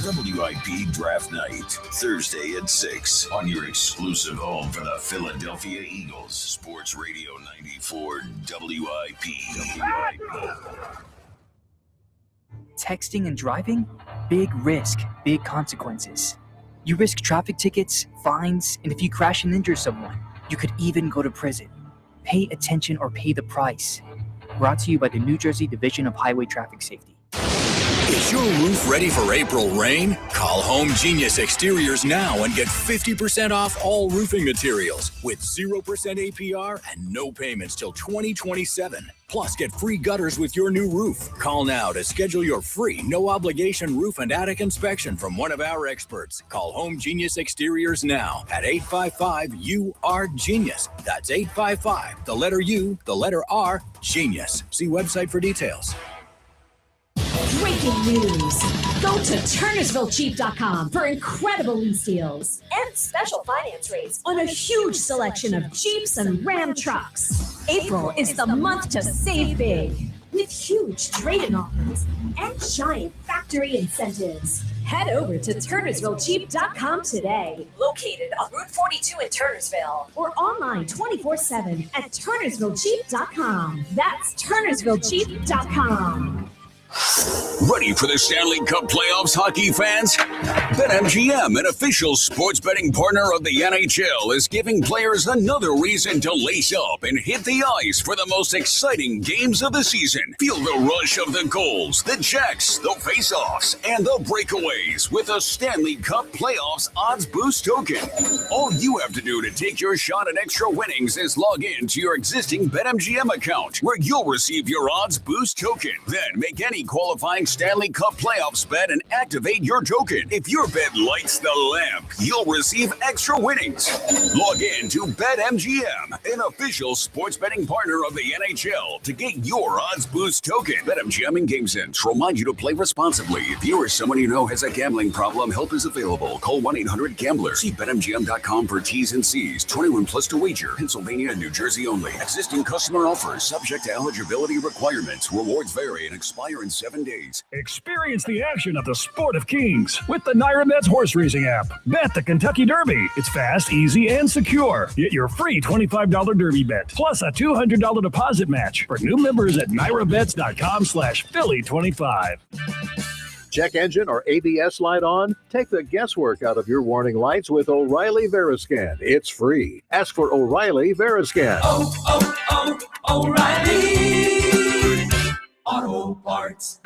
WIP Draft Night, Thursday at 6 on your exclusive home for the Philadelphia Eagles. Sports Radio 94 WIP. Texting and driving? Big risk, big consequences. You risk traffic tickets, fines, and if you crash and injure someone, you could even go to prison. Pay attention or pay the price. Brought to you by the New Jersey Division of Highway Traffic Safety. Is your roof ready for April rain? Call Home Genius Exteriors now and get 50% off all roofing materials with 0% APR and no payments till 2027. Plus, get free gutters with your new roof. Call now to schedule your free, no-obligation roof and attic inspection from one of our experts. Call Home Genius Exteriors now at 855-U-R-GENIUS. That's 855, the letter U, the letter R, Genius. See website for details. Breaking news. Go to TurnersvilleCheap.com for incredible lease deals and special finance rates on a huge selection of Jeeps and Ram trucks. April is the month to save big with huge trade-in offers and giant factory incentives. Head over to TurnersvilleCheap.com today. Located on Route 42 in Turnersville or online 24/7 at TurnersvilleCheap.com. That's TurnersvilleCheap.com. Ready for the Stanley Cup playoffs, hockey fans? BetMGM, an official sports betting partner of the NHL, is giving players another reason to lace up and hit the ice for the most exciting games of the season. Feel the rush of the goals, the checks, the face-offs, and the breakaways with a Stanley Cup playoffs odds boost token. All you have to do to take your shot at extra winnings is log in to your existing BetMGM account, where you'll receive your odds boost token. Then make any qualifying Stanley Cup playoffs bet and activate your token. If your bet lights the lamp, you'll receive extra winnings. Log in to BetMGM, an official sports betting partner of the NHL, to get your odds boost token. BetMGM and GameSense remind you to play responsibly. If you or someone you know has a gambling problem, help is available. Call 1-800-GAMBLER. See BetMGM.com for T's and C's. 21 plus to wager. Pennsylvania and New Jersey only. Existing customer offers subject to eligibility requirements. Rewards vary and expire in 7 days. Experience the action of the Sport of Kings with the NYRA horse racing app. Bet the Kentucky Derby. It's fast, easy, and secure. Get your free $25 Derby bet, plus a $200 deposit match for new members at NYRABets.com/Philly25. Check engine or ABS light on? Take the guesswork out of your warning lights with O'Reilly Veriscan. It's free. Ask for O'Reilly Veriscan. O'Reilly Auto Parts.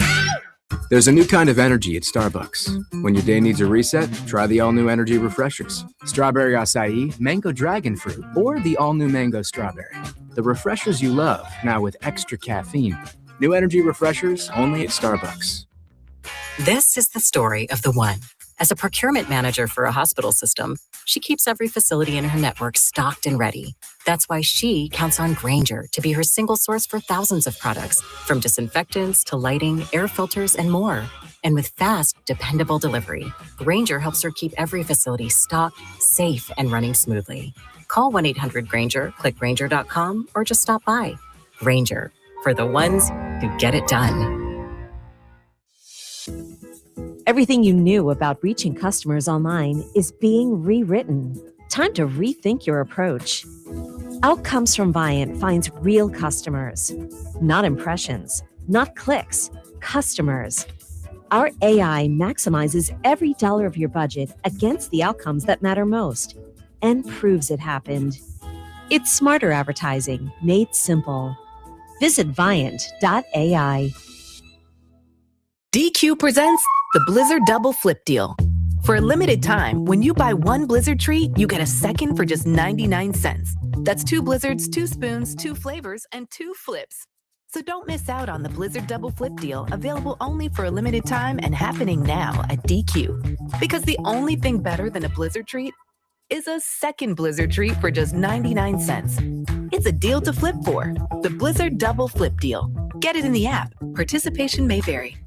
There's a new kind of energy at Starbucks. When your day needs a reset, try the all-new energy refreshers. Strawberry acai, mango dragon fruit, or the all-new mango strawberry. The refreshers you love, now with extra caffeine. New energy refreshers only at Starbucks. This is the story of the one. As a procurement manager for a hospital system, she keeps every facility in her network stocked and ready. That's why she counts on Grainger to be her single source for thousands of products, from disinfectants to lighting, air filters, and more. And with fast, dependable delivery, Grainger helps her keep every facility stocked, safe, and running smoothly. Call 1-800-GRAINGER, click Grainger.com, or just stop by. Grainger, for the ones who get it done. Everything you knew about reaching customers online is being rewritten. Time to rethink your approach. Outcomes from Viant finds real customers, not impressions, not clicks, customers. Our AI maximizes every dollar of your budget against the outcomes that matter most and proves it happened. It's smarter advertising made simple. Visit Viant.ai. DQ presents the Blizzard Double Flip Deal. For a limited time, when you buy one Blizzard treat, you get a second for just 99 cents. That's 2 Blizzards, 2 spoons, 2 flavors, and 2 flips. So don't miss out on the Blizzard Double Flip Deal, available only for a limited time and happening now at DQ. Because the only thing better than a Blizzard treat is a second Blizzard treat for just 99 cents. It's a deal to flip for. The Blizzard Double Flip Deal. Get it in the app. Participation may vary.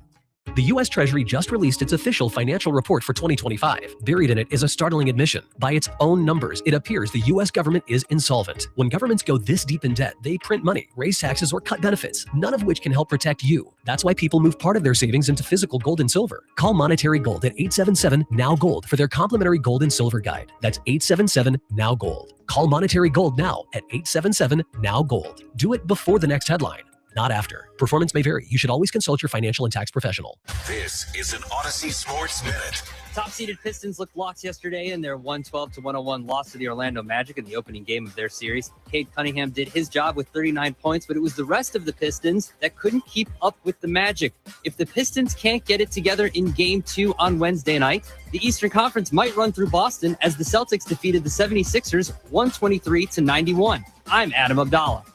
The U.S. Treasury just released its official financial report for 2025. Buried in it is a startling admission. By its own numbers, it appears the U.S. government is insolvent. When governments go this deep in debt, they print money, raise taxes, or cut benefits, none of which can help protect you. That's why people move part of their savings into physical gold and silver. Call Monetary Gold at 877-NOW-GOLD for their complimentary gold and silver guide. That's 877-NOW-GOLD. Call Monetary Gold now at 877-NOW-GOLD. Do it before the next headline, not after. Performance may vary. You should always consult your financial and tax professional. This is an Odyssey Sports Minute. Top-seeded Pistons looked lost yesterday in their 112-101 loss to the Orlando Magic in the opening game of their series. Cade Cunningham did his job with 39 points, but it was the rest of the Pistons that couldn't keep up with the Magic. If the Pistons can't get it together in Game 2 on Wednesday night, the Eastern Conference might run through Boston as the Celtics defeated the 76ers 123-91. I'm Adam Abdallah.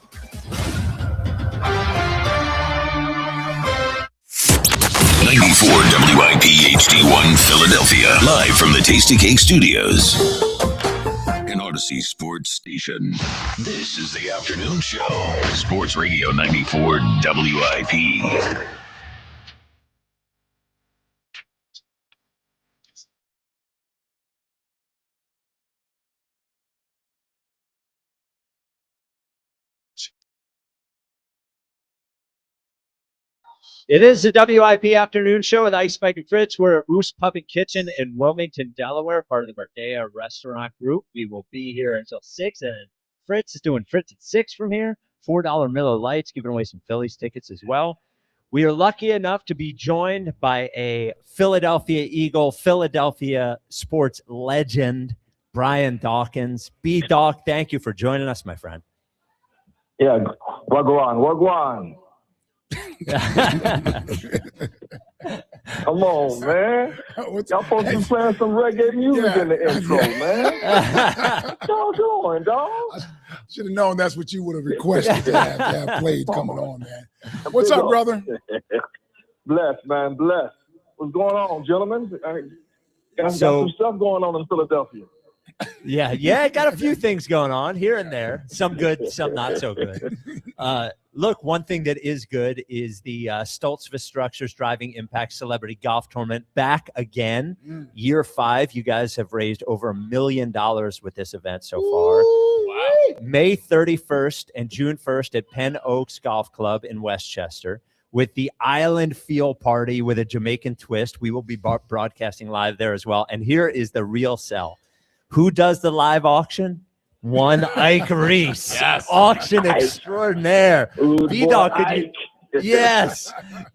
94 WIP HD1 Philadelphia, live from the Tasty Cake Studios. An Odyssey Sports Station. This is the afternoon show. Sports Radio 94 WIP. It is the WIP afternoon show with Ice Spike and Fritz. We're at Roost Pub and Kitchen in Wilmington, Delaware, part of the Bardea Restaurant Group. We will be here until 6, and Fritz is doing Fritz at 6 from here. $4 Miller Lights, giving away some Phillies tickets as well. We are lucky enough to be joined by a Philadelphia Eagle, Philadelphia sports legend, Brian Dawkins. B-Doc, thank you for joining us, my friend. Yeah, wagwan. Come on, man. Y'all supposed to be playing some reggae music in the intro, man. What y'all doing, dog? Should have known that's what you would have requested to have played coming on, man. What's up, brother? Bless, man, bless. What's going on, gentlemen? Got some stuff going on in Philadelphia. Yeah, got a few things going on here and there. Some good, some not so good. Look, one thing that is good is the Stoltzfus Structures Driving Impact Celebrity Golf Tournament back again. Year 5. You guys have raised over $1 million with this event so far. Wow. May 31st and June 1st at Penn Oaks Golf Club in Westchester with the Island Feel Party with a Jamaican twist. We will be broadcasting live there as well. And here is the real sell. Who does the live auction? One Ike Reese. Yes. Auction extraordinaire. B-Dog,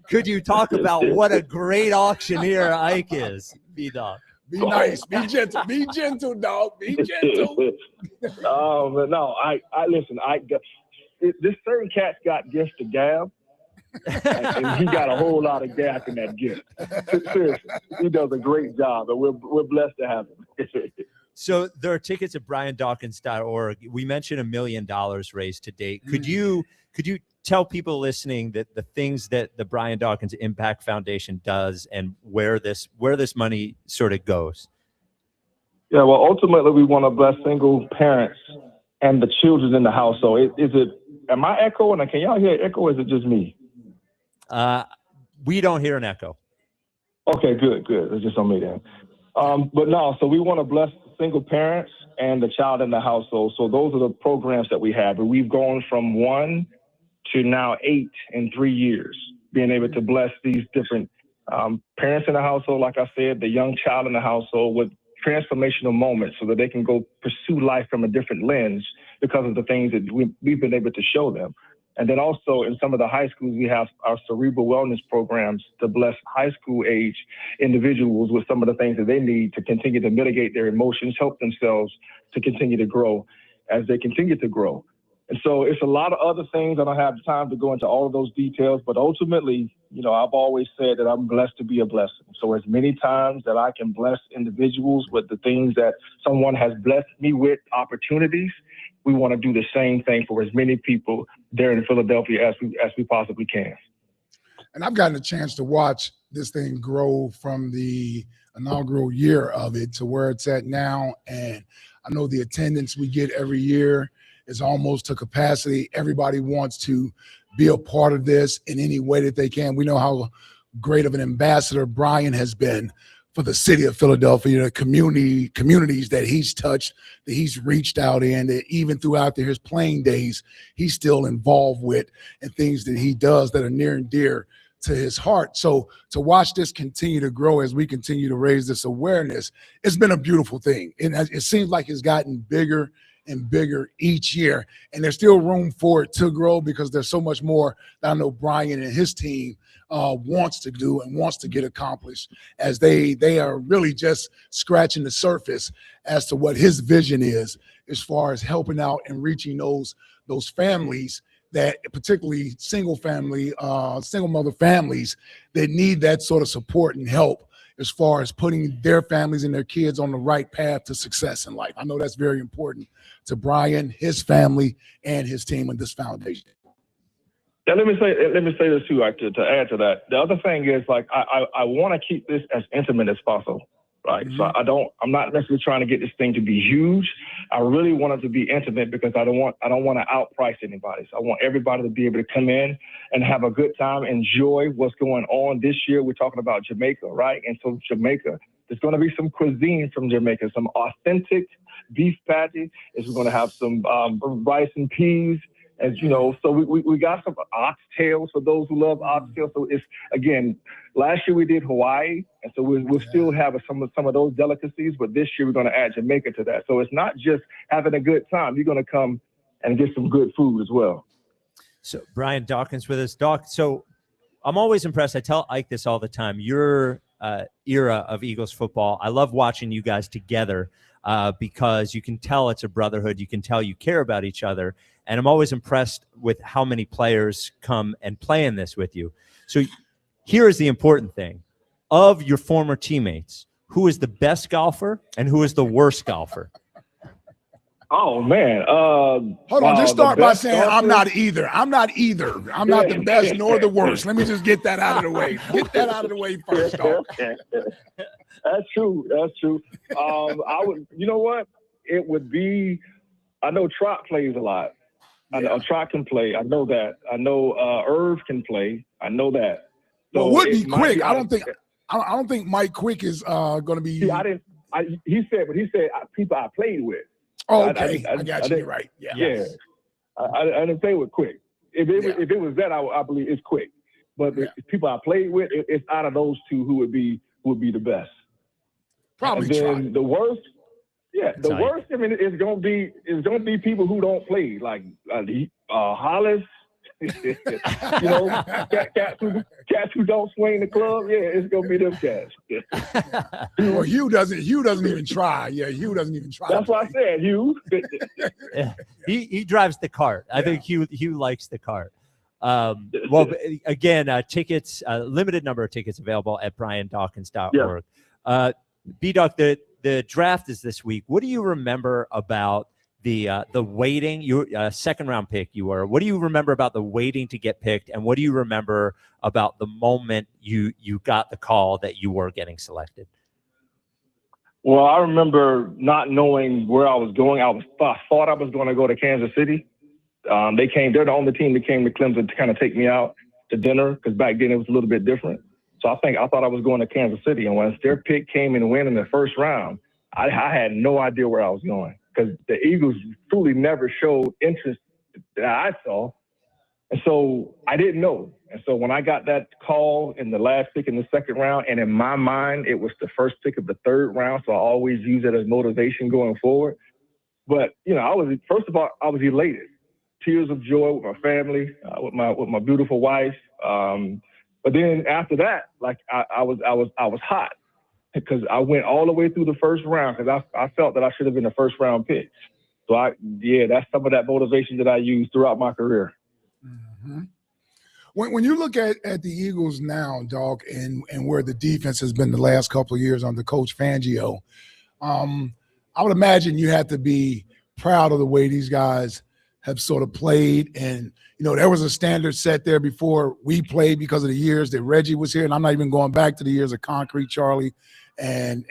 could you talk about what a great auctioneer Ike is? B-Dog. Be nice. Be gentle. Be gentle, dog. Be gentle. No, I listen. This certain cat's got gifts to gab, and he got a whole lot of gas in that gift. Seriously, he does a great job, and we're blessed to have him. So there are tickets at briandawkins.org. We mentioned $1 million raised to date. Could you tell people listening that the things that the Brian Dawkins Impact Foundation does and where this money sort of goes? Yeah, well, ultimately, we want to bless single parents and the children in the household. Am I echoing? Can y'all hear echo, or is it just me? We don't hear an echo. Okay, good. It's just on me then. But no, so we want to bless single parents and the child in the household. So those are the programs that we have. And we've gone from 1 to now 8 in 3 years, being able to bless these different parents in the household, like I said, the young child in the household with transformational moments so that they can go pursue life from a different lens because of the things that we've been able to show them. And then also in some of the high schools, we have our cerebral wellness programs to bless high school age individuals with some of the things that they need to continue to mitigate their emotions, help themselves to continue to grow as they continue to grow. And so it's a lot of other things. I don't have time to go into all of those details, but ultimately, I've always said that I'm blessed to be a blessing. So as many times that I can bless individuals with the things that someone has blessed me with, opportunities, we want to do the same thing for as many people there in Philadelphia as we possibly can. And I've gotten a chance to watch this thing grow from the inaugural year of it to where it's at now. And I know the attendance we get every year is almost to capacity. Everybody wants to be a part of this in any way that they can. We know how great of an ambassador Brian has been for the city of Philadelphia, the communities that he's touched, that he's reached out in, that even throughout his playing days, he's still involved with, and things that he does that are near and dear to his heart. So to watch this continue to grow as we continue to raise this awareness, it's been a beautiful thing. It seems like it's gotten bigger and bigger each year, and there's still room for it to grow because there's so much more that I know Brian and his team wants to do and wants to get accomplished, as they are really just scratching the surface as to what his vision is as far as helping out and reaching those families, that particularly single mother families that need that sort of support and help as far as putting their families and their kids on the right path to success in life. I know that's very important to Brian, his family, and his team and this foundation. Yeah, let me say this too, to add to that. The other thing is, like, I want to keep this as intimate as possible, right? Mm-hmm. So I'm not necessarily trying to get this thing to be huge. I really want it to be intimate because I don't want to outprice anybody. So I want everybody to be able to come in and have a good time, enjoy what's going on this year. We're talking about Jamaica, right? And so Jamaica, there's going to be some cuisine from Jamaica, some authentic beef patty. We're going to have some rice and peas. As you know, so we got some oxtails for those who love oxtails. So it's, again, last year we did Hawaii, and so we'll still have some of those delicacies, but this year we're going to add Jamaica to that. So it's not just having a good time. You're going to come and get some good food as well. So Brian Dawkins with us. Doc, so I'm always impressed. I tell Ike this all the time. Your era of Eagles football, I love watching you guys together because you can tell it's a brotherhood. You can tell you care about each other. And I'm always impressed with how many players come and play in this with you. So here is the important thing. Of your former teammates, who is the best golfer and who is the worst golfer? Oh, man. Hold on. Just start by saying golfer? I'm not either. I'm not the best nor the worst. Let me just get that out of the way. Get that out of the way first, dog. That's true. I would, you know what? It would be, I know Trot plays a lot. I know Trot can play. I know that. I know Irv can play. I know that. So well, would be Quick. I don't think Mike Quick is going to be. He said people I played with. Oh, okay. I got you. You're right. Yeah. I didn't play with Quick. If it was that, I believe it's Quick. But the people I played with, it's out of those two who would be the best. Probably. And then the worst. Yeah, the worst. I mean, it's gonna be people who don't play, like Hollis. You know, cats who don't swing the club. Yeah, it's gonna be them cats. Well, Hugh doesn't even try. Yeah, Hugh doesn't even try. That's why I said Hugh. Yeah. He drives the cart. I think Hugh likes the cart. Well, again, tickets, limited number of tickets available at briandawkins.org. B-Doc, the draft is this week. What do you remember about the waiting? You second round pick you were. What do you remember about the waiting to get picked, and what do you remember about the moment you got the call that you were getting selected? Well, I remember not knowing where I was going. I thought I was going to go to Kansas City. They're the only team that came to Clemson to kind of take me out to dinner, because back then it was a little bit different. So I thought I was going to Kansas City. And once their pick came and went in the first round, I had no idea where I was going, because the Eagles truly never showed interest that I saw. And so I didn't know. And so when I got that call in the last pick in the second round, and in my mind, it was the first pick of the third round, so I always use it as motivation going forward. But, I was elated. Tears of joy with my family, with my beautiful wife. But then after that, I was hot, because I went all the way through the first round, because I felt that I should have been a first round pick. So that's some of that motivation that I used throughout my career. Mm-hmm. When you look at the Eagles now, Doc, and where the defense has been the last couple of years under Coach Fangio, I would imagine you have to be proud of the way these guys have sort of played. And, there was a standard set there before we played, because of the years that Reggie was here. And I'm not even going back to the years of Concrete Charlie and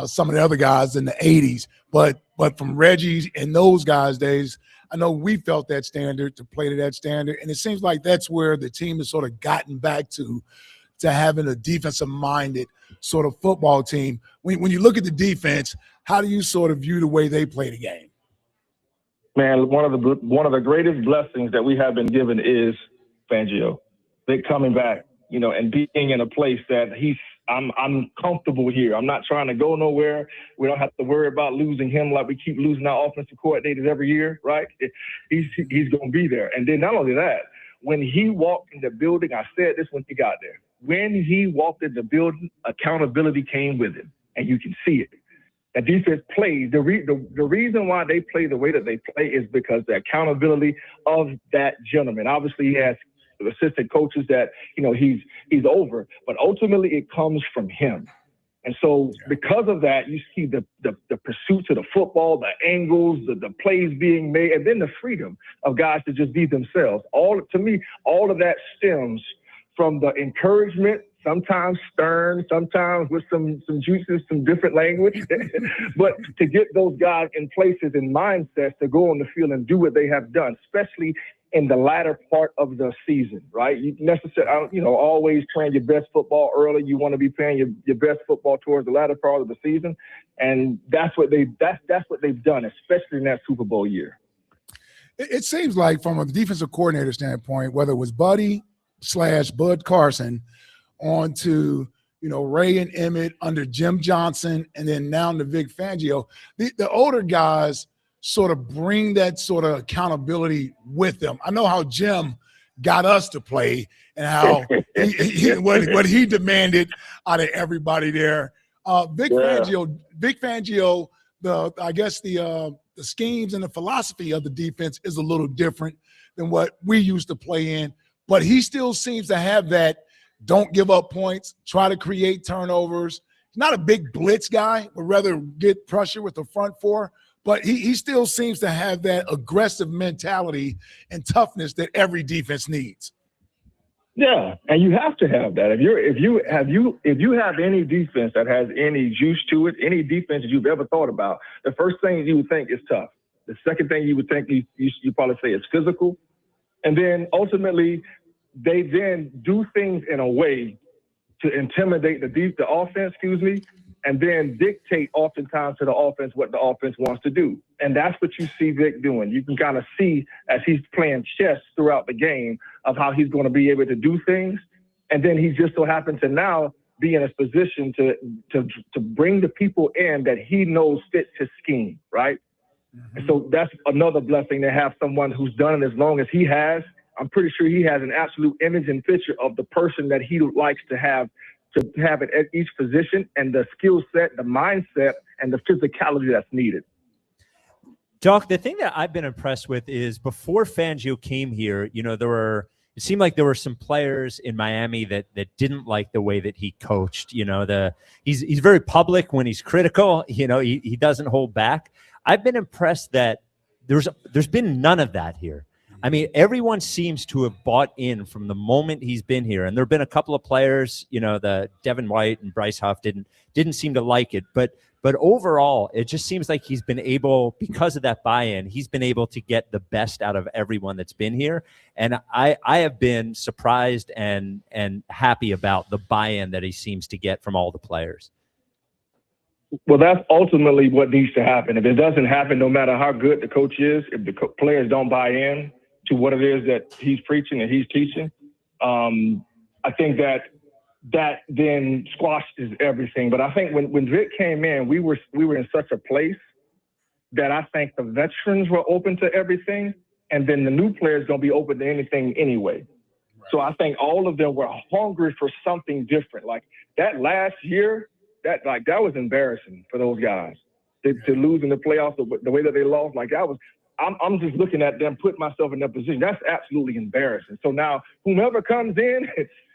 some of the other guys in the 80s. But from Reggie and those guys' days, I know we felt that standard to play to that standard. And it seems like that's where the team has sort of gotten back to having a defensive-minded sort of football team. When you look at the defense, how do you sort of view the way they play the game? Man, one of the greatest blessings that we have been given is Fangio. They're coming back, and being in a place that I'm comfortable here. I'm not trying to go nowhere. We don't have to worry about losing him like we keep losing our offensive coordinators every year, right? He's going to be there. And then not only that, when he walked in the building, I said this when he got there. When he walked in the building, accountability came with him, and you can see it. That defense plays. The reason why they play the way that they play is because the accountability of that gentleman. Obviously, he has assistant coaches that he's over, but ultimately it comes from him. And so because of that, you see the pursuit to the football, the angles, the plays being made, and then the freedom of guys to just be themselves. All of that stems from the encouragement, sometimes stern, sometimes with some juices, some different language, but to get those guys in places and mindsets to go on the field and do what they have done, especially in the latter part of the season, right? You necessarily, always playing your best football early. You want to be playing your best football towards the latter part of the season, and that's what they've done, especially in that Super Bowl year. It seems like from a defensive coordinator standpoint, whether it was Buddy/Bud Carson on to, Ray and Emmett under Jim Johnson, and then now to Vic Fangio, the older guys sort of bring that sort of accountability with them. I know how Jim got us to play and how what he demanded out of everybody there. Vic Fangio, the schemes and the philosophy of the defense is a little different than what we used to play in, but he still seems to have that don't give up points, try to create turnovers. He's not a big blitz guy, but rather get pressure with the front four. But he still seems to have that aggressive mentality and toughness that every defense needs. Yeah, and you have to have that. If you have any defense that has any juice to it, any defense that you've ever thought about, the first thing you would think is tough. The second thing you would think you probably say is physical, and then ultimately they then do things in a way to intimidate the offense, and then dictate oftentimes to the offense what the offense wants to do. And that's what you see Vic doing. You can kind of see as he's playing chess throughout the game of how he's going to be able to do things. And then he just so happens to now be in a position to bring the people in that he knows fit his scheme, right? Mm-hmm. And so that's another blessing to have someone who's done it as long as he has. I'm pretty sure he has an absolute image and picture of the person that he likes to have it at each position, and the skill set, the mindset, and the physicality that's needed. Doc, the thing that I've been impressed with is before Fangio came here, it seemed like there were some players in Miami that didn't like the way that he coached. He's very public when he's critical. He doesn't hold back. I've been impressed that there's been none of that here. I mean, everyone seems to have bought in from the moment he's been here. And there have been a couple of players, the Devin White and Bryce Huff didn't seem to like it. But overall, it just seems like he's been able, because of that buy-in, he's been able to get the best out of everyone that's been here. And I have been surprised and happy about the buy-in that he seems to get from all the players. Well, that's ultimately what needs to happen. If it doesn't happen, no matter how good the coach is, if the players don't buy in to what it is that he's preaching and he's teaching, I think that then squashes everything. But I think when Vic came in, we were in such a place that I think the veterans were open to everything, and then the new players going to be open to anything anyway. Right. So I think all of them were hungry for something different. Like that last year, that was embarrassing for those guys to lose in the playoffs the way that they lost. Like that was. I'm just looking at them, putting myself in that position. That's absolutely embarrassing. So now, whomever comes in,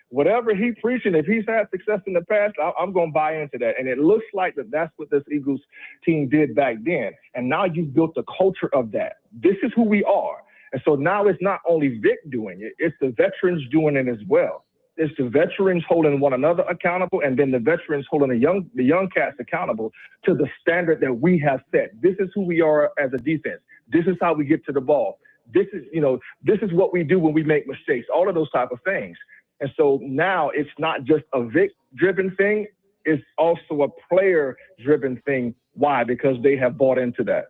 whatever he's preaching, if he's had success in the past, I'm going to buy into that. And it looks like that's what this Eagles team did back then. And now you've built a culture of that. This is who we are. And so now it's not only Vic doing it, it's the veterans doing it as well. It's the veterans holding one another accountable, and then the veterans holding the young cats accountable to the standard that we have set. This is who we are as a defense. This is how we get to the ball. This is what we do when we make mistakes, all of those type of things. And so now it's not just a Vic-driven thing. It's also a player-driven thing. Why? Because they have bought into that.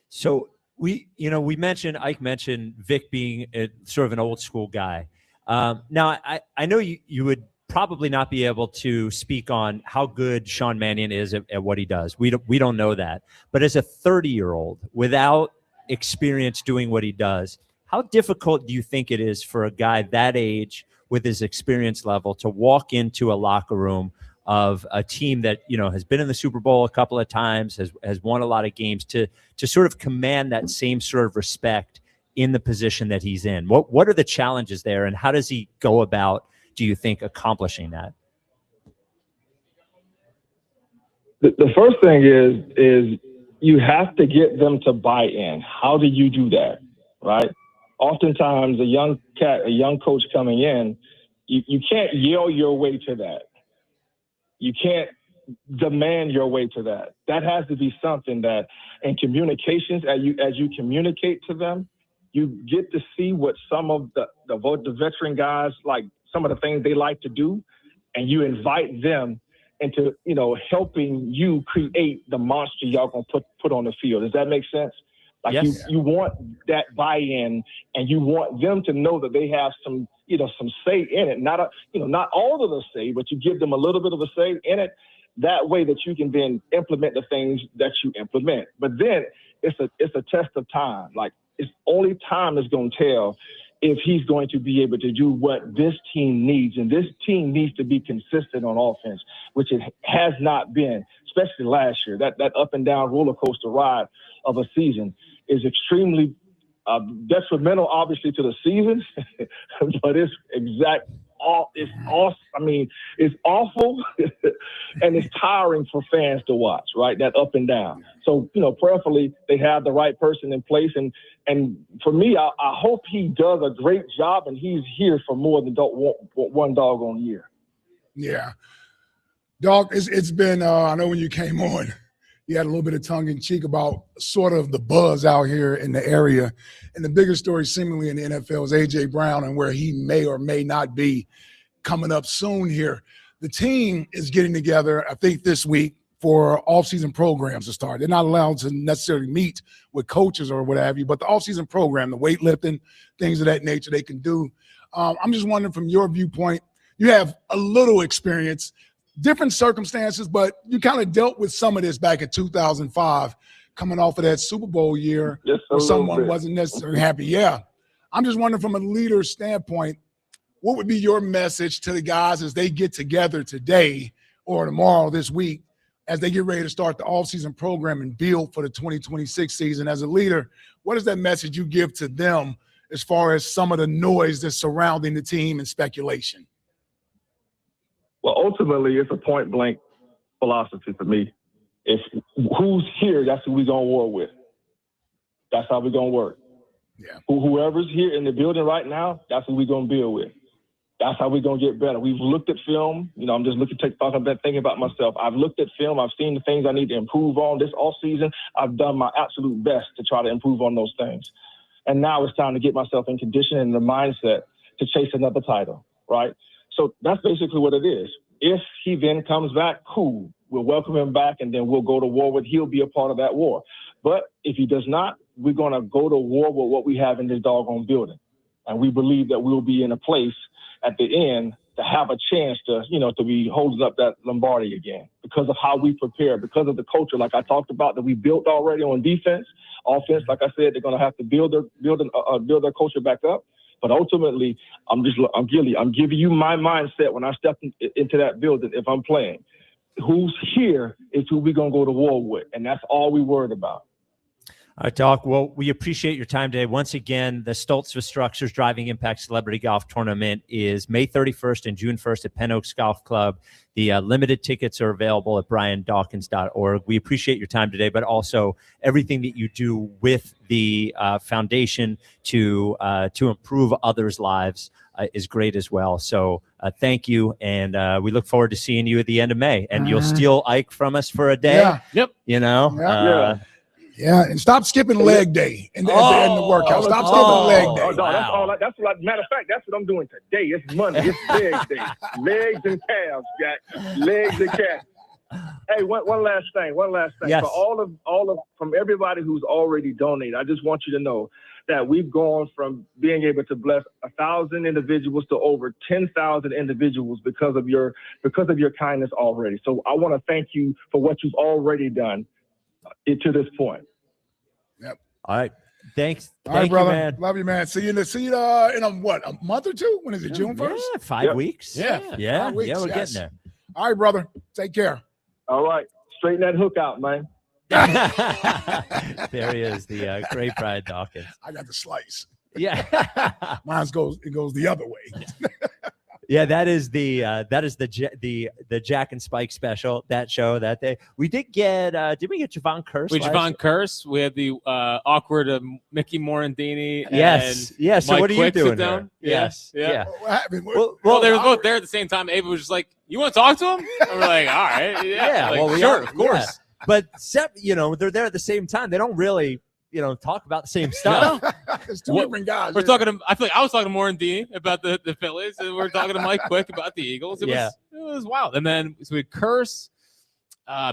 So Ike mentioned Vic being sort of an old school guy. Now, I know you would probably not be able to speak on how good Sean Mannion is at what he does. We don't know that. But as a 30-year-old without experience doing what he does, how difficult do you think it is for a guy that age with his experience level to walk into a locker room of a team that has been in the Super Bowl a couple of times, has won a lot of games, to sort of command that same sort of respect in the position that he's in? What are the challenges there, and how does he go about, do you think, accomplishing that? The first thing is you have to get them to buy in. How do you do that, right? Oftentimes, a young coach coming in, you can't yell your way to that. You can't demand your way to that. That has to be something that, in communications, as you communicate to them, you get to see what some of the veteran guys, like some of the things they like to do, and you invite them into, helping you create the monster y'all gonna put on the field. Does that make sense? Like yes. you want that buy-in, and you want them to know that they have some say in it. Not all of the say, but you give them a little bit of a say in it. That way that you can then implement the things that you implement. But then it's a test of time. Like, it's only time is going to tell if he's going to be able to do what this team needs. And this team needs to be consistent on offense, which it has not been, especially last year. That up and down roller coaster ride of a season is extremely detrimental, obviously, to the season, but it's awesome. I mean, it's awful and it's tiring for fans to watch, right? That up and down. So, prayerfully, they have the right person in place. And for me, I hope he does a great job and he's here for more than one doggone year. Yeah. Dog, it's been, I know when you came on, you had a little bit of tongue in cheek about sort of the buzz out here in the area. And the biggest story seemingly in the NFL is A.J. Brown and where he may or may not be coming up soon here. The team is getting together, I think, this week for offseason programs to start. They're not allowed to necessarily meet with coaches or what have you, but the offseason program, the weightlifting, things of that nature they can do. I'm just wondering, from your viewpoint, you have a little experience, different circumstances, but you kind of dealt with some of this back in 2005, coming off of that Super Bowl year where someone wasn't necessarily happy. Yeah. I'm just wondering, from a leader's standpoint, what would be your message to the guys as they get together today or tomorrow, this week, as they get ready to start the offseason program and build for the 2026 season. As a leader, what is that message you give to them as far as some of the noise that's surrounding the team and speculation? Well, ultimately, it's a point-blank philosophy for me. If who's here, that's who we're going to war with. That's how we're going to work. Yeah. Whoever's here in the building right now, that's who we're going to build with. That's how we're going to get better. We've looked at film. I'm just thinking about myself. I've looked at film. I've seen the things I need to improve on this offseason. I've done my absolute best to try to improve on those things. And now it's time to get myself in condition and the mindset to chase another title, right? So that's basically what it is. If he then comes back, cool. We'll welcome him back, and then we'll go to war with. He'll be a part of that war. But if he does not, we're going to go to war with what we have in this doggone building. And we believe that we'll be in a place at the end to have a chance to be holding up that Lombardi again because of how we prepare, because of the culture, like I talked about, that we built already on defense. Offense, like I said, they're going to have to build their culture back up. But ultimately, I'm giving you my mindset when I step into that building. If I'm playing, who's here is who we're going to go to war with, and that's all we worried about. All right, Doc. Well, we appreciate your time today. Once again, the Stoltz for Structures Driving Impact Celebrity Golf Tournament is May 31st and June 1st at Penn Oaks Golf Club. The limited tickets are available at briandawkins.org. We appreciate your time today, but also everything that you do with the foundation to improve others' lives is great as well. So thank you, and we look forward to seeing you at the end of May. And you'll steal Ike from us for a day. Yeah. Yep. Yeah, and stop skipping leg day in the workout. Stop skipping leg day. That's matter of fact, that's what I'm doing today. It's Monday. It's leg day. Legs and calves, Jack. Legs and calves. Hey, one last thing. Yes. For all of from everybody who's already donated, I just want you to know that we've gone from being able to bless 1,000 individuals to over 10,000 individuals because of your kindness already. So I want to thank you for what you've already done to this point. Yep. All right. Thanks. All right, Thank brother. you, man. Love you, man. See you in a month or two? When is it? June 1st? Yeah, 5 weeks. Yeah. 5 weeks, We're yes. getting there. All right, brother. Take care. All right. Straighten that hook out, man. There he is, the great Brian Dawkins. I got the slice. Yeah. Mine goes the other way. Yeah, that is the Jack and Spike special, that show that day. We did we get Javon Curse? Javon Curse. We had the awkward Mickey Morandini. Yes. Yeah. So Mike what are you Quick doing sit down? there? Yes. Yeah. What happened? Well, they were both there at the same time. Ava was just like, "You want to talk to him?" And we're like, "All right, yeah." Like, well, sure, of course. Yeah. But they're there at the same time. They don't really talk about the same stuff. It's two different guys. We're talking to. I feel like I was talking to Morandini about the Phillies, and we're talking to Mike Quick about the Eagles. It was wild. And then so we had Curse,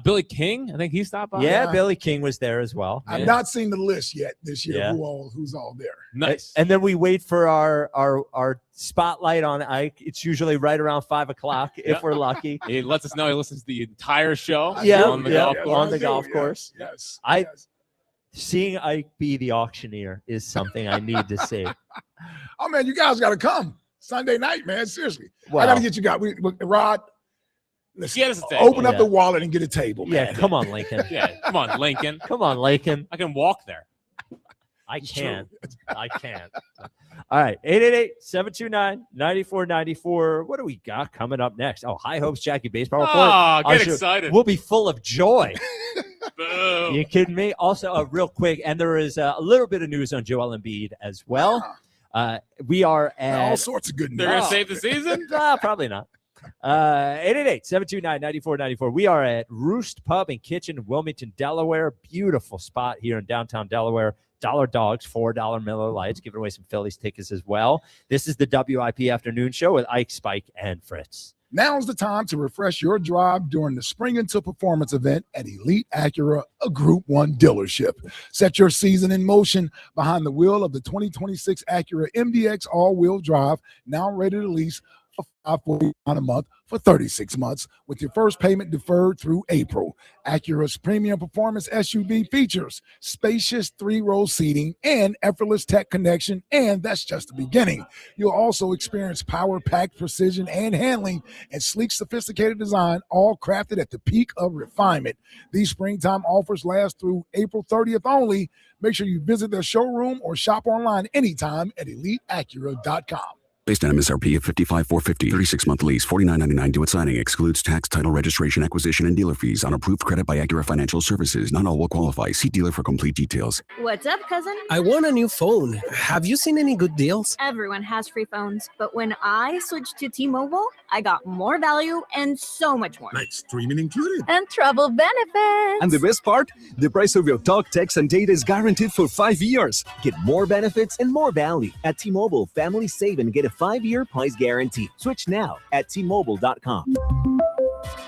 Billy King. I think he stopped by. Yeah, Billy King was there as well. I've not seen the list yet this year. Yeah. Who's all there? Nice. And then we wait for our spotlight on Ike. It's usually right around 5:00 if we're lucky. He lets us know he listens to the entire show. Yeah, on the golf course. Yes. Seeing Ike be the auctioneer is something I need to see. Oh man, you guys got to come Sunday night, man. Seriously, Well, I got to get you guys. Rod, listen, Get us a table. open up the wallet and get a table, man. Yeah, come on, Lincoln. Yeah, come on, Lincoln. Come on, Lincoln. I can walk there. I can't. I can't. All right. 888-729-9494. What do we got coming up next? Oh, High Hopes Jackie Baseball Report. Oh, Our get show excited. We'll be full of joy. Boom. You kidding me? Also, real quick, and there is a little bit of news on Joel Embiid as well. We are at all sorts of good news. They're going to save the season? Probably not. 888-729-9494. We are at Roost Pub and Kitchen in Wilmington, Delaware. Beautiful spot here in downtown Delaware. Dollar Dogs, $4 Miller Lights, giving away some Phillies tickets as well. This is the WIP Afternoon Show with Ike, Spike, and Fritz. Now's the time to refresh your drive during the Spring into Performance event at Elite Acura, a Group 1 dealership. Set your season in motion behind the wheel of the 2026 Acura MDX all-wheel drive, now ready to lease, $49 a month for 36 months with your first payment deferred through April. Acura's premium performance SUV features spacious 3-row seating and effortless tech connection, and that's just the beginning. You'll also experience power-packed precision and handling and sleek, sophisticated design, all crafted at the peak of refinement. These springtime offers last through April 30th only. Make sure you visit their showroom or shop online anytime at EliteAcura.com. Based on MSRP of $55,450, 36-month lease, $49.99 due at signing. Excludes tax, title, registration, acquisition, and dealer fees on approved credit by Acura Financial Services. Not all will qualify. See dealer for complete details. What's up, cousin? I want a new phone. Have you seen any good deals? Everyone has free phones, but when I switched to T-Mobile, I got more value and so much more. Like streaming included. And travel benefits. And the best part? The price of your talk, text, and data is guaranteed for 5 years. Get more benefits and more value. At T-Mobile, families save and get a 5-year price guarantee. Switch now at T-Mobile.com.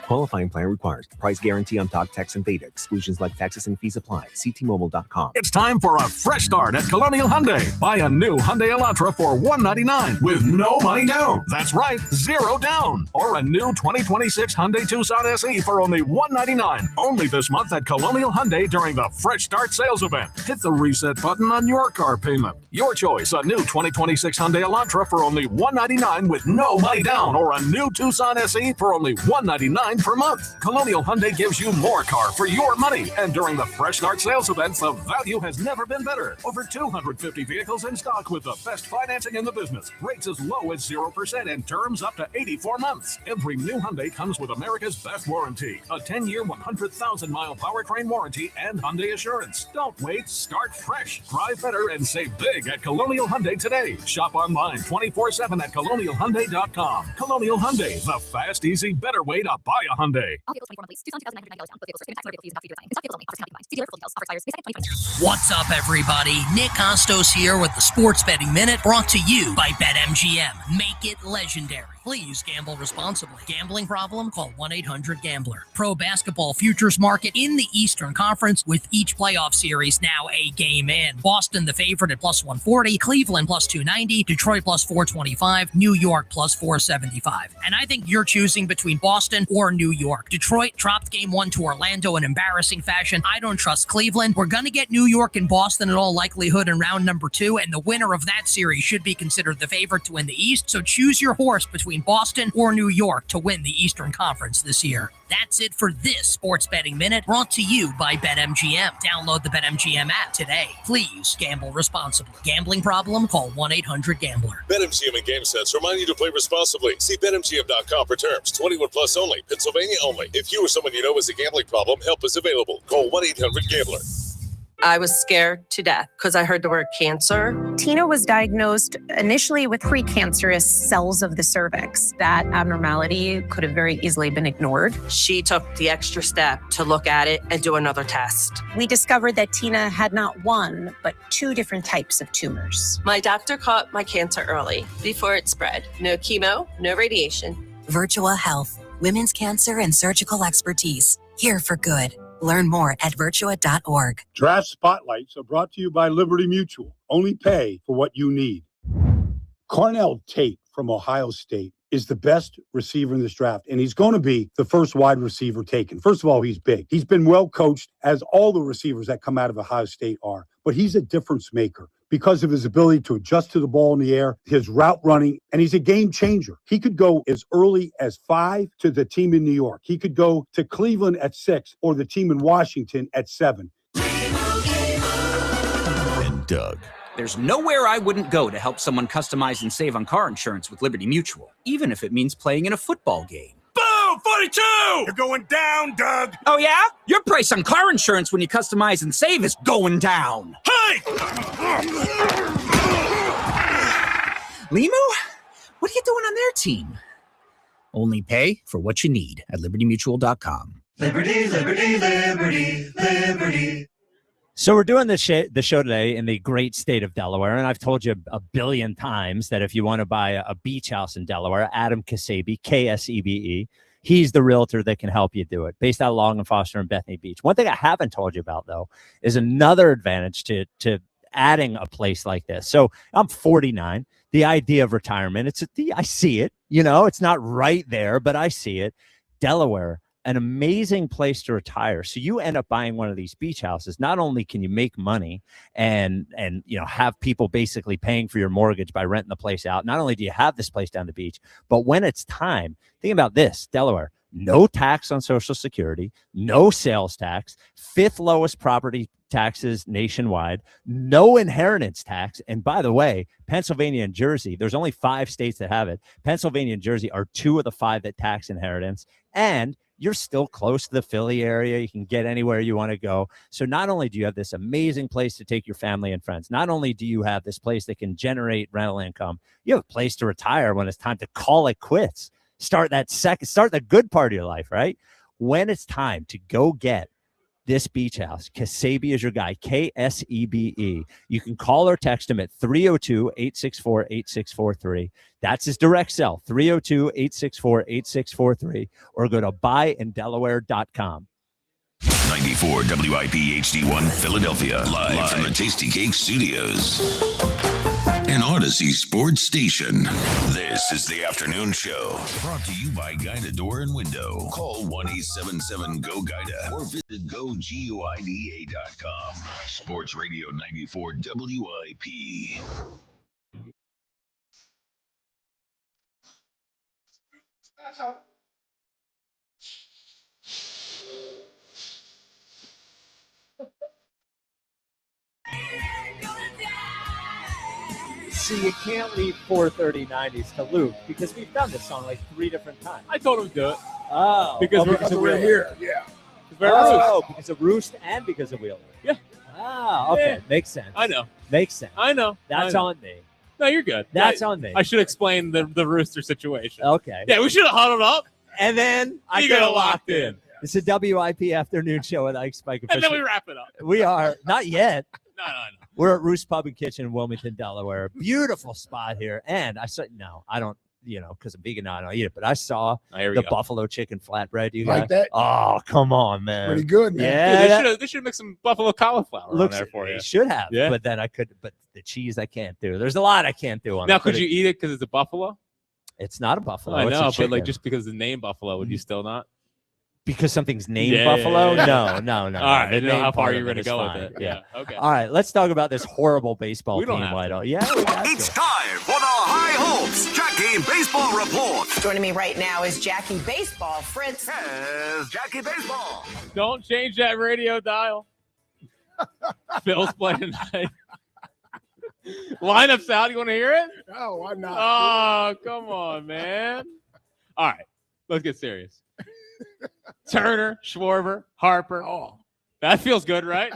Qualifying plan requires price guarantee on talk, text, and data. Exclusions like taxes and fees apply. See T-Mobile.com. It's time for a fresh start at Colonial Hyundai. Buy a new Hyundai Elantra for $199 with no money down. That's right, 0 down. Or a new 2026 Hyundai Tucson SE for only $199. Only this month at Colonial Hyundai during the Fresh Start sales event. Hit the reset button on your car payment. Your choice, a new 2026 Hyundai Elantra for only $199 with no money down. Or a new Tucson SE for only $199 per month. Colonial Hyundai gives you more car for your money. And during the Fresh Start sales event, the value has never been better. Over 250 vehicles in stock with the best financing in the business. Rates as low as 0% and terms up to 84 months. Every new Hyundai comes with America's best warranty. A 10-year, 100,000-mile powertrain warranty and Hyundai Assurance. Don't wait. Start fresh. Drive better and save big at Colonial Hyundai today. Shop online 24/7 at colonialhyundai.com. Colonial Hyundai, the fast, easy, better way to buy a Hyundai. What's up, everybody? Nick Costos here with the Sports Betting Minute, brought to you by BetMGM. Make it legendary. Please gamble responsibly. Gambling problem? Call 1-800-GAMBLER. Pro basketball futures market in the Eastern Conference with each playoff series now a game in. Boston the favorite at plus 140, Cleveland plus 290, Detroit plus 425, New York plus 475. And I think you're choosing between Boston or New York. Detroit dropped game 1 to Orlando in embarrassing fashion. I don't trust Cleveland. We're going to get New York and Boston in all likelihood in round number 2, and the winner of that series should be considered the favorite to win the East. So choose your horse between Boston or New York to win the Eastern Conference this year. That's it for this Sports Betting Minute, brought to you by BetMGM. Download the BetMGM app today. Please gamble responsibly. Gambling problem? Call 1-800-GAMBLER. BetMGM and GameSense remind you to play responsibly. See BetMGM.com for terms. 21 plus only. Pennsylvania only. If you or someone you know has a gambling problem, help is available. Call 1-800-GAMBLER. I was scared to death because I heard the word cancer. Tina was diagnosed initially with precancerous cells of the cervix. That abnormality could have very easily been ignored. She took the extra step to look at it and do another test. We discovered that Tina had not one, but 2 different types of tumors. My doctor caught my cancer early, before it spread. No chemo, no radiation. Virtua Health, women's cancer and surgical expertise. Here for good. Learn more at virtua.org. Draft Spotlights are brought to you by Liberty Mutual. Only pay for what you need. Cornell Tate from Ohio State is the best receiver in this draft, and he's going to be the first wide receiver taken. First of all, he's big. He's been well coached, as all the receivers that come out of Ohio State are, but he's a difference maker because of his ability to adjust to the ball in the air, his route running, and he's a game changer. He could go as early as 5 to the team in New York. He could go to Cleveland at 6 or the team in Washington at 7. And Doug. There's nowhere I wouldn't go to help someone customize and save on car insurance with Liberty Mutual, even if it means playing in a football game. Boom! 42! You're going down, Doug. Oh, yeah? Your price on car insurance when you customize and save is going down. Hey! Limu? What are you doing on their team? Only pay for what you need at libertymutual.com. Liberty, liberty, liberty, liberty. So we're doing the show today in the great state of Delaware, and I've told you a billion times that if you want to buy a beach house in Delaware, Adam Kasebe, Ksebe, he's the realtor that can help you do it, based out of Long and Foster and Bethany Beach. One thing I haven't told you about, though, is another advantage to adding a place like this. So I'm 49. The idea of retirement, I see it. It's not right there, but I see it. Delaware, an amazing place to retire. So you end up buying one of these beach houses. Not only can you make money and have people basically paying for your mortgage by renting the place out. Not only do you have this place down the beach, but when it's time, think about this, Delaware, no tax on Social Security, no sales tax, 5th lowest property taxes nationwide, no inheritance tax. And by the way, Pennsylvania and Jersey, there's only 5 states that have it. Pennsylvania and Jersey are 2 of the 5 that tax inheritance. And you're still close to the Philly area. You can get anywhere you want to go. So not only do you have this amazing place to take your family and friends, not only do you have this place that can generate rental income, you have a place to retire when it's time to call it quits. Start the good part of your life, right? When it's time to go get this beach house, Kasebi is your guy, Ksebe. You can call or text him at 302-864-8643. That's his direct cell, 302-864-8643, or go to buyindelaware.com. 94 WIP HD1 Philadelphia, live from the Tasty Cake Studios. An Odyssey sports station. This is the afternoon show. Brought to you by Guida Door and Window. Call 1-877-GO-GUIDA or visit GoGuida.com. Sports Radio 94 WIP. See, you can't leave 430 90s to Luke because we've done this song like 3 different times. I told him to do it. Oh, because we're here. Yeah. Because of Roost and because of Wheeler. Yeah. Ah, okay. Yeah. Makes sense. I know. Makes sense. I know. That's on me. No, you're good. That's on me. I should explain the Rooster situation. Okay. Yeah, we should have huddled up. And then I got got locked in. It's a WIP afternoon show with Ike Spike. And then we wrap it up. We are. Not yet. No. We're at Roost Pub and Kitchen in Wilmington, Delaware. Beautiful spot here. And I saw, I don't, because I'm vegan now, I don't eat it. But I saw the buffalo chicken flatbread. You like that? Oh, come on, man. Pretty good, man. Yeah. They should make some buffalo cauliflower on there for you. Should have. Yeah. But then but the cheese I can't do. There's a lot I can't do on now, it. could you eat it because it's a buffalo? It's not a buffalo. I it's know, a but chicken. just because the name buffalo, would you still not? Because something's named Yeah, Buffalo? yeah. No. All right, The I know name how far part you're of going to is go fine. with it. Yeah, okay. All right, let's talk about this horrible baseball We don't team, have White to. Oak. Yeah, we got It's to. time for the High Hopes Jackie Baseball Report. Joining me right now is Jackie Baseball. Fritz. Yes, Jackie Baseball. Don't change that radio dial. Phil's playing tonight. Lineup's out. You want to hear it? No, why not? Oh, come on, man. All right, let's get serious. Turner, Schwarber, Harper. Oh. That feels good, right?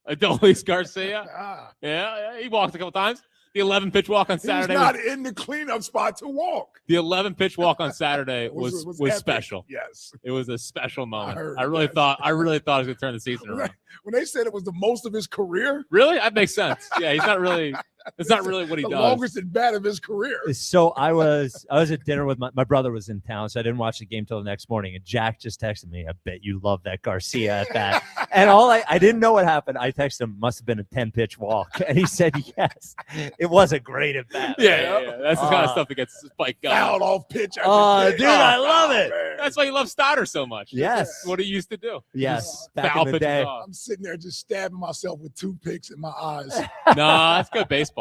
Adolis Garcia. Ah. Yeah, he walked a couple times. The 11-pitch walk on Saturday. He's not in the cleanup spot to walk. The 11-pitch walk on Saturday was epic. special. Yes. It was a special moment. heard, I really thought I was going to turn the season around. When they said it was the most of his career, Really? That makes sense. Yeah, he's not really. It's not really what he the does. longest at bat of his career. So I was at dinner with my brother was in town, so I didn't watch the game till the next morning. And Jack just texted me, "I bet you love that Garcia at that." And I didn't know what happened. I texted him, "Must have been a 10-pitch walk," and he said, "Yes, it was a great at bat." Yeah. That's the kind of stuff that gets spiked up. Fouled off pitch. Oh, dude, I love it. Man. That's why you love Stoddard so much. Yes. What he used to do. Yes, back Foul in the pitches day. off. I'm sitting there just stabbing myself with toothpicks in my eyes. No, that's good baseball.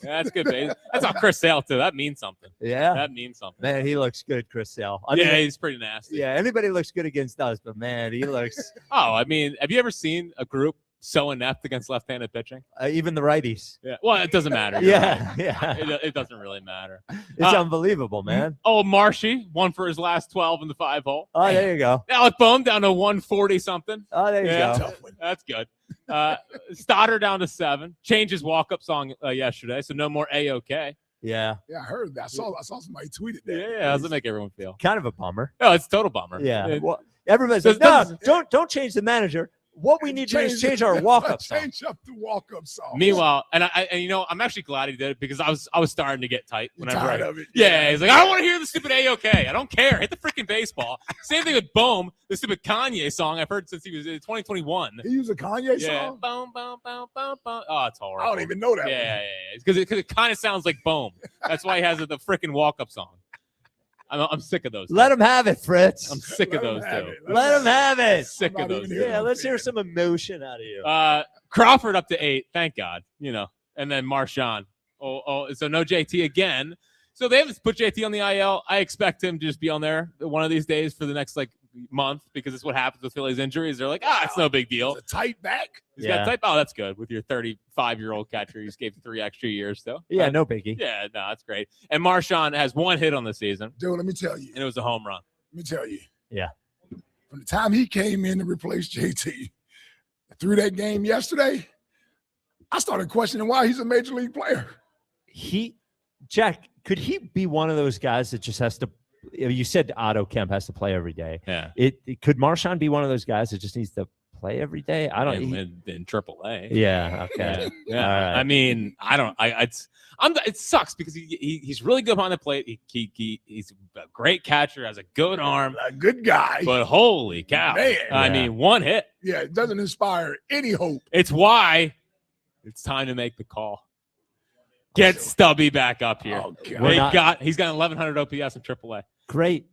That's good baseball. That's on Chris Sale too. That means something. Yeah, That means something. man, he looks good, Chris Sale. Yeah, he's pretty nasty. Yeah, anybody looks good against us, but man, he looks Oh, I mean, have you ever seen a group so inept against left-handed pitching? even the righties. Yeah. Well, it doesn't matter. You're Yeah, right. yeah. It doesn't really matter. It's unbelievable, man. Oh, Marshy won for his last 12 in the 5-hole. Oh, there you go. Alec Boehm down to 140 something. Oh, there you go. That's good. Stoddard down to 7. Changed his walk-up song yesterday, so no more A-OK. Yeah, Yeah, I heard that. I saw somebody tweeted that. Yeah, how does it make everyone feel? kind of a bummer. Oh, it's a total bummer. Yeah, It- well, everybody's Does- like, does- no, don't change the manager. What we need to do is change our walk-up song. Change up the walk-up song. Meanwhile, and I'm actually glad he did it because I was starting to get tight. Tired of it. Yeah, he's like, I don't want to hear the stupid A-OK. I don't care. Hit the freaking baseball. Same thing with Boom, the stupid Kanye song I've heard since he was in 2021. He used a Kanye Yeah. song? Boom, boom, boom, boom, boom. Oh, it's horrible. I don't even know that one. Yeah. Because it kind of sounds like Boom. That's why he has the freaking walk-up song. I'm sick of those. Let him have it, Fritz. I'm sick of those two. Let him have it. Sick of those. Yeah, let's hear some emotion out of you. Crawford up to 8. Thank God. And then Marshawn. So no JT again. So they haven't put JT on the IL. I expect him to just be on there one of these days for the next month because it's what happens with Phillies injuries. They're like, it's no big deal. It's a tight back. He's got tight. Oh, that's good with your 35-year-old catcher. You just gave 3 extra years, though. Yeah, no biggie. Yeah, no, that's great. And Marshawn has 1 hit on the season. Dude, let me tell you. And it was a home run. Let me tell you. Yeah. From the time he came in to replace JT through that game yesterday, I started questioning why he's a major league player. Jack, could he be one of those guys that just has to? You said Otto Kemp has to play every day. Yeah. Could Marshawn be one of those guys that just needs to play every day? I don't. In AAA. Yeah. Okay. Yeah. All right. I mean, I don't. It sucks because he's really good behind the plate. He's a great catcher, has a good arm, a good guy. But holy cow, man! I mean, 1 hit. Yeah, it doesn't inspire any hope. It's why it's time to make the call. Get Stubby back up here. Oh, He's got 1,100 OPS in AAA. Great.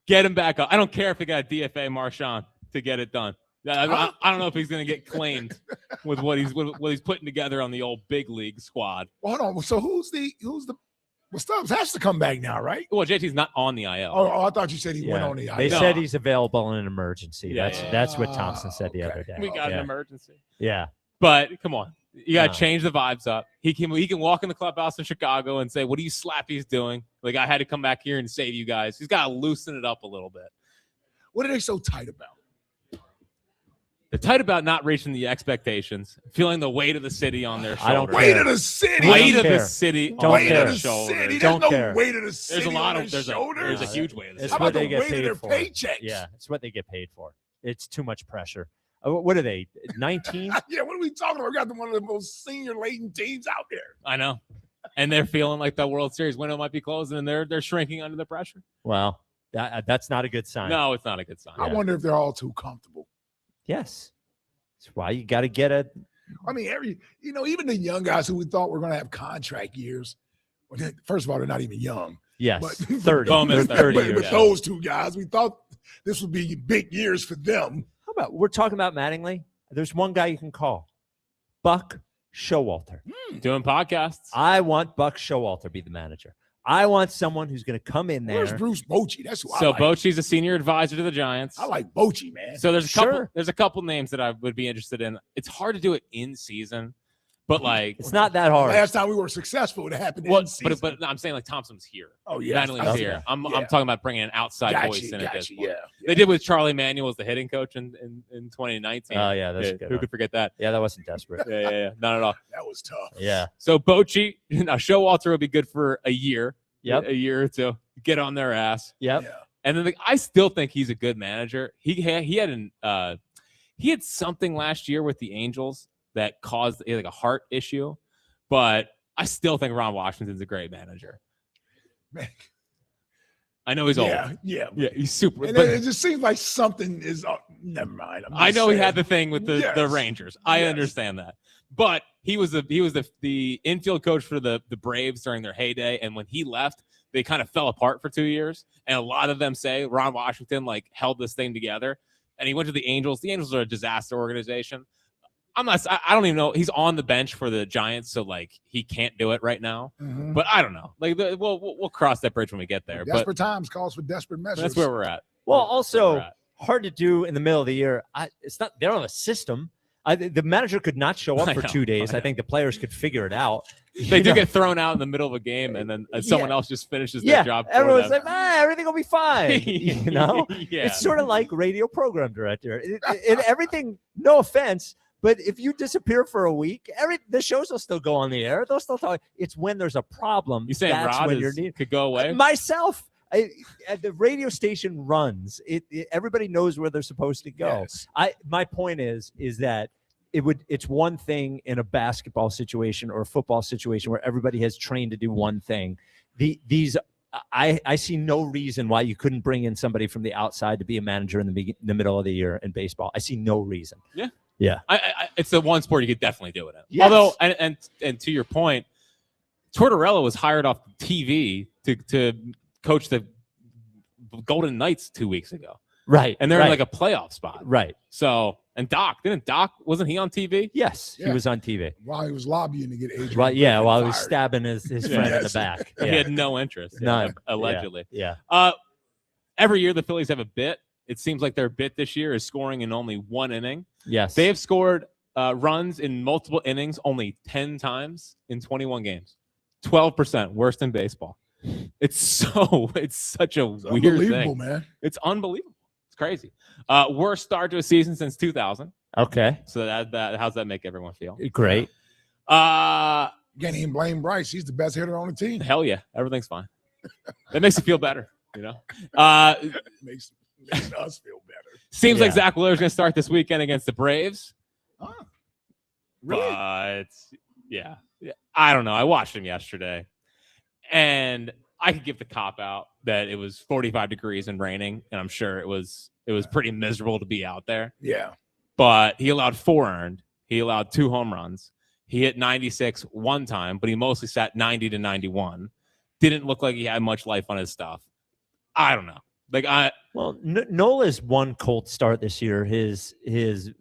Get him back up. I don't care if they got a DFA Marshawn to get it done. I don't know if he's going to get claimed with what he's putting together on the old big league squad. Well, hold on. So who's the well, Stubbs has to come back now, right? Well, JT's not on the IL. Oh, I thought you said he went on the IL. They said he's available in an emergency. Yeah, that's what Thompson said the other day. We got an emergency. Yeah. But come on. You got to change the vibes up. He can walk in the clubhouse in Chicago and say, what are you slappies doing? Like, I had to come back here and save you guys. He's got to loosen it up a little bit. What are they so tight about? They're tight about not reaching the expectations, feeling the weight of the city on their shoulders. I don't Weight of the city. Weight of the city on their shoulders. There's no weight of the city. There's a lot on of their shoulders. there's a huge weight of the It's city. what they get weight of paid their for. paychecks? Yeah, it's what they get paid for. It's too much pressure. What are they? 19? Yeah, what are we talking about? We got one of the most senior laden teams out there. I know. And they're feeling like the World Series window might be closing, and they're shrinking under the pressure. Well, that's not a good sign. No, it's not a good sign. I wonder if they're all too comfortable. Yes. That's why you got to get a. I mean, even the young guys who we thought were going to have contract years. Well, first of all, they're not even young. Yes, but 30. They're 30 years. With those two guys, we thought this would be big years for them. How about we're talking about Mattingly? There's one guy you can call, Buck Showalter. Doing podcasts. I want Buck Showalter to be the manager. I want someone who's going to come in there. Where's Bruce Bochy? That's who I So like. Bochy's a senior advisor to the Giants. I like Bochy, man. So there's a couple names that I would be interested in. It's hard to do it in season, but it's not that hard. Last time we were successful, it happened in season. But I'm saying Thompson's here. Oh yeah, Mattingly's here. I'm talking about bringing an outside voice in at this point. Yeah. They did with Charlie Manuel as the hitting coach in 2019. Oh yeah, that's a good. Who one. could forget that? Yeah, that wasn't desperate. Yeah, not at all. That was tough. Yeah. So Bochy, now Showalter would be good for a year. Yep. A year or two. Get on their ass. Yep. Yeah. And then I still think he's a good manager. He had something last year with the Angels that caused like a heart issue, but I still think Ron Washington's a great manager. Man. I know he's old. Yeah, he's super. And But it just seems like something is. Never mind. I know he had the thing with the Yes. Rangers. I understand that, but he was the infield coach for the Braves during their heyday, and when he left, they kind of fell apart for 2 years. And a lot of them say Ron Washington held this thing together. And he went to the Angels. The Angels are a disaster organization. I don't even know. He's on the bench for the Giants, so he can't do it right now. Mhm. But I don't know. We'll cross that bridge when we get there. Desperate times calls for desperate measures. That's where we're at. Well, also hard to do in the middle of the year. It's not. They don't have a system. The manager could not show up for 2 days. I think the players could figure it out. They do get thrown out in the middle of a game, and then someone else just finishes their job. Everyone's like, everything will be fine. Yeah. It's sort of like radio program director. Everything, no offense, but if you disappear for a week, the shows will still go on the air. They'll still talk. It's when there's a problem. You saying that's Rod when you're needed. could go away? Myself. The radio station runs. Everybody knows where they're supposed to go. Yes. My point is that it's one thing in a basketball situation or a football situation where everybody has trained to do one thing. I see no reason why you couldn't bring in somebody from the outside to be a manager in the middle of the year in baseball. I see no reason. Yeah. Yeah. It's the one sport you could definitely do it in. Yes. Although, and to your point, Tortorella was hired off TV to coach the Golden Knights 2 weeks ago. Right. And they're in like a playoff spot. Right. So, and wasn't he on TV? Yes, he was on TV. While he was lobbying to get Adrian. While he was fired. stabbing his friend in the back. He had no interest. None. Allegedly. Yeah. Every year the Phillies have a bit. It seems like their bit this year is scoring in only one inning. Yes. They have scored runs in multiple innings only 10 times in 21 games. 12%, worst in baseball. It's such a weird unbelievable, thing. Man. It's unbelievable. It's crazy. Worst start to a season since 2000. Okay. So that how's that make everyone feel? Great. Can't even blame Bryce. He's the best hitter on the team. Hell yeah, everything's fine. That makes you feel better, you know. Makes us feel better. Seems like Zach Wheeler's going to start this weekend against the Braves. Really? But yeah, I don't know. I watched him yesterday, and I could give the cop out that it was 45 degrees and raining, and I'm sure it was pretty miserable to be out there. Yeah. But he allowed 4 earned. He allowed 2 home runs. He hit 96 one time, but he mostly sat 90 to 91. Didn't look like he had much life on his stuff. I don't know. Nola's one cold start this year. His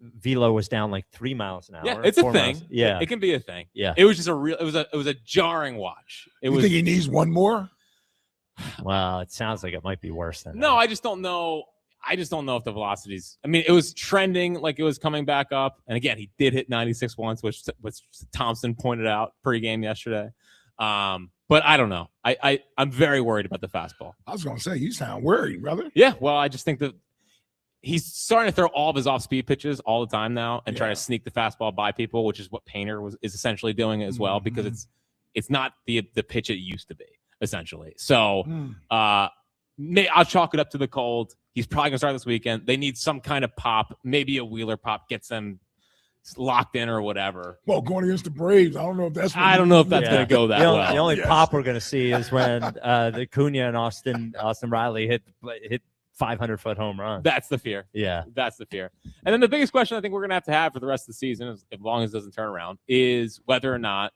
velo was down like 3 miles an hour. Yeah, it's a thing. Miles. Yeah, it can be a thing. Yeah, it was just it was a jarring watch. You think he needs one more? Well, it sounds like it might be worse than No, I just don't know. I just don't know if the velocities. I mean, it was trending like it was coming back up, and again, he did hit 96 once, which Thompson pointed out pregame yesterday. But I don't know. I'm very worried about the fastball. I was going to say, you sound worried, brother. Yeah, well, I just think that he's starting to throw all of his off-speed pitches all the time now and try to sneak the fastball by people, which is what Painter is essentially doing as well, because it's not the pitch it used to be, essentially. So I'll chalk it up to the cold. He's probably going to start this weekend. They need some kind of pop, maybe a Wheeler pop, gets them locked in or whatever. Well, going against the Braves, I don't know if that's going to go that well. The only pop we're going to see is when the Cunha and Austin Riley hit 500-foot home run. That's the fear. Yeah, that's the fear. And then the biggest question I think we're going to have for the rest of the season, as long as it doesn't turn around, is whether or not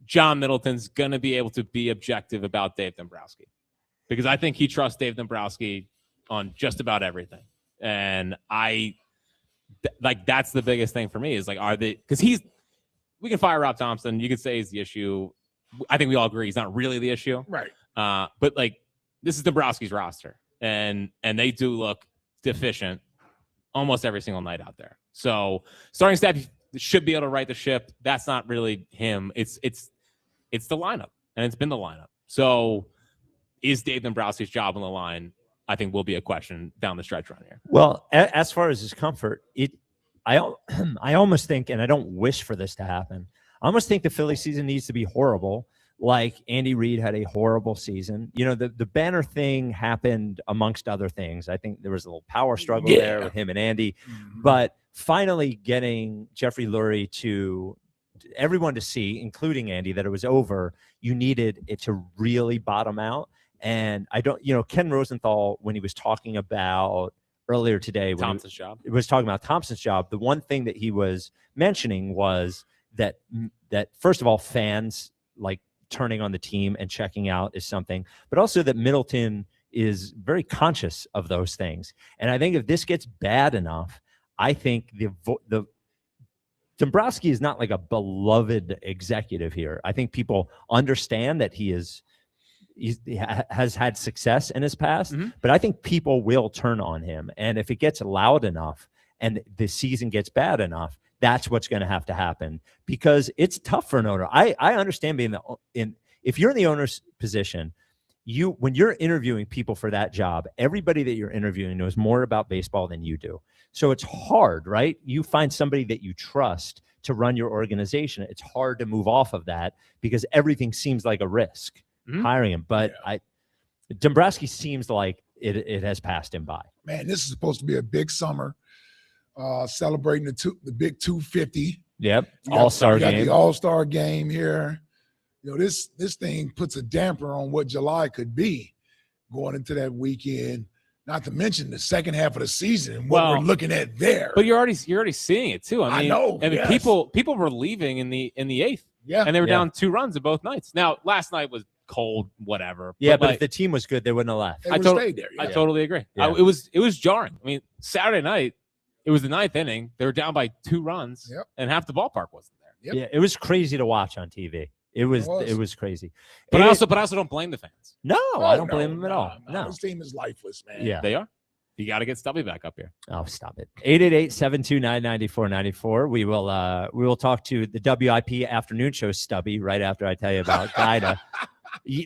John Middleton's going to be able to be objective about Dave Dombrowski, because I think he trusts Dave Dombrowski on just about everything, and that's the biggest thing for me is because we can fire Rob Thompson. You could say he's the issue. I think we all agree he's not really the issue. Right. But this is Dombrowski's roster and they do look deficient almost every single night out there. So starting staff should be able to right the ship. That's not really him. It's the lineup, and it's been the lineup. So is Dave Dombrowski's job on the line? I think will be a question down the stretch run here. Well, as far as his comfort, I almost think, and I don't wish for this to happen, I almost think the Philly season needs to be horrible, like Andy Reid had a horrible season. You know, the banner thing happened amongst other things. I think there was a little power struggle there with him and Andy. But finally getting Jeffrey Lurie to everyone to see, including Andy, that it was over, you needed it to really bottom out. And Ken Rosenthal, when he was talking about earlier today, Thompson's job, it was talking about Thompson's job. The one thing that he was mentioning was that first of all, fans like turning on the team and checking out is something, but also that Middleton is very conscious of those things. And I think if this gets bad enough, I think the Dombrowski is not like a beloved executive here. I think people understand that he has had success in his past, but I think people will turn on him. And if it gets loud enough and the season gets bad enough, that's what's going to have to happen, because it's tough for an owner. I understand being if you're in the owner's position, when you're interviewing people for that job, everybody that you're interviewing knows more about baseball than you do. So it's hard, right? You find somebody that you trust to run your organization. It's hard to move off of that because everything seems like a risk. Hiring him, but Dombrowski seems like it has passed him by. Man, this is supposed to be a big summer, celebrating the big 250. Yep, All-Star game. The All-Star game here. You know, this thing puts a damper on what July could be going into that weekend. Not to mention the second half of the season and what we're looking at there. But you're already seeing it too. I know. I mean, people were leaving in the 8th. Yeah, and they were down 2 runs in both nights. Now, last night was cold, whatever. Yeah, but if the team was good, they wouldn't have left. They stayed there. I totally agree. Yeah. It was jarring. I mean, Saturday night, it was the 9th inning. They were down by 2 runs, and half the ballpark wasn't there. Yeah, it was crazy to watch on TV. It was crazy. But I also don't blame the fans. No, I don't blame them at all. No, this team is lifeless, man. Yeah, they are. You got to get Stubby back up here. Oh, stop it. 888-729-9494. We will talk to the WIP afternoon show Stubby right after I tell you about Guida.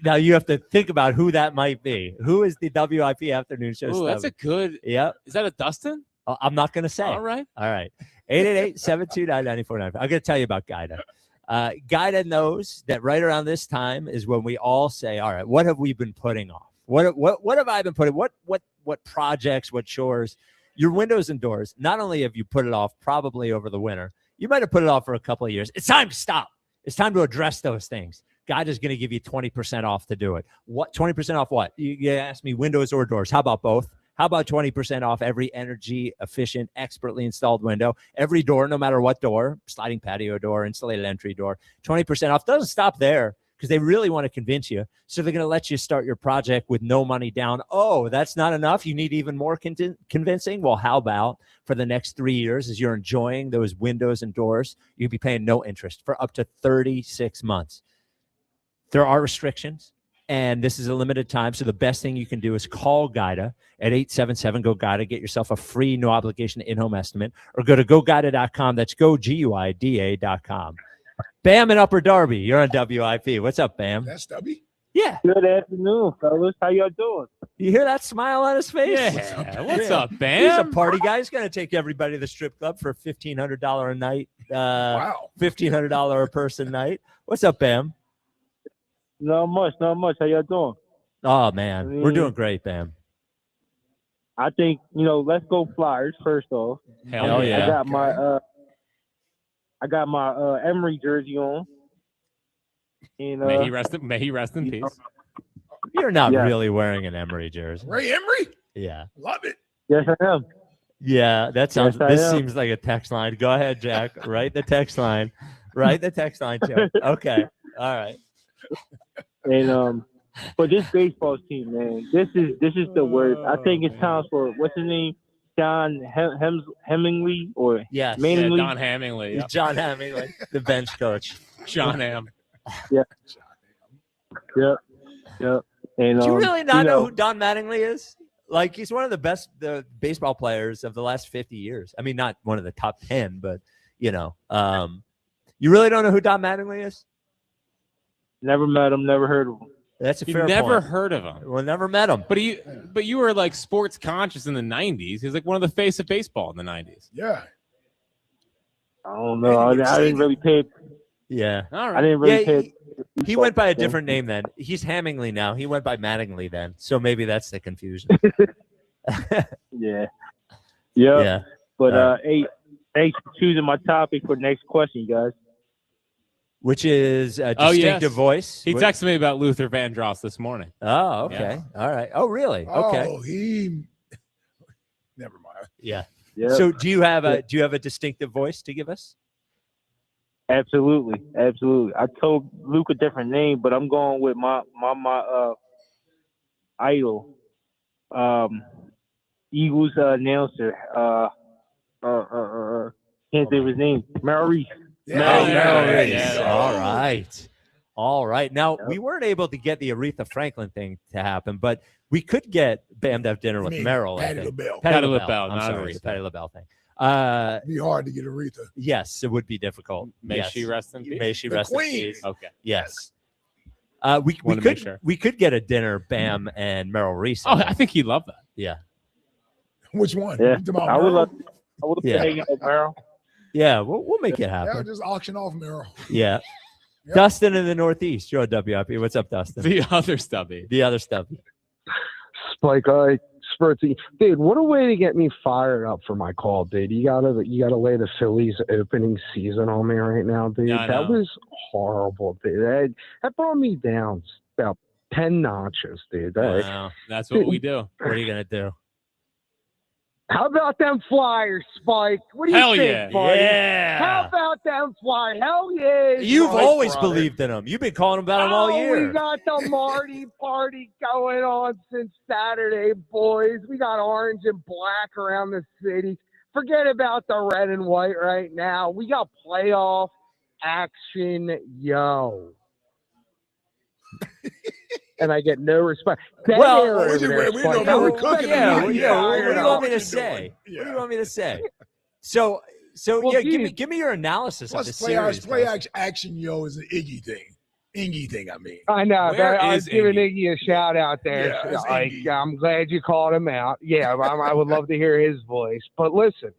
Now you have to think about who that might be. Who is the WIP afternoon show Stubby? That's a good. Yep. Is that a Dustin? I'm not going to say. All right. 888-729-9494. I'm going to tell you about Guida. Guida knows that right around this time is when we all say, all right, what have we been putting off? What have I been putting? What projects, what chores? Your windows and doors. Not only have you put it off probably over the winter, you might have put it off for a couple of years. It's time to stop. It's time to address those things. God is going to give you 20% off to do it. What 20% off? What you asked me? Windows or doors? How about both? How about 20% off every energy efficient, expertly installed window, every door, no matter what door, sliding patio door, insulated entry door, 20% off. Doesn't stop there, because they really want to convince you. So they're going to let you start your project with no money down. Oh, that's not enough. You need even more convincing. Well, how about for the next 3 years, as you're enjoying those windows and doors, you'll be paying no interest for up to 36 months. There are restrictions, and this is a limited time. So the best thing you can do is call Guida at 877-GO-GUIDA. Get yourself a free, no obligation in-home estimate, or go to GoGuida.com. That's GoGuida.com. Bam in Upper Darby. You're on WIP. What's up, Bam? That's Stubby. Yeah. Good afternoon, fellas. How y'all doing? You hear that smile on his face? Yeah. What's up, Bam? He's a party guy. He's going to take everybody to the strip club for $1,500 a night. Wow. $1,500 a person night. What's up, Bam? Not much. How y'all doing? Oh, man. We're doing great, Bam. I think, let's go Flyers first off. Hell yeah. I got my Emery jersey on. And, may he rest in peace. You're not really wearing an Emery jersey. Ray Emery? Yeah. Love it. Yes, I am. Yeah, that sounds. Yes, this seems like a text line. Go ahead, Jack. Write the text line. Write the text line, Joe. Okay. All right. And but this baseball team, man, this is the worst. I think it's time for what's his name, John Hemingway or Manley? Don Hemingway. Yep. John Hemingway, the bench coach. John Ham. Yeah. Yep. And do you really not know who Don Mattingly is? Like, he's one of the best baseball players of the last 50 years. I mean, not one of the top 10, but you really don't know who Don Mattingly is? Never met him, never heard of him. That's a fair point. Never heard of him. Well, never met him. But you were like sports conscious in the 90s. He's like one of the face of baseball in the 90s. Yeah. I don't know. I didn't really pay. Yeah. All right. I didn't really pay. He went by a different name then. He's Hemingway now. He went by Mattingly then. So maybe that's the confusion. Yeah. But hey, thanks for choosing my topic for the next question, guys. Which is a distinctive voice. He texted me about Luther Vandross this morning. Oh, okay. Yeah. All right. Oh, really? Okay. Oh, never mind. Yeah. Yep. So do you have a distinctive voice to give us? Absolutely. I told Luke a different name, but I'm going with my idol, Eagles announcer. Can't think of his name. Merrill Reese. All right. Now, we weren't able to get the Aretha Franklin thing to happen, but we could get Bam to have dinner with Merrill. Patti LaBelle. Patti LaBelle, I'm not sorry, Aretha. the Patti LaBelle thing. It'd be hard to get Aretha. Yes, it would be difficult. May she rest in peace. May she rest in peace. Okay. Yes. We could get a dinner, Bam and Merrill Reese. Oh, I think he'd love that. Yeah. Which one? Yeah. I would love to hang out with Merrill. Yeah, we'll make it happen. Yeah, just auction off Merrill. Yeah. Yep. Dustin in the Northeast. You're on WIP. What's up, Dustin? The other Stubby. The other Stubby. Spike, Spurty, dude, what a way to get me fired up for my call, dude. You gotta lay the Phillies opening season on me right now, dude. Yeah, that was horrible, dude. That brought me down about 10 notches, dude. Wow, that's what we do. What are you gonna do? How about them Flyers, Spike? What do you Hell think, yeah. buddy? Yeah. How about them Flyers? Hell yeah. You've right, always brother. believed in them. You've been calling about them all year. We got the Marty party going on since Saturday, boys. We got orange and black around the city. Forget about the red and white right now. We got playoff action, yo. And I get no response. Well, what do you want me to say? What do you want me to say? So Well, yeah, geez. give me your analysis of the Plus, series. play action, yo, is an Iggy thing. Iggy thing, I mean. I know. Where I is was giving Iggy? Iggy a shout out there. Yeah, it's Like, Iggy. I'm glad you called him out. Yeah, I would love to hear his voice. But listen,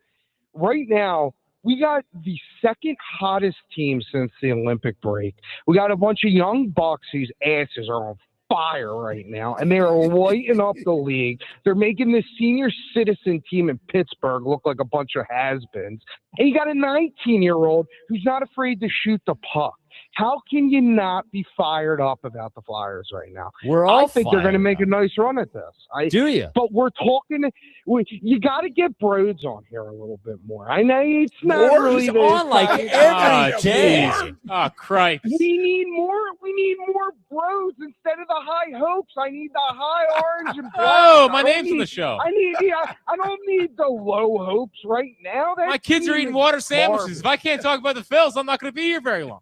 right now, we got the second hottest team since the Olympic break. We got a bunch of young bucks whose asses are on fire right now, and they are lighting up the league. They're making the senior citizen team in Pittsburgh look like a bunch of has-beens. And you got a 19-year-old who's not afraid to shoot the puck. How can you not be fired up about the Flyers right now? We're all I think they're going to fired make a up. nice run at this. Do you? But we're talking. You got to get Broads on here a little bit more. I know it's not More? really He's the on like exciting- every day. Oh, Christ. We need more. We need more Broads instead of the high hopes. I need the high orange and black. Oh, my I don't name's on the need- show. I don't need the low hopes right now. That My kids are team eating is water sandwiches. garbage. If I can't talk about the Phils, I'm not going to be here very long.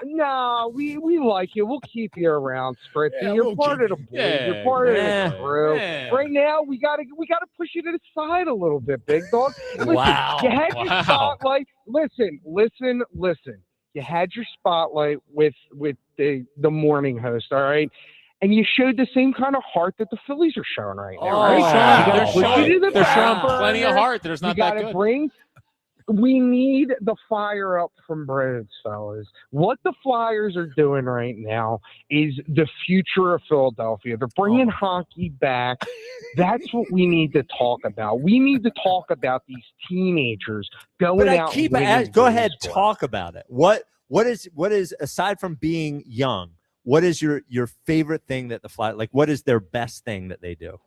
No, we like you. We'll keep you around, Spritzy. Yeah, You're we'll part keep of the boys. Yeah, You're part of yeah, the crew. yeah. Right now, we gotta push you to the side a little bit, big dog. Listen, Wow. You had your Wow. spotlight. Listen. You had your spotlight with the morning host, all right? And you showed the same kind of heart that the Phillies are showing right now, Oh, right? wow. You gotta They're push showing- you to the they're back showing plenty of burner. heart. There's not you that gotta good. bring. We need the fire up from Broads, fellas. What the Flyers are doing right now is the future of Philadelphia. They're bringing hockey back. That's what we need to talk about. We need to talk about these teenagers going But I out. keep winning go ahead, games. talk about it. What is aside from being young? What is your favorite thing that the Fly like? What is their best thing that they do?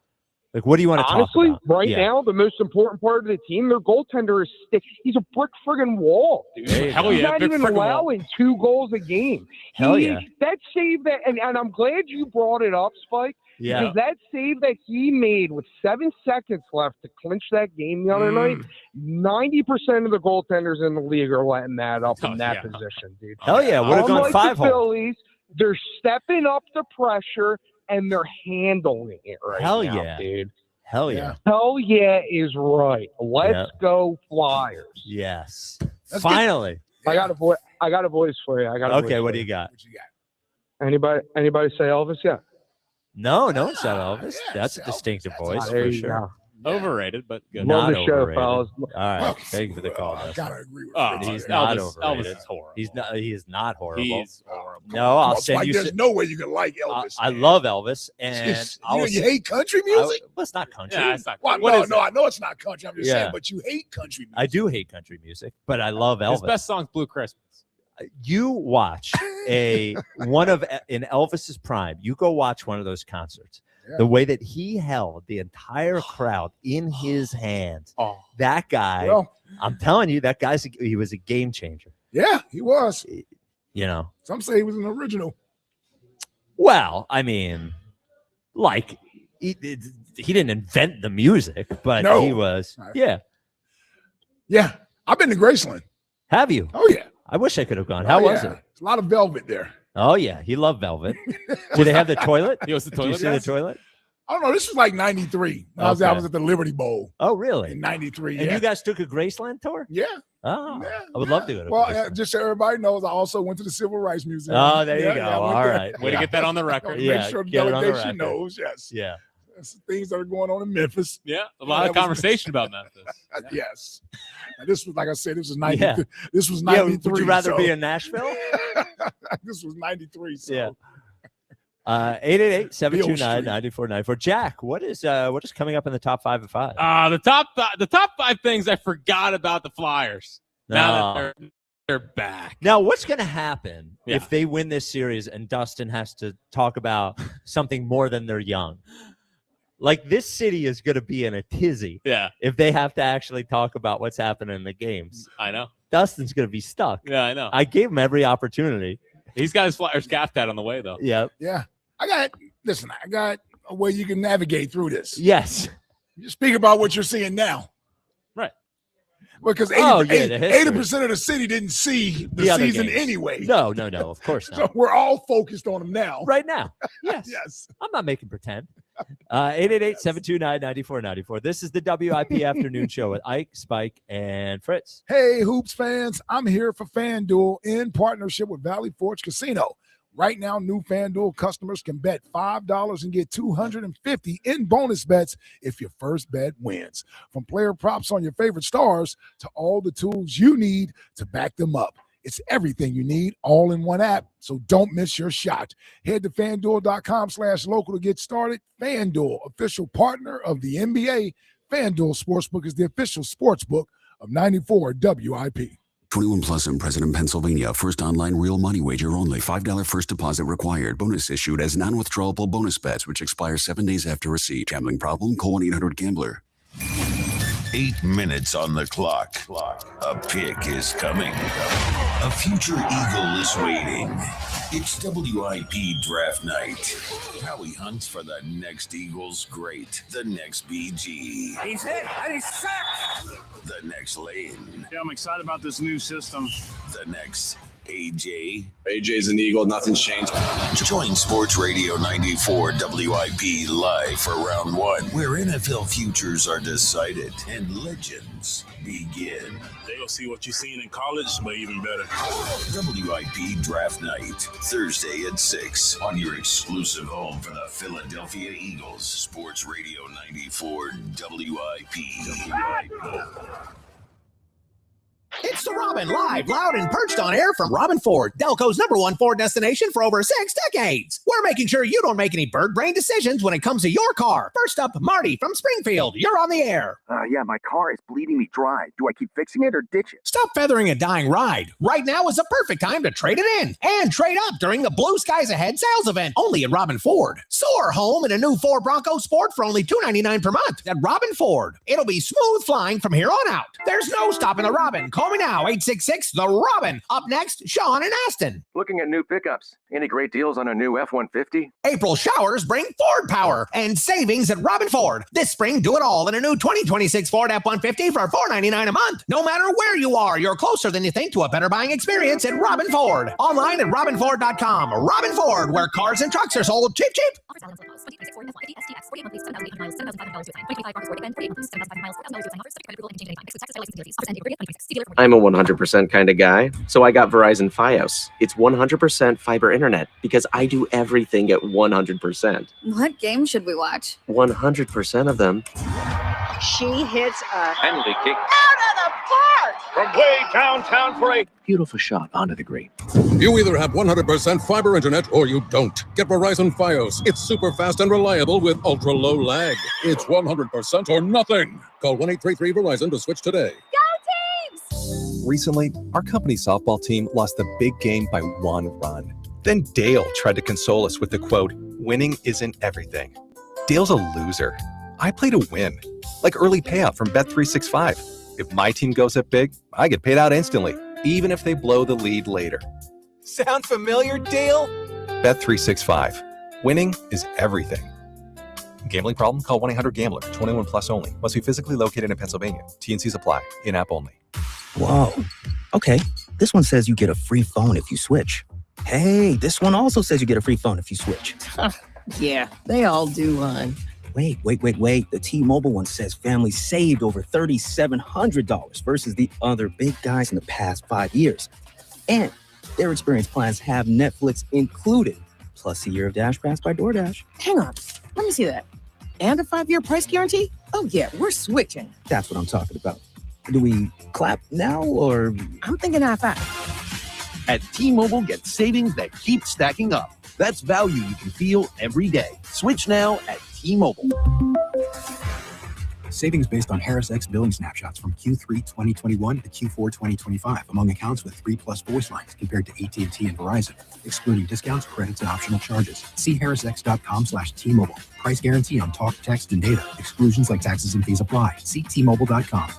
Like, what do you want to Honestly, talk about? right Yeah. now, the most important part of the team, their goaltender is he's a brick friggin' wall, dude. There you Hell go. He's yeah, not big even friggin' wall. allowing 2 goals a game. Hell yeah. That save that, and I'm glad you brought it up, Spike. Yeah. Because that save that he made with 7 seconds left to clinch that game the other night, 90% of the goaltenders in the league are letting that up in that position, dude. Hell yeah, would have gone Unlike 5 the hole. Phillies, they're stepping up the pressure and they're handling it right Hell now, yeah. dude. Hell yeah. Hell yeah is right. Let's Yeah. go Flyers. Yes. Finally. I got a voice. I got a voice for you. Okay, what do you got? Anybody say Elvis yet? No, no one said Elvis. That's a distinctive voice There for you sure. go. Overrated, but good. Love Not the show, overrated. fellas. All right, thank you for the call. I Dustin. gotta agree with Oh, Fritz. He's Elvis- not Elvis overrated. is horrible. He's not. He is not horrible. He's horrible. No, I'll It's send like you. there's no way you can like Elvis. I man. love Elvis, and you hate country music? well, it's not country. Yeah, it's not. Well, What no, is no, it? I know it's not country. I'm just Yeah. saying, but you hate country music. I do hate country music, but I love Elvis. His best song's Blue Christmas. You watch one of in Elvis's prime. You go watch one of those concerts. Yeah. The way that he held the entire crowd in his hands. Oh. That guy. Well, I'm telling you, that he was a game changer. yeah, he was. You know. Some say he was an original. Well, I mean, like he didn't invent the music, but No. he was. Yeah. Yeah, I've been to Graceland. Have you? Oh yeah. I wish I could have gone. How Oh, was yeah. it? There's a lot of velvet there. Oh yeah, he loved velvet. Did they have the toilet? He was the Did you toilet. see the toilet? I don't know. This was like '93. I was Okay. at the Liberty Bowl Oh really? in '93. And Yeah. you guys took a Graceland tour? Yeah. Oh, Yeah, I would love to go to Well, Graceland. just so everybody knows, I also went to the Civil Rights Museum. Oh, there you Yeah, go. yeah, I went All there. right. Way to get that on the record. Make Yeah, sure the get it on the delegation record. knows. Yes. Yeah. That's the things that are going on in Memphis. Yeah, a lot of that was- conversation about Memphis. Yes. And this was, like I said, this was 90. Yeah. This was Yeah, 93. would you rather so- be in Nashville? This was 93. So. Yeah. 888-729-9494. Jack, what is coming up in the top 5 at 5? The top 5 things I forgot about the Flyers. Now that they're back. Now, what's going to happen if they win this series and Dustin has to talk about something more than they're young? Like, this city is going to be in a tizzy if they have to actually talk about what's happening in the games. I know. Dustin's going to be stuck. Yeah, I know. I gave him every opportunity. He's got his Flyers cap tat on the way, though. Yep. Yeah. I got a way you can navigate through this. Yes. You speak about what you're seeing now. Right. Because 80% of the city didn't see the season anyway. No, of course not. So we're all focused on them now. Right now. Yes. Yes. I'm not making pretend. 888-729-9494. This is the WIP Afternoon Show with Ike, Spike, and Fritz. Hey, Hoops fans. I'm here for FanDuel in partnership with Valley Forge Casino. Right now, new FanDuel customers can bet $5 and get $250 in bonus bets if your first bet wins. From player props on your favorite stars to all the tools you need to back them up. It's everything you need all in one app, so don't miss your shot. Head to FanDuel.com/local to get started. FanDuel, official partner of the NBA. FanDuel Sportsbook is the official sportsbook of 94 WIP. 21 plus and present in Pennsylvania. First online real money wager only. $5 first deposit required. Bonus issued as non-withdrawable bonus bets, which expire 7 days after receipt. Gambling problem? Call 1-800-GAMBLER. 8 minutes on the clock. A pick is coming. A future eagle is waiting. It's WIP draft night. Howie hunts for the next Eagles great, the next BG. He's hit and he's sacked. The next Lane. Yeah, I'm excited about this new system. The next AJ. AJ's an Eagle. Nothing's changed. Join Sports Radio 94 WIP live for round 1, where NFL futures are decided and legends begin. They'll see what you've seen in college, but even better. WIP Draft Night, Thursday at 6 on your exclusive home for the Philadelphia Eagles. Sports Radio 94 WIP. It's the Robin, live, loud, and perched on air from Robin Ford, Delco's #1 Ford destination for over 6 decades. We're making sure you don't make any bird brain decisions when it comes to your car. First up, Marty from Springfield. You're on the air. Yeah, my car is bleeding me dry. Do I keep fixing it or ditch it? Stop feathering a dying ride. Right now is the perfect time to trade it in and trade up during the Blue Skies Ahead sales event, only at Robin Ford. Soar home in a new Ford Bronco Sport for only $299 per month at Robin Ford. It'll be smooth flying from here on out. There's no stopping the Robin. Call me now, 866-THE ROBIN. Up next, Sean in Aston. Looking at new pickups. Any great deals on a new F-150? April showers bring Ford power and savings at Robin Ford. This spring, do it all in a new 2026 Ford F-150 for $499 a month. No matter where you are, you're closer than you think to a better buying experience at Robin Ford. Online at robinford.com. Robin Ford, where cars and trucks are sold cheap, cheap. I'm a 100% kind of guy, so I got Verizon Fios. It's 100% fiber internet because I do everything at 100%. What game should we watch? 100% of them. She hits a Penalty kick. out of the park! From way downtown for a Beautiful shot onto the green. You either have 100% fiber internet or you don't. Get Verizon Fios. It's super fast and reliable with ultra low lag. It's 100% or nothing. Call 1-833-VERIZON to switch today. Recently, our company softball team lost the big game by 1 run. Then Dale tried to console us with the quote, "Winning isn't everything." Dale's a loser. I play to win, like early payout from Bet365. If my team goes up big, I get paid out instantly, even if they blow the lead later. Sound familiar, Dale? Bet365. Winning is everything. Gambling problem? Call 1-800-GAMBLER. 21 plus only. Must be physically located in Pennsylvania. T&Cs apply. In-app only. Whoa. Okay. This one says you get a free phone if you switch. Hey, this one also says you get a free phone if you switch. Yeah, they all do, hon. Wait. The T-Mobile one says families saved over $3,700 versus the other big guys in the past 5 years. And their experience plans have Netflix included, plus a year of Dash Pass by DoorDash. Hang on. Let me see that. And a 5-year price guarantee? Oh, yeah, we're switching. That's what I'm talking about. Do we clap now or? I'm thinking high five. At T-Mobile, get savings that keep stacking up. That's value you can feel every day. Switch now at T-Mobile. Savings based on Harris X billing snapshots from Q3 2021 to Q4 2025 among accounts with 3+ voice lines compared to AT&T and Verizon, excluding discounts, credits, and optional charges. See harrisx.com/T-Mobile. Price guarantee on talk, text, and data. Exclusions like taxes and fees apply. See T-Mobile.com.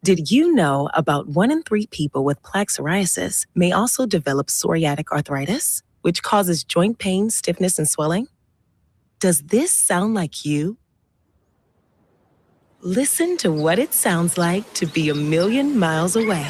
Did you know about 1 in 3 people with plaque psoriasis may also develop psoriatic arthritis, which causes joint pain, stiffness, and swelling? Does this sound like you? Listen to what it sounds like to be a million miles away.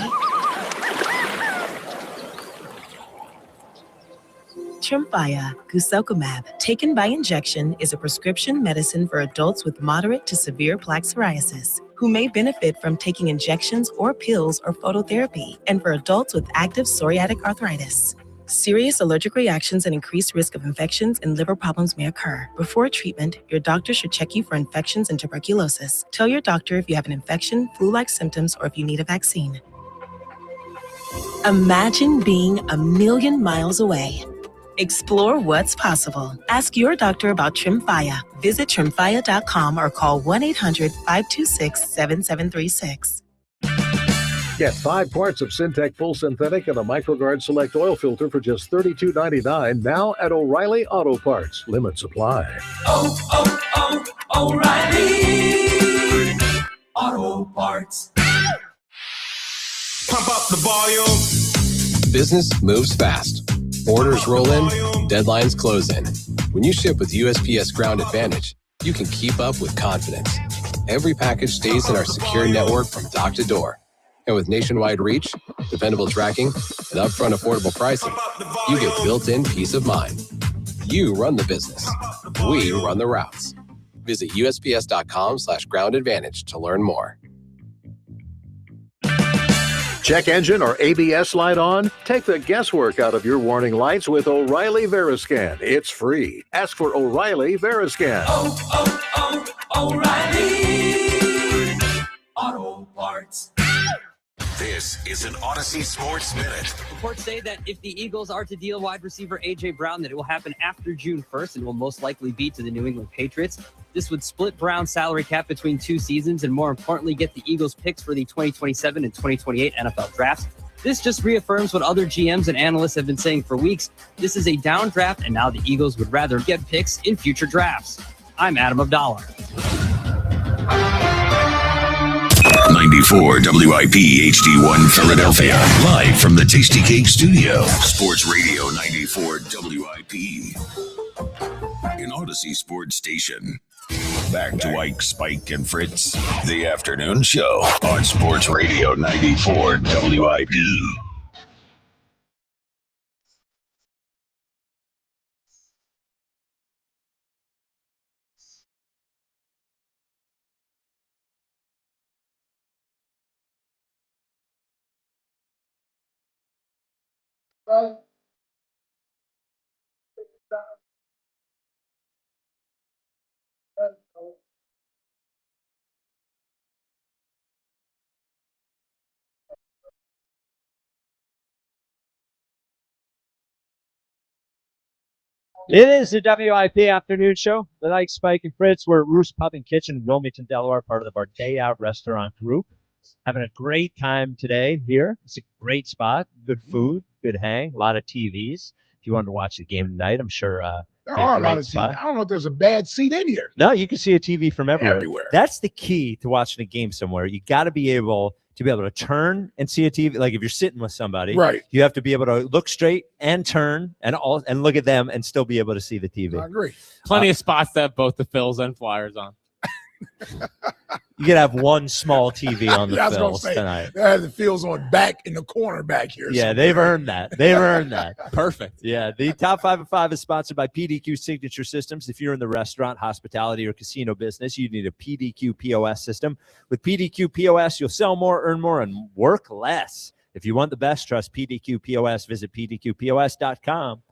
Tremfya guselkumab, taken by injection, is a prescription medicine for adults with moderate to severe plaque psoriasis who may benefit from taking injections or pills or phototherapy, and for adults with active psoriatic arthritis. Serious allergic reactions and increased risk of infections and liver problems may occur. Before treatment, your doctor should check you for infections and tuberculosis. Tell your doctor if you have an infection, flu-like symptoms, or if you need a vaccine. Imagine being a million miles away. Explore what's possible. Ask your doctor about Tremfya. Visit Tremfya.com or call 1-800-526-7736. Get 5 quarts of Syntec Full Synthetic and a MicroGuard Select Oil Filter for just $32.99 now at O'Reilly Auto Parts. Limit supply. O'Reilly Auto Parts. Pump up the volume. Business moves fast. Orders roll in, deadlines close in. When you ship with USPS Ground Advantage, you can keep up with confidence. Every package stays in our secure network from dock to door. And with nationwide reach, dependable tracking, and upfront affordable pricing, you get built-in peace of mind. You run the business. We run the routes. Visit USPS.com/Ground Advantage to learn more. Check engine or ABS light on? Take the guesswork out of your warning lights with O'Reilly Veriscan. It's free. Ask for O'Reilly Veriscan. O'Reilly Auto Parts. This is an Odyssey Sports Minute. Reports say that if the Eagles are to deal wide receiver A.J. Brown, that it will happen after June 1st and will most likely be to the New England Patriots. This would split Brown's salary cap between 2 seasons and, more importantly, get the Eagles picks for the 2027 and 2028 NFL drafts. This just reaffirms what other GMs and analysts have been saying for weeks. This is a down draft, and now the Eagles would rather get picks in future drafts. I'm Adam Abdallah. 94 WIP HD1 Philadelphia. Live from the Tasty Cake Studio. Sports Radio 94 WIP. An Odyssey Sports Station. Back to Ike, Spike, and Fritz. The afternoon show on Sports Radio 94 WIP. It is the WIP afternoon show. The Ike, Spike, and Fritz. We're at Roost Pub and Kitchen in Wilmington, Delaware, part of our Day Out restaurant group. Having a great time today here. It's a great spot. Good food, good hang, a lot of TVs. If you wanted to watch the game tonight, I'm sure There are a lot of TVs. I don't know if there's a bad seat in here. No, you can see a TV from everywhere. Everywhere. That's the key to watching a game somewhere. You got to be able to turn and see a TV. Like if you're sitting with somebody, right, you have to be able to look straight and turn and look at them and still be able to see the TV. I agree. Plenty of spots that have both the Phils and Flyers on. You could have one small TV on the Phils tonight. They have the Phils on back in the corner back here. Yeah, somewhere. they've earned that. They've earned that. Perfect. Yeah, the Top 5 at 5 is sponsored by PDQ Signature Systems. If you're in the restaurant, hospitality, or casino business, you need a PDQ POS system. With PDQ POS, you'll sell more, earn more, and work less. If you want the best, trust PDQ POS. Visit PDQPOS.com.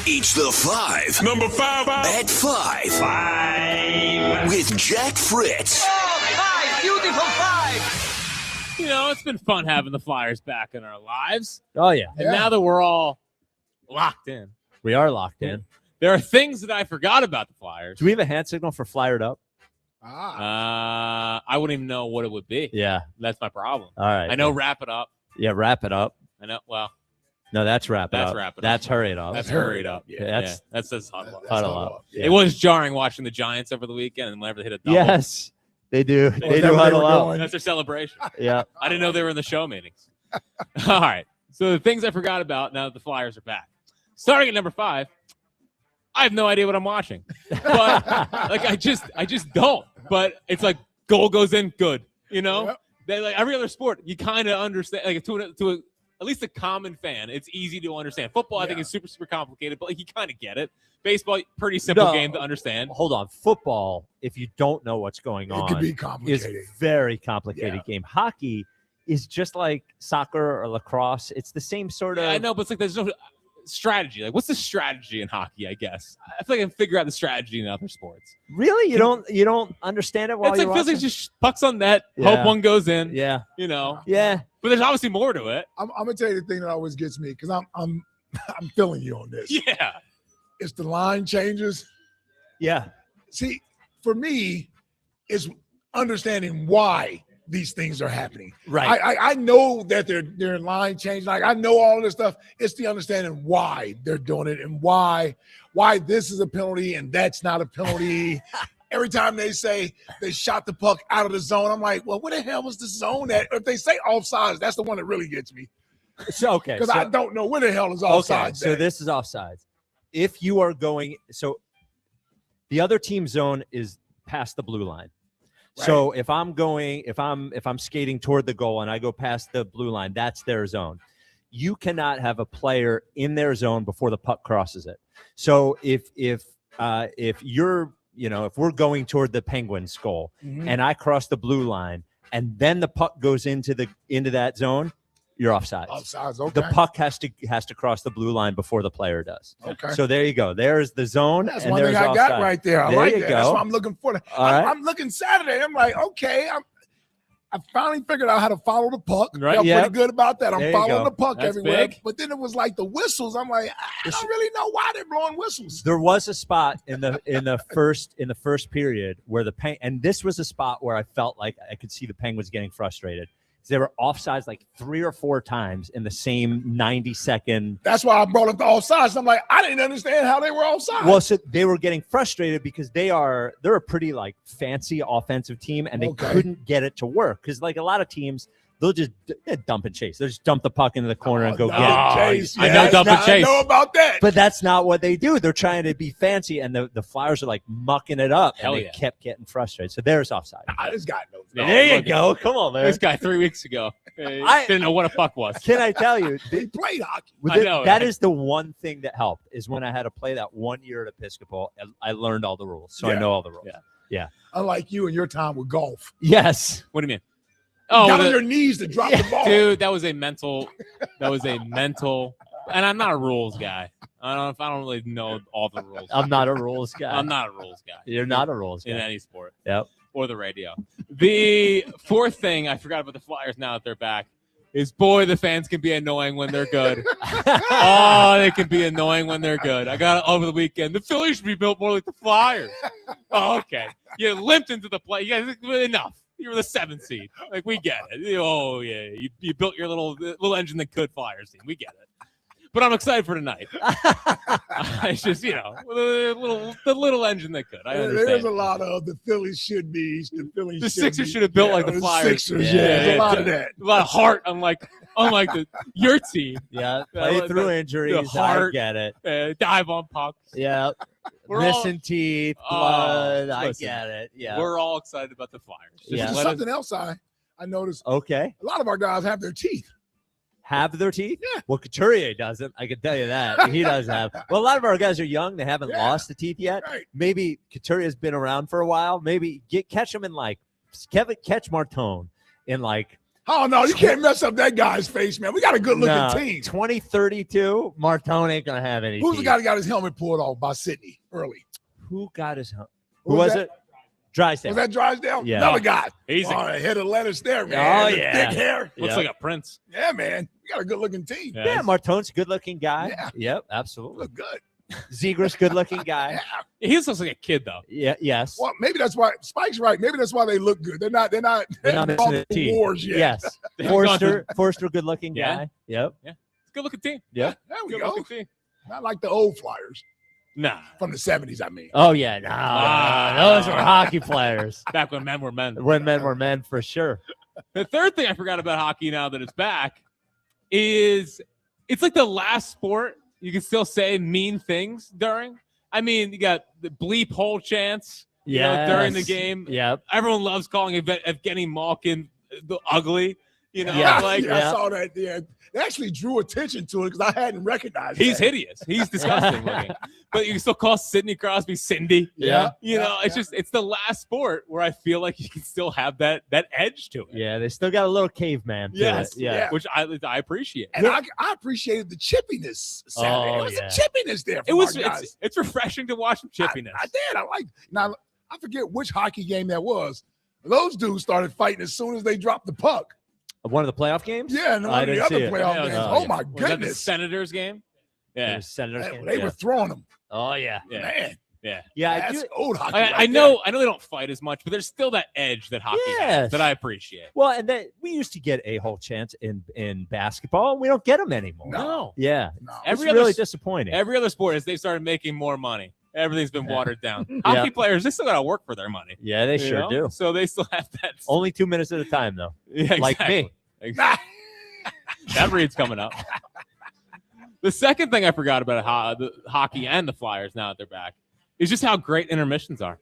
Each the 5. Number 5. At 5. 5. With Jack Fritz. Oh, 5. Beautiful 5. You know, it's been fun having the Flyers back in our lives. Oh, yeah. And now that we're all Locked in. We are locked in. There are things that I forgot about the Flyers. Do we have a hand signal for Flyered Up? I wouldn't even know what it would be. Yeah. That's my problem. All right. I know Wrap It Up. Yeah, Wrap It Up. I know. Well, no, that's Wrap It Up. That's Wrap It Up. That's Hurry It Up. That's Hurry It Up. Yeah, that's Huddle Up. Huddle Up. Yeah. It was jarring watching the Giants over the weekend, and whenever they hit a double. Yes, they do. They do Huddle Up. That's their celebration. Yeah. I didn't know they were in the show meetings. All right. So the things I forgot about now that the Flyers are back. Starting at number 5, I have no idea what I'm watching. But like I just don't. But it's like goal goes in, good. You know? Yep. They, like every other sport, you kind of understand, like at least a common fan, it's easy to understand. Football, I think, is super, super complicated, but like, you kind of get it. Baseball, pretty simple game to understand. Hold on. Football, if you don't know what's going on, could be complicated. Is very complicated game. Hockey is just like soccer or lacrosse. It's the same sort of. I know, but it's like there's no strategy. Like, what's the strategy in hockey? I guess I feel like I can figure out the strategy in other sports. Really, you don't understand it while it's you're like watching? physics, just pucks on net, hope one goes in. Yeah, you know. Yeah, but there's obviously more to it. I'm gonna tell you the thing that always gets me because I'm feeling you on this. Yeah, it's the line changes. Yeah. See, for me, it's understanding why these things are happening. Right. I know that they're line change. Like I know all this stuff. It's the understanding why they're doing it and why this is a penalty and that's not a penalty. Every time they say they shot the puck out of the zone, I'm like, well, where the hell was the zone at? If they say offsides, that's the one that really gets me. So okay, because I don't know where the hell is offsides. Okay, so this is offsides. If you are going, so the other team zone is past the blue line. Right. So if I'm skating toward the goal and I go past the blue line, that's their zone. You cannot have a player in their zone before the puck crosses it. So if you're, if we're going toward the Penguins' goal and I cross the blue line and then the puck goes into that zone, you're offsides. Offsides, okay. The puck has to cross the blue line before the player does. Okay. So there you go. There's the zone. That's and one thing there's I got offside. right there. I there like you that. go. That's what I'm looking for. I'm looking Saturday. I'm like, okay, I finally figured out how to follow the puck. Right. I'm yep. pretty good about that. I'm There you following go. the puck That's everywhere. big. But then it was like the whistles. I'm like, I don't really know why they're blowing whistles. There was a spot in the first period where and this was a spot where I felt like I could see the Penguins getting frustrated. They were offsides like 3 or 4 times in the same 90-second. That's why I brought up the offsides. I'm like, I didn't understand how they were offsides. Well, so they were getting frustrated because they're a pretty like fancy offensive team, and they couldn't get it to work because like a lot of teams, they'll just dump and chase. They'll just dump the puck into the corner and go get it. Chase, I know dump and chase. I know about that. But that's not what they do. They're trying to be fancy, and the Flyers are like mucking it up, Hell and they yeah. kept getting frustrated. So there's offside. This guy knows. There you go. Come on, man. This guy 3 weeks ago didn't know what a puck was. Can I tell you? He played hockey. I know, that right? is the one thing that helped is when I had to play that 1 year at Episcopal. I learned all the rules, so I Yeah. know all the rules. Yeah. Unlike you and your time with golf. Yes. What do you mean? Oh, got on the- your knees to drop the ball. Dude, that was a mental, and I'm not a rules guy. I don't really know all the rules. I'm not a rules guy. I'm not a rules guy. You're not a rules guy. In any sport. Yep. Or the radio. The fourth thing I forgot about the Flyers now that they're back is, boy, the fans can be annoying when they're good. Oh, they can be annoying when they're good. I got it over the weekend. The Phillies should be built more like the Flyers. Oh, okay. You limped into the play. You guys, enough. You were the 7th seed. Like, we get it. Oh, yeah. You built your little engine that could Flyers team. We get it. But I'm excited for tonight. It's just, the little engine that could. I understand. There's a lot of the Phillies should be. The Sixers should have built like the Flyers. Sixers, There's a lot of that. A lot of heart, unlike your team. Yeah, play through injuries. The heart, I get it. Dive on pucks. Yeah. Missing teeth, blood. I get it. Yeah. We're all excited about the Flyers. Yeah. There's something else I noticed. Okay. A lot of our guys have their teeth. Have their teeth? Yeah. Well, Couturier doesn't. I can tell you that. He does have. Well, a lot of our guys are young. They haven't lost the teeth yet. Right. Maybe Couturier's been around for a while. Maybe catch him in catch Martone in Oh, no, you can't mess up that guy's face, man. We got a good-looking team. 2032, Martone ain't going to have any Who's teeth. the guy that got his helmet pulled off by Sidney early? Who got his helmet? Who was it? Drysdale. Was that Drysdale? Yeah. Another guy. He's Oh, a head of lettuce there, man. Oh, The yeah. thick hair. Looks like a prince. Yeah, man. You got a good-looking team. Yeah, Martone's a good-looking guy. Yeah. Yep, absolutely. Look good. Zegras, good-looking guy. He looks like a kid, though. Yeah. Yes. Well, maybe that's why Spike's right. Maybe that's why they look good. They're not missing a team. wars yet. Yes. Forster, good-looking guy. Yep. Yeah. It's a good-looking team. Yep. There we Good go. looking team. Not like the old Flyers Nah. from the 70s, I mean. Oh yeah, no, those were hockey players. Back when men were men. When men were men, for sure. The third thing I forgot about hockey now that it's back is it's like the last sport you can still say mean things during. I mean, you got the bleep hole chants, you know, during the game. Yep. Everyone loves calling Evgeny Malkin the ugly. You know, I saw that. Yeah, they actually drew attention to it because I hadn't recognized. He's that. hideous. He's disgusting looking. But you can still call Sidney Crosby Cindy. Yeah. You know, it's the last sport where I feel like you can still have that edge to it. Yeah, they still got a little caveman to Yes. it. Yeah. Which I appreciate. And I appreciated the chippiness Saturday. Oh, There was yeah. a chippiness there. It was our guys. it's refreshing to watch some chippiness. I did. I like. Now I forget which hockey game that was. Those dudes started fighting as soon as they dropped the puck. One of the playoff games? Yeah, and I one of the didn't see other it. playoff games. Oh my Was that the goodness! Senators game? Yeah. Senators game. They were throwing them. Oh yeah. Man. Yeah. Yeah, That's old hockey. I know they don't fight as much, but there's still that edge that hockey has Yes. that I appreciate. Well, and that we used to get a whole chance in basketball, and we don't get them anymore. No. Yeah. Every It's other really s- disappointing. Every other sport is they've started making more money. Everything's been watered down. Hockey players, they still got to work for their money. Yeah, they you sure know? do. So they still have that. Only 2 minutes at a time, though. Yeah, Like exactly. me. That read's coming up. The second thing I forgot about the hockey and the Flyers now that they're back is just how great intermissions are.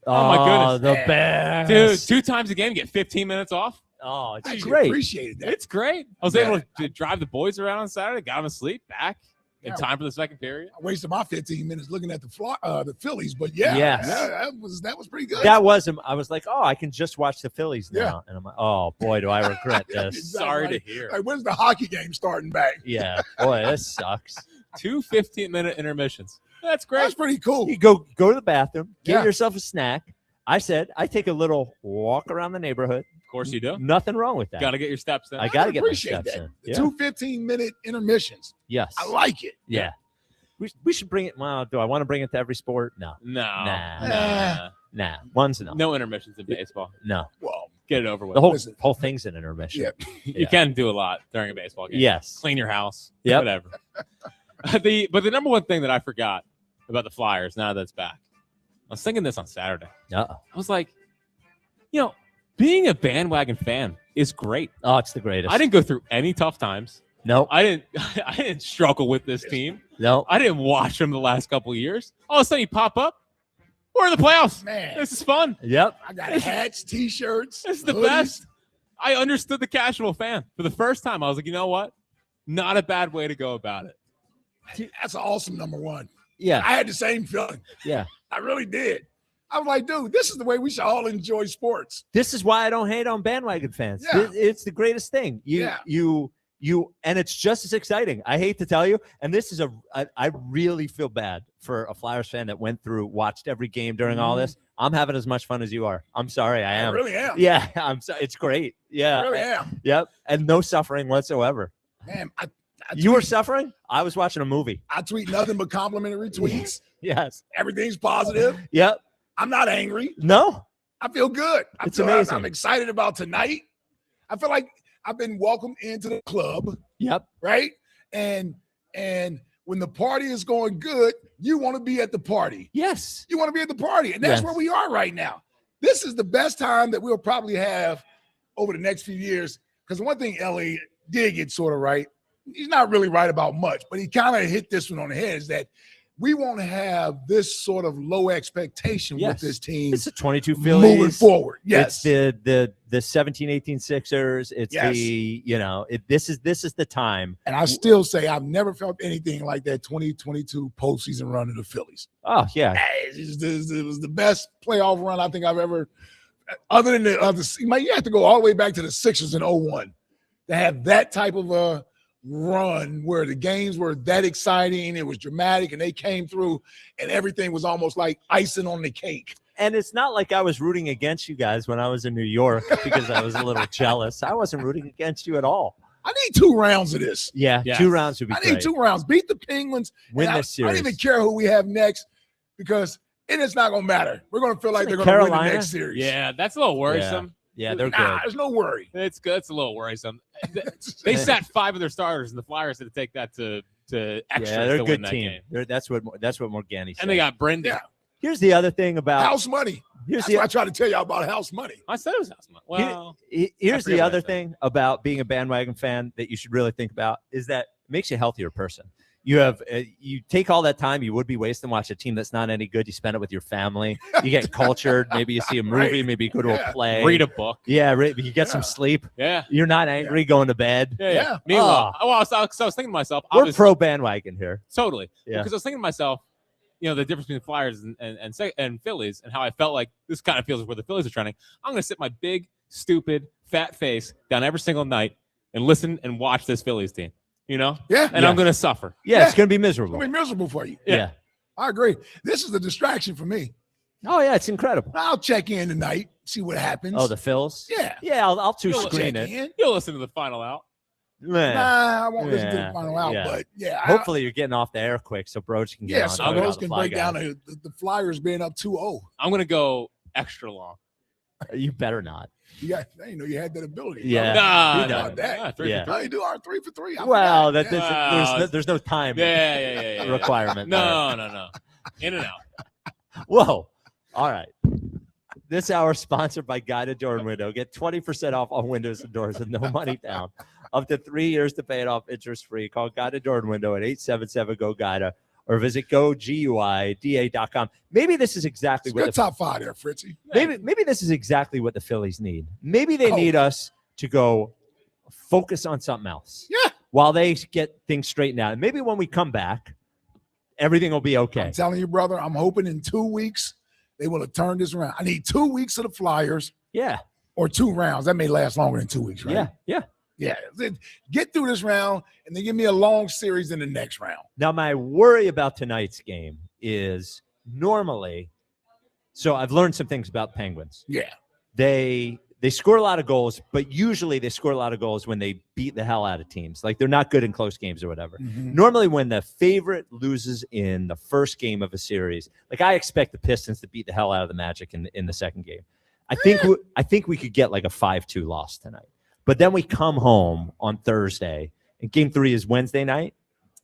Oh my goodness. The best. Dude, 2 times a game, get 15 minutes off. Oh, it's I great. appreciated that. It's great. I was able to drive the boys around on Saturday, got them asleep, back in time for the second period. I wasted my 15 minutes looking at the Phillies, but yeah, Yes. that was pretty good. That was him. I was like, oh, I can just watch the Phillies now. Yeah. And I'm like, oh, boy, do I regret this. Exactly Sorry right. to hear. Like, when's the hockey game starting back? Yeah. Boy, this sucks. 2 15-minute intermissions. That's great. That's pretty cool. You go to the bathroom, get Yeah. yourself a snack. I said, I take a little walk around the neighborhood. Of course you do. Nothing wrong with that. Got to get your steps in. I got to get my appreciate steps that. in. The Yeah. 2 15-minute intermissions. Yes. I like it. Yeah. We should bring it. Well, do I want to bring it to every sport? No. No. Nah. One's enough. No intermissions in baseball. No. Well, Get it over with. The whole thing's an intermission. Yeah. You can do a lot during a baseball game. Yes. Clean your house. Yep. Whatever. But the number one thing that I forgot about the Flyers now that it's back, I was thinking this on Saturday. Uh-oh. I was like, being a bandwagon fan is great. Oh, it's the greatest. I didn't go through any tough times. No. I didn't struggle with this team. No. I didn't watch them the last couple of years. All of a sudden, you pop up. We're in the playoffs. Man. This is fun. Yep. I got hats, T-shirts. This is the hoodies. best. I understood the casual fan. For the first time, I was like, you know what? Not a bad way to go about it. That's an awesome number one. Yeah. I had the same feeling. Yeah. I really did. I was like, dude, this is the way we should all enjoy sports. This is why I don't hate on bandwagon fans. Yeah. It's the greatest thing. You, and it's just as exciting. I hate to tell you. And this is I really feel bad for a Flyers fan that watched every game during all this. I'm having as much fun as you are. I'm sorry. I am. I really am. Yeah. I'm sorry. It's great. Yeah. I really am. Yep. And no suffering whatsoever. Man, You were suffering? I was watching a movie. I tweet nothing but complimentary tweets. Yes. Everything's positive. Yep. I'm not angry. No. I feel good. It's amazing. I'm excited about tonight. I feel like I've been welcomed into the club. Yep. Right? And when the party is going good, you want to be at the party. Yes. You want to be at the party. And that's Yes. where we are right now. This is the best time that we'll probably have over the next few years. Because one thing Ellie did get sort of right, he's not really right about much, but he kind of hit this one on the head, is that we won't have this sort of low expectation with this team. It's the 22 Phillies moving forward. Yes. It's the 17-18 Sixers. It's this is the time. And I still say I've never felt anything like that 2022 postseason run of the Phillies. Oh, yeah. It was the best playoff run I think I've ever, other than the other. You have to go all the way back to the Sixers in 01 to have that type of a run where the games were that exciting, it was dramatic, and they came through, and everything was almost like icing on the cake. And it's not like I was rooting against you guys when I was in New York because I was a little jealous. I wasn't rooting against you at all. I need 2 rounds of this. Yeah, Yes. 2 rounds would be I great. need 2 rounds. Beat the Penguins. Win And this I series. don't even care who we have next because it's not going to matter. We're going to feel like they're Isn't going it to win the Carolina? next series. Yeah, that's a little worrisome. Yeah, they're Nah, good. there's no worry. It's good. It's a little worrisome. They sat 5 of their starters, and the Flyers had to take that to extras Yeah, they're to a win good that team. game. That's what Morgani said. And they got Brendan. Yeah. Here's the other thing about House money. Here's That's what I try to tell y'all about house money. I said it was house money. Well, here's forget the what I other said. thing about being a bandwagon fan that you should really think about is that it makes you a healthier person. You have you take all that time you would be wasting watch a team that's not any good. You spend it with your family. You get cultured. Maybe you see a movie. Right. Maybe you go to a play. read a book. Yeah, you get some sleep. Yeah. You're not angry going to bed. Yeah. Meanwhile, I was thinking to myself, We're obviously- pro bandwagon here. Totally. Yeah. Because I was thinking to myself, the difference between the Flyers and Phillies and how I felt like this kind of feels where the Phillies are trending. I'm going to sit my big, stupid, fat face down every single night and listen and watch this Phillies team. Yeah. And I'm going to suffer. Yeah, it's going to be It's miserable. going to be miserable for you. Yeah. I agree. This is a distraction for me. Oh, yeah, it's incredible. I'll check in tonight, see what happens. Oh, the Phils? Yeah. Yeah, I'll two You'll screen check it. in. You'll listen to the final out. Man. Nah, I won't listen to the final out, but yeah. Hopefully you're getting off the air quick so Broach can get on. so talk about those the can Fly break down Guys. the Flyers being up 2-0. I'm going to go extra long. You better not. I didn't know you had that ability. Yeah. Nah, You know that. nah, 3 Yeah. for 3. Oh, you do our 3 for 3. I Well, forgot. there's no time Yeah. requirement. No. In and out. Whoa. All right. This hour sponsored by Guided Door and Window. Get 20% off all windows and doors with no money down. Up to 3 years to pay it off interest free. Call Guided Door and Window at 877-GO-GUIDA or visit GoGUIDA.com. Maybe this is exactly what Good top 5 there, Fritzy. maybe this is exactly what the Phillies need. Maybe they need us to go focus on something else. Yeah. While they get things straightened out. And maybe when we come back, everything will be okay. I'm telling you, brother, I'm hoping in 2 weeks they will have turned this around. I need 2 weeks of the Flyers. Yeah. Or 2 rounds. That may last longer than 2 weeks, right? Yeah. Yeah. Get through this round and then give me a long series in the next round. Now, my worry about tonight's game is normally, so I've learned some things about Penguins. Yeah. They score a lot of goals, but usually they score a lot of goals when they beat the hell out of teams. Like they're not good in close games or whatever. Mm-hmm. Normally when the favorite loses in the first game of a series, like I expect the Pistons to beat the hell out of the Magic in the second game. I think we could get like a 5-2 loss tonight. But then we come home on Thursday, and game 3 is Wednesday night.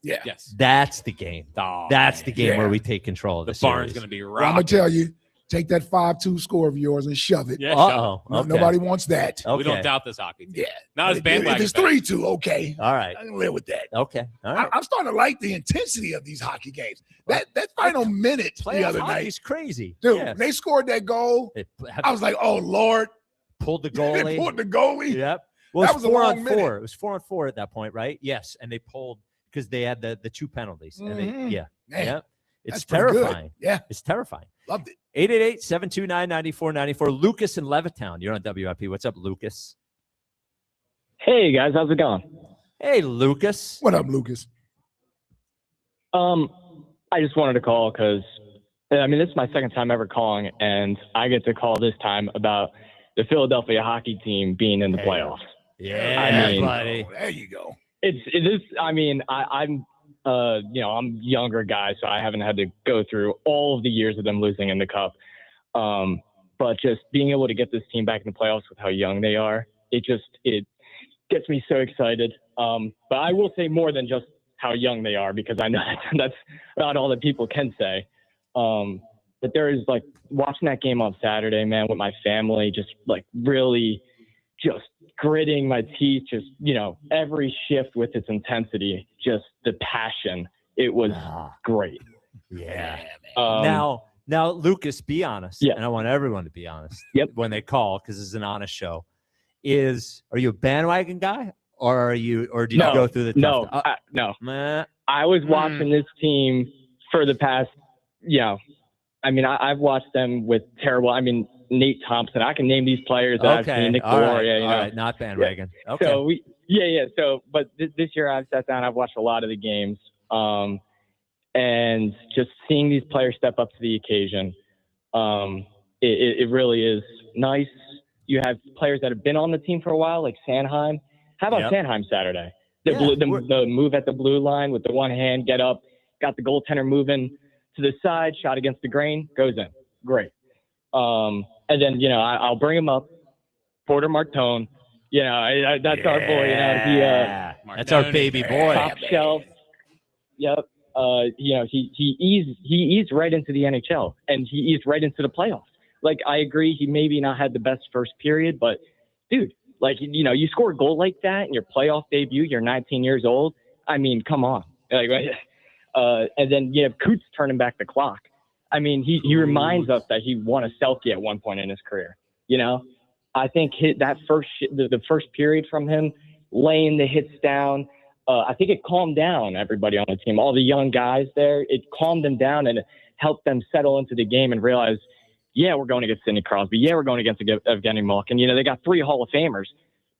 Yeah. Yes. That's the game. That's the game where we take control of the barn's series. going to be Well, I'm going to tell you, take that 5-2 score of yours and shove it. Yeah, shove it. No, Nobody wants that. We don't doubt this hockey team. Yeah. Not as bandwagon. If it's 3-2, okay. All right. I can live with that. Okay. All right. I'm starting to like the intensity of these hockey games. That final minute the Playoff other night. hockey's crazy. Dude, Yeah. when they scored that goal, They I was like, oh, Lord. pulled the They goalie. pulled the goalie. Yep. Well, That it was was a 4 long on minute. 4. It was 4 on 4 at that point, right? Yes. And they pulled because they had the 2 penalties. And Mhm. yeah. Man, Yeah. It's that's pretty good. terrifying. Yeah. It's terrifying. Loved it. 888-729-9494. Lucas in Levittown. You're on WIP. What's up, Lucas? Hey guys, how's it going? Hey, Lucas. What up, Lucas? I just wanted to call because this is my second time ever calling, and I get to call this time about the Philadelphia hockey team being in the playoffs. Yeah, I mean, buddy. There you go. I'm I'm a younger guy, so I haven't had to go through all of the years of them losing in the cup. But just being able to get this team back in the playoffs with how young they are, it gets me so excited. But I will say more than just how young they are, because I know that's not all that people can say. But there is, like, watching that game on Saturday, man, with my family, just like really just gritting my teeth, just, every shift with its intensity, just the passion. It was great. Yeah. Um, Now, Lucas, be honest. Yeah. And I want everyone to be honest. Yep. When they call, because it's an honest show. Are you a bandwagon guy, or did you go through the tough? No. Meh. I was watching this team for the past, I've watched them with terrible, Nate Thompson. I can name these players that I've seen. Nick all right, Deloria, all right, not bandwagon. Yeah. Okay. So but this year I've sat down, I've watched a lot of the games, and just seeing these players step up to the occasion, it really is nice. You have players that have been on the team for a while, like Sanheim. How about Sanheim Saturday? The move at the blue line with the one hand, get up, got the goaltender moving to the side, shot against the grain, goes in. Great. And then, I'll bring him up. Porter Martone. That's our boy. That's our baby boy. Top shelf. Yep. He eased right into the NHL, and he eased right into the playoffs. Like, I agree, he maybe not had the best first period, but dude, you score a goal like that in your playoff debut. You're 19 years old. I mean, come on. And then you have Coots turning back the clock. I mean, he reminds us that he won a Selkie at one point in his career. I think the first period from him, laying the hits down, I think it calmed down everybody on the team, all the young guys there. It calmed them down and helped them settle into the game and realize, we're going against Sidney Crosby. We're going against Evgeny Malkin. They got 3 Hall of Famers,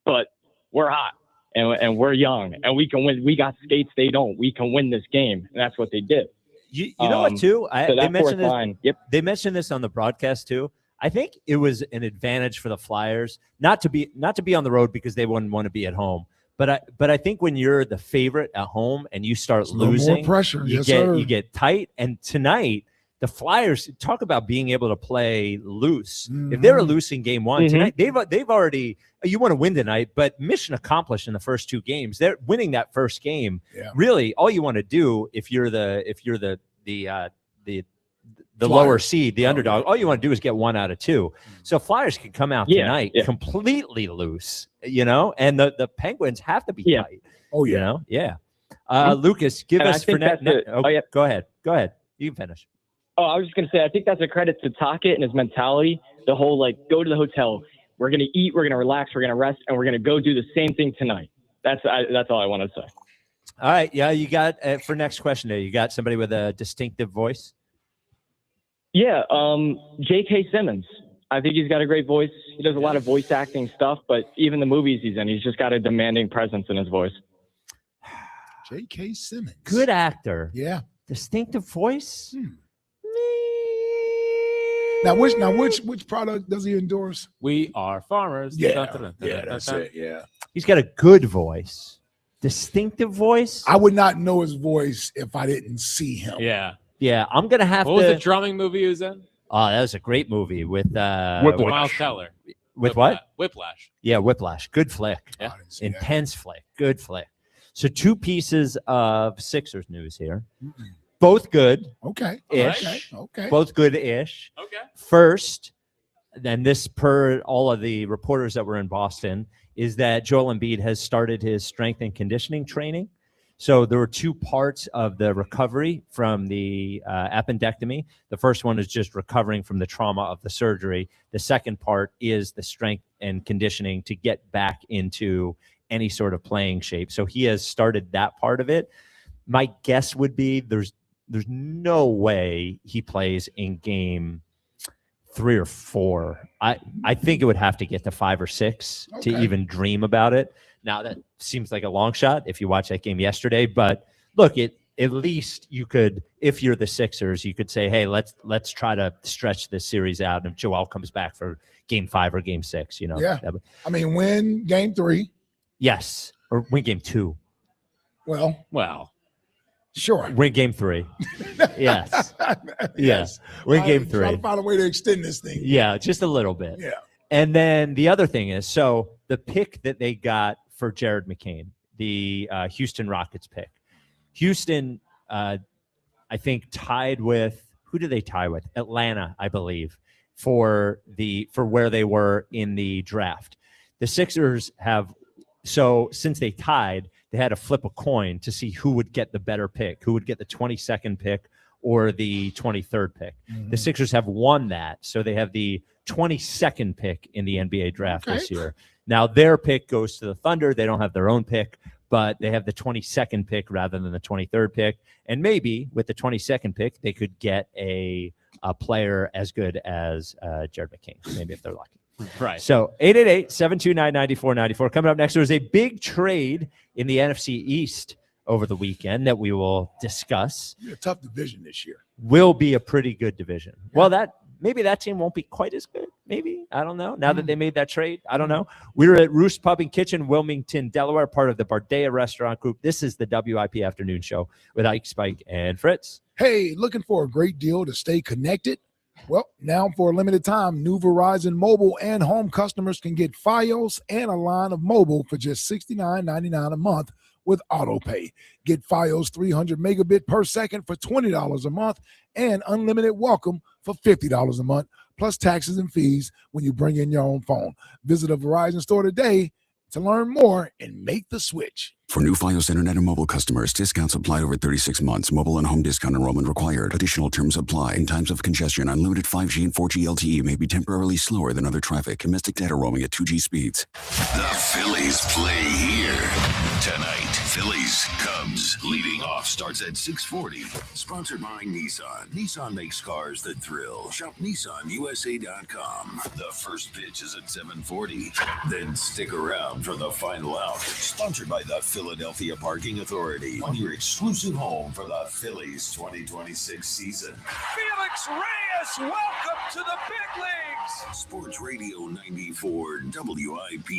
but we're hot and we're young and we can win. We got skates they don't. We can win this game, and that's what they did. You know what, too? They mentioned this on the broadcast, too. I think it was an advantage for the Flyers not to be on the road because they wouldn't want to be at home. But I think when you're the favorite at home and you start losing, more pressure. You get tight. And tonight, the Flyers, talk about being able to play loose. Mm-hmm. If they're losing game one tonight, they've already. You want to win tonight, but mission accomplished in the first 2 games. They're winning that first game. Yeah. Really, all you want to do if you're the lower seed, the underdog, all you want to do is get 1 out of 2. So Flyers can come out tonight completely loose, and the Penguins have to be tight. Oh, yeah. Lucas, give us for net. Go ahead. You can finish. Oh, I was just going to say, I think that's a credit to Tocchet and his mentality. The whole, go to the hotel. We're going to eat, we're going to relax, we're going to rest, and we're going to go do the same thing tonight. That's all I want to say. All right. Yeah, you got, for next question there, you got somebody with a distinctive voice? Yeah, J.K. Simmons. I think he's got a great voice. He does a lot of voice acting stuff, but even the movies he's in, he's just got a demanding presence in his voice. J.K. Simmons. Good actor. Yeah. Distinctive voice? Now, which product does he endorse? We are farmers. Yeah, that's it. Yeah. He's got a good voice. Distinctive voice? I would not know his voice if I didn't see him. Yeah, I'm going to have What was the drumming movie he was in? Oh, that was a great movie with Miles Teller. With what? Whiplash. Yeah, Whiplash. Good flick. Yeah. Intense flick. Good flick. So 2 pieces of Sixers news here. Both good. Okay. Both good-ish. Okay. First, and this per all of the reporters that were in Boston, is that Joel Embiid has started his strength and conditioning training. So there were 2 parts of the recovery from the appendectomy. The first one is just recovering from the trauma of the surgery. The second part is the strength and conditioning to get back into any sort of playing shape. So he has started that part of it. My guess would be there's no way he plays in game 3 or 4. I think it would have to get to 5 or 6 to even dream about it. Now, that seems like a long shot if you watch that game yesterday, but look, at least you could, if you're the Sixers, you could say, hey, let's try to stretch this series out if Joel comes back for game 5 or game 6, Yeah. I mean, win game 3. Yes. Or win game 2. Well. Sure. Win game 3. Yes. Yes. Win game 3. Try to find a way to extend this thing. Yeah, just a little bit. Yeah. And then the other thing is, so the pick that they got for Jared McCain, the Houston Rockets pick. Houston, I think, tied with, who did they tie with? Atlanta, I believe, for where they were in the draft. The Sixers have, so since they tied, they had to flip a coin to see who would get the better pick, who would get the 22nd pick or the 23rd pick. Mm-hmm. The Sixers have won that, so they have the 22nd pick in the NBA draft this year. Now, their pick goes to the Thunder. They don't have their own pick, but they have the 22nd pick rather than the 23rd pick. And maybe with the 22nd pick, they could get a player as good as Jared McCain, maybe if they're lucky. Right. So 888-729-9494. Coming up next, there was a big trade in the NFC East over the weekend that we will discuss. A tough division this year. Will be a pretty good division. Yeah. Well, Maybe that team won't be quite as good. Maybe. I don't know. Now that they made that trade, I don't know. We were at Roost Pub and Kitchen, Wilmington, Delaware, part of the Bardea Restaurant Group. This is the WIP Afternoon Show with Ike, Spike, and Fritz. Hey, looking for a great deal to stay connected? Well, now for a limited time, new Verizon mobile and home customers can get Fios and a line of mobile for just $69.99 a month with AutoPay. Get Fios 300 megabit per second for $20 a month and unlimited welcome for $50 a month, plus taxes and fees when you bring in your own phone. Visit a Verizon store today to learn more and make the switch. For new Fios Internet and mobile customers, discounts applied over 36 months. Mobile and home discount enrollment required. Additional terms apply. In times of congestion, unlimited 5G and 4G LTE may be temporarily slower than other traffic. Domestic data roaming at 2G speeds. The Phillies play here tonight. Phillies Cubs leading off starts at 6:40. Sponsored by Nissan. Nissan makes cars that thrill. Shop NissanUSA.com. The first pitch is at 7:40. Then stick around for the final out. Sponsored by the Philadelphia Parking Authority. On your exclusive home for the Phillies 2026 season. Felix Reyes, welcome to the big leagues. Sports Radio 94 WIP.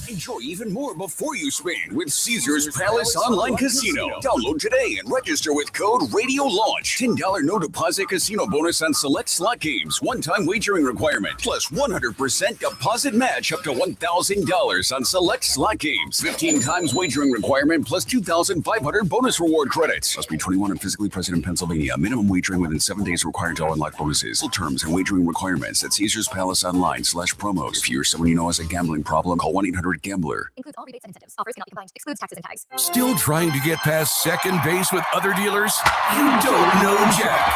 Enjoy even more before you spin with Caesars Palace Online Casino. Download today and register with code RADIOLAUNCH. $10 no deposit casino bonus on select slot games. One-time wagering requirement. Plus 100% deposit match up to $1,000 on select slot games. 15 times wagering requirement plus 2,500 bonus reward credits. Must be 21 and physically present in Pennsylvania. Minimum wagering within 7 days required to unlock bonuses. Full terms and wagering requirements at Caesars Palace Online/promos. If you or someone you know has a gambling problem, call 1-800-GAMBLER. Includes all rebates and incentives. Offers cannot be combined. Excludes taxes and tags. Still trying to get past second base with other dealers? You don't know Jack.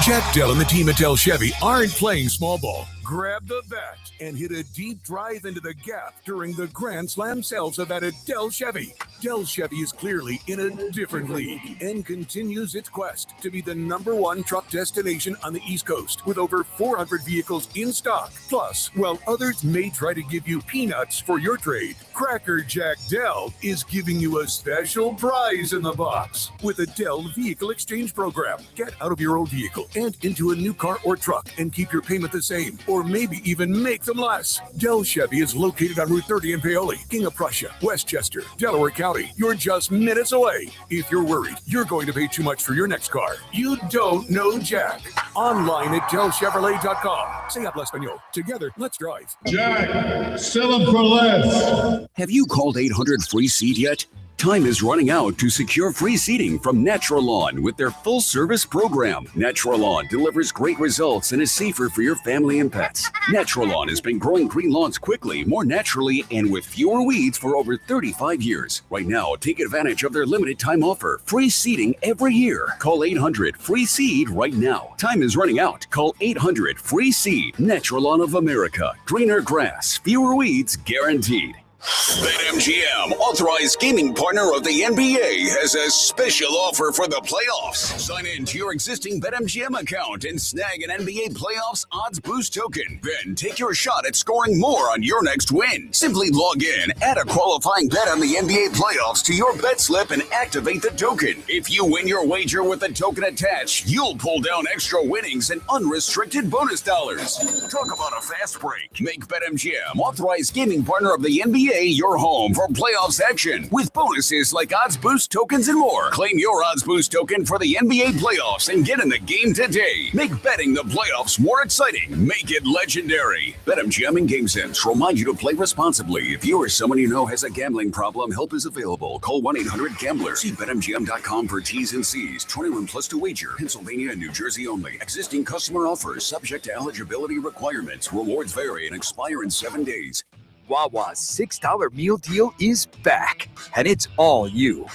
Jack Dell and the team at Dell Chevy aren't playing small ball. Grab the bat and hit a deep drive into the gap during the Grand Slam sales event at Dell Chevy. Dell Chevy is clearly in a different league and continues its quest to be the #1 truck destination on the East Coast with over 400 vehicles in stock. Plus, while others may try to give you peanuts for your trade, Cracker Jack Dell is giving you a special prize in the box with a Dell Vehicle Exchange Program. Get out of your old vehicle and into a new car or truck and keep your payment the same, or maybe even make them less. Dell Chevy is located on Route 30 in Paoli, King of Prussia, Westchester, Delaware County. You're just minutes away. If you're worried you're going to pay too much for your next car, you don't know Jack. Online at DellChevrolet.com. Say habla español. Together, let's drive. Jack, sell them for less. Have you called 800-FREE-SEAT yet? Time is running out to secure free seating from Natural Lawn with their full-service program. Natural Lawn delivers great results and is safer for your family and pets. Natural Lawn has been growing green lawns quickly, more naturally, and with fewer weeds for over 35 years. Right now, take advantage of their limited time offer. Free seating every year. Call 800-FREE-SEED right now. Time is running out. Call 800-FREE-SEED. Natural Lawn of America. Greener grass, fewer weeds, guaranteed. BetMGM, authorized gaming partner of the NBA, has a special offer for the playoffs. Sign in to your existing BetMGM account and snag an NBA playoffs odds boost token. Then take your shot at scoring more on your next win. Simply log in, add a qualifying bet on the NBA playoffs to your bet slip, and activate the token. If you win your wager with the token attached, you'll pull down extra winnings and unrestricted bonus dollars. Talk about a fast break. Make BetMGM, authorized gaming partner of the NBA, your home for playoffs action with bonuses like odds boost tokens and more. Claim your odds boost token for the NBA playoffs and get in the game today. Make betting the playoffs more exciting. Make it legendary. BetMGM and GameSense remind you to play responsibly. If you or someone you know has a gambling problem, help is available. Call 1-800-GAMBLER. See BetMGM.com for T's and C's. 21 plus to wager. Pennsylvania and New Jersey only. Existing customer offers subject to eligibility requirements. Rewards vary and expire in 7 days. Wawa's $6 meal deal is back, and it's all you.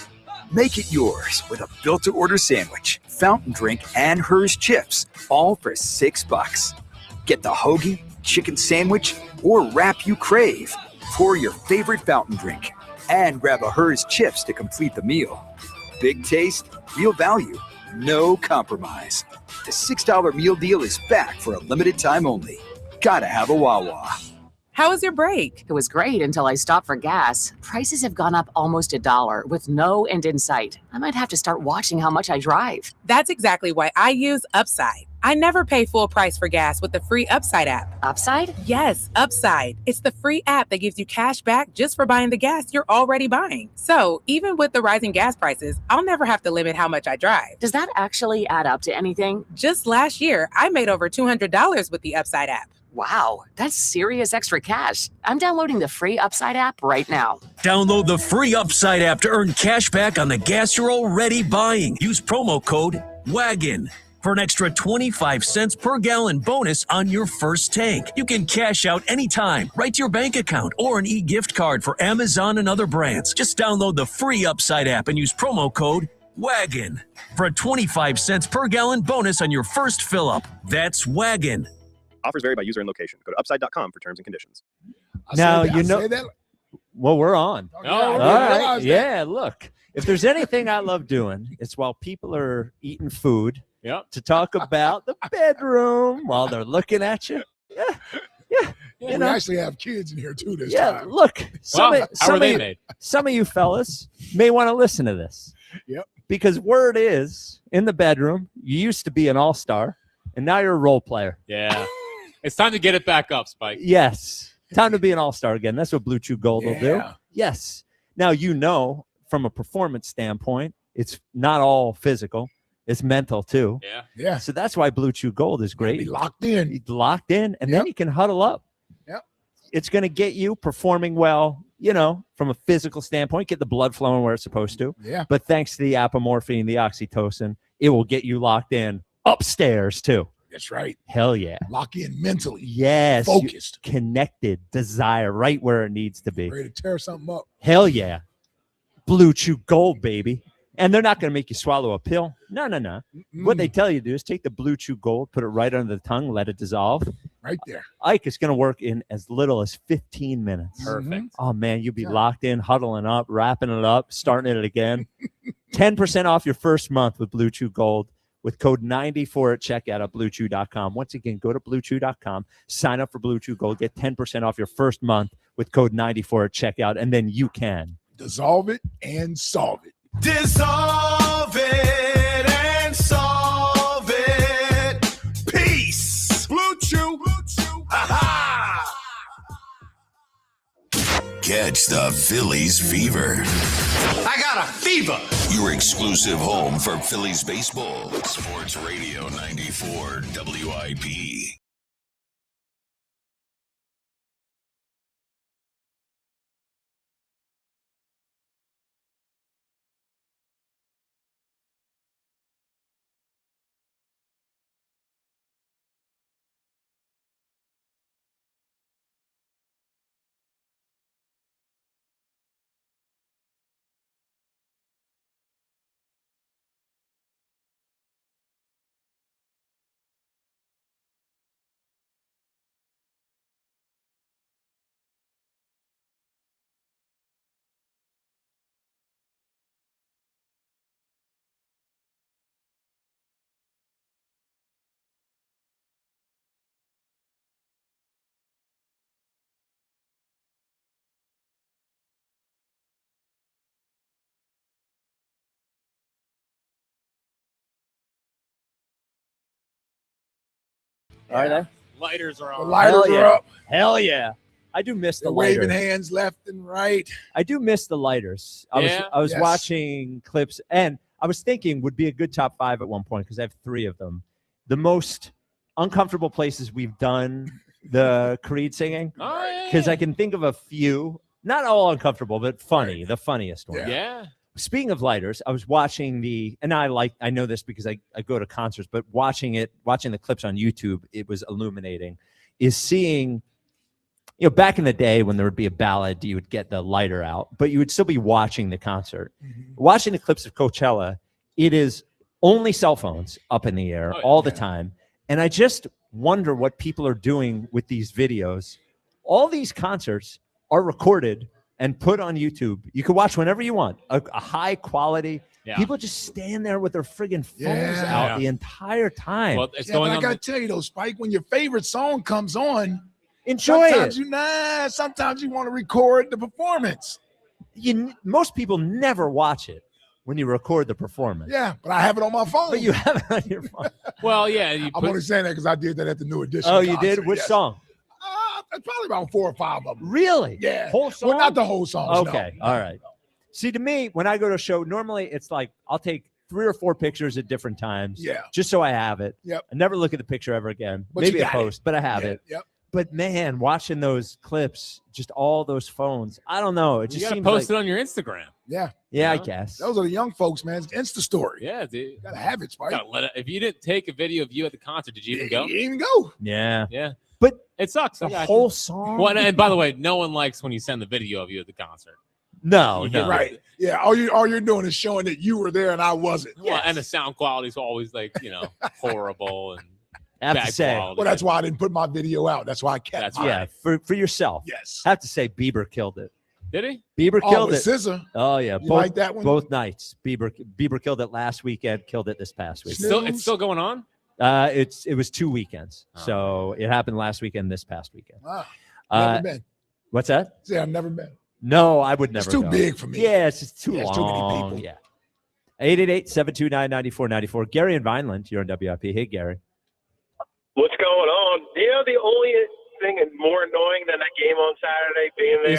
Make it yours with a built-to-order sandwich, fountain drink, and Hers chips, all for $6. Get the hoagie, chicken sandwich, or wrap you crave. Pour your favorite fountain drink, and grab a Hers chips to complete the meal. Big taste, real value, no compromise. The $6 meal deal is back for a limited time only. Gotta have a Wawa. How was your break? It was great until I stopped for gas. Prices have gone up almost $1 with no end in sight. I might have to start watching how much I drive. That's exactly why I use Upside. I never pay full price for gas with the free Upside app. Upside? Yes, Upside. It's the free app that gives you cash back just for buying the gas you're already buying. So even with the rising gas prices, I'll never have to limit how much I drive. Does that actually add up to anything? Just last year, I made over $200 with the Upside app. Wow, that's serious extra cash. I'm downloading the free Upside app right now. Download the free Upside app to earn cash back on the gas you're already buying. Use promo code WAGON for an extra 25 cents per gallon bonus on your first tank. You can cash out anytime, right to your bank account, or an e-gift card for Amazon and other brands. Just download the free Upside app and use promo code WAGON for a 25 cents per gallon bonus on your first fill-up. That's WAGON. Offers vary by user and location. Go to upside.com for terms and conditions. Now, well, we're on. Oh, All right. Yeah, look, if there's anything I love doing, it's while people are eating food to talk about the bedroom while they're looking at you. Yeah. We actually have kids in here too this time. Look, some of you fellas may want to listen to this. Yep. Because word is, in the bedroom, you used to be an all-star, and now you're a role player. Yeah. It's time to get it back up, Spike. Yes. Time to be an all-star again. That's what Blue Chew Gold will do. Yeah. Yes. Now, from a performance standpoint, it's not all physical. It's mental, too. Yeah. Yeah. So that's why Blue Chew Gold is great. Be locked in. Locked in, and then you can huddle up. Yep. It's going to get you performing well, from a physical standpoint, get the blood flowing where it's supposed to. Yeah. But thanks to the apomorphine, the oxytocin, it will get you locked in upstairs, too. That's right. Hell yeah. Lock in mentally. Yes. Focused. Connected. Desire right where it needs to be. Ready to tear something up. Hell yeah. Blue Chew Gold, baby. And they're not going to make you swallow a pill. No. What they tell you to do is take the Blue Chew Gold, put it right under the tongue, let it dissolve. Right there. Ike is going to work in as little as 15 minutes. Perfect. Oh, man, you'll be locked in, huddling up, wrapping it up, starting it again. 10% off your first month with Blue Chew Gold with code 94 at checkout at BlueChew.com. Once again, go to BlueChew.com, sign up for Blue Chew Gold, get 10% off your first month with code 94 at checkout, and then you can dissolve it and solve it. Dissolve it and solve it. Peace. Blue Chew. Aha. Catch the Phillies fever. I got a fever. Your exclusive home for Phillies baseball. Sports Radio 94 WIP. Are they? Lighters are The on. lighters are up. Hell yeah. I do miss the They're lighters. waving hands left and right. I do miss the lighters. I was Yes. watching clips, and I was thinking would be a good top 5 at one point because I have 3 of them. The most uncomfortable places we've done the Creed singing, because I can think of a few, not all uncomfortable, but funny, the funniest one. Yeah. Speaking of lighters, I was watching I know this because I go to concerts, but watching the clips on YouTube, it was illuminating, is seeing, back in the day when there would be a ballad, you would get the lighter out, but you would still be watching the concert. Watching the clips of Coachella, it is only cell phones up in the air all the time. And I just wonder what people are doing with these videos. All these concerts are recorded and put on YouTube. You can watch whenever you want. A high quality. Yeah. People just stand there with their friggin' phones out the entire time. Well, it's But I gotta tell you though, Spike, when your favorite song comes on, enjoy sometimes you want to record the performance. Most people never watch it when you record the performance. Yeah, but I have it on my phone. But you have it on your phone. Well, yeah. I'm only saying that because I did that at the New Edition. Oh, you concert, did? Which yes. song? Probably about 4 or 5 of them. Really? Yeah. Whole song? Well, not the whole songs. Okay. No. All right. See, to me, when I go to a show, normally it's like I'll take 3 or 4 pictures at different times. Yeah. Just so I have it. Yep. I never look at the picture ever again. But Maybe you a got it. post, but I have Yeah, it. Yep. But man, watching those clips, just all those phones, I don't know. It You just got to seems post like, it on your Instagram. Yeah. Yeah, I You know? guess. Those are the young folks, man. It's Insta story. Yeah, dude. You gotta have it, Spike. Gotta let it, if you didn't take a video of you at the concert, did you even go? You didn't even go. Yeah. Yeah. But it sucks. the I got whole you. song. Well, and by the way, no one likes when you send the video of you at the concert. No, You no. get- Right. Yeah. All you're doing is showing that you were there and I wasn't. Well, and the sound quality is always like, horrible and I have bad to say, quality. Well, that's why I didn't put my video out. That's why I kept That's mine. yeah, for yourself. Yes. I have to say, Bieber killed it. Did he? Bieber Oh, killed with it. Scissor. Oh yeah, You like that one? Both nights. Bieber killed it last weekend. Killed it this past week. It's still going on? It was 2 weekends, Oh. so it happened last weekend. This past weekend. Ah, never been. What's that? See, I've never been. No, I would never. It's too go. big for me. Yeah, it's just too Yeah, long. it's too many people. Yeah. 888-729-9494. Gary in Vineland, you're on WIP. Hey, Gary. What's going on? You know, the only thing more annoying than that game on Saturday being there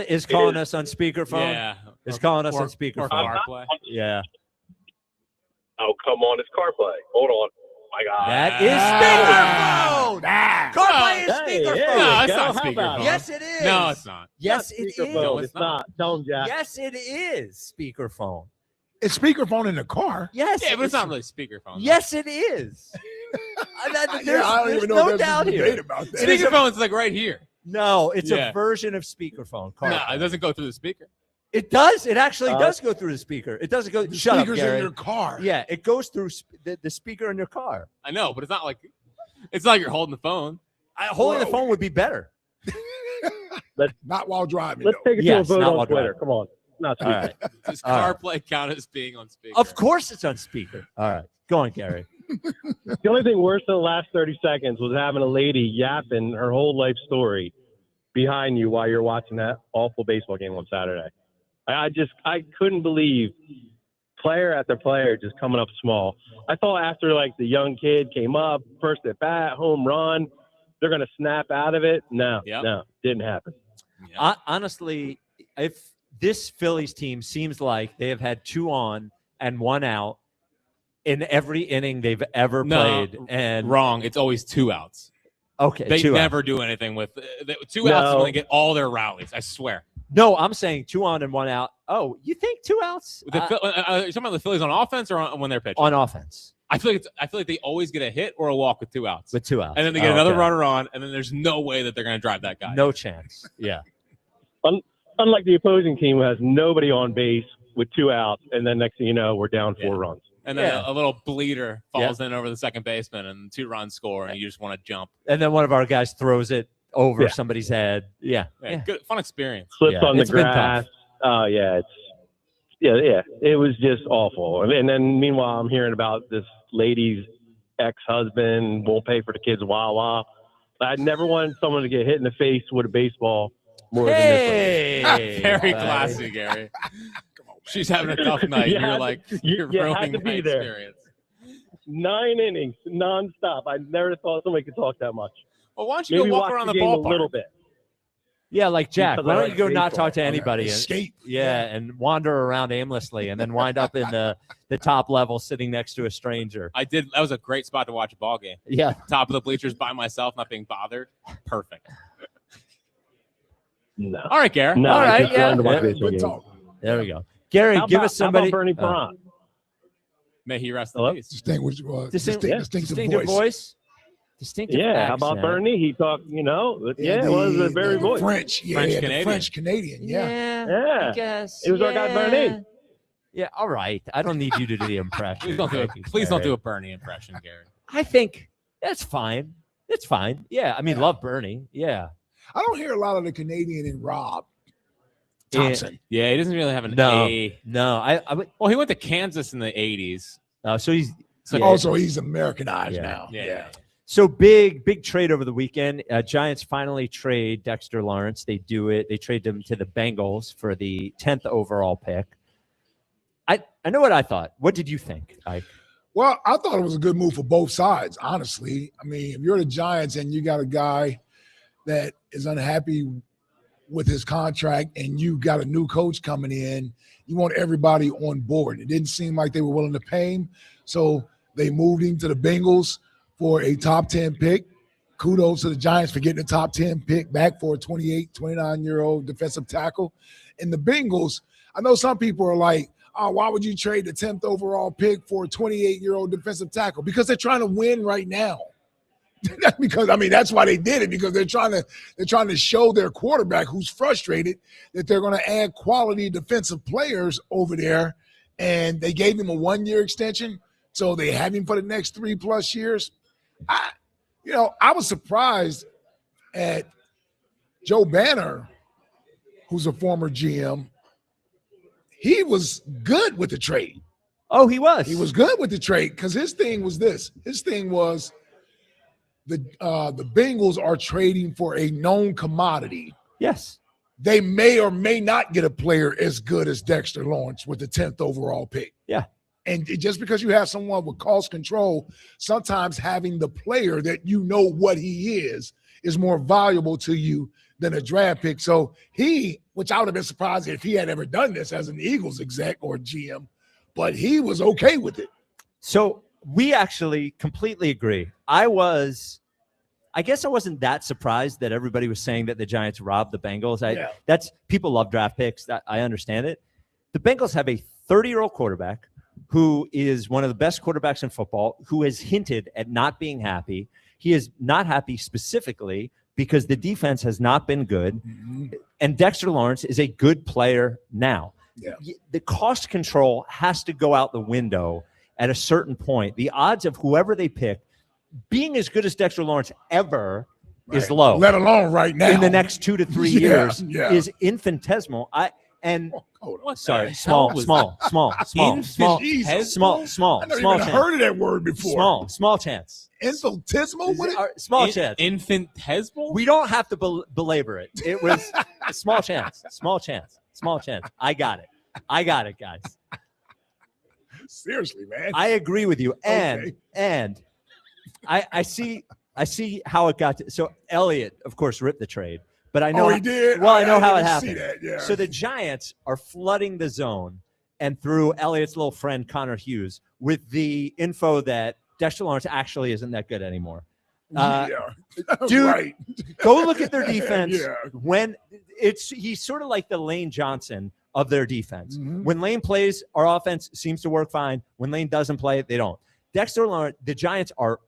Is calling us on speakerphone. Yeah. Is calling us on Or speakerphone. CarPlay. Yeah. Oh, come on. It's CarPlay. Hold on. My God. That is speakerphone. CarPlay is speakerphone. No, it's not speakerphone. Yes, it is. No, it's not. Yes, it is. No, it's not. Tone Jack. Yes, it is speakerphone. It's speakerphone in the car. Yes. Yeah, but it's not really speakerphone. Yes, it is. There's I don't even know no if there's doubt a here. debate about that. Speakerphone's like right here. No, it's Yeah. a version of speakerphone. No, CarPlay. it doesn't go through the speaker. It does. It actually does go through the speaker. It doesn't go. The Shut up, speaker's Gary. in your car. Yeah, it goes through the speaker in your car. I know, but it's not like you're holding the phone. Holding the phone would be better. Not while driving. Let's though. take it Yes, to a not vote while on Twitter. driving. Come on. Not All right. Does All right. CarPlay count as being on speaker? Of course, it's on speaker. All right, go on, Gary. The only thing worse than the last 30 seconds was having a lady yapping her whole life story behind you while you're watching that awful baseball game on Saturday. I couldn't believe player after player just coming up small. I thought after like the young kid came up, first at bat, home run, they're going to snap out of it. No, didn't happen. Honestly, if this Phillies team seems like they have had 2 on and 1 out in every inning they've ever played, and wrong. It's always 2 outs. Okay, They 2 never outs. do anything with 2 outs is when they get all their rallies. I swear. No, I'm saying 2 on and 1 out. Oh, you think 2 outs? You're talking about the Phillies on offense or when they're pitching? On offense. I feel like they always get a hit or a walk with 2 outs. With 2 outs. And then they get another okay. runner on, and then there's no way that they're going to drive that guy. No chance. Yeah. Unlike the opposing team who has nobody on base with 2 outs, and then next thing you know, we're down 4 runs. And then a little bleeder falls in over the second baseman, and 2 runs score, and you just want to jump. And then one of our guys throws it over Yeah. somebody's head. Yeah. Good, fun experience. Slips on the it's been tough. grass. Oh, yeah. It was just awful. And then meanwhile, I'm hearing about this lady's ex-husband won't pay for the kids' Wawa. I never wanted someone to get hit in the face with a baseball more than this one. Very classy, Gary. She's having a tough night. You You're had like, to- you're you had ruining to my be there. experience. 9 innings, nonstop. I never thought somebody could talk that much. Well, why don't you Maybe go walk watch around the the game ballpark? a little bit. Yeah, like Jack. Because Why I don't like you go not baseball. talk to anybody? And, Escape. Yeah, and wander around aimlessly and then wind up in the top level sitting next to a stranger. I did. That was a great spot to watch a ball game. Yeah. Top of the bleachers by myself, not being bothered. Perfect. No. All right, Gary. No, All I right, just yeah. wanted to watch Yeah. baseball Good games. talk. There we go. Gary, give us somebody. How about Bernie Oh. Perrant? May he rest Hello? in peace. Distinctive Distinctive voice. Distinctive Yeah, how about accent. Bernie? He talked, it was a very voice. French. Yeah, French the Canadian. French Canadian. Yeah. Yeah. I guess. It was our guy Bernie. Yeah, all right. I don't need you to do the impression. Please don't do it. Thank you, Please don't Gary. do a Bernie impression, Gary. I think that's fine. It's fine. Yeah, I mean, love Bernie. Yeah. I don't hear a lot of the Canadian in Rob Thompson. Yeah, he doesn't really have an No, A. no. I would. Well, he went to Kansas in the 80s. So he's So yeah. Also, he's Americanized Yeah. now. Yeah. So big trade over the weekend. Giants finally trade Dexter Lawrence. They do it. They trade him to the Bengals for the 10th overall pick. I I know what I thought. What did you think, Ike? Well, I thought it was a good move for both sides, honestly. I mean, if you're the Giants and you got a guy that is unhappy with his contract and you got a new coach coming in, you want everybody on board. It didn't seem like they were willing to pay him, so they moved him to the Bengals for a top 10 pick. Kudos to the Giants for getting a top 10 pick back for a 28, 29-year-old defensive tackle. And the Bengals, I know some people are like, oh, why would you trade the 10th overall pick for a 28-year-old defensive tackle? Because they're trying to win right now. Because, I mean, that's why they did it, because they're trying to show their quarterback, who's frustrated, that they're going to add quality defensive players over there. And they gave him a 1-year extension, so they have him for the next 3+ years. I was surprised at Joe Banner, who's a former GM. He was good with the trade. Oh, he was. He was good with the trade because his thing was this. His thing was the Bengals are trading for a known commodity. Yes. They may or may not get a player as good as Dexter Lawrence with the 10th overall pick. Yeah. And just because you have someone with cost control, sometimes having the player that you know what he is more valuable to you than a draft pick. So which I would have been surprised if he had ever done this as an Eagles exec or GM, but he was okay with it. So we actually completely agree. I guess I wasn't that surprised that everybody was saying that the Giants robbed the Bengals. That's people love draft picks. I understand it. The Bengals have a 30-year-old quarterback who is one of the best quarterbacks in football, who has hinted at not being happy. He is not happy specifically because the defense has not been good. Mm-hmm. And Dexter Lawrence is a good player now. Yeah. The cost control has to go out the window at a certain point. The odds of whoever they pick being as good as Dexter Lawrence ever is low. Let alone right now. In the nenext 2 to 3 years is infinitesmal. Small chance. Heard of that word before. Small chance. Infinitesimal? Small chance. Infinitesimal? We don't have to belabor it. It was a small chance. Small chance. I got it, guys. Seriously, man. I agree with you. And I see how it got to. So Elliott, of course, ripped the trade. But I know he did. Well, I know how it happened. That, yeah. So the Giants are flooding the zone, and through Elliott's little friend Connor Hughes with the info that Dexter Lawrence actually isn't that good anymore. Dude, right. Go look at their defense. When he's sort of like the Lane Johnson of their defense. Mm-hmm. When Lane plays, our offense seems to work fine. When Lane doesn't play, they don't. Dexter Lawrence, the Giants are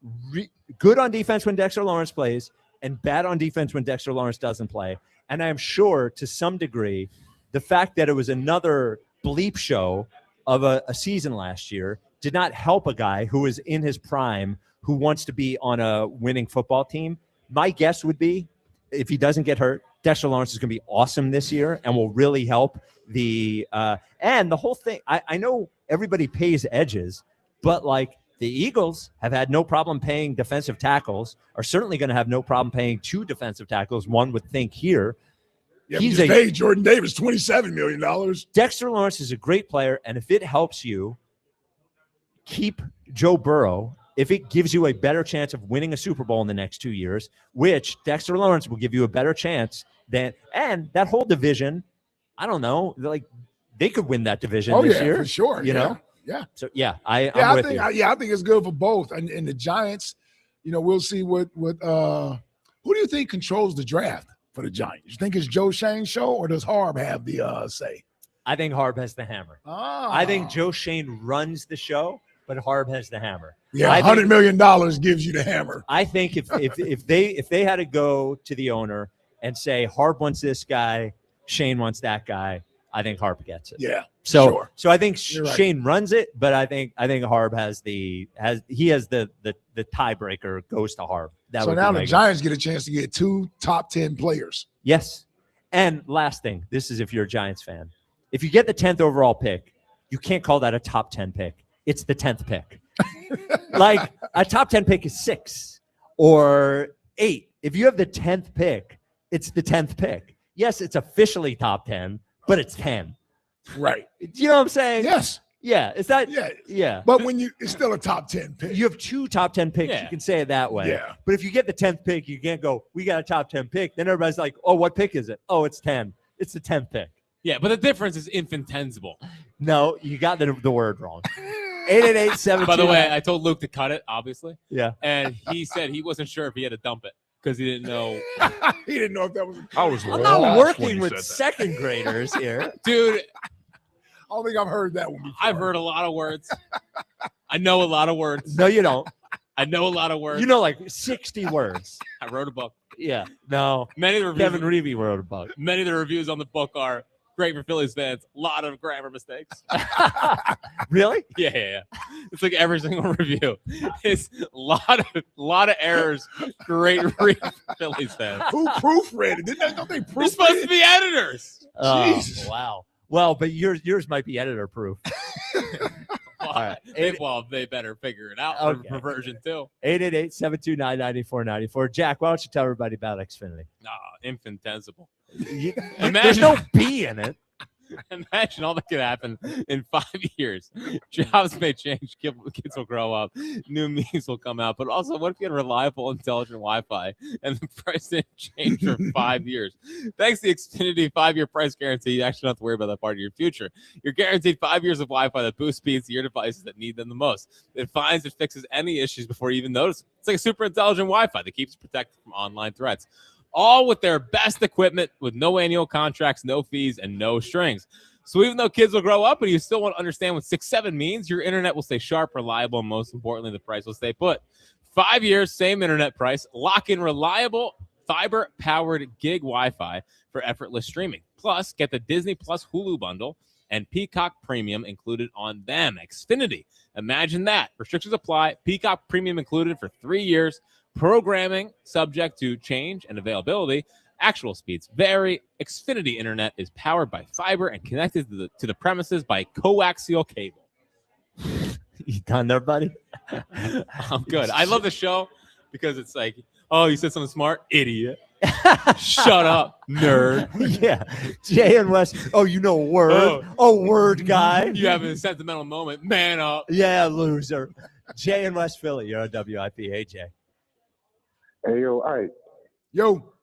good on defense when Dexter Lawrence plays, and bad on defense when Dexter Lawrence doesn't play. And I'm sure to some degree, the fact that it was another bleep show of a season last year did not help a guy who is in his prime, who wants to be on a winning football team. My guess would be, if he doesn't get hurt, Dexter Lawrence is going to be awesome this year and will really help and the whole thing. I know everybody pays edges, but like, the Eagles have had no problem paying defensive tackles, are certainly going to have no problem paying 2 defensive tackles, one would think here. Yeah, he's paid Jordan Davis $27 million. Dexter Lawrence is a great player, and if it helps you keep Joe Burrow, if it gives you a better chance of winning a Super Bowl in the next 2 years, which Dexter Lawrence will give you a better chance than, and that whole division, I don't know, like they could win that division this year. For sure. You know? Yeah. So I'm with you. I think it's good for both. And the Giants, we'll see what who do you think controls the draft for the Giants? You think it's Joe Shane's show, or does Harb have the say? I think Harb has the hammer. I think Joe Shane runs the show, but Harb has the hammer. Yeah, $100 million gives you the hammer. I think if they had to go to the owner and say Harb wants this guy, Shane wants that guy, I think Harb gets it. Yeah. So I think right. Shane runs it, but I think Harb has the tiebreaker goes to Harb. So now the Giants get a chance to get 2 top 10 players. Yes. And last thing, this is if you're a Giants fan. If you get the 10th overall pick, you can't call that a top 10 pick. It's the 10th pick. Like a top 10 pick is 6 or 8. If you have the 10th pick, it's the 10th pick. Yes, it's officially top 10, but it's 10. Right. Do you know what I'm saying? Yes. Yeah, it's not. Yeah. Yeah. But it's still a top 10 pick. You have 2 top 10 picks. Yeah. You can say it that way. Yeah. But if you get the 10th pick, you can't go, we got a top 10 pick. Then everybody's like, oh, what pick is it? Oh, it's 10. It's the 10th pick. Yeah, but the difference is infinitesimal. No, you got the word wrong. 888-729. By the way, I told Luke to cut it, obviously. Yeah. And he said he wasn't sure if he had to dump it because he didn't know. He didn't know if that was. I'm not working with second graders here. Dude, I don't think I've heard that one before. I've heard a lot of words. I know a lot of words. No, you don't. I know a lot of words. You know, like 60 words. I wrote a book. Yeah. No. Many of the reviews, Kevin Reevey wrote a book. Many of the reviews on the book are great for Phillies fans. A lot of grammar mistakes. Really? Yeah. It's like every single review. It's a lot of errors. Great read for Phillies fans. Who proofread it? Don't they proofread They're supposed to be editors. Jesus. Wow. Well, but yours might be editor proof. All right. They better figure it out Okay. for version 2. 888-729-9494. Jack, why don't you tell everybody about Xfinity? Infinitesimal. There's no B in it. Imagine all that could happen in 5 years. Jobs may change, kids will grow up, new memes will come out. But also, what if you had reliable, intelligent Wi-Fi and the price didn't change for 5 years? Thanks to the Xfinity 5-year price guarantee, you actually don't have to worry about that part of your future. You're guaranteed 5 years of Wi-Fi that boosts speeds to your devices that need them the most. It finds and fixes any issues before you even notice. It's like a super intelligent Wi-Fi that keeps you protected from online threats. All with their best equipment with no annual contracts, no fees, and no strings. So even though kids will grow up and you still want to understand what 6-7 means, your internet will stay sharp, reliable, and most importantly, the price will stay put. 5 years, same internet price. Lock in reliable fiber-powered gig Wi-Fi for effortless streaming. Plus, get the Disney Plus Hulu bundle and Peacock Premium included on them. Xfinity. Imagine that. Restrictions apply. Peacock Premium included for 3 years. Programming subject to change and availability. Actual speeds vary. Xfinity Internet is powered by fiber and connected to the premises by coaxial cable. You done there, buddy? I'm good. I love the show because it's like, oh, you said something smart? Idiot. Shut up, nerd. Yeah. Jay and Wes. Oh, you know word. Oh, word guy. You have a sentimental moment. Man up. Yeah, loser. Jay and West Philly. You're on WIP. Hey, Jay. Hey, yo, all right. Yo.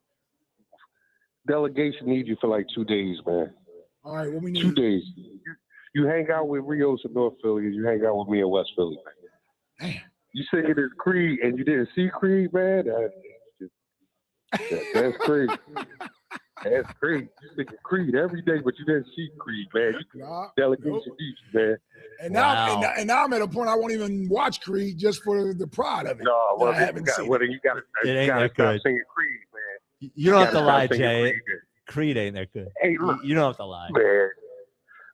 Delegation needs you for like 2 days, man. All right, what we need? 2 days. You hang out with Rios in North Philly, and you hang out with me in West Philly, man. Damn. You singing this Creed, and you didn't see Creed, man? That's crazy. That's crazy. You singing Creed every day, but you didn't see Creed, man. Delegation needs you, man. And now, and now I'm at a point I won't even watch Creed just for the pride of it. No, well, I haven't seen you got to stop singing Creed, man. You don't have to lie, Jay. Creed, Creed ain't that good. Hey, look, you don't have to lie. Man.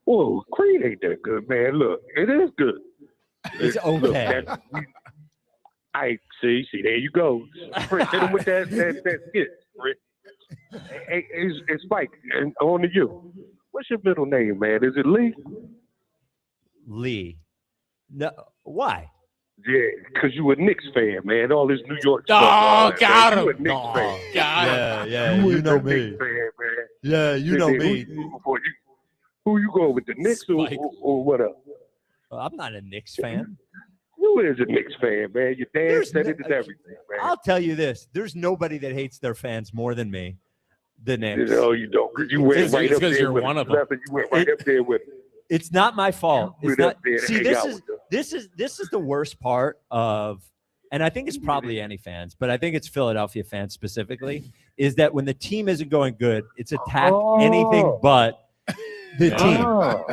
Whoa, Creed ain't that good, man. Look, it is good. It's okay. I see, there you go. Hit him with that skit, Rick. Hey, it's Mike, and on to you. What's your middle name, man? Is it Lee? Lee. No, why? Yeah, because you a Knicks fan, man. All this New York stuff. Oh, got him. You a Knicks fan. Got him. Yeah, you know me. Knicks fan, man. Yeah, you know me. Who you going with, the Knicks or what up? Well, I'm not a Knicks fan. You is a Knicks fan, man. Your dad said it and everything, man. I'll tell you this. There's nobody that hates their fans more than me. The Knicks. No, you don't. Because you went right up there you're with one it. of them. You went right up there with it. It's not my fault. It's not. See, this is the worst part of, and I think it's probably any fans, but I think it's Philadelphia fans specifically, is that when the team isn't going good, it's attack anything but the team.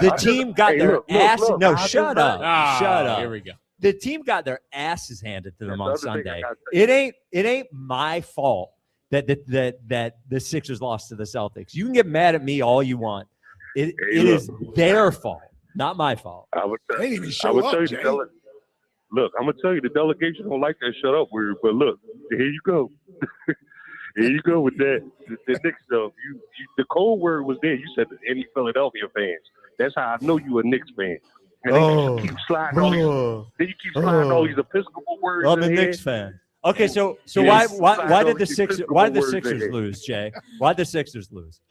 The team got their ass. No, shut up. Shut up. Here we go. The team got their asses handed to them on Sunday. It ain't my fault that the Sixers lost to the Celtics. You can get mad at me all you want. It is their fault, not my fault. I would tell you, Look, I'm gonna tell you, the delegation don't like that shut up word, but look, here you go. Here you go with that. The Knicks stuff. You the cold word was there. You said any Philadelphia fans. That's how I know you a Knicks fan. And then you keep sliding all these Episcopal words. I'm a Knicks fan. Okay, so why did the Sixers lose, Jay? Why did the Sixers lose?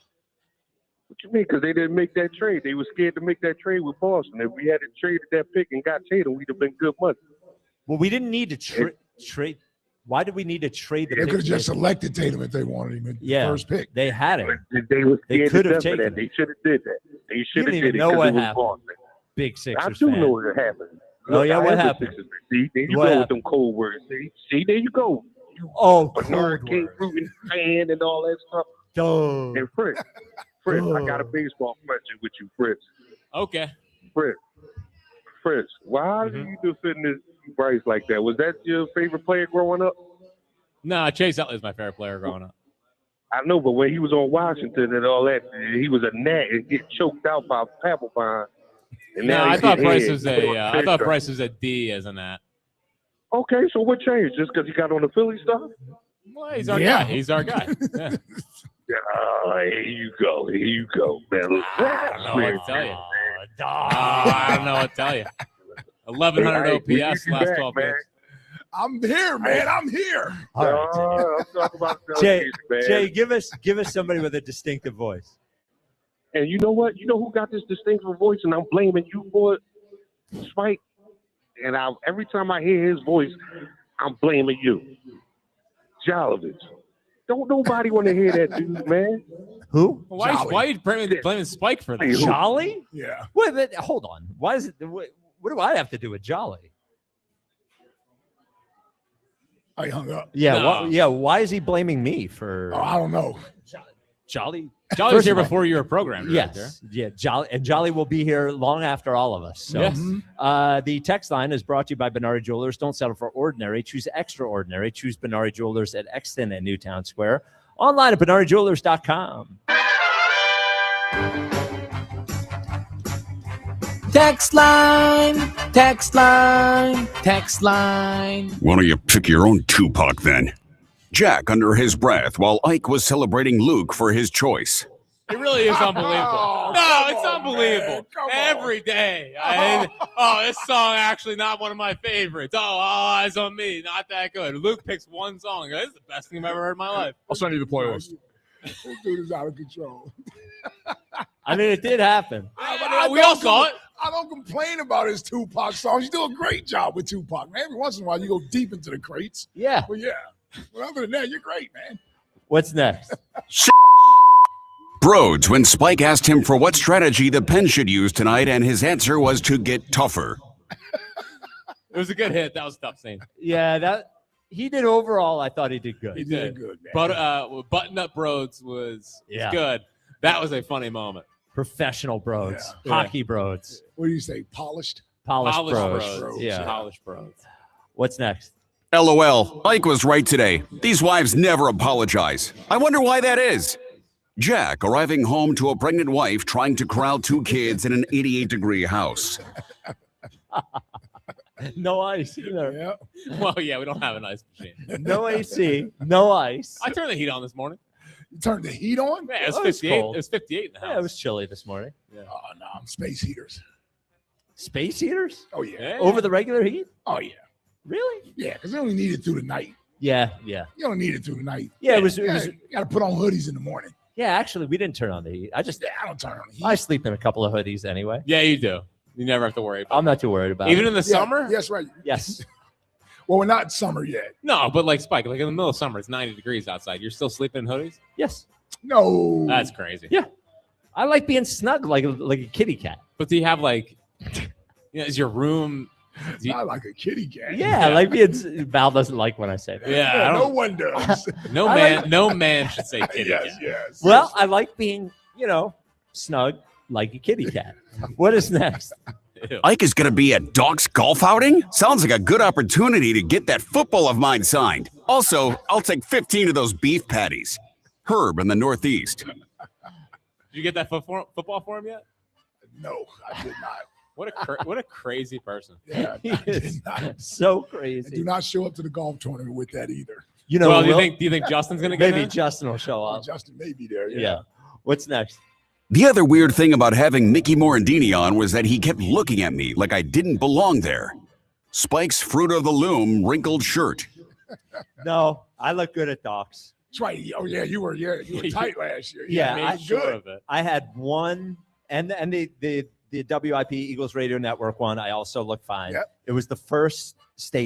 What you mean? Because they didn't make that trade. They were scared to make that trade with Boston. If we had traded that pick and got Tatum, we'd have been good money. Well, we didn't need to trade. Why did we need to trade the They pick? could have just selected Tatum if they wanted him in the first pick. They had him. They were scared could to have death of taken that. They should have did that. They should have didn't did even it know because what it was happened. Boston. Big Sixers I do fan. know what happened. Oh, yeah, I what am a happened? Sixers fan. See, there you What go happened? with them cold words. See, there you go. Oh, Bernard King Rootin' fan and all that stuff. Duh. And Fritz, I got a baseball question with you, Fritz. Okay. Fritz, why do you defend this Bryce like that? Was that your favorite player growing up? No, Chase Utley is my favorite player growing up. I know, but when he was on Washington and all that, he was a gnat and get choked out by Papelbon. And No, now I he's thought getting Bryce head. was I thought Bryce was a D as in that. Okay, so what changed? Just because he got on the Philly stuff? Well, he's our guy. He's our guy. Yeah. Here you go, man. I don't know what to tell you. I don't know what to tell you. 1,100 OPS last 12 games. I'm here, man. I'm here. All right, I'm talking about Jay, give us somebody with a distinctive voice. And you know what? You know who got this distinctive voice, and I'm blaming you for it, Spike. And every time I hear his voice, I'm blaming you, Jolovich. Don't nobody want to hear that dude, man. Who? Why are you blaming Spike for that? Jolly? Yeah. Wait, but hold on. Why is it? What do I have to do with Jolly? I hung up. Yeah. No. Why is he blaming me for? Oh, I don't know. Jolly was here before you were programmed. Yes. Right yeah. Jolly will be here long after all of us. So, yes. The text line is brought to you by Benari Jewelers. Don't settle for ordinary. Choose extraordinary. Choose Benari Jewelers at Exton and Newtown Square. Online at BenariJewelers.com. Text line, text line, text line. Why don't you pick your own Tupac then? Jack under his breath while Ike was celebrating Luke for his choice. It really is unbelievable. It's unbelievable. Every day. This song actually not one of my favorites. All eyes on me. Not that good. Luke picks one song. This is the best thing I've ever heard in my life. I'll send you the playlist. This dude is out of control. I mean, it did happen. We all saw it. I don't complain about his Tupac songs. You do a great job with Tupac, man. Every once in a while, you go deep into the crates. Yeah. But yeah. But other than that, you're great, man. What's next? Broads when Spike asked him for what strategy the Pen should use tonight, and his answer was to get tougher. It was a good hit. That was a tough scene. Yeah, he did overall. I thought he did good. He did good, man. But Button Up Broads was good. That was a funny moment. Professional Broads, hockey Broads. What do you say? Polished Broads. Yeah, polished Broads. What's next? LOL. Ike was right today. These wives never apologize. I wonder why that is. Jack arriving home to a pregnant wife trying to corral 2 kids in an 88-degree house. No ice either. Yeah. Well, yeah, we don't have an ice machine. No AC. No ice. I turned the heat on this morning. You turned the heat on? Yeah, it was 58. It was 58 in the house. Yeah, it was chilly this morning. Yeah. Oh, no, I'm space heaters. Space heaters? Oh, yeah. Over the regular heat? Oh, yeah. Really? Yeah, because they only need it through the night. Yeah. You don't need it through the night. Yeah, it was. You got to put on hoodies in the morning. Yeah, actually, we didn't turn on the heat. I don't turn on the heat. I sleep in a couple of hoodies anyway. Yeah, you do. You never have to worry about it. I'm not too worried about Even it. in the summer? Yes, right. Yes. Well, we're not in summer yet. No, but like Spike, like in the middle of summer, it's 90 degrees outside. You're still sleeping in hoodies? Yes. No. That's crazy. Yeah. I like being snug like a kitty cat. But do you have like, is your room? Not like a kitty cat. Yeah, like being. Val doesn't like when I say that. Yeah, no one does. No man should say kitty cat. Yes. Well, I like being, snug like a kitty cat. What is next? Ike is going to be at Doc's golf outing? Sounds like a good opportunity to get that football of mine signed. Also, I'll take 15 of those beef patties. Herb in the Northeast. Did you get that football for him yet? No, I did not. What a crazy person. Yeah, He is so crazy. Do not show up to the golf tournament with that either. Well, do you think Justin's going to get maybe in? Justin will show up. Justin may be there. Yeah. What's next? The other weird thing about having Mickey Morandini on was that he kept looking at me like I didn't belong there. Spike's Fruit of the Loom wrinkled shirt. No, I look good at Docs. That's right. Oh yeah, you were tight last year. Yeah, good. I had one, and the WIP Eagles Radio Network one. I also looked fine. Yep. It was the first state